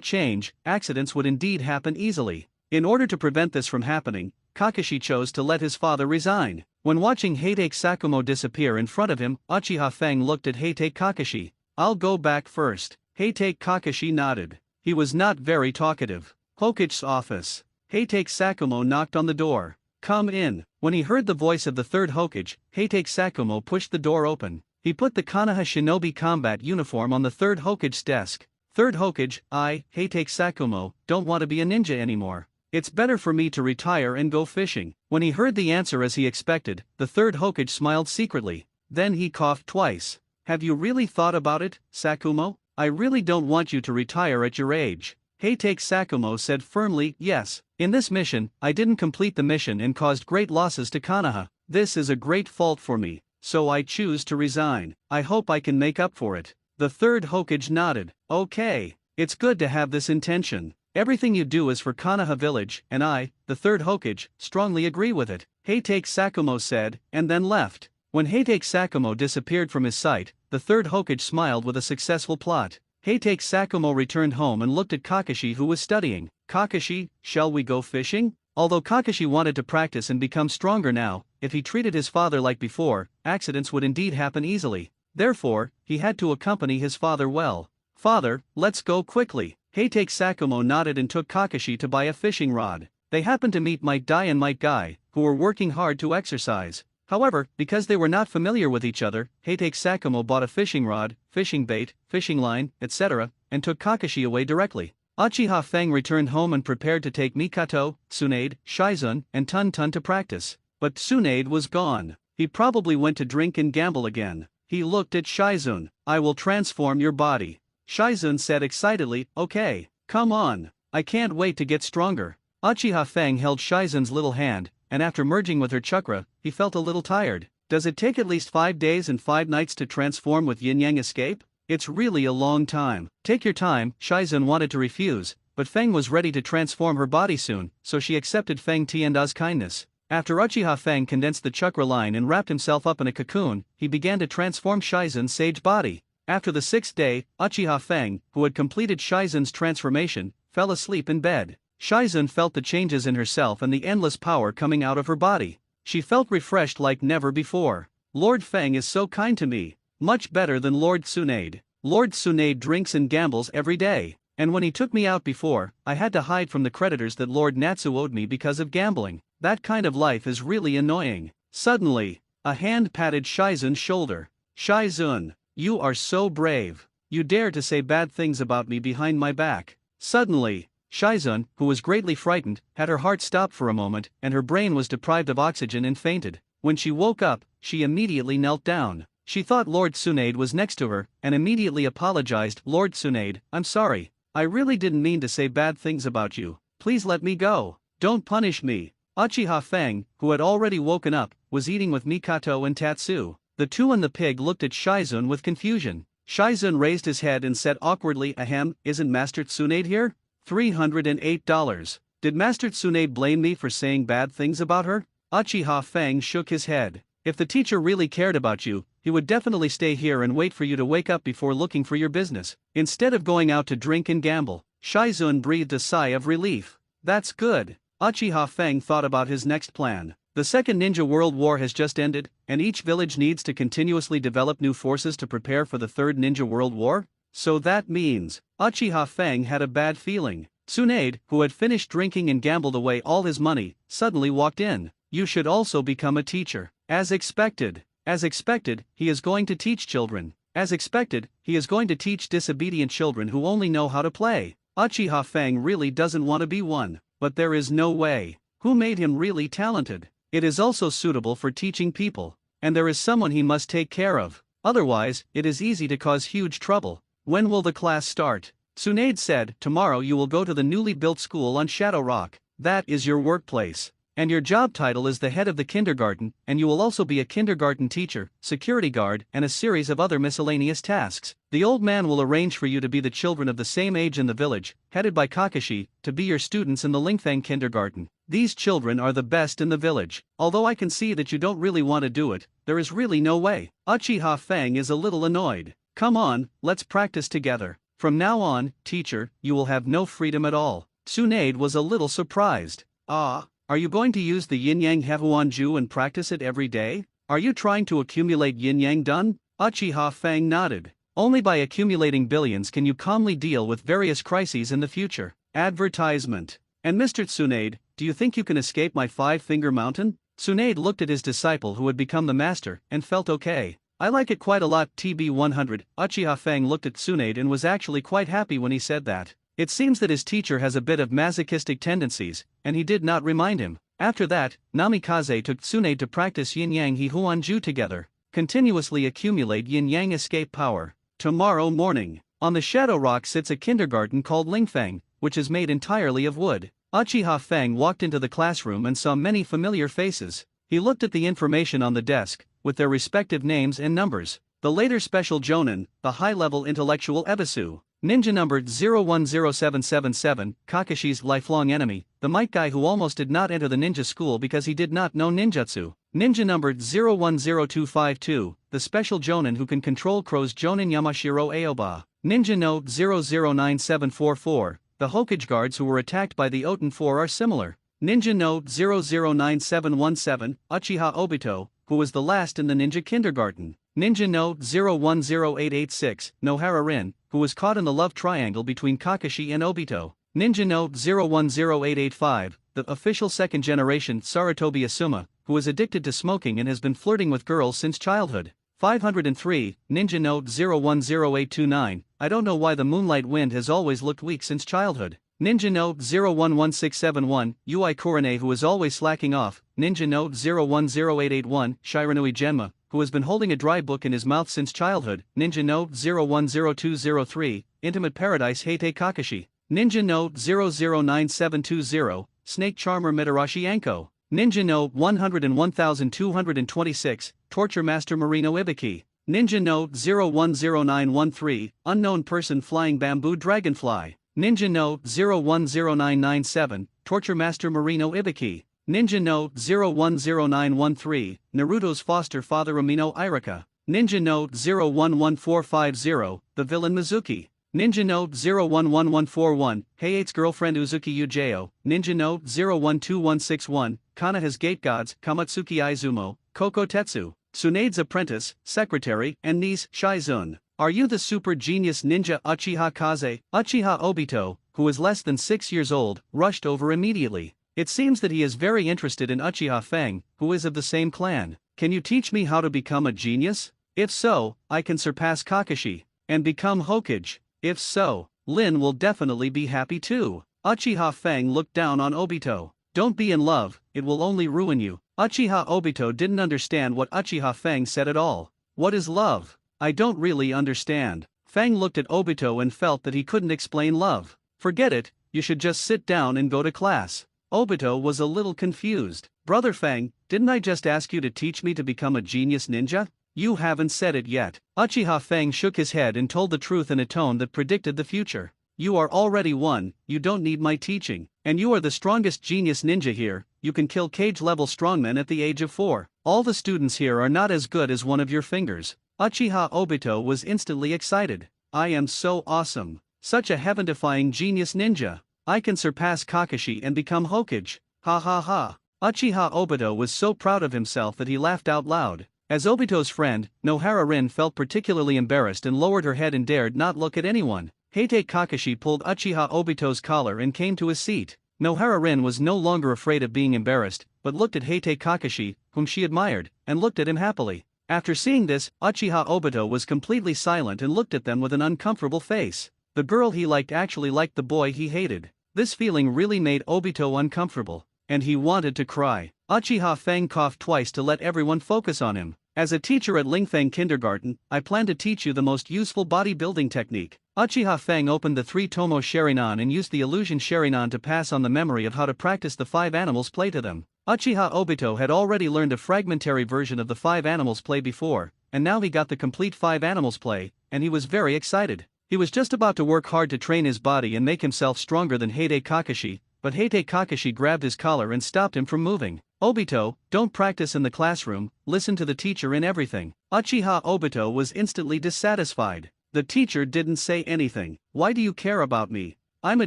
change, accidents would indeed happen easily. In order to prevent this from happening, Kakashi chose to let his father resign. When watching Heitake Sakumo disappear in front of him, Uchiha Fang looked at Heitake Kakashi. I'll go back first. Heitake Kakashi nodded. He was not very talkative. Hokage's office. Heitake Sakumo knocked on the door. Come in. When he heard the voice of the third Hokage, Heitake Sakumo pushed the door open. He put the Konoha shinobi combat uniform on the third Hokage's desk. Third Hokage, I, Heitake Sakumo, don't want to be a ninja anymore. It's better for me to retire and go fishing. When he heard the answer as he expected, the third Hokage smiled secretly. Then he coughed twice. Have you really thought about it, Sakumo? I really don't want you to retire at your age. Heitake Sakumo said firmly, yes. In this mission, I didn't complete the mission and caused great losses to Konoha. This is a great fault for me, so I choose to resign. I hope I can make up for it. The third Hokage nodded. Okay. It's good to have this intention. Everything you do is for Konoha village, and I, the third Hokage, strongly agree with it. Heitake Sakumo said, and then left. When Heitake Sakumo disappeared from his sight, the third Hokage smiled with a successful plot. Heitake Sakumo returned home and looked at Kakashi, who was studying. Kakashi, shall we go fishing? Although Kakashi wanted to practice and become stronger now, if he treated his father like before, accidents would indeed happen easily. Therefore, he had to accompany his father well. Father, let's go quickly. Heitake Sakumo nodded and took Kakashi to buy a fishing rod. They happened to meet Might Dai and Might Guy, who were working hard to exercise. However, because they were not familiar with each other, Heitake Sakumo bought a fishing rod, fishing bait, fishing line, etc., and took Kakashi away directly. Uchiha Fang returned home and prepared to take Mikato, Tsunade, Shizun, and Tun Tun to practice. But Tsunade was gone. He probably went to drink and gamble again. He looked at Shizun. I will transform your body. Shizun said excitedly, okay, come on. I can't wait to get stronger. Uchiha Fang held Shizun's little hand, and after merging with her chakra, he felt a little tired. Does it take at least 5 days and 5 nights to transform with yin-yang escape? It's really a long time. Take your time. Shizun wanted to refuse, but Feng was ready to transform her body soon, so she accepted Feng Tianda's kindness. After Uchiha Feng condensed the chakra line and wrapped himself up in a cocoon, he began to transform Shizun's sage body. After the 6th day, Uchiha Feng, who had completed Shizun's transformation, fell asleep in bed. Shizun felt the changes in herself and the endless power coming out of her body. She felt refreshed like never before. Lord Feng is so kind to me. Much better than Lord Tsunade. Lord Tsunade drinks and gambles every day. And when he took me out before, I had to hide from the creditors that Lord Natsu owed me because of gambling. That kind of life is really annoying. Suddenly, a hand patted Shizun's shoulder. Shizun, you are so brave. You dare to say bad things about me behind my back. Suddenly, Shizun, who was greatly frightened, had her heart stop for a moment, and her brain was deprived of oxygen and fainted. When she woke up, she immediately knelt down. She thought Lord Tsunade was next to her, and immediately apologized. Lord Tsunade, I'm sorry. I really didn't mean to say bad things about you. Please let me go. Don't punish me. Uchiha Feng, who had already woken up, was eating with Mikato and Tatsu. The two and the pig looked at Shizun with confusion. Shizun raised his head and said awkwardly, ahem, isn't Master Tsunade here? $308. Did Master Tsunade blame me for saying bad things about her? Uchiha Feng shook his head. If the teacher really cared about you, he would definitely stay here and wait for you to wake up before looking for your business, instead of going out to drink and gamble. Shizun breathed a sigh of relief. That's good. Uchiha Feng thought about his next plan. The Second Ninja World War has just ended, and each village needs to continuously develop new forces to prepare for the Third Ninja World War? So that means, Uchiha Feng had a bad feeling. Tsunade, who had finished drinking and gambled away all his money, suddenly walked in. You should also become a teacher. As expected. As expected, he is going to teach children. As expected, he is going to teach disobedient children who only know how to play. Uchiha Feng really doesn't want to be one, but there is no way. Who made him really talented? It is also suitable for teaching people, and there is someone he must take care of. Otherwise, it is easy to cause huge trouble. When will the class start? Tsunade said, tomorrow you will go to the newly built school on Shadow Rock. That is your workplace. And your job title is the head of the kindergarten, and you will also be a kindergarten teacher, security guard, and a series of other miscellaneous tasks. The old man will arrange for you to be the children of the same age in the village, headed by Kakashi, to be your students in the Lingfang kindergarten. These children are the best in the village. Although I can see that you don't really want to do it, there is really no way. Uchiha Fang is a little annoyed. Come on, let's practice together. From now on, teacher, you will have no freedom at all. Tsunade was a little surprised. Ah, are you going to use the yin-yang Hehuanju and practice it every day? Are you trying to accumulate yin-yang dun? Uchiha Fang nodded. Only by accumulating billions can you calmly deal with various crises in the future. Advertisement. And Mr. Tsunade, do you think you can escape my five-finger mountain? Tsunade looked at his disciple who had become the master, and felt okay. I like it quite a lot. TB100. Uchiha Fang looked at Tsunade and was actually quite happy when he said that. It seems that his teacher has a bit of masochistic tendencies, and he did not remind him. After that, Namikaze took Tsunade to practice yin-yang Hihuanju together. Continuously accumulate yin-yang escape power. Tomorrow morning, on the Shadow Rock sits a kindergarten called Lingfang, which is made entirely of wood. Uchiha Fang walked into the classroom and saw many familiar faces. He looked at the information on the desk, with their respective names and numbers. The later Special Jonin, the high-level intellectual Ebisu. Ninja numbered 010777, Kakashi's lifelong enemy, the might guy who almost did not enter the ninja school because he did not know ninjutsu. Ninja numbered 010252, the special jonin who can control crows Jonin Yamashiro Aoba. Ninja note 009744, the Hokage guards who were attacked by the Oten 4 are similar. Ninja note 009717, Uchiha Obito, who was the last in the ninja kindergarten. Ninja note 010886, Nohara Rin, who was caught in the love triangle between Kakashi and Obito. Ninja note 010885, the official second-generation Sarutobi Asuma, who is addicted to smoking and has been flirting with girls since childhood. 503, Ninja note 010829, I don't know why the Moonlight Wind has always looked weak since childhood. Ninja note 011671, Ui Kurane who is always slacking off. Ninja note 010881, Shiranui Genma, who has been holding a dry book in his mouth since childhood. Ninja note 010203, Intimate Paradise Heite Kakashi. Ninja note 009720, Snake Charmer Mitarashi Anko. Ninja note 101226, Torture Master Marino Ibiki. Ninja note 010913, Unknown Person Flying Bamboo Dragonfly. Ninja note 010997, Torture Master Marino Ibiki. Ninja note 010913, Naruto's foster father Amino Irika. Ninja note 011450, the villain Mizuki. Ninja note 011141, Heiat's girlfriend Uzuki Ujeo. Ninja note 012161, Kanaha's gate gods Kamatsuki Izumo, Koko Tetsu. Tsunade's apprentice, secretary, and niece Shizun. Are you the super genius ninja Uchiha Kaze? Uchiha Obito, who is less than 6 years old, rushed over immediately. It seems that he is very interested in Uchiha Fang, who is of the same clan. Can you teach me how to become a genius? If so, I can surpass Kakashi and become Hokage. If so, Lin will definitely be happy too. Uchiha Fang looked down on Obito. Don't be in love, it will only ruin you. Uchiha Obito didn't understand what Uchiha Fang said at all. What is love? I don't really understand. Fang looked at Obito and felt that he couldn't explain love. Forget it, you should just sit down and go to class. Obito was a little confused. Brother Fang, didn't I just ask you to teach me to become a genius ninja? You haven't said it yet. Uchiha Fang shook his head and told the truth in a tone that predicted the future. You are already one, you don't need my teaching. And you are the strongest genius ninja here, you can kill cage-level strongmen at the age of 4. All the students here are not as good as one of your fingers. Uchiha Obito was instantly excited. I am so awesome. Such a heaven-defying genius ninja. I can surpass Kakashi and become Hokage. Ha ha ha. Uchiha Obito was so proud of himself that he laughed out loud. As Obito's friend, Nohara Rin felt particularly embarrassed and lowered her head and dared not look at anyone. Heite Kakashi pulled Uchiha Obito's collar and came to his seat. Nohara Rin was no longer afraid of being embarrassed, but looked at Heite Kakashi, whom she admired, and looked at him happily. After seeing this, Uchiha Obito was completely silent and looked at them with an uncomfortable face. The girl he liked actually liked the boy he hated. This feeling really made Obito uncomfortable, and he wanted to cry. Uchiha Fang coughed twice to let everyone focus on him. As a teacher at Lingfang Kindergarten, I plan to teach you the most useful bodybuilding technique. Uchiha Fang opened the 3-tomo Sharingan and used the illusion Sharingan to pass on the memory of how to practice the 5 animals play to them. Uchiha Obito had already learned a fragmentary version of the five animals play before, and now he got the complete five animals play, and he was very excited. He was just about to work hard to train his body and make himself stronger than Heite Kakashi, but Heite Kakashi grabbed his collar and stopped him from moving. Obito, don't practice in the classroom, listen to the teacher in everything. Uchiha Obito was instantly dissatisfied. The teacher didn't say anything. Why do you care about me? I'm a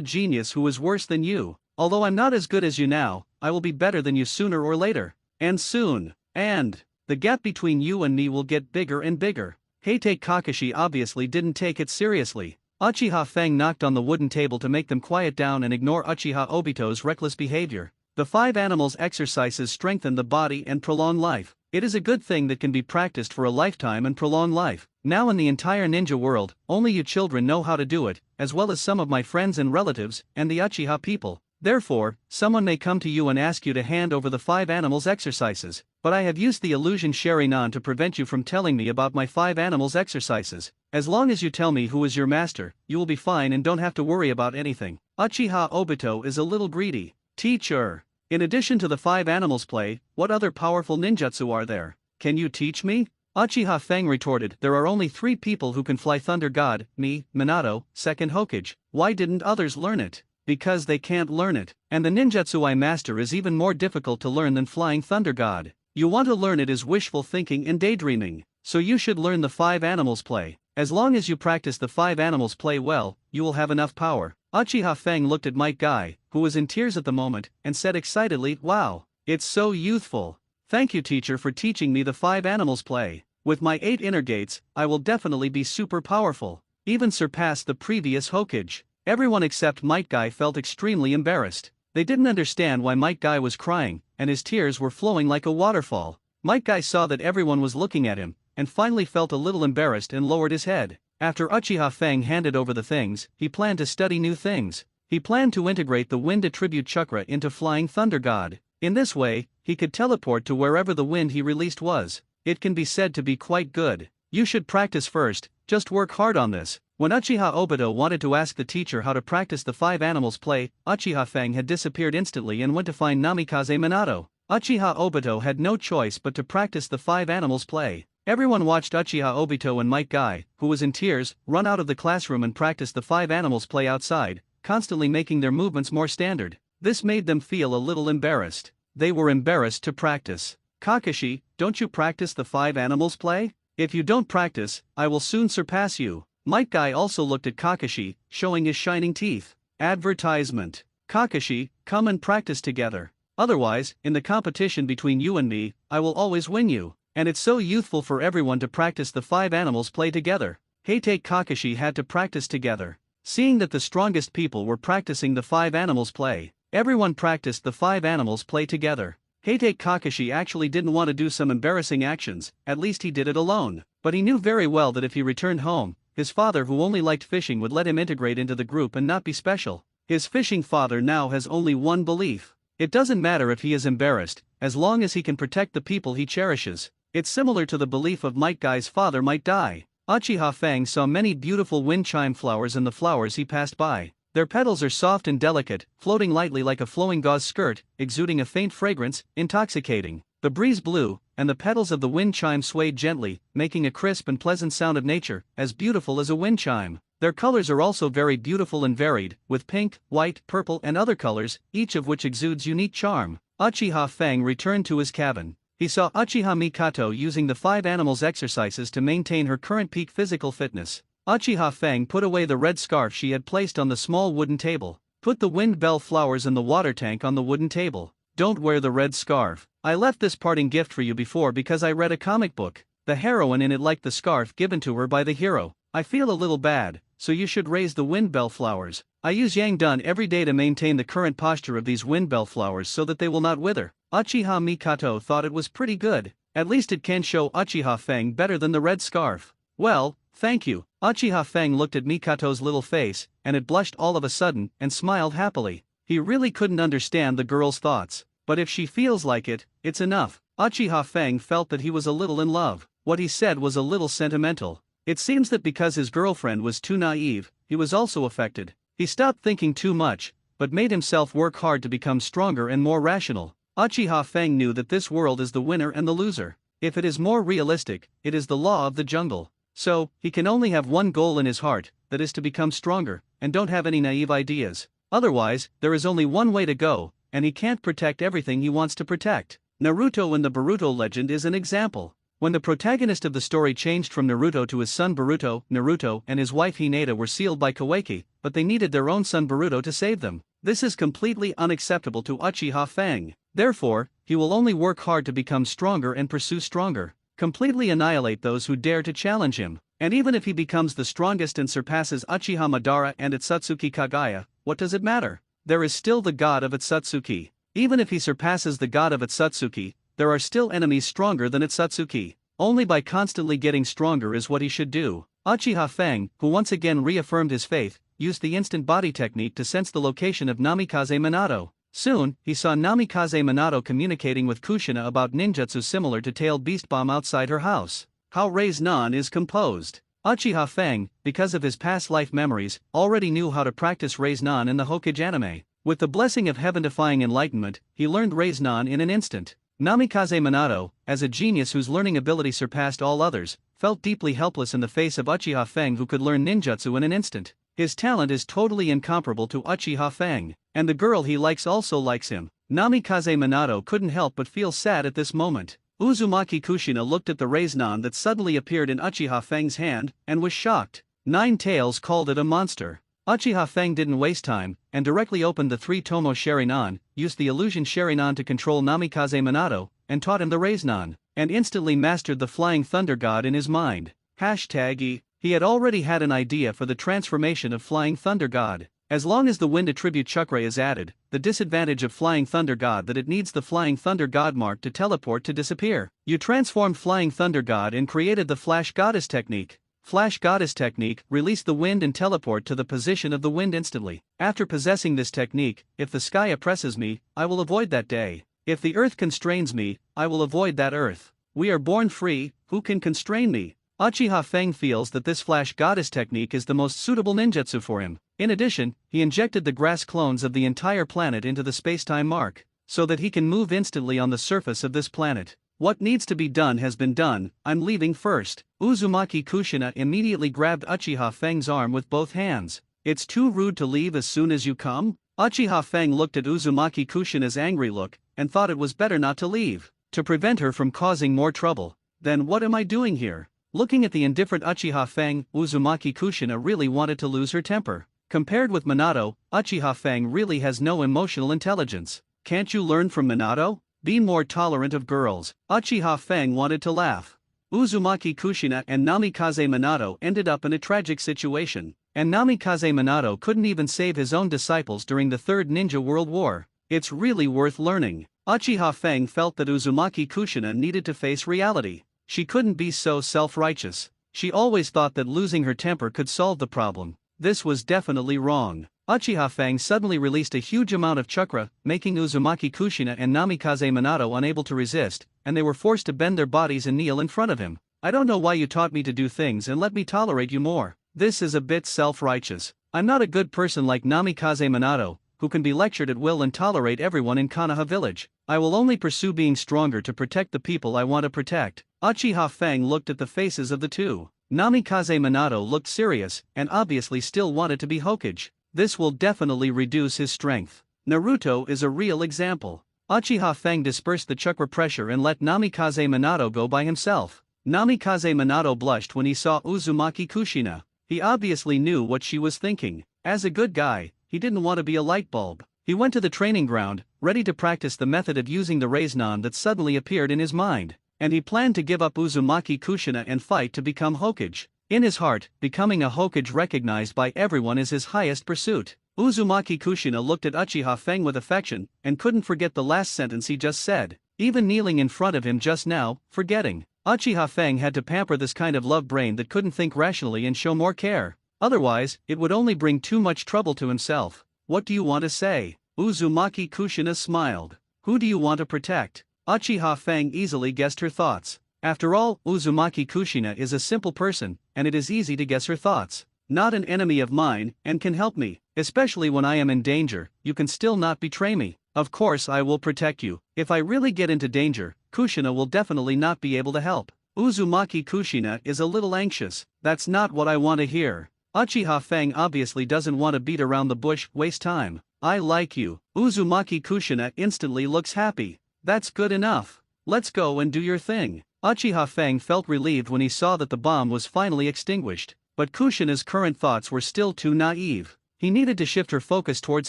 genius who is worse than you. Although I'm not as good as you now, I will be better than you sooner or later. And soon. And the gap between you and me will get bigger and bigger. Heite Kakashi obviously didn't take it seriously. Uchiha Fang knocked on the wooden table to make them quiet down and ignore Uchiha Obito's reckless behavior. The five animals exercises strengthen the body and prolong life. It is a good thing that can be practiced for a lifetime and prolong life. Now in the entire ninja world, only you children know how to do it, as well as some of my friends and relatives, and the Uchiha people. Therefore, someone may come to you and ask you to hand over the five animals exercises, but I have used the illusion Sharingan to prevent you from telling me about my five animals exercises. As long as you tell me who is your master, you will be fine and don't have to worry about anything. Uchiha Obito is a little greedy. Teacher. In addition to the five animals play, what other powerful ninjutsu are there? Can you teach me? Uchiha Fang retorted, there are only 3 people who can fly Thunder God, me, Minato, second Hokage. Why didn't others learn it? Because they can't learn it. And the ninjutsu I master is even more difficult to learn than flying Thunder God. You want to learn it is wishful thinking and daydreaming. So you should learn the five animals play. As long as you practice the five animals play well, you will have enough power. Uchiha Fang looked at Might Guy, who was in tears at the moment, and said excitedly, wow, it's so youthful. Thank you teacher for teaching me the five animals play. With my 8 inner gates, I will definitely be super powerful. Even surpass the previous Hokage. Everyone except Might Guy felt extremely embarrassed. They didn't understand why Might Guy was crying, and his tears were flowing like a waterfall. Might Guy saw that everyone was looking at him, and finally felt a little embarrassed and lowered his head. After Uchiha Fang handed over the things, he planned to study new things. He planned to integrate the wind attribute chakra into Flying Thunder God. In this way, he could teleport to wherever the wind he released was. It can be said to be quite good. You should practice first, just work hard on this. When Uchiha Obito wanted to ask the teacher how to practice the five animals play, Uchiha Fang had disappeared instantly and went to find Namikaze Minato. Uchiha Obito had no choice but to practice the five animals play. Everyone watched Uchiha Obito and Might Guy, who was in tears, run out of the classroom and practice the five animals play outside, constantly making their movements more standard. This made them feel a little embarrassed. They were embarrassed to practice. Kakashi, don't you practice the five animals play? If you don't practice, I will soon surpass you. Might Guy also looked at Kakashi, showing his shining teeth. Advertisement. Kakashi, come and practice together. Otherwise, in the competition between you and me, I will always win you. And it's so youthful for everyone to practice the five animals play together. Heite Kakashi had to practice together. Seeing that the strongest people were practicing the five animals play, everyone practiced the five animals play together. Heite Kakashi actually didn't want to do some embarrassing actions, at least he did it alone. But he knew very well that if he returned home, his father who only liked fishing would let him integrate into the group and not be special. His fishing father now has only one belief. It doesn't matter if he is embarrassed, as long as he can protect the people he cherishes. It's similar to the belief of Might Guy's father Might Die. Uchiha Fang saw many beautiful wind chime flowers in the flowers he passed by. Their petals are soft and delicate, floating lightly like a flowing gauze skirt, exuding a faint fragrance, intoxicating. The breeze blew, and the petals of the wind chime swayed gently, making a crisp and pleasant sound of nature, as beautiful as a wind chime. Their colors are also very beautiful and varied, with pink, white, purple and other colors, each of which exudes unique charm. Uchiha Fang returned to his cabin. He saw Uchiha Mikato using the five animals exercises to maintain her current peak physical fitness. Uchiha Fang put away the red scarf she had placed on the small wooden table. Put the wind bell flowers in the water tank on the wooden table. Don't wear the red scarf. I left this parting gift for you before because I read a comic book. The heroine in it liked the scarf given to her by the hero. I feel a little bad, so you should raise the wind bell flowers. I use Yang Dun every day to maintain the current posture of these wind bell flowers so that they will not wither. Uchiha Mikato thought it was pretty good. At least it can show Uchiha Fang better than the red scarf. Well, thank you. Uchiha Fang looked at Mikato's little face, and it blushed all of a sudden, and smiled happily. He really couldn't understand the girl's thoughts. But if she feels like it, it's enough. Uchiha Fang felt that he was a little in love. What he said was a little sentimental. It seems that because his girlfriend was too naive, he was also affected. He stopped thinking too much, but made himself work hard to become stronger and more rational. Uchiha Fang knew that this world is the winner and the loser. If it is more realistic, it is the law of the jungle. So, he can only have one goal in his heart, that is to become stronger, and don't have any naive ideas. Otherwise, there is only one way to go, and he can't protect everything he wants to protect. Naruto in the Boruto legend is an example. When the protagonist of the story changed from Naruto to his son Boruto, Naruto and his wife Hinata were sealed by Kawaki, but they needed their own son Boruto to save them. This is completely unacceptable to Uchiha Fang. Therefore, he will only work hard to become stronger and pursue stronger, completely annihilate those who dare to challenge him. And even if he becomes the strongest and surpasses Uchiha Madara and Itsutsuki Kagaya, what does it matter? There is still the god of Itsutsuki. Even if he surpasses the god of Itsutsuki, there are still enemies stronger than Itsutsuki. Only by constantly getting stronger is what he should do. Uchiha Fang, who once again reaffirmed his faith, used the instant body technique to sense the location of Namikaze Minato. Soon, he saw Namikaze Minato communicating with Kushina about ninjutsu similar to tailed beast bomb outside her house. How Reborn is composed. Uchiha Fang, because of his past life memories, already knew how to practice Reborn in the Hokage anime. With the blessing of heaven-defying enlightenment, he learned Reborn in an instant. Namikaze Minato, as a genius whose learning ability surpassed all others, felt deeply helpless in the face of Uchiha Fang who could learn ninjutsu in an instant. His talent is totally incomparable to Uchiha Fang, and the girl he likes also likes him. Namikaze Minato couldn't help but feel sad at this moment. Uzumaki Kushina looked at the Reborn that suddenly appeared in Uchiha Fang's hand, and was shocked. Nine Tails called it a monster. Uchiha Fang didn't waste time, and directly opened the three-tomo Sharingan, used the illusion Sharingan to control Namikaze Minato, and taught him the Reborn, and instantly mastered the Flying Thunder God in his mind. #E. He had already had an idea for the transformation of Flying Thunder God. As long as the wind attribute chakra is added, the disadvantage of Flying Thunder God that it needs the Flying Thunder God mark to teleport to disappear. You transformed Flying Thunder God and created the Flash Goddess technique. Flash Goddess technique, release the wind and teleport to the position of the wind instantly. After possessing this technique, if the sky oppresses me, I will avoid that day. If the earth constrains me, I will avoid that earth. We are born free, who can constrain me? Uchiha Fang feels that this Flash Goddess technique is the most suitable ninjutsu for him. In addition, he injected the grass clones of the entire planet into the spacetime mark, so that he can move instantly on the surface of this planet. What needs to be done has been done, I'm leaving first. Uzumaki Kushina immediately grabbed Uchiha Fang's arm with both hands. It's too rude to leave as soon as you come? Uchiha Fang looked at Uzumaki Kushina's angry look, and thought it was better not to leave, to prevent her from causing more trouble. Then what am I doing here? Looking at the indifferent Uchiha Fang, Uzumaki Kushina really wanted to lose her temper. Compared with Minato, Uchiha Fang really has no emotional intelligence. Can't you learn from Minato? Be more tolerant of girls. Uchiha Fang wanted to laugh. Uzumaki Kushina and Namikaze Minato ended up in a tragic situation, and Namikaze Minato couldn't even save his own disciples during the Third Ninja World War. It's really worth learning. Uchiha Fang felt that Uzumaki Kushina needed to face reality. She couldn't be so self-righteous. She always thought that losing her temper could solve the problem. This was definitely wrong. Uchiha Fang suddenly released a huge amount of chakra, making Uzumaki Kushina and Namikaze Minato unable to resist, and they were forced to bend their bodies and kneel in front of him. I don't know why you taught me to do things and let me tolerate you more. This is a bit self-righteous. I'm not a good person like Namikaze Minato, who can be lectured at will and tolerate everyone in Konoha village. I will only pursue being stronger to protect the people I want to protect. Uchiha Fang looked at the faces of the two. Namikaze Minato looked serious, and obviously still wanted to be Hokage. This will definitely reduce his strength. Naruto is a real example. Uchiha Fang dispersed the chakra pressure and let Namikaze Minato go by himself. Namikaze Minato blushed when he saw Uzumaki Kushina. He obviously knew what she was thinking. As a good guy, he didn't want to be a light bulb. He went to the training ground, ready to practice the method of using the Reborn that suddenly appeared in his mind. And he planned to give up Uzumaki Kushina and fight to become Hokage. In his heart, becoming a Hokage recognized by everyone is his highest pursuit. Uzumaki Kushina looked at Uchiha Fang with affection, and couldn't forget the last sentence he just said. Even kneeling in front of him just now, forgetting. Uchiha Fang had to pamper this kind of love brain that couldn't think rationally and show more care. Otherwise, it would only bring too much trouble to himself. What do you want to say? Uzumaki Kushina smiled. Who do you want to protect? Uchiha Fang easily guessed her thoughts. After all, Uzumaki Kushina is a simple person, and it is easy to guess her thoughts. Not an enemy of mine, and can help me, especially when I am in danger. You can still not betray me. Of course I will protect you. If I really get into danger, Kushina will definitely not be able to help. Uzumaki Kushina is a little anxious. That's not what I want to hear. Uchiha Fang obviously doesn't want to beat around the bush, waste time. I like you. Uzumaki Kushina instantly looks happy. That's good enough. Let's go and do your thing. Uchiha Fang felt relieved when he saw that the bomb was finally extinguished, but Kushina's current thoughts were still too naive. He needed to shift her focus towards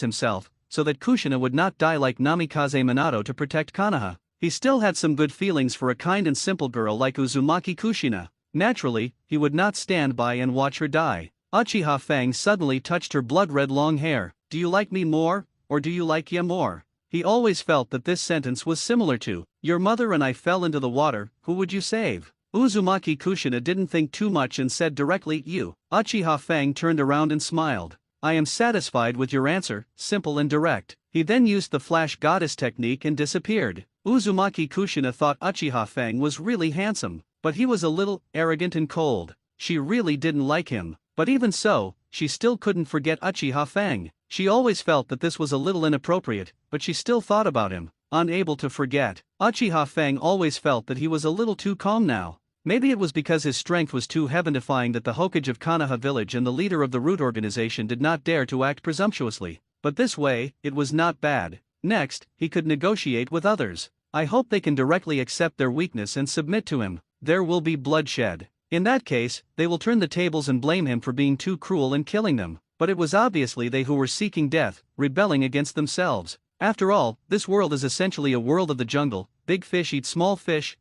himself, so that Kushina would not die like Namikaze Minato to protect Konoha. He still had some good feelings for a kind and simple girl like Uzumaki Kushina. Naturally, he would not stand by and watch her die. Uchiha Fang suddenly touched her blood-red long hair. Do you like me more, or do you like ya more? He always felt that this sentence was similar to, your mother and I fell into the water, who would you save? Uzumaki Kushina didn't think too much and said directly, you. Uchiha Fang turned around and smiled. I am satisfied with your answer, simple and direct. He then used the flash goddess technique and disappeared. Uzumaki Kushina thought Uchiha Fang was really handsome, but he was a little arrogant and cold. She really didn't like him, but even so, she still couldn't forget Uchiha Fang. She always felt that this was a little inappropriate, but she still thought about him, unable to forget. Uchiha Fang always felt that he was a little too calm now. Maybe it was because his strength was too heaven-defying that the Hokage of Konoha village and the leader of the root organization did not dare to act presumptuously. But this way, it was not bad. Next, he could negotiate with others. I hope they can directly accept their weakness and submit to him. There will be bloodshed. In that case, they will turn the tables and blame him for being too cruel and killing them. But it was obviously they who were seeking death, rebelling against themselves. After all, this world is essentially a world of the jungle. Big fish eat small fish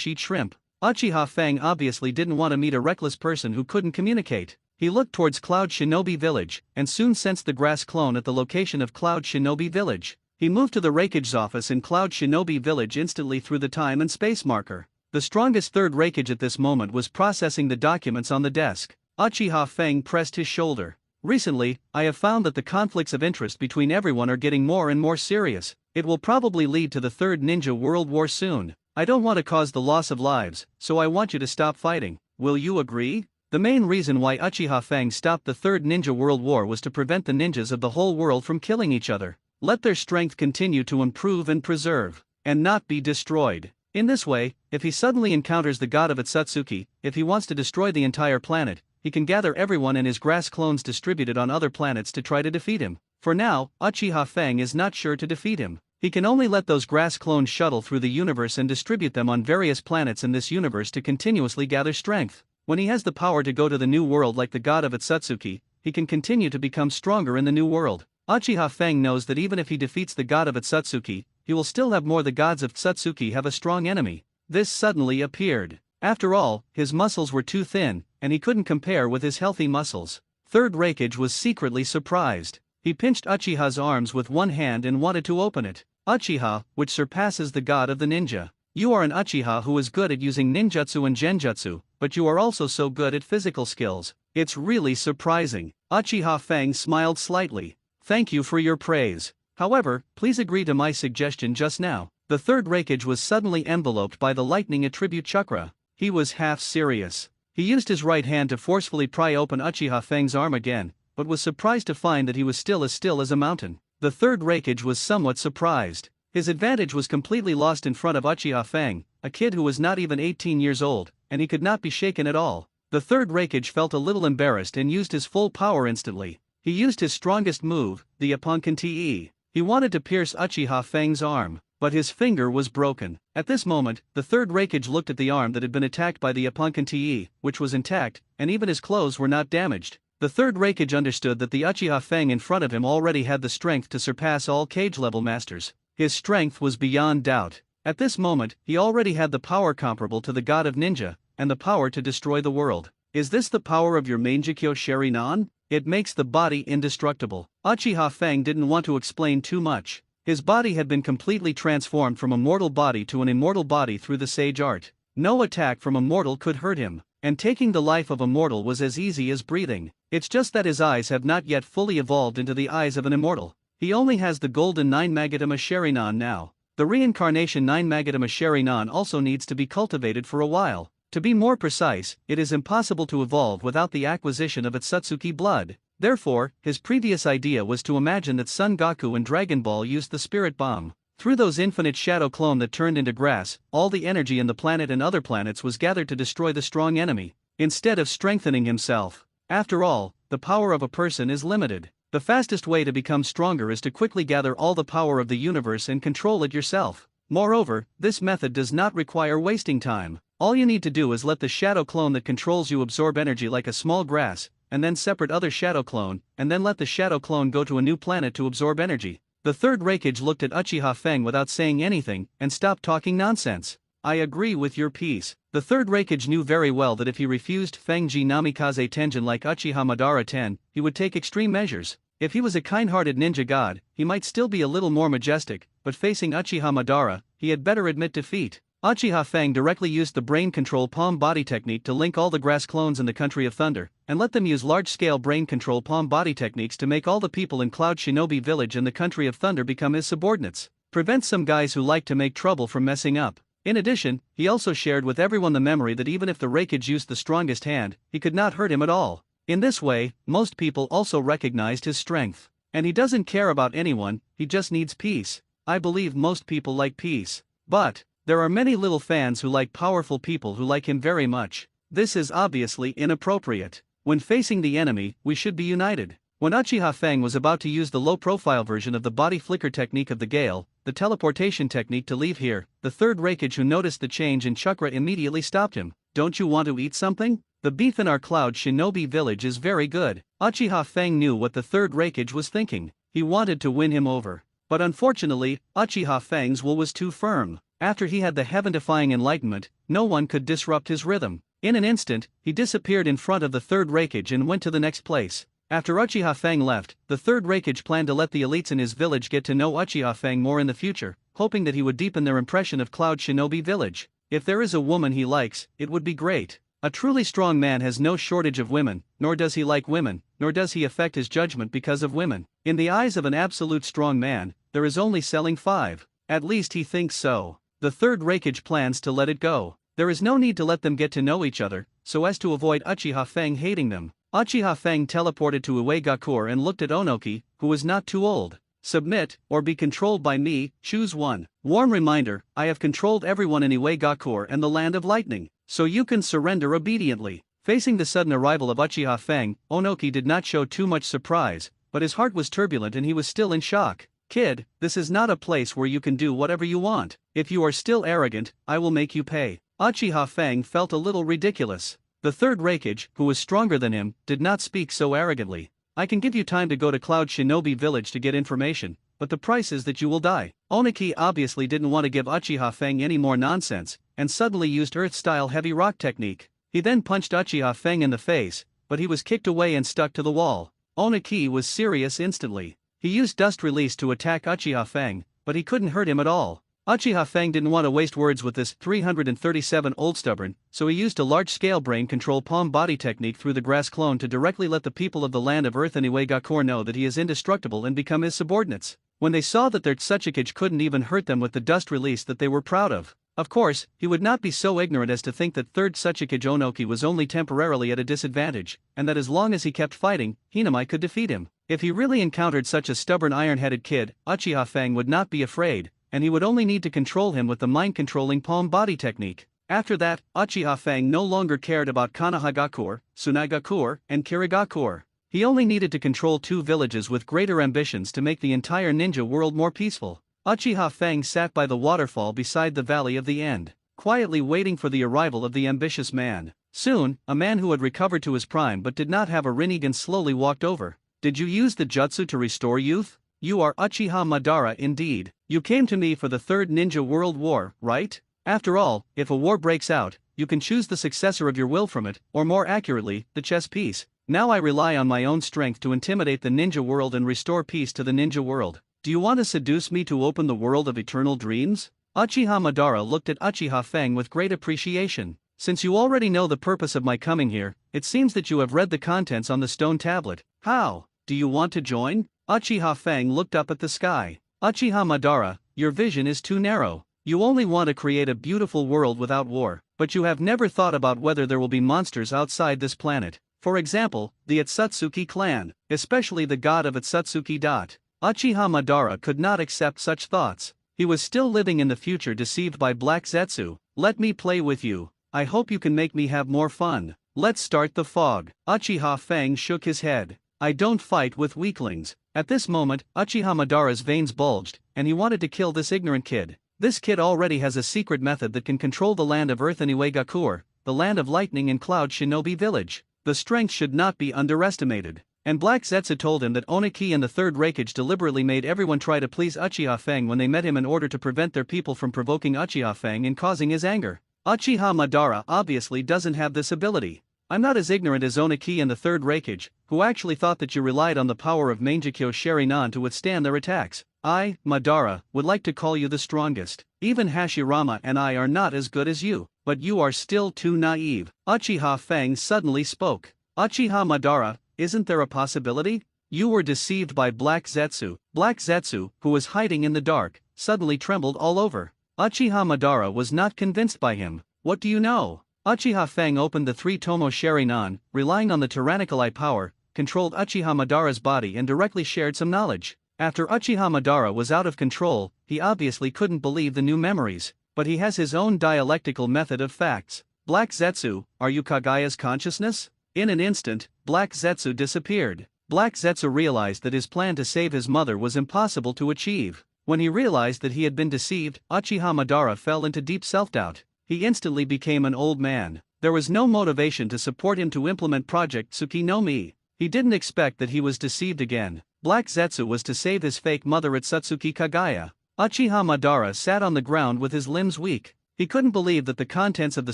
eat shrimp. Uchiha Fang obviously didn't want to meet a reckless person who couldn't communicate. He looked towards Cloud Shinobi Village, and soon sensed the grass clone at the location of Cloud Shinobi Village. He moved to the Raikage's office in Cloud Shinobi Village instantly through the time and space marker. The strongest third Raikage at this moment was processing the documents on the desk. Uchiha Fang pressed his shoulder. Recently, I have found that the conflicts of interest between everyone are getting more and more serious. It will probably lead to the Third Ninja World War soon. I don't want to cause the loss of lives, so I want you to stop fighting. Will you agree? The main reason why Uchiha Fang stopped the Third Ninja World War was to prevent the ninjas of the whole world from killing each other. Let their strength continue to improve and preserve, and not be destroyed. In this way, if he suddenly encounters the god of Otsutsuki, if he wants to destroy the entire planet, he can gather everyone and his grass clones distributed on other planets to try to defeat him. For now, Uchiha Fang is not sure to defeat him. He can only let those grass clones shuttle through the universe and distribute them on various planets in this universe to continuously gather strength. When he has the power to go to the new world like the god of Otsutsuki, he can continue to become stronger in the new world. Uchiha Fang knows that even if he defeats the god of Otsutsuki, he will still have more. The gods of Otsutsuki have a strong enemy. This suddenly appeared. After all, his muscles were too thin, and he couldn't compare with his healthy muscles. Third Raikage was secretly surprised. He pinched Uchiha's arms with one hand and wanted to open it. Uchiha, which surpasses the god of the ninja. You are an Uchiha who is good at using ninjutsu and genjutsu, but you are also so good at physical skills. It's really surprising. Uchiha Fang smiled slightly. Thank you for your praise. However, please agree to my suggestion just now. The third Raikage was suddenly enveloped by the lightning attribute chakra. He was half serious. He used his right hand to forcefully pry open Uchiha Fang's arm again, but was surprised to find that he was still as a mountain. The third Raikage was somewhat surprised. His advantage was completely lost in front of Uchiha Fang, a kid who was not even 18 years old, and he could not be shaken at all. The third Raikage felt a little embarrassed and used his full power instantly. He used his strongest move, the Apponkan Te. He wanted to pierce Uchiha Fang's arm, but his finger was broken. At this moment, the third Raikage looked at the arm that had been attacked by the Apponkan Te, which was intact, and even his clothes were not damaged. The third Raikage understood that the Uchiha Fang in front of him already had the strength to surpass all cage-level masters. His strength was beyond doubt. At this moment, he already had the power comparable to the god of ninja, and the power to destroy the world. Is this the power of your Mangekyo Sharingan? It makes the body indestructible. Uchiha Fang didn't want to explain too much. His body had been completely transformed from a mortal body to an immortal body through the sage art. No attack from a mortal could hurt him, and taking the life of a mortal was as easy as breathing. It's just that his eyes have not yet fully evolved into the eyes of an immortal. He only has the golden 9 Magatama Sharingan now. The reincarnation 9 Magatama Sharingan also needs to be cultivated for a while. To be more precise, it is impossible to evolve without the acquisition of Otsutsuki blood. Therefore, his previous idea was to imagine that Son Goku and Dragon Ball used the Spirit Bomb. Through those infinite shadow clone that turned into grass, all the energy in the planet and other planets was gathered to destroy the strong enemy, instead of strengthening himself. After all, the power of a person is limited. The fastest way to become stronger is to quickly gather all the power of the universe and control it yourself. Moreover, this method does not require wasting time. All you need to do is let the shadow clone that controls you absorb energy like a small grass, and then separate other shadow clone, and then let the shadow clone go to a new planet to absorb energy. The third Raikage looked at Uchiha Feng without saying anything, and stopped talking nonsense. I agree with your piece. The third Raikage knew very well that if he refused Feng Ji Namikaze Tenjin like Uchiha Madara 10, he would take extreme measures. If he was a kind-hearted ninja god, he might still be a little more majestic, but facing Uchiha Madara, he had better admit defeat. Uchiha Feng directly used the brain control palm body technique to link all the grass clones in the country of thunder, and let them use large-scale brain control palm body techniques to make all the people in Cloud Shinobi Village and the country of thunder become his subordinates. Prevent some guys who like to make trouble from messing up. In addition, he also shared with everyone the memory that even if the Raikage used the strongest hand, he could not hurt him at all. In this way, most people also recognized his strength. And he doesn't care about anyone, he just needs peace. I believe most people like peace. But there are many little fans who like powerful people who like him very much. This is obviously inappropriate. When facing the enemy, we should be united. When Uchiha Feng was about to use the low-profile version of the body flicker technique of the Gale, the teleportation technique to leave here, the third Raikage who noticed the change in chakra immediately stopped him. Don't you want to eat something? The beef in our Cloud Shinobi Village is very good. Uchiha Feng knew what the third Raikage was thinking. He wanted to win him over. But unfortunately, Uchiha Feng's will was too firm. After he had the heaven-defying enlightenment, no one could disrupt his rhythm. In an instant, he disappeared in front of the third Raikage and went to the next place. After Uchiha Feng left, the third Raikage planned to let the elites in his village get to know Uchiha Feng more in the future, hoping that he would deepen their impression of Cloud Shinobi Village. If there is a woman he likes, it would be great. A truly strong man has no shortage of women, nor does he like women, nor does he affect his judgment because of women. In the eyes of an absolute strong man, there is only selling 5. At least he thinks so. The third Raikage plans to let it go. There is no need to let them get to know each other, so as to avoid Uchiha Feng hating them. Uchiha Feng teleported to Uegakure and looked at Onoki, who was not too old. Submit, or be controlled by me, choose one. Warm reminder, I have controlled everyone in Uegakure and the Land of Lightning, so you can surrender obediently. Facing the sudden arrival of Uchiha Feng, Onoki did not show too much surprise, but his heart was turbulent and he was still in shock. Kid, this is not a place where you can do whatever you want. If you are still arrogant, I will make you pay. Uchiha Feng felt a little ridiculous. The third Raikage, who was stronger than him, did not speak so arrogantly. I can give you time to go to Cloud Shinobi Village to get information, but the price is that you will die. Onoki obviously didn't want to give Uchiha Feng any more nonsense, and suddenly used Earth-style heavy rock technique. He then punched Uchiha Feng in the face, but he was kicked away and stuck to the wall. Onoki was serious instantly. He used Dust Release to attack Uchiha Feng, but he couldn't hurt him at all. Uchiha Feng didn't want to waste words with this 337 old stubborn, so he used a large-scale brain control palm body technique through the grass clone to directly let the people of the Land of Earth and Uegakure know that he is indestructible and become his subordinates. When they saw that their Tsuchikage couldn't even hurt them with the Dust Release that they were proud of. Of course, he would not be so ignorant as to think that third Tsuchikage Onoki was only temporarily at a disadvantage, and that as long as he kept fighting, Hinamai could defeat him. If he really encountered such a stubborn iron-headed kid, Uchiha Feng would not be afraid, and he would only need to control him with the mind-controlling palm body technique. After that, Uchiha Feng no longer cared about Konohagakure, Tsunagakure, and Kirigakure. He only needed to control 2 villages with greater ambitions to make the entire ninja world more peaceful. Uchiha Feng sat by the waterfall beside the Valley of the End, quietly waiting for the arrival of the ambitious man. Soon, a man who had recovered to his prime but did not have a Rinnegan slowly walked over. Did you use the jutsu to restore youth? You are Uchiha Madara indeed. You came to me for the Third Ninja World War, right? After all, if a war breaks out, you can choose the successor of your will from it, or more accurately, the chess piece. Now I rely on my own strength to intimidate the ninja world and restore peace to the ninja world. Do you want to seduce me to open the world of eternal dreams? Uchiha Madara looked at Uchiha Feng with great appreciation. Since you already know the purpose of my coming here, it seems that you have read the contents on the stone tablet. How? Do you want to join? Uchiha Feng looked up at the sky. Uchiha Madara, your vision is too narrow. You only want to create a beautiful world without war, but you have never thought about whether there will be monsters outside this planet. For example, the Atsutsuki clan, especially the god of Atsutsuki. Uchiha Madara could not accept such thoughts. He was still living in the future, deceived by Black Zetsu. Let me play with you. I hope you can make me have more fun. Let's start the fog. Uchiha Fang shook his head. I don't fight with weaklings. At this moment, Uchiha Madara's veins bulged, and he wanted to kill this ignorant kid. This kid already has a secret method that can control the land of Earth and Iwagakur, the land of lightning and cloud shinobi village. The strength should not be underestimated. And Black Zetsu told him that Oniki and the Third Raikage deliberately made everyone try to please Uchiha Fang when they met him in order to prevent their people from provoking Uchiha Fang and causing his anger. Uchiha Madara obviously doesn't have this ability. I'm not as ignorant as Oniki and the Third Raikage, who actually thought that you relied on the power of Mangekyo Sharinan to withstand their attacks. I, Madara, would like to call you the strongest. Even Hashirama and I are not as good as you, but you are still too naive. Uchiha Fang suddenly spoke. Uchiha Madara, isn't there a possibility? You were deceived by Black Zetsu. Black Zetsu, who was hiding in the dark, suddenly trembled all over. Uchiha Madara was not convinced by him. What do you know? Uchiha Fang opened the three Tomo Sharinan, relying on the tyrannical eye power, controlled Uchiha Madara's body and directly shared some knowledge. After Uchiha Madara was out of control, he obviously couldn't believe the new memories, but he has his own dialectical method of facts. Black Zetsu, are you Kagaya's consciousness? In an instant, Black Zetsu disappeared. Black Zetsu realized that his plan to save his mother was impossible to achieve. When he realized that he had been deceived, Uchiha Madara fell into deep self-doubt. He instantly became an old man. There was no motivation to support him to implement Project Tsuki no Mi. He didn't expect that he was deceived again. Black Zetsu was to save his fake mother Atsutsuki Kagaya. Uchiha Madara sat on the ground with his limbs weak. He couldn't believe that the contents of the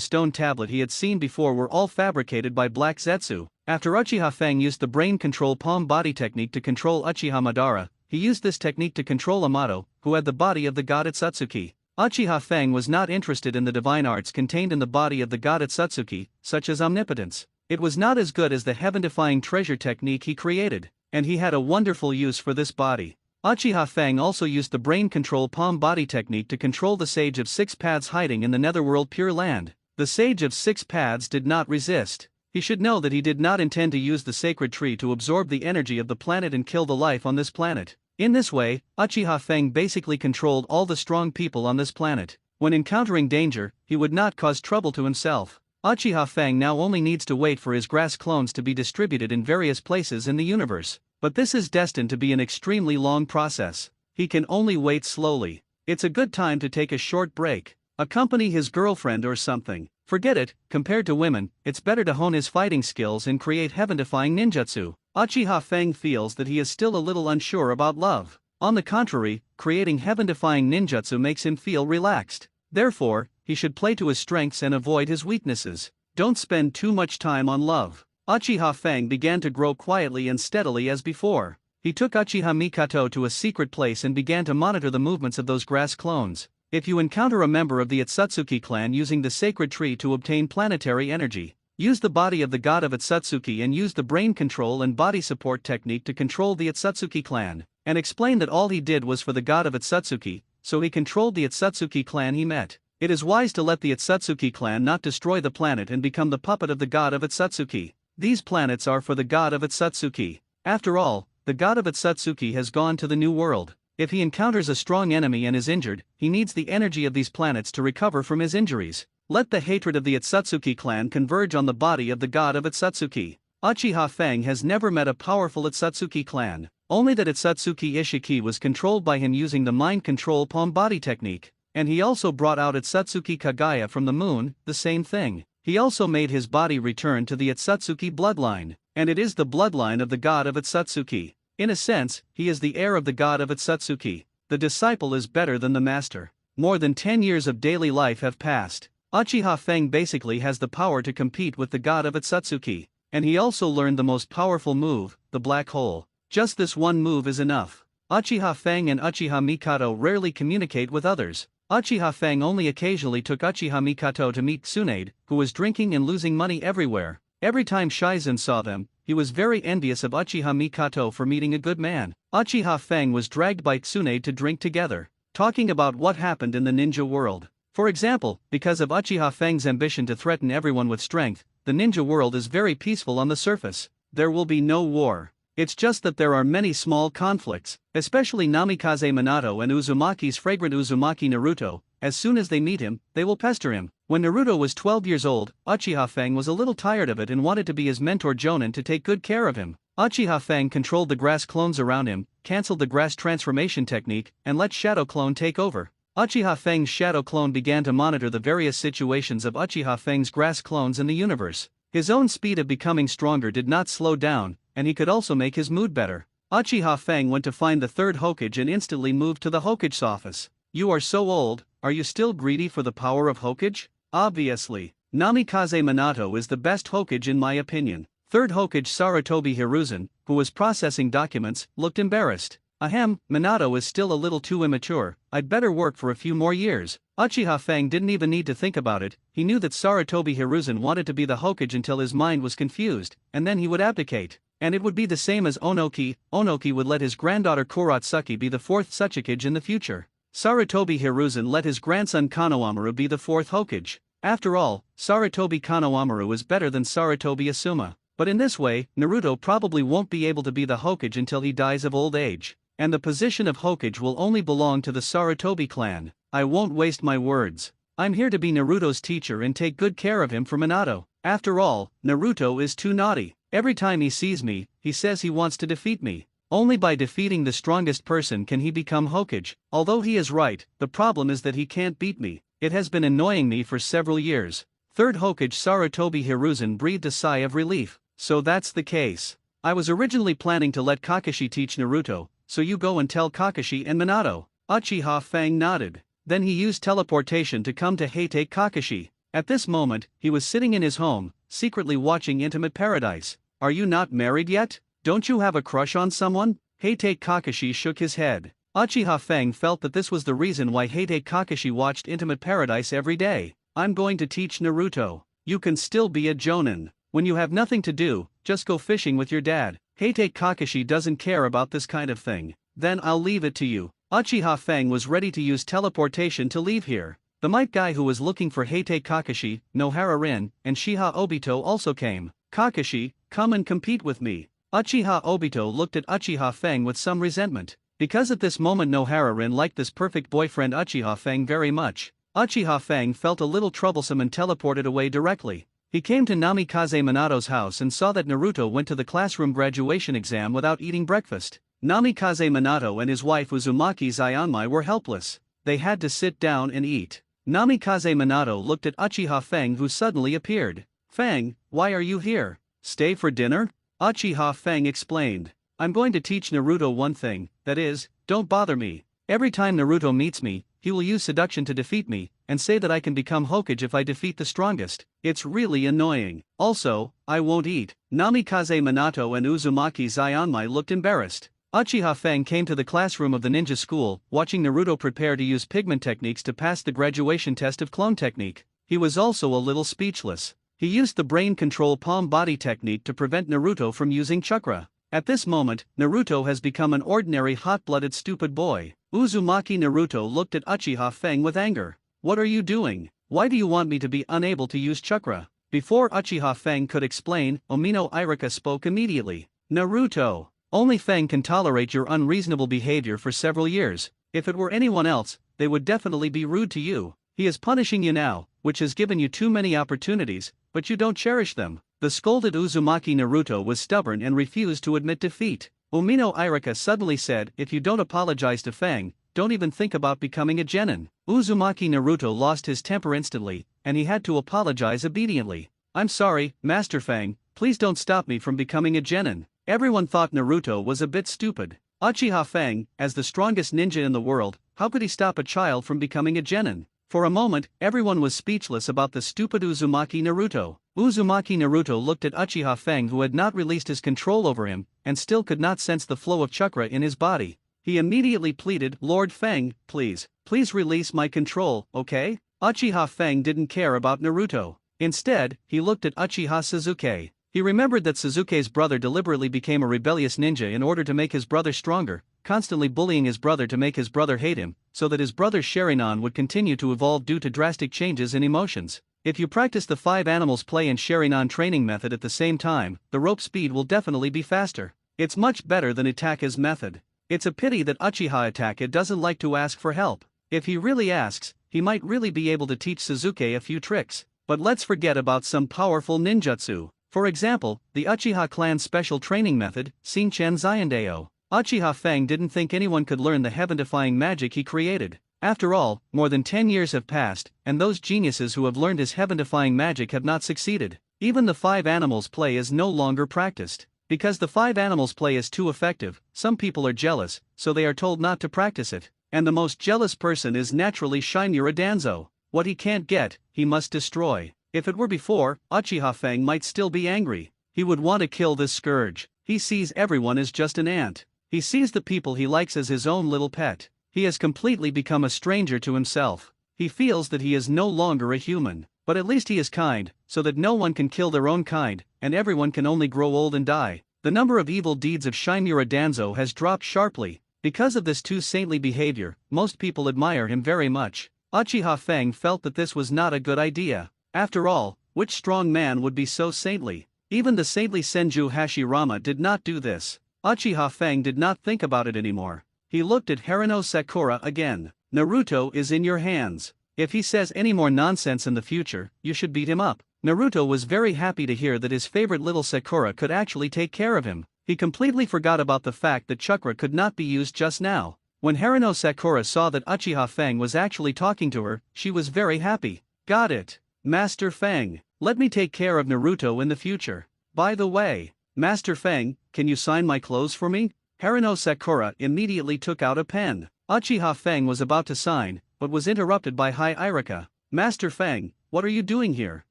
stone tablet he had seen before were all fabricated by Black Zetsu. After Uchiha Fang used the brain control palm body technique to control Uchiha Madara, he used this technique to control Amato, who had the body of the god Atsutsuki. Uchiha Fang was not interested in the divine arts contained in the body of the god Atsutsuki, such as omnipotence. It was not as good as the heaven-defying treasure technique he created, and he had a wonderful use for this body. Uchiha Fang also used the brain control palm body technique to control the Sage of Six Paths hiding in the Netherworld Pure Land. The Sage of Six Paths did not resist. He should know that he did not intend to use the sacred tree to absorb the energy of the planet and kill the life on this planet. In this way, Uchiha Fang basically controlled all the strong people on this planet. When encountering danger, he would not cause trouble to himself. Uchiha Fang now only needs to wait for his grass clones to be distributed in various places in the universe. But this is destined to be an extremely long process. He can only wait slowly. It's a good time to take a short break. Accompany his girlfriend or something. Forget it, compared to women, it's better to hone his fighting skills and create heaven-defying ninjutsu. Uchiha Fang feels that he is still a little unsure about love. On the contrary, creating heaven-defying ninjutsu makes him feel relaxed. Therefore, he should play to his strengths and avoid his weaknesses. Don't spend too much time on love. Uchiha Fang began to grow quietly and steadily as before. He took Uchiha Mikato to a secret place and began to monitor the movements of those grass clones. If you encounter a member of the Atsutsuki clan using the sacred tree to obtain planetary energy, use the body of the god of Atsutsuki and use the brain control and body support technique to control the Atsutsuki clan, and explain that all he did was for the god of Atsutsuki, so he controlled the Atsutsuki clan he met. It is wise to let the Atsutsuki clan not destroy the planet and become the puppet of the god of Atsutsuki. These planets are for the god of Atsutsuki. After all, the god of Atsutsuki has gone to the new world. If he encounters a strong enemy and is injured, he needs the energy of these planets to recover from his injuries. Let the hatred of the Atsutsuki clan converge on the body of the god of Atsutsuki. Uchiha Fang has never met a powerful Atsutsuki clan, only that Atsutsuki Ishiki was controlled by him using the mind control palm body technique, and he also brought out Atsutsuki Kagaya from the moon, the same thing. He also made his body return to the Atsutsuki bloodline, and it is the bloodline of the god of Atsutsuki. In a sense, he is the heir of the god of Atsutsuki. The disciple is better than the master. More than 10 years of daily life have passed. Uchiha Fang basically has the power to compete with the god of Atsutsuki, and he also learned the most powerful move, the black hole. Just this one move is enough. Uchiha Fang and Uchiha Mikato rarely communicate with others. Uchiha Fang only occasionally took Uchiha Mikato to meet Tsunade, who was drinking and losing money everywhere. Every time Shizen saw them, he was very envious of Uchiha Mikato for meeting a good man. Uchiha Fang was dragged by Tsunade to drink together, talking about what happened in the ninja world. For example, because of Uchiha Fang's ambition to threaten everyone with strength, the ninja world is very peaceful on the surface. There will be no war. It's just that there are many small conflicts, especially Namikaze Minato and Uzumaki's fragrant Uzumaki Naruto. As soon as they meet him, they will pester him. When Naruto was 12 years old, Uchiha Fang was a little tired of it and wanted to be his mentor Jonin to take good care of him. Uchiha Fang controlled the grass clones around him, cancelled the grass transformation technique, and let Shadow Clone take over. Uchiha Fang's Shadow Clone began to monitor the various situations of Uchiha Fang's grass clones in the universe. His own speed of becoming stronger did not slow down, and he could also make his mood better. Uchiha Fang went to find the third Hokage and instantly moved to the Hokage's office. "You are so old, are you still greedy for the power of Hokage?" "Obviously. Namikaze Minato is the best Hokage in my opinion." Third Hokage Sarutobi Hiruzen, who was processing documents, looked embarrassed. "Ahem, Minato is still a little too immature, I'd better work for a few more years." Uchiha Fang didn't even need to think about it, he knew that Sarutobi Hiruzen wanted to be the Hokage until his mind was confused, and then he would abdicate. And it would be the same as Onoki. Onoki would let his granddaughter Kuratsuki be the fourth Tsuchikage in the future. Sarutobi Hiruzen let his grandson Konohamaru be the fourth Hokage. After all, Sarutobi Konohamaru is better than Sarutobi Asuma. But in this way, Naruto probably won't be able to be the Hokage until he dies of old age. And the position of Hokage will only belong to the Sarutobi clan. I won't waste my words. I'm here to be Naruto's teacher and take good care of him for Minato. After all, Naruto is too naughty. Every time he sees me, he says he wants to defeat me. Only by defeating the strongest person can he become Hokage. Although he is right, the problem is that he can't beat me. It has been annoying me for several years. Third Hokage Sarutobi Hiruzen breathed a sigh of relief. "So that's the case. I was originally planning to let Kakashi teach Naruto, so you go and tell Kakashi and Minato." Uchiha Fang nodded. Then he used teleportation to come to Heitei Kakashi. At this moment, he was sitting in his home, secretly watching Intimate Paradise. "Are you not married yet? Don't you have a crush on someone?" Heitei Kakashi shook his head. Uchiha Fang felt that this was the reason why Heitei Kakashi watched Intimate Paradise every day. "I'm going to teach Naruto. You can still be a jonin. When you have nothing to do, just go fishing with your dad." Heitei Kakashi doesn't care about this kind of thing. "Then I'll leave it to you." Uchiha Fang was ready to use teleportation to leave here. The might guy who was looking for Heitei Kakashi, Nohara Rin, and Shiha Obito also came. "Kakashi, come and compete with me." Uchiha Obito looked at Uchiha Fang with some resentment. Because at this moment Nohara Rin liked this perfect boyfriend Uchiha Fang very much. Uchiha Fang felt a little troublesome and teleported away directly. He came to Namikaze Minato's house and saw that Naruto went to the classroom graduation exam without eating breakfast. Namikaze Minato and his wife Uzumaki Zayanmai were helpless. They had to sit down and eat. Namikaze Minato looked at Uchiha Fang, who suddenly appeared. "Fang, why are you here? Stay for dinner?" Uchiha Fang explained. "I'm going to teach Naruto one thing, that is, don't bother me. Every time Naruto meets me, he will use seduction to defeat me, and say that I can become Hokage if I defeat the strongest. It's really annoying. Also, I won't eat." Namikaze Minato and Uzumaki Zayanmai looked embarrassed. Uchiha Fang came to the classroom of the ninja school, watching Naruto prepare to use pigment techniques to pass the graduation test of clone technique. He was also a little speechless. He used the brain control palm body technique to prevent Naruto from using chakra. At this moment, Naruto has become an ordinary hot-blooded stupid boy. Uzumaki Naruto looked at Uchiha Fang with anger. "What are you doing? Why do you want me to be unable to use chakra?" Before Uchiha Fang could explain, Omino Irika spoke immediately. "Naruto, only Fang can tolerate your unreasonable behavior for several years. If it were anyone else, they would definitely be rude to you. He is punishing you now, which has given you too many opportunities, but you don't cherish them." The scolded Uzumaki Naruto was stubborn and refused to admit defeat. Umino Irika suddenly said, "If you don't apologize to Fang, don't even think about becoming a genin." Uzumaki Naruto lost his temper instantly, and he had to apologize obediently. "I'm sorry, Master Fang, please don't stop me from becoming a genin." Everyone thought Naruto was a bit stupid. Uchiha Fang, as the strongest ninja in the world, how could he stop a child from becoming a genin? For a moment, everyone was speechless about the stupid Uzumaki Naruto. Uzumaki Naruto looked at Uchiha Fang, who had not released his control over him, and still could not sense the flow of chakra in his body. He immediately pleaded, "Lord Fang, please release my control, okay?" Uchiha Fang didn't care about Naruto. Instead, he looked at Uchiha Sasuke. He remembered that Sasuke's brother deliberately became a rebellious ninja in order to make his brother stronger, constantly bullying his brother to make his brother hate him, so that his brother's Sharingan would continue to evolve due to drastic changes in emotions. If you practice the 5 animals play and Sharingan training method at the same time, the rope speed will definitely be faster. It's much better than Itake's method. It's a pity that Uchiha Itake doesn't like to ask for help. If he really asks, he might really be able to teach Sasuke a few tricks. But let's forget about some powerful ninjutsu. For example, the Uchiha clan's special training method, Shinchan Zyandeo. Uchiha Fang didn't think anyone could learn the heaven-defying magic he created. After all, more than 10 years have passed, and those geniuses who have learned his heaven-defying magic have not succeeded. Even the 5 animals play is no longer practiced. Because the 5 animals play is too effective, some people are jealous, so they are told not to practice it. And the most jealous person is naturally Shinura Danzo. What he can't get, he must destroy. If it were before, Uchiha Fang might still be angry. He would want to kill this scourge. He sees everyone as just an ant. He sees the people he likes as his own little pet. He has completely become a stranger to himself. He feels that he is no longer a human. But at least he is kind, so that no one can kill their own kind, and everyone can only grow old and die. The number of evil deeds of Shinura Danzo has dropped sharply. Because of this too saintly behavior, most people admire him very much. Uchiha Fang felt that this was not a good idea. After all, which strong man would be so saintly? Even the saintly Senju Hashirama did not do this. Uchiha Fang did not think about it anymore. He looked at Haruno Sakura again. Naruto is in your hands. If he says any more nonsense in the future, you should beat him up. Naruto was very happy to hear that his favorite little Sakura could actually take care of him. He completely forgot about the fact that chakra could not be used just now. When Haruno Sakura saw that Uchiha Fang was actually talking to her, she was very happy. Got it. Master Fang, let me take care of Naruto in the future. By the way, Master Fang, can you sign my clothes for me? Haruno Sakura immediately took out a pen. Uchiha Fang was about to sign, but was interrupted by Hai Irika. Master Fang, what are you doing here?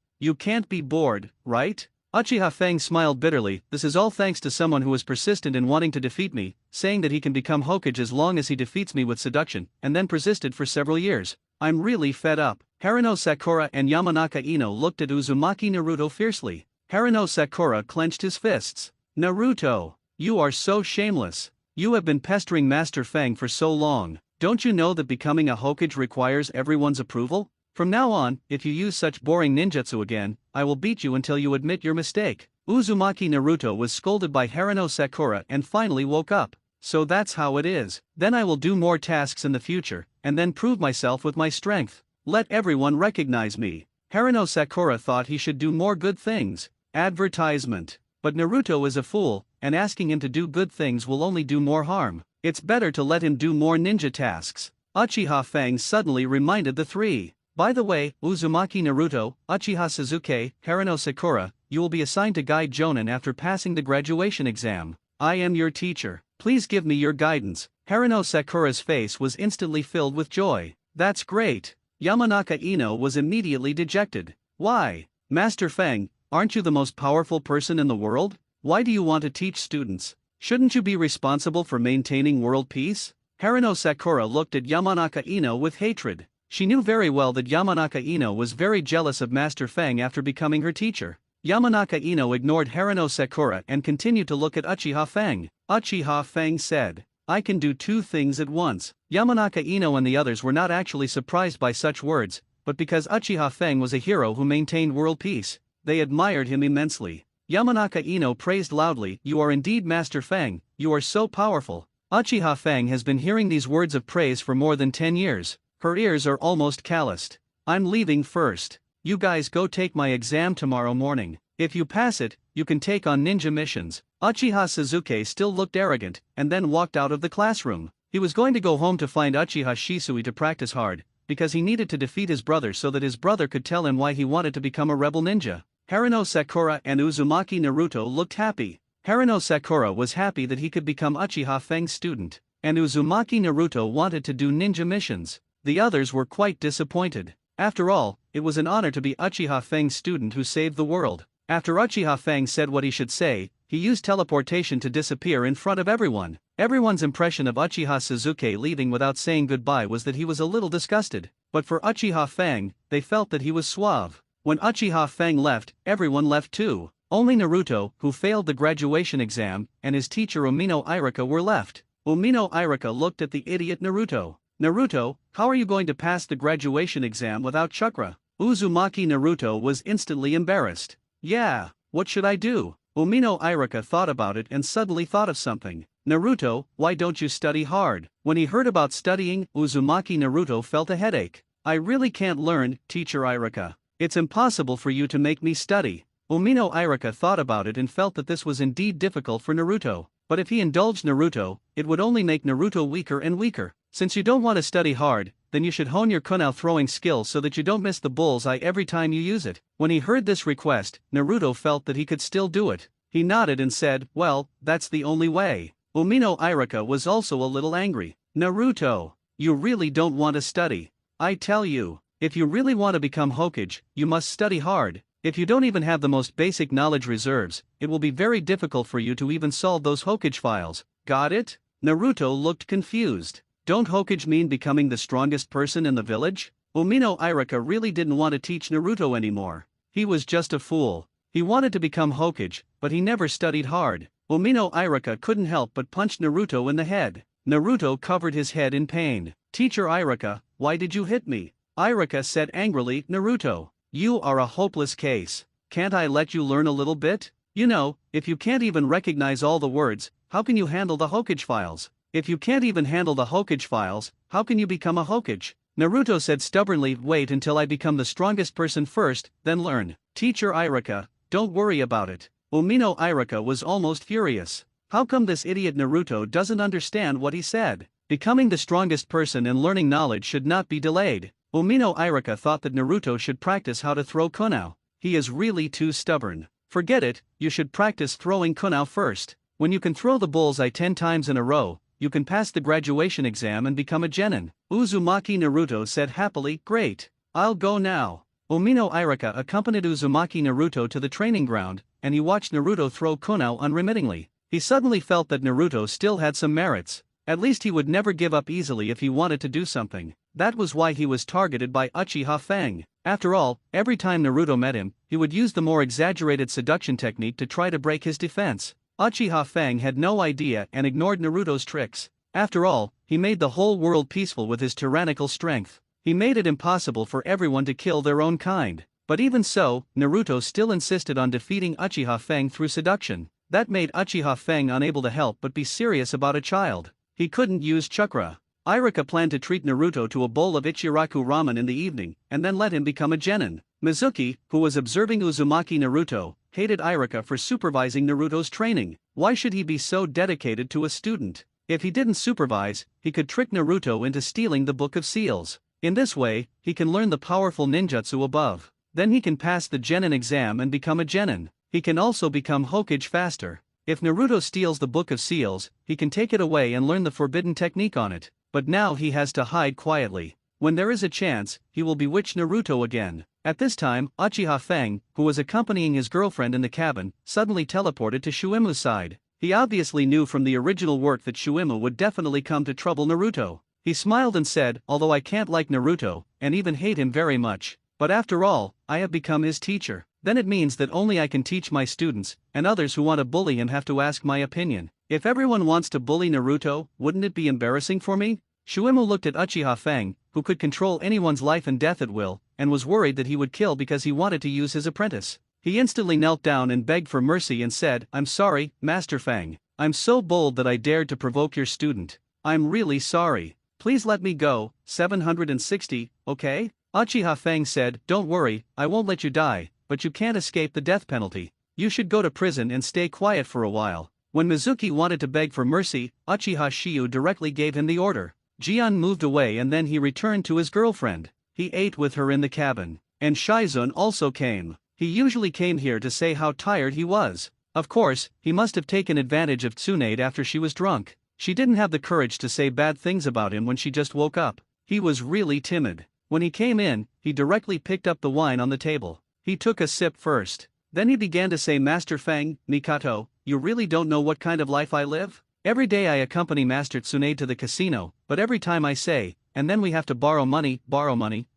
You can't be bored, right? Uchiha Fang smiled bitterly. This is all thanks to someone who is persistent in wanting to defeat me, saying that he can become Hokage as long as he defeats me with seduction, and then persisted for several years. I'm really fed up. Haruno Sakura and Yamanaka Ino looked at Uzumaki Naruto fiercely. Haruno Sakura clenched his fists. Naruto, you are so shameless. You have been pestering Master Fang for so long. Don't you know that becoming a Hokage requires everyone's approval? From now on, if you use such boring ninjutsu again, I will beat you until you admit your mistake. Uzumaki Naruto was scolded by Haruno Sakura and finally woke up. So that's how it is. Then I will do more tasks in the future, and then prove myself with my strength. Let everyone recognize me. Haruno Sakura thought he should do more good things. Advertisement. But Naruto is a fool, and asking him to do good things will only do more harm. It's better to let him do more ninja tasks. Uchiha Fang suddenly reminded the 3. By the way, Uzumaki Naruto, Uchiha Sasuke, Haruno Sakura, you will be assigned to guide Jonin after passing the graduation exam. I am your teacher. Please give me your guidance. Haruno Sakura's face was instantly filled with joy. That's great. Yamanaka Ino was immediately dejected. Why? Master Fang, aren't you the most powerful person in the world? Why do you want to teach students? Shouldn't you be responsible for maintaining world peace? Haruno Sakura looked at Yamanaka Ino with hatred. She knew very well that Yamanaka Ino was very jealous of Master Fang after becoming her teacher. Yamanaka Ino ignored Haruno Sakura and continued to look at Uchiha Fang. Uchiha Fang said, I can do 2 things at once. Yamanaka Ino and the others were not actually surprised by such words, but because Uchiha Fang was a hero who maintained world peace, they admired him immensely. Yamanaka Ino praised loudly, You are indeed Master Fang, you are so powerful. Uchiha Fang has been hearing these words of praise for more than 10 years. Her ears are almost calloused. I'm leaving first. You guys go take my exam tomorrow morning. If you pass it, you can take on ninja missions. Uchiha Sasuke still looked arrogant, and then walked out of the classroom. He was going to go home to find Uchiha Shisui to practice hard, because he needed to defeat his brother so that his brother could tell him why he wanted to become a rebel ninja. Haruno Sakura and Uzumaki Naruto looked happy. Haruno Sakura was happy that he could become Uchiha Fang's student, and Uzumaki Naruto wanted to do ninja missions. The others were quite disappointed. After all, it was an honor to be Uchiha Fang's student who saved the world. After Uchiha Fang said what he should say, he used teleportation to disappear in front of everyone. Everyone's impression of Uchiha Sasuke leaving without saying goodbye was that he was a little disgusted. But for Uchiha Fang, they felt that he was suave. When Uchiha Fang left, everyone left too. Only Naruto, who failed the graduation exam, and his teacher Umino Irika were left. Umino Irika looked at the idiot Naruto. Naruto, how are you going to pass the graduation exam without chakra? Uzumaki Naruto was instantly embarrassed. Yeah, what should I do? Umino Irika thought about it and suddenly thought of something. Naruto, why don't you study hard? When he heard about studying, Uzumaki Naruto felt a headache. I really can't learn, Teacher Irika. It's impossible for you to make me study. Umino Irika thought about it and felt that this was indeed difficult for Naruto. But if he indulged Naruto, it would only make Naruto weaker and weaker. Since you don't want to study hard, then you should hone your kunai throwing skill so that you don't miss the bullseye every time you use it. When he heard this request, Naruto felt that he could still do it. He nodded and said, well, that's the only way. Umino Irika was also a little angry. Naruto, you really don't want to study. I tell you, if you really want to become Hokage, you must study hard. If you don't even have the most basic knowledge reserves, it will be very difficult for you to even solve those Hokage files. Got it? Naruto looked confused. Don't Hokage mean becoming the strongest person in the village? Umino Irika really didn't want to teach Naruto anymore. He was just a fool. He wanted to become Hokage, but he never studied hard. Umino Irika couldn't help but punch Naruto in the head. Naruto covered his head in pain. Teacher Irika, why did you hit me? Irika said angrily, Naruto, you are a hopeless case. Can't I let you learn a little bit? You know, if you can't even recognize all the words, how can you handle the Hokage files? If you can't even handle the Hokage files, how can you become a Hokage? Naruto said stubbornly, wait until I become the strongest person first, then learn. Teacher Irika, don't worry about it. Umino Irika was almost furious. How come this idiot Naruto doesn't understand what he said? Becoming the strongest person and learning knowledge should not be delayed. Umino Irika thought that Naruto should practice how to throw kunai. He is really too stubborn. Forget it, you should practice throwing kunai first. When you can throw the bullseye 10 times in a row, you can pass the graduation exam and become a genin. Uzumaki Naruto said happily, great. I'll go now. Umino Irika accompanied Uzumaki Naruto to the training ground, and he watched Naruto throw kunai unremittingly. He suddenly felt that Naruto still had some merits. At least he would never give up easily if he wanted to do something. That was why he was targeted by Uchiha Fang. After all, every time Naruto met him, he would use the more exaggerated seduction technique to try to break his defense. Uchiha Fang had no idea and ignored Naruto's tricks. After all, he made the whole world peaceful with his tyrannical strength. He made it impossible for everyone to kill their own kind. But even so, Naruto still insisted on defeating Uchiha Fang through seduction. That made Uchiha Fang unable to help but be serious about a child. He couldn't use chakra. Irika planned to treat Naruto to a bowl of Ichiraku ramen in the evening, and then let him become a genin. Mizuki, who was observing Uzumaki Naruto, hated Irika for supervising Naruto's training. Why should he be so dedicated to a student? If he didn't supervise, he could trick Naruto into stealing the Book of Seals. In this way, he can learn the powerful ninjutsu above. Then he can pass the genin exam and become a genin. He can also become Hokage faster. If Naruto steals the Book of Seals, he can take it away and learn the forbidden technique on it. But now he has to hide quietly. When there is a chance, he will bewitch Naruto again. At this time, Uchiha Fang, who was accompanying his girlfriend in the cabin, suddenly teleported to Shuimu's side. He obviously knew from the original work that Shuimu would definitely come to trouble Naruto. He smiled and said, although I can't like Naruto, and even hate him very much, but after all, I have become his teacher. Then it means that only I can teach my students, and others who want to bully him have to ask my opinion. If everyone wants to bully Naruto, wouldn't it be embarrassing for me? Shuimu looked at Uchiha Fang, who could control anyone's life and death at will, and was worried that he would kill because he wanted to use his apprentice. He instantly knelt down and begged for mercy and said, I'm sorry, Master Fang. I'm so bold that I dared to provoke your student. I'm really sorry. Please let me go. 760, okay? Uchiha Fang said, don't worry, I won't let you die, but you can't escape the death penalty. You should go to prison and stay quiet for a while. When Mizuki wanted to beg for mercy, Uchiha Shiyu directly gave him the order. Jian moved away and then he returned to his girlfriend. He ate with her in the cabin. And Shizun also came. He usually came here to say how tired he was. Of course, he must have taken advantage of Tsunade after she was drunk. She didn't have the courage to say bad things about him when she just woke up. He was really timid. When he came in, he directly picked up the wine on the table. He took a sip first. Then he began to say, Master Fang, Mikato, you really don't know what kind of life I live? Every day I accompany Master Tsunade to the casino, but every time I say, and then we have to borrow money,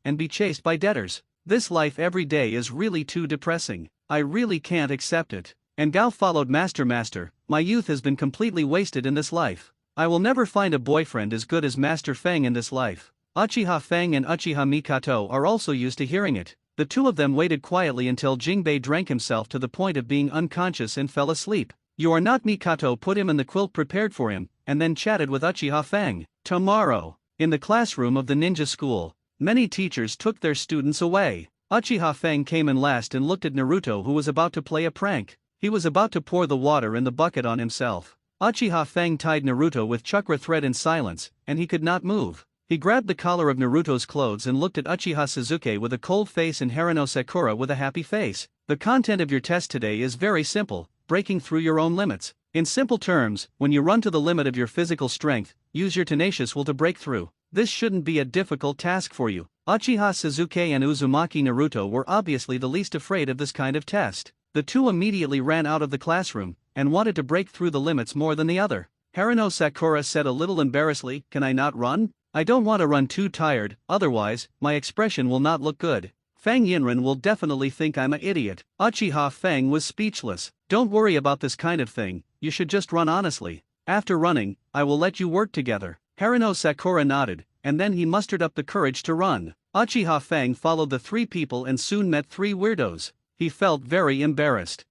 and be chased by debtors. This life every day is really too depressing. I really can't accept it. And Gao followed Master, my youth has been completely wasted in this life. I will never find a boyfriend as good as Master Fang in this life. Uchiha Fang and Uchiha Mikato are also used to hearing it. The two of them waited quietly until Jinbei drank himself to the point of being unconscious and fell asleep. "You are not Mikato," put him in the quilt prepared for him, and then chatted with Uchiha Fang. Tomorrow, in the classroom of the ninja school, many teachers took their students away. Uchiha Fang came in last and looked at Naruto, who was about to play a prank. He was about to pour the water in the bucket on himself. Uchiha Fang tied Naruto with chakra thread in silence, and he could not move. He grabbed the collar of Naruto's clothes and looked at Uchiha Sasuke with a cold face and Haruno Sakura with a happy face. "The content of your test today is very simple: breaking through your own limits. In simple terms, when you run to the limit of your physical strength, use your tenacious will to break through. This shouldn't be a difficult task for you." Uchiha Sasuke and Uzumaki Naruto were obviously the least afraid of this kind of test. The two immediately ran out of the classroom, and wanted to break through the limits more than the other. Haruno Sakura said a little embarrassedly, "Can I not run? I don't want to run too tired, otherwise, my expression will not look good. Fang Yinren will definitely think I'm an idiot." Uchiha Fang was speechless. "Don't worry about this kind of thing, you should just run honestly. After running, I will let you work together." Haruno Sakura nodded, and then he mustered up the courage to run. Uchiha Fang followed the three people and soon met three weirdos. He felt very embarrassed.